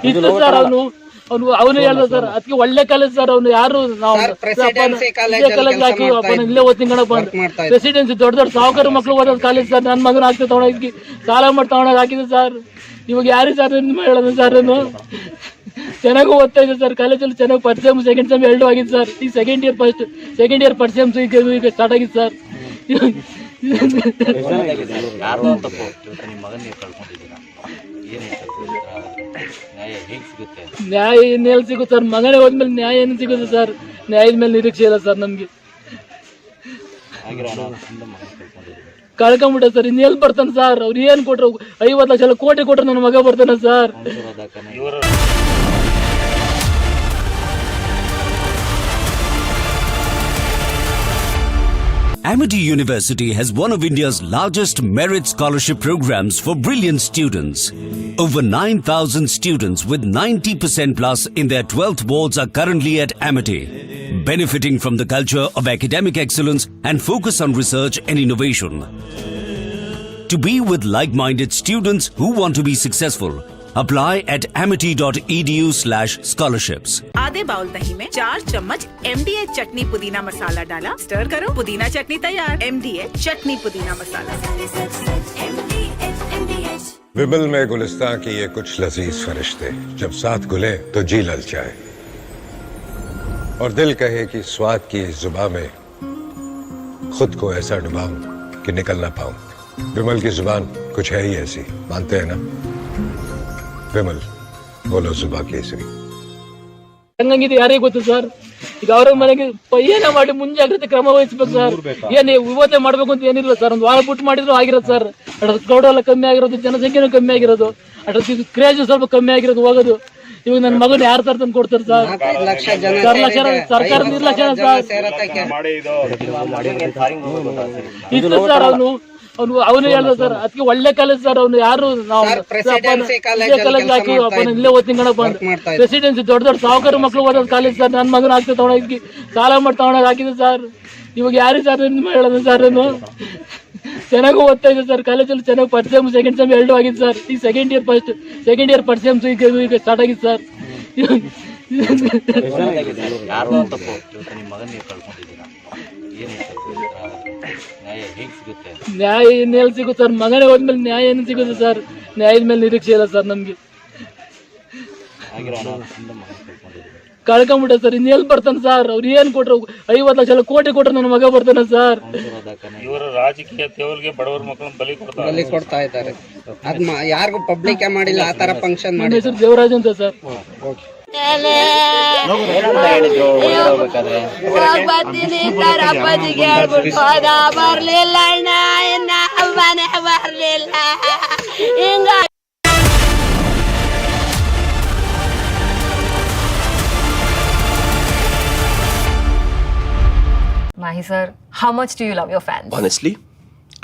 S12: ಇತ್ತು ಸರ್ ಅವನು ಹೇಳ್ದ ಸರ್, ಅದಕ್ಕೆ ಒಳ್ಳೆ ಕಾಲೇಜ್ ಸರ್. ಅವನು ಯಾರು ಕಾಲೇಜ್ ಹಾಕಿ ಇಲ್ಲೇ ಓದ್ತೀನಿ ಕಣಪ್ಪ ಅಂತ. ಪ್ರೆಸಿಡೆನ್ಸಿ ದೊಡ್ಡ ದೊಡ್ಡ ಸಾಹುಕಾರ ಮಕ್ಳು ಓದೋದು ಕಾಲೇಜ್ ಸರ್. ನನ್ನ ಮಗನ ಆಗ್ತದೆ ತಗೊಂಡೋಗಿ ಸಾಲ ಮಾಡಿ ತಗೊಂಡೋಗಿ ಹಾಕಿದೆ ಸರ್. ಇವಾಗ ಯಾರು ಸರ್ ಹೇಳೋದು ಸರ್? ಚೆನ್ನಾಗೂ ಓದ್ತಾ ಇದೆ ಸರ್, ಕಾಲೇಜಲ್ಲಿ ಚೆನ್ನಾಗಿ ಫಸ್ಟ್ ಸೆಮ್ ಸೆಕೆಂಡ್ ಸೆಮ್ ಎರಡು ಆಗಿದೆ ಸರ್. ಈಗ ಸೆಕೆಂಡ್ ಇಯರ್ ಫಸ್ಟ್ ಸೆಮ್ ಈಗ ಸ್ಟಾರ್ಟ್ ಆಗಿದೆ ಸರ್. ನ್ಯಾಯ ಇನ್ನೆಲ್ಲಿ ಸಿಗುತ್ತೆ ಸರ್? ಮಗನೇ ಹೋದ್ಮೇಲೆ ನ್ಯಾಯ ಏನು ಸಿಗುತ್ತೆ ಸರ್? ನ್ಯಾಯದ ಮೇಲೆ ನಿರೀಕ್ಷೆ ಇಲ್ಲ ಸರ್ ನಮ್ಗೆ. ಕಳ್ಕೊಂಡ್ಬಿಟ್ಟ ಸರ್, ಇನ್ನೆಲ್ಲಿ ಬರ್ತಾನೆ ಸರ್? ಅವ್ರು ಏನ್ ಕೊಟ್ರು? 50 ಲಕ್ಷ ಕೋಟಿ ಕೊಟ್ರೆ ನನ್ನ ಮಗ ಬರ್ತಾನೆ sir.
S15: Amity University has one of India's largest merit scholarship programs for brilliant students. Over 9,000 students with 90% plus in their 12th boards are currently at Amity, benefiting from the culture of academic excellence and focus on research and innovation. To be with like-minded students who want to be successful, apply at amity.edu/scholarships.
S17: आधे bowl दही में 4 चम्मच MDH चटनी पुदीना मसाला डाला, stir करो, पुदीना चटनी तैयार। MDH चटनी पुदीना मसाला।
S20: विमल में गुलिस्तान की ये कुछ लजीज फरिश्ते जब साथ घुले तो जी ललचाए और दिल कहे कि स्वाद की इस जुबान में खुद को ऐसा डुबाऊं कि निकल ना पाऊं। विमल की जुबान कुछ है ही ऐसी, मानते हैं ना? विमल बोलो जुबा केसरी।
S12: ಹಂಗಂಗಿದೆ ಯಾರೇ ಗೊತ್ತು ಸರ್? ಈಗ ಅವ್ರ ಮನೆಗೆ ಏನ ಮಾಡಿ ಮುಂಜಾಗ್ರತೆ ಕ್ರಮ ವಹಿಸಬೇಕು ಸರ್. ಏನ್ ಇವತ್ತೇ ಮಾಡ್ಬೇಕು ಅಂತ ಏನಿಲ್ಲ ಸರ್, ಒಂದು ವಾರ ಬಿಟ್ಟು ಮಾಡಿದ್ರು ಆಗಿರೋದು ಸರ್. ಕ್ರೌಡ್ ಎಲ್ಲ ಕಮ್ಮಿ ಆಗಿರೋದು, ಜನಸಂಖ್ಯೆನೂ ಕಮ್ಮಿ ಆಗಿರೋದು, ಕ್ರೇಜ್ ಸ್ವಲ್ಪ ಕಮ್ಮಿ ಆಗಿರೋದು ಹೋಗೋದು. ಇವಾಗ ನನ್ನ ಮಗನ ಯಾರು ತರ ತಂದು ಕೊಡ್ತಾರೆ ಸರ್? ಸರ್ಕಾರ ನಿರ್ಲಕ್ಷ್ಯ ಸರ್. ಇತ್ತು ಸರ್ ಅವನು ಹೇಳ್ದ ಸರ್, ಅದಕ್ಕೆ ಒಳ್ಳೆ ಕಾಲೇಜ್ ಸರ್. ಅವ್ನು ಯಾರು ನಾವು ಕಾಲೇಜ್ ಹಾಕಿ ಇಲ್ಲೇ ಓದ್ತೀನಿ ಕಣಪ್ಪ ಅಂತ. ಪ್ರೆಸಿಡೆನ್ಸಿ ದೊಡ್ಡ ದೊಡ್ಡ ಸಾಹುಕಾರ ಮಕ್ಳು ಓದೋದು ಕಾಲೇಜ್ ಸರ್. ನನ್ನ ಮಗನ ಆಗ್ತದೆ ತಗೊಂಡೋಗಿ ಸಾಲ ಮಾಡಿ ತಗೊಂಡೋಗಿ ಹಾಕಿದೆ ಸರ್. ಇವಾಗ ಯಾರಿಗೆ ಸರ್ ಹೇಳೋದು ಸರ್? ನಾನು ಚೆನ್ನಾಗಿ ಓದ್ತಾ ಇದ್ದೆ ಸರ್, ಕಾಲೇಜಲ್ಲಿ ಚೆನ್ನಾಗಿ ಫಸ್ಟ್ ಸೆಮ್ ಸೆಕೆಂಡ್ ಸೆಮ್ 2 ಆಗಿದ್ದು ಸರ್. ಈಗ ಸೆಕೆಂಡ್ ಇಯರ್ ಫಸ್ಟ್ ಸೆಮ್ ಈಗ ಸ್ಟಾರ್ಟ್ ಆಗಿದ್ದು ಸರ್. ನ್ಯಾಯ ಇನ್ನೆಲ್ಲಿ ಸಿಗುತ್ತೆ ಸರ್? ಮಗನೇ ಹೋದ್ಮೇಲೆ ನ್ಯಾಯ ಏನು ಸಿಗುತ್ತೆ ಸರ್? ನ್ಯಾಯದ ಮೇಲೆ ನಿರೀಕ್ಷೆ ಇಲ್ಲ ಸರ್ ನಮ್ಗೆ. ಕಳ್ಕೊಂಬಿಟ್ಟೆ ಸರ್. ಇನ್ನೆಲ್ಲಿ ಬರ್ತಾನೆ ಸರ್? ಅವ್ರು ಏನ್ ಕೊಟ್ರು? 50 ಲಕ್ಷ ಕೋಟಿ ಕೊಟ್ರೆ ನನ್ನ ಮಗ ಬರ್ತಾನೆ ಸರ್.
S2: ಇವರು ರಾಜಕೀಯ ತೇವಲ್ಗೆ ಬಡವರ ಮಕ್ಕಳನ್ನ ಬಲಿ
S6: ಕೊಡ್ತಾ ಇದ್ದಾರೆ. ಅದ್ ಯಾರಿಗೂ ಪಬ್ಲಿಕ್ ಮಾಡಿಲ್ಲ ಆ ತರ ಫಂಕ್ಷನ್ ಮಾಡಿ.
S12: ಹೆಸರು ದೇವರಾಜ್ ಅಂತ ಸರ್.
S5: ಬರ್ತೀನಿ ಸರ್, ಅಪ್ಪಾಜಿಗೆ ಹೇಳ್ಬಿಟ್ಟು ಹೋದ, ಬರ್ಲಿಲ್ಲ ಅಣ್ಣ, ಇನ್ನ ಮನೆ ಬರ್ಲಿಲ್ಲ. ಹಿಂಗ
S18: Mahi sir, how much do you love your fans?
S19: Honestly,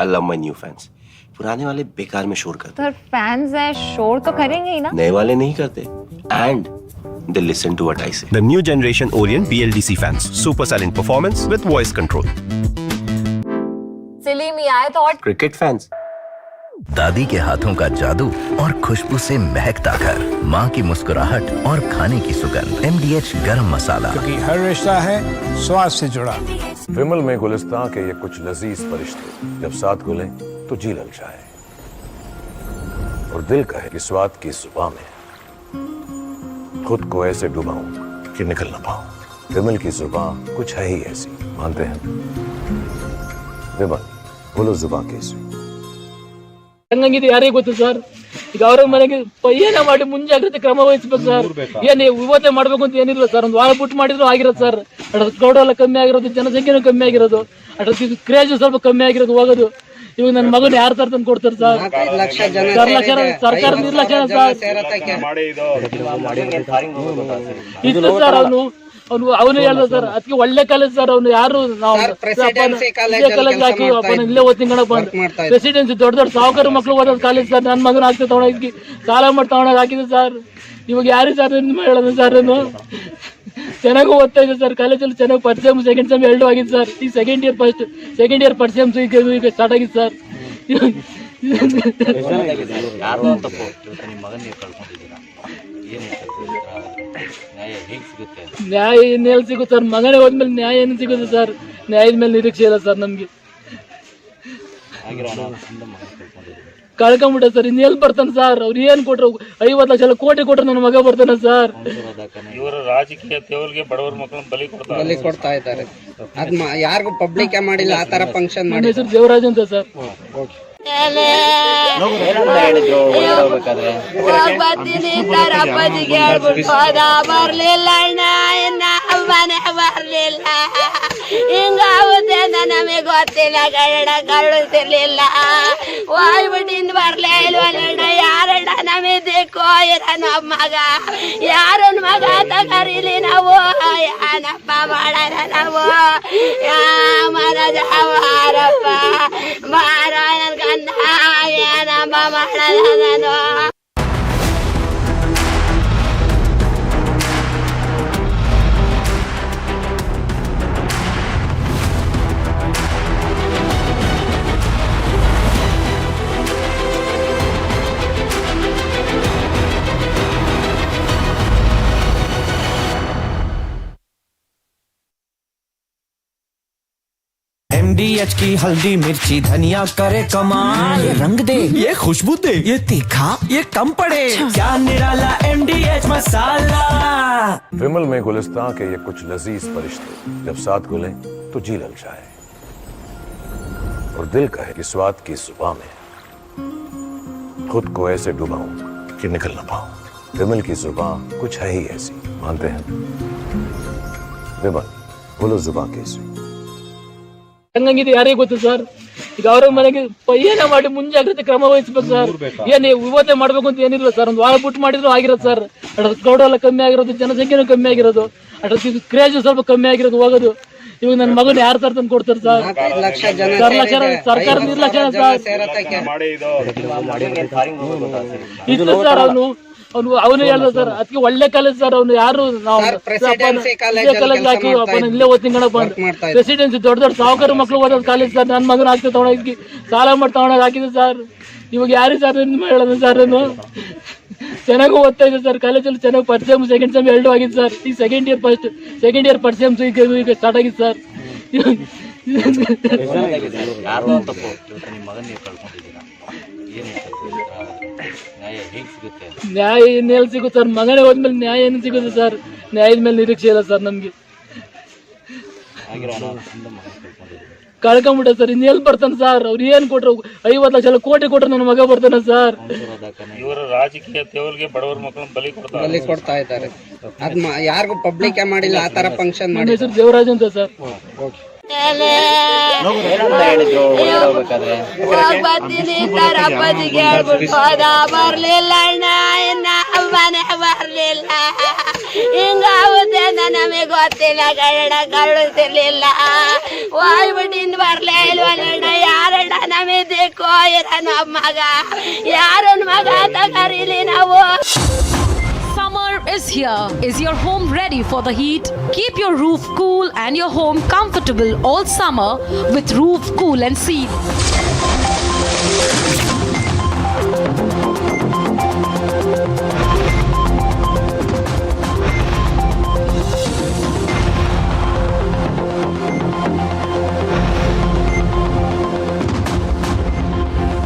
S19: I love my new fans. पुराने वाले बेकार में शोर करते
S18: Sir, fans है शोर तो करेंगे ही ना.
S19: नए वाले नहीं करते and they listen to what I say. The new generation Orient BLDC fans, super silent performance with voice control.
S18: Silly me आए तो और
S19: Cricket fans.
S14: दादी के हाथों का जादू और खुशबू से महकता घर, माँ की मुस्कुराहट और खाने की सुगंध, MDH गरम मसाला,
S8: क्योंकि हर रिश्ता है स्वाद से जुड़ा। विमल में गुलिस्तां के ये कुछ लजीज फरिश्ते जब साथ घुले तो जी ललचाए और दिल कहे कि स्वाद की जुबान में खुद को ऐसे डुबाऊं कि निकल ना पाऊं। विमल की जुबान कुछ है ही ऐसी, मानते हैं? विमल बोलो जुबान कैसी?
S12: ಹಂಗಂಗಿದೆ ಯಾರಿಗೆ ಗೊತ್ತು ಸರ್? ಈಗ ಅವ್ರ ಮನೆಗೆ ಏನೇ ಮಾಡಿ ಮುಂಜಾಗ್ರತೆ ಕ್ರಮ ವಹಿಸ್ಬೇಕು ಸರ್. ಏನ್ ಇವತ್ತೇ ಮಾಡ್ಬೇಕು ಅಂತ ಏನಿಲ್ಲ ಸರ್. ಒಂದು ವಾರ ಬಿಟ್ಟು ಮಾಡಿದ್ರು ಆಗಿರೋದು ಸರ್. ಕ್ರೌಡ್ ಎಲ್ಲ ಕಮ್ಮಿ ಆಗಿರೋದು, ಜನಸಂಖ್ಯೆನೂ ಕಮ್ಮಿ ಆಗಿರೋದು, ಕ್ರೇಜ್ ಸ್ವಲ್ಪ ಕಮ್ಮಿ ಆಗಿರೋದು ಹೋಗೋದು. ಇವಾಗ ನನ್ನ ಮಗನ ಯಾರು ತರ ತಂದು ಕೊಡ್ತಾರೆ ಸರ್? ಸರ್ಕಾರ ನಿರ್ಲಕ್ಷ್ಯ ಸರ್. ಇತ್ತು ಸರ್ ಅವನು ಹೇಳ್ದ ಸರ್, ಅದಕ್ಕೆ ಒಳ್ಳೆ ಕಾಲೇಜ್ ಸರ್. ಅವ್ನು ಯಾರು ನಾವು ಕಾಲೇಜ್ ಹಾಕಿ ಇಲ್ಲೇ ಓದ್ತೀನಿ ಕಣಪ್ಪ ಅಂತ. ಪ್ರೆಸಿಡೆನ್ಸಿ ದೊಡ್ಡ ದೊಡ್ಡ ಸಾಹುಕಾರ ಮಕ್ಳು ಓದೋದು ಕಾಲೇಜ್ ಸರ್. ನನ್ನ ಮಗನ ಆಗ್ತದೆ ತಗೊಂಡೋಗಿ ಸಾಲ ಮಾಡಿ ತಗೊಂಡೋಗಿ ಹಾಕಿದೆ ಸರ್. ಇವಾಗ ಯಾರಿಗೆ ಸರ್ ಹೇಳೋದು ಸರ್? ನಾನು ಚೆನ್ನಾಗಿ ಓದ್ತಾ ಇದ್ದೆ ಸರ್, ಕಾಲೇಜಲ್ಲಿ ಚೆನ್ನಾಗಿ ಫಸ್ಟ್ ಸೆಮ್ ಸೆಕೆಂಡ್ ಸೆಮ್ 2 ಆಗಿದ್ದು ಸರ್. ಈಗ ಸೆಕೆಂಡ್ ಇಯರ್ ಫಸ್ಟ್ ಸೆಮ್ ಈಗ ಸ್ಟಾರ್ಟ್ ಆಗಿದ್ದು ಸರ್. ನ್ಯಾಯ ಇನ್ನೆಲ್ಲಿ ಸಿಗುತ್ತೆ ಸರ್? ಮಗನೇ ಹೋದ್ಮೇಲೆ ನ್ಯಾಯ ಏನು ಸಿಗುತ್ತೆ ಸರ್? ನ್ಯಾಯದ ಮೇಲೆ ನಿರೀಕ್ಷೆ ಇಲ್ಲ ಸರ್ ನಮ್ಗೆ. ಕಳ್ಕೊಂಬಿಟ್ಟೆ ಸರ್. ಇನ್ನೆಲ್ಲಿ ಬರ್ತಾನೆ ಸರ್? ಅವ್ರು ಏನ್ ಕೊಟ್ರು? 50 ಲಕ್ಷ ಕೋಟಿ ಕೊಟ್ರೆ ನನ್ನ ಮಗ ಬರ್ತಾನೆ ಸರ್.
S2: ಇವರು ರಾಜಕೀಯ ತೇವಲ್ಗೆ ಬಡವರ ಮಕ್ಕಳನ್ನ ಬಲಿ ಕೊಡ್ತಾ ಇದ್ದಾರೆ.
S6: ಅದ್ ಯಾರಿಗೂ ಪಬ್ಲಿಕ್ ಮಾಡಿಲ್ಲ ಆ ತರ ಫಂಕ್ಷನ್ ಮಾಡಿ.
S12: ಹೆಸರು ದೇವರಾಜ್ ಅಂತ ಸರ್.
S5: ಬರ್ತೀನಿ ಸರ್, ಅಪ್ಪಾಜಿಗೆ ಹೇಳ್ಬಿಟ್ಟು ಹೋದ, ಬರ್ಲಿಲ್ಲ ಅಣ್ಣ, ಇನ್ನ ಮನೆ ಬರ್ಲಿಲ್ಲ. ಹಿಂಗಾಗುತ್ತೆ ಅಂತ ನಮಗೆ ಗೊತ್ತಿಲ್ಲ, ಕಳಿಸಿರ್ಲಿಲ್ಲ. ಹೋಗ್ಬಿಟ್ಟಿಂದ ಬರ್ಲೇ ಇಲ್ವಲ್ಲ. ಯಾರಣ್ಣ ನಮಗೆ ದಿಕ್ಕು? ಇರನ ಮಗ, ಯಾರನ್ ಮಗ ಅಂತ ಕರೀಲಿ ನಾವು? ಏನಪ್ಪ ಮಾಡೋಣ ನಾವು? ಮಾರಪ್ಪ ಮಾರ ನನ್ಗಂದ ಏನಪ್ಪ ಮಾಡೋಣ ನಾನು?
S11: MDH की हल्दी मिर्ची धनिया करे कमाल, ये रंग दे, ये खुशबू दे, ये तीखा, ये कम पड़े, क्या निराला MDH मसाला।
S8: विमल में गुलिस्तां के ये कुछ लजीज फरिश्ते जब साथ घुले तो जी ललचाए और दिल कहे कि स्वाद की जुबान में खुद को ऐसे डुबाऊं कि निकल ना पाऊं। विमल की जुबान कुछ है ही ऐसी, मानते हैं? विमल बोलो जुबान कैसी?
S12: ಹಂಗಂಗಿದೆ ಯಾರಿಗೆ ಗೊತ್ತು ಸರ್? ಈಗ ಅವ್ರ ಮನೆಗೆ ಏನೇ ಮಾಡಿ ಮುಂಜಾಗ್ರತೆ ಕ್ರಮ ವಹಿಸ್ಬೇಕು ಸರ್. ಏನ್ ಇವತ್ತೇ ಮಾಡ್ಬೇಕು ಅಂತ ಏನಿಲ್ಲ ಸರ್. ಒಂದು ವಾರ ಬಿಟ್ಟು ಮಾಡಿದ್ರು ಆಗಿರೋದು ಸರ್. ಕ್ರೌಡ್ ಎಲ್ಲ ಕಮ್ಮಿ ಆಗಿರೋದು, ಜನಸಂಖ್ಯೆನೂ ಕಮ್ಮಿ ಆಗಿರೋದು, ಕ್ರೇಜ್ ಸ್ವಲ್ಪ ಕಮ್ಮಿ ಆಗಿರೋದು ಹೋಗೋದು. ಇವಾಗ ನನ್ನ ಮಗನ ಯಾರು ತಂದು ಕೊಡ್ತಾರೆ ಸರ್? ಸರ್ಕಾರ ನಿರ್ಲಕ್ಷ್ಯ ಸರ್. ಇತ್ತು ಸರ್ ಅವನು ಹೇಳ್ದ ಸರ್. ಅದಕ್ಕೆ ಒಳ್ಳೆ ಕಾಲೇಜ್ ಸರ್. ಅವ್ನು ಯಾರು ನಾವು ಕಾಲೇಜ್ ಹಾಕಿ ಇಲ್ಲೇ ಓದ್ತೀನಿ ಕಣಪ್ಪ ಅಂತ. ಪ್ರೆಸಿಡೆನ್ಸಿ ದೊಡ್ಡ ದೊಡ್ಡ ಸಾಹುಕಾರ ಮಕ್ಳು ಓದೋದು ಕಾಲೇಜ್ ಸರ್. ನನ್ನ ಮಗನ ಆಗ್ತದೆ ತಗೊಂಡೋಗಿ ಸಾಲ ಮಾಡಿ ತಗೊಂಡೋಗಿ ಹಾಕಿದೆ ಸರ್. ಇವಾಗ ಯಾರಿಗೆ ಸರ್ ಹೇಳೋದು ಸರ್? ನಾನು ಚೆನ್ನಾಗಿ ಓದ್ತಾ ಇದ್ದೆ ಸರ್. ಕಾಲೇಜಲ್ಲಿ ಚೆನ್ನಾಗಿ ಫಸ್ಟ್ ಸೆಮ್ ಸೆಕೆಂಡ್ ಸೆಮ್ 2 ಆಗಿದ್ದು ಸರ್. ಈಗ ಸೆಕೆಂಡ್ ಇಯರ್ ಫಸ್ಟ್ ಸೆಮ್ ಈಗ ಸ್ಟಾರ್ಟ್ ಆಗಿದ್ದು ಸರ್. ನ್ಯಾಯ ಇನ್ನೆಲ್ಲಿ ಸಿಗುತ್ತೆ ಸರ್? ಮಗನೇ ಹೋದ್ಮೇಲೆ ನ್ಯಾಯ ಏನು ಸಿಗುತ್ತೆ ಸರ್? ನ್ಯಾಯದ ಮೇಲೆ ನಿರೀಕ್ಷೆ ಇಲ್ಲ ಸರ್ ನಮ್ಗೆ. ಕಳ್ಕೊಂಬಿಟ್ಟ ಸರ್. ಇನ್ನೆಲ್ಲಿ ಬರ್ತಾನೆ ಸರ್? ಅವ್ರು ಏನ್ ಕೊಟ್ರು? 50 ಲಕ್ಷ ಕೋಟಿ ಕೊಟ್ರೆ ನನ್ನ ಮಗ ಬರ್ತಾನೆ ಸರ್.
S2: ಇವರು ರಾಜಕೀಯ ತೇವಲ್ಗೆ ಬಡವರ ಮಕ್ಕಳನ್ನ ಬಲಿ
S13: ಕೊಡ್ತಾ ಇದ್ದಾರೆ. ಅದ್ ಯಾರಿಗೂ ಪಬ್ಲಿಕ್ ಮಾಡಿಲ್ಲ ಆ ತರ ಫಂಕ್ಷನ್.
S12: ನನ್ನ ಹೆಸರು ದೇವರಾಜ್ ಅಂತ ಸರ್.
S5: ಬರ್ತೀನಿ ಸರ್. ಅಪ್ಪಾಜಿಗೆ ಹೇಳ್ಬಿಟ್ಟು ಹೋದ. ಬರ್ಲಿಲ್ಲ ಅಣ್ಣ, ಇನ್ನ ಮನೆ ಬರ್ಲಿಲ್ಲ. ಹಿಂಗಾಗುತ್ತೆ ನಮಗೆ ಗೊತ್ತಿಲ್ಲ. ಕಳಿಸ್ತಿರ್ಲಿಲ್ಲ. ಹೋಗ್ಬಿಟ್ಟು ಇನ್ ಬರ್ಲೇ ಇಲ್ವಲ್ಲ. ಯಾರಣ್ಣ ನಮಗೆ ದಿಕ್ಕೋ ಇರೋನು ಮಗ? ಯಾರನ್ ಮಗ ಅಂತ ಕರೀಲಿ ನಾವು?
S21: Summer is here. Is your home ready for the heat? Keep your roof cool and your home comfortable all summer with Roof Cool and Seal.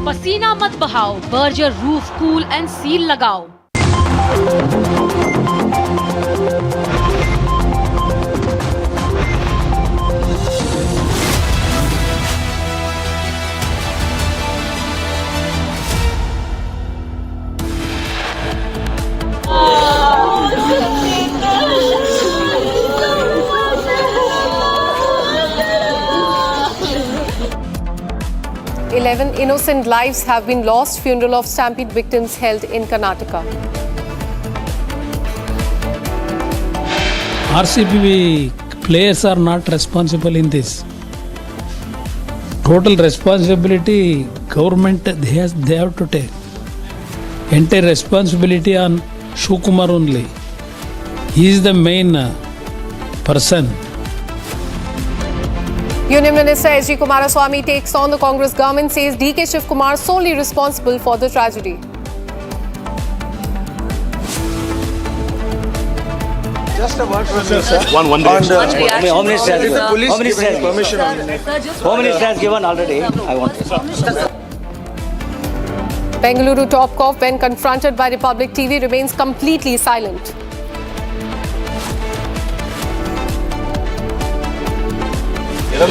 S21: पसीना मत बहाओ, Berger roof cool and seal लगाओ.
S23: Innocent lives have been lost. Funeral of Stampede victims held in Karnataka.
S16: RCB players are not responsible in this. Total responsibility government they have to take. Entire responsibility on Shukumar only. He is the main person.
S23: Union Minister S.G. Kumaraswamy takes on the Congress government, says D.K. Shivkumar solely responsible for the tragedy.
S19: Just a word from you, sir. One
S6: Home Minister has permission. Home Minister has given already. I want to.
S23: Bengaluru top cop, when confronted by Republic TV, remains completely silent.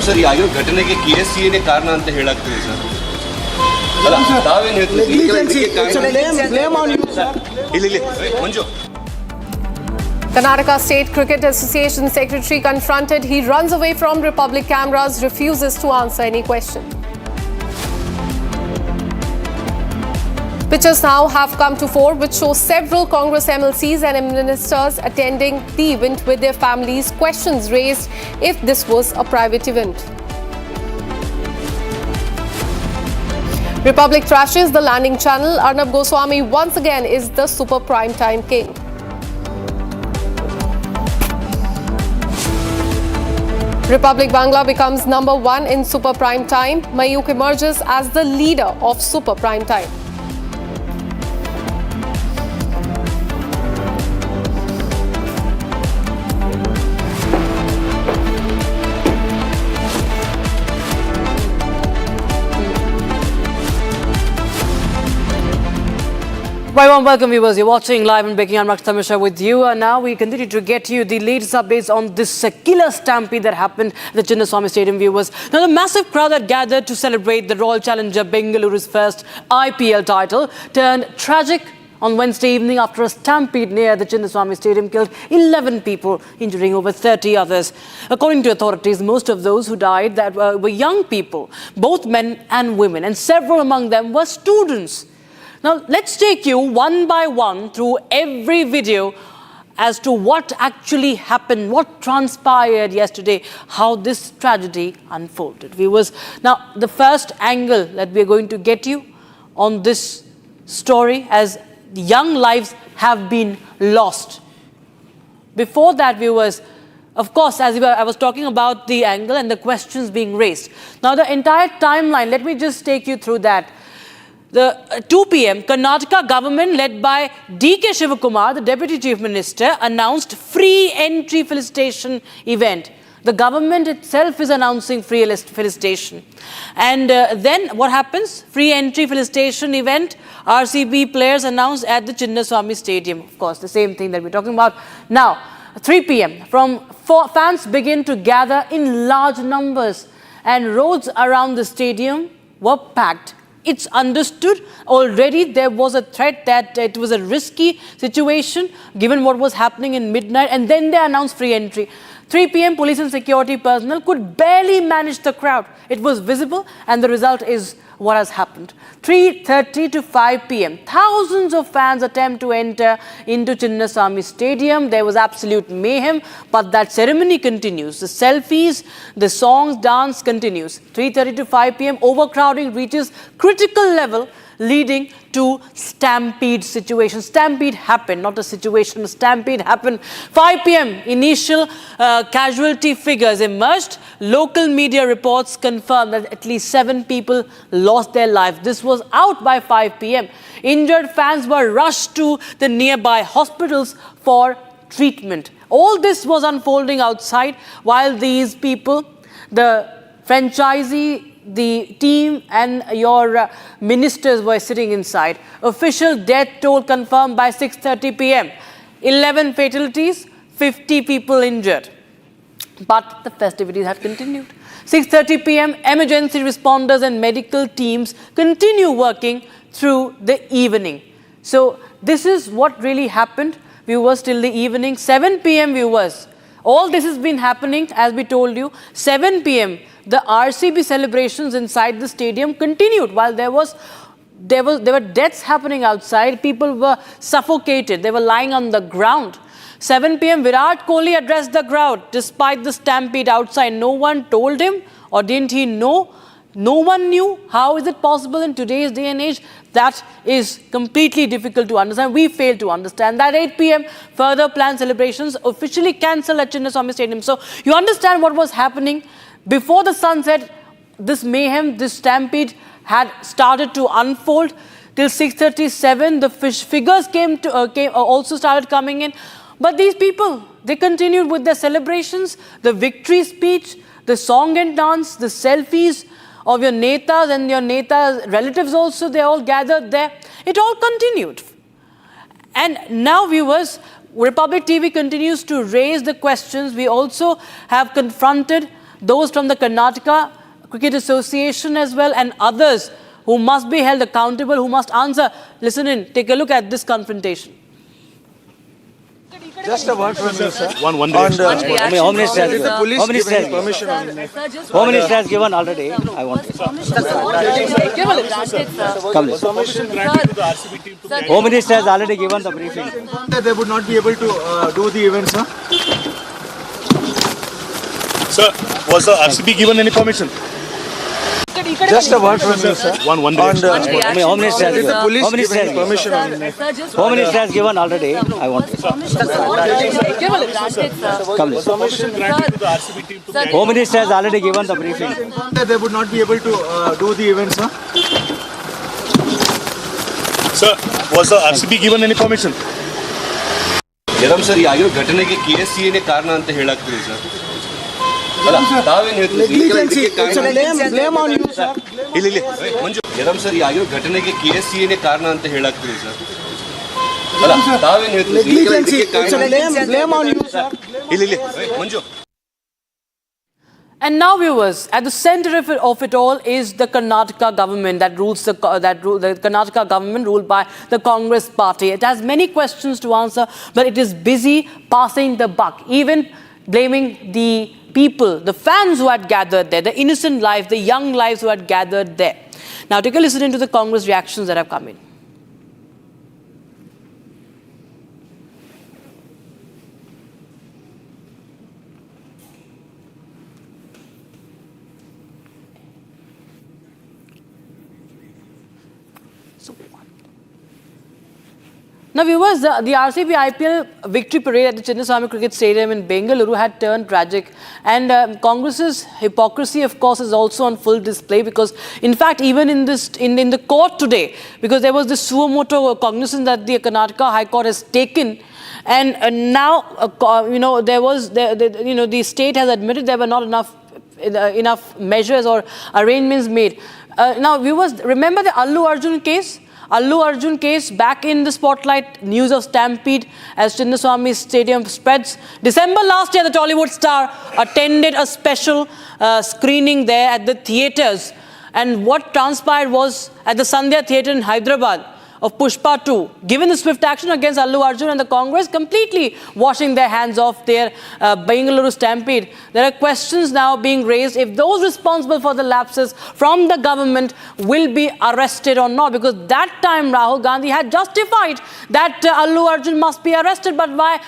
S19: Sir, ಈ ಆಗಿರೋ ಘಟನೆಗೆ KSCA ನೇ ಕಾರಣ ಅಂತ ಹೇಳಾಗ್ತಿದೆ sir. ಅಲ್ಲ, ತಾವೇನು ಹೇಳ್ತೀರಿ? ಇಲ್ಲಿ Manju.
S23: Karnataka State Cricket Association Secretary confronted. He runs away from Republic cameras, refuses to answer any question. Pictures now have come to fore, which show several Congress MLCs and ministers attending the event with their families. Questions raised if this was a private event. Republic trashes the landing channel. Arnab Goswami once again is the super prime time king. Republic Bangla becomes number 1 in super prime time. Mayuk emerges as the leader of super prime time.
S22: Right, warm welcome viewers. You're watching live and breaking. I'm Dr. Tamisha with you. And now we continue to get you the latest updates on this killer stampede that happened at the Chinnaswamy Stadium, viewers. Now, the massive crowd that gathered to celebrate the Royal Challenger Bengaluru's first IPL title turned tragic on Wednesday evening after a stampede near the Chinnaswamy Stadium killed 11 people, injuring over 30 others. According to authorities, most of those who died were young people, both men and women, and several among them were students. Now, let's take you one by one through every video as to what actually happened, what transpired yesterday, how this tragedy unfolded. Viewers, now the first angle that we are going to get you on this story, as young lives have been lost. Before that, viewers, of course, as I was talking about the angle and the questions being raised. Now, the entire timeline, let me just take you through that. The 2 p.m., Karnataka government led by D.K. Shivakumar, the Deputy Chief Minister, announced free entry felicitation event. The government itself is announcing free felicitation. And then what happens? Free entry felicitation event, RCB players announced at the Chinnaswamy Stadium. Of course, the same thing that we're talking about. Now, 3 p.m., fans begin to gather in large numbers and roads around the stadium were packed. It's understood already there was a threat that it was a risky situation given what was happening in midnight, and then they announced free entry. 3 p.m. police and security personnel could barely manage the crowd. It was visible, and the result is what has happened. 3:30 to 5 p.m. thousands of fans attempt to enter into Chinnaswamy Stadium. There was absolute mayhem, but that ceremony continues. The selfies, the songs, dance continues. 3:30 to 5 p.m. overcrowding reaches critical level, leading to stampede situation. Stampede happened, not a situation, a stampede happened. 5 p.m. initial casualty figures emerged. Local media reports confirmed that at least 7 people lost their lives. This was out by 5 p.m. Injured fans were rushed to the nearby hospitals for treatment. All this was unfolding outside while these people, the franchisee, the team and your ministers were sitting inside. Official death toll confirmed by 6:30 p.m. 11 fatalities, 50 people injured. But the festivities had continued. 6:30 p.m. emergency responders and medical teams continue working through the evening. So this is what really happened, viewers, till the evening. 7 p.m. viewers, all this has been happening, as we told you. 7 p.m. the RCB celebrations inside the stadium continued while there were deaths happening outside. People were suffocated. They were lying on the ground. 7 p.m. Virat Kohli addressed the crowd despite the stampede outside. No one told him, or didn't he know? No one knew. How is it possible in today's day and age? That is completely difficult to understand. We failed to understand that. 8 p.m. further planned celebrations officially cancelled at Chinnaswamy Stadium. So you understand what was happening. Before the sun set, this mayhem, this stampede had started to unfold. Till 6:37, the figures also started coming in. But these people, they continued with their celebrations, the victory speech, the song and dance, the selfies of your netas and your netas' relatives also, they all gathered there. It all continued. And now, viewers, Republic TV continues to raise the questions. We also have confronted those from the Karnataka Cricket Association as well, and others who must be held accountable, who must answer. Listen in, take a look at this confrontation.
S1: Just a word from you, sir.
S6: One reaction. Home Minister has given. Home Minister has
S1: permission.
S6: Home Minister has given already. I want to. Come, Home Minister has already given the briefing.
S1: They would not be able to do the event, sir.
S4: Sir, was the RCB given any permission?
S1: Just a word from you, sir.
S6: One reaction. Home Minister has given. Home Minister has
S1: permission.
S6: Home Minister has given already. I want to. Come, Home Minister has already given the briefing.
S1: They would not be able to do the event, sir.
S4: Sir, was the RCB given any permission?
S19: Madam sir, ಈ ಆಗಿರೋ ಘಟನೆಗೆ KSCA ನೇ ಕಾರಣ ಅಂತ ಹೇಳಾಕ್ತೀರಿ sir. ಅಲ್ಲ ತಾವೇನು ಹೇಳ್ತೀರಿ?
S1: Blame on you, sir.
S19: ಇಲ್ಲಿ ಮಂಜು ಮೇಡಮ್ ಸರ್, ಈ ಆಗಿರೋ ಘಟನೆಗೆ KSCA ನೇ ಕಾರಣ ಅಂತ ಹೇಳಾಕ್ತೀರಿ ಸರ್. ಅಲ್ಲ ತಾವೇನು ಹೇಳ್ತೀರಿ?
S1: Blame on you, sir.
S19: ಇಲ್ಲಿ ಮಂಜು.
S22: And now, viewers, at the center of it all is the Karnataka government that rules the Karnataka government ruled by the Congress party. It has many questions to answer, but it is busy passing the buck, even blaming the people, the fans who had gathered there, the innocent lives, the young lives who had gathered there. Now, take a listen into the Congress reactions that have come in. Now, viewers, the RCB IPL victory parade at the Chinnaswamy Cricket Stadium in Bengaluru had turned tragic. And Congress's hypocrisy, of course, is also on full display because, in fact, even in the court today, because there was this suo motu cognizance that the Karnataka High Court has taken, and now, the state has admitted there were not enough measures or arrangements made. Now, viewers, remember the Allu Arjun case? Allu Arjun case back in the spotlight, news of Stampede as Chinnaswamy Stadium spreads. December last year, the Tollywood star attended a special screening there at the theatres. And what transpired was at the Sandhya Theatre in Hyderabad of Pushpa 2, given the swift action against Allu Arjun and the Congress completely washing their hands off their Bengaluru Stampede, there are questions now being raised if those responsible for the lapses from the government will be arrested or not. Because that time Rahul Gandhi had justified that Allu Arjun must be arrested. But why?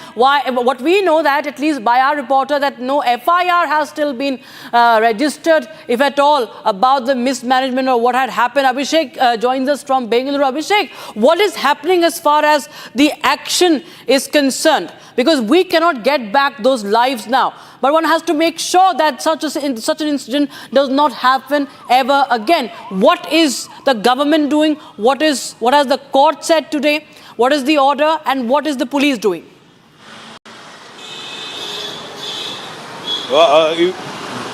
S22: What we know that, at least by our reporter, that no FIR has still been registered, if at all, about the mismanagement or what had happened. Abhishek joins us from Bengaluru. Abhishek, what is happening as far as the action is concerned? Because we cannot get back those lives now. But one has to make sure that such an incident does not happen ever again. What is the government doing? What has the court said today? What is the order? And what is the police doing?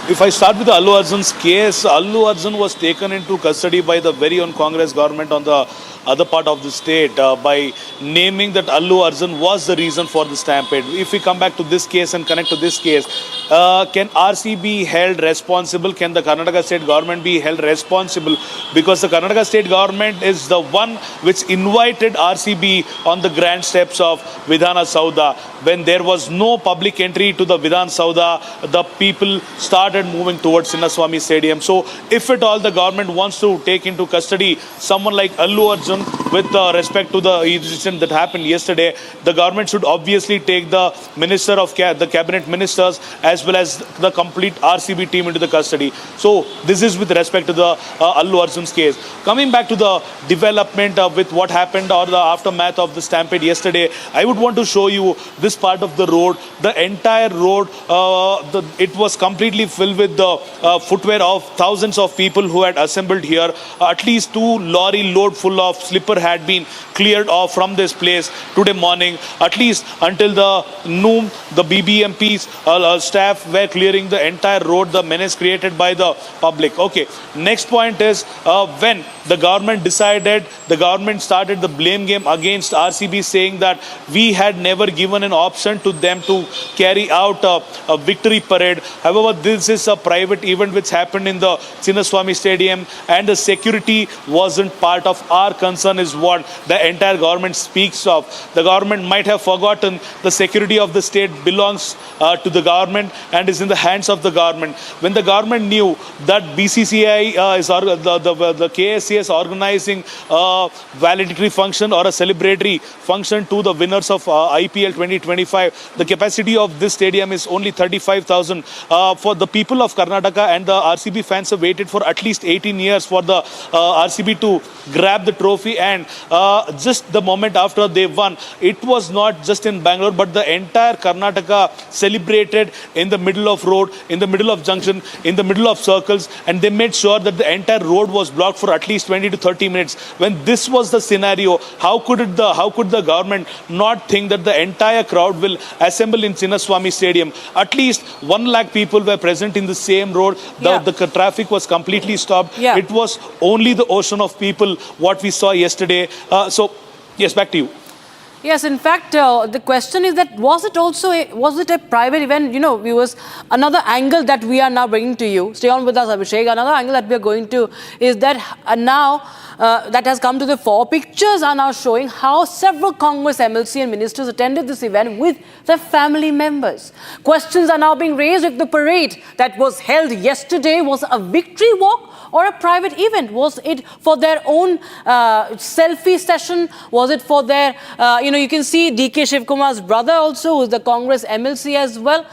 S4: If I start with the Allu Arjun's case, Allu Arjun was taken into custody by the very own Congress government on the other part of the state by naming that Allu Arjun was the reason for the stampede. If we come back to this case and connect to this case, can RC be held responsible? Can the Karnataka state government be held responsible? Because the Karnataka state government is the one which invited RCB on the grand steps of Vidhana Sauda. When there was no public entry to the Vidhan Sauda, the people started moving towards Chinnaswamy Stadium. So if at all the government wants to take into custody someone like Allu Arjun, with respect to the incident that happened yesterday, the government should obviously take the minister of the cabinet ministers as well as the complete RCB team into the custody. So this is with respect to the Allu Arjun's case. Coming back to the development with what happened or the aftermath of the stampede yesterday, I would want to show you this part of the road. The entire road, it was completely filled with the footwear of thousands of people who had assembled here. At least 2 lorry load full of slipper had been cleared off from this place today morning. At least until the noon, the BBMP's staff were clearing the entire road, the menace created by the public. Okay, next point is when the government decided, the government started the blame game against RCB, saying that we had never given an option to them to carry out a victory parade. However, this is a private event which happened in the Chinnaswamy Stadium, and the security wasn't part of our concern is what the entire government speaks of. The government might have forgotten the security of the state belongs to the government and is in the hands of the government. When the government knew that BCCI the KSCA is organizing a valedictory function or a celebratory function to the winners of IPL 2025, the capacity of this stadium is only 35,000. For the people of Karnataka and the RCB fans have waited for at least 18 years for the RCB to grab the trophy, and just the moment after they won, it was not just in Bangalore but the entire Karnataka celebrated in the middle of road, in the middle of junction, in the middle of circles, and they made sure that the entire road was blocked for at least 20 to 30 minutes. When this was the scenario, how could the government not think that the entire crowd will assemble in Chinnaswamy Stadium? At least 1 lakh people were present in the same road. The traffic was completely stopped. It was only the ocean of people what we saw yesterday. So yes, back to you.
S22: Yes, in fact, the question is that was it a private event? You know, viewers, another angle that we are now bringing to you. Stay on with us, Abhishek. Another angle that we are going to is that now that has come to the fore. Pictures are now showing how several Congress MLC and ministers attended this event with their family members. Questions are now being raised if the parade that was held yesterday was a victory walk or a private event. Was it for their own selfie session? Was it for their, you can see DK Shivkumar's brother also, who is the Congress MLC as well.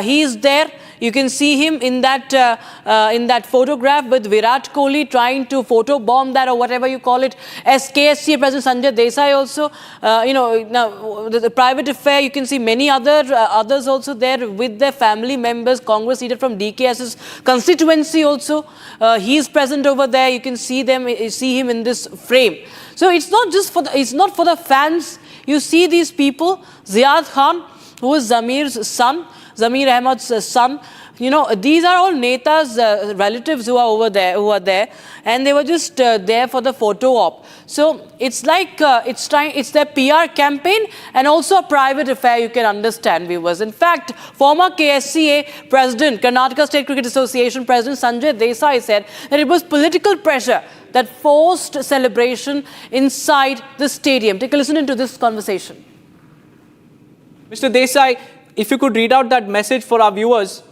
S22: He is there. You can see him in that photograph with Virat Kohli trying to photobomb that or whatever you call it. As KSCA President Sanjay Desai also, now the private affair, you can see many others also there with their family members. Congress leader from DKS's constituency also, he is present over there. You can see him in this frame. So it's not for the fans. You see these people, Ziad Khan, who is Zamir Ahmad's son. These are all Neta's relatives who are there, and they were just there for the photo op. So it's like it's their PR campaign and also a private affair, you can understand, viewers. In fact, former KSCA President, Karnataka State Cricket Association President Sanjay Desai said that it was political pressure that forced celebration inside the stadium. Take a listen into this conversation.
S3: Mr. Desai, if you could read out that message for our viewers.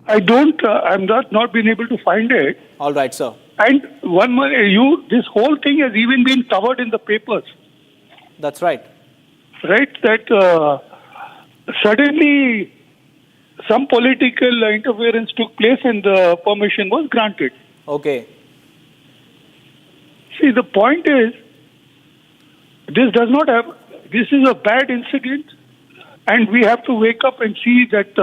S7: I'm not been able to find it.
S3: All right, sir.
S7: And this whole thing has even been covered in the papers.
S3: That's right.
S7: Right, that suddenly some political interference took place and the permission was granted.
S3: Okay.
S7: See, the point is, this is a bad incident, and we have to wake up and see that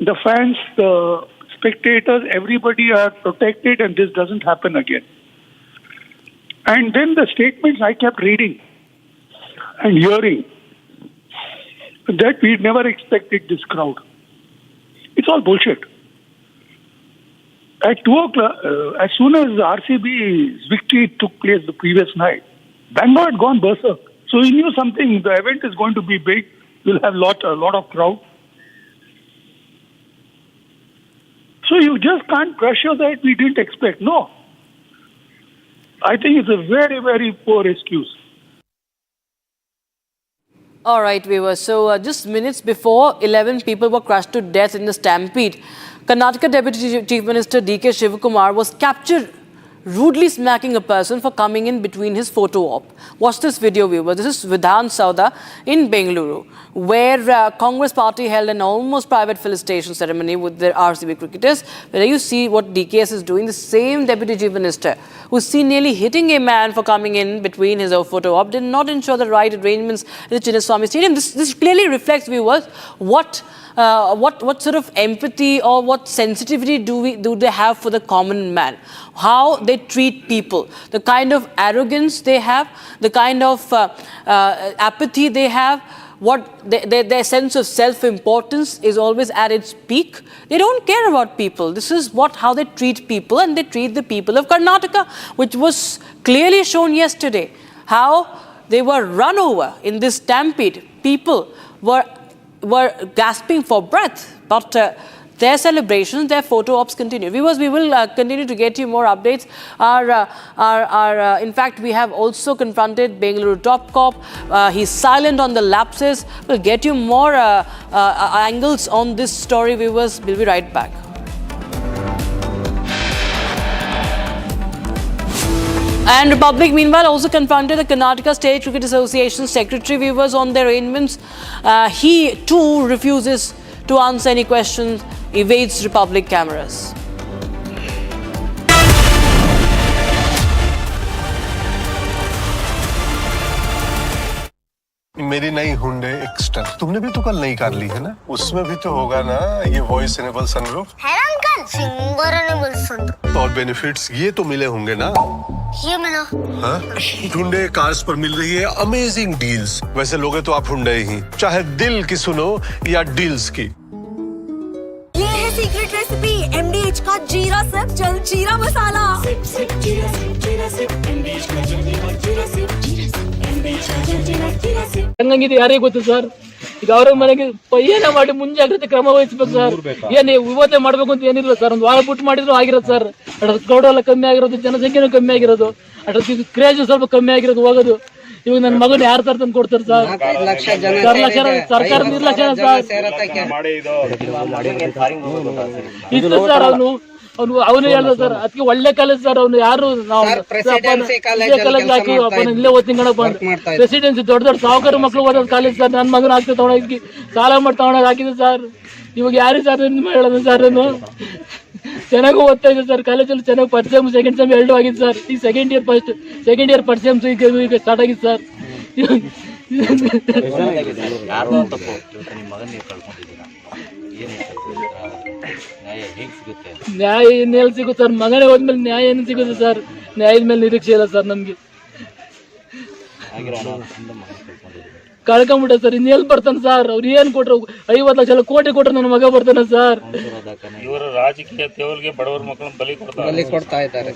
S7: the fans, the spectators, everybody are protected and this doesn't happen again. And then the statements I kept reading and hearing that we never expected this crowd. It's all bullshit. At 2 o'clock, as soon as RCB's victory took place the previous night, Bangalore had gone berserk. So he knew something, the event is going to be big, we'll have a lot of crowd. So you just can't pressure that we didn't expect. No. I think it's a very, very poor excuse.
S22: All right, viewers. So just minutes before, 11 people were crushed to death in the Stampede. Karnataka Deputy Chief Minister DK Shivkumar was captured rudely smacking a person for coming in between his photo op. Watch this video, viewers. This is Vidhan Sauda in Bengaluru, where Congress party held an almost private felicitation ceremony with their RCB cricketers. Where you see what DKS is doing, the same Deputy Chief Minister who's seen nearly hitting a man for coming in between his photo op did not ensure the right arrangements in the Chinnaswamy Stadium. This clearly reflects, viewers, what sort of empathy or what sensitivity do they have for the common man, how they treat people, the kind of arrogance they have, the kind of apathy they have, their sense of self-importance is always at its peak. They don't care about people. This is how they treat people, and they treat the people of Karnataka, which was clearly shown yesterday, how they were run over in this stampede. People were gasping for breath, but their celebrations, their photo ops continue. Viewers, we will continue to get you more updates. In fact, we have also confronted Bengaluru top cop. He's silent on the lapses. We'll get you more angles on this story, viewers. We'll be right back. And Republic, meanwhile, also confronted the Karnataka State Cricket Association secretary, viewers, on their arrangements. He too refuses to answer any questions, evades Republic cameras.
S9: मेरी नई Hyundai Exter तुमने भी तो कल नई car ली है ना, उसमें भी तो होगा ना ये वॉइस इनेबल सनरूफ है ना अंकल, सिंगर इनेबल सनरूफ। और बेनिफिट्स ये तो मिले होंगे ना, ये मिला। हाँ, हुंडई कार्स पर मिल रही है अमेजिंग डील्स। वैसे लोगे तो आप हुंडई ही, चाहे दिल की सुनो या डील्स की।
S24: ये है सीक्रेट रेसिपी MDH का जीरा सिप जल जीरा मसाला। सिप सिप जीरा सिप MDH का जल जीरा सिप MDH का जल जीरा
S12: ಹಂಗಂಗಿದೆ ಯಾರಿಗೆ ಗೊತ್ತು ಸರ್. ಈಗ ಅವರ ಮನೆಗೆ ಏನೇ ಮಾಡಿ ಮುಂಜಾಗ್ರತೆ ಕ್ರಮ ವಹಿಸ್ಬೇಕು ಸರ್. ಏನ್ ಇವತ್ತೇ ಮಾಡ್ಬೇಕು ಅಂತ ಏನಿಲ್ಲ ಸರ್. ಒಂದು ವಾರ ಬಿಟ್ಟು ಮಾಡಿದ್ರು ಆಗಿರೋದು ಸರ್. ಕ್ರೌಡ್ ಎಲ್ಲ ಕಮ್ಮಿ ಆಗಿರೋದು, ಜನಸಂಖ್ಯೆನೂ ಕಮ್ಮಿ ಆಗಿರೋದು, ಕ್ರೇಜ್ ಸ್ವಲ್ಪ ಕಮ್ಮಿ ಆಗಿರೋದು ಹೋಗೋದು. ಇವಾಗ ನನ್ನ ಮಗನ ಯಾರು ತರ ತಂದು ಕೊಡ್ತಾರೆ ಸರ್? ಸರ್ಕಾರ ನಿರ್ಲಕ್ಷ್ಯ ಸರ್. ಇತ್ತು ಸರ್ ಅವನು ಹೇಳ್ದ ಸರ್. ಅದಕ್ಕೆ ಒಳ್ಳೆ ಕಾಲೇಜ್ ಸರ್. ಅವ್ನು ಯಾರು ನಾವು ಕಾಲೇಜ್ ಹಾಕಿ ಇಲ್ಲೇ ಓದ್ತೀನಿ ಕಣ ಬಂದ್ ಪ್ರೆಸಿಡೆನ್ಸಿ ದೊಡ್ಡ ದೊಡ್ಡ ಸಾಹುಕಾರ ಮಕ್ಳು ಓದೋದು ಕಾಲೇಜ್ ಸರ್. ನನ್ನ ಮಗನ ಆಗ್ತದೆ ತಗೊಂಡೋಗಿ ಸಾಲ ಮಾಡಿ ತಗೊಂಡೋಗಿ ಹಾಕಿದೆ ಸರ್. ಇವಾಗ ಯಾರು ಸರ್ ಹೇಳೋದು ಸರ್? ನಾನು ಚೆನ್ನಾಗಿ ಓದ್ತಾ ಇದ್ದೆ ಸರ್. ಕಾಲೇಜಲ್ಲಿ ಚೆನ್ನಾಗಿ ಫಸ್ಟ್ ಸೆಮ್ ಸೆಕೆಂಡ್ ಸೆಮ್ ಎರಡು ಆಗಿದೆ ಸರ್. ಈಗ ಸೆಕೆಂಡ್ ಇಯರ್ ಫಸ್ಟ್ ಸೆಮ್ ಈಗ ಸ್ಟಾರ್ಟ್ ಆಗಿದೆ ಸರ್. ನ್ಯಾಯ ಇನ್ನೆಲ್ಲಿ ಸಿಗುತ್ತೆ ಸರ್? ಮಗನೇ ಹೋದ್ಮೇಲೆ ನ್ಯಾಯ ಏನು ಸಿಗುತ್ತೆ ಸರ್? ನ್ಯಾಯದ ಮೇಲೆ ನಿರೀಕ್ಷೆ ಇಲ್ಲ ಸರ್ ನಮ್ಗೆ. ಕಳ್ಕೊಂಬಿಟ್ಟೆ ಸರ್. ಇನ್ನೆಲ್ಲಿ ಬರ್ತಾನೆ ಸರ್? ಅವ್ರು ಏನ್ ಕೊಟ್ರು? 50 ಲಕ್ಷ ಕೋಟಿ ಕೊಟ್ರೆ ನನ್ನ ಮಗ ಬರ್ತಾನೆ ಸರ್.
S10: ಇವರು ರಾಜಕೀಯ ತೇವಲ್ಗೆ ಬಡವರ ಮಕ್ಕಳನ್ನ ಬಲಿ
S13: ಕೊಡ್ತಾ ಇದ್ದಾರೆ.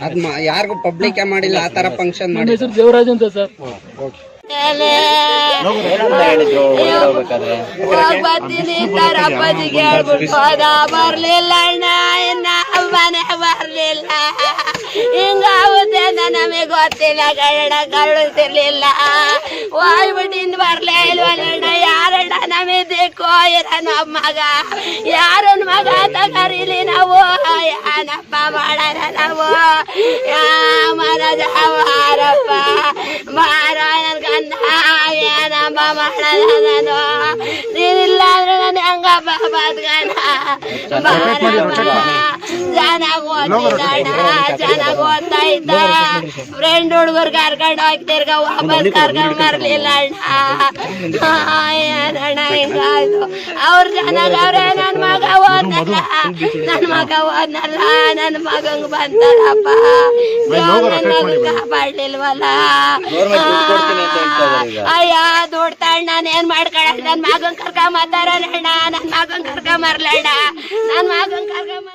S13: ಅದ್ ಯಾರಿಗೂ ಪಬ್ಲಿಕ್ ಮಾಡಿಲ್ಲ ಆ ತರ ಫಂಕ್ಷನ್.
S12: ನನ್ನ ಹೆಸರು ದೇವರಾಜ್ ಅಂತ ಸರ್.
S5: ಬರ್ತೀನಿ ಸರ್. ಅಪ್ಪಾಜಿಗೆ ಹೇಳ್ಬಿಟ್ಟು ಹೋದ. ಬರ್ಲಿಲ್ಲ ಅಣ್ಣ, ಇನ್ನ ಮನೆ ಬರ್ಲಿಲ್ಲ. ಹಿಂಗಾಗುತ್ತೆ ಅಂತ ನಮಗೆ ಗೊತ್ತಿಲ್ಲ ಕನ್ನಡ ಕಳಿಸಿರ್ಲಿಲ್ಲ. ಹೋಗ್ಬಿಟ್ಟು ಇನ್ ಬರ್ಲೇ ಇಲ್ವಲ್ಲ. ಯಾರಣ್ಣ ನಮಗೆ ದಿಕ್ಕೋ ಇರನ ಮಗ? ಯಾರನ್ ಮಗ ಅಂತ ಕರೀಲಿ ನಾವು? ಏನಪ್ಪ ಮಾಡೋಣ ನಾವು? ಮನಜ ಮಾರಪ್ಪ ಮಾರ ನನ್ ಗಂಡ ಏನಪ್ಪ ಮಾಡೋಣ ನಾನು? ನೀನಿಲ್ಲ ಅಂದ್ರೆ ನಾನು ಹೆಂಗಪ್ಪ ಬದ್ಗಣ? ಚೆನ್ನಾಗ್ ಓದ್ತಿದ್ದಣ್ಣ, ಚೆನ್ನಾಗ್ ಓದ್ತಾ ಇದ್ದ. ಫ್ರೆಂಡ್ ಹುಡುಗರು ಕರ್ಕೊಂಡು ಹೋಗ್ತಿರ್ಗ ವಾಪಸ್ ಕರ್ಕೊಂಡ್ ಬರ್ಲಿಲ್ಲ ಅಣ್ಣ. ಏನಣ್ಣ ಹಿಂಗಾಯ್ತು? ಅವ್ರು ಚೆನ್ನಾಗ್ ಅವ್ರೆ. ನನ್ ಮಗ ಓದ್ನಲ್ಲ, ನನ್ ಮಗಂಗ್ ಬಂತಾರಪ್ಪ. ಕಾಪಾಡ್ಲಿಲ್ವಲ್ಲ. ಅಯ್ಯ ದುಡ್ಡು ತಣ್ಣ ನಾನೇನ್ ಮಾಡ್ಕೊಳ? ನನ್ ಮಗನ್ ಕರ್ಕೊಂಬತ್ತಾರಣ್ಣ, ನನ್ ಮಗನ್ ಕರ್ಕೊಂಬರ್ಲಣ್ಣ, ನನ್ ಮಗನ್ ಕರ್ಕೊಂಬ.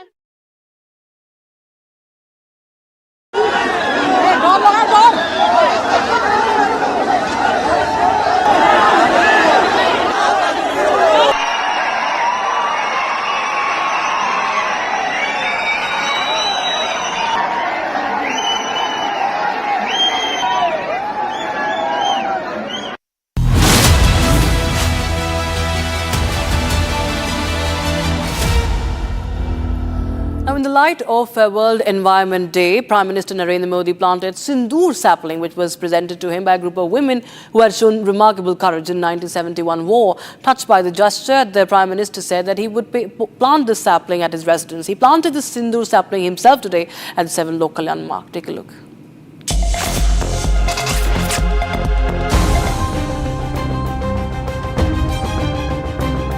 S22: Now, in the light of World Environment Day, Prime Minister Narendra Modi planted Sindoor sapling, which was presented to him by a group of women who had shown remarkable courage in 1971 war. Touched by the gesture, the Prime Minister said that he would plant this sapling at his residence. He planted the Sindoor sapling himself today at the 7 local landmark. Take a look.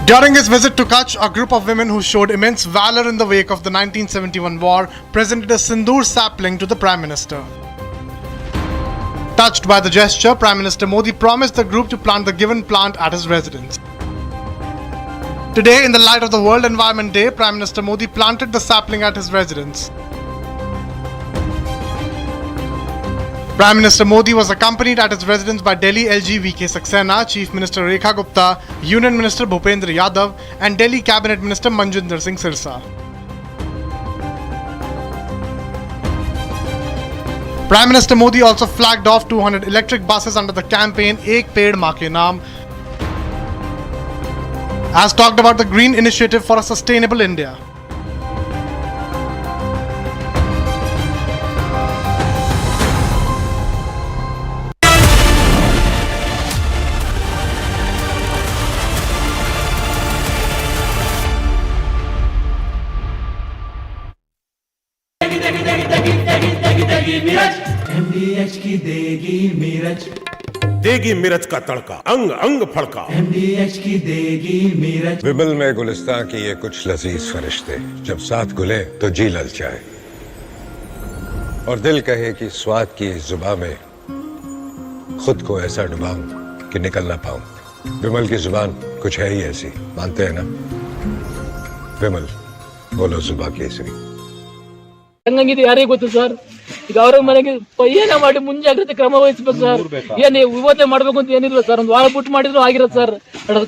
S15: During his visit to Kutch, a group of women who showed immense valor in the wake of the 1971 war presented a Sindoor sapling to the Prime Minister. Touched by the gesture, Prime Minister Modi promised the group to plant the given plant at his residence. Today, in the light of the World Environment Day, Prime Minister Modi planted the sapling at his residence. Prime Minister Modi was accompanied at his residence by Delhi LG VK Saxena, Chief Minister Rekha Gupta, Union Minister Bhupendra Yadav and Delhi Cabinet Minister Manjinder Singh Sirsa. Prime Minister Modi also flagged off 200 electric buses under the campaign Ek Ped Maa Ke Naam, as talked about the Green Initiative for a Sustainable India.
S17: MDH की देगी मीरज,
S20: देगी मिर्च का तड़का, अंग अंग फड़का।
S17: MDH की देगी मीरज।
S8: विमल में गुलिस्तां की ये कुछ लजीज फरिश्ते जब साथ घुले तो जी ललचाए और दिल कहे कि स्वाद की इस जुबां में खुद को ऐसा डुबाऊं कि निकल ना पाऊं। विमल की जुबान कुछ है ही ऐसी, मानते हैं ना? विमल बोलो जुबां केसरी।
S12: ಹಂಗಂಗಿದೆ ಯಾರಿಗೆ ಗೊತ್ತು ಸರ್? ಈಗ ಅವ್ರ ಮನೆಗೆ ಏನೇ ಮಾಡಿ ಮುಂಜಾಗ್ರತೆ ಕ್ರಮ ವಹಿಸ್ಬೇಕು ಸರ್. ಏನ್ ಇವತ್ತೇ ಮಾಡ್ಬೇಕು ಅಂತ ಏನಿಲ್ಲ ಸರ್, ಒಂದು ವಾರ ಬಿಟ್ಟು ಮಾಡಿದ್ರು ಆಗಿರೋದು ಸರ್.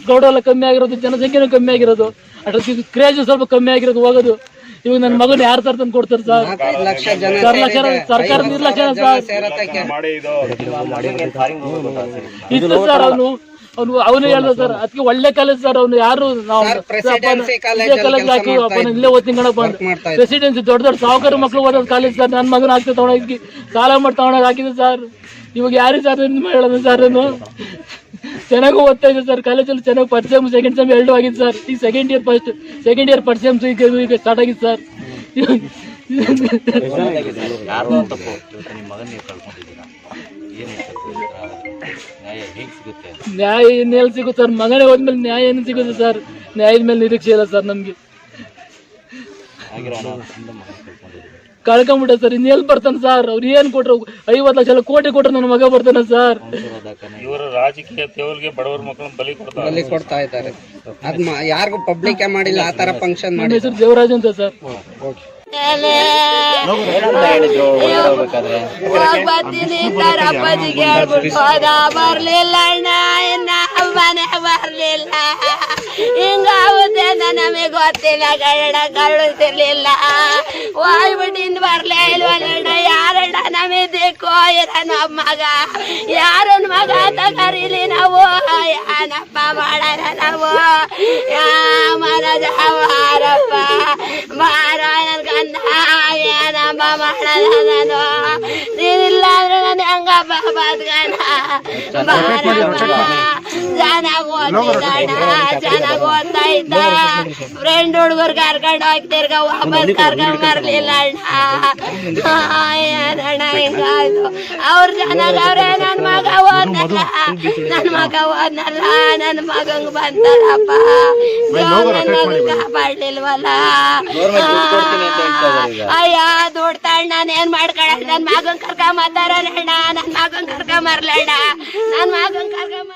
S12: ಕ್ರೌಡ್ ಎಲ್ಲ ಕಮ್ಮಿ ಆಗಿರೋದು, ಜನಸಂಖ್ಯೆನೂ ಕಮ್ಮಿ ಆಗಿರೋದು, ಕ್ರೇಜ್ ಸ್ವಲ್ಪ ಕಮ್ಮಿ ಆಗಿರೋದು ಹೋಗೋದು. ಇವಾಗ ನನ್ನ ಮಗನ ಯಾರು ತರ ತಂದು ಕೊಡ್ತಾರೆ ಸರ್? ಸರ್ಕಾರ ನಿರ್ಲಕ್ಷ್ಯ ಸರ್. ಇತ್ತು ಸರ್ ಅವನು ಹೇಳ್ದ ಸರ್, ಅದಕ್ಕೆ ಒಳ್ಳೆ ಕಾಲೇಜ್ ಸರ್. ಅವ್ನು ಯಾರು ನಾವು ಕಾಲೇಜ್ ಹಾಕಿ ಇಲ್ಲೇ ಓದ್ತೀನಿ ಕಣ ಬಂದು ಪ್ರೆಸಿಡೆನ್ಸಿ ದೊಡ್ಡ ದೊಡ್ಡ ಸಾಹುಕಾರ ಮಕ್ಳು ಓದೋದು ಕಾಲೇಜ್ ಸರ್. ನನ್ನ ಮಗನ ಹಾಕಿ ತಗೊಂಡೋಗಿ ಸಾಲ ಮಾಡಿ ತಗೊಂಡೋಗಿ ಹಾಕಿದೆ ಸರ್. ಇವಾಗ ಯಾರು ಸರ್ ಹೇಳೋದು ಸರ್? ಚೆನ್ನಾಗಿ ಓದ್ತಾ ಇದೆ ಸರ್, ಕಾಲೇಜಲ್ಲಿ ಚೆನ್ನಾಗಿ ಫಸ್ಟ್ ಸೆಮ್ ಸೆಕೆಂಡ್ ಸೆಮ್ ಎರಡು ಆಗಿದೆ ಸರ್. ಈಗ ಸೆಕೆಂಡ್ ಇಯರ್ ಫಸ್ಟ್ ಸೆಮ್ ಈಗ ಸ್ಟಾರ್ಟ್ ಆಗಿದೆ ಸರ್. ನ್ಯಾಯ ಇನ್ನೆಲ್ಲಿ ಸಿಗುತ್ತೆ ಸರ್? ಮಗನೇ ಹೋದ್ಮೇಲೆ ನ್ಯಾಯ ಏನು ಸಿಗುತ್ತೆ ಸರ್? ನ್ಯಾಯದ ಮೇಲೆ ನಿರೀಕ್ಷೆ ಇಲ್ಲ ಸರ್ ನಮ್ಗೆ. ಕಳ್ಕೊಂಬಿಟ್ಟ ಸರ್, ಇನ್ನೆಲ್ಲಿ ಬರ್ತಾನೆ ಸರ್? ಅವ್ರು ಏನ್ ಕೊಟ್ರು? 50 ಲಕ್ಷ ಕೋಟಿ ಕೊಟ್ರು ನನ್ನ ಮಗ ಬರ್ತಾನೆ ಸರ್.
S10: ಇವರು ರಾಜಕೀಯ ತೇವಲ್ಗೆ ಬಡವರ ಮಕ್ಕಳನ್ನ ಬಲಿ
S13: ಕೊಡ್ತಾ ಇದ್ದಾರೆ. ಅದ್ ಯಾರಿಗೂ ಪಬ್ಲಿಕ್ ಮಾಡಿಲ್ಲ ಆ ತರ ಫಂಕ್ಷನ್
S12: ನನ್ನ ಹೆಸರು ದೇವರಾಜ್ ಅಂತ ಸರ್.
S5: ಬರ್ತೀನಿ ಸರ್, ಅಪ್ಪಾಜಿಗೆ ಹೇಳ್ಬಿಟ್ಟು ಹೋದ. ಬರ್ಲಿಲ್ಲ ಅಣ್ಣ, ಇನ್ನ ಮನೆ ಬರ್ಲಿಲ್ಲ. ಹಿಂಗಾಗುತ್ತೆ ಅಂತ ನಮಗೆ ಗೊತ್ತಿಲ್ಲ, ಕನ್ನಡ ಕಳಿಸಿರ್ಲಿಲ್ಲ. ಹೋಗ್ಬಿಟ್ಟು ಇನ್ ಬರ್ಲೇ ಇಲ್ವಲ್ಲ. ಯಾರಣ್ಣ ನಮಗೆ ದಿಕ್ಕು? ಇರನ ಮಗ, ಯಾರನ್ ಮಗ ಅಂತ ಕರೀಲಿ ನಾವು? ಏನಪ್ಪ ಮಾಡೋಣ ನಾವು? ಮನಜಾರಪ್ಪ ಮಾರ ನನ್ ಗಂಡ, ಏನಪ್ಪ ಮಾಡೋಣ ನಾನು? ನೀನಿಲ್ಲ ಅಂದ್ರೆ ನಾನು ಹೆಂಗಪ್ಪ ಬದ್ಗಣ? ಚೆನ್ನಾಗ್ ಓದ್ತಿದ್ದಣ್ಣ, ಚೆನ್ನಾಗ್ ಓದ್ತಾ ಇದ್ದ. ಫ್ರೆಂಡ್ ಹುಡುಗರು ಕರ್ಕೊಂಡು ಹೋಗ್ತಿರ್ಗ ವಾಪಸ್ ಕರ್ಕೊಂಡ್ ಬರ್ಲಿಲ್ಲ ಅಣ್ಣ. ಏನಣ್ಣ ಹಿಂಗಾಯ್ತು? ಅವ್ರು ಚೆನ್ನಾಗವ್ರೆ, ನನ್ ಮಗ ಓದ್ನಲ್ಲ, ನನ್ ಮಗ ಓದ್ನಲ್ಲ, ನನ್ ಮಗಂಗ್ ಬಂತಲ್ಲಪ್ಪ. ಕಾಪಾಡ್ಲಿಲ್ವಲ್ಲ. ಅಯ್ಯ ದುಡ್ಡು ತಣ್ಣ ಏನ್ ಮಾಡ್ಕೊಳಕ್? ನನ್ ಮಗನ್ ಕರ್ಕೊಂಬತ್ತಾರಣ್ಣ, ನನ್ ಮಗನ್ ಕರ್ಕೊಂಬರ್ಲಣ್ಣ, ನನ್ ಮಗನ್ ಕರ್ಕೊಂಬ.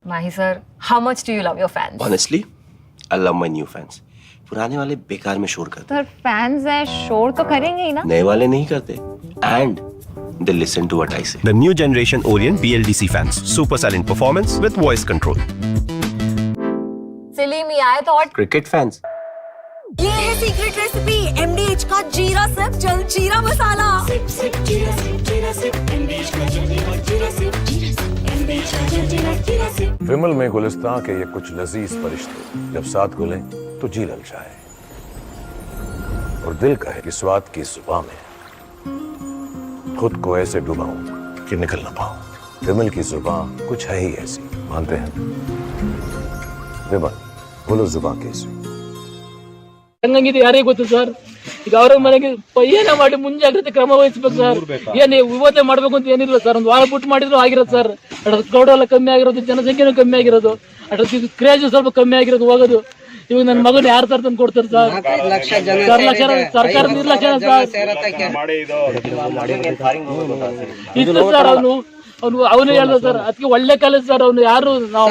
S24: Mahi sir, how much do you love your fans?
S19: Honestly, I love my new fans. पुराने वाले बेकार में शोर करते
S24: Sir, fans है शोर तो करेंगे ही ना.
S19: नए वाले नहीं करते and they listen to what I say.
S2: The new generation Orient BLDC fans. Super silent performance with voice control.
S24: Silly me आए तो और
S19: Cricket fans.
S24: ये है सीक्रेट रेसिपी MDH का जीरा सिप जल जीरा मसाला. सिप सिप जीरा सिप MDH का जल जीरा सिप MDH का जल जीरा सिप.
S8: विमल में गुलिस्तां के ये कुछ लजीज फरिश्ते जब साथ घुलें तो जी ललचाए और दिल कहे कि स्वाद की जुबां में खुद को ऐसे डुबाऊं कि निकल ना पाऊं. विमल की जुबां कुछ है ही ऐसी, मानते हैं? विमल बोलो जुबां कैसी?
S12: ಹೆಂಗಿದೆ ಯಾರಿಗೆ ಗೊತ್ತು ಸರ್? ಈಗ ಅವ್ರ ಮನೆಗೆ ಏನೇ ಮಾಡಿ ಮುಂಜಾಗ್ರತೆ ಕ್ರಮ ವಹಿಸ್ಬೇಕು ಸರ್. ಏನ್ ಇವತ್ತೇ ಮಾಡ್ಬೇಕು ಅಂತ ಏನಿಲ್ಲ ಸರ್, ಒಂದು ವಾರ ಬಿಟ್ಟು ಮಾಡಿದ್ರು ಆಗಿರೋದು ಸರ್. ಕ್ರೌಡ್ ಎಲ್ಲ ಕಮ್ಮಿ ಆಗಿರೋದು, ಜನಸಂಖ್ಯೆನೂ ಕಮ್ಮಿ ಆಗಿರೋದು, ಕ್ರೇಜ್ ಸ್ವಲ್ಪ ಕಮ್ಮಿ ಆಗಿರೋದು ಹೋಗೋದು. ಇವಾಗ ನನ್ನ ಮಗನ ಯಾರು ತರ ತಂದು ಕೊಡ್ತಾರೆ ಸರ್? ಸರ್ಕಾರ ನಿರ್ಲಕ್ಷ್ಯ ಸರ್. ಇತ್ತು ಸರ್ ಅವನು ಹೇಳ್ದ ಸರ್, ಅದಕ್ಕೆ ಒಳ್ಳೆ ಕಾಲೇಜ್ ಸರ್. ಅವ್ನು ಯಾರು ನಾವು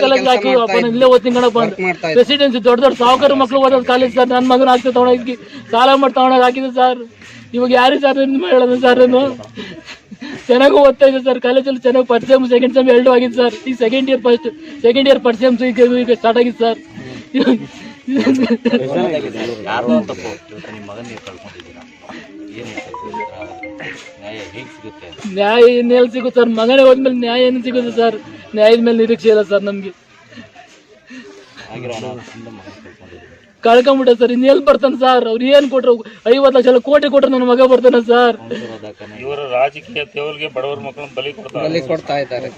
S12: ಕಾಲೇಜ್ ಹಾಕಿ ಇಲ್ಲೇ ಓದ್ತೀನಿ ಕಣ ಬಂದು ಪ್ರೆಸಿಡೆನ್ಸಿ ದೊಡ್ಡ ದೊಡ್ಡ ಸಾಹುಕಾರ ಮಕ್ಳು ಓದೋದು ಕಾಲೇಜ್ ಸರ್. ನನ್ನ ಮಗನ ಹಾಕಿ ತಗೊಂಡೋಗಿ ಸಾಲ ಮಾಡಿ ತಗೊಂಡೋಗಿ ಹಾಕಿದೆ ಸರ್. ಇವಾಗ ಯಾರು ಸರ್ ಹೇಳೋದು ಸರ್? ಚೆನ್ನಾಗಿ ಓದ್ತಾ ಇದೆ ಸರ್, ಕಾಲೇಜಲ್ಲಿ ಚೆನ್ನಾಗಿ ಫಸ್ಟ್ ಸೆಮ್ ಸೆಕೆಂಡ್ ಸೆಮ್ ಎರಡು ಆಗಿದೆ ಸರ್. ಈಗ ಸೆಕೆಂಡ್ ಇಯರ್ ಫಸ್ಟ್ ಸೆಮ್ ಈಗ ಸ್ಟಾರ್ಟ್ ಆಗಿದೆ ಸರ್. ನ್ಯಾಯ ಇನ್ನೆಲ್ಲಿ ಸಿಗುತ್ತೆ ಸರ್? ಮಗನೇ ಹೋದ್ಮೇಲೆ ನ್ಯಾಯ ಏನು ಸಿಗುತ್ತೆ ಸರ್? ನ್ಯಾಯದ ಮೇಲೆ ನಿರೀಕ್ಷೆ ಇಲ್ಲ ಸರ್ ನಮ್ಗೆ. ಕಳ್ಕೊಂಡ್ಬಿಟ್ಟೆ ಸರ್. ಇನ್ನು ಎಲ್ಲಿ ಬರ್ತಾನೆ ಸರ್? ಅವ್ರು ಏನ್ ಕೊಟ್ರು? 50 ಲಕ್ಷ ಕೋಟಿ ಕೊಟ್ರು ನನ್ನ ಮಗ ಬರ್ತಾನೆ ಸರ್.
S10: ಇವರ ರಾಜಕೀಯ ತೇವಲ್ಗೆ ಬಡವರ ಮಕ್ಕಳನ್ನ ಬಲಿ
S13: ಕೊಡ್ತಾ ಇದ್ದಾರೆ.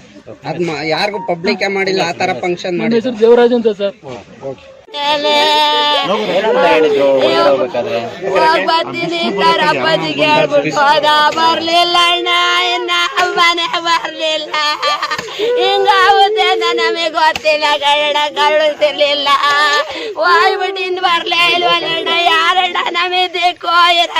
S13: ಅದ್ ಯಾರಿಗೂ ಪಬ್ಲಿಕ್ ಮಾಡಿಲ್ಲ ಆ ತರ ಫಂಕ್ಷನ್
S12: ನನ್ನ
S13: ಮಾಡಿ.
S12: ಹೆಸರು ದೇವರಾಜ್ ಅಂತ ಸರ್.
S5: ಹೋಗ್ ಬರ್ತೀನಿ ಸರ್, ಅಪ್ಪಾಜಿಗೆ ಹೇಳ್ಬಿಟ್ಟು ಹೋದ. ಬರ್ಲಿಲ್ಲ ಅಣ್ಣ, ಇನ್ನ ಮನೆ ಬರ್ಲಿಲ್ಲ. ಹಿಂಗಾಗುತ್ತೆ ಅಂತ ನಮಗೆ ಗೊತ್ತಿಲ್ಲ ಕನ್ನಡ, ಕಳಿಸಿರ್ಲಿಲ್ಲ. ಹೋಗ್ಬಿಟ್ಟು ಇನ್ನು ಬರ್ಲೇ ಇಲ್ವಲ್ಲ ಯಾರಣ್ಣ ನಮಗೆ ದಿಕ್ಕೋ ಇರ.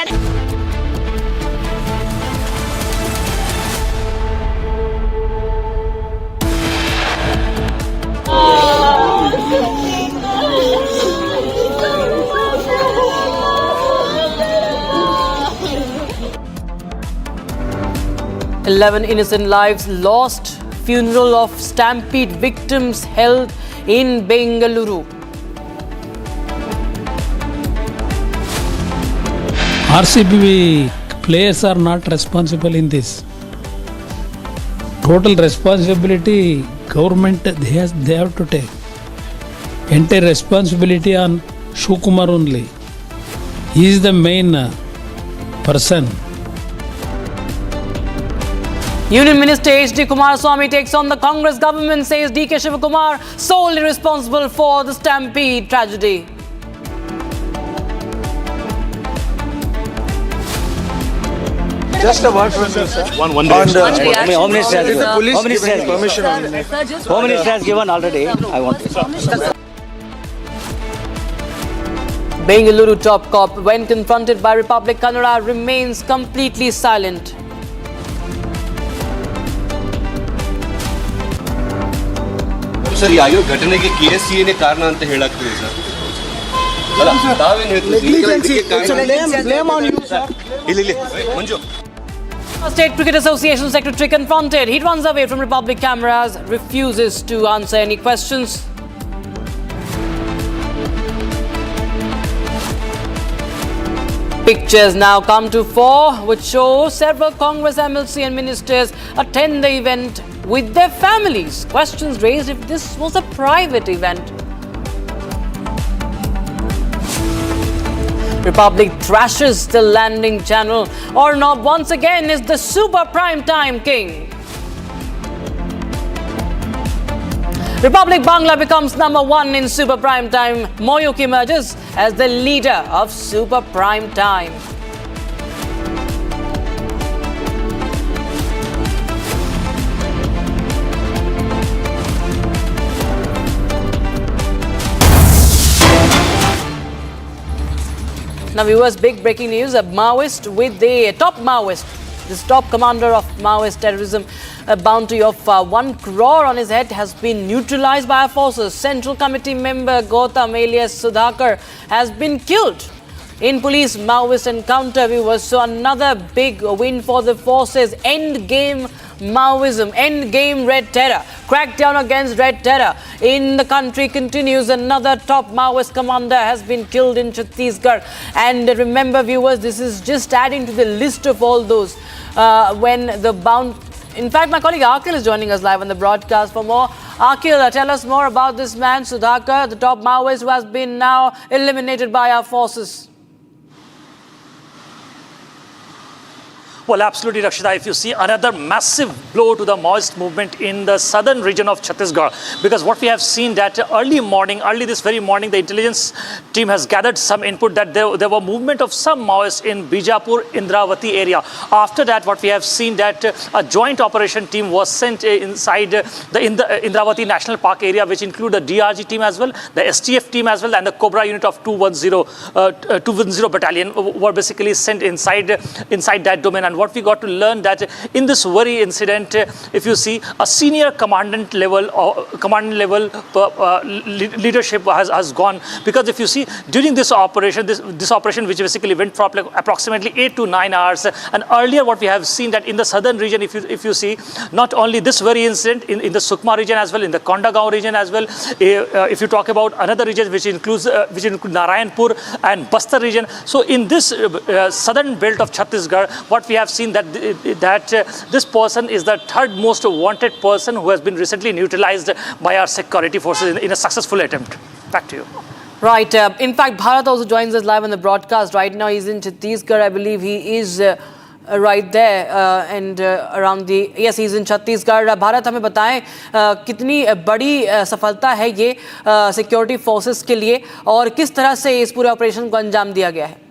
S22: Eleven innocent lives lost. Funeral of Stampede victims held in Bengaluru.
S16: RCB players are not responsible in this. Total responsibility government they have to take. Entire responsibility on Shukumar only. He is the main person.
S22: Union Minister H.D. Kumaraswamy takes on the Congress government, says D.K. Shivakumar solely responsible for the Stampede tragedy.
S1: Just a word from you, sir.
S6: Home Minister has
S1: permission.
S6: Home Minister has given already. I want to.
S22: Bengaluru top cop, when confronted by Republic Kannada, remains completely silent.
S19: Sir, ಯಾವ ಘಟನೆಗೆ KSCA ನೇ ಕಾರಣ ಅಂತ ಹೇಳಾಗ್ತದೆ sir. ಅಲ್ಲ, ತಾವೇನು ಹೇಳ್ತೀರಿ? ಇಲ್ಲಿ ಮಂಜು.
S22: State Cricket Association Secretary confronted. He runs away from Republic cameras, refuses to answer any questions. Pictures now come to fore which show several Congress MLC and ministers attend the event with their families. Questions raised if this was a private event. Republic trashes the landing channel. Arnab once again is the super prime time king. Republic Bangla becomes number 1 in super prime time. Moyuk emerges as the leader of super prime time. Now viewers, big breaking news. A Maoist with the top Maoist, this top commander of Maoist terrorism, a bounty of 1 crore on his head has been neutralized by our forces. Central Committee member Gautam alias Sudhakar has been killed in police Maoist encounter, viewers. So another big win for the forces. End game Maoism, end game red terror. Crackdown against red terror in the country continues. Another top Maoist commander has been killed in Chhattisgarh. And remember viewers, this is just adding to the list of all those when the In fact, my colleague Akhil is joining us live on the broadcast for more. Akhil, tell us more about this man, Sudhakar, the top Maoist who has been now eliminated by our forces.
S11: Well, absolutely, Rakshita. If you see another massive blow to the Maoist movement in the southern region of Chhattisgarh, because what we have seen that early this very morning, the intelligence team has gathered some input that there were movement of some Maoists in Bijapur, Indravati area. After that, what we have seen that a joint operation team was sent inside the Indravati National Park area, which include the DRG team as well, the STF team as well, and the Cobra unit of 210 battalion were basically sent inside that domain. And what we got to learn that in this very incident, if you see a senior commandant level leadership has gone, because if you see during this operation which basically went for approximately 8 to 9 hours, and earlier what we have seen that in the southern region, if you see not only this very incident in the Sukma region as well, in the Kondagaon region as well, if you talk about another region which includes Narayanpur and Bastar region. So in this southern belt of Chhattisgarh, what we have seen that this person is the third most wanted person who has been recently neutralized by our security forces in a successful attempt. Back to you.
S22: Right. In fact, Bharat also joins us live on the broadcast right now. He's in Chhattisgarh. I believe he is right there and around the... Yes, he's in Chhattisgarh. Bharat, हमें बताएं कितनी बड़ी सफलता है ये security forces के लिए और किस तरह से इस पूरे ऑपरेशन को अंजाम दिया गया है?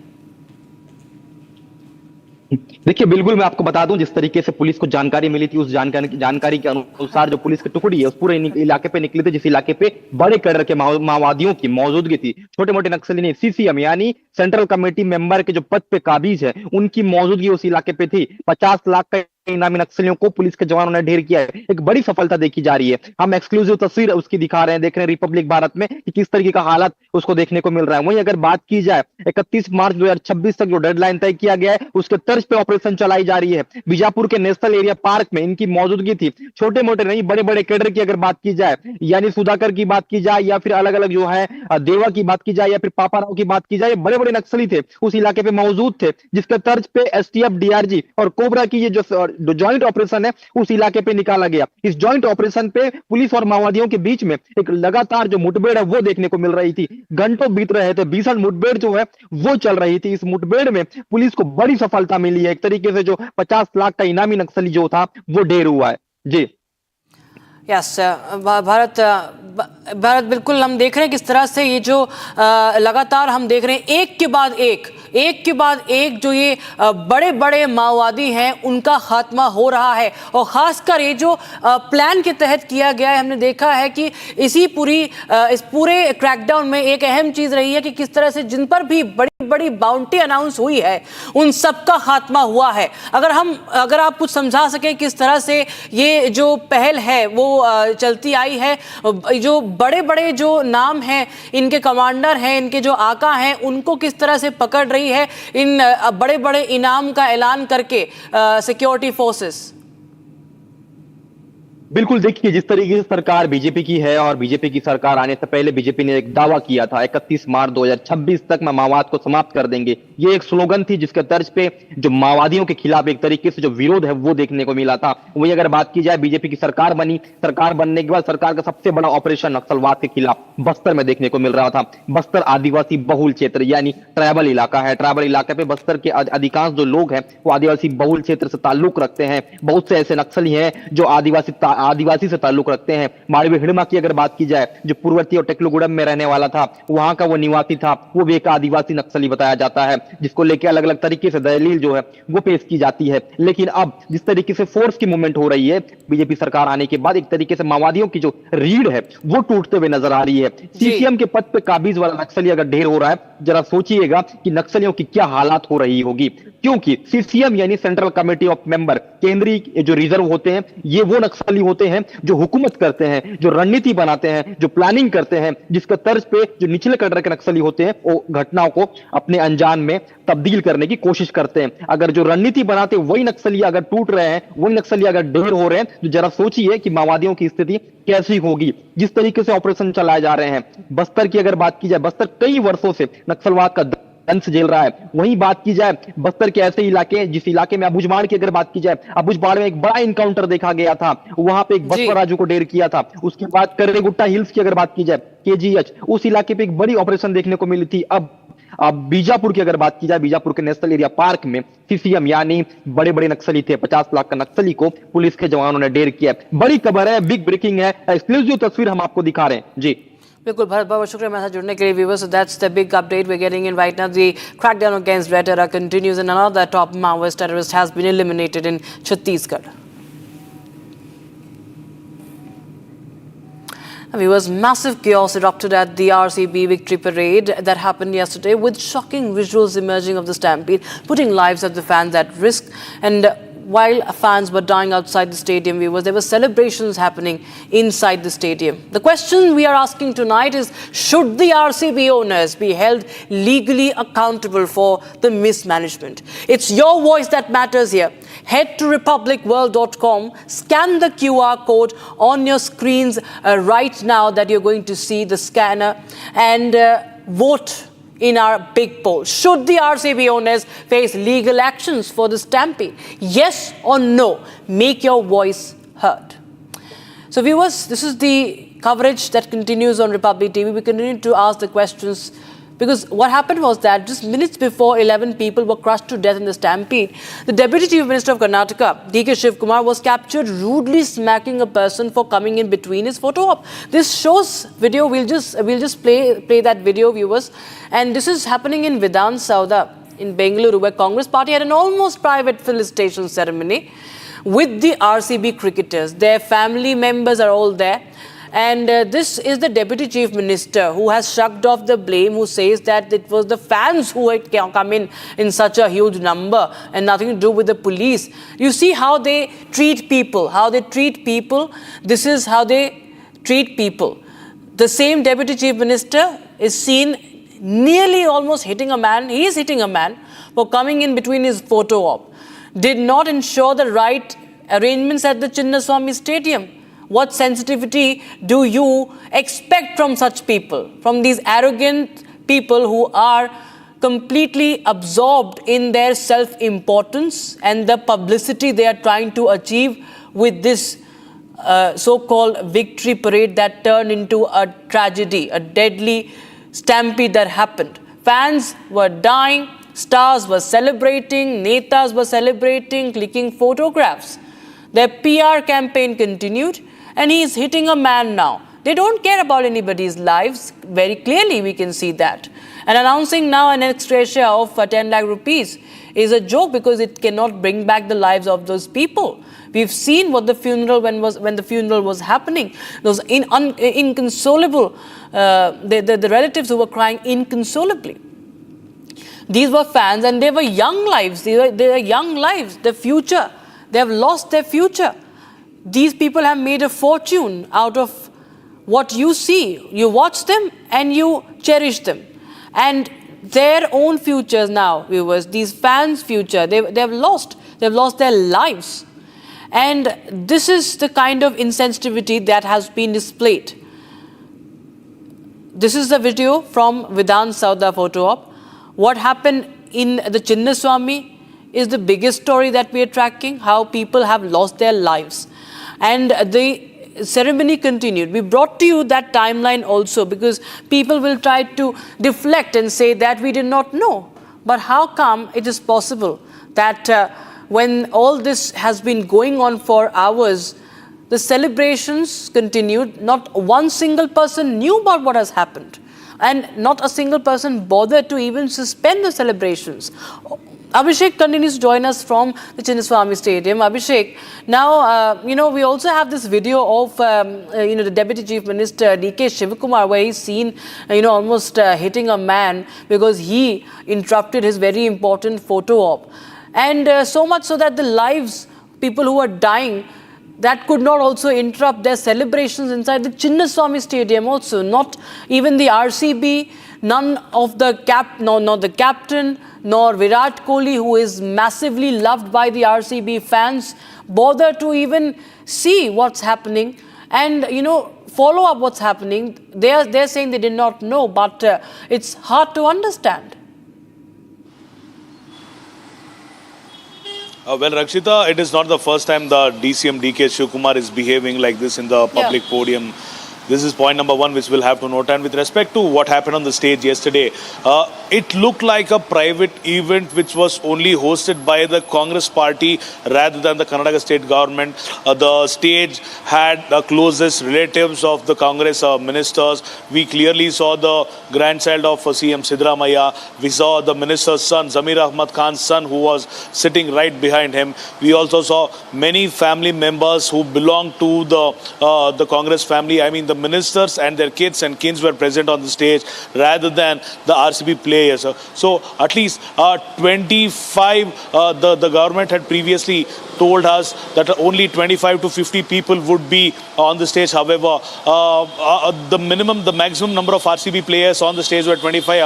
S14: देखिए, बिल्कुल मैं आपको बता दूं, जिस तरीके से पुलिस को जानकारी मिली थी, उस जानकारी के अनुसार जो पुलिस की टुकड़ी है उस पूरे इलाके पे निकली थी, जिस इलाके पे बड़े कैडर के माओवादियों की मौजूदगी थी। छोटे मोटे नक्सली नहीं, सीसीएम यानी सेंट्रल कमेटी मेंबर के जो पद पे काबिज है, उनकी मौजूदगी उस इलाके पे थी। 50 लाख का इनामी नक्सलियों को पुलिस के जवानों ने ढेर किया है। एक बड़ी सफलता देखी जा रही है। हम एक्सक्लूसिव तस्वीर उसकी दिखा रहे हैं, देख रहे हैं रिपब्लिक भारत में कि किस तरीके का हालत उसको देखने को मिल रहा है। वहीं अगर बात की जाए 31 मार्च 2026 तक जो डेडलाइन तय किया गया है, उसके तर्ज पे ऑपरेशन चलाई जा रही है। बीजापुर के नेशनल एरिया पार्क में इनकी मौजूदगी थी। छोटे मोटे नहीं, बड़े बड़े कैडर की अगर बात की जाए, यानी सुधाकर की बात की जाए या फिर अलग अलग जो है देवा की बात की जाए या फिर पापाराव की बात की जाए, बड़े बड़े नक्सली थे उस इलाके पे मौजूद थे, जिसके तर्ज पे एसटीएफ, डीआरजी और कोबरा की ये जो ज्वाइंट ऑपरेशन है उस इलाके पे निकाला गया। इस ज्वाइंट ऑपरेशन पे पुलिस और माओवादियों के बीच में एक लगातार जो मुठभेड़ है वो देखने को मिल रही थी। घंटों बीत रहे थे, भीषण मुठभेड़ जो है वो चल रही थी। इस मुठभेड़ में पुलिस को बड़ी सफलता मिली है। एक तरीके से जो 50 लाख का इनामी नक्सली जो था वो ढेर हुआ है। जी
S22: यस भारत बिल्कुल हम देख रहे हैं किस तरह से ये जो लगातार हम देख रहे हैं एक के बाद एक जो ये बड़े बड़े माओवादी हैं उनका खात्मा हो रहा है। और खासकर ये जो प्लान के तहत किया गया है, हमने देखा है कि इस पूरे क्रैकडाउन में एक अहम चीज रही है कि किस तरह से जिन पर भी बड़ी बड़ी बाउंटी अनाउंस हुई है उन सबका खात्मा हुआ है। अगर आप कुछ समझा सकें किस तरह से ये जो पहल है वो चलती आई है, जो बड़े बड़े जो नाम हैं, इनके कमांडर हैं, इनके जो आका हैं, उनको किस तरह से पकड़ रही है इन बड़े बड़े इनाम का ऐलान करके सिक्योरिटी फोर्सेस।
S14: बिल्कुल, देखिए जिस तरीके से सरकार बीजेपी की है और बीजेपी की सरकार आने से पहले बीजेपी ने एक दावा किया था 31 मार्च 2026 तक में माओवाद को समाप्त कर देंगे। ये एक स्लोगन थी जिसके तर्ज पे जो माओवादियों के खिलाफ एक तरीके से जो विरोध है वो देखने को मिला था। वही अगर बात की जाए बीजेपी की सरकार बनी, सरकार बनने के बाद सरकार का सबसे बड़ा ऑपरेशन नक्सलवाद के खिलाफ बस्तर में देखने को मिल रहा था। बस्तर आदिवासी बहुल क्षेत्र यानी ट्राइबल इलाका है। ट्राइबल इलाके पे बस्तर के अधिकांश जो लोग हैं वो आदिवासी बहुल क्षेत्र से ताल्लुक रखते हैं। बहुत से ऐसे नक्सली हैं जो आदिवासी से ताल्लुक रखते हैं। माड़वी हिड़मा की अगर बात की जाए, जो पूर्ववर्ती और टेकलुगुडम में रहने वाला था, वहां का वो निवासी था, वो भी एक आदिवासी नक्सली बताया जाता है, जिसको लेकर अलग अलग तरीके से दलील जो है वो पेश की जाती है। लेकिन अब जिस तरीके से फोर्स की मूवमेंट हो रही है बीजेपी सरकार आने के बाद, एक तरीके से माओवादियों की जो रीढ़ है वो टूटते हुए नजर आ रही है। सीसीएम के पद पे काबिज वाला नक्सली अगर ढेर हो रहा है, जरा सोचिएगा कि नक्सलियों की क्या हालात हो रही होगी। क्योंकि सीसीएम यानी सेंट्रल कमेटी ऑफ मेंबर, केंद्रीय जो रिजर्व होते हैं, ये वो नक्सली होते हैं जो हुकूमत करते हैं, जो रणनीति बनाते हैं, जो प्लानिंग करते हैं, जिसके तर्ज पे जो निचले कड़र के नक्सली होते हैं वो घटनाओं को अपने अंजाम में तब्दील करने की कोशिश करते हैं। अगर जो रणनीति बनाते वही नक्सली अगर टूट रहे हैं, वही नक्सली अगर ढेर हो रहे हैं, तो जरा सोचिए कि माओवादियों की स्थिति कैसी होगी। जिस तरीके से ऑपरेशन चलाए जा रहे हैं, बस्तर की अगर बात की जाए, बस्तर कई वर्षों से नक्सलवाद का दंश झेल रहा है। वहीं बात की जाए बस्तर के ऐसे इलाके, जिस इलाके में अबुझमाड़ की अगर बात की जाए, अबुझमाड़ में एक बड़ा इनकाउंटर देखा गया था, वहां पे एक बसपा राजू को ढेर किया था। उसके बाद कर्रेगुट्टा हिल्स की अगर बात की जाए, केजीएच, उस इलाके पे एक बड़ी ऑपरेशन देखने को मिली थी। अब बीजापुर की अगर बात की जाए, बीजापुर के नेशनल एरिया पार्क में सीसीएम यानी बड़े बड़े नक्सली थे, 50 लाख का नक्सली को पुलिस के जवानों ने ढेर किया। बड़ी खबर है, बिग ब्रेकिंग है, एक्सक्लूसिव तस्वीर हम आपको दिखा रहे हैं। जी
S22: बिल्कुल भारत, बहुत शुक्रिया मेरे साथ जुड़ने के लिए viewers. That's the big update we are getting in right now. The crackdown against red terror continues and another top Maoist terrorist has been eliminated in Chhattisgarh. Viewers, massive chaos erupted at the RCB victory parade that happened yesterday, with shocking visuals emerging of the stampede, putting lives of the fans at risk. And while fans were dying outside the stadium, viewers, there were celebrations happening inside the stadium. The question we are asking tonight is, should the RCB owners be held legally accountable for the mismanagement? It's your voice that matters here. Head to republicworld.com, scan the QR code on your screens right now that you're going to see the scanner, and vote in our big poll. Should the RCB owners face legal actions for the stampede? Yes or no? Make your voice heard. So viewers, this is the coverage that continues on Republic TV, we continue to ask the questions, because what happened was that just minutes before 11 people were crushed to death in the Stampede, the Deputy Chief Minister of Karnataka, D.K. Shivkumar, was captured rudely smacking a person for coming in between his photo op. This shows video, we'll just play that video, viewers. And this is happening in Vidhan Sauda in Bengaluru, where Congress party had an almost private felicitation ceremony with the RCB cricketers. Their family members are all there. And this is the Deputy Chief Minister who has shrugged off the blame, who says that it was the fans who had come in such a huge number and nothing to do with the police. You see how they treat people, This is how they treat people. The same Deputy Chief Minister is seen nearly almost hitting a man. He is hitting a man for coming in between his photo op. Did not ensure the right arrangements at the Chinnaswamy Stadium. What sensitivity do you expect from such people, from these arrogant people who are completely absorbed in their self-importance and the publicity they are trying to achieve with this so-called victory parade that turned into a tragedy, a deadly stampede that happened. Fans were dying, stars were celebrating, netas were celebrating, clicking photographs. Their PR campaign continued. And he is hitting a man now. They don't care about anybody's lives. Very clearly we can see that. And announcing now an ex gratia of 10 lakh rupees is a joke, because it cannot bring back the lives of those people. We've seen what the funeral, when the funeral was happening. Those inconsolable, the relatives who were crying inconsolably. These were fans, and they were young lives. They were young lives, their future. They have lost their future. These people have made a fortune out of what you see. You watch them and you cherish them. And their own futures now, viewers, these fans' future, they've lost their lives. And this is the kind of insensitivity that has been displayed. This is the video from Vidhan Sauda photo op. What happened in the Chinnaswamy is the biggest story that we are tracking, how people have lost their lives. And the ceremony continued. We brought to you that timeline also, because people will try to deflect and say that we did not know. But how come it is possible that when all this has been going on for hours, the celebrations continued, not one single person knew about what has happened, and not a single person bothered to even suspend the celebrations. Abhishek continues to join us from the Chinnaswamy Stadium. Abhishek, now, we also have this video of, the Deputy Chief Minister, D.K. Shivkumar, where he's seen, almost hitting a man because he interrupted his very important photo op. And so much so that the lives, people who are dying, that could not also interrupt their celebrations inside the Chinnaswamy Stadium also. Not even the RCB, none of the nor the captain, nor Virat Kohli, who is massively loved by the RCB fans, bother to even see what's happening and, follow up what's happening. They're saying they did not know, but it's hard to understand.
S4: Well, Rakshita, it is not the first time the DCM DK Shivkumar is behaving like this in the public podium. This is point number one, which we'll have to note. And with respect to what happened on the stage yesterday, it looked like a private event which was only hosted by the Congress party rather than the Karnataka state government. The stage had the closest relatives of the Congress ministers. We clearly saw the grandchild of CM Siddaramaiah. We saw the minister's son, Zamir Ahmad Khan's son, who was sitting right behind him. We also saw many family members who belong to the Congress family. I mean, the ministers and their kids and kins were present on the stage rather than the RCB players. So at least 25, the government had previously told us that only 25 to 50 people would be on the stage. However, the maximum number of RCB players on the stage were 25,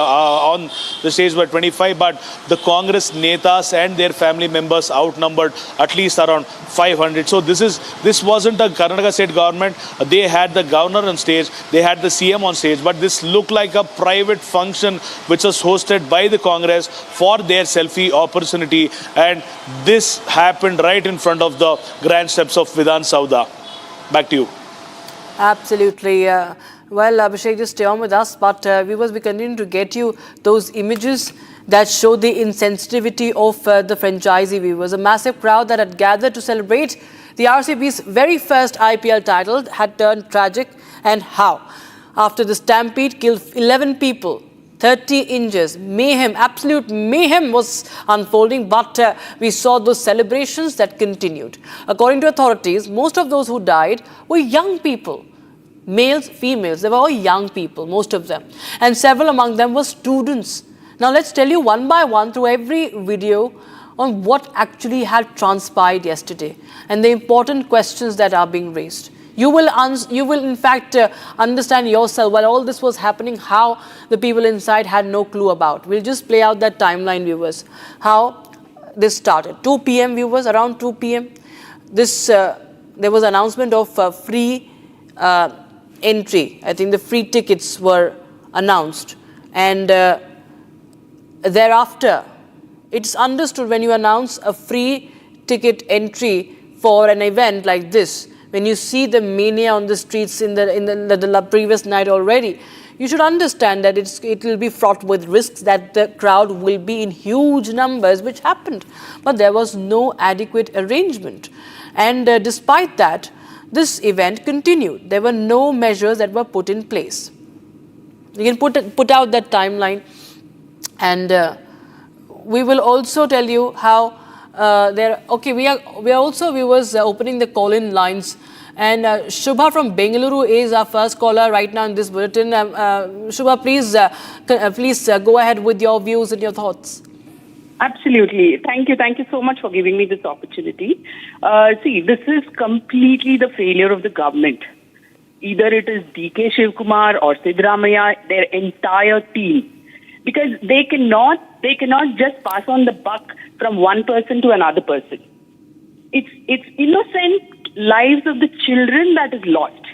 S4: but the Congress netas and their family members outnumbered at least around 500. So this wasn't a Karnataka state government. They had the governor on stage, they had the CM on stage, but this looked like a private function which was hosted by the Congress for their selfie opportunity, and this happened right in front of the grand steps of Vidhan Sauda. Back to you.
S22: Absolutely. Well, Abhishek, just stay on with us, but viewers, we continue to get you those images that show the insensitivity of the franchisee viewers. A massive crowd that had gathered to celebrate the RCB's very first IPL title had turned tragic. And how? After the Stampede killed 11 people, 30 injuries, mayhem, absolute mayhem was unfolding, but we saw those celebrations that continued. According to authorities, most of those who died were young people. Males, females, they were all young people, most of them. And several among them were students. Now let's tell you one by one through every video on what actually had transpired yesterday and the important questions that are being raised. You will in fact understand yourself while all this was happening how the people inside had no clue about. We'll just play out that timeline, viewers, how this started. 2 p.m. viewers, around 2 p.m. There was an announcement of free entry. I think the free tickets were announced, and thereafter it's understood when you announce a free ticket entry for an event like this, when you see the mania on the streets in the previous night already, you should understand that it will be fraught with risks, that the crowd will be in huge numbers, which happened. But there was no adequate arrangement. And despite that, this event continued. There were no measures that were put in place. You can put out that timeline, and we will also tell you how we are also, viewers, opening the call-in lines, and Shubha from Bengaluru is our first caller right now in this bulletin. Shubha, please go ahead with your views and your thoughts.
S3: Absolutely. Thank you so much for giving me this opportunity. See, this is completely the failure of the government. Either it is DK Shivkumar or Siddaramaiah, their entire team, because they cannot just pass on the buck from one person to another person. It's innocent lives of the children that is lost.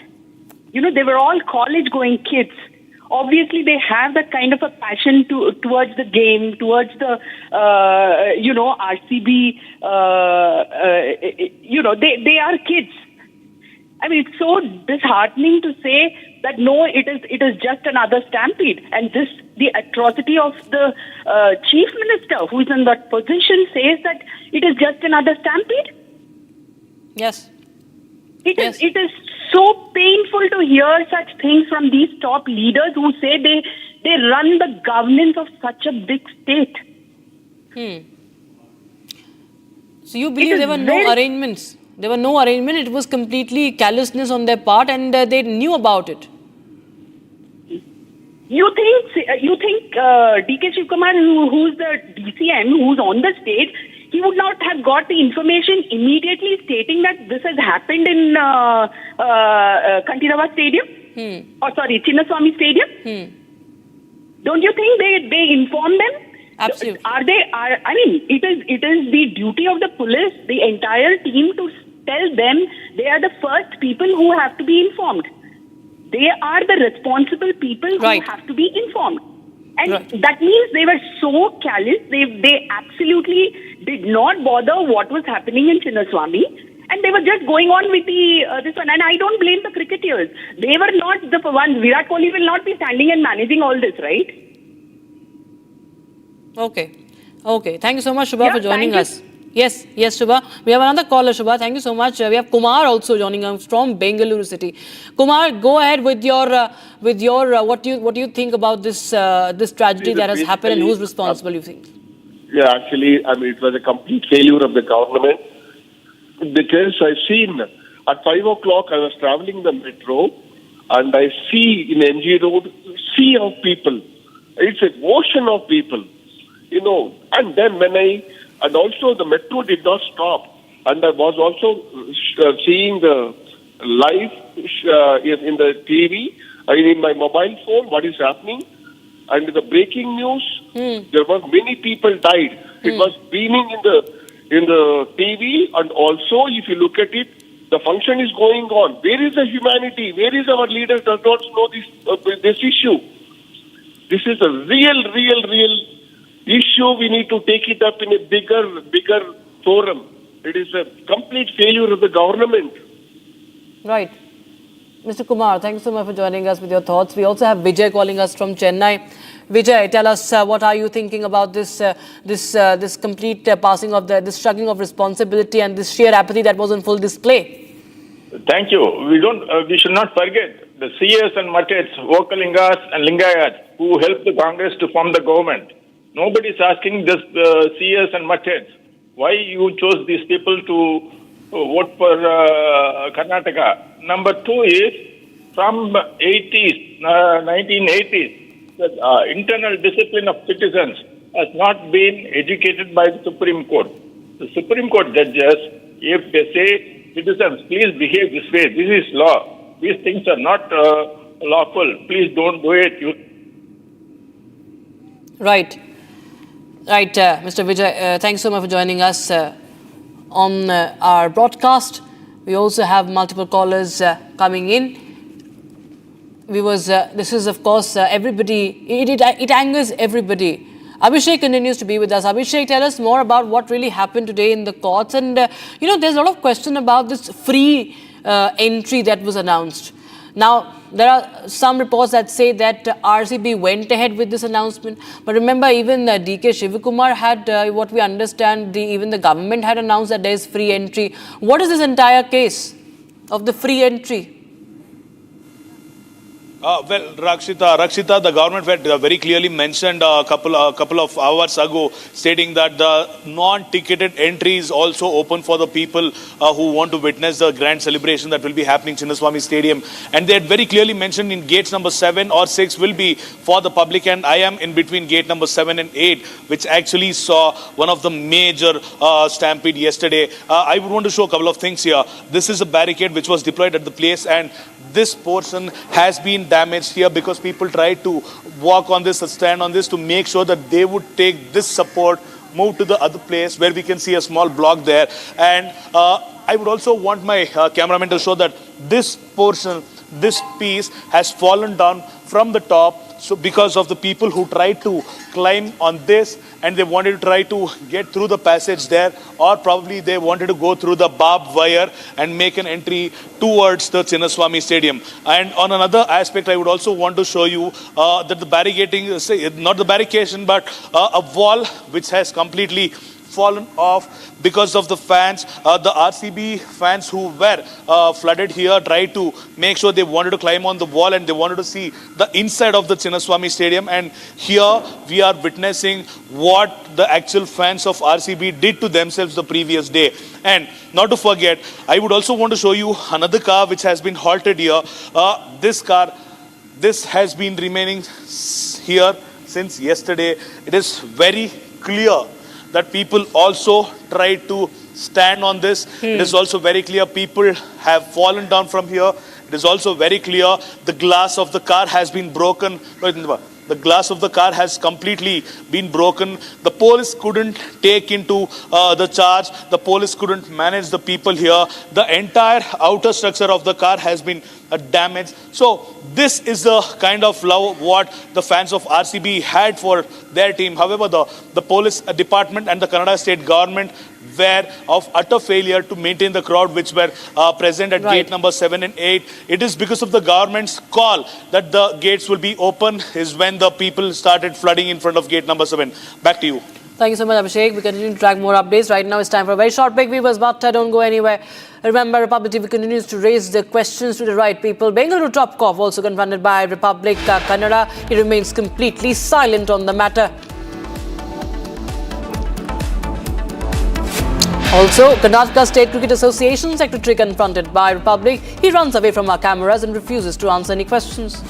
S3: You know, they were all college-going kids. Obviously, they have that kind of a passion towards the game, towards the, RCB. They are kids. I mean, it's so disheartening to say that no, it is just another Stampede, and the atrocity of the chief minister who is in that position says that it is just another Stampede.
S22: Yes.
S3: It is so painful to hear such things from these top leaders who say they run the governance of such a big state.
S22: So you believe there were no arrangements? There were no arrangement. It was completely callousness on their part, and they knew about it.
S3: You think DK Shivkumar, who's the DCM, who's on the stage, he would not have got the information immediately stating that this has happened in Kantirava Stadium? Chinnaswamy Stadium? Don't you think they informed them?
S22: Absolutely.
S3: It is the duty of the police, the entire team, to tell them they are the first people who have to be informed. They are the responsible people who have to be informed. And that means they were so callous, they absolutely did not bother what was happening in Chinnaswamy, and they were just going on with this one. And I don't blame the cricketers. They were not the ones. Virat Kohli will not be standing and managing all this, right?
S22: Okay. Thank you so much, Shubha, for joining us. Yes, Shubha. We have another caller, Shubha. Thank you so much. We have Kumar also joining us from Bengaluru city. Kumar, go ahead with your what do you think about this tragedy that has happened, and who's responsible, you think?
S18: Yeah, actually, it was a complete failure of the government, because I've seen at 5 o'clock I was traveling the metro, and I see in MG Road sea of people. It's an ocean of people, and then and also the metro did not stop, and I was also seeing the live in the TV, in my mobile phone, what is happening, and the breaking news, there were many people died. It was beaming in the TV, and also if you look at it, the function is going on. Where is the humanity? Where is our leaders does not know this issue? This is a real issue. We need to take it up in a bigger forum. It is a complete failure of the government.
S22: Right. Mr. Kumar, thank you so much for joining us with your thoughts. We also have Vijay calling us from Chennai. Vijay, tell us what are you thinking about this complete passing of this shrugging of responsibility and this sheer apathy that was on full display?
S7: Thank you. We should not forget the CS and Mathets, Vokalingas and Lingayats who helped the Congress to form the government. Nobody is asking this CS and Mathets why you chose these people to vote for Karnataka. Number two is from 1980s, the internal discipline of citizens has not been educated by the Supreme Court. The Supreme Court judges, if they say, citizens, please behave this way, this is law. These things are not lawful. Please don't do it.
S22: Right, Mr. Vijay, thanks so much for joining us on our broadcast. We also have multiple callers coming in. This is, of course, everybody, it angers everybody. Abhishek continues to be with us. Abhishek, tell us more about what really happened today in the courts. And, there's a lot of question about this free entry that was announced. Now, there are some reports that say that RCB went ahead with this announcement. But remember, even DK Shivakumar had, what we understand, even the government had announced that there is free entry. What is this entire case of the free entry?
S4: Rakshita, the government had very clearly mentioned a couple of hours ago, stating that the non-ticketed entry is also open for the people who want to witness the grand celebration that will be happening in Chinnaswamy Stadium. And they had very clearly mentioned in gates number 7 or 6 will be for the public, and I am in between gate number 7 and 8, which actually saw one of the major stampede yesterday. I would want to show a couple of things here. This is a barricade which was deployed at the place, and this portion has been damaged here because people tried to walk on this or stand on this to make sure that they would take this support, move to the other place where we can see a small block there. And I would also want my cameraman to show that this portion, this piece has fallen down from the top. So because of the people who tried to climb on this and they wanted to try to get through the passage there, or probably they wanted to go through the barbed wire and make an entry towards the Chinnaswamy Stadium. And on another aspect, I would also want to show you that the barricading, not the barricade, but a wall which has completely fallen off because of the fans. The RCB fans who were flooded here tried to make sure they wanted to climb on the wall and they wanted to see the inside of the Chinnaswamy Stadium. And here we are witnessing what the actual fans of RCB did to themselves the previous day. And not to forget, I would also want to show you another car which has been halted here. This car, this has been remaining here since yesterday. It is very clear that people also tried to stand on this. It is also very clear people have fallen down from here. It is also very clear the glass of the car has been broken. The glass of the car has completely been broken. The police couldn't take into the charge. The police couldn't manage the people here. The entire outer structure of the car has been damaged. So this is the kind of love what the fans of RCB had for their team. However, the police department and the Karnataka state government were of utter failure to maintain the crowd which were present at gate number 7 and 8. It is because of the government's call that the gates will be open is when the people started flooding in front of gate number 7. Back to you.
S22: Thank you so much, Abhishek. We continue to track more updates. Right now, it's time for a very short break, viewers, but don't go anywhere. Remember, Republic TV continues to raise the questions to the right people. Bengaluru Topkov also confronted by Republic Kannada. He remains completely silent on the matter. Also, Karnataka State Cricket Association Secretary confronted by Republic. He runs away from our cameras and refuses to answer any questions.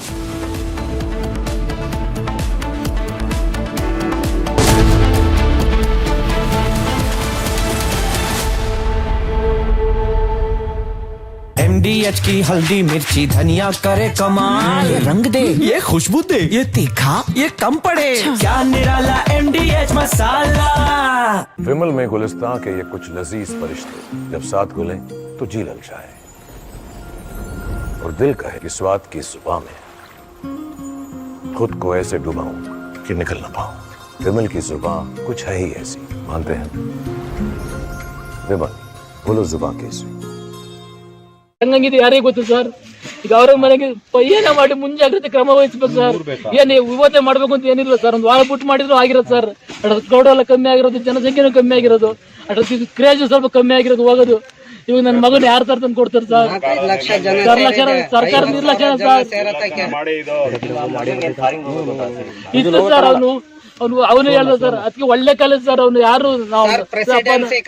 S17: MDH की हल्दी मिर्ची धनिया करे कमाल, ये रंग दे, ये खुशबू दे, ये तीखा, ये कम पड़े, क्या निराला MDH मसाला।
S8: विमल में गुलिस्तां के ये कुछ लजीज फरिश्ते जब साथ घुलें तो जी ललचाए और दिल कहे कि स्वाद की जुबां में खुद को ऐसे डुबाऊं कि निकल ना पाऊं। विमल की जुबां कुछ है ही ऐसी, मानते हैं? विमल बोलो जुबां कैसी?
S12: ಹಂಗಂಗಿದೆ ಯಾರಿಗೆ ಗೊತ್ತು ಸರ್? ಈಗ ಅವ್ರ ಮನೆಗೆ ಏನೇ ಮಾಡಿ ಮುಂಜಾಗ್ರತೆ ಕ್ರಮ ವಹಿಸ್ಬೇಕು ಸರ್. ಏನ್ ಇವತ್ತೇ ಮಾಡ್ಬೇಕು ಅಂತ ಏನಿಲ್ಲ ಸರ್. ಒಂದು ವಾರ ಬಿಟ್ಟು ಮಾಡಿದ್ರು ಆಗಿರೋದು ಸರ್. ಕ್ರೌಡ್ ಎಲ್ಲ ಕಮ್ಮಿ ಆಗಿರೋದು, ಜನಸಂಖ್ಯೆನೂ ಕಮ್ಮಿ ಆಗಿರೋದು, ಕ್ರೇಜ್ ಸ್ವಲ್ಪ ಕಮ್ಮಿ ಆಗಿರೋದು ಹೋಗೋದು. ಇವಾಗ ನನ್ನ ಮಗನ ಯಾರು ತರ ತಂದು ಕೊಡ್ತಾರೆ ಸರ್? ಸರ್ಕಾರ ನಿರ್ಲಕ್ಷ್ಯ ಸರ್. ಇತ್ತು ಸರ್ ಅವನು ಹೇಳ್ದ ಸರ್. ಅದಕ್ಕೆ ಒಳ್ಳೆ ಕಾಲೇಜ್ ಸರ್. ಅವ್ನು ಯಾರು ನಾವು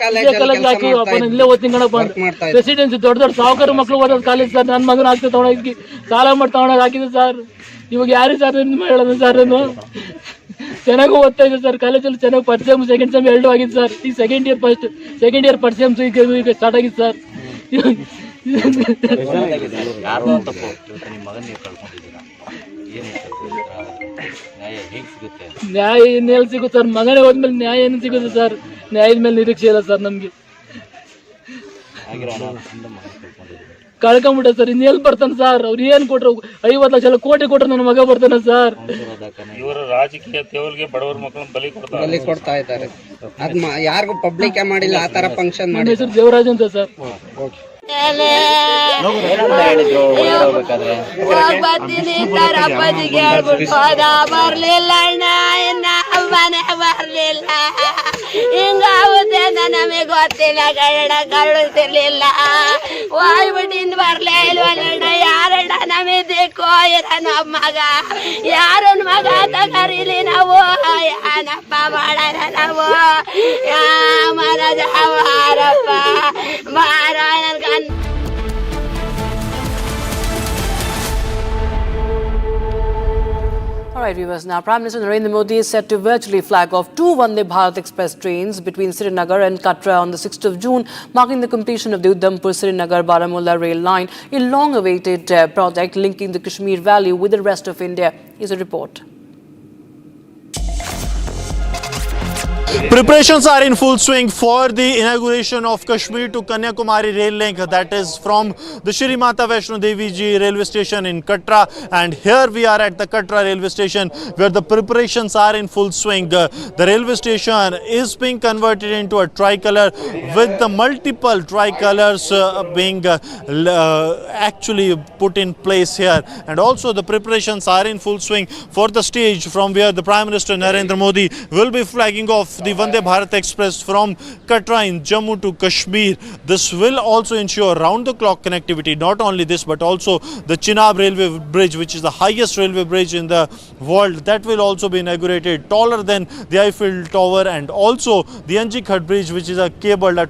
S12: ಕಾಲೇಜ್ ಹಾಕಿ ಇಲ್ಲೇ ಓದ್ತೀನಿ ಕಣಪ್ಪ ಅಂತ. ಪ್ರೆಸಿಡೆನ್ಸಿ ದೊಡ್ಡ ದೊಡ್ಡ ಸಾಹುಕಾರ ಮಕ್ಳು ಓದೋದು ಕಾಲೇಜ್ ಸರ್. ನನ್ನ ಮಗನ ಆಗ್ತದೆ ತಗೊಂಡೋಗಿ ಸಾಲ ಮಾಡಿ ತಗೊಂಡೋಗಿ ಹಾಕಿದೆ ಸರ್. ಇವಾಗ ಯಾರು ಸರ್ ಹೇಳೋದು ಸರ್? ಚೆನ್ನಾಗಿ ಓದ್ತಾ ಇದೆ ಸರ್. ಕಾಲೇಜಲ್ಲಿ ಚೆನ್ನಾಗಿ ಫಸ್ಟ್ ಸೆಮ್ ಸೆಕೆಂಡ್ ಸೆಮ್ ಎರಡು ಆಗಿದೆ ಸರ್. ಈಗ ಸೆಕೆಂಡ್ ಇಯರ್ ಫಸ್ಟ್ ಸೆಮ್ಸ್ ಈಗ ಸ್ಟಾರ್ಟ್ ಆಗಿದೆ ಸರ್. ನ್ಯಾಯ ಇನ್ನೆಲ್ಲಿ ಸಿಗುತ್ತೆ ಸರ್? ಮಗನೇ ಹೋದ್ಮೇಲೆ ನ್ಯಾಯ ಏನು ಸಿಗುತ್ತೆ ಸರ್? ನ್ಯಾಯದ ಮೇಲೆ ನಿರೀಕ್ಷೆ ಇಲ್ಲ ಸರ್ ನಮ್ಗೆ. ಕಳ್ಕೊಂಬಿಟ್ಟ ಸರ್. ಇನ್ನೆಲ್ಲಿ ಬರ್ತಾನೆ ಸರ್? ಅವ್ರು ಏನ್ ಕೊಟ್ರು? 50 ಲಕ್ಷ ಕೋಟಿ ಕೊಟ್ರು ನನ್ನ ಮಗ ಬರ್ತಾನೆ ಸರ್.
S10: ಇವರು ರಾಜಕೀಯ ತೇವಲ್ಗೆ ಬಡವರ ಮಕ್ಕಳನ್ನ ಬಲಿ
S13: ಕೊಡ್ತಾ ಇದ್ದಾರೆ. ಅದ್ ಯಾರಿಗೂ ಪಬ್ಲಿಕ್ ಮಾಡಿಲ್ಲ ಆ ತರ ಫಂಕ್ಷನ್.
S12: ನನ್ನ ಹೆಸರು ದೇವರಾಜ್ ಅಂತ ಸರ್.
S5: ಬರ್ತೀನಿ ಸರ್. ಅಪ್ಪಾಜಿಗೆ ಹೇಳ್ಬಿಟ್ಟು ಹೋದ. ಬರ್ಲಿಲ್ಲ ಅಣ್ಣ, ಇನ್ನ ಮನೆ ಬರ್ಲಿಲ್ಲ. ಹಿಂಗಾಗುತ್ತೆ ಅಂತ ನಮಗೆ ಗೊತ್ತಿಲ್ಲ. ಕಳಿಸಿರ್ಲಿಲ್ಲ. ಹೋಗ್ಬಿಟ್ಟು ಇನ್ ಬರ್ಲೇ ಇಲ್ವಲ್ಲ. ಯಾರಣ್ಣ ನಮಗೆ ದಿಕ್ಕು? ನಮ್ಮ ಮಗ ಯಾರನ್ ಮಗ ಅಂತ ಕರೀಲಿ ನಾವು? ಏನಪ್ಪ ಮಾಡೋಣ ನಾವು? ಮನಜ ಮಾರಪ್ಪ ಮಾರ ನನ್ಗ.
S22: All right, viewers. Now, Prime Minister Narendra Modi is set to virtually flag off 2 Vande Bharat Express trains between Srinagar and Katra on the 6th of June, marking the completion of the Udhampur-Srinagar-Baramulla rail line, a long-awaited project linking the Kashmir Valley with the rest of India. Here's a report.
S9: Preparations are in full swing for the inauguration of Kashmir to Kanyakumari rail link, that is from the Shri Mata Vaishno Devi Ji railway station in Katra, and here we are at the Katra railway station where the preparations are in full swing. The railway station is being converted into a tricolor with the multiple tricolors being actually put in place here, and also the preparations are in full swing for the stage from where the Prime Minister Narendra Modi will be flagging off the Vande Bharat Express from Katra in Jammu to Kashmir. This will also ensure round-the-clock connectivity. Not only this, but also the Chenab railway bridge, which is the highest railway bridge in the world, that will also be inaugurated, taller than the Eiffel Tower, and also the Anjikhat bridge, which is a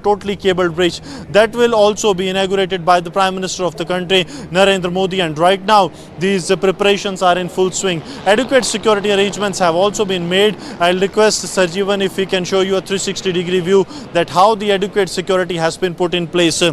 S9: totally cabled bridge, that will also be inaugurated by the Prime Minister of the country, Narendra Modi. And right now, these preparations are in full swing. Adequate security arrangements have also been made. I'll request Sarjeevan if we can show you a 360-degree view that how the adequate security has been put in place.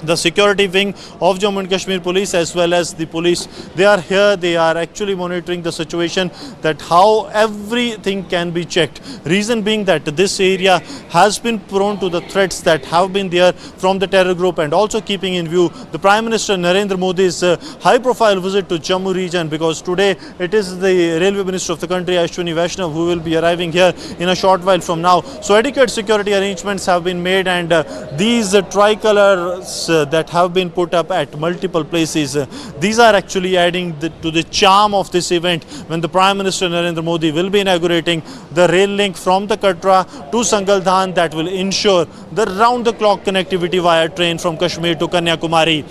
S9: The security wing of Jammu and Kashmir police as well as the police, they are here. They are actually monitoring the situation, that how everything can be checked. Reason being that this area has been prone to the threats that have been there from the terror group, and also keeping in view the Prime Minister Narendra Modi's high profile visit to Jammu region, because today it is the Railway Minister of the country, Ashwini Vaishnav, who will be arriving here in a short while from now. So adequate security arrangements have been made, and these tricolors that have been put up at multiple places, these are actually adding to the charm of this event when the Prime Minister Narendra Modi will be inaugurating the rail link from the Katra to Sangaldhan, that will ensure the round-the-clock connectivity via train from Kashmir to Kanyakumari.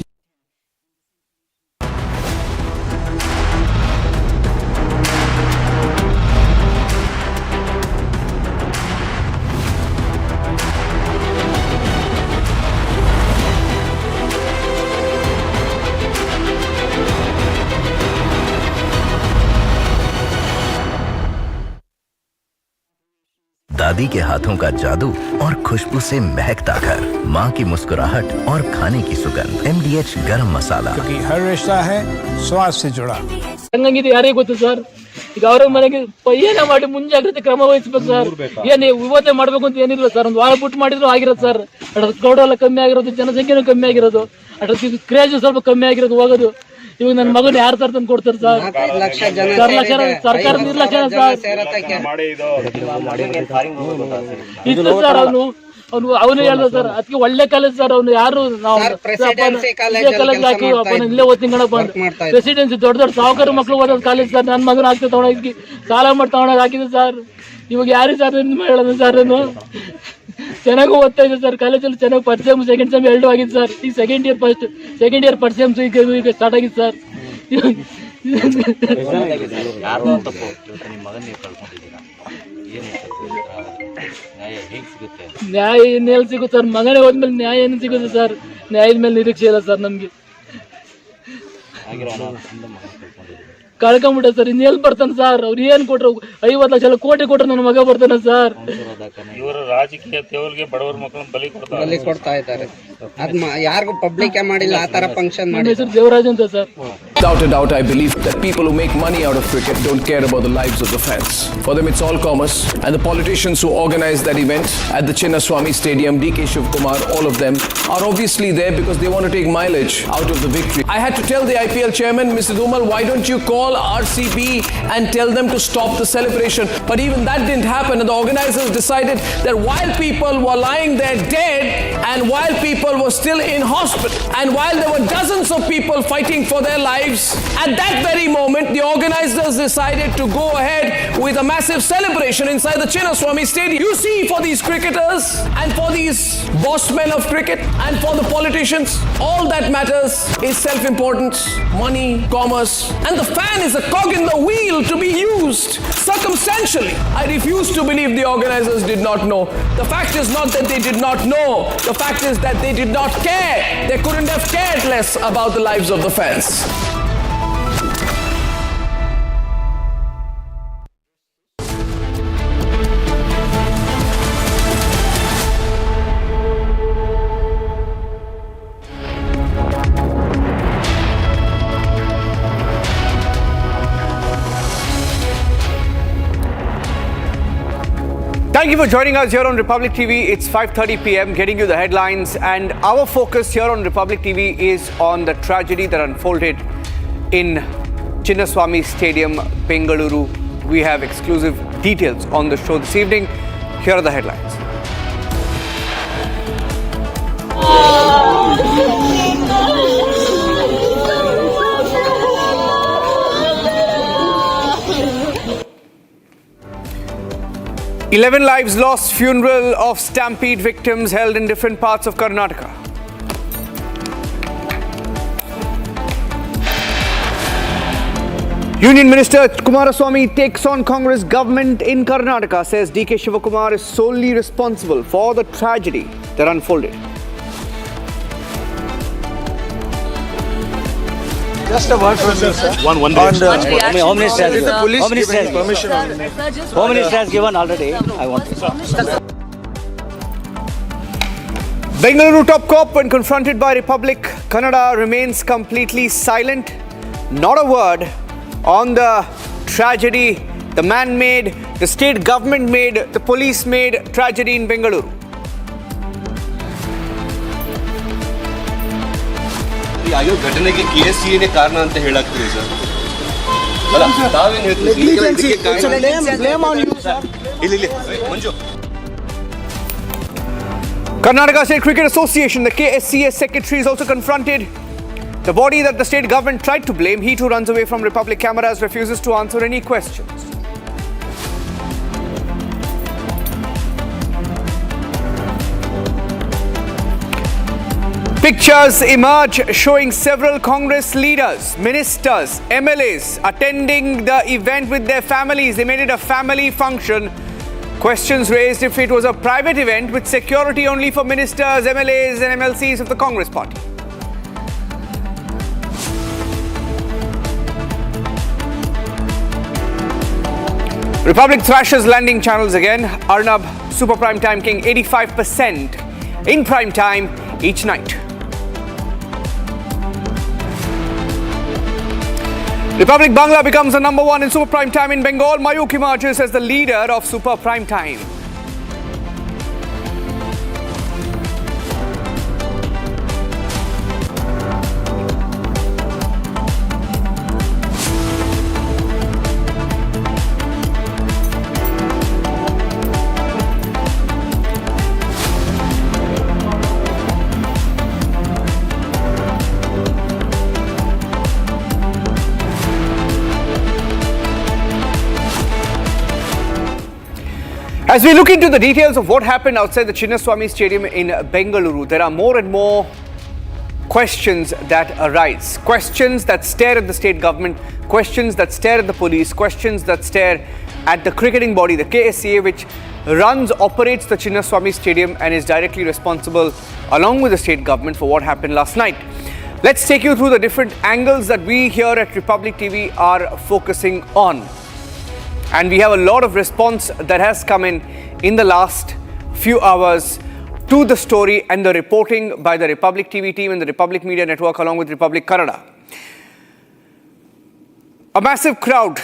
S15: दादी के हाथों का जादू और खुशबू से महकता घर, माँ की मुस्कुराहट और खाने की सुगंध, MDH गरम मसाला,
S21: क्योंकि हर रिश्ता है स्वाद से जुड़ा।
S12: ಹಂಗಂಗಿದೆ ಯಾರೇ ಗೊತ್ತು ಸರ್? ಈಗ ಅವ್ರ ಮನೆಗೆ ಏನೇ ಮಾಡಿ ಮುಂಜಾಗ್ರತೆ ಕ್ರಮ ವಹಿಸ್ಬೇಕು ಸರ್. ಏನ್ ಇವತ್ತೇ ಮಾಡ್ಬೇಕು ಅಂತ ಏನಿಲ್ಲ ಸರ್. ಒಂದು ವಾರ ಬಿಟ್ಟು ಮಾಡಿದ್ರು ಆಗಿರೋದು ಸರ್. ಕ್ರೌಡ್ ಎಲ್ಲ ಕಮ್ಮಿ ಆಗಿರೋದು, ಜನಸಂಖ್ಯೆನೂ ಕಮ್ಮಿ ಆಗಿರೋದು, ಕ್ರೇಜ್ ಸ್ವಲ್ಪ ಕಮ್ಮಿ ಆಗಿರೋದು ಹೋಗೋದು. ಇವಾಗ ನನ್ನ ಮಗನ ಯಾರು ತರ ತಂದು ಕೊಡ್ತಾರೆ ಸರ್? ಸರ್ಕಾರ ನಿರ್ಲಕ್ಷ್ಯ ಸರ್. ಇತ್ತು ಸರ್ ಅವನು ಹೇಳ್ದ ಸರ್ ಅದಕ್ಕೆ ಒಳ್ಳೆ ಕಾಲೇಜ್ ಸರ್ ಅವ್ನು ಯಾರು ನಾವು ಕಾಲೇಜ್ ಹಾಕಿ ಇಲ್ಲೇ ಓದ್ತೀನಿ ಕಣಪ್ಪ ಅಂತ ಪ್ರೆಸಿಡೆನ್ಸಿ ದೊಡ್ಡ ದೊಡ್ಡ ಸಾಹುಕಾರ ಮಕ್ಳು ಓದೋದು ಕಾಲೇಜ್ ಸರ್ ನನ್ನ ಮಗನ ಆಗ್ತದೆ ತಗೊಂಡೋಗಿ ಸಾಲ ಮಾಡಿ ತಗೊಂಡೋಗಿ ಹಾಕಿದೆ ಸರ್ ಇವಾಗ ಯಾರು ಸರ್ ಹೇಳೋದು ಸರ್ ನಾನು ಚೆನ್ನಾಗಿ ಓದ್ತಾ ಇದ್ದೆ ಸರ್ ಕಾಲೇಜಲ್ಲಿ ಚೆನ್ನಾಗಿ ಫಸ್ಟ್ ಸೆಮ್ ಸೆಕೆಂಡ್ ಸೆಮ್ ಎರಡು ಆಗಿದೆ ಸರ್ ಈ ಸೆಕೆಂಡ್ ಇಯರ್ ಫಸ್ಟ್ ಸೆಮ್ಸ್ ಈಗ ಸ್ಟಾರ್ಟ್ ಆಗಿದೆ ಸರ್ ನ್ಯಾಯ ಇನ್ನೆಲ್ಲಿ ಸಿಗುತ್ತೆ ಸರ್ ಮಗನೇ ಹೋದ್ಮೇಲೆ ನ್ಯಾಯ ಏನು ಸಿಗುತ್ತೆ ಸರ್ ನ್ಯಾಯದ ಮೇಲೆ ನಿರೀಕ್ಷೆ ಇಲ್ಲ ಸರ್ ನಮ್ಗೆ ಕಳ್ಕೊಂಬಿಟ್ಟೆ ಸರ್ ಇನ್ನೆಲ್ಲಿ ಬರ್ತಾನೆ ಸರ್ ಅವ್ರು ಏನ್ ಕೊಟ್ರು 50 ಲಕ್ಷ ಕೋಟಿ ಕೊಟ್ರೆ ನನ್ನ ಮಗ ಬರ್ತಾನೆ ಸರ್
S10: ಇವರು ರಾಜಕೀಯ ತೇವಲ್ಗೆ ಬಡವರ ಮಕ್ಕಳನ್ನ ಬಲಿ
S13: ಕೊಡ್ತಾ ಇದ್ದಾರೆ ಅದ್ ಯಾರಿಗೂ ಪಬ್ಲಿಕ್ ಮಾಡಿಲ್ಲ ಆ ತರ ಫಂಕ್ಷನ್ ಮಾಡಿ
S12: ಹೆಸರು ದೇವರಾಜ್ ಅಂತ sir
S2: Without a doubt, I believe that people who make money out of cricket don't care about the lives of the fans. For them, it's all commerce. And the politicians who organize that event at the Chinnaswamy Stadium, DK Shivkumar, all of them, are obviously there because they want to take mileage out of the victory. I had to tell the IPL chairman, Mr. Dhumal, why don't you call RCB and tell them to stop the celebration? But even that didn't happen, and the organizers decided that while people were lying there dead, and while people were still in hospital, and while there were dozens of people fighting for their lives, at that very moment, the organizers decided to go ahead with a massive celebration inside the Chinnaswamy Stadium. You see, for these cricketers and for these boss men of cricket and for the politicians, all that matters is self-importance, money, commerce, and the fan is a cog in the wheel to be used circumstantially. I refuse to believe the organizers did not know. The fact is not that they did not know. The fact is that they did not care. They couldn't have cared less about the lives of the fans.
S20: Thank you for joining us here on Republic TV. It's 5:30 p.m. getting you the headlines, and our focus here on Republic TV is on the tragedy that unfolded in Chinnaswamy Stadium, Bengaluru. We have exclusive details on the show this evening. Here are the headlines. 11 lives lost, funeral of Stampede victims held in different parts of Karnataka. Union Minister Kumaraswamy takes on Congress government in Karnataka, says DK Shivakumar is solely responsible for the tragedy that unfolded.
S1: Just a word from you, sir.
S6: Home Minister has
S1: permission on
S6: Home Minister has given already. I want to.
S20: Bengaluru top cop when confronted by Republic Kannada remains completely silent. Not a word on the tragedy, the man-made, the state government-made, the police-made tragedy in Bengaluru.
S19: ಆಗಿರೋ ಘಟನೆಗೆ KSCA ನೇ ಕಾರಣ ಅಂತ ಹೇಳಾಗ್ತೀರಿ sir ಅಲ್ಲ ತಾವೇನು ಹೇಳ್ತೀರಿ ಇಲ್ಲಿ Manju
S20: Karnataka State Cricket Association, the KSCA secretary is also confronted. The body that the state government tried to blame, he too runs away from Republic cameras, refuses to answer any questions. Pictures emerge showing several Congress leaders, ministers, MLAs attending the event with their families. They made it a family function. Questions raised if it was a private event with security only for ministers, MLAs and MLCs of the Congress party. Republic thrashes landing channels again. Arnab, Super Prime Time King, 85% in prime time each night. Republic Bangla becomes the number one in Super Prime Time in Bengal. Mayuk emerges as the leader of Super Prime Time. As we look into the details of what happened outside the Chinnaswamy Stadium in Bengaluru, there are more and more questions that arise. Questions that stare at the state government, questions that stare at the police, questions that stare at the cricketing body, the KSCA, which operates the Chinnaswamy Stadium and is directly responsible, along with the state government, for what happened last night. Let's take you through the different angles that we here at Republic TV are focusing on. And we have a lot of response that has come in the last few hours to the story and the reporting by the Republic TV team and the Republic Media Network along with Republic Kannada. A massive crowd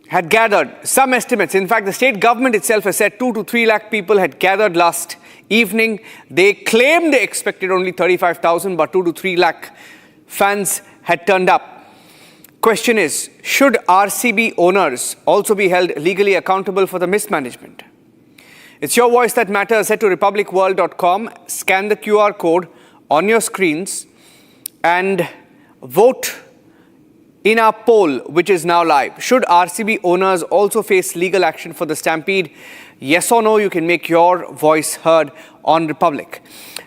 S20: had gathered. Some estimates, in fact, the state government itself has said 2 to 3 lakh people had gathered last evening. They claimed they expected only 35,000, but 2 to 3 lakh fans had turned up. Question is, should RCB owners also be held legally accountable for the mismanagement? It's your voice that matters. Head to republicworld.com, scan the QR code on your screens and vote in our poll, which is now live. Should RCB owners also face legal action for the Stampede? Yes or no, you can make your voice heard on Republic.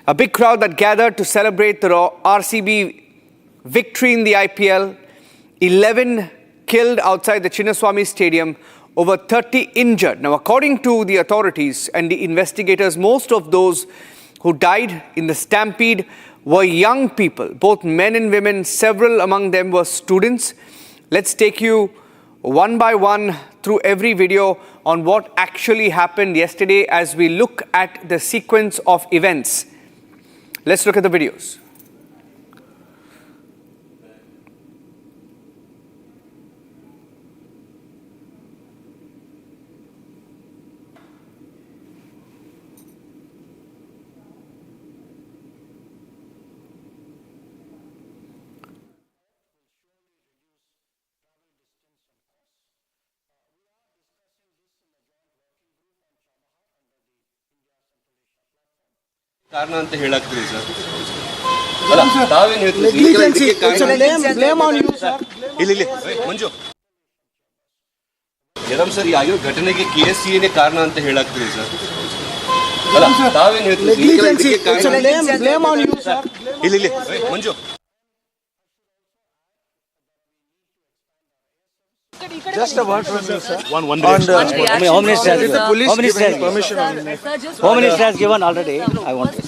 S20: A big crowd that gathered to celebrate the RCB victory in the IPL. 11 killed outside the Chinnaswamy Stadium, over 30 injured. Now, according to the authorities and the investigators, most of those who died in the Stampede were young people, both men and women. Several among them were students. Let's take you one by one through every video on what actually happened yesterday as we look at the sequence of events. Let's look at the videos.
S19: ಕಾರಣ ಅಂತ ಹೇಳಾಕ್ತೀರಿ sir ಅಲ್ಲ ತಾವೇನು ಹೇಳ್ತೀರಿ
S1: blame on you sir
S19: ಇಲ್ಲಿ ಮಂಜು ಯರಂ sir ಆಗಿರೋ ಘಟನೆಗೆ KSCA ನೇ ಕಾರಣ ಅಂತ ಹೇಳಾಕ್ತೀರಿ ಸರ್ ಅಲ್ಲ ತಾವೇನು ಹೇಳ್ತೀರಿ
S1: blame on you sir
S19: ಇಲ್ಲಿ ಮಂಜು
S1: just a word from you sir
S6: Home Minister has given. Home Minister has
S1: permission
S6: Home Minister has given already. I want to.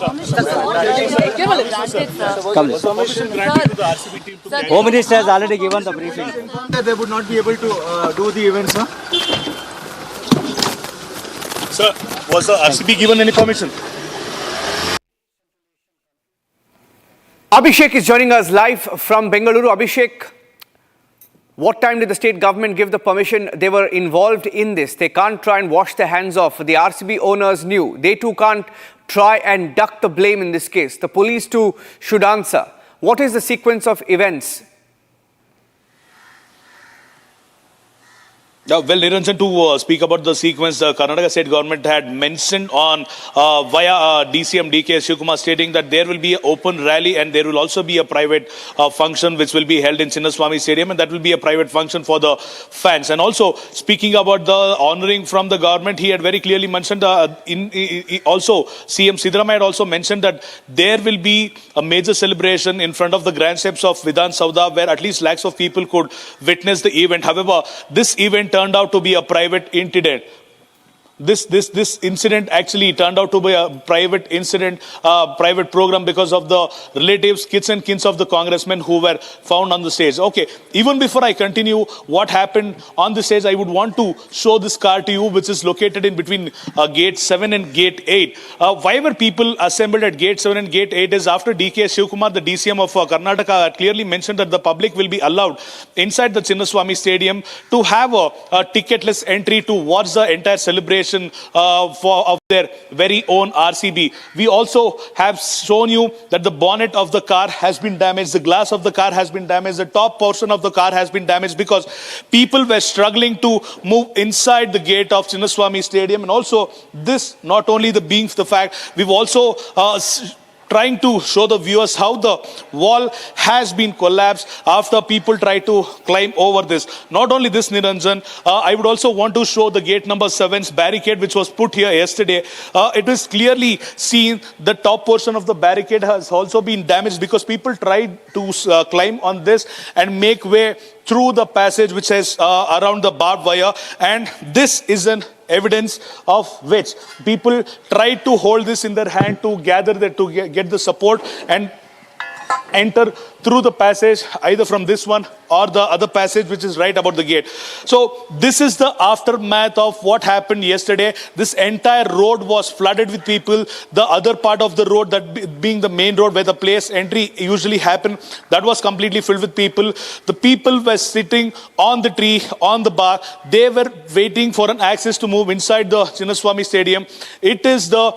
S6: Come this. Home Minister has already given the briefing.
S1: they would not be able to do the events sir.
S4: Sir, was the RCB given any permission?
S20: Abhishek is joining us live from Bengaluru. Abhishek, what time did the state government give the permission? They were involved in this. They can't try and wash their hands off. The RCB owners knew. They too can't try and duck the blame in this case. The police too should answer. What is the sequence of events?
S4: Well, Niranjan, to speak about the sequence, the Karnataka state government had mentioned on via DCM DK Shivakumar stating that there will be an open rally and there will also be a private function which will be held in Chinnaswamy Stadium, and that will be a private function for the fans. And also, speaking about the honoring from the government, he had very clearly mentioned, also CM Siddaramaiah had also mentioned that there will be a major celebration in front of the grand steps of Vidhan Sauda where at least lakhs of people could witness the event. However, this event turned out to be a private incident. This incident actually turned out to be a private incident, private program because of the relatives, kith and kins of the congressmen who were found on the stage. Okay, even before I continue what happened on the stage, I would want to show this car to you, which is located in between gate 7 and gate 8. Why were people assembled at gate 7 and gate 8 is after DK Shivakumar, the DCM of Karnataka, had clearly mentioned that the public will be allowed inside the Chinnaswamy Stadium to have a ticketless entry to watch the entire celebration of their very own RCB. We also have shown you that the bonnet of the car has been damaged, the glass of the car has been damaged, the top portion of the car has been damaged because people were struggling to move inside the gate of Chinnaswamy Stadium. And also this, not only the being the fact, we've also trying to show the viewers how the wall has been collapsed after people try to climb over this. Not only this, Niranjan, I would also want to show the gate number 7's barricade which was put here yesterday. It is clearly seen the top portion of the barricade has also been damaged because people tried to climb on this and make way through the passage which is around the barbed wire, and this is an evidence of which people tried to hold this in their hand to gather to get the support and enter through the passage, either from this one or the other passage which is right about the gate. So this is the aftermath of what happened yesterday. This entire road was flooded with people. The other part of the road, that being the main road where the place entry usually happen, that was completely filled with people. The people were sitting on the tree, on the bar. They were waiting for an access to move inside the Chinnaswamy Stadium. It is the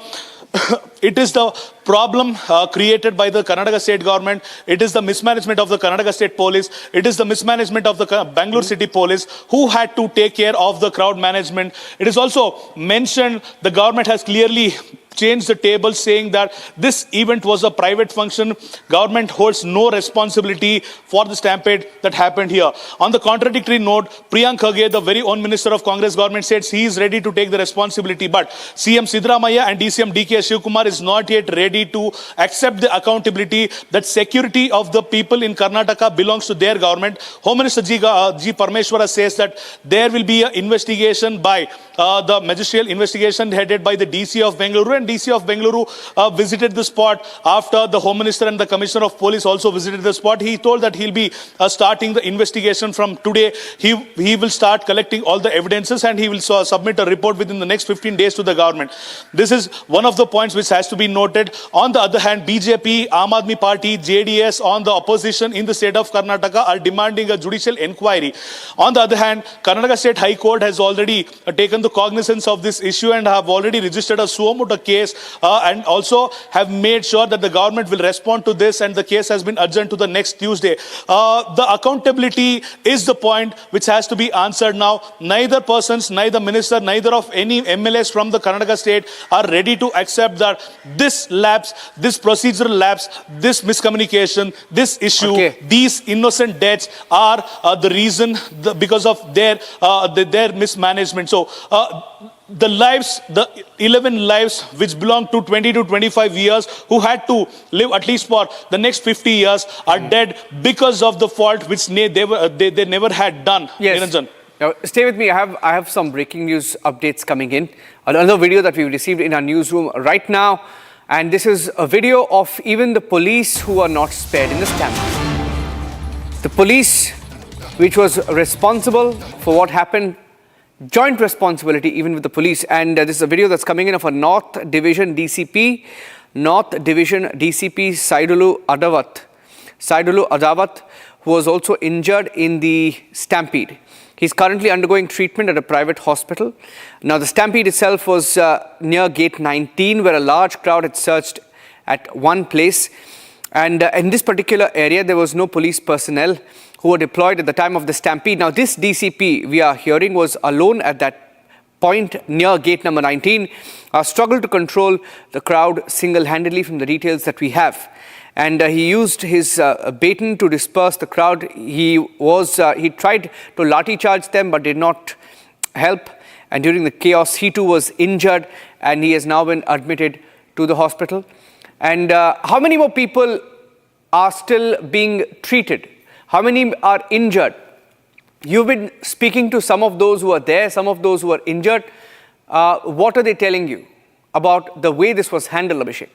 S4: problem created by the Karnataka state government. It is the mismanagement of the Karnataka state police. It is the mismanagement of the Bangalore city police who had to take care of the crowd management. It is also mentioned the government has clearly changed the table, saying that this event was a private function. Government holds no responsibility for the stampede that happened here. On the contradictory note, Priyank Khage, the very own minister of Congress government, said he is ready to take the responsibility, but CM Siddaramaiah and DCM DK Shivkumar is not yet ready to accept the accountability that security of the people in Karnataka belongs to their government. Home Minister G. Parmeshwara says that there will be an investigation by the magisterial investigation headed by the DC of Bengaluru, and DC of Bengaluru visited the spot after the Home Minister and the Commissioner of Police also visited the spot. He told that he'll be starting the investigation from today. He will start collecting all the evidences and he will submit a report within the next 15 days to the government. This is one of the points which has to be noted. On the other hand, BJP, Aam Aadmi Party, JDS on the opposition in the state of Karnataka are demanding a judicial inquiry. On the other hand, Karnataka State High Court has already taken the cognizance of this issue and have already registered a suo motu case and also have made sure that the government will respond to this, and the case has been adjourned to the next Tuesday. The accountability is the point which has to be answered now. Neither persons, neither minister, neither of any MLAs from the Karnataka state are ready to accept that this lapse, this procedural lapse, this miscommunication, this issue, these innocent deaths are the reason because of their mismanagement. So the lives, the 11 lives which belong to 20 to 25 years who had to live at least for the next 50 years are dead because of the fault which they never had done.
S20: Yes.
S4: Niranjan.
S20: Now, stay with me. I have some breaking news updates coming in. Another video that we received in our newsroom right now. And this is a video of even the police who are not spared in the stampede. The police, which was responsible for what happened, joint responsibility even with the police. And this is a video that's coming in of a North Division DCP Saidulu Adawat, who was also injured in the stampede. He's currently undergoing treatment at a private hospital. Now, the stampede itself was near gate 19, where a large crowd had surged at one place. And in this particular area, there was no police personnel who were deployed at the time of the stampede. Now, this DCP we are hearing was alone at that point near gate number 19, struggled to control the crowd single-handedly from the details that we have. And he used his baton to disperse the crowd. He tried to lathi charge them but did not help. And during the chaos, he too was injured and he has now been admitted to the hospital. And how many more people are still being treated? How many are injured? You've been speaking to some of those who are there, some of those who are injured. What are they telling you about the way this was handled, Abhishek?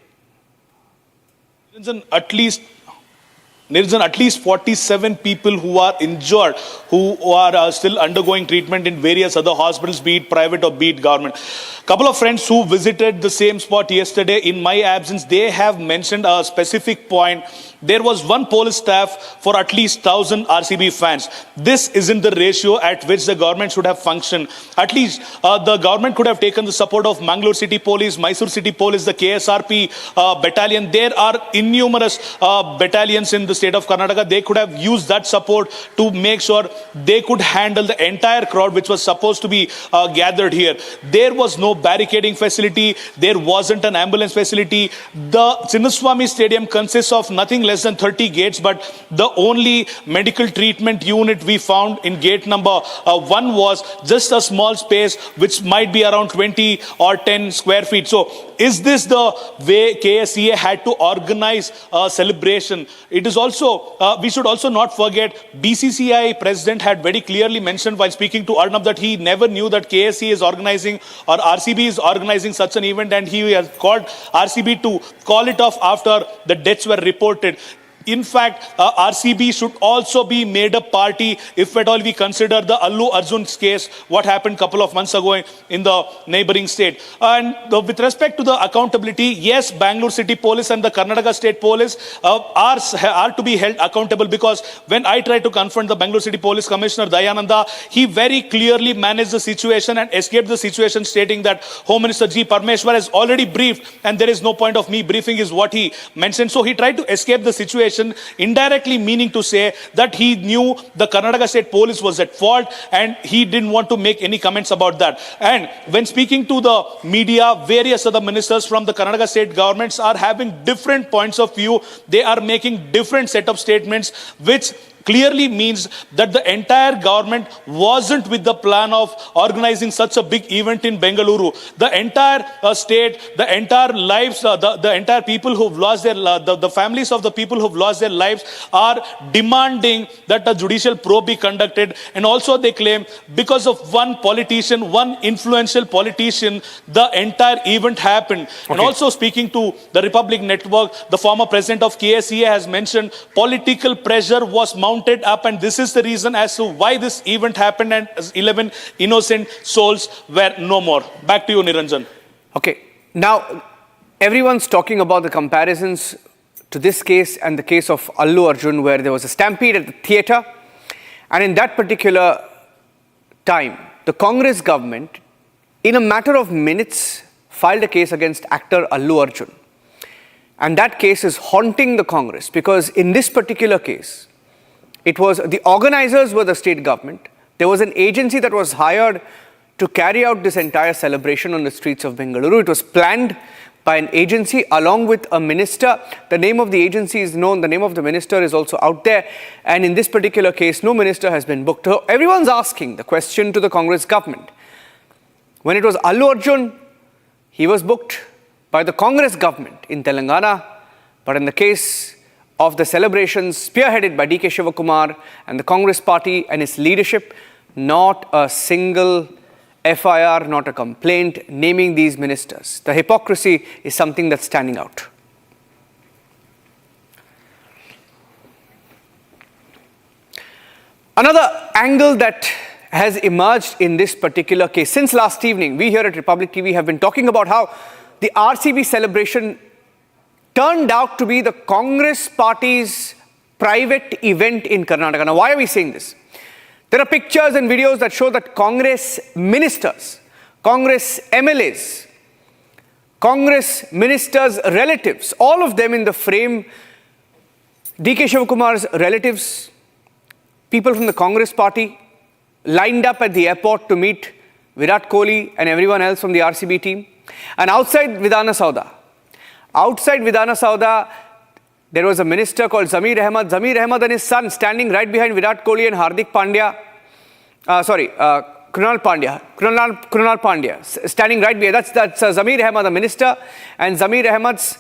S20: At least 47 people who are injured, who are still undergoing treatment in various other hospitals, be it private or be it government. Couple of friends who visited the same spot yesterday in my absence, they have mentioned a specific point
S4: there was one police staff for at least 1,000 RCB fans. This isn't the ratio at which the government should have functioned. At least the government could have taken the support of Mangalore City Police, Mysore City Police, the KSRP battalion. There are innumerous battalions in the state of Karnataka. They could have used that support to make sure they could handle the entire crowd which was supposed to be gathered here. There was no barricading facility. There wasn't an ambulance facility. The Chinnaswamy Stadium consists of nothing less than 30 gates, but the only medical treatment unit we found in gate number 1 was just a small space which might be around 20 or 10 square feet. So is this the way KSCA had to organize a celebration? It is also, we should also not forget, BCCI president had very clearly mentioned while speaking to Arnab that he never knew that KSCA is organizing or RCB is organizing such an event, and he has called RCB to call it off after the deaths were reported. In fact, RCB should also be made a party if at all we consider the Allu Arjun's case, what happened a couple of months ago in the neighboring state. And with respect to the accountability, yes, Bangalore City Police and the Karnataka State Police are to be held accountable, because when I tried to confront the Bangalore City Police Commissioner Dayananda, he very clearly managed the situation and escaped the situation, stating that Home Minister G. Parmeshwar has already briefed and there is no point of me briefing, is what he mentioned. So he tried to escape the situation, indirectly meaning to say that he knew the Karnataka State Police was at fault and he didn't want to make any comments about that. And when speaking to the media, various other ministers from the Karnataka State governments are having different points of view. They are making different set of statements, which clearly means that the entire government wasn't with the plan of organizing such a big event in Bengaluru. The entire state, the entire lives, the entire people who've lost their, the families of the people who've lost their lives are demanding that a judicial probe be conducted. And also they claim because of one politician, one influential politician, the entire event happened. Okay. And also speaking to the Republic Network, the former president of KSCA has mentioned political pressure was mounted up, and this is the reason as to why this event happened and 11 innocent souls were no more. Back to you, Niranjan.
S20: Okay. Now, everyone's talking about the comparisons to this case and the case of Allu Arjun, where there was a stampede at the theatre, and in that particular time, the Congress government, in a matter of minutes, filed a case against actor Allu Arjun. And that case is haunting the Congress, because in this particular case, it was the organizers were the state government. There was an agency that was hired to carry out this entire celebration on the streets of Bengaluru. It was planned by an agency along with a minister. The name of the agency is known. The name of the minister is also out there. And in this particular case, no minister has been booked. So everyone's asking the question to the Congress government. When it was Allu Arjun, he was booked by the Congress government in Telangana. But in the case of the celebrations spearheaded by D.K. Shivakumar and the Congress party and its leadership, not a single FIR, not a complaint naming these ministers. The hypocrisy is something that's standing out. Another angle that has emerged in this particular case, since last evening, we here at Republic TV have been talking about how the RCB celebration turned out to be the Congress party's private event in Karnataka. Now, why are we saying this? There are pictures and videos that show that Congress ministers, Congress MLAs, Congress ministers' relatives, all of them in the frame, D.K. Shivakumar's relatives, people from the Congress party, lined up at the airport to meet Virat Kohli and everyone else from the RCB team. And outside Vidhana Sauda, there was a minister called Zamir Ahmed. Zamir Ahmed and his son standing right behind Virat Kohli and Hardik Pandya. Krunal Pandya, standing right behind. That's Zamir Ahmed, the minister, and Zamir Ahmed's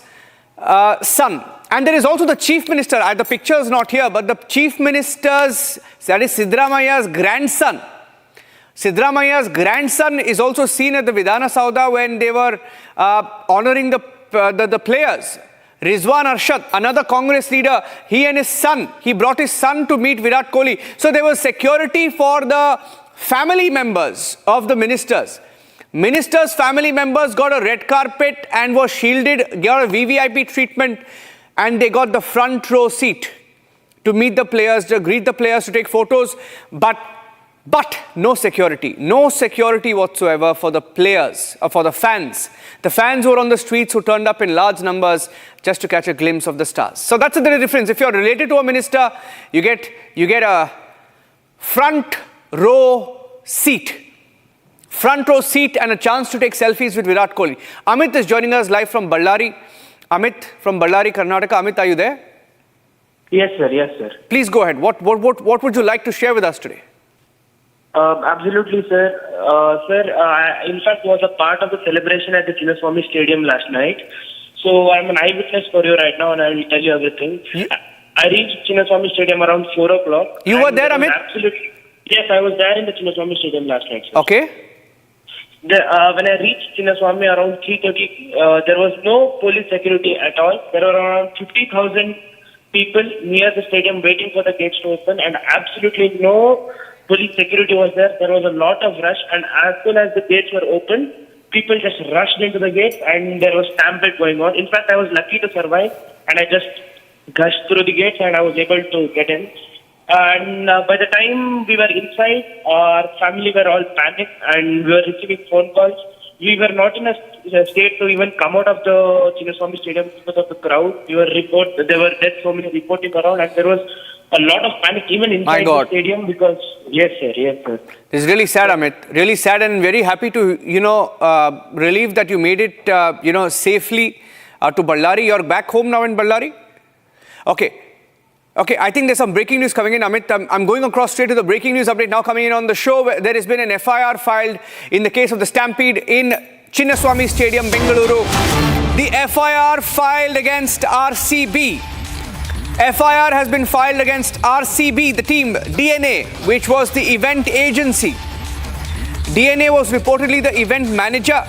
S20: son. And there is also the chief minister. The picture is not here, but the chief minister's, that is Siddaramaya's grandson. Siddaramaya's grandson is also seen at the Vidhana Sauda when they were honoring the players. Rizwan Arshad, another Congress leader, he and his son, he brought his son to meet Virat Kohli. So there was security for the family members of the ministers. Ministers' family members got a red carpet and were shielded, got a VVIP treatment. and they got the front row seat to meet the players, to greet the players, to take photos, but no security whatsoever for the players, or for the fans. The fans who were on the streets, who turned up in large numbers just to catch a glimpse of the stars. So that's the difference. If you're related to a minister, you get a front row seat and a chance to take selfies with Virat Kohli. Amit is joining us live from Ballari. Amit from Ballari, Karnataka. Amit, are you there?
S11: Yes, sir. Yes, sir.
S20: Please go ahead. What would you like to share with us today?
S11: Absolutely, sir. I, in fact, was a part of the celebration at the Chinnaswamy Stadium last night. So I'm an eyewitness for you right now, and I will tell you everything. I reached Chinnaswamy Stadium around 4 o'clock.
S20: You were there, Amit?
S11: Absolutely. Yes, I was there in the Chinnaswamy Stadium last night, sir.
S20: Okay.
S11: When I reached Chinnaswamy around 3:30, there was no police security at all. There were around 50,000 people near the stadium waiting for the gates to open, and absolutely no police security was there. There was a lot of rush, and as soon as the gates were open, people just rushed into the gates, and there was stampede going on. In fact, I was lucky to survive, and I just gushed through the gates, and I was able to get in. And by the time we were inside, our family were all panicked, and we were receiving phone calls. We were not in a state to even come out of the Chinnaswamy Stadium because of the crowd. There were so many reporting around, and there was a lot of panic even inside the stadium because, yes, sir.
S20: It's really sad, Amit. Really sad, and very happy to, relieved that you made it, safely to Ballari. You're back home now in Ballari? Okay, I think there's some breaking news coming in, Amit. I'm going across straight to the breaking news update now coming in on the show. There has been an FIR filed in the case of the Stampede in Chinnaswamy Stadium, Bengaluru. The FIR filed against RCB. FIR has been filed against RCB, the team, DNA, which was the event agency. DNA was reportedly the event manager.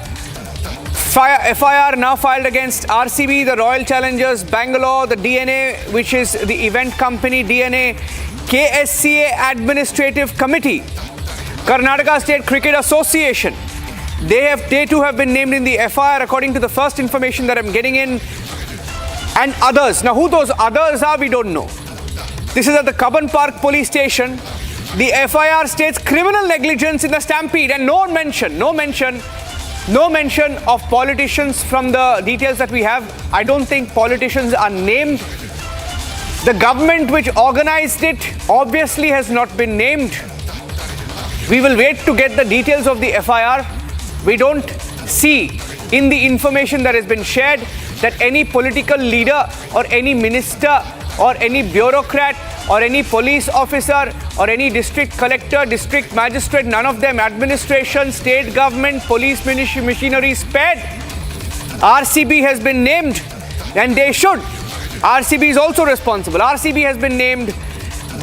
S20: FIR now filed against RCB, the Royal Challengers Bangalore, the DNA, which is the event company, DNA, KSCA Administrative Committee, Karnataka State Cricket Association. They too have been named in the FIR according to the first information that I'm getting in, and others. Now, who those others are, we don't know. This is at the Cubbon Park Police Station. The FIR states criminal negligence in the Stampede, and no mention of politicians from the details that we have. I don't think politicians are named. The government which organized it obviously has not been named. We will wait to get the details of the FIR. We don't see in the information that has been shared that any political leader or any minister or any bureaucrat or any police officer or any district collector, district magistrate, none of them, administration, state government, police machinery spared. RCB has been named, and they should. RCB is also responsible. RCB has been named.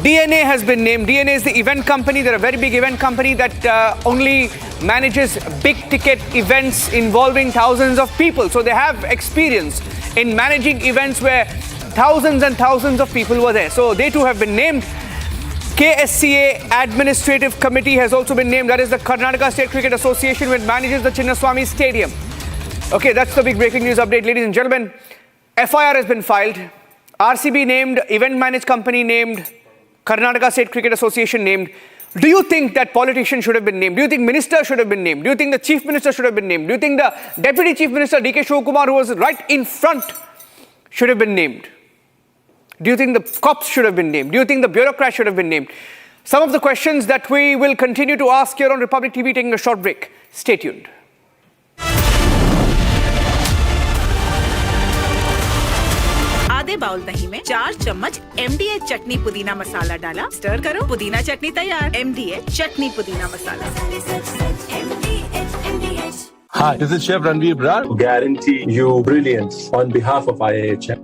S20: DNA has been named. DNA is the event company. They're a very big event company that only manages big ticket events involving thousands of people. So they have experience in managing events where thousands and thousands of people were there. So they too have been named. KSCA Administrative Committee has also been named. That is the Karnataka State Cricket Association, which manages the Chinnaswamy Stadium. Okay, that's the big breaking news update, ladies and gentlemen. FIR has been filed. RCB named, event managed company named, Karnataka State Cricket Association named. Do you think that politicians should have been named? Do you think ministers should have been named? Do you think the chief minister should have been named? Do you think the deputy chief minister, D.K. Shivakumar, who was right in front, should have been named? Do you think the cops should have been named? Do you think the bureaucrats should have been named? Some of the questions that we will continue to ask here on Republic TV, taking a short break. Stay tuned.
S16: आधे bowl दही में 4 चम्मच MDH चटनी पुदीना मसाला डाला, stir करो, पुदीना चटनी तैयार। MDH चटनी पुदीना मसाला।
S23: Hi, this is Chef Ranveer Brar. Guarantee you brilliance on behalf of IIHM.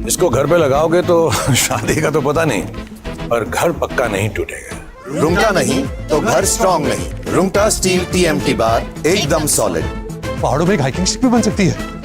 S8: इसको घर पे लगाओगे तो शादी का तो पता नहीं, पर घर पक्का नहीं टूटेगा।
S24: रुंगटा नहीं तो घर स्ट्रॉन्ग नहीं। रुंगटा स्टील TMT बार एकदम सॉलिड।
S23: पहाड़ों में एक हाइकिंग शिप भी बन सकती है।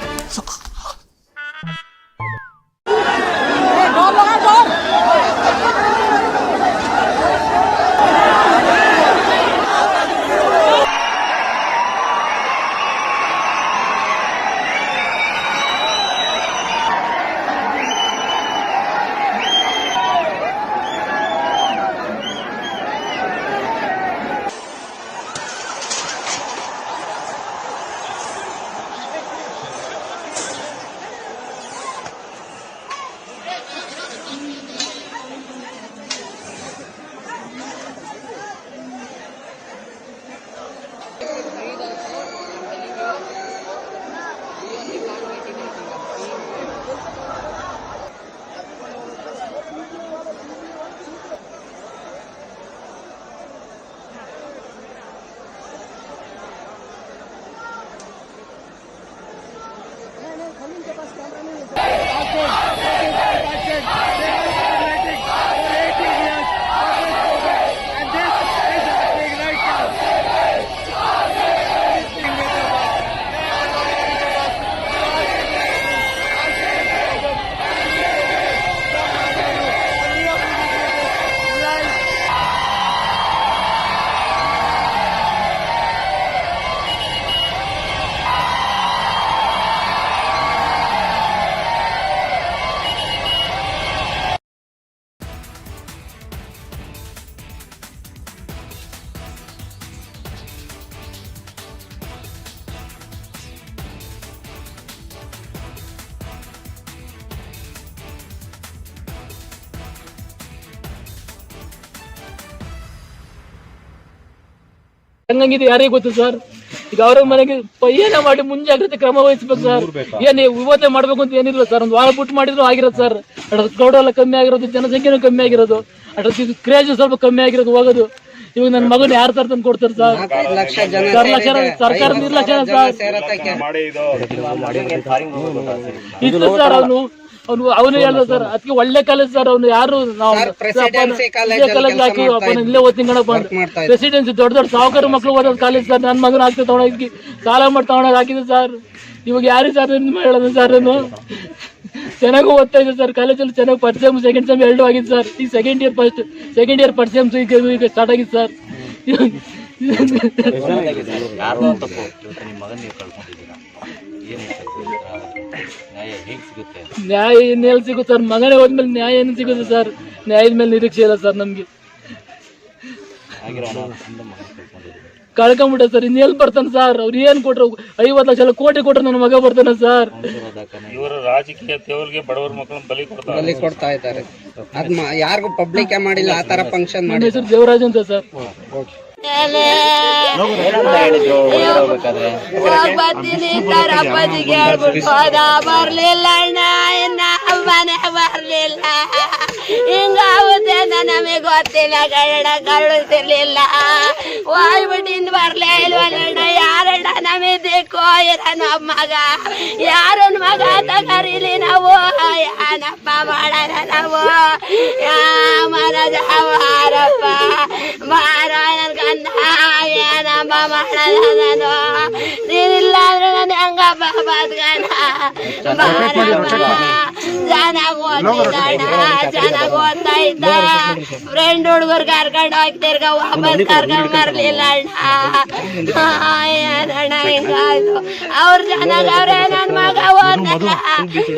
S12: ಹಂಗಂಗಿದೆ ಯಾರಿಗೆ ಗೊತ್ತು ಸರ್. ಈಗ ಅವ್ರ ಮನೆಗೆ ಏನ ಮಾಡಿ ಮುಂಜಾಗ್ರತೆ ಕ್ರಮ ವಹಿಸ್ಬೇಕು ಸರ್. ಏನ್ ಇವತ್ತೇ ಮಾಡ್ಬೇಕು ಅಂತ ಏನಿಲ್ಲ ಸರ್. ಒಂದು ವಾರ ಬಿಟ್ಟು ಮಾಡಿದ್ರು ಆಗಿರೋದು ಸರ್. ಕ್ರೌಡ್ ಎಲ್ಲ ಕಮ್ಮಿ ಆಗಿರೋದು, ಜನಸಂಖ್ಯೆನೂ ಕಮ್ಮಿ ಆಗಿರೋದು, ಕ್ರೇಜ್ ಸ್ವಲ್ಪ ಕಮ್ಮಿ ಆಗಿರೋದು ಹೋಗೋದು. ಇವಾಗ ನನ್ನ ಮಗನ ಯಾರು ತಂದು ಕೊಡ್ತಾರೆ ಸರ್? ಸರ್ಕಾರ ನಿರ್ಲಕ್ಷ್ಯ ಸರ್. ಇತ್ತು ಸರ್ ಅವನು ಹೇಳ್ದ ಸರ್. ಅದಕ್ಕೆ ಒಳ್ಳೆ ಕಾಲೇಜ್ ಸರ್. ಅವ್ನು ಯಾರು ನಾವು ಕಾಲೇಜ್ ಹಾಕಿ ಇಲ್ಲೇ ಓದ್ತೀನಿ ಕಣ ಬಂದು ಪ್ರೆಸಿಡೆನ್ಸಿ ದೊಡ್ಡ ದೊಡ್ಡ ಸಾಹುಕಾರ ಮಕ್ಳು ಓದೋದು ಕಾಲೇಜ್ ಸರ್. ನನ್ನ ಮಗನ ಆಗ್ತದೆ ತಗೊಂಡೋಗಿ ಸಾಲ ಮಾಡಿ ತಗೊಂಡೋಗಿ ಹಾಕಿದೆ ಸರ್. ಇವಾಗ ಯಾರಿಗೆ ಸರ್ ಹೇಳೋದು ಸರ್? ಚೆನ್ನಾಗಿ ಓದ್ತಾ ಇದೆ ಸರ್. ಕಾಲೇಜಲ್ಲಿ ಚೆನ್ನಾಗಿ ಫಸ್ಟ್ ಸೆಮ್ ಸೆಕೆಂಡ್ ಸೆಮ್ ಎರಡು ಆಗಿದೆ ಸರ್. ಈಗ ಸೆಕೆಂಡ್ ಇಯರ್ ಫಸ್ಟ್ ಸೆಮ್ ಈಗ ಸ್ಟಾರ್ಟ್ ಆಗಿದೆ ಸರ್. ನ್ಯಾಯ ಇನ್ನೆಲ್ಲಿ ಸಿಗುತ್ತೆ ಸರ್? ಮಗನೇ ಹೋದ್ಮೇಲೆ ನ್ಯಾಯ ಏನು ಸಿಗುತ್ತೆ ಸರ್? ನ್ಯಾಯದ ಮೇಲೆ ನಿರೀಕ್ಷೆ ಇಲ್ಲ ಸರ್ ನಮ್ಗೆ. ಕಳ್ಕೊಂಬಿಟ್ಟ ಸರ್. ಇನ್ನೆಲ್ಲಿ ಬರ್ತಾನೆ ಸರ್? ಅವ್ರು ಏನ್ ಕೊಟ್ರು? 50 ಲಕ್ಷ ಕೋಟಿ ಕೊಟ್ರೆ ನನ್ನ ಮಗ ಬರ್ತಾನೆ ಸರ್.
S10: ಇವರು ರಾಜಕೀಯ ತೇವಲ್ಗೆ ಬಡವರ ಮಕ್ಕಳನ್ನ ಬಲಿ
S13: ಕೊಡ್ತಾ ಇದ್ದಾರೆ. ಅದ್ ಯಾರಿಗೂ ಪಬ್ಲಿಕ್ ಮಾಡಿಲ್ಲ ಆ ತರ ಫಂಕ್ಷನ್ ಮಾಡಿ.
S12: ಹೆಸರು ದೇವರಾಜ್ ಅಂತ ಸರ್.
S5: ಬರ್ತೀನಿ ಅಪ್ಪಾಜಿಗೆ ಹೇಳ್ಬಿಟ್ಟು ಹೋದ. ಬರ್ಲಿಲ್ಲ ಅಣ್ಣ, ಇನ್ನ ಮನೆ ಬರ್ಲಿಲ್ಲ. ಹಿಂಗಾಗುತ್ತೆ ನಮಗೆ ಗೊತ್ತಿಲ್ಲ ಕನ್ನಡ ಕಳಿಸಿರ್ಲಿಲ್ಲ. ಹೋಗ್ಬಿಟ್ಟು ಇನ್ ಬರ್ಲೇ ಇಲ್ವಲ್ಲ. ಯಾರಣ್ಣ ನಮಗೆ ದಿಕ್ಕು? ಇರನ ಮಗ ಯಾರನ್ ಮಗ ಅಂತ ಕರೀಲಿ ನಾವು? ಏನಪ್ಪ ಮಾಡೋಣ ನಾವು? ಮನಜ ಬಾರಪ್ಪ ಬಾರ ನನ್ ಗಂಡ ಏನಪ್ಪ ಮಾಡೋಣ ನಾನು? ನೀನಿಲ್ಲ ಅಂದ್ರೆ ನಾನು ಹೆಂಗಪ್ಪ ಬದ್ಗಣ? ಚೆನ್ನಾಗ್ ಓದ್ತಿದ್ದಣ್ಣ, ಚೆನ್ನಾಗ್ ಓದ್ತಾ ಇದ್ದ. ಫ್ರೆಂಡ್ ಹುಡುಗರು ಕರ್ಕೊಂಡು ಹೋಗ್ತಿರ್ಗ ವಾಪಸ್ ಕರ್ಕೊಂಡ್ ಬರ್ಲಿಲ್ಲ ಅಣ್ಣ. ಏನಣ್ಣ ಹಿಂಗಾಯ್ತು? ಅವ್ರು ಚೆನ್ನಾಗವ್ರೆ, ನನ್ ಮಗ ಓದ್ನಲ್ಲ,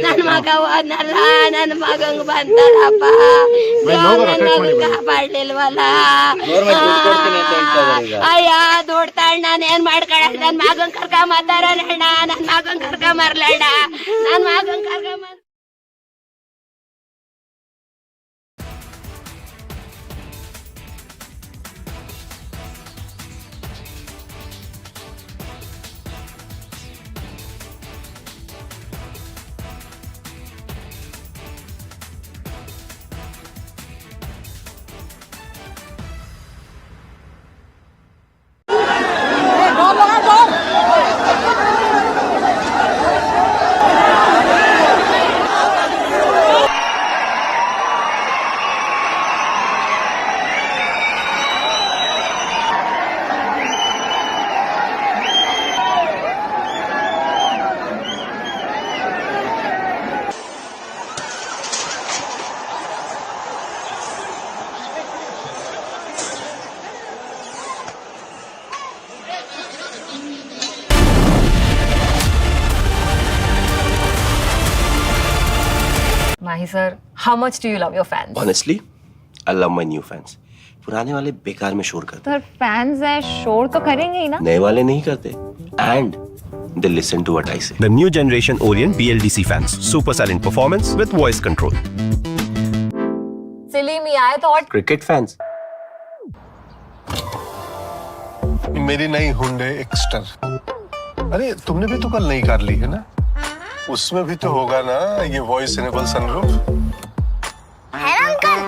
S5: ನನ್ ಮಗ ಓದ್ನಲ್ಲ, ನನ್ ಮಗಂಗ್ ಬಂತಾರಪ್ಪ. ಕಾಪಾಡ್ಲಿಲ್ವಲ್ಲ. ಅಯ್ಯ ದುಡ್ಡು ತಣ್ಣ ನಾನೇನ್ ಮಾಡ್ಕೊಳ? ನನ್ ಮಗನ್ ಕರ್ಕೊಂಬತ್ತಾರಣ್ಣ, ನನ್ ಮಗನ್ ಕರ್ಕೊಂಬರ್ಲಣ್ಣ, ನನ್ ಮಗನ್ ಕರ್ಕೊಂಬ.
S3: Mahi sir, how much do you love your fans?
S7: Honestly, I love my new fans. पुराने वाले बेकार में शोर करते
S3: Sir, fans है शोर तो करेंगे ही ना?
S7: नए वाले नहीं करते and they listen to what I say.
S14: The new generation Orient BLDC fans. Super silent performance with voice control.
S3: Silly me, I thought.
S7: Cricket fans.
S23: मेरी नई हुंडई एक्स्टर. अरे तुमने भी तो कल नई कार ली है ना? उसमें भी तो होगा ना ये वॉइस इनेबल सनरूफ?
S5: है ना uncle?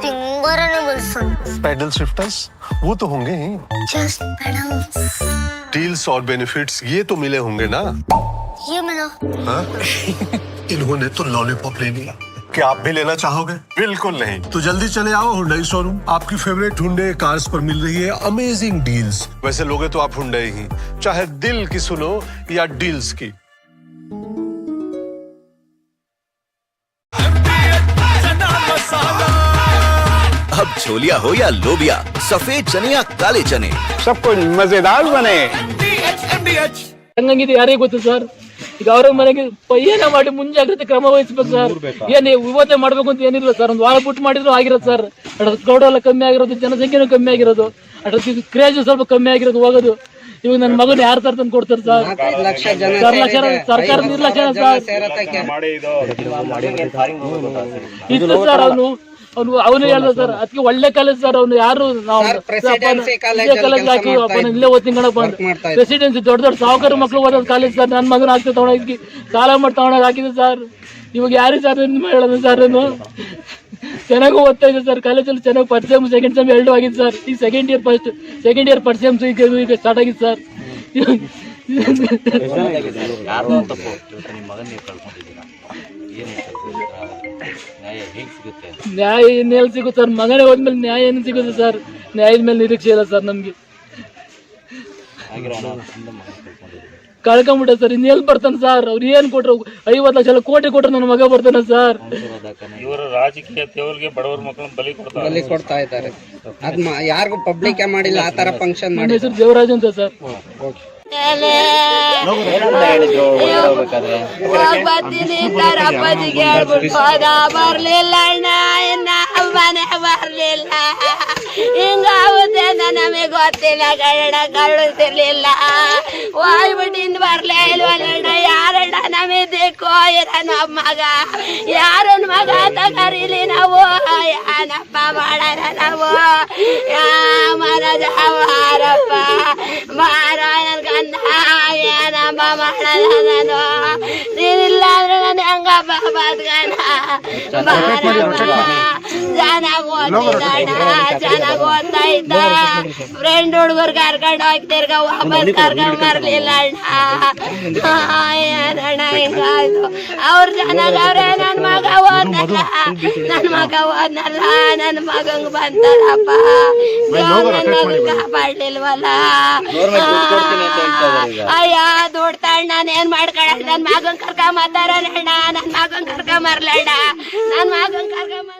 S5: Timber enable sunroof.
S23: Paddle shifters वो तो होंगे ही.
S5: Just paddles.
S23: डील्स और बेनिफिट्स ये तो मिले होंगे ना?
S5: ये मिलो।
S23: हाँ? इन्होंने तो लॉलीपॉप ले लिया। क्या आप भी लेना चाहोगे? बिल्कुल नहीं। तो जल्दी चले आओ हुंडई शोरूम। आपकी फेवरेट हुंडई कार्स पर मिल रही है अमेजिंग डील्स। वैसे लोगे तो आप हुंडई ही, चाहे दिल की सुनो या डील्स की।
S15: अब छोलिया हो या लोबिया, सफेद चने या काले चने,
S21: सब कुछ मजेदार बने।
S12: ಹಂಗಂಗಿದೆ ಯಾರೇ ಗೊತ್ತು ಸರ್. ಈಗ ಅವ್ರ ಮನೆಗೆ ಏನ ಮಾಡಿ ಮುಂಜಾಗ್ರತೆ ಕ್ರಮ ವಹಿಸ್ಬೇಕು ಸರ್. ಏನ್ ಇವತ್ತೇ ಮಾಡ್ಬೇಕು ಅಂತ ಏನಿಲ್ಲ ಸರ್. ಒಂದು ವಾರ ಬಿಟ್ಟು ಮಾಡಿದ್ರು ಆಗಿರೋದು ಸರ್. ಕ್ರೌಡ್ ಎಲ್ಲ ಕಮ್ಮಿ ಆಗಿರೋದು, ಜನಸಂಖ್ಯೆನೂ ಕಮ್ಮಿ ಆಗಿರೋದು, ಕ್ರೇಜ್ ಸ್ವಲ್ಪ ಕಮ್ಮಿ ಆಗಿರೋದು ಹೋಗೋದು. ಇವಾಗ ನನ್ನ ಮಗನ ಯಾರು ತಂದು ಕೊಡ್ತಾರೆ ಸರ್? ಸರ್ಕಾರ ನಿರ್ಲಕ್ಷ್ಯ ಸರ್. ಇತ್ತು ಸರ್ ಅವನು ಹೇಳ್ದ ಸರ್. ಅದಕ್ಕೆ ಒಳ್ಳೆ ಕಾಲೇಜ್ ಸರ್. ಅವ್ನು ಯಾರು ಕಾಲೇಜ್ ಹಾಕಿ ಇಲ್ಲೇ ಓದ್ತೀನಿ ಕಣಪ್ಪ ಅಂತ. ಪ್ರೆಸಿಡೆನ್ಸಿ ದೊಡ್ಡ ದೊಡ್ಡ ಸಾಹುಕಾರ ಮಕ್ಳು ಓದೋದು ಕಾಲೇಜ್ ಸರ್. ನನ್ನ ಮಗನ ಆಗ್ತದೆ ತಗೊಂಡೋಗಿ ಸಾಲ ಮಾಡಿ ತಗೊಂಡೋಗಿ ಹಾಕಿದೆ ಸರ್. ಇವಾಗ ಯಾರು ಸರ್ ಹೇಳೋದು ಸರ್? ನಾನು ಚೆನ್ನಾಗಿ ಓದ್ತಾ ಇದ್ದೆ ಸರ್. ಕಾಲೇಜಲ್ಲಿ ಚೆನ್ನಾಗಿ ಫಸ್ಟ್ ಸೆಮ್ ಸೆಕೆಂಡ್ ಸೆಮ್ ಎರಡು ಆಗಿದೆ ಸರ್. ಈಗ ಸೆಕೆಂಡ್ ಇಯರ್ ಫಸ್ಟ್ ಸೆಮ್ ಈಗ ಸ್ಟಾರ್ಟ್ ಆಗಿದೆ ಸರ್. ನ್ಯಾಯ ಇನ್ನೆಲ್ಲಿ ಸಿಗುತ್ತೆ ಸರ್? ಮಗನೇ ಹೋದ್ಮೇಲೆ ನ್ಯಾಯ ಏನು ಸಿಗುತ್ತೆ ಸರ್? ನ್ಯಾಯದ ಮೇಲೆ ನಿರೀಕ್ಷೆ ಇಲ್ಲ ಸರ್ ನಮ್ಗೆ. ಕಳ್ಕೊಂಬಿಟ್ಟೆ ಸರ್. ಇನ್ನೆಲ್ಲಿ ಬರ್ತಾನೆ ಸರ್? ಅವ್ರು ಏನ್ ಕೊಟ್ರು? 50 ಲಕ್ಷ ಕೋಟಿ ಕೊಟ್ರು ನನ್ನ ಮಗ ಬರ್ತಾನೆ ಸರ್.
S10: ಇವರು ರಾಜಕೀಯ ತೇವಲ್ಗೆ ಬಡವರ ಮಕ್ಕಳನ್ನ ಬಲಿ
S13: ಕೊಡ್ತಾ ಇದ್ದಾರೆ. ಅದ್ ಯಾರಿಗೂ ಪಬ್ಲಿಕ್ ಮಾಡಿಲ್ಲ ಆ ತರ ಫಂಕ್ಷನ್ ಮಾಡಿ.
S12: ಹೆಸರು ದೇವರಾಜ್ ಅಂತ ಸರ್.
S5: ಬರ್ತೀನಿ ಸರ್. ಅಪ್ಪಾಜಿಗೆ ಹೇಳ್ಬಿಟ್ಟು ಹೋದ. ಬರ್ಲಿಲ್ಲ ಅಣ್ಣ, ಇನ್ನ ಮನೆ ಬರ್ಲಿಲ್ಲ. ಹಿಂಗಾಗುತ್ತೆ ನಮಗೆ ಗೊತ್ತಿಲ್ಲ. ಕನ್ನಡ ಕಳಿಸಿರ್ಲಿಲ್ಲ. ಹೋಗ್ಬಿಟ್ಟು ಇನ್ ಬರ್ಲೇ ಇಲ್ವಲ್ಲ. ಯಾರಣ್ಣ ನಮಗೆ ದಿಕ್ಕೋ ಇರನ ಮಗ? ಯಾರನ್ ಮಗ ಅಂತ ಕರೀಲಿ ನಾವು? ಏನಪ್ಪ ಮಾಡೋಣ ನಾವು? ಮಾರಪ್ಪ ಮಾರ ನನ್ ಗಂಧ ಏನಪ್ಪ ಮಾಡೋಣ ನಾನು? ನೀನಿಲ್ಲ ಅಂದ್ರೆ ನಾನು ಹೆಂಗಪ್ಪ ಬದ್ಗಣ? ಚೆನ್ನಾಗ್ ಓದ್ತಾ ಇದ್ದ. ಫ್ರೆಂಡ್ ಹುಡುಗರು ಕರ್ಕೊಂಡು ಹೋಗ್ತಿರ್ಗ ವಾಪಸ್ ಕರ್ಕೊಂಡ್ ಬರ್ಲಿಲ್ಲ ಅಣ್ಣ. ಏನಣ್ಣ ಹಿಂಗಾಯ್ತು? ಅವ್ರು ಚೆನ್ನಾಗವ್ರೆ. ನನ್ ಮಗ ಓದ್ನಲ್ಲ, ನನ್ ಮಗಂಗ್ ಬಂತಾರಪ್ಪ. ಕಾಪಾಡ್ಲಿಲ್ವಲ್ಲ. ಅಯ್ಯ ದುಡ್ಡು ತಣ್ಣ ನಾನೇನ್ ಮಾಡ್ಕೊಳ? ನನ್ ಮಗನ್ ಕರ್ಕೊಂಬತ್ತಾರಣ್ಣ. ನನ್ ಮಗನ್ ಕರ್ಕೊಂಬರ್ಲಣ್ಣ. ನನ್ ಮಗನ್ ಕರ್ಕೊಂಬ.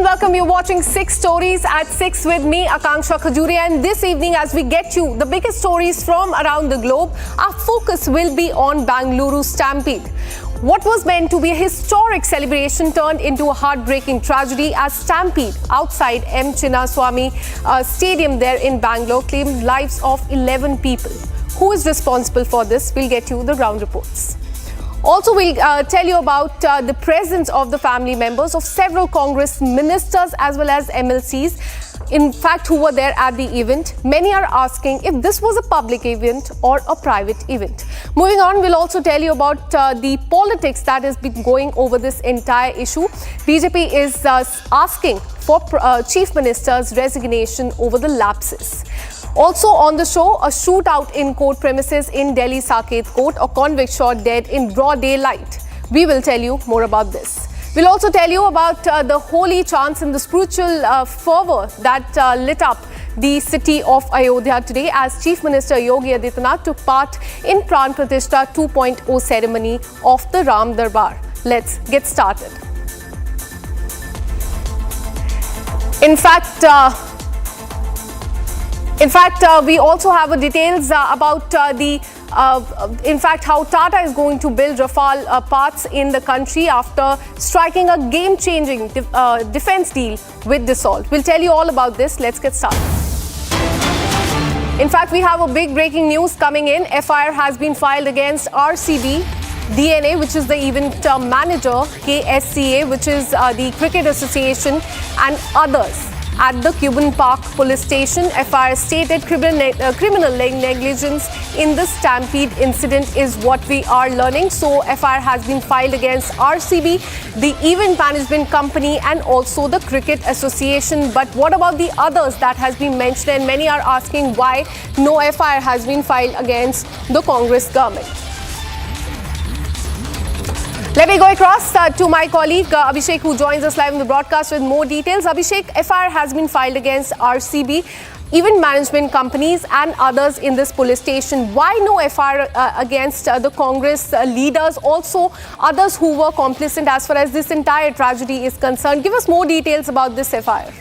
S3: Welcome. You're watching 6 Stories at 6 with me, Akanksha Khajuria. And this evening, as we get you the biggest stories from around the globe, our focus will be on Bengaluru Stampede. What was meant to be a historic celebration turned into a heartbreaking tragedy as Stampede outside M. Chinnaswamy Stadium there in Bangalore claimed lives of 11 people. Who is responsible for this? We'll get you the ground reports. Also, we'll tell you about the presence of the family members of several Congress ministers as well as MLCs, in fact, who were there at the event. Many are asking if this was a public event or a private event. Moving on, we'll also tell you about the politics that has been going over this entire issue. BJP is asking for Chief Minister's resignation over the lapses. Also on the show, a shootout in court premises in Delhi Saket Court, a convict shot dead in broad daylight. We will tell you more about this. We'll also tell you about the holy chants and the spiritual fervor that lit up the city of Ayodhya today as Chief Minister Yogi Adityanath took part in Pran Pratishtha 2.0 ceremony of the Ram Darbar. Let's get started. In fact, we also have details about how Tata is going to build Rafale parts in the country after striking a game-changing defense deal with Dassault. We'll tell you all about this. Let's get started. In fact, we have a big breaking news coming in. FIR has been filed against RCB, DNA, which is the event manager, KSCA, which is the Cricket Association, and others at the Cuban Park police station. FIR stated criminal negligence in the Stampede incident is what we are learning. So FIR has been filed against RCB, the event management company, and also the Cricket Association. But what about the others that has been mentioned? And many are asking why no FIR has been filed against the Congress government. Let me go across to my colleague Abhishek, who joins us live in the broadcast with more details. Abhishek, FIR has been filed against RCB, event management companies and others in this police station. Why no FIR against the Congress leaders, also others who were complicit as far as this entire tragedy is concerned? Give us more details about this FIR.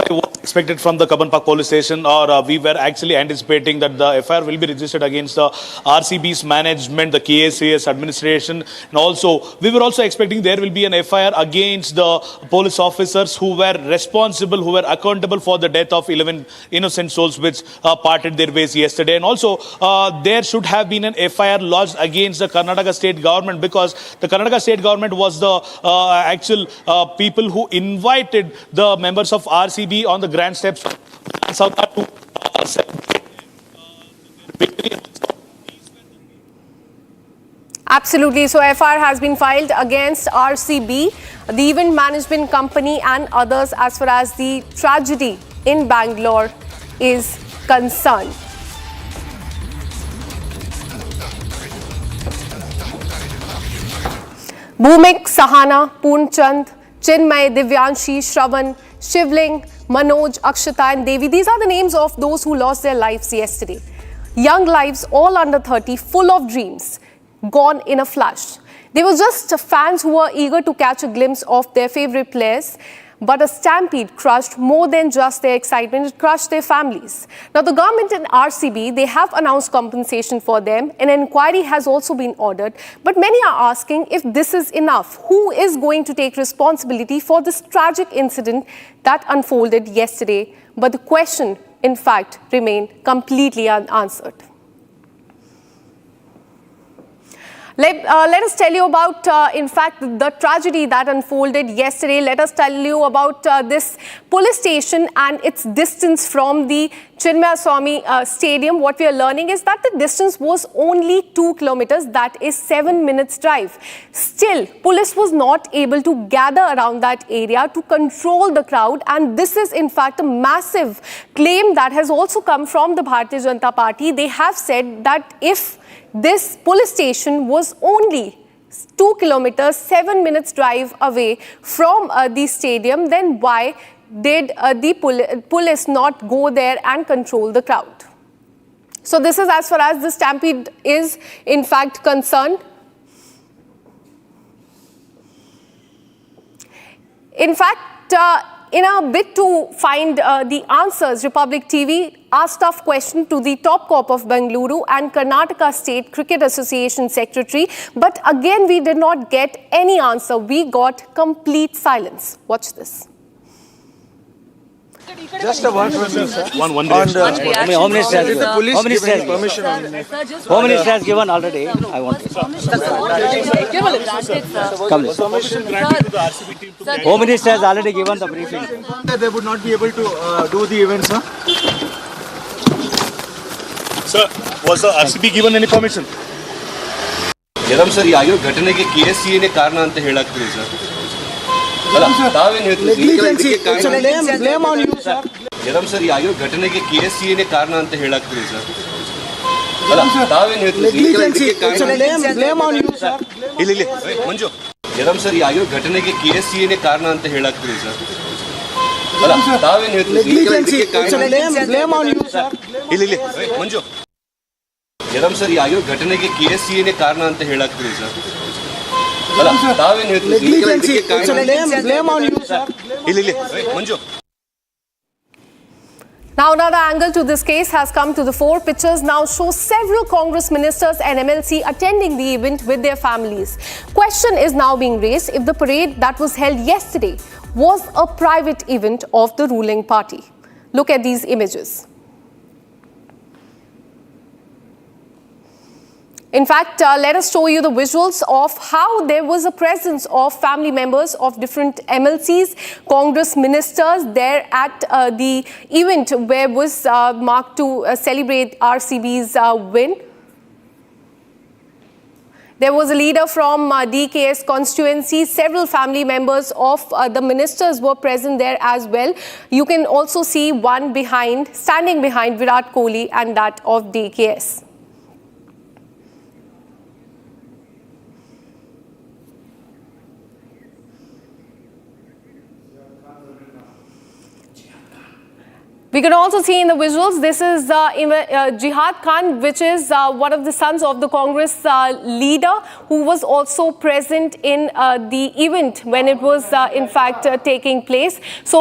S4: What expected from the Cubbon Park police station, or we were actually anticipating that the FIR will be registered against the RCB's management, the KSCA's administration, and also we were also expecting there will be an FIR against the police officers who were responsible, who were accountable for the death of 11 innocent souls which parted their ways yesterday. And also there should have been an FIR lodged against the Karnataka state government, because the Karnataka state government was the actual people who invited the members of RCB on the grand steps to
S3: Absolutely. So FIR has been filed against RCB, the event management company, and others as far as the tragedy in Bangalore is concerned. Bhumik, Sahana, Poonchand, Chinmay, Divyanshi, Shravan, Shivling, Manoj, Akshata and Devi. These are the names of those who lost their lives yesterday. Young lives, all under 30, full of dreams, gone in a flash. They were just fans who were eager to catch a glimpse of their favorite players. But a stampede crushed more than just their excitement, it crushed their families. Now, the government and RCB, they have announced compensation for them. An inquiry has also been ordered. But many are asking if this is enough. Who is going to take responsibility for this tragic incident that unfolded yesterday? But the question, in fact, remained completely unanswered. Let us tell you about, in fact, the tragedy that unfolded yesterday. Let us tell you about this police station and its distance from the Chinnaswamy Stadium. What we are learning is that the distance was only 2 kilometers, that is 7 minutes drive. Still, police was not able to gather around that area to control the crowd. And this is, in fact, a massive claim that has also come from the Bharatiya Janata Party. They have said that if this police station was only 2 kilometers, 7 minutes drive away from the stadium, then why did the police not go there and control the crowd? So this is as far as the stampede is in fact concerned. In fact, in a bid to find the answers, Republic TV asked tough question to the top cop of Bengaluru and Karnataka State Cricket Association Secretary. But again, we did not get any answer. We got complete silence. Watch this.
S1: Just a word from you, sir.
S6: One Home Minister has given. Home Minister has
S1: permission on
S6: Home Minister has given already. I want to. Come, Home Minister has already given the briefing.
S1: They would not be able to do the event, sir.
S4: Sir, was the RCB given any permission?
S19: ಜರಂ sir ಆಗಿರೋ ಘಟನೆಗೆ KSCA ನೇ ಕಾರಣ ಅಂತ ಹೇಳಾಗ್ತೀರಿ sir. ಅಲ್ಲ ತಾವೇನು ಹೇಳ್ತೀರಿ? ಜರಂ sir ಆಗಿರೋ ಘಟನೆಗೆ KSCA ನೇ ಕಾರಣ ಅಂತ ಹೇಳಾಗ್ತೀರಿ ಸರ್. ಅಲ್ಲ ತಾವೇನು ಹೇಳ್ತೀರಿ? ಇಲ್ಲ ಮಂಜು ಯರಂ ಸರ್, ಈ ಆಗಿರೋ ಘಟನೆಗೆ KSCA ನೇ ಕಾರಣ ಅಂತ ಹೇಳಾಗ್ತೀರಿ ಸರ್? ಅಲ್ಲ, ತಾವೇನು ಹೇಳ್ತೀರಿ? ಇಲ್ಲಿ ಮಂಜು, ಯರಂ ಸರ್, ಈ ಆಗಿರೋ ಘಟನೆಗೆ KSCA ನೇ ಕಾರಣ ಅಂತ ಹೇಳಾಗ್ತೀರಿ ಸರ್? ಅಲ್ಲ, ತಾವೇನು ಹೇಳ್ತೀರಿ? ಇಲ್ಲಿ ಮಂಜು.
S3: Now another angle to this case has come to the fore. Pictures now show several Congress ministers and MLC attending the event with their families. Question is now being raised if the parade that was held yesterday was a private event of the ruling party. Look at these images. In fact, let us show you the visuals of how there was a presence of family members of different MLCs, Congress ministers there at the event where was marked to celebrate RCB's win. There was a leader from DKS constituency. Several family members of the ministers were present there as well. You can also see one standing behind Virat Kohli and that of DKS. We can also see in the visuals, this is Jihad Khan, which is one of the sons of the Congress leader, who was also present in the event when it was in fact taking place. So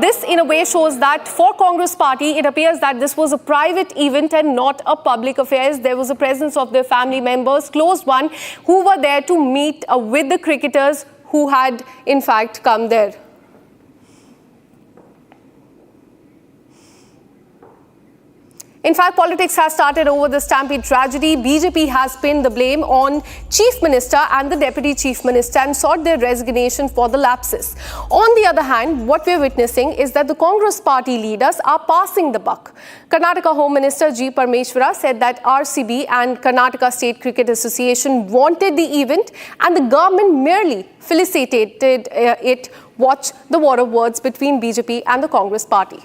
S3: this in a way shows that for Congress party, it appears that this was a private event and not a public affairs. There was a presence of their family members, close one, who were there to meet with the cricketers who had in fact come there. In fact, politics has started over the Stampede tragedy. BJP has pinned the blame on Chief Minister and the Deputy Chief Minister and sought their resignation for the lapses. On the other hand, what we're witnessing is that the Congress party leaders are passing the buck. Karnataka Home Minister G. Parmeshwara said that RCB and Karnataka State Cricket Association wanted the event and the government merely felicitated it. Watch the war of words between BJP and the Congress party.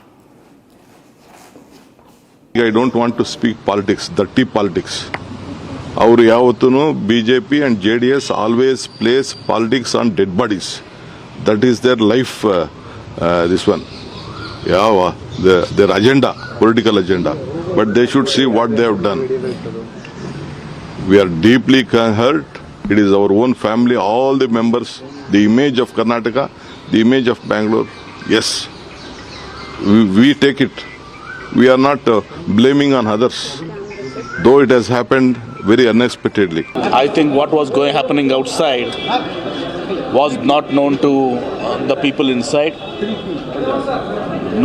S9: I don't want to speak politics, dirty politics. Our yavatunu BJP and JDS always place politics on dead bodies. That is their life, this one. Their agenda, political agenda. But they should see what they have done. We are deeply hurt. It is our own family, all the members, the image of Karnataka, the image of Bangalore. Yes, we take it. We are not blaming on others, though it has happened very unexpectedly.
S17: I think what was happening outside was not known to the people inside.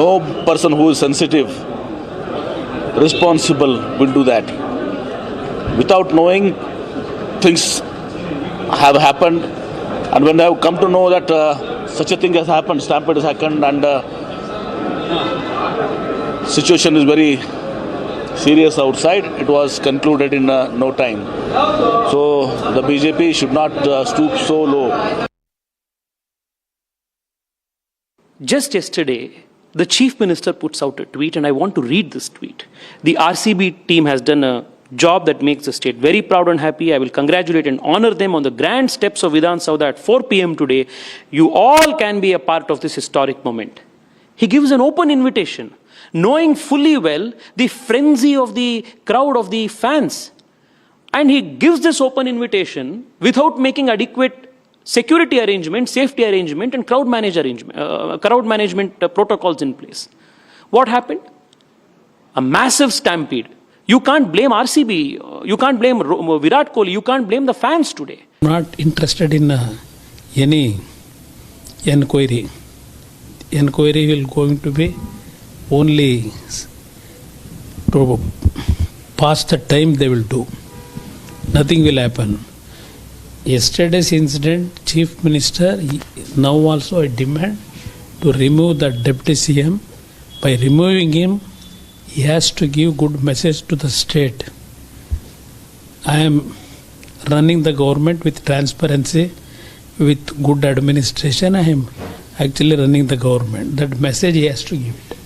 S17: No person who is sensitive, responsible will do that. Without knowing, things have happened, and when I have come to know that such a thing has happened, Stampede has happened, and situation is very serious outside, it was concluded in no time. So the BJP should not stoop so low.
S18: Just yesterday, the Chief Minister puts out a tweet, and I want to read this tweet. The RCB team has done a job that makes the state very proud and happy. I will congratulate and honor them on the grand steps of Vidhan Sauda at 4 p.m. today. You all can be a part of this historic moment. He gives an open invitation, knowing fully well the frenzy of the crowd of the fans. And he gives this open invitation without making adequate security arrangement, safety arrangement, and crowd management protocols in place. What happened? A massive stampede. You can't blame RCB, you can't blame Virat Kohli, you can't blame the fans today.
S12: Not interested in any enquiry. Enquiry will going to be only to pass the time they will do. Nothing will happen. Yesterday's incident, Chief Minister, now also I demand to remove the Deputy CM. By removing him, he has to give good message to the state. I am running the government with transparency, with good administration. I am actually running the government. That message he has to give it.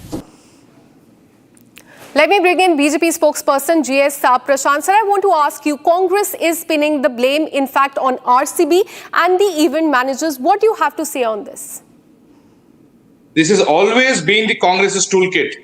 S3: Let me bring in BJP spokesperson GS Prashant. Sir, I want to ask you, Congress is pinning the blame, in fact, on RCB and the event managers. What do you have to say on this?
S2: This has always been the Congress's toolkit.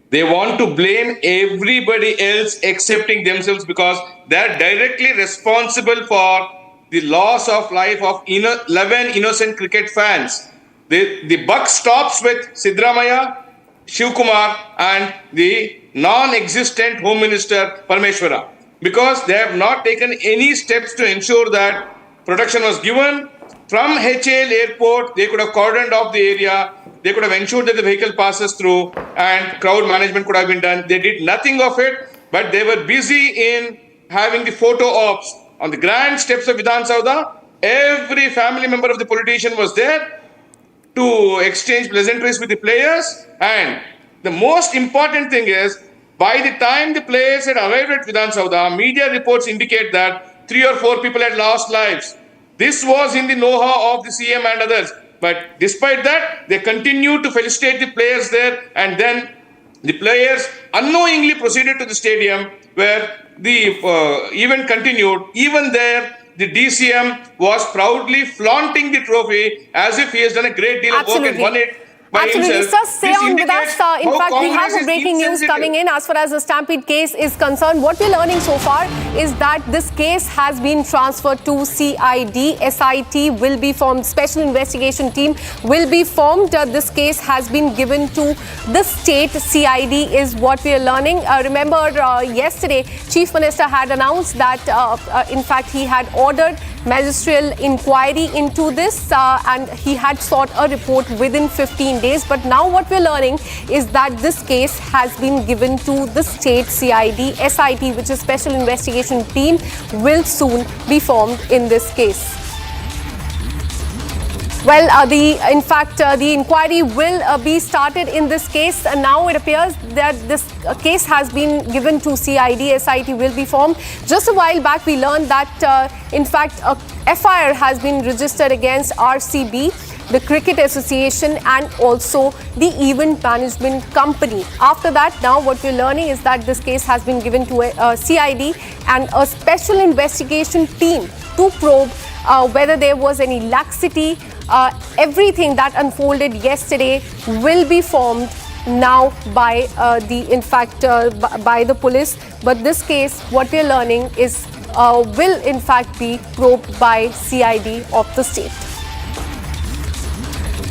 S2: They want to blame everybody else excepting themselves because they're directly responsible for the loss of life of 11 innocent cricket fans. The buck stops with Siddaramaiah, Shivkumar and the non-existent Home Minister Parameshwara because they have not taken any steps to ensure that protection was given. From HAL airport, they could have cordoned off the area. They could have ensured that the vehicle passes through and crowd management could have been done. They did nothing of it, but they were busy in having the photo ops on the grand steps of Vidhan Saudha. Every family member of the politician was there to exchange pleasantries with the players. And the most important thing is, by the time the players had arrived at Vidhan Saudha, media reports indicate that 3 or 4 people had lost lives. This was in the know-how of the CM and others. But despite that, they continued to felicitate the players there, and then the players unknowingly proceeded to the stadium where the event continued. Even there, the DCM was proudly flaunting the trophy as if he has done a great deal of work and won it.
S3: Absolutely. Sir, stay on with us. In fact, we have a breaking news coming in as far as the Stampede case is concerned. What we're learning so far is that this case has been transferred to CID. SIT will be formed. Special investigation team will be formed. This case has been given to the state. CID is what we are learning. Remember, yesterday, Chief Minister had announced that, in fact, he had ordered magisterial inquiry into this and he had sought a report within 15 days. But now what we're learning is that this case has been given to the state. CID, SIT, which is Special Investigation Team, will soon be formed in this case. Well, in fact, the inquiry will be started in this case. And now it appears that this case has been given to CID. SIT will be formed. Just a while back, we learned that, in fact, a FIR has been registered against RCB, the Cricket Association, and also the event management company. After that, now what we're learning is that this case has been given to a CID and a special investigation team to probe whether there was any laxity. Everything that unfolded yesterday will be formed now by by the police. But this case, what we're learning is will in fact be probed by CID of the state.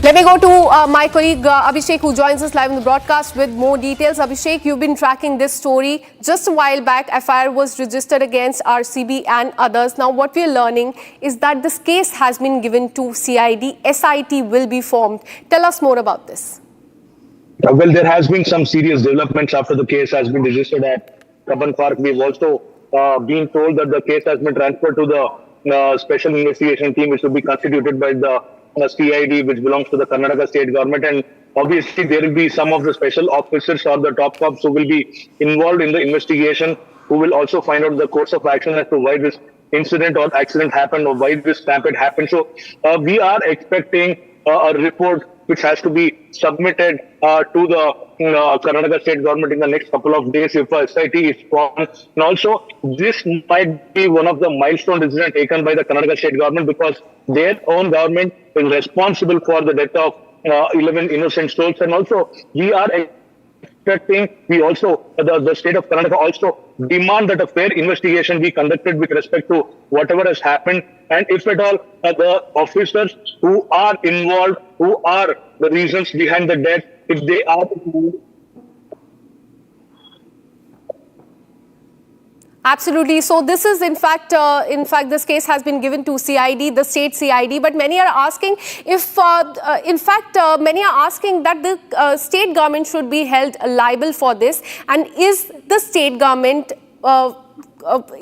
S3: Let me go to my colleague Abhishek, who joins us live in the broadcast with more details. Abhishek, you've been tracking this story. Just a while back, FIR was registered against RCB and others. Now, what we're learning is that this case has been given to CID. SIT will be formed. Tell us more about this.
S11: Well, there has been some serious developments after the case has been registered at Kaban Park. We've also been told that the case has been transferred to the special investigation team, which will be constituted by the CID, which belongs to the Karnataka state government. And obviously, there will be some of the special officers or the top cops who will be involved in the investigation, who will also find out the course of action as to why this incident or accident happened or why this stampede happened. So we are expecting a report which has to be submitted to the Karnataka state government in the next couple of days if SIT is formed. And also, this might be one of the milestone decisions taken by the Karnataka state government because their own government is responsible for the death of 11 innocent souls. And also, we are expecting, the state of Karnataka also demand that a fair investigation be conducted with respect to whatever has happened. And if at all, the officers who are involved, who are the reasons behind the death, if they are...
S3: Absolutely. So this is in fact, this case has been given to CID, the state CID. But many are asking if, many are asking that the state government should be held liable for this. And is the state government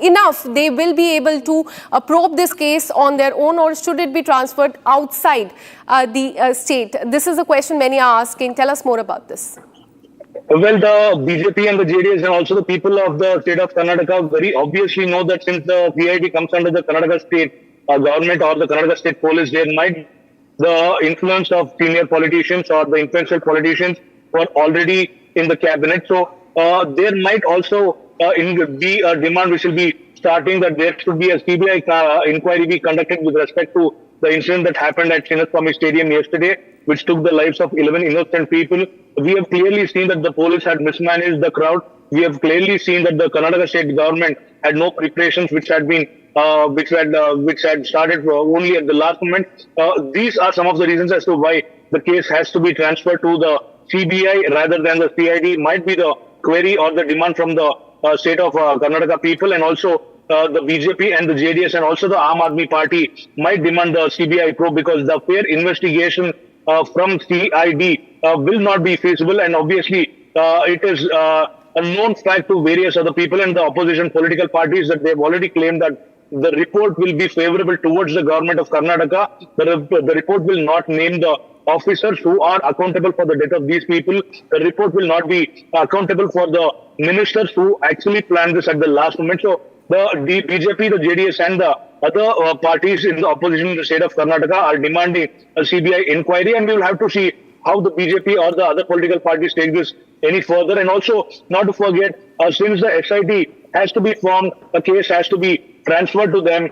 S3: enough? They will be able to probe this case on their own, or should it be transferred outside the state? This is a question many are asking. Tell us more about this.
S11: Well, the BJP and the JDS and also the people of the state of Karnataka very obviously know that since the CID comes under the Karnataka state government or the Karnataka state police, there might the influence of senior politicians or the influential politicians were already in the cabinet. So there might also be a demand which will be starting that there should be a CBI inquiry be conducted with respect to the incident that happened at Chinnaswamy Stadium yesterday, which took the lives of 11 innocent people. We have clearly seen that the police had mismanaged the crowd. We have clearly seen that the Karnataka state government had no preparations which had started only at the last moment. These are some of the reasons as to why the case has to be transferred to the CBI rather than the CID. Might be the query or the demand from the state of Karnataka people, and also the BJP and the JDS and also the Aam Aadmi Party might demand the CBI probe, because the fair investigation from CID will not be feasible, and obviously it is a known fact to various other people and the opposition political parties that they have already claimed that the report will be favorable towards the government of Karnataka. The report will not name the officers who are accountable for the death of these people. The report will not be accountable for the ministers who actually planned this at the last moment. So the BJP, the JDS and the other parties in the opposition in the state of Karnataka are demanding a CBI inquiry, and we will have to see how the BJP or the other political parties take this any further. And also, not to forget, since the SIT has to be formed, a case has to be transferred to them,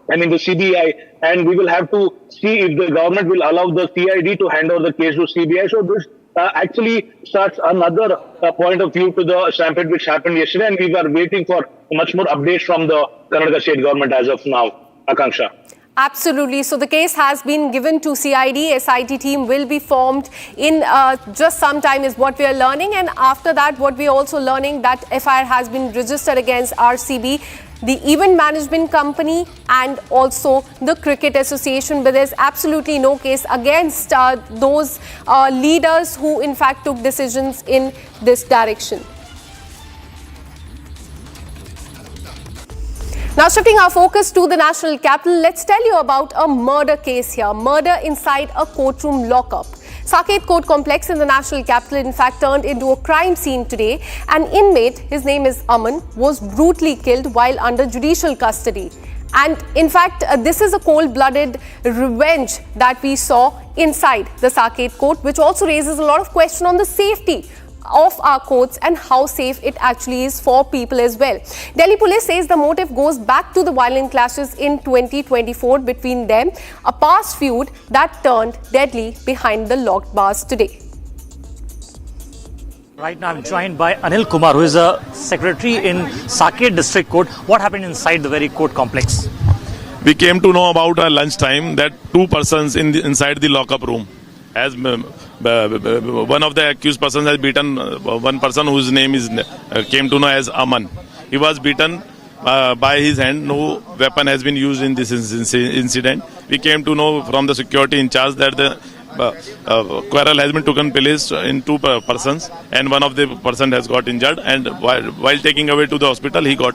S11: the CBI, and we will have to see if the government will allow the CID to hand over the case to CBI. So this actually starts another point of view to the stampede which happened yesterday, and we were waiting for much more updates from the Karnataka state government as of now. Akanksha.
S3: Absolutely. So the case has been given to CID. SIT team will be formed in just some time is what we are learning. And after that, what we are also learning that FIR has been registered against RCB, the event management company and also the Cricket Association. But there's absolutely no case against those leaders who in fact took decisions in this direction. Now shifting our focus to the national capital, let's tell you about a murder case here. Murder inside a courtroom lockup. Saket Court Complex in the national capital in fact turned into a crime scene today. An inmate, his name is Aman, was brutally killed while under judicial custody. And in fact, this is a cold-blooded revenge that we saw inside the Saket Court, which also raises a lot of question on the safety of our courts and how safe it actually is for people as well. Delhi police says the motive goes back to the violent clashes in 2024 between them, a past feud that turned deadly behind the locked bars today.
S8: Right now I'm joined by Anil Kumar, who is a secretary in Saket District Court. What happened inside the very court complex?
S16: We came to know about our lunchtime that two persons inside the lockup room, as one of the accused persons has beaten one person whose name is came to know as Aman. He was beaten by his hand. No weapon has been used in this incident. We came to know from the security in charge that the quarrel has been taken place in two persons, and one of the person has got injured, and while taking away to the hospital he got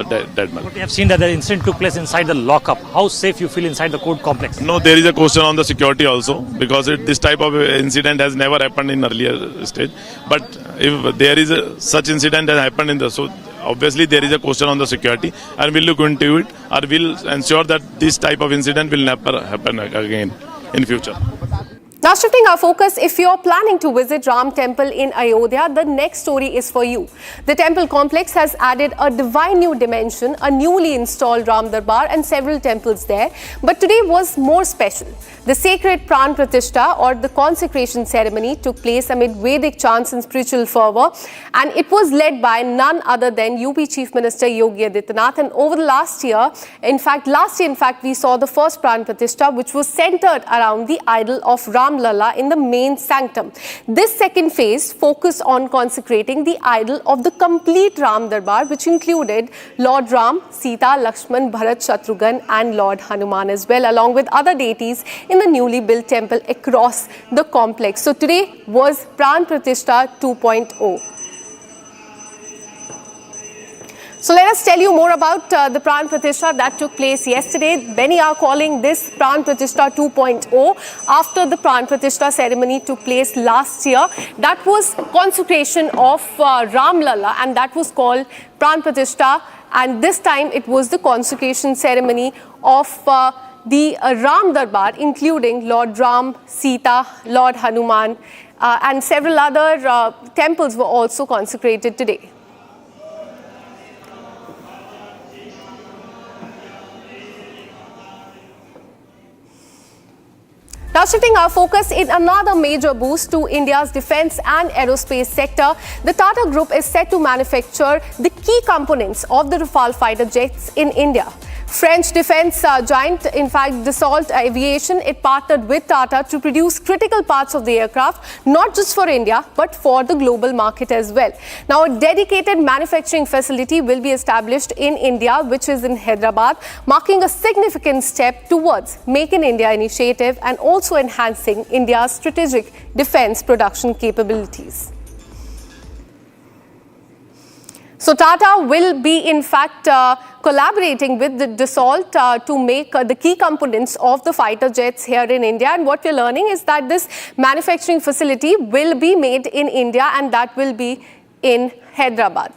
S16: dead man.
S8: But we have seen that the incident took place inside the lockup. How safe you feel inside the court complex?
S16: No, there is a question on the security also, because this type of incident has never happened in earlier stage. But if there is such incident that happened in the, so obviously there is a question on the security, and we'll look into it, or we'll ensure that this type of incident will never happen again in future.
S3: Now shifting our focus, if you're planning to visit Ram Temple in Ayodhya, the next story is for you. The temple complex has added a divine new dimension, a newly installed Ram Darbar and several temples there. But today was more special. The sacred Pran Pratishtha or the consecration ceremony took place amid Vedic chants and spiritual fervor, and it was led by none other than UP Chief Minister Yogi Adityanath. And over the last year, in fact, we saw the first Pran Pratishtha, which was centered around the idol of Ram Lalla in the main sanctum. This second phase focused on consecrating the idol of the complete Ram Darbar, which included Lord Ram, Sita, Lakshman, Bharat, Shatrughan and Lord Hanuman as well, along with other deities in the newly built temple across the complex. So today was Pran Pratishtha 2.0. So let us tell you more about the Pran Pratishtha that took place yesterday. Many are calling this Pran Pratishtha 2.0 after the Pran Pratishtha ceremony took place last year. That was consecration of Ram Lalla, and that was called Pran Pratishtha. And this time it was the consecration ceremony of the Ram Darbar, including Lord Ram, Sita, Lord Hanuman and several other temples were also consecrated today. Now shifting our focus in another major boost to India's defence and aerospace sector, the Tata Group is set to manufacture the key components of the Rafale fighter jets in India. French defence giant, in fact, Dassault Aviation, it partnered with Tata to produce critical parts of the aircraft, not just for India, but for the global market as well. Now, a dedicated manufacturing facility will be established in India, which is in Hyderabad, marking a significant step towards Make in India initiative and also enhancing India's strategic defence production capabilities. So Tata will be, in fact, collaborating with the Dassault to make the key components of the fighter jets here in India. And what we're learning is that this manufacturing facility will be made in India, and that will be in Hyderabad.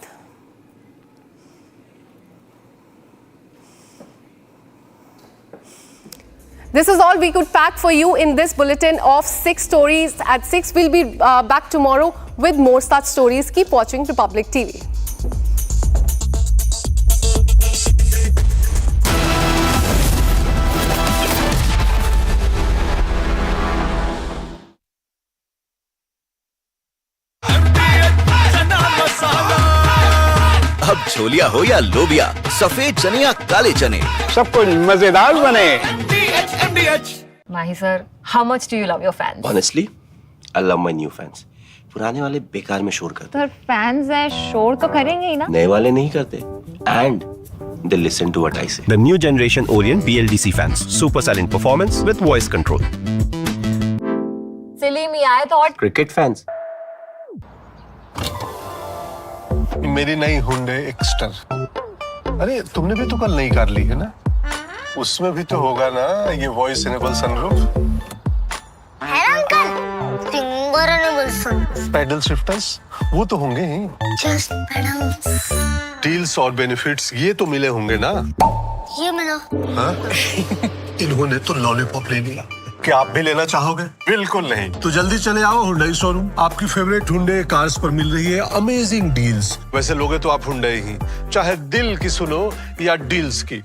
S3: This is all we could pack for you in this bulletin of 6 stories at 6. We'll be back tomorrow with more such stories. Keep watching Republic TV.
S15: अब छोलिया हो या लोबिया, सफेद चने या काले चने,
S21: सब कुछ मजेदार बने।
S14: Mahi sir, how much do you love your fans?
S7: Honestly, I love my new fans. पुराने वाले बेकार में शोर करते।
S14: सर फैंस है, शोर तो करेंगे ही ना।
S7: नए वाले नहीं करते। And they listen to what I say.
S20: The new generation Orient BLDC fans, super silent performance with voice control.
S14: Silly me, I thought.
S7: Cricket fans.
S23: मेरी नई हुंडई एक्स्टर। अरे तुमने भी तो कल नई कार ली है ना? उसमें भी तो होगा ना ये वॉइस इनेबल सनरूफ?
S5: है uncle, finger enable sunroof.
S23: Paddle shifters वो तो होंगे ही।
S5: Just paddles.
S23: डील्स और बेनिफिट्स ये तो मिले होंगे ना?
S5: ये मिला।
S23: हाँ? इन्होंने तो लॉलीपॉप ले लिया। क्या आप भी लेना चाहोगे? बिल्कुल नहीं। तो जल्दी चले आओ हुंडई शोरूम। आपकी फेवरेट हुंडई कार्स पर मिल रही है अमेजिंग डील्स। वैसे लोगे तो आप हुंडई ही, चाहे दिल की सुनो या डील्स की।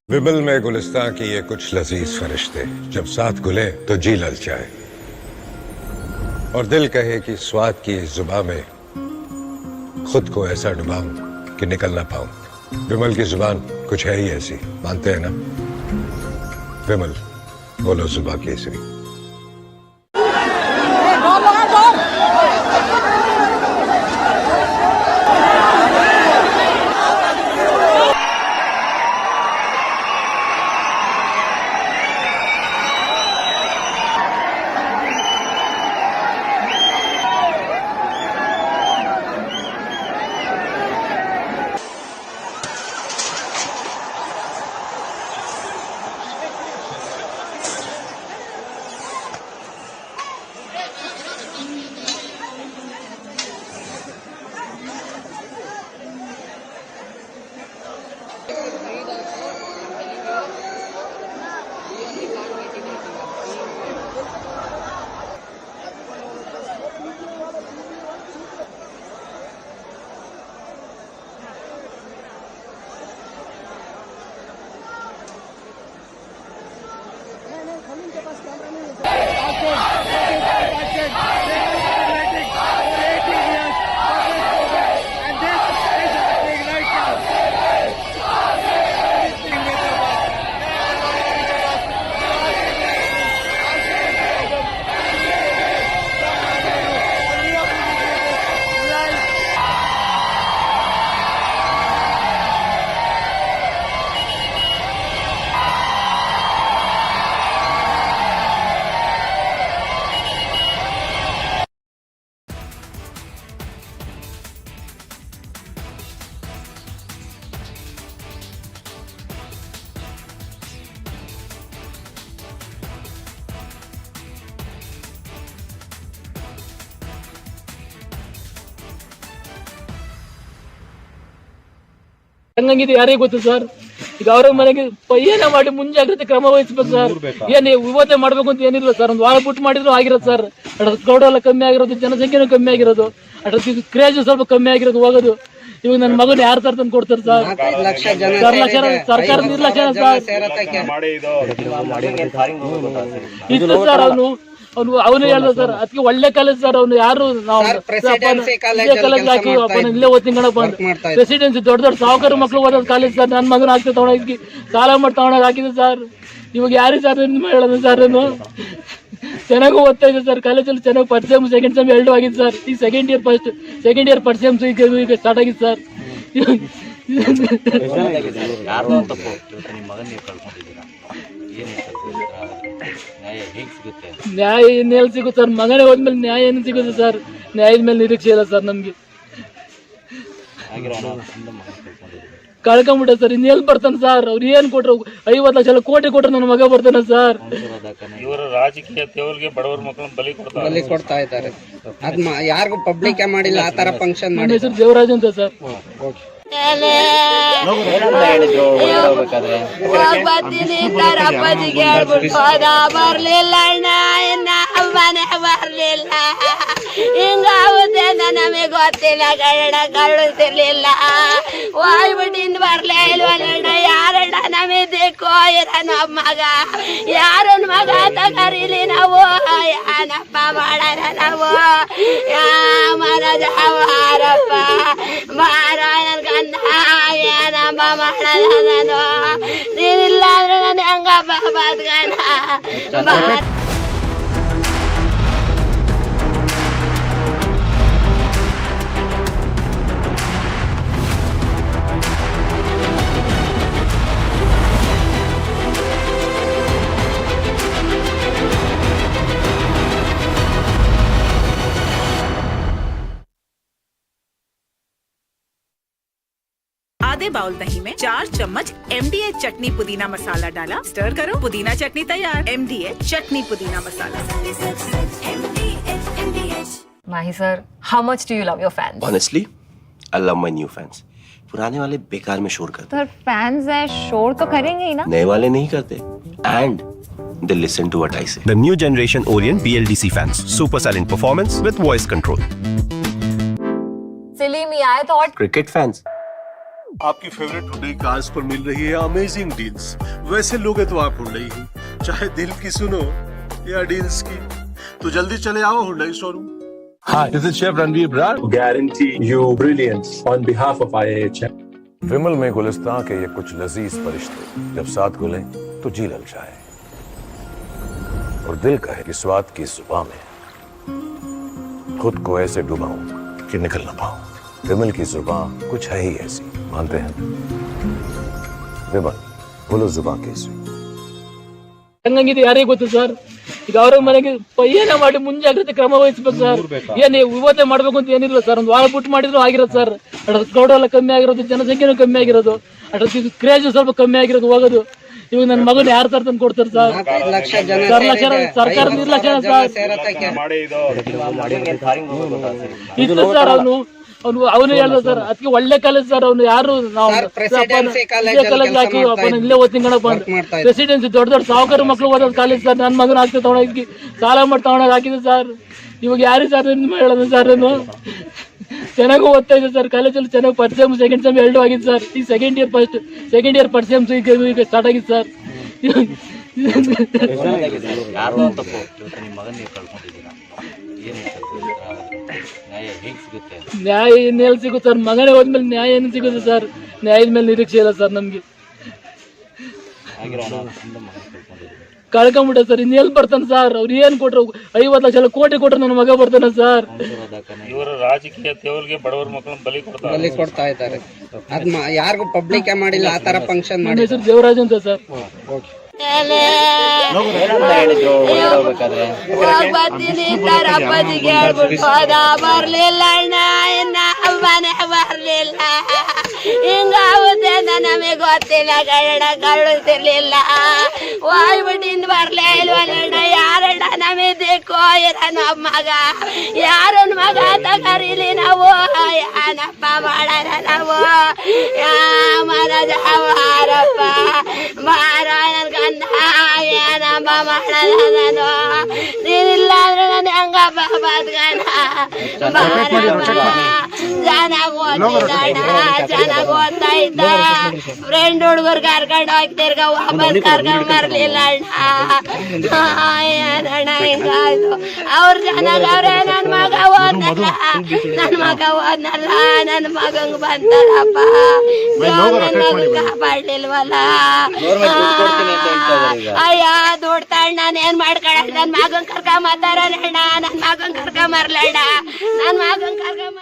S22: विमल में गुलिस्तां की ये कुछ लजीज फरिश्ते, जब साथ घुले तो जी ललचाए और दिल कहे कि स्वाद की इस जुबां में खुद को ऐसा डुबाऊं कि निकल ना पाऊं। विमल की जुबान कुछ है ही ऐसी, मानते हैं ना? विमल, बोलो जुबां केसरी।
S12: ಹಂಗಂಗಿದೆ ಯಾರಿಗೆ ಗೊತ್ತು ಸರ್? ಈಗ ಅವ್ರ ಮನೆಗೆ ಏನೇ ಮಾಡಿ ಮುಂಜಾಗ್ರತೆ ಕ್ರಮ ವಹಿಸ್ಬೇಕು ಸರ್. ಏನ್ ಇವತ್ತೇ ಮಾಡ್ಬೇಕು ಅಂತ ಏನಿಲ್ಲ ಸರ್, ಒಂದು ವಾರ ಬಿಟ್ಟು ಮಾಡಿದ್ರು ಆಗಿರೋದು ಸರ್. ಕ್ರೌಡ್ ಎಲ್ಲ ಕಮ್ಮಿ ಆಗಿರೋದು, ಜನಸಂಖ್ಯೆನೂ ಕಮ್ಮಿ ಆಗಿರೋದು, ಕ್ರೇಜ್ ಸ್ವಲ್ಪ ಕಮ್ಮಿ ಆಗಿರೋದು ಹೋಗೋದು. ಇವಾಗ ನನ್ನ ಮಗನ ಯಾರು ತಂದು ಕೊಡ್ತಾರೆ ಸರ್? ಸರ್ಕಾರ ನಿರ್ಲಕ್ಷ್ಯ ಸರ್. ಇತ್ತು ಸರ್ ಅವನು ಹೇಳ್ದ ಸರ್, ಅದಕ್ಕೆ ಒಳ್ಳೆ ಕಾಲೇಜ್ ಸರ್. ಅವ್ನು ಯಾರು ಕಾಲೇಜ್ ಹಾಕಿ ಇಲ್ಲೇ ಓದ್ತೀನಿ ಕಣಪ್ಪ ಅಂತ. ಪ್ರೆಸಿಡೆನ್ಸಿ ದೊಡ್ಡ ದೊಡ್ಡ ಸಾಹುಕಾರ ಮಕ್ಳು ಓದೋದು ಕಾಲೇಜ್ ಸರ್. ನನ್ನ ಮಗನ ಹಾಕಿ ತಗೊಂಡೋಗಿ ಸಾಲ ಮಾಡಿ ತಗೊಂಡೋಗಿ ಹಾಕಿದೆ ಸರ್. ಇವಾಗ ಯಾರಿಗೆ ಸರ್ ಹೇಳೋದು ಸರ್? ನಾನು ಚೆನ್ನಾಗೂ ಓದ್ತಾ ಇದ್ದೆ ಸರ್, ಕಾಲೇಜಲ್ಲಿ ಚೆನ್ನಾಗಿ ಫಸ್ಟ್ ಸೆಮ್ ಸೆಕೆಂಡ್ ಸೆಮ್ ಎರಡು ಆಗಿದೆ ಸರ್. ಈ ಸೆಕೆಂಡ್ ಇಯರ್ ಫಸ್ಟ್ ಸೆಮ್ಸ್ ಈಗ ಸ್ಟಾರ್ಟ್ ಆಗಿದೆ ಸರ್. ನ್ಯಾಯ ಇನ್ನೆಲ್ಲಿ ಸಿಗುತ್ತೆ ಸರ್? ಮಗನೇ ಹೋದ್ಮೇಲೆ ನ್ಯಾಯ ಏನು ಸಿಗುತ್ತೆ ಸರ್? ನ್ಯಾಯದ ಮೇಲೆ ನಿರೀಕ್ಷೆ ಇಲ್ಲ ಸರ್ ನಮ್ಗೆ. ಕಳ್ಕೊಂಬಿಟ್ಟ ಸರ್. ಇನ್ನೆಲ್ಲಿ ಬರ್ತಾನೆ ಸರ್? ಅವ್ರು ಏನ್ ಕೊಟ್ರು? 50 ಲಕ್ಷ ಕೋಟಿ ಕೊಟ್ರು ನನ್ನ ಮಗ ಬರ್ತಾನೆ ಸರ್.
S6: ಇವರು ರಾಜಕೀಯ ತೇವರಿಗೆ ಬಡವರ ಮಕ್ಕಳನ್ನ ಬಲಿ ಕೊಡ್ತಾ ಇದ್ದಾರೆ. ಅದ್ ಯಾರಿಗೂ ಪಬ್ಲಿಕ್ ಮಾಡಿಲ್ಲ ಆ ತರ ಫಂಕ್ಷನ್.
S12: ನನ್ನ ಹೆಸರು ದೇವರಾಜ್ ಅಂತ ಸರ್.
S5: ಬರ್ತೀನಿ ಸರ್, ಅಪ್ಪಾಜಿಗೆ ಹೇಳ್ಬಿಟ್ಟು ಹೋದ. ಬರ್ಲಿಲ್ಲ ಅಣ್ಣ, ಇನ್ನ ಮನೆ ಬರ್ಲಿಲ್ಲ. ಹಿಂಗಾಗುತ್ತೆ ನಮಗೆ ಗೊತ್ತಿಲ್ಲ, ಗರಡ ಕಳಿಸಿರ್ಲಿಲ್ಲ. ಹೋಗ್ಬಿಟ್ಟಿಂದ ಬರ್ಲೇ ಇಲ್ವಲ್ಲ. ಯಾರಣ್ಣ ನಮಗೆ ದಿಕ್ಕೋ ಇರನ ಮಗ? ಯಾರನ್ ಮಗ ಅಂತ ಕರೀಲಿ ನಾವು? ಏನಪ್ಪ ಮಾಡಾರ ನಾವು? ಮನಜಾರಪ್ಪ ಮಾರ ಏನಪ್ಪ ಮಾಡಲ್ಲ ನಾನು? ನೀನಿಲ್ಲ ಅಂದ್ರೆ ನಾನು ಹೆಂಗಪ್ಪ ಬದ್ಗಣ?
S10: आधे बाउल दही में 4 चम्मच MDH चटनी पुदीना मसाला डाला, स्टर करो, पुदीना चटनी तैयार। MDH चटनी पुदीना मसाला।
S14: Mahi sir, how much do you love your fans?
S7: Honestly, I love my new fans. पुराने वाले बेकार में शोर करते।
S14: तो फैंस है, शोर तो करेंगे ही ना?
S7: नए वाले नहीं करते, and they listen to what I say.
S20: The new generation Orient BLDC fans. Super silent performance with voice control.
S14: Silly me आए तो और
S7: Cricket fans.
S23: आपकी फेवरेट हुंडई कार्स पर मिल रही है अमेजिंग डील्स। वैसे लोगे तो आप हुंडई ही, चाहे दिल की सुनो या डील्स की, तो जल्दी चले आओ Hyundai showroom.
S22: Hi, this is Chef Ranveer Brar. Guarantee you brilliance on behalf of IIHM.
S13: विमल में गुलिस्तां के ये कुछ लजीज फरिश्ते जब साथ घुलें तो जी ललचाए और दिल कहे कि स्वाद की जुबान में खुद को ऐसे डुबाऊं कि निकल ना पाऊं। विमल की जुबान कुछ है ही ऐसी, मानते हैं? विमल बोलो जुबान कैसी?
S12: ಹೆಂಗಿದೆ ಯಾರಿಗೆ ಗೊತ್ತು ಸರ್? ಈಗ ಅವ್ರ ಮನೆಗೆ ಏನೇ ಮಾಡಿ ಮುಂಜಾಗ್ರತೆ ಕ್ರಮ ವಹಿಸ್ಬೇಕು ಸರ್. ಏನ್ ಇವತ್ತೇ ಮಾಡ್ಬೇಕು ಅಂತ ಏನಿಲ್ಲ ಸರ್, ಒಂದು ವಾರ ಬಿಟ್ಟು ಮಾಡಿದ್ರು ಆಗಿರೋದು ಸರ್. ಕ್ರೌಡ್ ಎಲ್ಲ ಕಮ್ಮಿ ಆಗಿರೋದು, ಜನಸಂಖ್ಯೆನೂ ಕಮ್ಮಿ ಆಗಿರೋದು, ಕ್ರೇಜ್ ಸ್ವಲ್ಪ ಕಮ್ಮಿ ಆಗಿರೋದು ಹೋಗೋದು. ಇವಾಗ ನನ್ನ ಮಗನ ಯಾರು ತಂದು ಕೊಡ್ತಾರೆ ಸರ್? ಸರ್ಕಾರ ನಿರ್ಲಕ್ಷ್ಯ ಸರ್. ಇತ್ತು ಸರ್ ಅವನು ಹೇಳ್ದ ಸರ್, ಅದಕ್ಕೆ ಒಳ್ಳೆ ಕಾಲೇಜ್ ಸರ್. ಅವ್ನು ಯಾರು ಕಾಲೇಜ್ ಹಾಕಿ ಇಲ್ಲೇ ಓದ್ತೀನಿ ಕಣಪ್ಪ ಅಂತ. ಪ್ರೆಸಿಡೆನ್ಸಿ ದೊಡ್ಡ ದೊಡ್ಡ ಸಾಹುಕಾರ ಮಕ್ಳು ಓದೋದು ಕಾಲೇಜ್ ಸರ್. ನನ್ನ ಮಗನ ಹಾಕಿ ತಗೊಂಡೋಗಿ ಸಾಲ ಮಾಡಿ ತಗೊಂಡೋಗಿ ಹಾಕಿದೆ ಸರ್. ಇವಾಗ ಯಾರಿಗೆ ಸರ್ ಹೇಳೋದು ಸರ್? ನಾನು ಚೆನ್ನಾಗೂ ಓದ್ತಾ ಇದ್ದೆ ಸರ್, ಕಾಲೇಜಲ್ಲಿ ಚೆನ್ನಾಗಿ ಫಸ್ಟ್ ಸೆಮ್ ಸೆಕೆಂಡ್ ಸೆಮ್ ಎರಡು ಆಗಿದೆ ಸರ್. ಈ ಸೆಕೆಂಡ್ ಇಯರ್ ಫಸ್ಟ್ ಸೆಮ್ಸ್ ಈಗ ಸ್ಟಾರ್ಟ್ ಆಗಿದೆ ಸರ್. ನ್ಯಾಯ ಇನ್ನೆಲ್ಲಿ ಸಿಗುತ್ತೆ ಸರ್? ಮಗನೇ ಹೋದ್ಮೇಲೆ ನ್ಯಾಯ ಏನು ಸಿಗುತ್ತೆ ಸರ್? ನ್ಯಾಯದ ಮೇಲೆ ನಿರೀಕ್ಷೆ ಇಲ್ಲ ಸರ್ ನಮ್ಗೆ. ಕಳ್ಕೊಂಬಿಟ್ಟ ಸರ್. ಇನ್ನೆಲ್ಲಿ ಬರ್ತಾನೆ ಸರ್? ಅವ್ರು ಏನ್ ಕೊಟ್ರು? 50 ಲಕ್ಷ ಕೋಟಿ ಕೊಟ್ರು ನನ್ನ ಮಗ ಬರ್ತಾನೆ ಸರ್.
S6: ಇವರು ರಾಜಕೀಯ ತೇವರಿಗೆ ಬಡವರ ಮಕ್ಕಳನ್ನ ಬಲಿ
S10: ಕೊಡ್ತಾ ಇದ್ದಾರೆ. ಅದ್ ಯಾರಿಗೂ ಪಬ್ಲಿಕ್ ಮಾಡಿಲ್ಲ ಆ ತರ ಫಂಕ್ಷನ್.
S12: ನನ್ನ ಹೆಸರು ದೇವರಾಜ್ ಅಂತ ಸರ್.
S5: ಬರ್ತೀನಿ ಸರ್, ಅಪ್ಪಾಜಿಗೆ ಹೇಳ್ಬಿಟ್ಟು ಹೋದ. ಬರ್ಲಿಲ್ಲ ಅಣ್ಣ, ಇನ್ನ ಮನೆ ಬರ್ಲಿಲ್ಲ. ಹಿಂಗಾಗುತ್ತೆ ನಮಗೆ ಗೊತ್ತಿಲ್ಲ, ಗರಡ ಕಳಿಸಿರ್ಲಿಲ್ಲ. ಹೋಗ್ಬಿಟ್ಟಿಂದ ಬರ್ಲೇ ಇಲ್ವಲ್ಲ. ಯಾರಣ್ಣ ನಮಗೆ ದಿಕ್ಕೋ ಇರನ ಮಗ? ಯಾರನ್ ಮಗ ಅಂತ ಕರೀಲಿ ನಾವು? ಏನಪ್ಪ ಮಾಡಾರ ನಾವು? ಮನ ಬಾರಪ್ಪ ಬಾರ ನನ್ ಗಂಡ ಏನಪ್ಪ ಮಾಡಲ್ಲ ನಾನು ನೀನಿಲ್ಲ ಅಂದ್ರೆ ನಾನು ಹೆಂಗಪ್ಪ ಬದ್ಗಣ ಚೆನ್ನಾಗ್ ಓದ್ತಾ ಇದ್ದ ಫ್ರೆಂಡ್ ಹುಡುಗರು ಕರ್ಕೊಂಡು ಹೋಗ್ತಿರ್ಗ ವಾಪಸ್ ಕರ್ಕೊಂಡ್ ಬರ್ಲಿಲ್ಲ ಅಣ್ಣ ಹಿಂಗಾಯ್ತು ಅವ್ರು ಚೆನ್ನಾಗ್ ಅವ್ರೆ ನನ್ ಮಗ ಓದ್ನಲ್ಲ ನನ್ ಮಗಂಗ್ ಬಂತಲ್ಲಪ್ಪ ನನ್ ಮಗನ್ ಕಾಪಾಡ್ಲಿಲ್ವಲ್ಲ ಅಯ್ಯ ದುಡ್ಡು ತಣ್ಣ ನಾನು ಏನ್ ಮಾಡ್ಕೊಳಕ್ ನನ್ ಮಗನ್ ಕರ್ಕೊಂಬತ್ತಾರಣ್ಣ ನನ್ ಮಗನ್ ಕರ್ಕೊಂಬರ್ಲಣ್ಣ ನನ್ ಮಗನ್ ಕರ್ಕೊಂಬ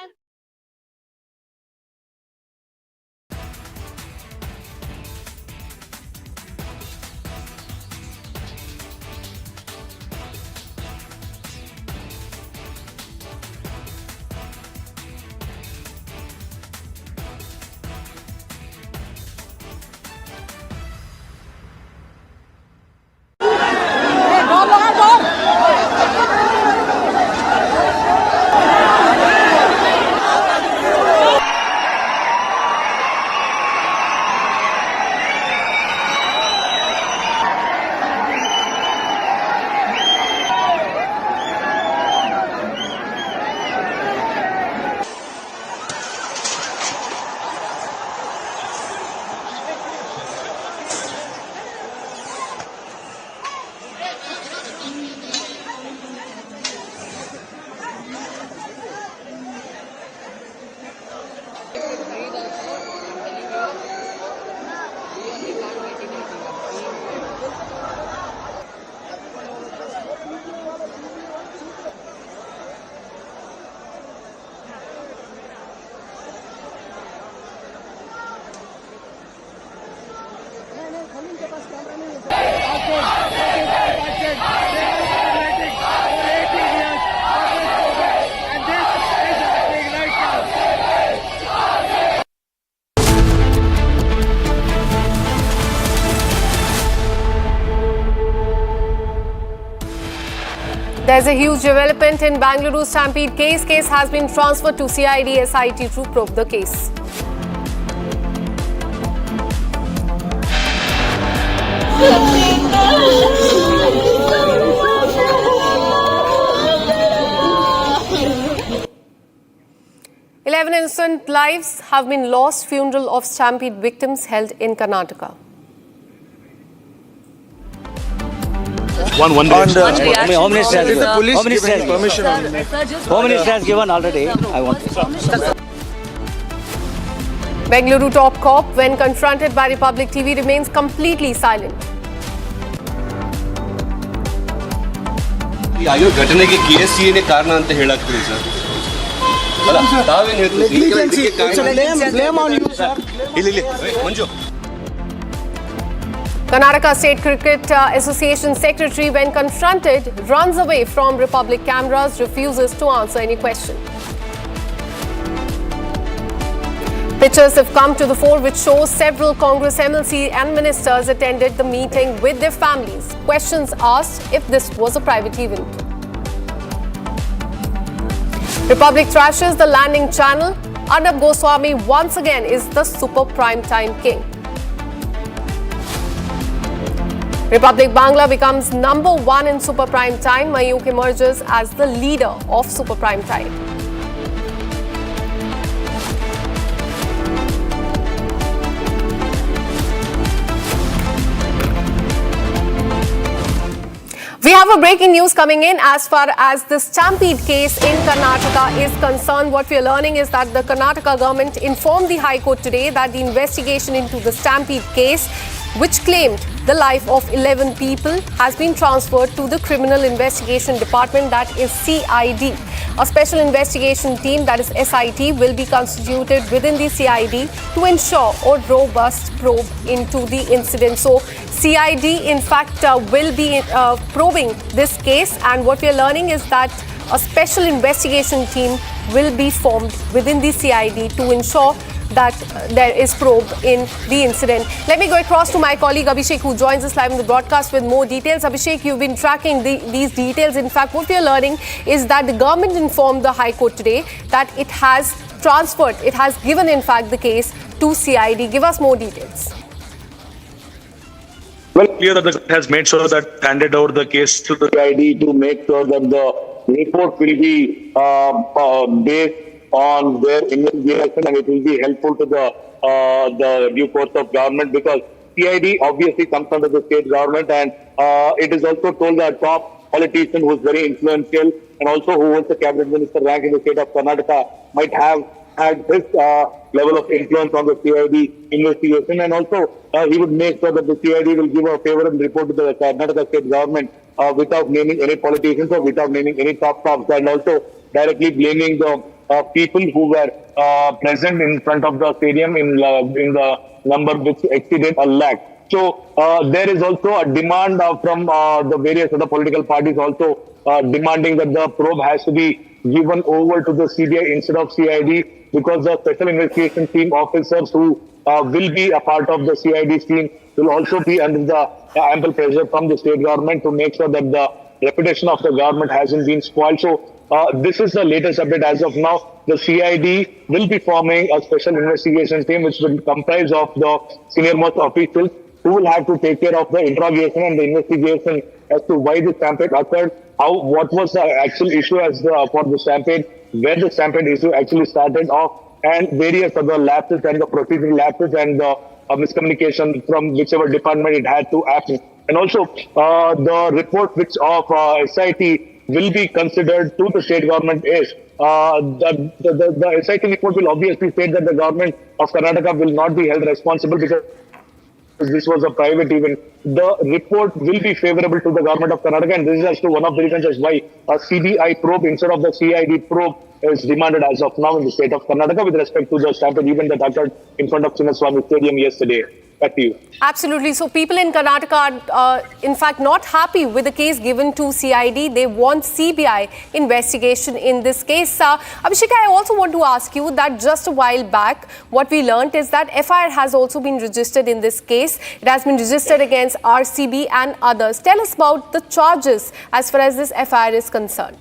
S3: There's a huge development in Bangalore Stampede case. Case has been transferred to CID SIT to probe the case. Eleven innocent lives have been lost. Funeral of Stampede victims held in Karnataka.
S1: One day. Home Minister has given. Home Minister has permission. Home Minister has given already. I want to.
S3: Bengaluru top cop, when confronted by Republic TV, remains completely silent.
S4: ಆಗಿರೋ ಘಟನೆಗೆ KSCA ನೇ ಕಾರಣ ಅಂತ ಹೇಳಾಗ್ತೀರಿ sir ಅಲ್ಲ ತಾವೇನು ಹೇಳ್ತೀರಿ ಮಂಜು
S3: Karnataka State Cricket Association Secretary, when confronted, runs away from Republic cameras, refuses to answer any question. Pictures have come to the fore which show several Congress MLC and ministers attended the meeting with their families. Questions asked if this was a private event. Republic trashes the landing channel. Arnab Goswami once again is the super prime time king. Republic Bangla becomes #1 in super prime time. Mayuk emerges as the leader of super prime time. We have a breaking news coming in as far as the Stampede case in Karnataka is concerned. What we are learning is that the Karnataka government informed the High Court today that the investigation into the Stampede case, which claimed the life of 11 people, has been transferred to the Criminal Investigation Department, that is CID. A special investigation team, that is SIT, will be constituted within the CID to ensure a robust probe into the incident. So CID in fact will be probing this case, and what we are learning is that a special investigation team will be formed within the CID to ensure that there is probe in the incident. Let me go across to my colleague Abhishek, who joins us live in the broadcast with more details. Abhishek, you've been tracking these details. In fact, what we are learning is that the government informed the High Court today that it has transferred, it has given in fact the case to CID. Give us more details.
S11: Well, clear that the court has made sure that handed over the case to the CID to make sure that the report will be based on their investigation, and it will be helpful to the due course of government, because CID obviously comes under the state government, and it is also told that top politician who is very influential and also who holds the cabinet minister rank in the state of Karnataka might have had this level of influence on the CID investigation, and also he would make sure that the CID will give a favorable report to the Karnataka state government without naming any politicians or without naming any top cops, and also directly blaming the people who were present in front of the stadium in the number which exceeded 1 lakh. So there is also a demand from the various other political parties also demanding that the probe has to be given over to the CBI instead of CID, because the special investigation team officers who will be a part of the CID team will also be under the ample pressure from the state government to make sure that the reputation of the government hasn't been spoiled. So this is the latest update as of now. The CID will be forming a special investigation team which will comprise of the senior most officials who will have to take care of the interrogation and the investigation as to why the stampede occurred, what was the actual issue for the stampede, where the stampede issue actually started off, and various other lapses and the procedural lapses and the miscommunication from whichever department it had to happen. And also the report which of SIT will be considered to the state government is the SIT report will obviously state that the government of Karnataka will not be held responsible because this was a private event. The report will be favorable to the government of Karnataka, and this is as to one of the reasons as why a CBI probe instead of the CID probe is demanded as of now in the state of Karnataka with respect to the stampede event that occurred in front of Chinnaswamy Stadium yesterday. Back to you.
S3: Absolutely. So people in Karnataka are, in fact, not happy with the case given to CID. They want CBI investigation in this case. Abhishek, I also want to ask you that just a while back, what we learned is that FIR has also been registered in this case. It has been registered against RCB and others. Tell us about the charges as far as this FIR is concerned.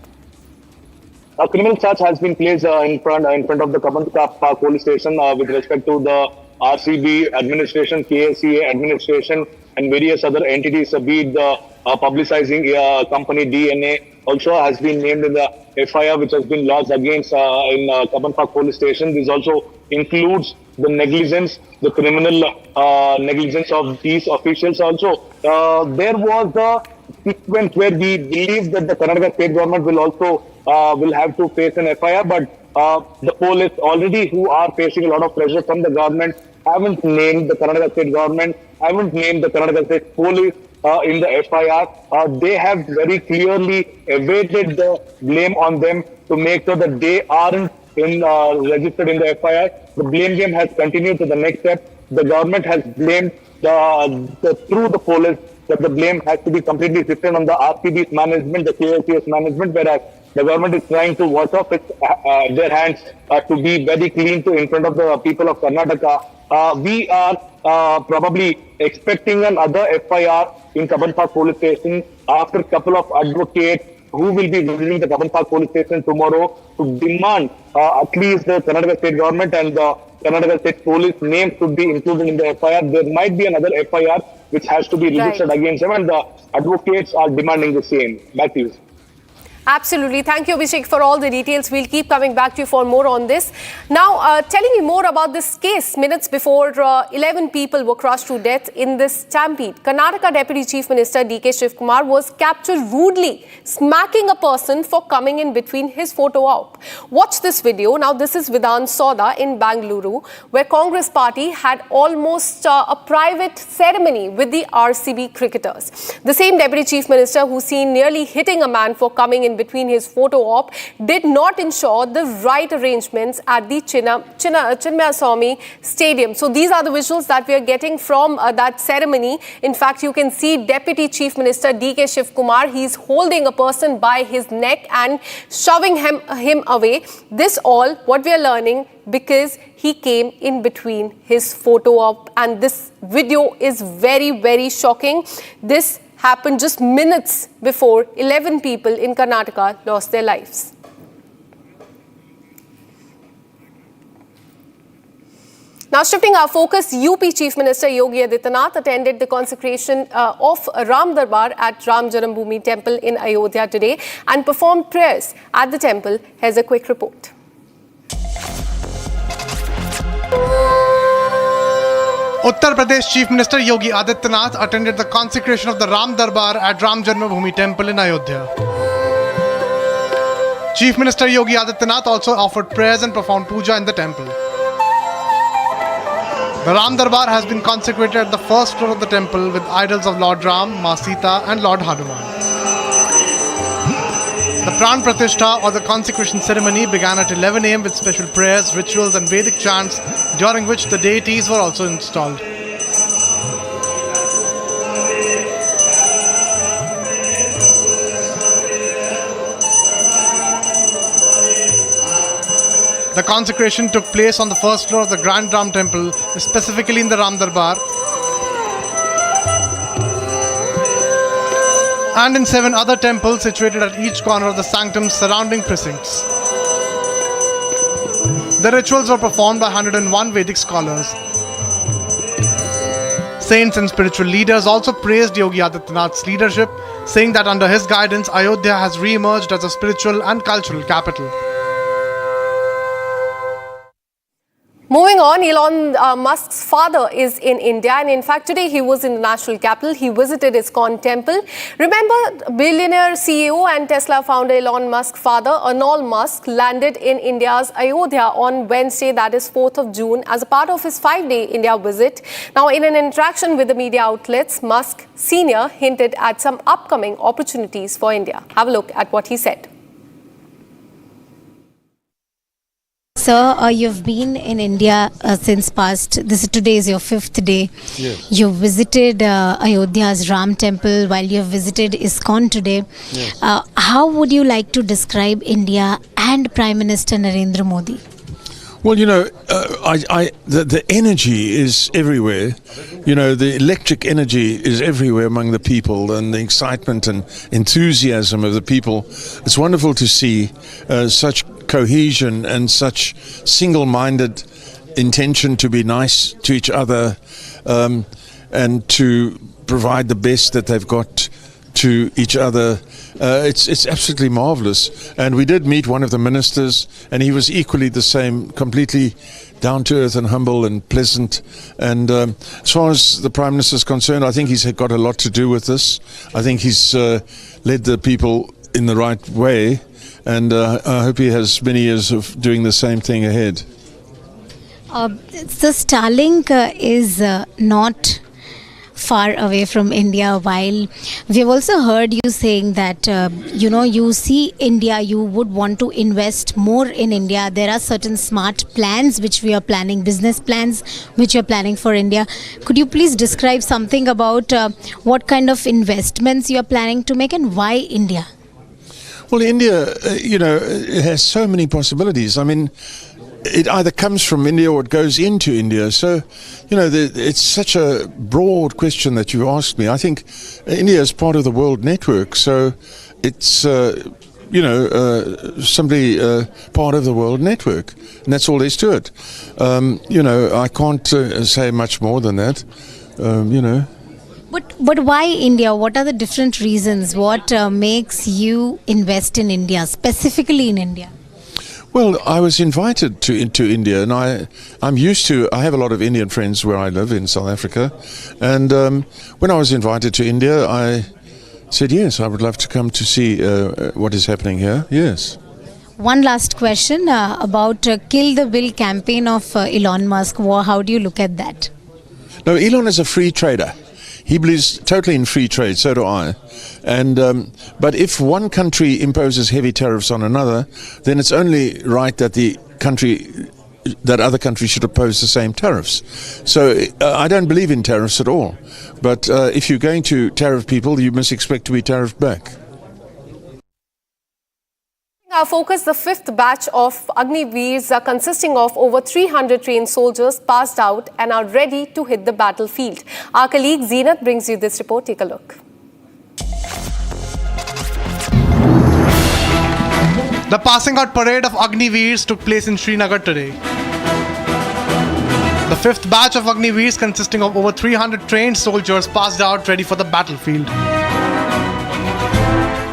S11: A criminal charge has been placed in front of the Karnataka police station with respect to the RCB administration, KSCA administration, and various other entities, be it the publicizing company DNA, also has been named in the FIR which has been lodged against in Karnataka police station. This also includes the negligence, the criminal negligence of these officials. Also, there was a sequence where we believe that the Karnataka state government will also will have to face an FIR, but the police already, who are facing a lot of pressure from the government, haven't named the Karnataka state government, haven't named the Karnataka state police in the FIR. They have very clearly evaded the blame on them to make sure that they aren't registered in the FIR. The blame game has continued to the next step. The government has blamed through the police that the blame has to be completely shifted on the RCB's management, the KSCA's management, whereas the government is trying to wash off their hands to be very clean in front of the people of Karnataka. We are probably expecting another FIR in Kaban police station after a couple of advocates who will be visiting the Kaban police station tomorrow to demand at least the Karnataka state government and the Karnataka state police names should be included in the FIR. There might be another FIR which has to be registered against them, and the advocates are demanding the same. Back to you.
S3: Absolutely. Thank you, Abhishek, for all the details. We'll keep coming back to you for more on this. Now, telling you more about this case, minutes before 11 people were crushed to death in this stampede. Karnataka Deputy Chief Minister D.K. Shivkumar was captured rudely smacking a person for coming in between his photo op. Watch this video. Now, this is Vidhan Soda in Bangalore, where Congress party had almost a private ceremony with the RCB cricketers. The same Deputy Chief Minister who seen nearly hitting a man for coming in between his photo op did not ensure the right arrangements at the Chinnaswamy Stadium. So these are the visuals that we are getting from that ceremony. In fact, you can see Deputy Chief Minister D.K. Shivkumar. He's holding a person by his neck and shoving him away. This all what we are learning because he came in between his photo op, and this video is very, very shocking. This happened just minutes before 11 people in Karnataka lost their lives. Now shifting our focus, UP Chief Minister Yogi Adityanath attended the consecration of Ram Darbar at Ram Janambhoomi Temple in Ayodhya today and performed prayers at the temple. Here's a quick report.
S9: Uttar Pradesh Chief Minister Yogi Adityanath attended the consecration of the Ram Darbar at Ram Janambhoomi Temple in Ayodhya. Chief Minister Yogi Adityanath also offered prayers and performed puja in the temple. The Ram Darbar has been consecrated at the first floor of the temple with idols of Lord Ram, Ma Sita and Lord Hanuman. The Pran Pratishtha or the consecration ceremony began at 11 am with special prayers, rituals and Vedic chants, during which the deities were also installed. The consecration took place on the first floor of the Grand Ram Temple, specifically in the Ram Darbar, and in 7 other temples situated at each corner of the sanctum's surrounding precincts. The rituals were performed by 101 Vedic scholars. Saints and spiritual leaders also praised Yogi Adityanath's leadership, saying that under his guidance, Ayodhya has re-emerged as a spiritual and cultural capital.
S3: Moving on, Elon Musk's father is in India, and in fact today he was in the national capital. He visited ISKCON temple. Remember, billionaire CEO and Tesla founder Elon Musk's father, Arnab Musk, landed in India's Ayodhya on Wednesday, that is 4th of June, as a part of his 5-day India visit. Now, in an interaction with the media outlets, Musk Sr. hinted at some upcoming opportunities for India. Have a look at what he said.
S17: Sir, you've been in India since today is your 5th day.
S19: Yes.
S17: You visited Ayodhya's Ram Temple while you have visited ISKCON today.
S19: Yes.
S17: How would you like to describe India and Prime Minister Narendra Modi?
S19: Well, you know, the energy is everywhere. You know, the electric energy is everywhere among the people, and the excitement and enthusiasm of the people. It's wonderful to see such cohesion and such single-minded intention to be nice to each other and to provide the best that they've got to each other. It's absolutely marvelous. And we did meet one of the ministers, and he was equally the same, completely down to earth and humble and pleasant. And as far as the Prime Minister is concerned, I think he's got a lot to do with this. I think he's led the people in the right way, and I hope he has many years of doing the same thing ahead.
S17: So Starlink is not far away from India, while we have also heard you saying that you see India, you would want to invest more in India. There are certain smart plans which we are planning, business plans which you are planning for India. Could you please describe something about what kind of investments you are planning to make and why India?
S19: Well, India, it has so many possibilities. I mean, it either comes from India or it goes into India. So, it's such a broad question that you asked me. I think India is part of the world network. So it's, simply part of the world network. And that's all there is to it. I can't say much more than that,
S17: But why India? What are the different reasons? What makes you invest in India, specifically in India?
S19: Well, I was invited into India, and I have a lot of Indian friends where I live in South Africa. And when I was invited to India, I said, yes, I would love to come to see what is happening here. Yes.
S17: One last question about Kill the Bill campaign of Elon Musk. How do you look at that?
S19: No, Elon is a free trader. He believes totally in free trade, so do I. And but if one country imposes heavy tariffs on another, then it's only right that that other country should oppose the same tariffs. So I don't believe in tariffs at all. But if you're going to tariff people, you must expect to be tariffed back.
S3: Our focus, the 5th batch of Agniveers consisting of over 300 trained soldiers passed out and are ready to hit the battlefield. Our colleague Zeenat brings you this report. Take a look.
S9: The passing out parade of Agniveers took place in Srinagar today. The fifth batch of Agniveers, consisting of over 300 trained soldiers, passed out ready for the battlefield.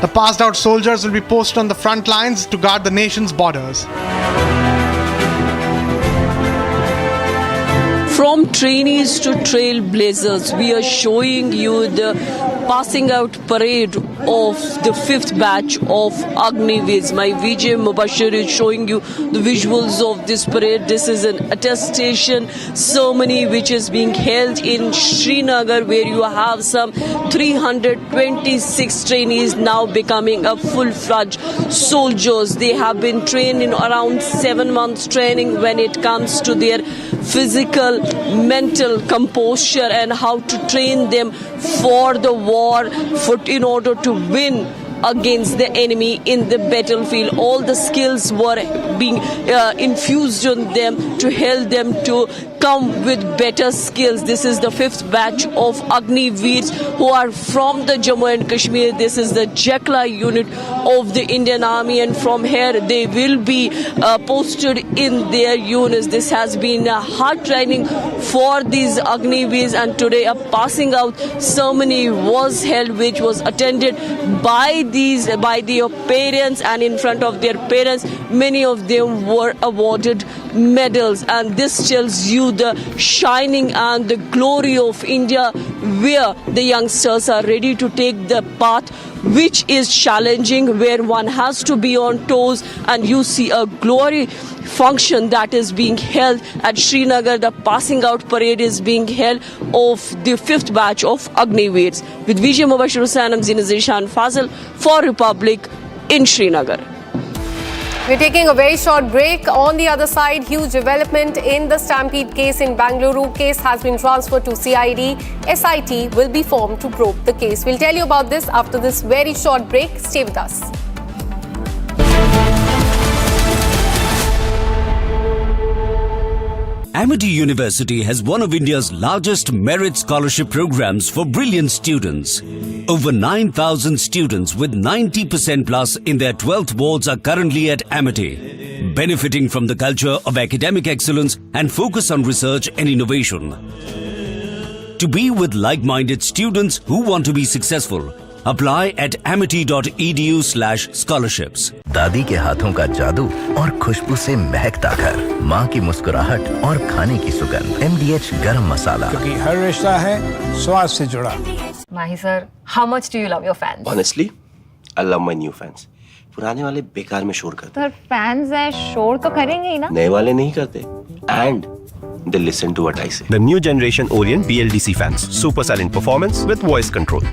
S9: The passed out soldiers will be posted on the front lines to guard the nation's borders.
S2: From trainees to trailblazers, we are showing you the passing out parade of the fifth batch of Agniveers. My Vijay Mubashir is showing you the visuals of this parade. This is an attestation ceremony which is being held in Srinagar, where you have some 326 trainees now becoming a full-fledged soldiers. They have been trained in around 7 months training when it comes to their physical, mental composure and how to train them for the war, in order to win against the enemy in the battlefield. All the skills were being infused on them to help them to come with better skills. This is the fifth batch of Agniveers who are from the Jammu and Kashmir. This is the Jakla unit of the Indian Army, and from here they will be posted in their units. This has been a hard training for these Agniveers, and today a passing out ceremony was held, which was attended by their parents, and in front of their parents many of them were awarded medals. And this tells you the shining and the glory of India, where the youngsters are ready to take the path which is challenging, where one has to be on toes. And you see a glory function that is being held at Srinagar. The passing out parade is being held of the fifth batch of Agniveers. With Vijay Mubashir Hussain, I'm Zina Zishan Fazil for Republic in Srinagar.
S3: We're taking a very short break. On the other side, huge development in the Stampede case in Bangalore. Case has been transferred to CID. SIT will be formed to probe the case. We'll tell you about this after this very short break. Stay with us.
S8: Amity University has one of India's largest merit scholarship programs for brilliant students. Over 9,000 students with 90% plus in their 12th boards are currently at Amity, benefiting from the culture of academic excellence and focus on research and innovation. To be with like-minded students who want to be successful, apply at amity.edu/scholarships.
S15: दादी के हाथों का जादू और खुशबू से महकता घर, माँ की मुस्कुराहट और खाने की सुगंध। MDH गरम मसाला, क्योंकि हर रिश्ता है स्वाद से जुड़ा।
S14: Mahi sir, how much do you love your fans?
S7: Honestly, I love my new fans. पुराने वाले बेकार में शोर करते।
S14: Sir, fans हैं, शोर तो करेंगे ही ना?
S7: नए वाले नहीं करते। And they listen to what I say.
S20: The new generation Orient BLDC fans. Super silent performance with voice control.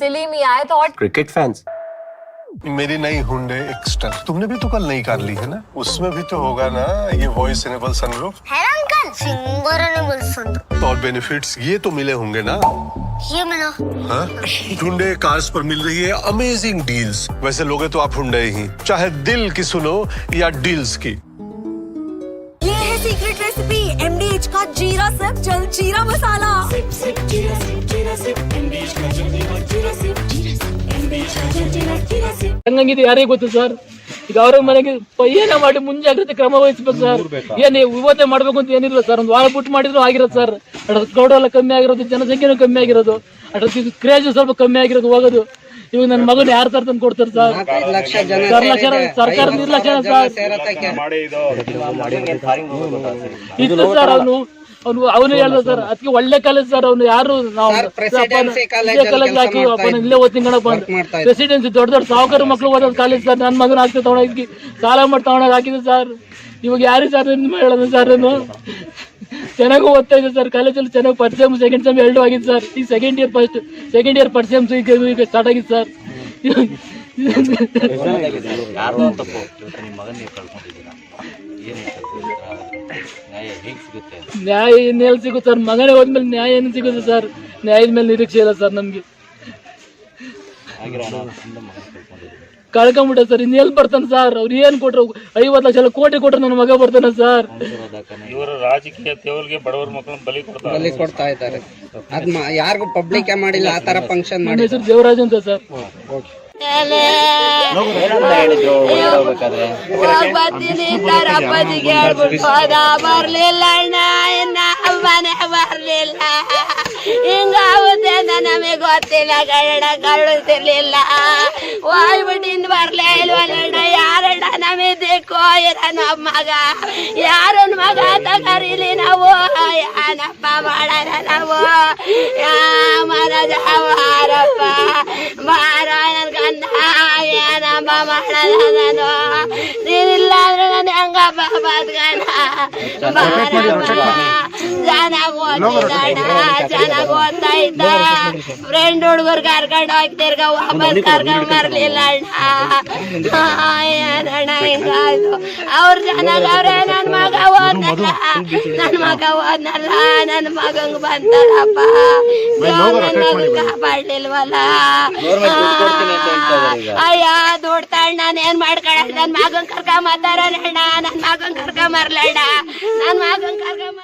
S14: Silly me, I thought.
S7: Cricket fans.
S23: मेरी नई हुंडई एक्स्टर तुमने भी तो कल नई कार ली है ना, उसमें भी तो होगा ना ये वॉइस इनेबल सनरूफ
S5: है ना अंकल, सिंगर इनेबल सनरूफ।
S23: और बेनिफिट्स ये तो मिले होंगे ना?
S5: ये मिला।
S23: हाँ? हुंडई कार्स पर मिल रही है अमेजिंग डील्स। वैसे लोगे तो आप हुंडई ही, चाहे दिल की सुनो या डील्स की।
S10: ये है सीक्रेट रेसिपी MDH का जीरा सिप जल जीरा मसाला। सिप सिप जीरा सिप MDH का जल जीरा सिप MDH का जल जीरा सिप।
S12: ಹಂಗಂಗಿದೆ ಯಾರಿಗೆ ಗೊತ್ತು ಸರ್? ಈಗ ಅವ್ರ ಮನೆಗೆ ಏನೇ ಮಾಡಿ ಮುಂಜಾಗ್ರತೆ ಕ್ರಮ ವಹಿಸ್ಬೇಕು ಸರ್. ಏನೇ ಇವತ್ತೇ ಮಾಡ್ಬೇಕು ಅಂತ ಏನಿಲ್ಲ ಸರ್. ಒಂದು ವಾರ ಬಿಟ್ಟು ಮಾಡಿದ್ರು ಆಗಿರೋದು ಸರ್. ಕ್ರೌಡ್ ಎಲ್ಲ ಕಮ್ಮಿ ಆಗಿರೋದು, ಜನಸಂಖ್ಯೆನೂ ಕಮ್ಮಿ ಆಗಿರೋದು, ಕ್ರೇಜ್ ಸ್ವಲ್ಪ ಕಮ್ಮಿ ಆಗಿರೋದು ಹೋಗೋದು. ಇವಾಗ ನನ್ನ ಮಗನ ಯಾರು ತರ ತಂದು ಕೊಡ್ತಾರೆ ಸರ್? ಸರ್ಕಾರ ನಿರ್ಲಕ್ಷ್ಯ ಸರ್. ಇತ್ತು ಸರ್ ಅವನು ಹೇಳ್ದ ಸರ್, ಅದಕ್ಕೆ ಒಳ್ಳೆ ಕಾಲೇಜ್ ಸರ್. ಅವನು ಯಾರು ನಾವು ಕಾಲೇಜ್ ಹಾಕಿ ಇಲ್ಲೇ ಓದ್ತೀನಿ ಕಣಪ್ಪ ಅಂತ. ಪ್ರೆಸಿಡೆನ್ಸಿ ದೊಡ್ಡ ದೊಡ್ಡ ಸಾಹುಕಾರ ಮಕ್ಳು ಓದೋದು ಕಾಲೇಜ್ ಸರ್. ನನ್ನ ಮಗನ ಆಗ್ತಾ ತಗೊಂಡೋಗಿ ಸಾಲ ಮಾಡಿ ತಗೊಂಡೋಗಿ ಹಾಕಿದೆ ಸರ್. ಇವಾಗ ಯಾರಿಗೆ ಸರ್ ಹೇಳೋದು ಸರ್? ನಾನು ಚೆನ್ನಾಗಿ ಓದ್ತಾ ಇದ್ದೆ ಸರ್, ಕಾಲೇಜಲ್ಲಿ ಚೆನ್ನಾಗಿ ಫಸ್ಟ್ ಸೆಮ್ ಸೆಕೆಂಡ್ ಸೆಮ್ ಎರಡು ಆಗಿದೆ ಸರ್. ಈಗ ಸೆಕೆಂಡ್ ಇಯರ್ ಫಸ್ಟ್ ಸೆಮ್ಸ್ ಈಗ ಸ್ಟಾರ್ಟ್ ಆಗಿದೆ ಸರ್. ನ್ಯಾಯ ಇನ್ನೆಲ್ಲಿ ಸಿಗುತ್ತೆ ಸರ್? ಮಗನೇ ಹೋದ್ಮೇಲೆ ನ್ಯಾಯ ಏನು ಸಿಗುತ್ತೆ ಸರ್? ನ್ಯಾಯದ ಮೇಲೆ ನಿರೀಕ್ಷೆ ಇಲ್ಲ ಸರ್ ನಮ್ಗೆ. ಕಳ್ಕೊಂಬಿಟ್ಟ ಸರ್. ಇನ್ನೆಲ್ಲಿ ಬರ್ತಾನೆ ಸರ್? ಅವ್ರು ಏನ್ ಕೊಟ್ರು? 50 ಲಕ್ಷ ಕೋಟಿ ಕೊಟ್ರು ನನ್ನ ಮಗ ಬರ್ತಾನೆ ಸರ್.
S6: ಇವರು ರಾಜಕೀಯ ತೇವಲ್ಗೆ ಬಡವರ ಮಕ್ಕಳನ್ನ ಬಲಿ ಕೊಡ್ತಾ ಇದ್ದಾರೆ. ಅದ್ ಯಾರಿಗೂ ಪಬ್ಲಿಕ್ ಮಾಡಿಲ್ಲ ಆ ತರ ಫಂಕ್ಷನ್.
S12: ನನ್ನ ಹೆಸರು ದೇವರಾಜ್ ಅಂತ ಸರ್.
S5: ಹೋಗ್ ಬರ್ತೀನಿ ಸರ್ ಅಪ್ಪಾಜಿಗೆ ಹೇಳ್ಬಿಟ್ಟು ಹೋದ ಬರ್ಲಿಲ್ಲ ಅಣ್ಣ ಇನ್ನ ಮನೆ ಬರ್ಲಿಲ್ಲ ಹಿಂಗಾಗುತ್ತೆ ಅಂತ ನಮಗೆ ಗೊತ್ತಿಲ್ಲ ಕನ್ನಡ ಕಳಿಸಿರ್ಲಿಲ್ಲ ಹೋಗ್ಬಿಟ್ಟು ಇನ್ ಬರ್ಲೇ ಇಲ್ವಲ್ಲ ಯಾರಣ್ಣ ನಮಗೆ ದಿಕ್ಕೋ ಇರ ನಮ್ಮ ಮಗ ಯಾರನ್ ಮಗ ಅಂತ ಕರೀಲಿ ನಾವು ಏನಪ್ಪ ಮಾಡೋಣ ನಾವು ಮನಜ ಮಾರಪ್ಪ ಮಾರ ನನ್ ಗಂಡ ಏನಪ್ಪ ಮಾಡೋಣ ನಾನು ನೀನಿಲ್ಲ ಅಂದ್ರೆ ನಾನು ಹೆಂಗಪ್ಪ ಬದ್ಗಣ ಚೆನ್ನಾಗ್ ಚೆನ್ನಾಗ್ ಓದ್ತಾ ಇದ್ದ ಫ್ರೆಂಡ್ ಹುಡುಗರು ಕರ್ಕೊಂಡು ಹೋಗ್ತಿರ್ಗ ವಾಪಸ್ ಕರ್ಕೊಂಡ್ ಬರ್ಲಿಲ್ಲ ಅಣ್ಣ ಹಿಂಗಾಯ್ತು ಅವ್ರು ಚೆನ್ನಾಗವ್ರೆ ನನ್ ಮಗ ಓದ್ನಲ್ಲ ನನ್ ಮಗಂಗ್ ಬಂತಲ್ಲಪ್ಪ ಕಾಪಾಡ್ಲಿಲ್ವಲ್ಲ ಅಯ್ಯ ದುಡ್ಡು ತಣ್ಣ ನಾನು ಏನ್ ಮಾಡ್ಕೊಳ ನನ್ ಮಗನ್ ಕರ್ಕೊಂಬತ್ತಾರಣ್ಣ ನನ್ ಮಗನ್ ಕರ್ಕೊಂಬರ್ಲಣ್ಣ ನನ್ ಮಗನ್ ಕರ್ಕೊಂಬ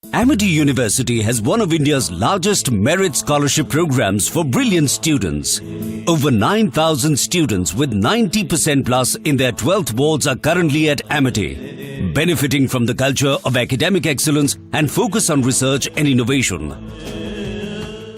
S8: Amity University has one of India's largest merit scholarship programs for brilliant students. Over 9,000 students with 90% plus in their 12th boards are currently at Amity, benefiting from the culture of academic excellence and focus on research and innovation.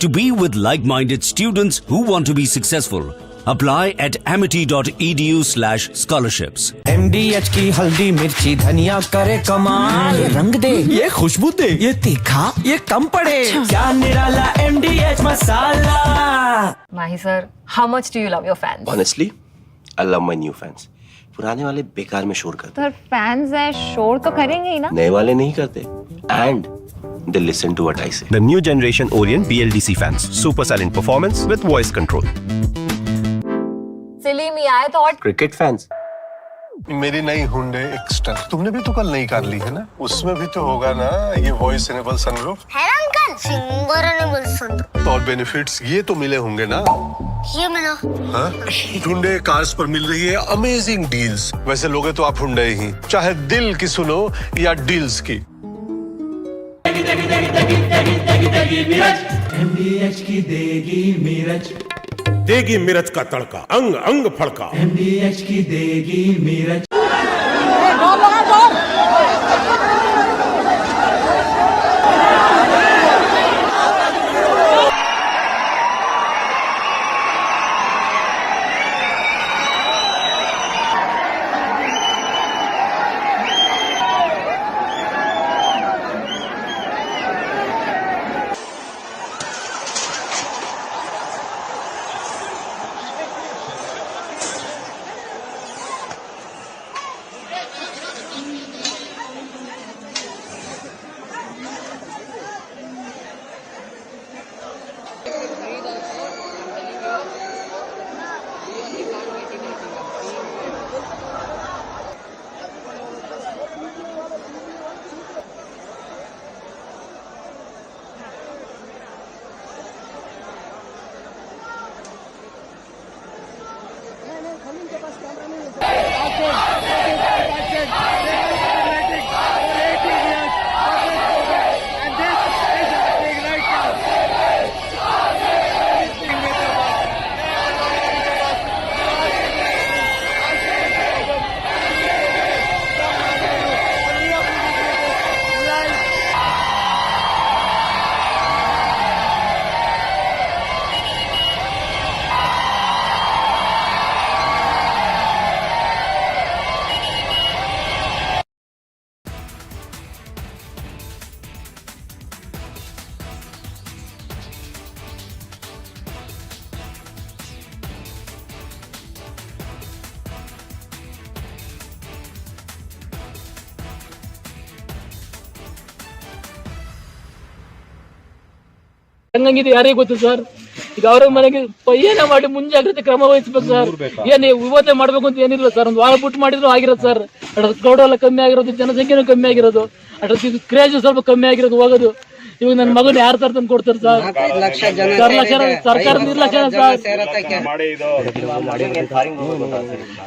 S8: To be with like-minded students who want to be successful, apply at amity.edu/scholarships.
S16: MDH की हल्दी मिर्ची धनिया करे कमाल, ये रंग दे, ये खुशबू दे, ये तीखा, ये कम पड़े, क्या निराला MDH masala.
S14: Mahi sir, how much do you love your fans?
S7: Honestly, I love my new fans. पुराने वाले बेकार में शोर करते.
S14: Sir, fans है शोर तो करेंगे ही ना.
S7: नए वाले नहीं करते. And they listen to what I say.
S20: The new generation Orient BLDC fans. Super silent performance with voice control.
S14: Silly me आए तो और
S7: Cricket fans.
S23: मेरी नई हुंडई एक्स्टर तुमने भी तो कल नई कार ली है ना, उसमें भी तो होगा ना ये वॉइस इनेबल सनरूफ.
S10: है ना अंकल, सिंगर इनेबल सनरूफ.
S23: और बेनिफिट्स ये तो मिले होंगे ना.
S10: ये मिला.
S23: हाँ, हुंडई कार्स पर मिल रही है अमेजिंग डील्स. वैसे लोगे तो आप हुंडई ही, चाहे दिल की सुनो या डील्स की.
S18: MDH की देगी मीरज,
S21: देगी मिर्च का तड़का, अंग अंग फड़का.
S18: MDH की देगी मीरज.
S12: ಹಂಗಂಗಿದೆ ಯಾರಿಗೆ ಗೊತ್ತು ಸರ್. ಈಗ ಅವರ ಮನೆಗೆ ಏನೇ ಮಾಡಿ ಮುಂಜಾಗ್ರತೆ ಕ್ರಮ ವಹಿಸ್ಬೇಕು ಸರ್. ಏನ್ ಇವತ್ತೇ ಮಾಡ್ಬೇಕು ಅಂತ ಏನಿಲ್ಲ ಸರ್. ಒಂದು ವಾರ ಬಿಟ್ಟು ಮಾಡಿದ್ರು ಆಗಿರೋದು ಸರ್. ಕ್ರೌಡ್ ಎಲ್ಲ ಕಮ್ಮಿ ಆಗಿರೋದು, ಜನಸಂಖ್ಯೆನೂ ಕಮ್ಮಿ ಆಗಿರೋದು, ಕ್ರೇಜ್ ಸ್ವಲ್ಪ ಕಮ್ಮಿ ಆಗಿರೋದು ಹೋಗೋದು. ಇವಾಗ ನನ್ನ ಮಗನ ಯಾರು ತಂದು ಕೊಡ್ತಾರೆ ಸರ್? ಸರ್ಕಾರ ನಿರ್ಲಕ್ಷ್ಯ ಸರ್.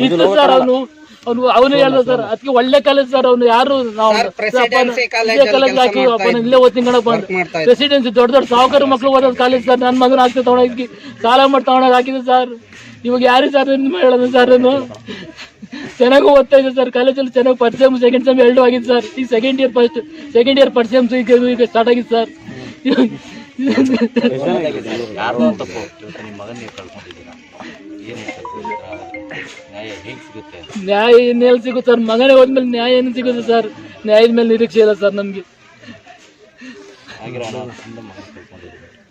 S12: ಇತ್ತು ಸರ್ ಅವನು ಹೇಳ್ದ ಸರ್. ಅದಕ್ಕೆ ಒಳ್ಳೆ ಕಾಲೇಜ್ ಸರ್. ಅವ್ನು ಯಾರು ನಾವು ಕಾಲೇಜ್ ಹಾಕಿ ಇಲ್ಲೇ ಓದ್ತೀನಿ ಕಣಪ್ಪ ಅಂತ. ಪ್ರೆಸಿಡೆನ್ಸಿ ದೊಡ್ಡ ದೊಡ್ಡ ಸಾಹುಕಾರ ಮಕ್ಳು ಓದೋದು ಕಾಲೇಜ್ ಸರ್. ನನ್ನ ಮಗನ ಆಗ್ತದೆ ತಗೊಂಡೋಗಿ ಸಾಲ ಮಾಡಿ ತಗೊಂಡೋಗಿ ಹಾಕಿದೆ ಸರ್. ಇವಾಗ ಯಾರು ಸರ್ ಹೇಳೋದು ಸರ್? ನಾನು ಚೆನ್ನಾಗಿ ಓದ್ತಾ ಇದ್ದೆ ಸರ್. ಕಾಲೇಜಲ್ಲಿ ಚೆನ್ನಾಗಿ ಫಸ್ಟ್ ಸೆಮ್ ಸೆಕೆಂಡ್ ಸೆಮ್ ಎರಡು ಆಗಿದೆ ಸರ್. ಈಗ ಸೆಕೆಂಡ್ ಇಯರ್ ಫಸ್ಟ್ ಸೆಮ್ ಈಗ ಸ್ಟಾರ್ಟ್ ಆಗಿದೆ ಸರ್. ನ್ಯಾಯ ಇನ್ನೆಲ್ಲಿ ಸಿಗುತ್ತೆ ಸರ್? ಮಗನೇ ಹೋದ್ಮೇಲೆ ನ್ಯಾಯ ಏನು ಸಿಗುತ್ತೆ ಸರ್? ನ್ಯಾಯದ ಮೇಲೆ ನಿರೀಕ್ಷೆ ಇಲ್ಲ ಸರ್ ನಮ್ಗೆ.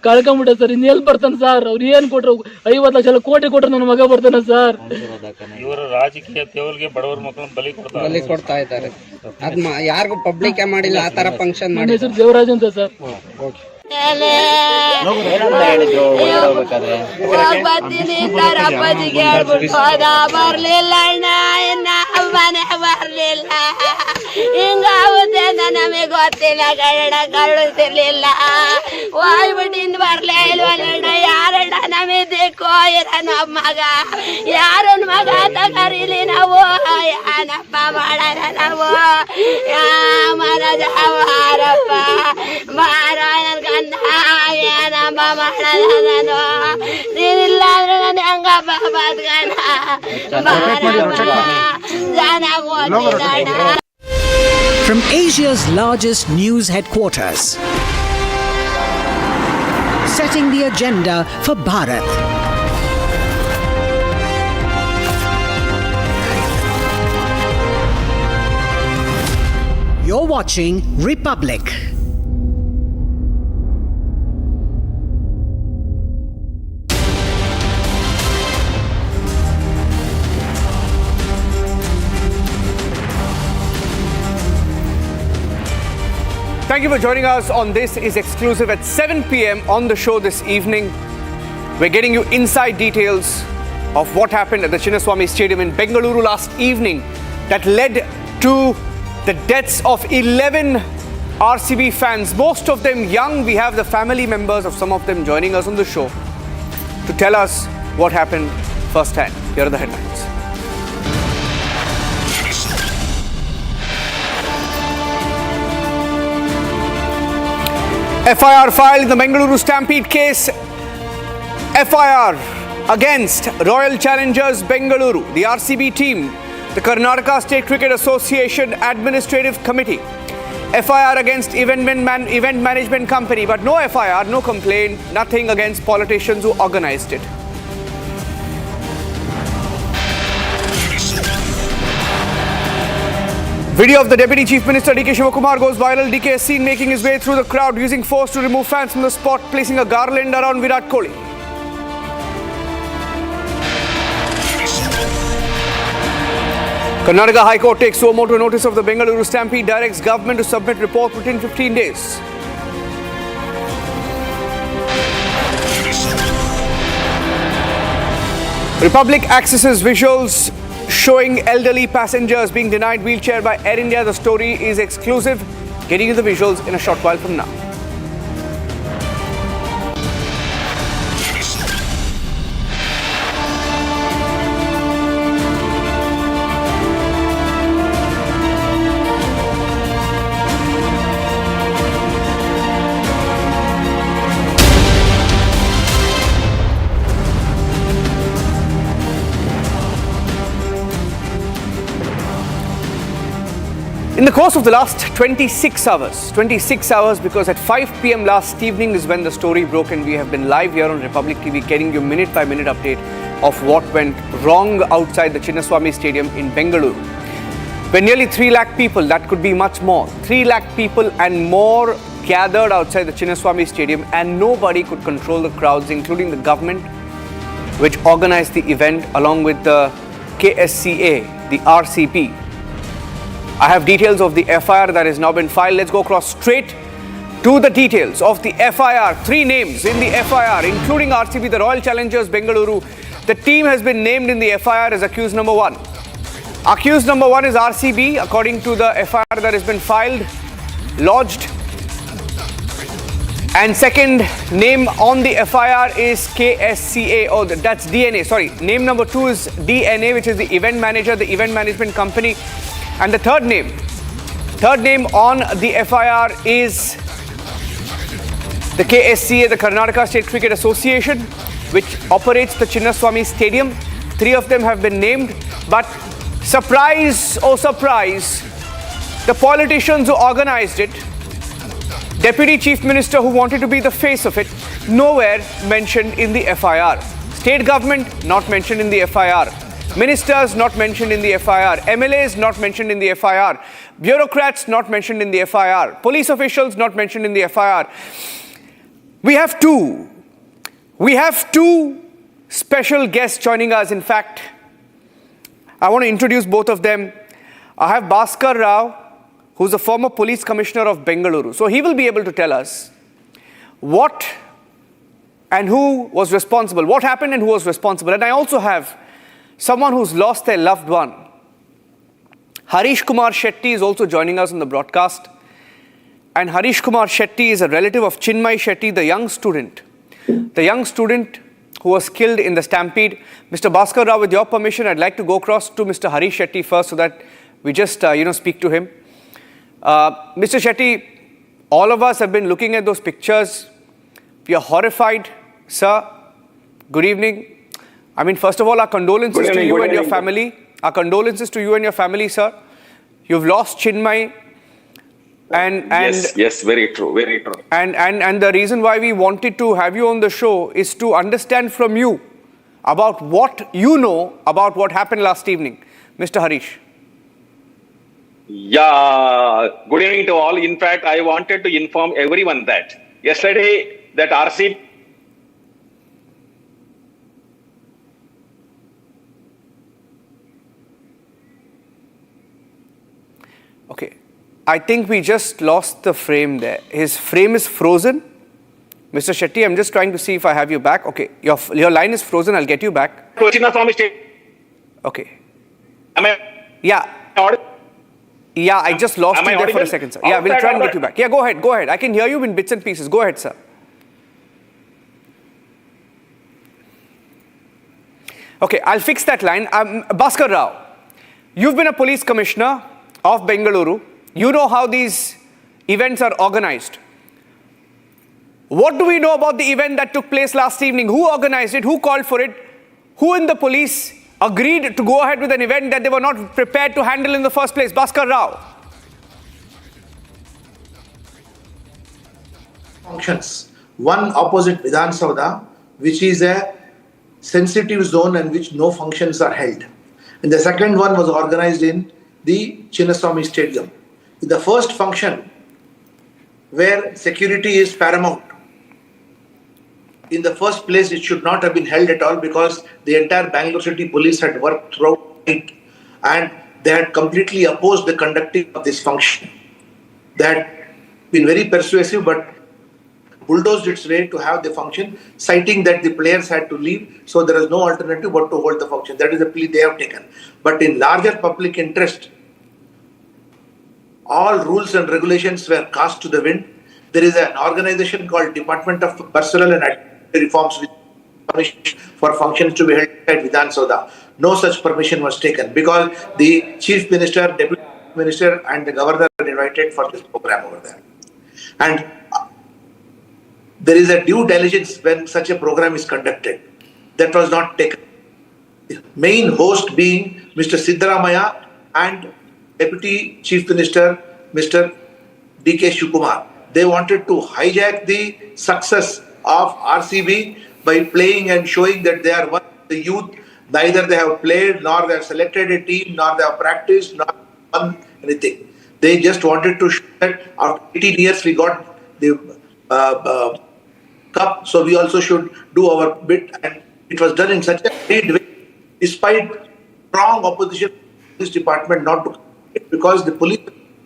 S12: ಕಳ್ಕೊಂಬಿಟ್ಟೆ ಸರ್. ಇನ್ನೆಲ್ಲಿ ಬರ್ತಾನೆ ಸರ್? ಅವ್ರು ಏನ್ ಕೊಟ್ರು? 50 ಲಕ್ಷ ಕೋಟಿ ಕೊಟ್ರು ನನ್ನ ಮಗ ಬರ್ತಾನೆ ಸರ್.
S6: ಇವರು ರಾಜಕೀಯ ತೇವಲ್ಗೆ ಬಡವರ ಮಕ್ಕಳನ್ನ ಬಲಿ ಕೊಡ್ತಾ ಇದ್ದಾರೆ. ಅದ್ ಯಾರಿಗೂ ಪಬ್ಲಿಕ್ ಮಾಡಿಲ್ಲ ಆ ತರ ಫಂಕ್ಷನ್ ಮಾಡಿ.
S12: ಹೆಸರು ದೇವರಾಜ್ ಅಂತ ಸರ್.
S5: ಬರ್ತೀನಿ ಸರ್. ಅಪ್ಪಾಜಿಗೆ ಹೇಳ್ಬಿಟ್ಟು ಹೋದ. ಬರ್ಲಿಲ್ಲ ಅಣ್ಣ, ಇನ್ನ ಮನೆ ಬರ್ಲಿಲ್ಲ. ಹಿಂಗಾಗುತ್ತೆ ಅಂತ ನಮಗೆ ಗೊತ್ತಿಲ್ಲ ಕನ್ನಡ. ಕಳಿಸಿರ್ಲಿಲ್ಲ ಹೋಗ್ಬಿಟ್ಟು ಇನ್ ಬರ್ಲೇ ಇಲ್ವಲ್ಲ. ಯಾರಣ್ಣ ನಮಗೆ ದಿಕ್ಕೋ ಇರನ ಮಗ? ಯಾರನ್ ಮಗ ಅಂತ ಕರೀಲಿ ನಾವು? ಏನಪ್ಪ ಮಾಡೋಣ ನಾವು? ಮನಜ ಮಾರಪ್ಪ ಮಾರ ನನ್ ಗಂಡ ಏನಪ್ಪ ಮಾಡೋಣ ನಾನು? ನೀನಿಲ್ಲ ಅಂದ್ರೆ ನಾನು ಹೆಂಗಪ್ಪ ಬದ್ಗಣ? ಜನ ಗೊತ್ತಿಲ್ಲ.
S16: From Asia's largest news headquarters, setting the agenda for Bharat. You're watching Republic.
S1: Thank you for joining us on This Is Exclusive at 7 p.m. on the show this evening. We're getting you inside details of what happened at the Chinnaswamy Stadium in Bengaluru last evening that led to the deaths of 11 RCB fans, most of them young. We have the family members of some of them joining us on the show to tell us what happened firsthand. Here are the headlines. FIR filed in the Bengaluru Stampede case. FIR against Royal Challengers Bengaluru, the RCB team, the Karnataka State Cricket Association Administrative Committee. FIR against event management company, but no FIR, no complaint, nothing against politicians who organized it. Video of the Deputy Chief Minister D.K. Shivakumar goes viral. DK is seen making his way through the crowd, using force to remove fans from the spot, placing a garland around Virat Kohli. Karnataka High Court takes suo motu notice of the Bengaluru Stampede, directs government to submit report within 15 days. Republic accesses visuals showing elderly passengers being denied wheelchair by Air India. The story is exclusive. Getting you the visuals in a short while from now. In the course of the last 26 hours, because at 5 p.m. last evening is when the story broke, and we have been live here on Republic TV getting you minute by minute update of what went wrong outside the Chinnaswamy Stadium in Bengaluru. When nearly 3 lakh people, that could be much more, 3 lakh people and more gathered outside the Chinnaswamy Stadium, and nobody could control the crowds, including the government, which organized the event along with the KSCA, the RCP. I have details of the FIR that has now been filed. Let's go across straight to the details of the FIR. 3 names in the FIR, including RCB, the Royal Challengers Bengaluru. The team has been named in the FIR as accused number 1. Accused number 1 is RCB, according to the FIR that has been filed, lodged. And second name on the FIR is KSCA. Oh, that's DNA. Sorry. Name number 2 is DNA, which is the event manager, the event management company. And the third name on the FIR is the KSCA, the Karnataka State Cricket Association, which operates the Chinnaswamy Stadium. 3 of them have been named. But surprise, oh surprise, the politicians who organized it, Deputy Chief Minister who wanted to be the face of it, nowhere mentioned in the FIR. State government, not mentioned in the FIR. Ministers, not mentioned in the FIR. MLAs, not mentioned in the FIR. Bureaucrats, not mentioned in the FIR. Police officials, not mentioned in the FIR. We have two special guests joining us. In fact, I want to introduce both of them. I have Bhaskar Rao, who's a former police commissioner of Bengaluru. So he will be able to tell us what and who was responsible, what happened and who was responsible. And I also have someone who's lost their loved one. Harish Kumar Shetty is also joining us on the broadcast. And Harish Kumar Shetty is a relative of Chinmay Shetty, the young student who was killed in the Stampede. Mr. Bhaskar Rao, with your permission, I'd like to go across to Mr. Harish Shetty first so that we just, speak to him. Mr. Shetty, all of us have been looking at those pictures. We are horrified, sir. Good evening. I mean, first of all, our condolences to you and your family. Our condolences to you and your family, sir. You've lost Chinmay. And
S4: yes, very true.
S1: And the reason why we wanted to have you on the show is to understand from you about what you know about what happened last evening. Mr. Harish.
S4: Yeah, good evening to all. In fact, I wanted to inform everyone that yesterday that RC
S1: Okay, I think we just lost the frame there. His frame is frozen. Mr. Shetty, I'm just trying to see if I have you back. Okay, your line is frozen. I'll get you back. Okay. Yeah, I just lost you there for a second, sir. Yeah, we'll try and get you back. Yeah, go ahead. I can hear you in bits and pieces. Go ahead, sir. Okay, I'll fix that line. Bhaskar Rao, you've been a police commissioner of Bengaluru. You know how these events are organized. What do we know about the event that took place last evening? Who organized it? Who called for it? Who in the police agreed to go ahead with an event that they were not prepared to handle in the first place? Bhaskar Rao.
S13: Functions. One opposite Vidhan Saudha, which is a sensitive zone in which no functions are held. And the second one was organized in the Chinnaswamy Stadium. In the first function, where security is paramount, in the first place it should not have been held at all because the entire Bangalore City Police had worked throughout it and they had completely opposed the conducting of this function. They had been very persuasive but bulldozed its way to have the function, citing that the players had to leave, so there is no alternative but to hold the function. That is the plea they have taken. But in larger public interest, all rules and regulations were cast to the wind. There is an organization called Department of Personnel and Administrative Reforms with permission for functions to be held at Vidhan Saudha. No such permission was taken because the Chief Minister, Deputy Minister and the Governor were invited for this program over there. And there is a due diligence when such a program is conducted. That was not taken. The main host being Mr. Siddaramaya and Deputy Chief Minister Mr. D.K. Shivakumar. They wanted to hijack the success of RCB by playing and showing that they are one of the youth. Neither they have played, nor they have selected a team, nor they have practiced, nor done anything. They just wanted to show that after 18 years we got the cup, so we also should do our bit. And it was done in such a great way, despite strong opposition to this department not to, because the police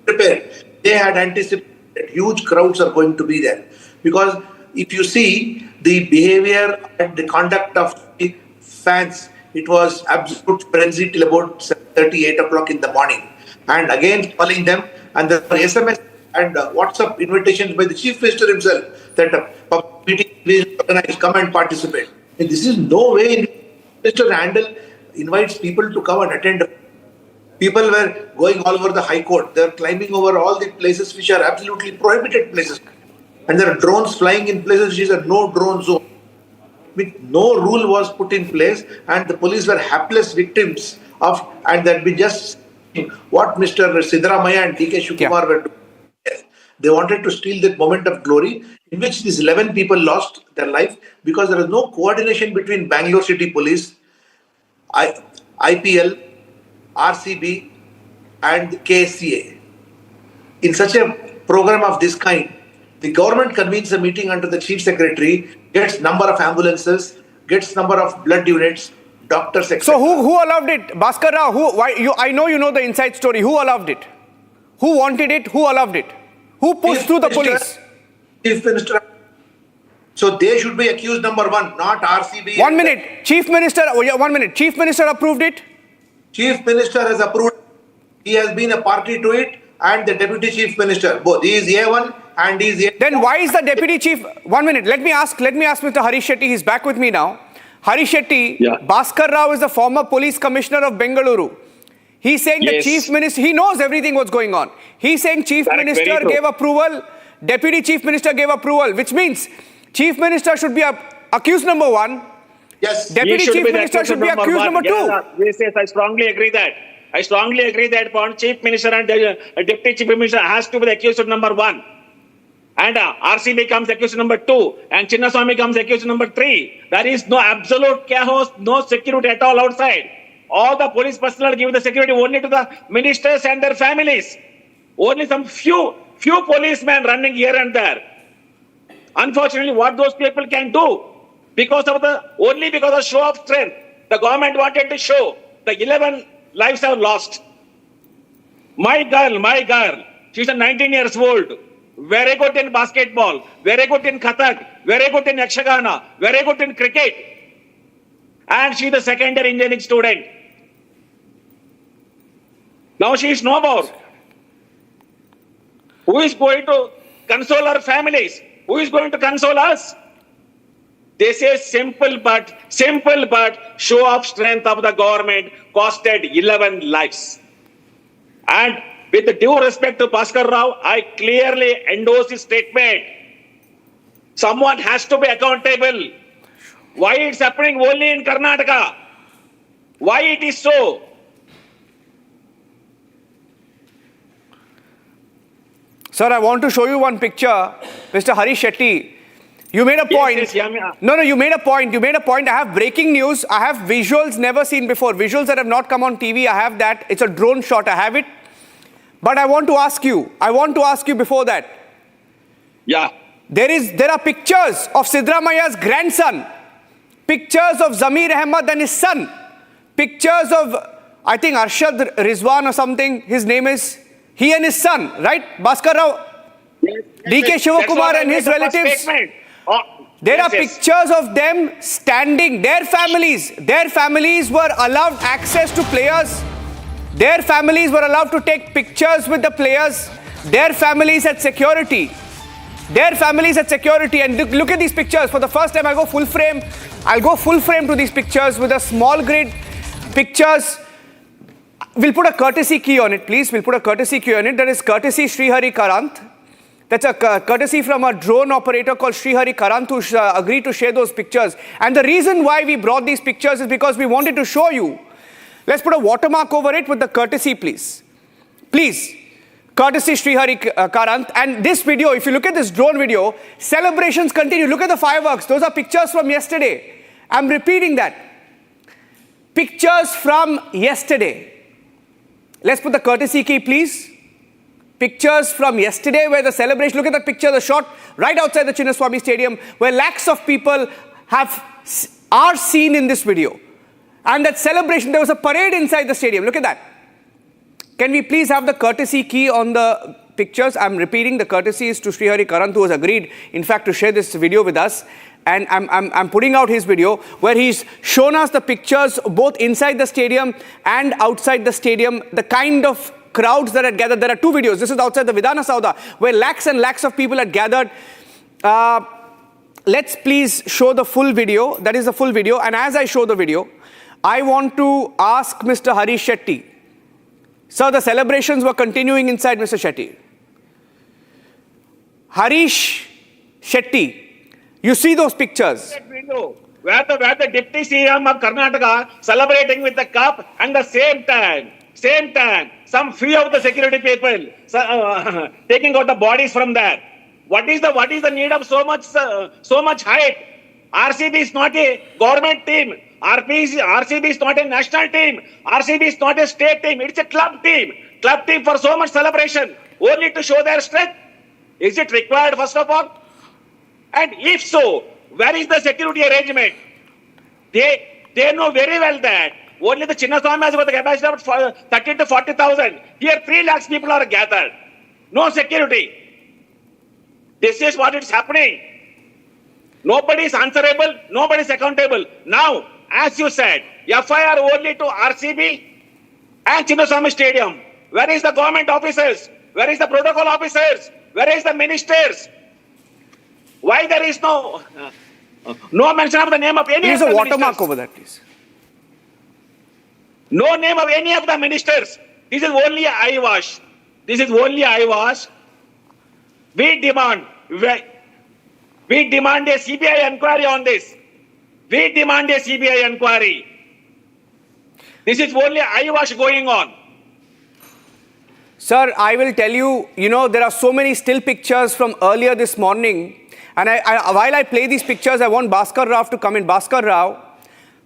S13: prepared. They had anticipated that huge crowds are going to be there. Because if you see the behavior and the conduct of the fans, it was absolute frenzy till about 7:30, 8 o'clock in the morning. And again calling them, and the SMS and WhatsApp invitations by the Chief Minister himself that a public meeting is organized, come and participate. And this is no way Mr. Handel invites people to come and attend. People were going all over the High Court. They are climbing over all the places which are absolutely prohibited places. And there are drones flying in places which is a no drone zone. No rule was put in place, and the police were hapless victims of, and that we just what Mr. Siddaramaiah and D.K. Shivakumar were doing. They wanted to steal that moment of glory in which these 11 people lost their life because there was no coordination between Bangalore City Police, IPL, RCB and KSCA. In such a program of this kind, the government convenes a meeting under the Chief Secretary, gets number of ambulances, gets number of blood units, doctors, etc.
S1: So who allowed it? Bhaskar Rao, I know you know the inside story. Who allowed it? Who wanted it? Who allowed it? Who pushed through the police?
S13: Chief Minister. So they should be accused number one, not RCB.
S1: 1 minute. Chief Minister, 1 minute. Chief Minister approved it?
S13: Chief Minister has approved. He has been a party to it, and the Deputy Chief Minister. Both. He is A1 and he is A2.
S1: Then why is the Deputy Chief... 1 minute. Let me ask Mr. Harish Shetty. He's back with me now. Harish Shetty, Bhaskar Rao is the former police commissioner of Bengaluru. He's saying the Chief Minister... He knows everything what's going on. He's saying Chief Minister gave approval, Deputy Chief Minister gave approval, which means Chief Minister should be accused number one.
S13: Yes.
S1: Deputy Chief Minister should be accused number two.
S4: Yes, I strongly agree that. I strongly agree that Chief Minister and Deputy Chief Minister has to be the accused number one. And RCB comes accused number 2. And Chinnaswamy comes accused number 3. There is no absolute chaos, no security at all outside. All the police personnel give the security only to the ministers and their families. Only some few policemen running here and there. Unfortunately, what those people can do, only because of show of strength, the government wanted to show the 11 lives are lost. My girl, she's 19 years old, very good in basketball, very good in Kathak, very good in Yakshagana, very good in cricket. And she's the second year engineering student. Now she is no more. Who is going to console our families? Who is going to console us? This is simple but show of strength of the government costed 11 lives. And with the due respect to Bhaskar Rao, I clearly endorse his statement. Someone has to be accountable. Why it's happening only in Karnataka? Why it is so?
S1: Sir, I want to show you one picture. Mr. Harish Shetty, you made a point. No, you made a point. I have breaking news. I have visuals never seen before. Visuals that have not come on TV. I have that. It's a drone shot. I have it. But I want to ask you before that.
S4: Yeah.
S1: There are pictures of Siddaramaiah's grandson. Pictures of Zamir Ahmad and his son. Pictures of, I think, Arshad Rizwan or something. His name is... He and his son, right? Bhaskar Rao, D.K. Shivakumar and his relatives. There are pictures of them standing. Their families were allowed access to players. Their families were allowed to take pictures with the players. Their families had security. And look at these pictures. For the first time, I'll go full frame to these pictures with a small grid pictures. We'll put a courtesy key on it, please. That is courtesy Srihari Karant. That's a courtesy from a drone operator called Srihari Karant who agreed to share those pictures. And the reason why we brought these pictures is because we wanted to show you. Let's put a watermark over it with the courtesy, please. Please. Courtesy Srihari Karant. And this video, if you look at this drone video, celebrations continue. Look at the fireworks. Those are pictures from yesterday. I'm repeating that. Pictures from yesterday. Let's put the courtesy key, please. Pictures from yesterday where the celebration, look at the picture, the shot right outside the Chinnaswamy Stadium where lakhs of people are seen in this video. And that celebration, there was a parade inside the stadium. Look at that. Can we please have the courtesy key on the pictures. I'm repeating, the courtesy is to Srihari Karant, who has agreed, in fact, to share this video with us. And I'm putting out his video where he's shown us the pictures both inside the stadium and outside the stadium, the kind of crowds that had gathered. There are two videos. This is outside the Vidhana Saudha, where lakhs and lakhs of people had gathered. Let's please show the full video. That is the full video. And as I show the video, I want to ask Mr. Harish Shetty. Sir, the celebrations were continuing inside, Mr. Shetty. Harish Shetty, you see those pictures?
S4: That video where the deputy CM of Karnataka celebrating with the cup, and the same time, some few of the security people taking out the bodies from there. What is the need of so much height? RCB is not a government team. RCB is not a national team. RCB is not a state team. It's a club team. Club team for so much celebration, only to show their strength. Is it required, first of all? And if so, where is the security arrangement? They know very well that only the Chinnaswamy has got the capacity of 30 to 40,000. Here 3 lakhs people are gathered. No security. This is what is happening. Nobody is answerable. Nobody is accountable. Now, as you said, FIR only to RCB and Chinnaswamy Stadium. Where is the government officers? Where is the protocol officers? Where is the ministers? Why there is no mention of the name of any of the ministers?
S1: There's a watermark over that, please.
S4: No name of any of the ministers. This is only eyewash. This is only eyewash. We demand a CBI inquiry on this. We demand a CBI inquiry. This is only eyewash going on.
S1: Sir, I will tell you, there are so many still pictures from earlier this morning. And while I play these pictures, I want Bhaskar Rao to come in. Bhaskar Rao,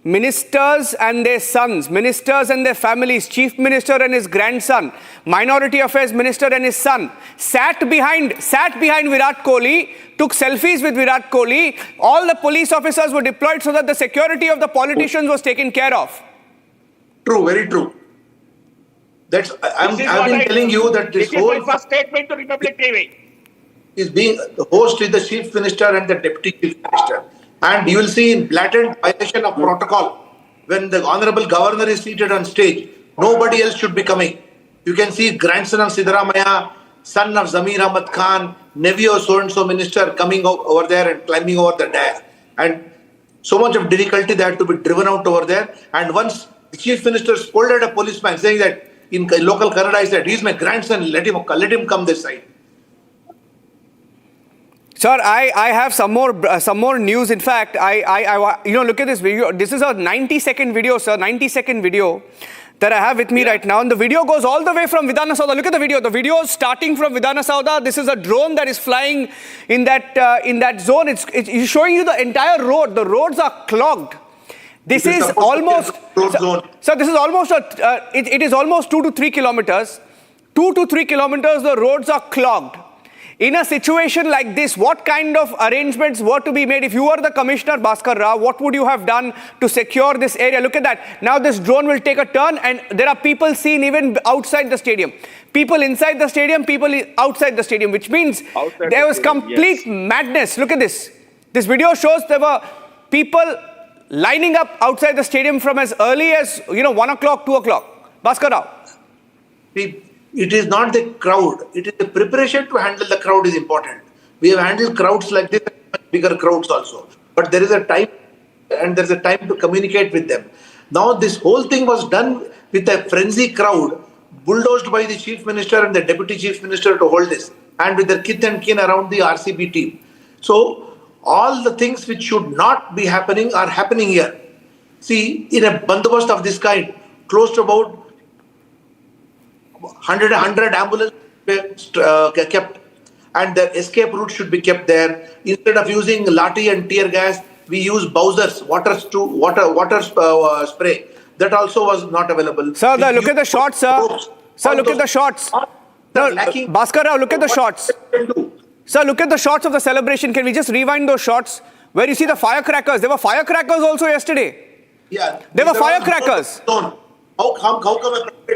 S1: ministers and their sons, ministers and their families, chief minister and his grandson, minority affairs minister and his son, sat behind Virat Kohli, took selfies with Virat Kohli. All the police officers were deployed so that the security of the politicians was taken care of.
S13: True, very true. I've been telling you that this whole
S4: is my first statement to Republic TV.
S13: Is being the host is the chief minister and the deputy chief minister. And you will see in blatant violation of protocol, when the honorable governor is seated on stage, nobody else should be coming. You can see grandson of Siddaramaiah, son of Zamir Ahmad Khan, nephew of so-and-so minister coming over there and climbing over the dais. And so much of difficulty they had to be driven out over there. And once the chief minister scolded a policeman saying that in local Kannada, I said, he's my grandson, let him come this side.
S1: Sir, I have some more news. In fact, look at this video. This is a 90-second video, sir. 90-second video that I have with me right now. And the video goes all the way from Vidhana Saudha. Look at the video. The video is starting from Vidhana Saudha. This is a drone that is flying in that zone. It's showing you the entire road. The roads are clogged. This is almost, sir, this is almost, it is almost 2 to 3 kilometers. 2 to 3 kilometers, the roads are clogged. In a situation like this, what kind of arrangements were to be made? If you were the commissioner, Bhaskar Rao, what would you have done to secure this area? Look at that. Now this drone will take a turn and there are people seen even outside the stadium. People inside the stadium, people outside the stadium, which means there was complete madness. Look at this. This video shows there were people lining up outside the stadium from as early as, 1 o'clock, 2 o'clock. Bhaskar Rao.
S13: It is not the crowd. It is the preparation to handle the crowd is important. We have handled crowds like this, bigger crowds also. But there is a time and there is a time to communicate with them. Now this whole thing was done with a frenzy crowd, bulldozed by the chief minister and the deputy chief minister to hold this, and with their kith and kin around the RCB team. So all the things which should not be happening are happening here. See, in a bandobast of this kind, close to about 100 ambulances kept, and the escape route should be kept there. Instead of using lathi and tear gas, we use Bowser's water spray. That also was not available.
S1: Sir, look at the shots, sir. Sir, look at the shots. Bhaskar Rao, look at the shots. Sir, look at the shots of the celebration. Can we just rewind those shots where you see the firecrackers? There were firecrackers also yesterday.
S13: Yeah.
S1: There were firecrackers.
S13: How come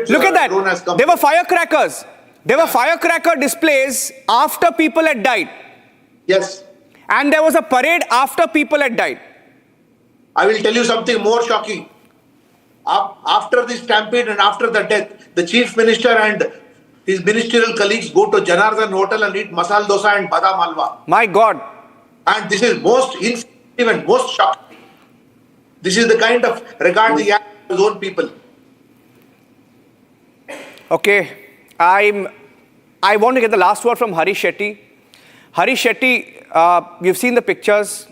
S1: Look at that. There were firecrackers. There were firecracker displays after people had died.
S13: Yes.
S1: And there was a parade after people had died.
S13: I will tell you something more shocking. After the stampede and after the death, the chief minister and his ministerial colleagues go to Janardhan Hotel and eat masala dosa and badam halwa.
S1: My God.
S13: And this is most insensitive and most shocking. This is the kind of regard he has for his own people.
S1: Okay, I want to get the last word from Harish Shetty. Harish Shetty, you've seen the pictures,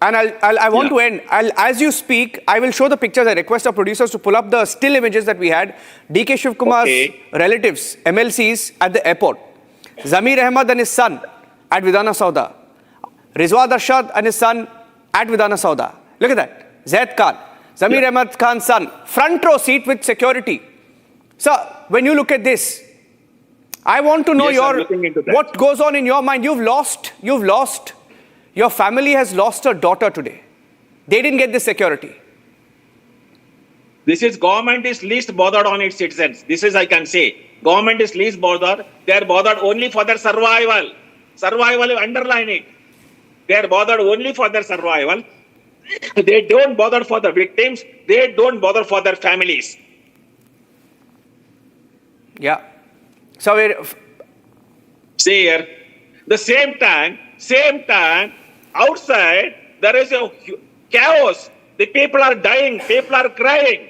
S1: and I want to end. As you speak, I will show the pictures. I request our producers to pull up the still images that we had. DK Shivkumar's relatives, MLCs at the airport. Zamir Ahmad and his son at Vidhana Sauda. Rizwa Arshad and his son at Vidhana Sauda. Look at that. Zaid Khan, Zamir Ahmad Khan's son, front row seat with security. Sir, when you look at this, I want to know what goes on in your mind. You've lost, your family has lost a daughter today. They didn't get the security.
S4: This is government is least bothered on its citizens. This is I can say. Government is least bothered. They are bothered only for their survival. Survival, underline it. They are bothered only for their survival. They don't bother for the victims. They don't bother for their families.
S1: Yeah. So
S4: see here, the same time, outside there is a chaos. The people are dying, people are crying.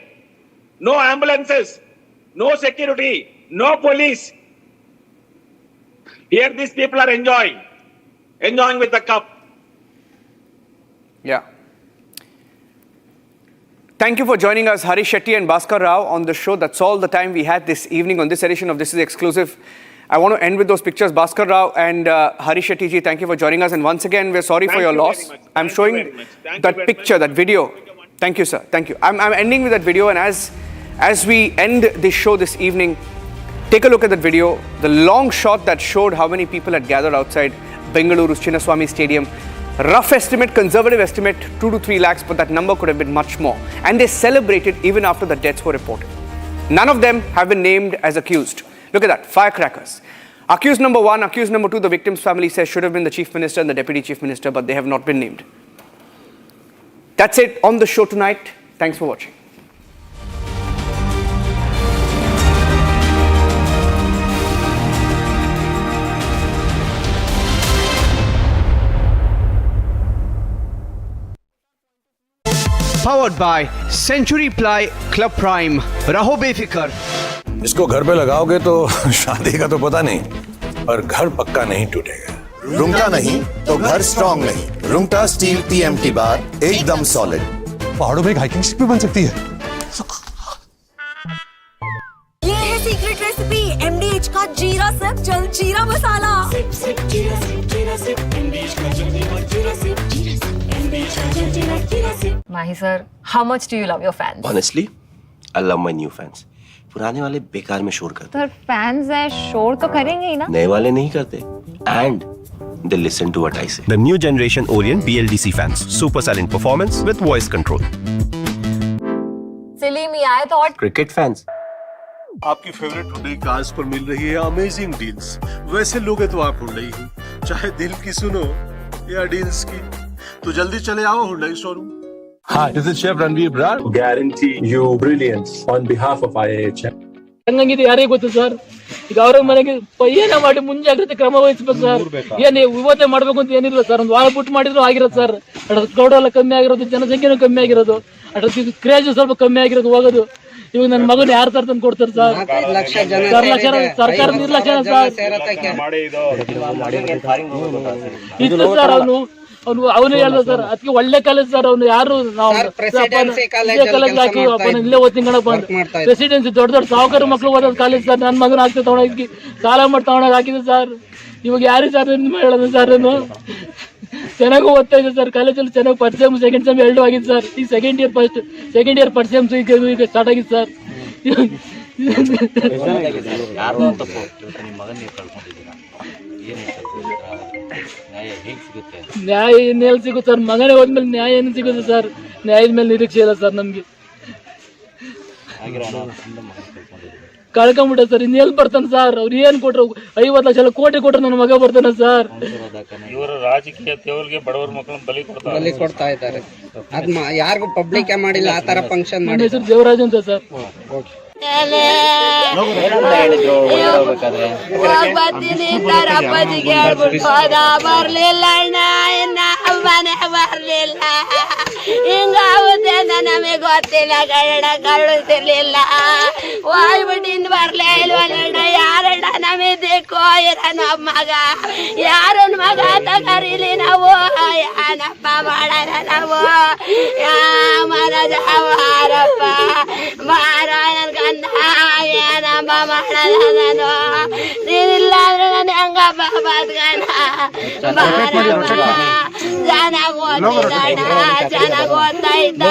S4: No ambulances, no security, no police. Here these people are enjoying with the cup.
S1: Yeah. Thank you for joining us, Harish Shetty and Bhaskar Rao, on the show. That's all the time we had this evening on this edition of This Is Exclusive. I want to end with those pictures. Bhaskar Rao and Harish Shetty ji, thank you for joining us. And once again, we're sorry for your loss. I'm showing that picture, that video. Thank you, sir. Thank you. I'm ending with that video. And as we end this show this evening, take a look at that video. The long shot that showed how many people had gathered outside Bengaluru's Chinnaswamy Stadium. Rough estimate, conservative estimate, 2 to 3 lakhs, but that number could have been much more. And they celebrated even after the deaths were reported. None of them have been named as accused. Look at that, firecrackers. Accused number 1, accused number 2, the victim's family says should have been the chief minister and the deputy chief minister, but they have not been named. That's it on the show tonight. Thanks for watching. Powered by Century Ply Club Prime. रहो बेफिक्र.
S23: इसको घर पे लगाओगे तो शादी का तो पता नहीं, पर घर पक्का नहीं टूटेगा.
S15: रुंगटा नहीं तो घर स्ट्रॉन्ग नहीं. रुंगटा स्टील TMT बार एकदम सॉलिड.
S23: पहाड़ों में एक हाइकिंग शिप भी बन सकती है.
S10: ये है सीक्रेट रेसिपी MDH का जीरा सिप जल जीरा मसाला. सिप सिप जीरा सिप MDH का जल जीरा SIP.
S14: Mahi sir, how much do you love your fans?
S7: Honestly, I love my new fans. पुराने वाले बेकार में शोर करते.
S14: Sir, fans है शोर तो करेंगे ही ना.
S7: नए वाले नहीं करते. And they listen to what I say.
S20: The new generation Orient BLDC fans. Super silent performance with voice control.
S14: Silly me, I thought.
S7: Cricket fans.
S23: आपकी फेवरेट हुंडई कार्स पर मिल रही है अमेजिंग डील्स. वैसे लोगे तो आप हुंडई ही, चाहे दिल की सुनो या डील्स की, तो जल्दी चले आओ Hyundai showroom.
S21: Hi, this is Chef Ranveer Brar. Guarantee you brilliance on behalf of IIHM.
S12: ಹಂಗಂಗಿದೆ ಯಾರಿಗೆ ಗೊತ್ತು ಸರ್. ಈಗ ಅವ್ರ ಮನೆಗೆ ಏನ ಮಾಡಿ ಮುಂಜಾಗ್ರತೆ ಕ್ರಮ ವಹಿಸ್ಬೇಕು ಸರ್. ಏನ್ ಇವತ್ತೇ ಮಾಡ್ಬೇಕು ಅಂತ ಏನಿಲ್ಲ ಸರ್. ಒಂದು ವಾರ ಬಿಟ್ಟು ಮಾಡಿದ್ರು ಆಗಿರೋದು ಸರ್. ಕ್ರೌಡ್ ಎಲ್ಲ ಕಮ್ಮಿ ಆಗಿರೋದು, ಜನಸಂಖ್ಯೆನೂ ಕಮ್ಮಿ ಆಗಿರೋದು, ಕ್ರೇಜ್ ಸ್ವಲ್ಪ ಕಮ್ಮಿ ಆಗಿರೋದು ಹೋಗೋದು. ಇವಾಗ ನನ್ನ ಮಗನ ಯಾರು ತರ ತಂದು ಕೊಡ್ತಾರೆ ಸರ್. ಸರ್ಕಾರ ನಿರ್ಲಕ್ಷ್ಯ ಸರ್. ಇತ್ತು ಸರ್ ಅವನು ಹೇಳ್ದ ಸರ್. ಅದಕ್ಕೆ ಒಳ್ಳೆ ಕಾಲೇಜ್ ಸರ್. ಅವ್ನು ಯಾರು ಕಾಲೇಜ್ ಹಾಕಿ ಇಲ್ಲೇ ಓದ್ತೀನಿ ಕಣ ಬಂದು ಪ್ರೆಸಿಡೆನ್ಸಿ ದೊಡ್ಡ ದೊಡ್ಡ ಸಾಹುಕಾರ ಮಕ್ಳು ಓದೋದು ಕಾಲೇಜ್ ಸರ್. ನನ್ನ ಮಗನ ಆಗ್ತದೆ ತಗೊಂಡೋಗಿ ಸಾಲ ಮಾಡಿ ತಗೊಂಡೋಗಿ ಹಾಕಿದೆ ಸರ್. ಇವಾಗ ಯಾರು ಸರ್ ಹೇಳೋದು ಸರ್. ಚೆನ್ನಾಗಿ ಓದ್ತಾ ಇದೆ ಸರ್. ಕಾಲೇಜಲ್ಲಿ ಚೆನ್ನಾಗಿ ಫಸ್ಟ್ ಸೆಮ್ ಸೆಕೆಂಡ್ ಸೆಮ್ 2 ಆಗಿದೆ ಸರ್. ಈ ಸೆಕೆಂಡ್ ಇಯರ್ ಫಸ್ಟ್ ಸೆಮ್ ಈಗ ಸ್ಟಾರ್ಟ್ ಆಗಿದೆ ಸರ್. ನ್ಯಾಯ ಇನ್ನೆಲ್ಲಿ ಸಿಗುತ್ತೆ ಸರ್. ಮಗನೇ ಹೋದ್ಮೇಲೆ ನ್ಯಾಯ ಏನು ಸಿಗುತ್ತೆ ಸರ್. ನ್ಯಾಯದ ಮೇಲೆ ನಿರೀಕ್ಷೆ ಇಲ್ಲ ಸರ್ ನಮ್ಗೆ. ಕಳ್ಕೊಂಡ್ಬಿಟ್ಟೆ ಸರ್. ಇನ್ನು ಎಲ್ಲಿ ಬರ್ತಾನೆ ಸರ್? ಅವ್ರು ಏನ್ ಕೊಟ್ರು? 50 ಲಕ್ಷ ಕೋಟಿ ಕೊಟ್ರೆ ನನ್ನ ಮಗ ಬರ್ತಾನೆ ಸರ್.
S6: ಇವರು ರಾಜಕೀಯ ತೇವಲ್ಗೆ ಬಡವರ ಮಕ್ಕಳನ್ನ ಬಲಿ ಕೊಡ್ತಾ ಇದ್ದಾರೆ. ಅದ್ ಯಾರಿಗೂ ಪಬ್ಲಿಕ್ ಮಾಡಿಲ್ಲ ಆ ತರ ಫಂಕ್ಷನ್
S12: ನನ್ನ ಹೆಸರು ದೇವರಾಜ್ ಅಂತ ಸರ್.
S5: ಬರ್ತೀನಿ ಸರ್, ಅಪ್ಪಾಜಿಗೆ ಹೇಳ್ಬಿಟ್ಟು ಹೋದ. ಬರ್ಲಿಲ್ಲ ಅಣ್ಣ, ಇನ್ನ ಮನೆ ಬರ್ಲಿಲ್ಲ. ಹಿಂಗಾಗುತ್ತೆ ನಮಗೆ ಗೊತ್ತಿಲ್ಲ ಕನ್ನಡ, ಕಳಿಸಿರ್ಲಿಲ್ಲ. ಹೋಗ್ಬಿಟ್ಟು ಇನ್ ಬರ್ಲೇ ಇಲ್ವಲ್ಲ. ಯಾರಣ್ಣ ನಮಗೆ ದಿಕ್ಕು? ಇರನ ಮಗ, ಯಾರನ್ ಮಗ ಅಂತ ಕರೀಲಿ ನಾವು? ಏನಪ್ಪ ಮಾಡೋಣ ನಾವು? ಮನಜ ಮಾರಪ್ಪ ಮಾರ ನನ್ ಗಂಡ, ಏನಪ್ಪ ಮಾಡೋಣ ನಾನು? ನೀನಿಲ್ಲ ಅಂದ್ರೆ ನಾನು ಹೆಂಗಪ್ಪ ಬದ್ಗಣ? ಚೆನ್ನಾಗ್ ಓದ್ತಿದ್ದ, ಚೆನ್ನಾಗ್ ಓದ್ತಾ ಇದ್ದ.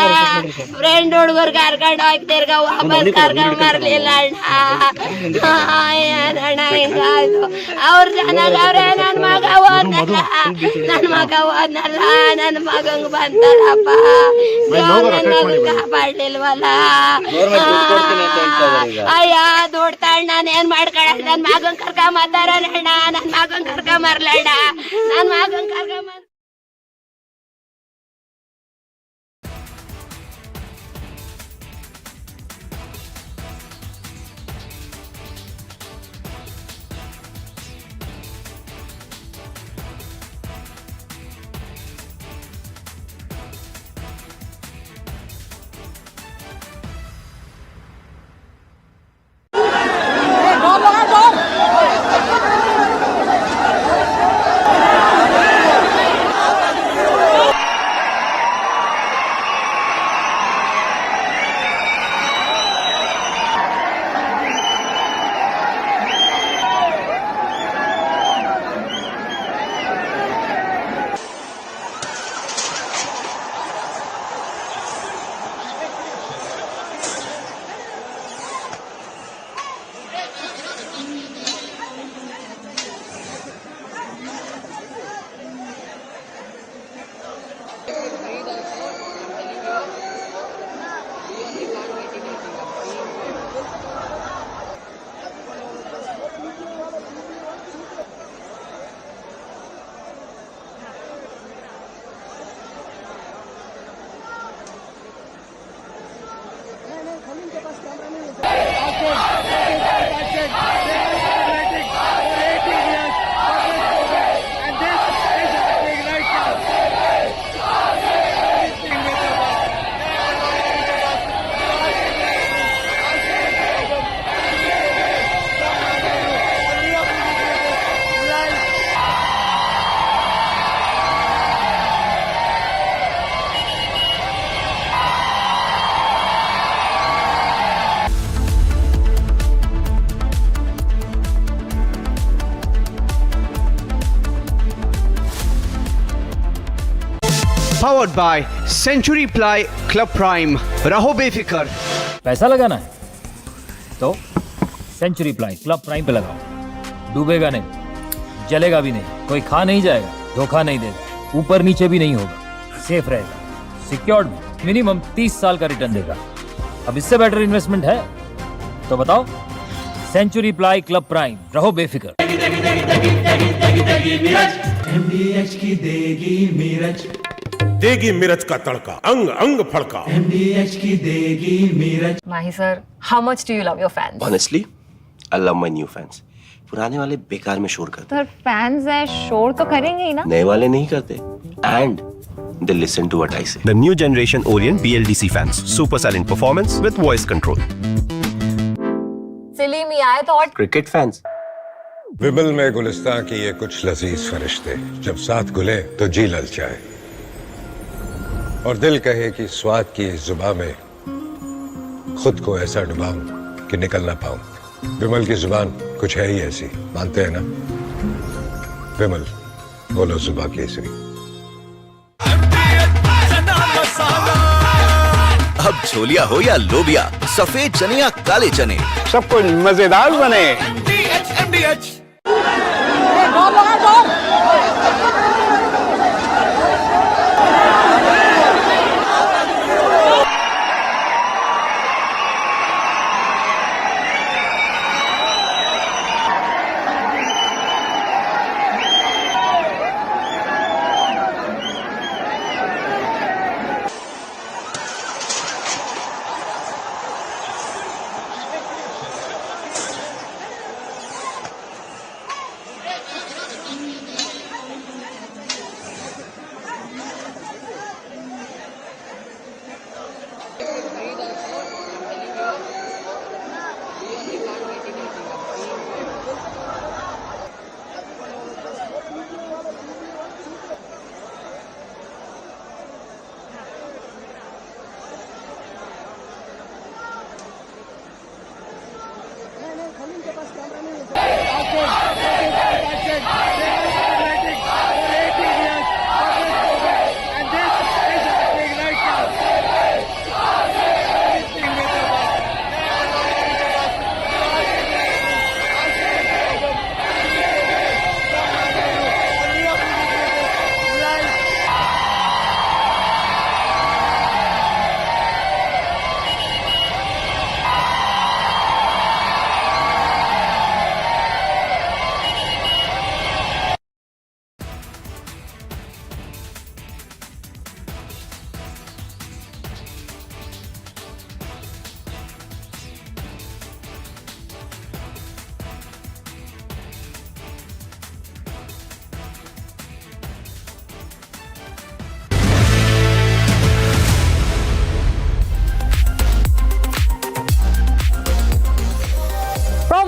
S5: ಫ್ರೆಂಡ್ ಹುಡುಗರು ಕರ್ಕೊಂಡು ಹೋಗ್ತಿರ್ಗ ವಾಪಸ್ ಕರ್ಕೊಂಡ್ ಬರ್ಲಿಲ್ಲ ಅಣ್ಣ. ಏನಣ್ಣ ಹಿಂಗಾಯ್ತು? ಅವ್ರು ಚೆನ್ನಾಗವ್ರೆ, ನನ್ ಮಗ ಓದ್ನಲ್ಲ, ನನ್ ಮಗ ಓದ್ನಲ್ಲ, ನನ್ ಮಗಂಗ್ ಬಂತಲ್ಲಪ್ಪ. ಕಾಪಾಡ್ಲಿಲ್ವಲ್ಲ. ಅಯ್ಯ ದುಡ್ಡು ತಣ್ಣ ನಾನೇನ್ ಮಾಡ್ಕೊಳ? ನನ್ ಮಗನ್ ಕರ್ಕೊಂಬತ್ತಾರಣ್ಣ, ನನ್ ಮಗನ್ ಕರ್ಕೊಂಬರ್ಲಣ್ಣ, ನನ್ ಮಗನ್ ಕರ್ಕೊಂಬ.
S1: Powered by Century Ply Club Prime. रहो बेफिक्र.
S11: पैसा लगाना है तो सेंचुरी प्लाई क्लब प्राइम पे लगाओ. डूबेगा नहीं, जलेगा भी नहीं, कोई खा नहीं जाएगा, धोखा नहीं देगा, ऊपर नीचे भी नहीं होगा, सेफ रहेगा, सिक्योर्ड भी, मिनिमम 30 साल का रिटर्न देगा. अब इससे बेटर इन्वेस्टमेंट है तो बताओ. सेंचुरी प्लाई क्लब प्राइम, रहो बेफिक्र.
S18: MDH की देगी मिर्च,
S17: देगी मिर्च का तड़का, अंग अंग फड़का.
S18: MDH की देगी मिर्च.
S14: Mahi sir, how much do you love your fans?
S7: Honestly, I love my new fans. पुराने वाले बेकार में शोर करते.
S14: सर फैंस है, शोर तो करेंगे ही ना.
S7: नए वाले नहीं करते. And they listen to what I say.
S20: The new generation Orient BLDC fans. Super silent performance with voice control.
S14: Silly me, I thought.
S7: Cricket fans.
S23: विमल में गुलिस्तां की ये कुछ लजीज फरिश्ते जब साथ घुले तो जी ललचाए और दिल कहे कि स्वाद की इस जुबान में खुद को ऐसा डुबाऊं कि निकल ना पाऊं. विमल की जुबान कुछ है ही ऐसी, मानते हैं ना? विमल बोलो जुबान केसरी.
S15: अब छोलिया हो या लोबिया, सफेद चने या काले चने,
S22: सब कुछ मजेदार बने.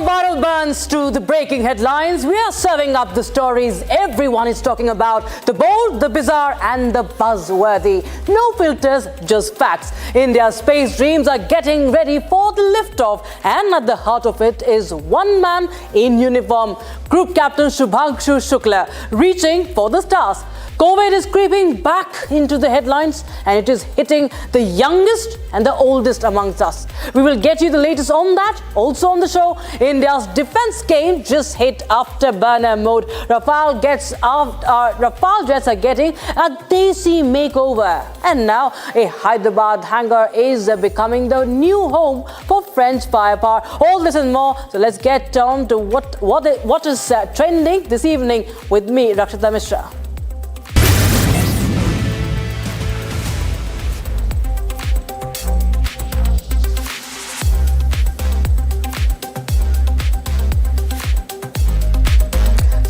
S2: From viral burns to the breaking headlines, we are serving up the stories everyone is talking about. The bold, the bizarre and the buzzworthy. No filters, just facts. India's space dreams are getting ready for the liftoff, and at the heart of it is one man in uniform. Group Captain Shubhanshu Shukla reaching for the stars. COVID is creeping back into the headlines, and it is hitting the youngest and the oldest amongst us. We will get you the latest on that. Also on the show, India's defense game just hit afterburner mode. Rafale jets are getting a desi makeover, and now a Hyderabad hangar is becoming the new home for French firepower. All this and more. So let's get on to what is trending this evening with me, Rakshita Mishra.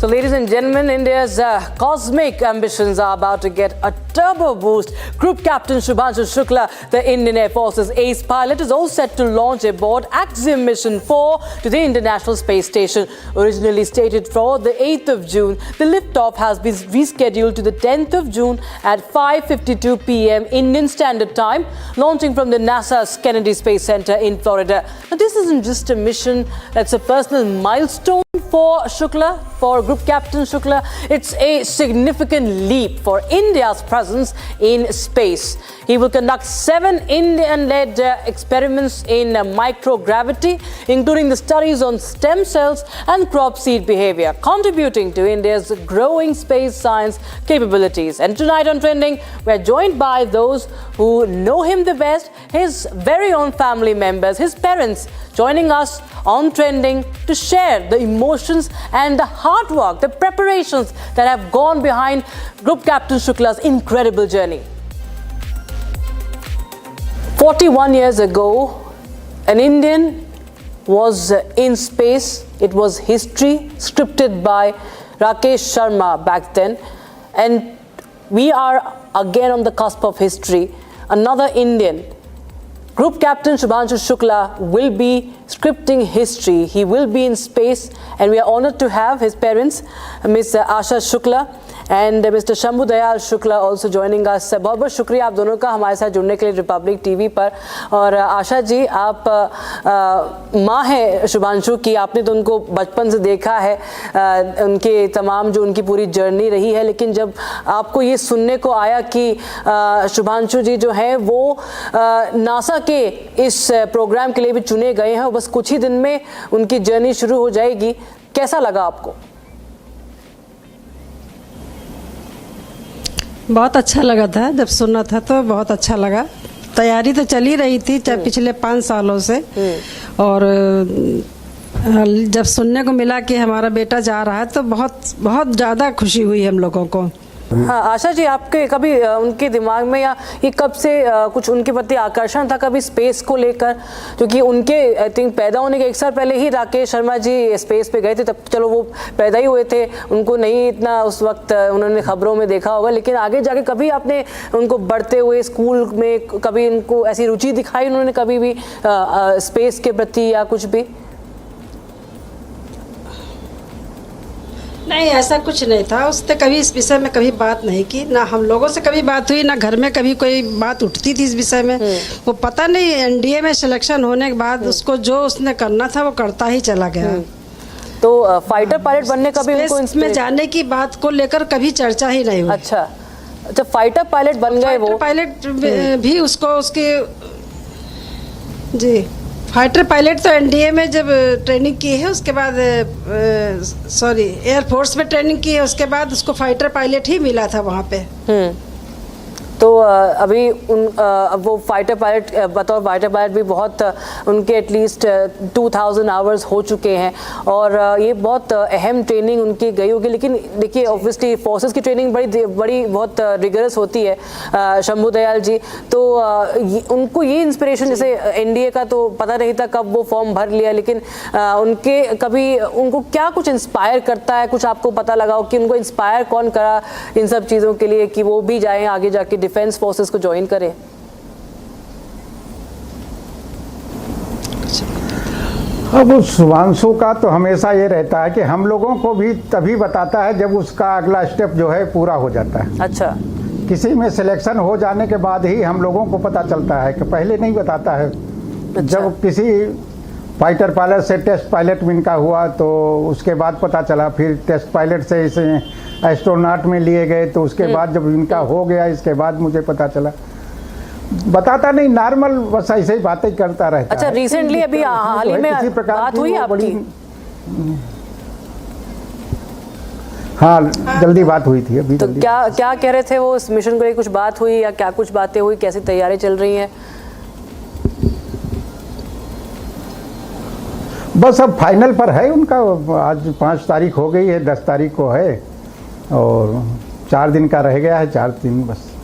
S2: So, ladies and gentlemen, India's cosmic ambitions are about to get a turbo boost. Group Captain Shubhanshu Shukla, the Indian Air Force's ace pilot, is all set to launch aboard Axiom Mission 4 to the International Space Station. Originally stated for the 8th of June, the liftoff has been rescheduled to the 10th of June at 5:52 p.m. Indian Standard Time, launching from the NASA's Kennedy Space Center in Florida. Now, this isn't just a mission, that's a personal milestone for Shukla, for Group Captain Shukla. It's a significant leap for India's presence in space. He will conduct 7 Indian-led experiments in microgravity, including the studies on stem cells and crop seed behavior, contributing to India's growing space science capabilities. And tonight on Trending, we're joined by those who know him the best, his very own family members, his parents, joining us on Trending to share the emotions and the hard work, the preparations that have gone behind Group Captain Shukla's incredible journey. 41 years ago, an Indian was in space. It was history scripted by Rakesh Sharma back then. And we are again on the cusp of history. Another Indian, Group Captain Shubhanshu Shukla, will be scripting history. He will be in space, and we are honored to have his parents, Ms. Asha Shukla and Mr. Shambhu Dayal Shukla, also joining us. बहुत बहुत शुक्रिया आप दोनों का हमारे साथ जुड़ने के लिए रिपब्लिक टीवी पर. और आशा जी, आप माँ हैं शुभांशु की, आपने तो उनको बचपन से देखा है, उनके तमाम जो उनकी पूरी जर्नी रही है, लेकिन जब आपको ये सुनने को आया कि शुभांशु जी जो हैं वो नासा के इस प्रोग्राम के लिए भी चुने गए हैं, बस कुछ ही दिन में उनकी जर्नी शुरू हो जाएगी, कैसा लगा आपको?
S9: बहुत अच्छा लगा था, जब सुना था तो बहुत अच्छा लगा. तैयारी तो चली रही थी पिछले 5 सालों से, और जब सुनने को मिला कि हमारा बेटा जा रहा है तो बहुत बहुत ज़्यादा खुशी हुई हम लोगों को.
S2: हाँ आशा जी, आपके कभी उनके दिमाग में या ये कब से कुछ उनके प्रति आकर्षण था कभी स्पेस को लेकर? क्योंकि उनके आई थिंक पैदा होने के 1 साल पहले ही राकेश शर्मा जी स्पेस पे गए थे, तब चलो वो पैदा ही हुए थे, उनको नहीं इतना उस वक्त उन्होंने खबरों में देखा होगा, लेकिन आगे जाके कभी आपने उनको बढ़ते हुए स्कूल में कभी उनको ऐसी रुचि दिखाई उन्होंने कभी भी स्पेस के प्रति या कुछ भी?
S9: नहीं, ऐसा कुछ नहीं था. उसने कभी इस विषय में कभी बात नहीं की, ना हम लोगों से कभी बात हुई, ना घर में कभी कोई बात उठती थी इस विषय में. वो पता नहीं एनडीए में सिलेक्शन होने के बाद उसको जो उसने करना था वो करता ही चला गया.
S2: तो फाइटर पायलट बनने का भी उनको
S9: इसमें जाने की बात को लेकर कभी चर्चा ही नहीं हुई.
S2: अच्छा, जब फाइटर पायलट बन गए वो
S9: पायलट भी उसको उसके जी फाइटर पायलट तो एनडीए में जब ट्रेनिंग की है उसके बाद एयरफोर्स में ट्रेनिंग की है, उसके बाद उसको फाइटर पायलट ही मिला था वहाँ पे.
S2: तो अभी वो फाइटर पायलट बतौर फाइटर पायलट भी बहुत उनके एटलीस्ट 2000 आवर्स हो चुके हैं, और ये बहुत अहम ट्रेनिंग उनकी गई होगी. लेकिन देखिए ऑब्वियसली फोर्सेस की ट्रेनिंग बड़ी बहुत रिगरस होती है. शंभू दयाल जी, तो उनको ये इंस्पिरेशन, जैसे एनडीए का तो पता नहीं था कब वो फॉर्म भर लिया, लेकिन उनको क्या कुछ इंस्पायर करता है, कुछ आपको पता लगा हो कि उनको इंस्पायर कौन करा इन सब चीज़ों के लिए कि वो भी जाएं आगे जाके डिफेंस फोर्सेस को ज्वाइन करें?
S3: अब उस शुभांशु का तो हमेशा ये रहता है कि हम लोगों को भी तभी बताता है जब उसका अगला स्टेप जो है पूरा हो जाता है।
S2: अच्छा,
S3: किसी में सिलेक्शन हो जाने के बाद ही हम लोगों को पता चलता है कि पहले नहीं बताता है।
S2: अच्छा।
S3: जब किसी फाइटर पायलट से टेस्ट पायलट में इनका हुआ तो उसके बाद पता चला, फिर टेस्ट पायलट से इसे एस्ट्रोनॉट में लिए गए तो उसके बाद जब इनका हो गया इसके बाद मुझे पता चला। बताता नहीं, नॉर्मल बस ऐसे ही बातें करता रहता
S2: अच्छा,
S3: है।
S2: रिसेंटली अभी हाल ही में बात हुई आपकी?
S3: हाँ, जल्दी बात हुई थी अभी।
S2: तो क्या कह रहे थे वो इस मिशन को, कुछ बात हुई या क्या कुछ बातें हुई, कैसी तैयारी चल रही है?
S3: बस अब फाइनल पर है उनका। आज 5 तारीख हो गई है, 10 तारीख को है और 4 दिन का रह गया है।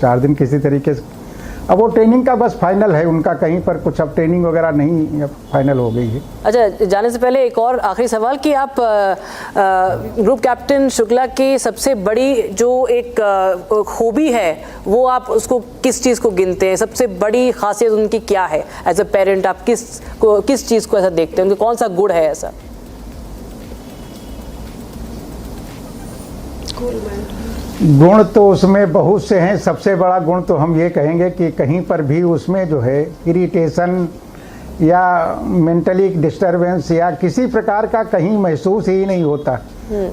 S3: 4 दिन किसी तरीके से अब वो ट्रेनिंग का बस फाइनल है उनका, कहीं पर कुछ अब ट्रेनिंग वगैरह नहीं, अब फाइनल हो गई है।
S2: अच्छा, जाने से पहले एक और आखिरी सवाल कि आप ग्रुप कैप्टन शुक्ला की सबसे बड़ी जो एक खूबी है वो आप उसको किस चीज़ को गिनते हैं? सबसे बड़ी खासियत उनकी क्या है? एज अ पेरेंट आप किस चीज़ को ऐसा देखते हैं? उनका कौन सा गुण है ऐसा?
S3: गुण तो उसमें बहुत से हैं। सबसे बड़ा गुण तो हम ये कहेंगे कि कहीं पर भी उसमें जो है इरिटेशन या मेंटली डिस्टरबेंस या किसी प्रकार का कहीं महसूस ही नहीं होता।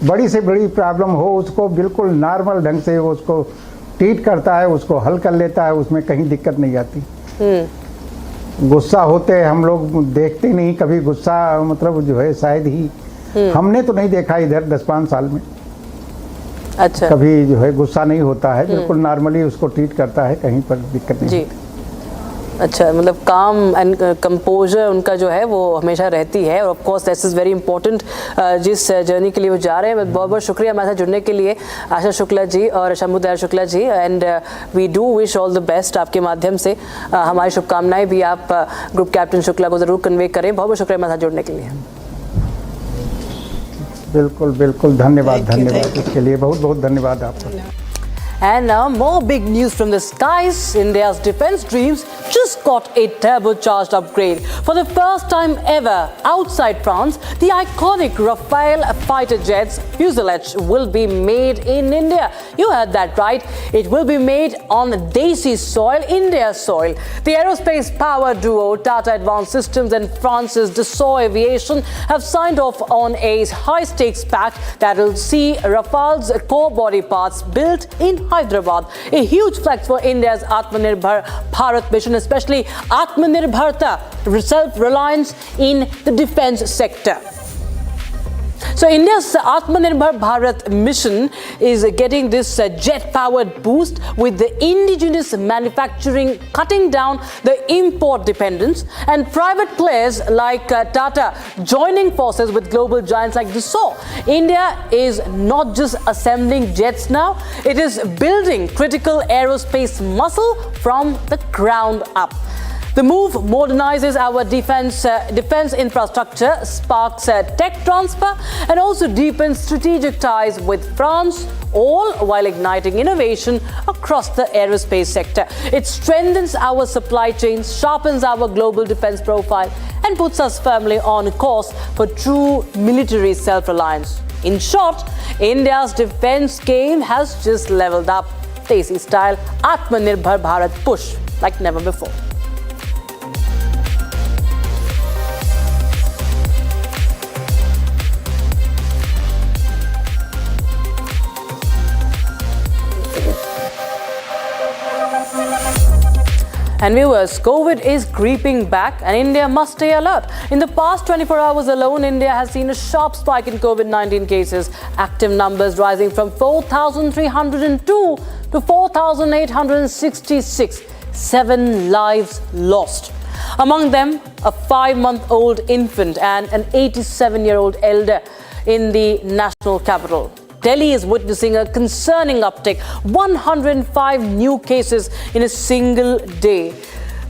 S3: बड़ी से बड़ी प्रॉब्लम हो उसको बिल्कुल नॉर्मल ढंग से वो उसको ट्रीट करता है, उसको हल कर लेता है, उसमें कहीं दिक्कत नहीं आती। गुस्सा होते हम लोग देखते नहीं कभी गुस्सा, मतलब जो है शायद ही हमने तो नहीं देखा इधर 10-5 साल में।
S2: अच्छा,
S3: कभी जो है गुस्सा नहीं होता है, बिल्कुल नॉर्मली उसको ट्रीट करता है, कहीं पर दिक्कत नहीं
S2: जी। अच्छा, मतलब काम एंड कंपोजर उनका जो है वो हमेशा रहती है और of course this is very important जिस जर्नी के लिए वो जा रहे हैं। बहुत बहुत शुक्रिया हमारे साथ जुड़ने के लिए आशा शुक्ला जी और Shambhudayal Shukla ji, and we do wish all the best. आपके माध्यम से हमारी शुभकामनाएं भी आप ग्रुप कैप्टन शुक्ला को ज़रूर कन्वे करें। बहुत बहुत शुक्रिया हमारे साथ जुड़ने के लिए।
S3: बिल्कुल बिल्कुल, धन्यवाद इसके लिए बहुत बहुत धन्यवाद आपका।
S2: And now more big news from the skies. India's defense dreams just got a turbocharged upgrade. For the first time ever outside France, the iconic Rafale fighter jets fuselage will be made in India. You heard that right. It will be made on Desi soil, India's soil. The aerospace power duo Tata Advanced Systems and France's Dassault Aviation have signed off on a high-stakes pact that will see Rafale's core body parts built in Hyderabad. A huge flex for India's Atmanirbhar Bharat mission, especially Atmanirbharta, self-reliance in the defense sector. So India's Atmanirbhar Bharat mission is getting this jet-powered boost with the indigenous manufacturing cutting down the import dependence, and private players like Tata joining forces with global giants like Dassault. India is not just assembling jets now, it is building critical aerospace muscle from the ground up. The move modernizes our defense infrastructure, sparks tech transfer, and also deepens strategic ties with France, all while igniting innovation across the aerospace sector. It strengthens our supply chains, sharpens our global defense profile, and puts us firmly on course for true military self-reliance. In short, India's defense game has just leveled up. Desi style Atmanirbhar Bharat push like never before. And viewers, COVID is creeping back and India must stay alert. In the past 24 hours alone, India has seen a sharp spike in COVID-19 cases. Active numbers rising from 4,302 to 4,866. 7 lives lost. Among them, a 5-month-old infant and an 87-year-old elder in the national capital. Delhi is witnessing a concerning uptick, 105 new cases in a single day.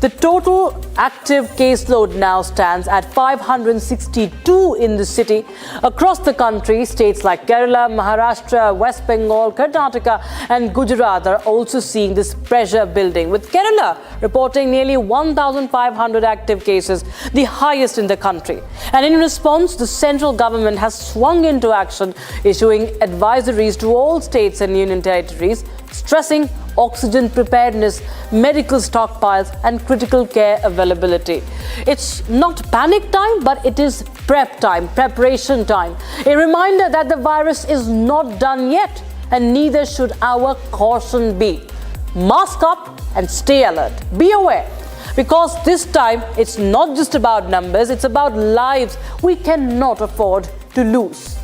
S2: The total active caseload now stands at 562 in the city. Across the country, states like Kerala, Maharashtra, West Bengal, Karnataka and Gujarat are also seeing this pressure building, with Kerala reporting nearly 1,500 active cases, the highest in the country. And in response, the central government has swung into action, issuing advisories to all states and union territories, stressing oxygen preparedness, medical stockpiles and critical care availability. It's not panic time, but it is prep time, preparation time. A reminder that the virus is not done yet, and neither should our caution be. Mask up and stay alert. Be aware, because this time it's not just about numbers, it's about lives we cannot afford to lose.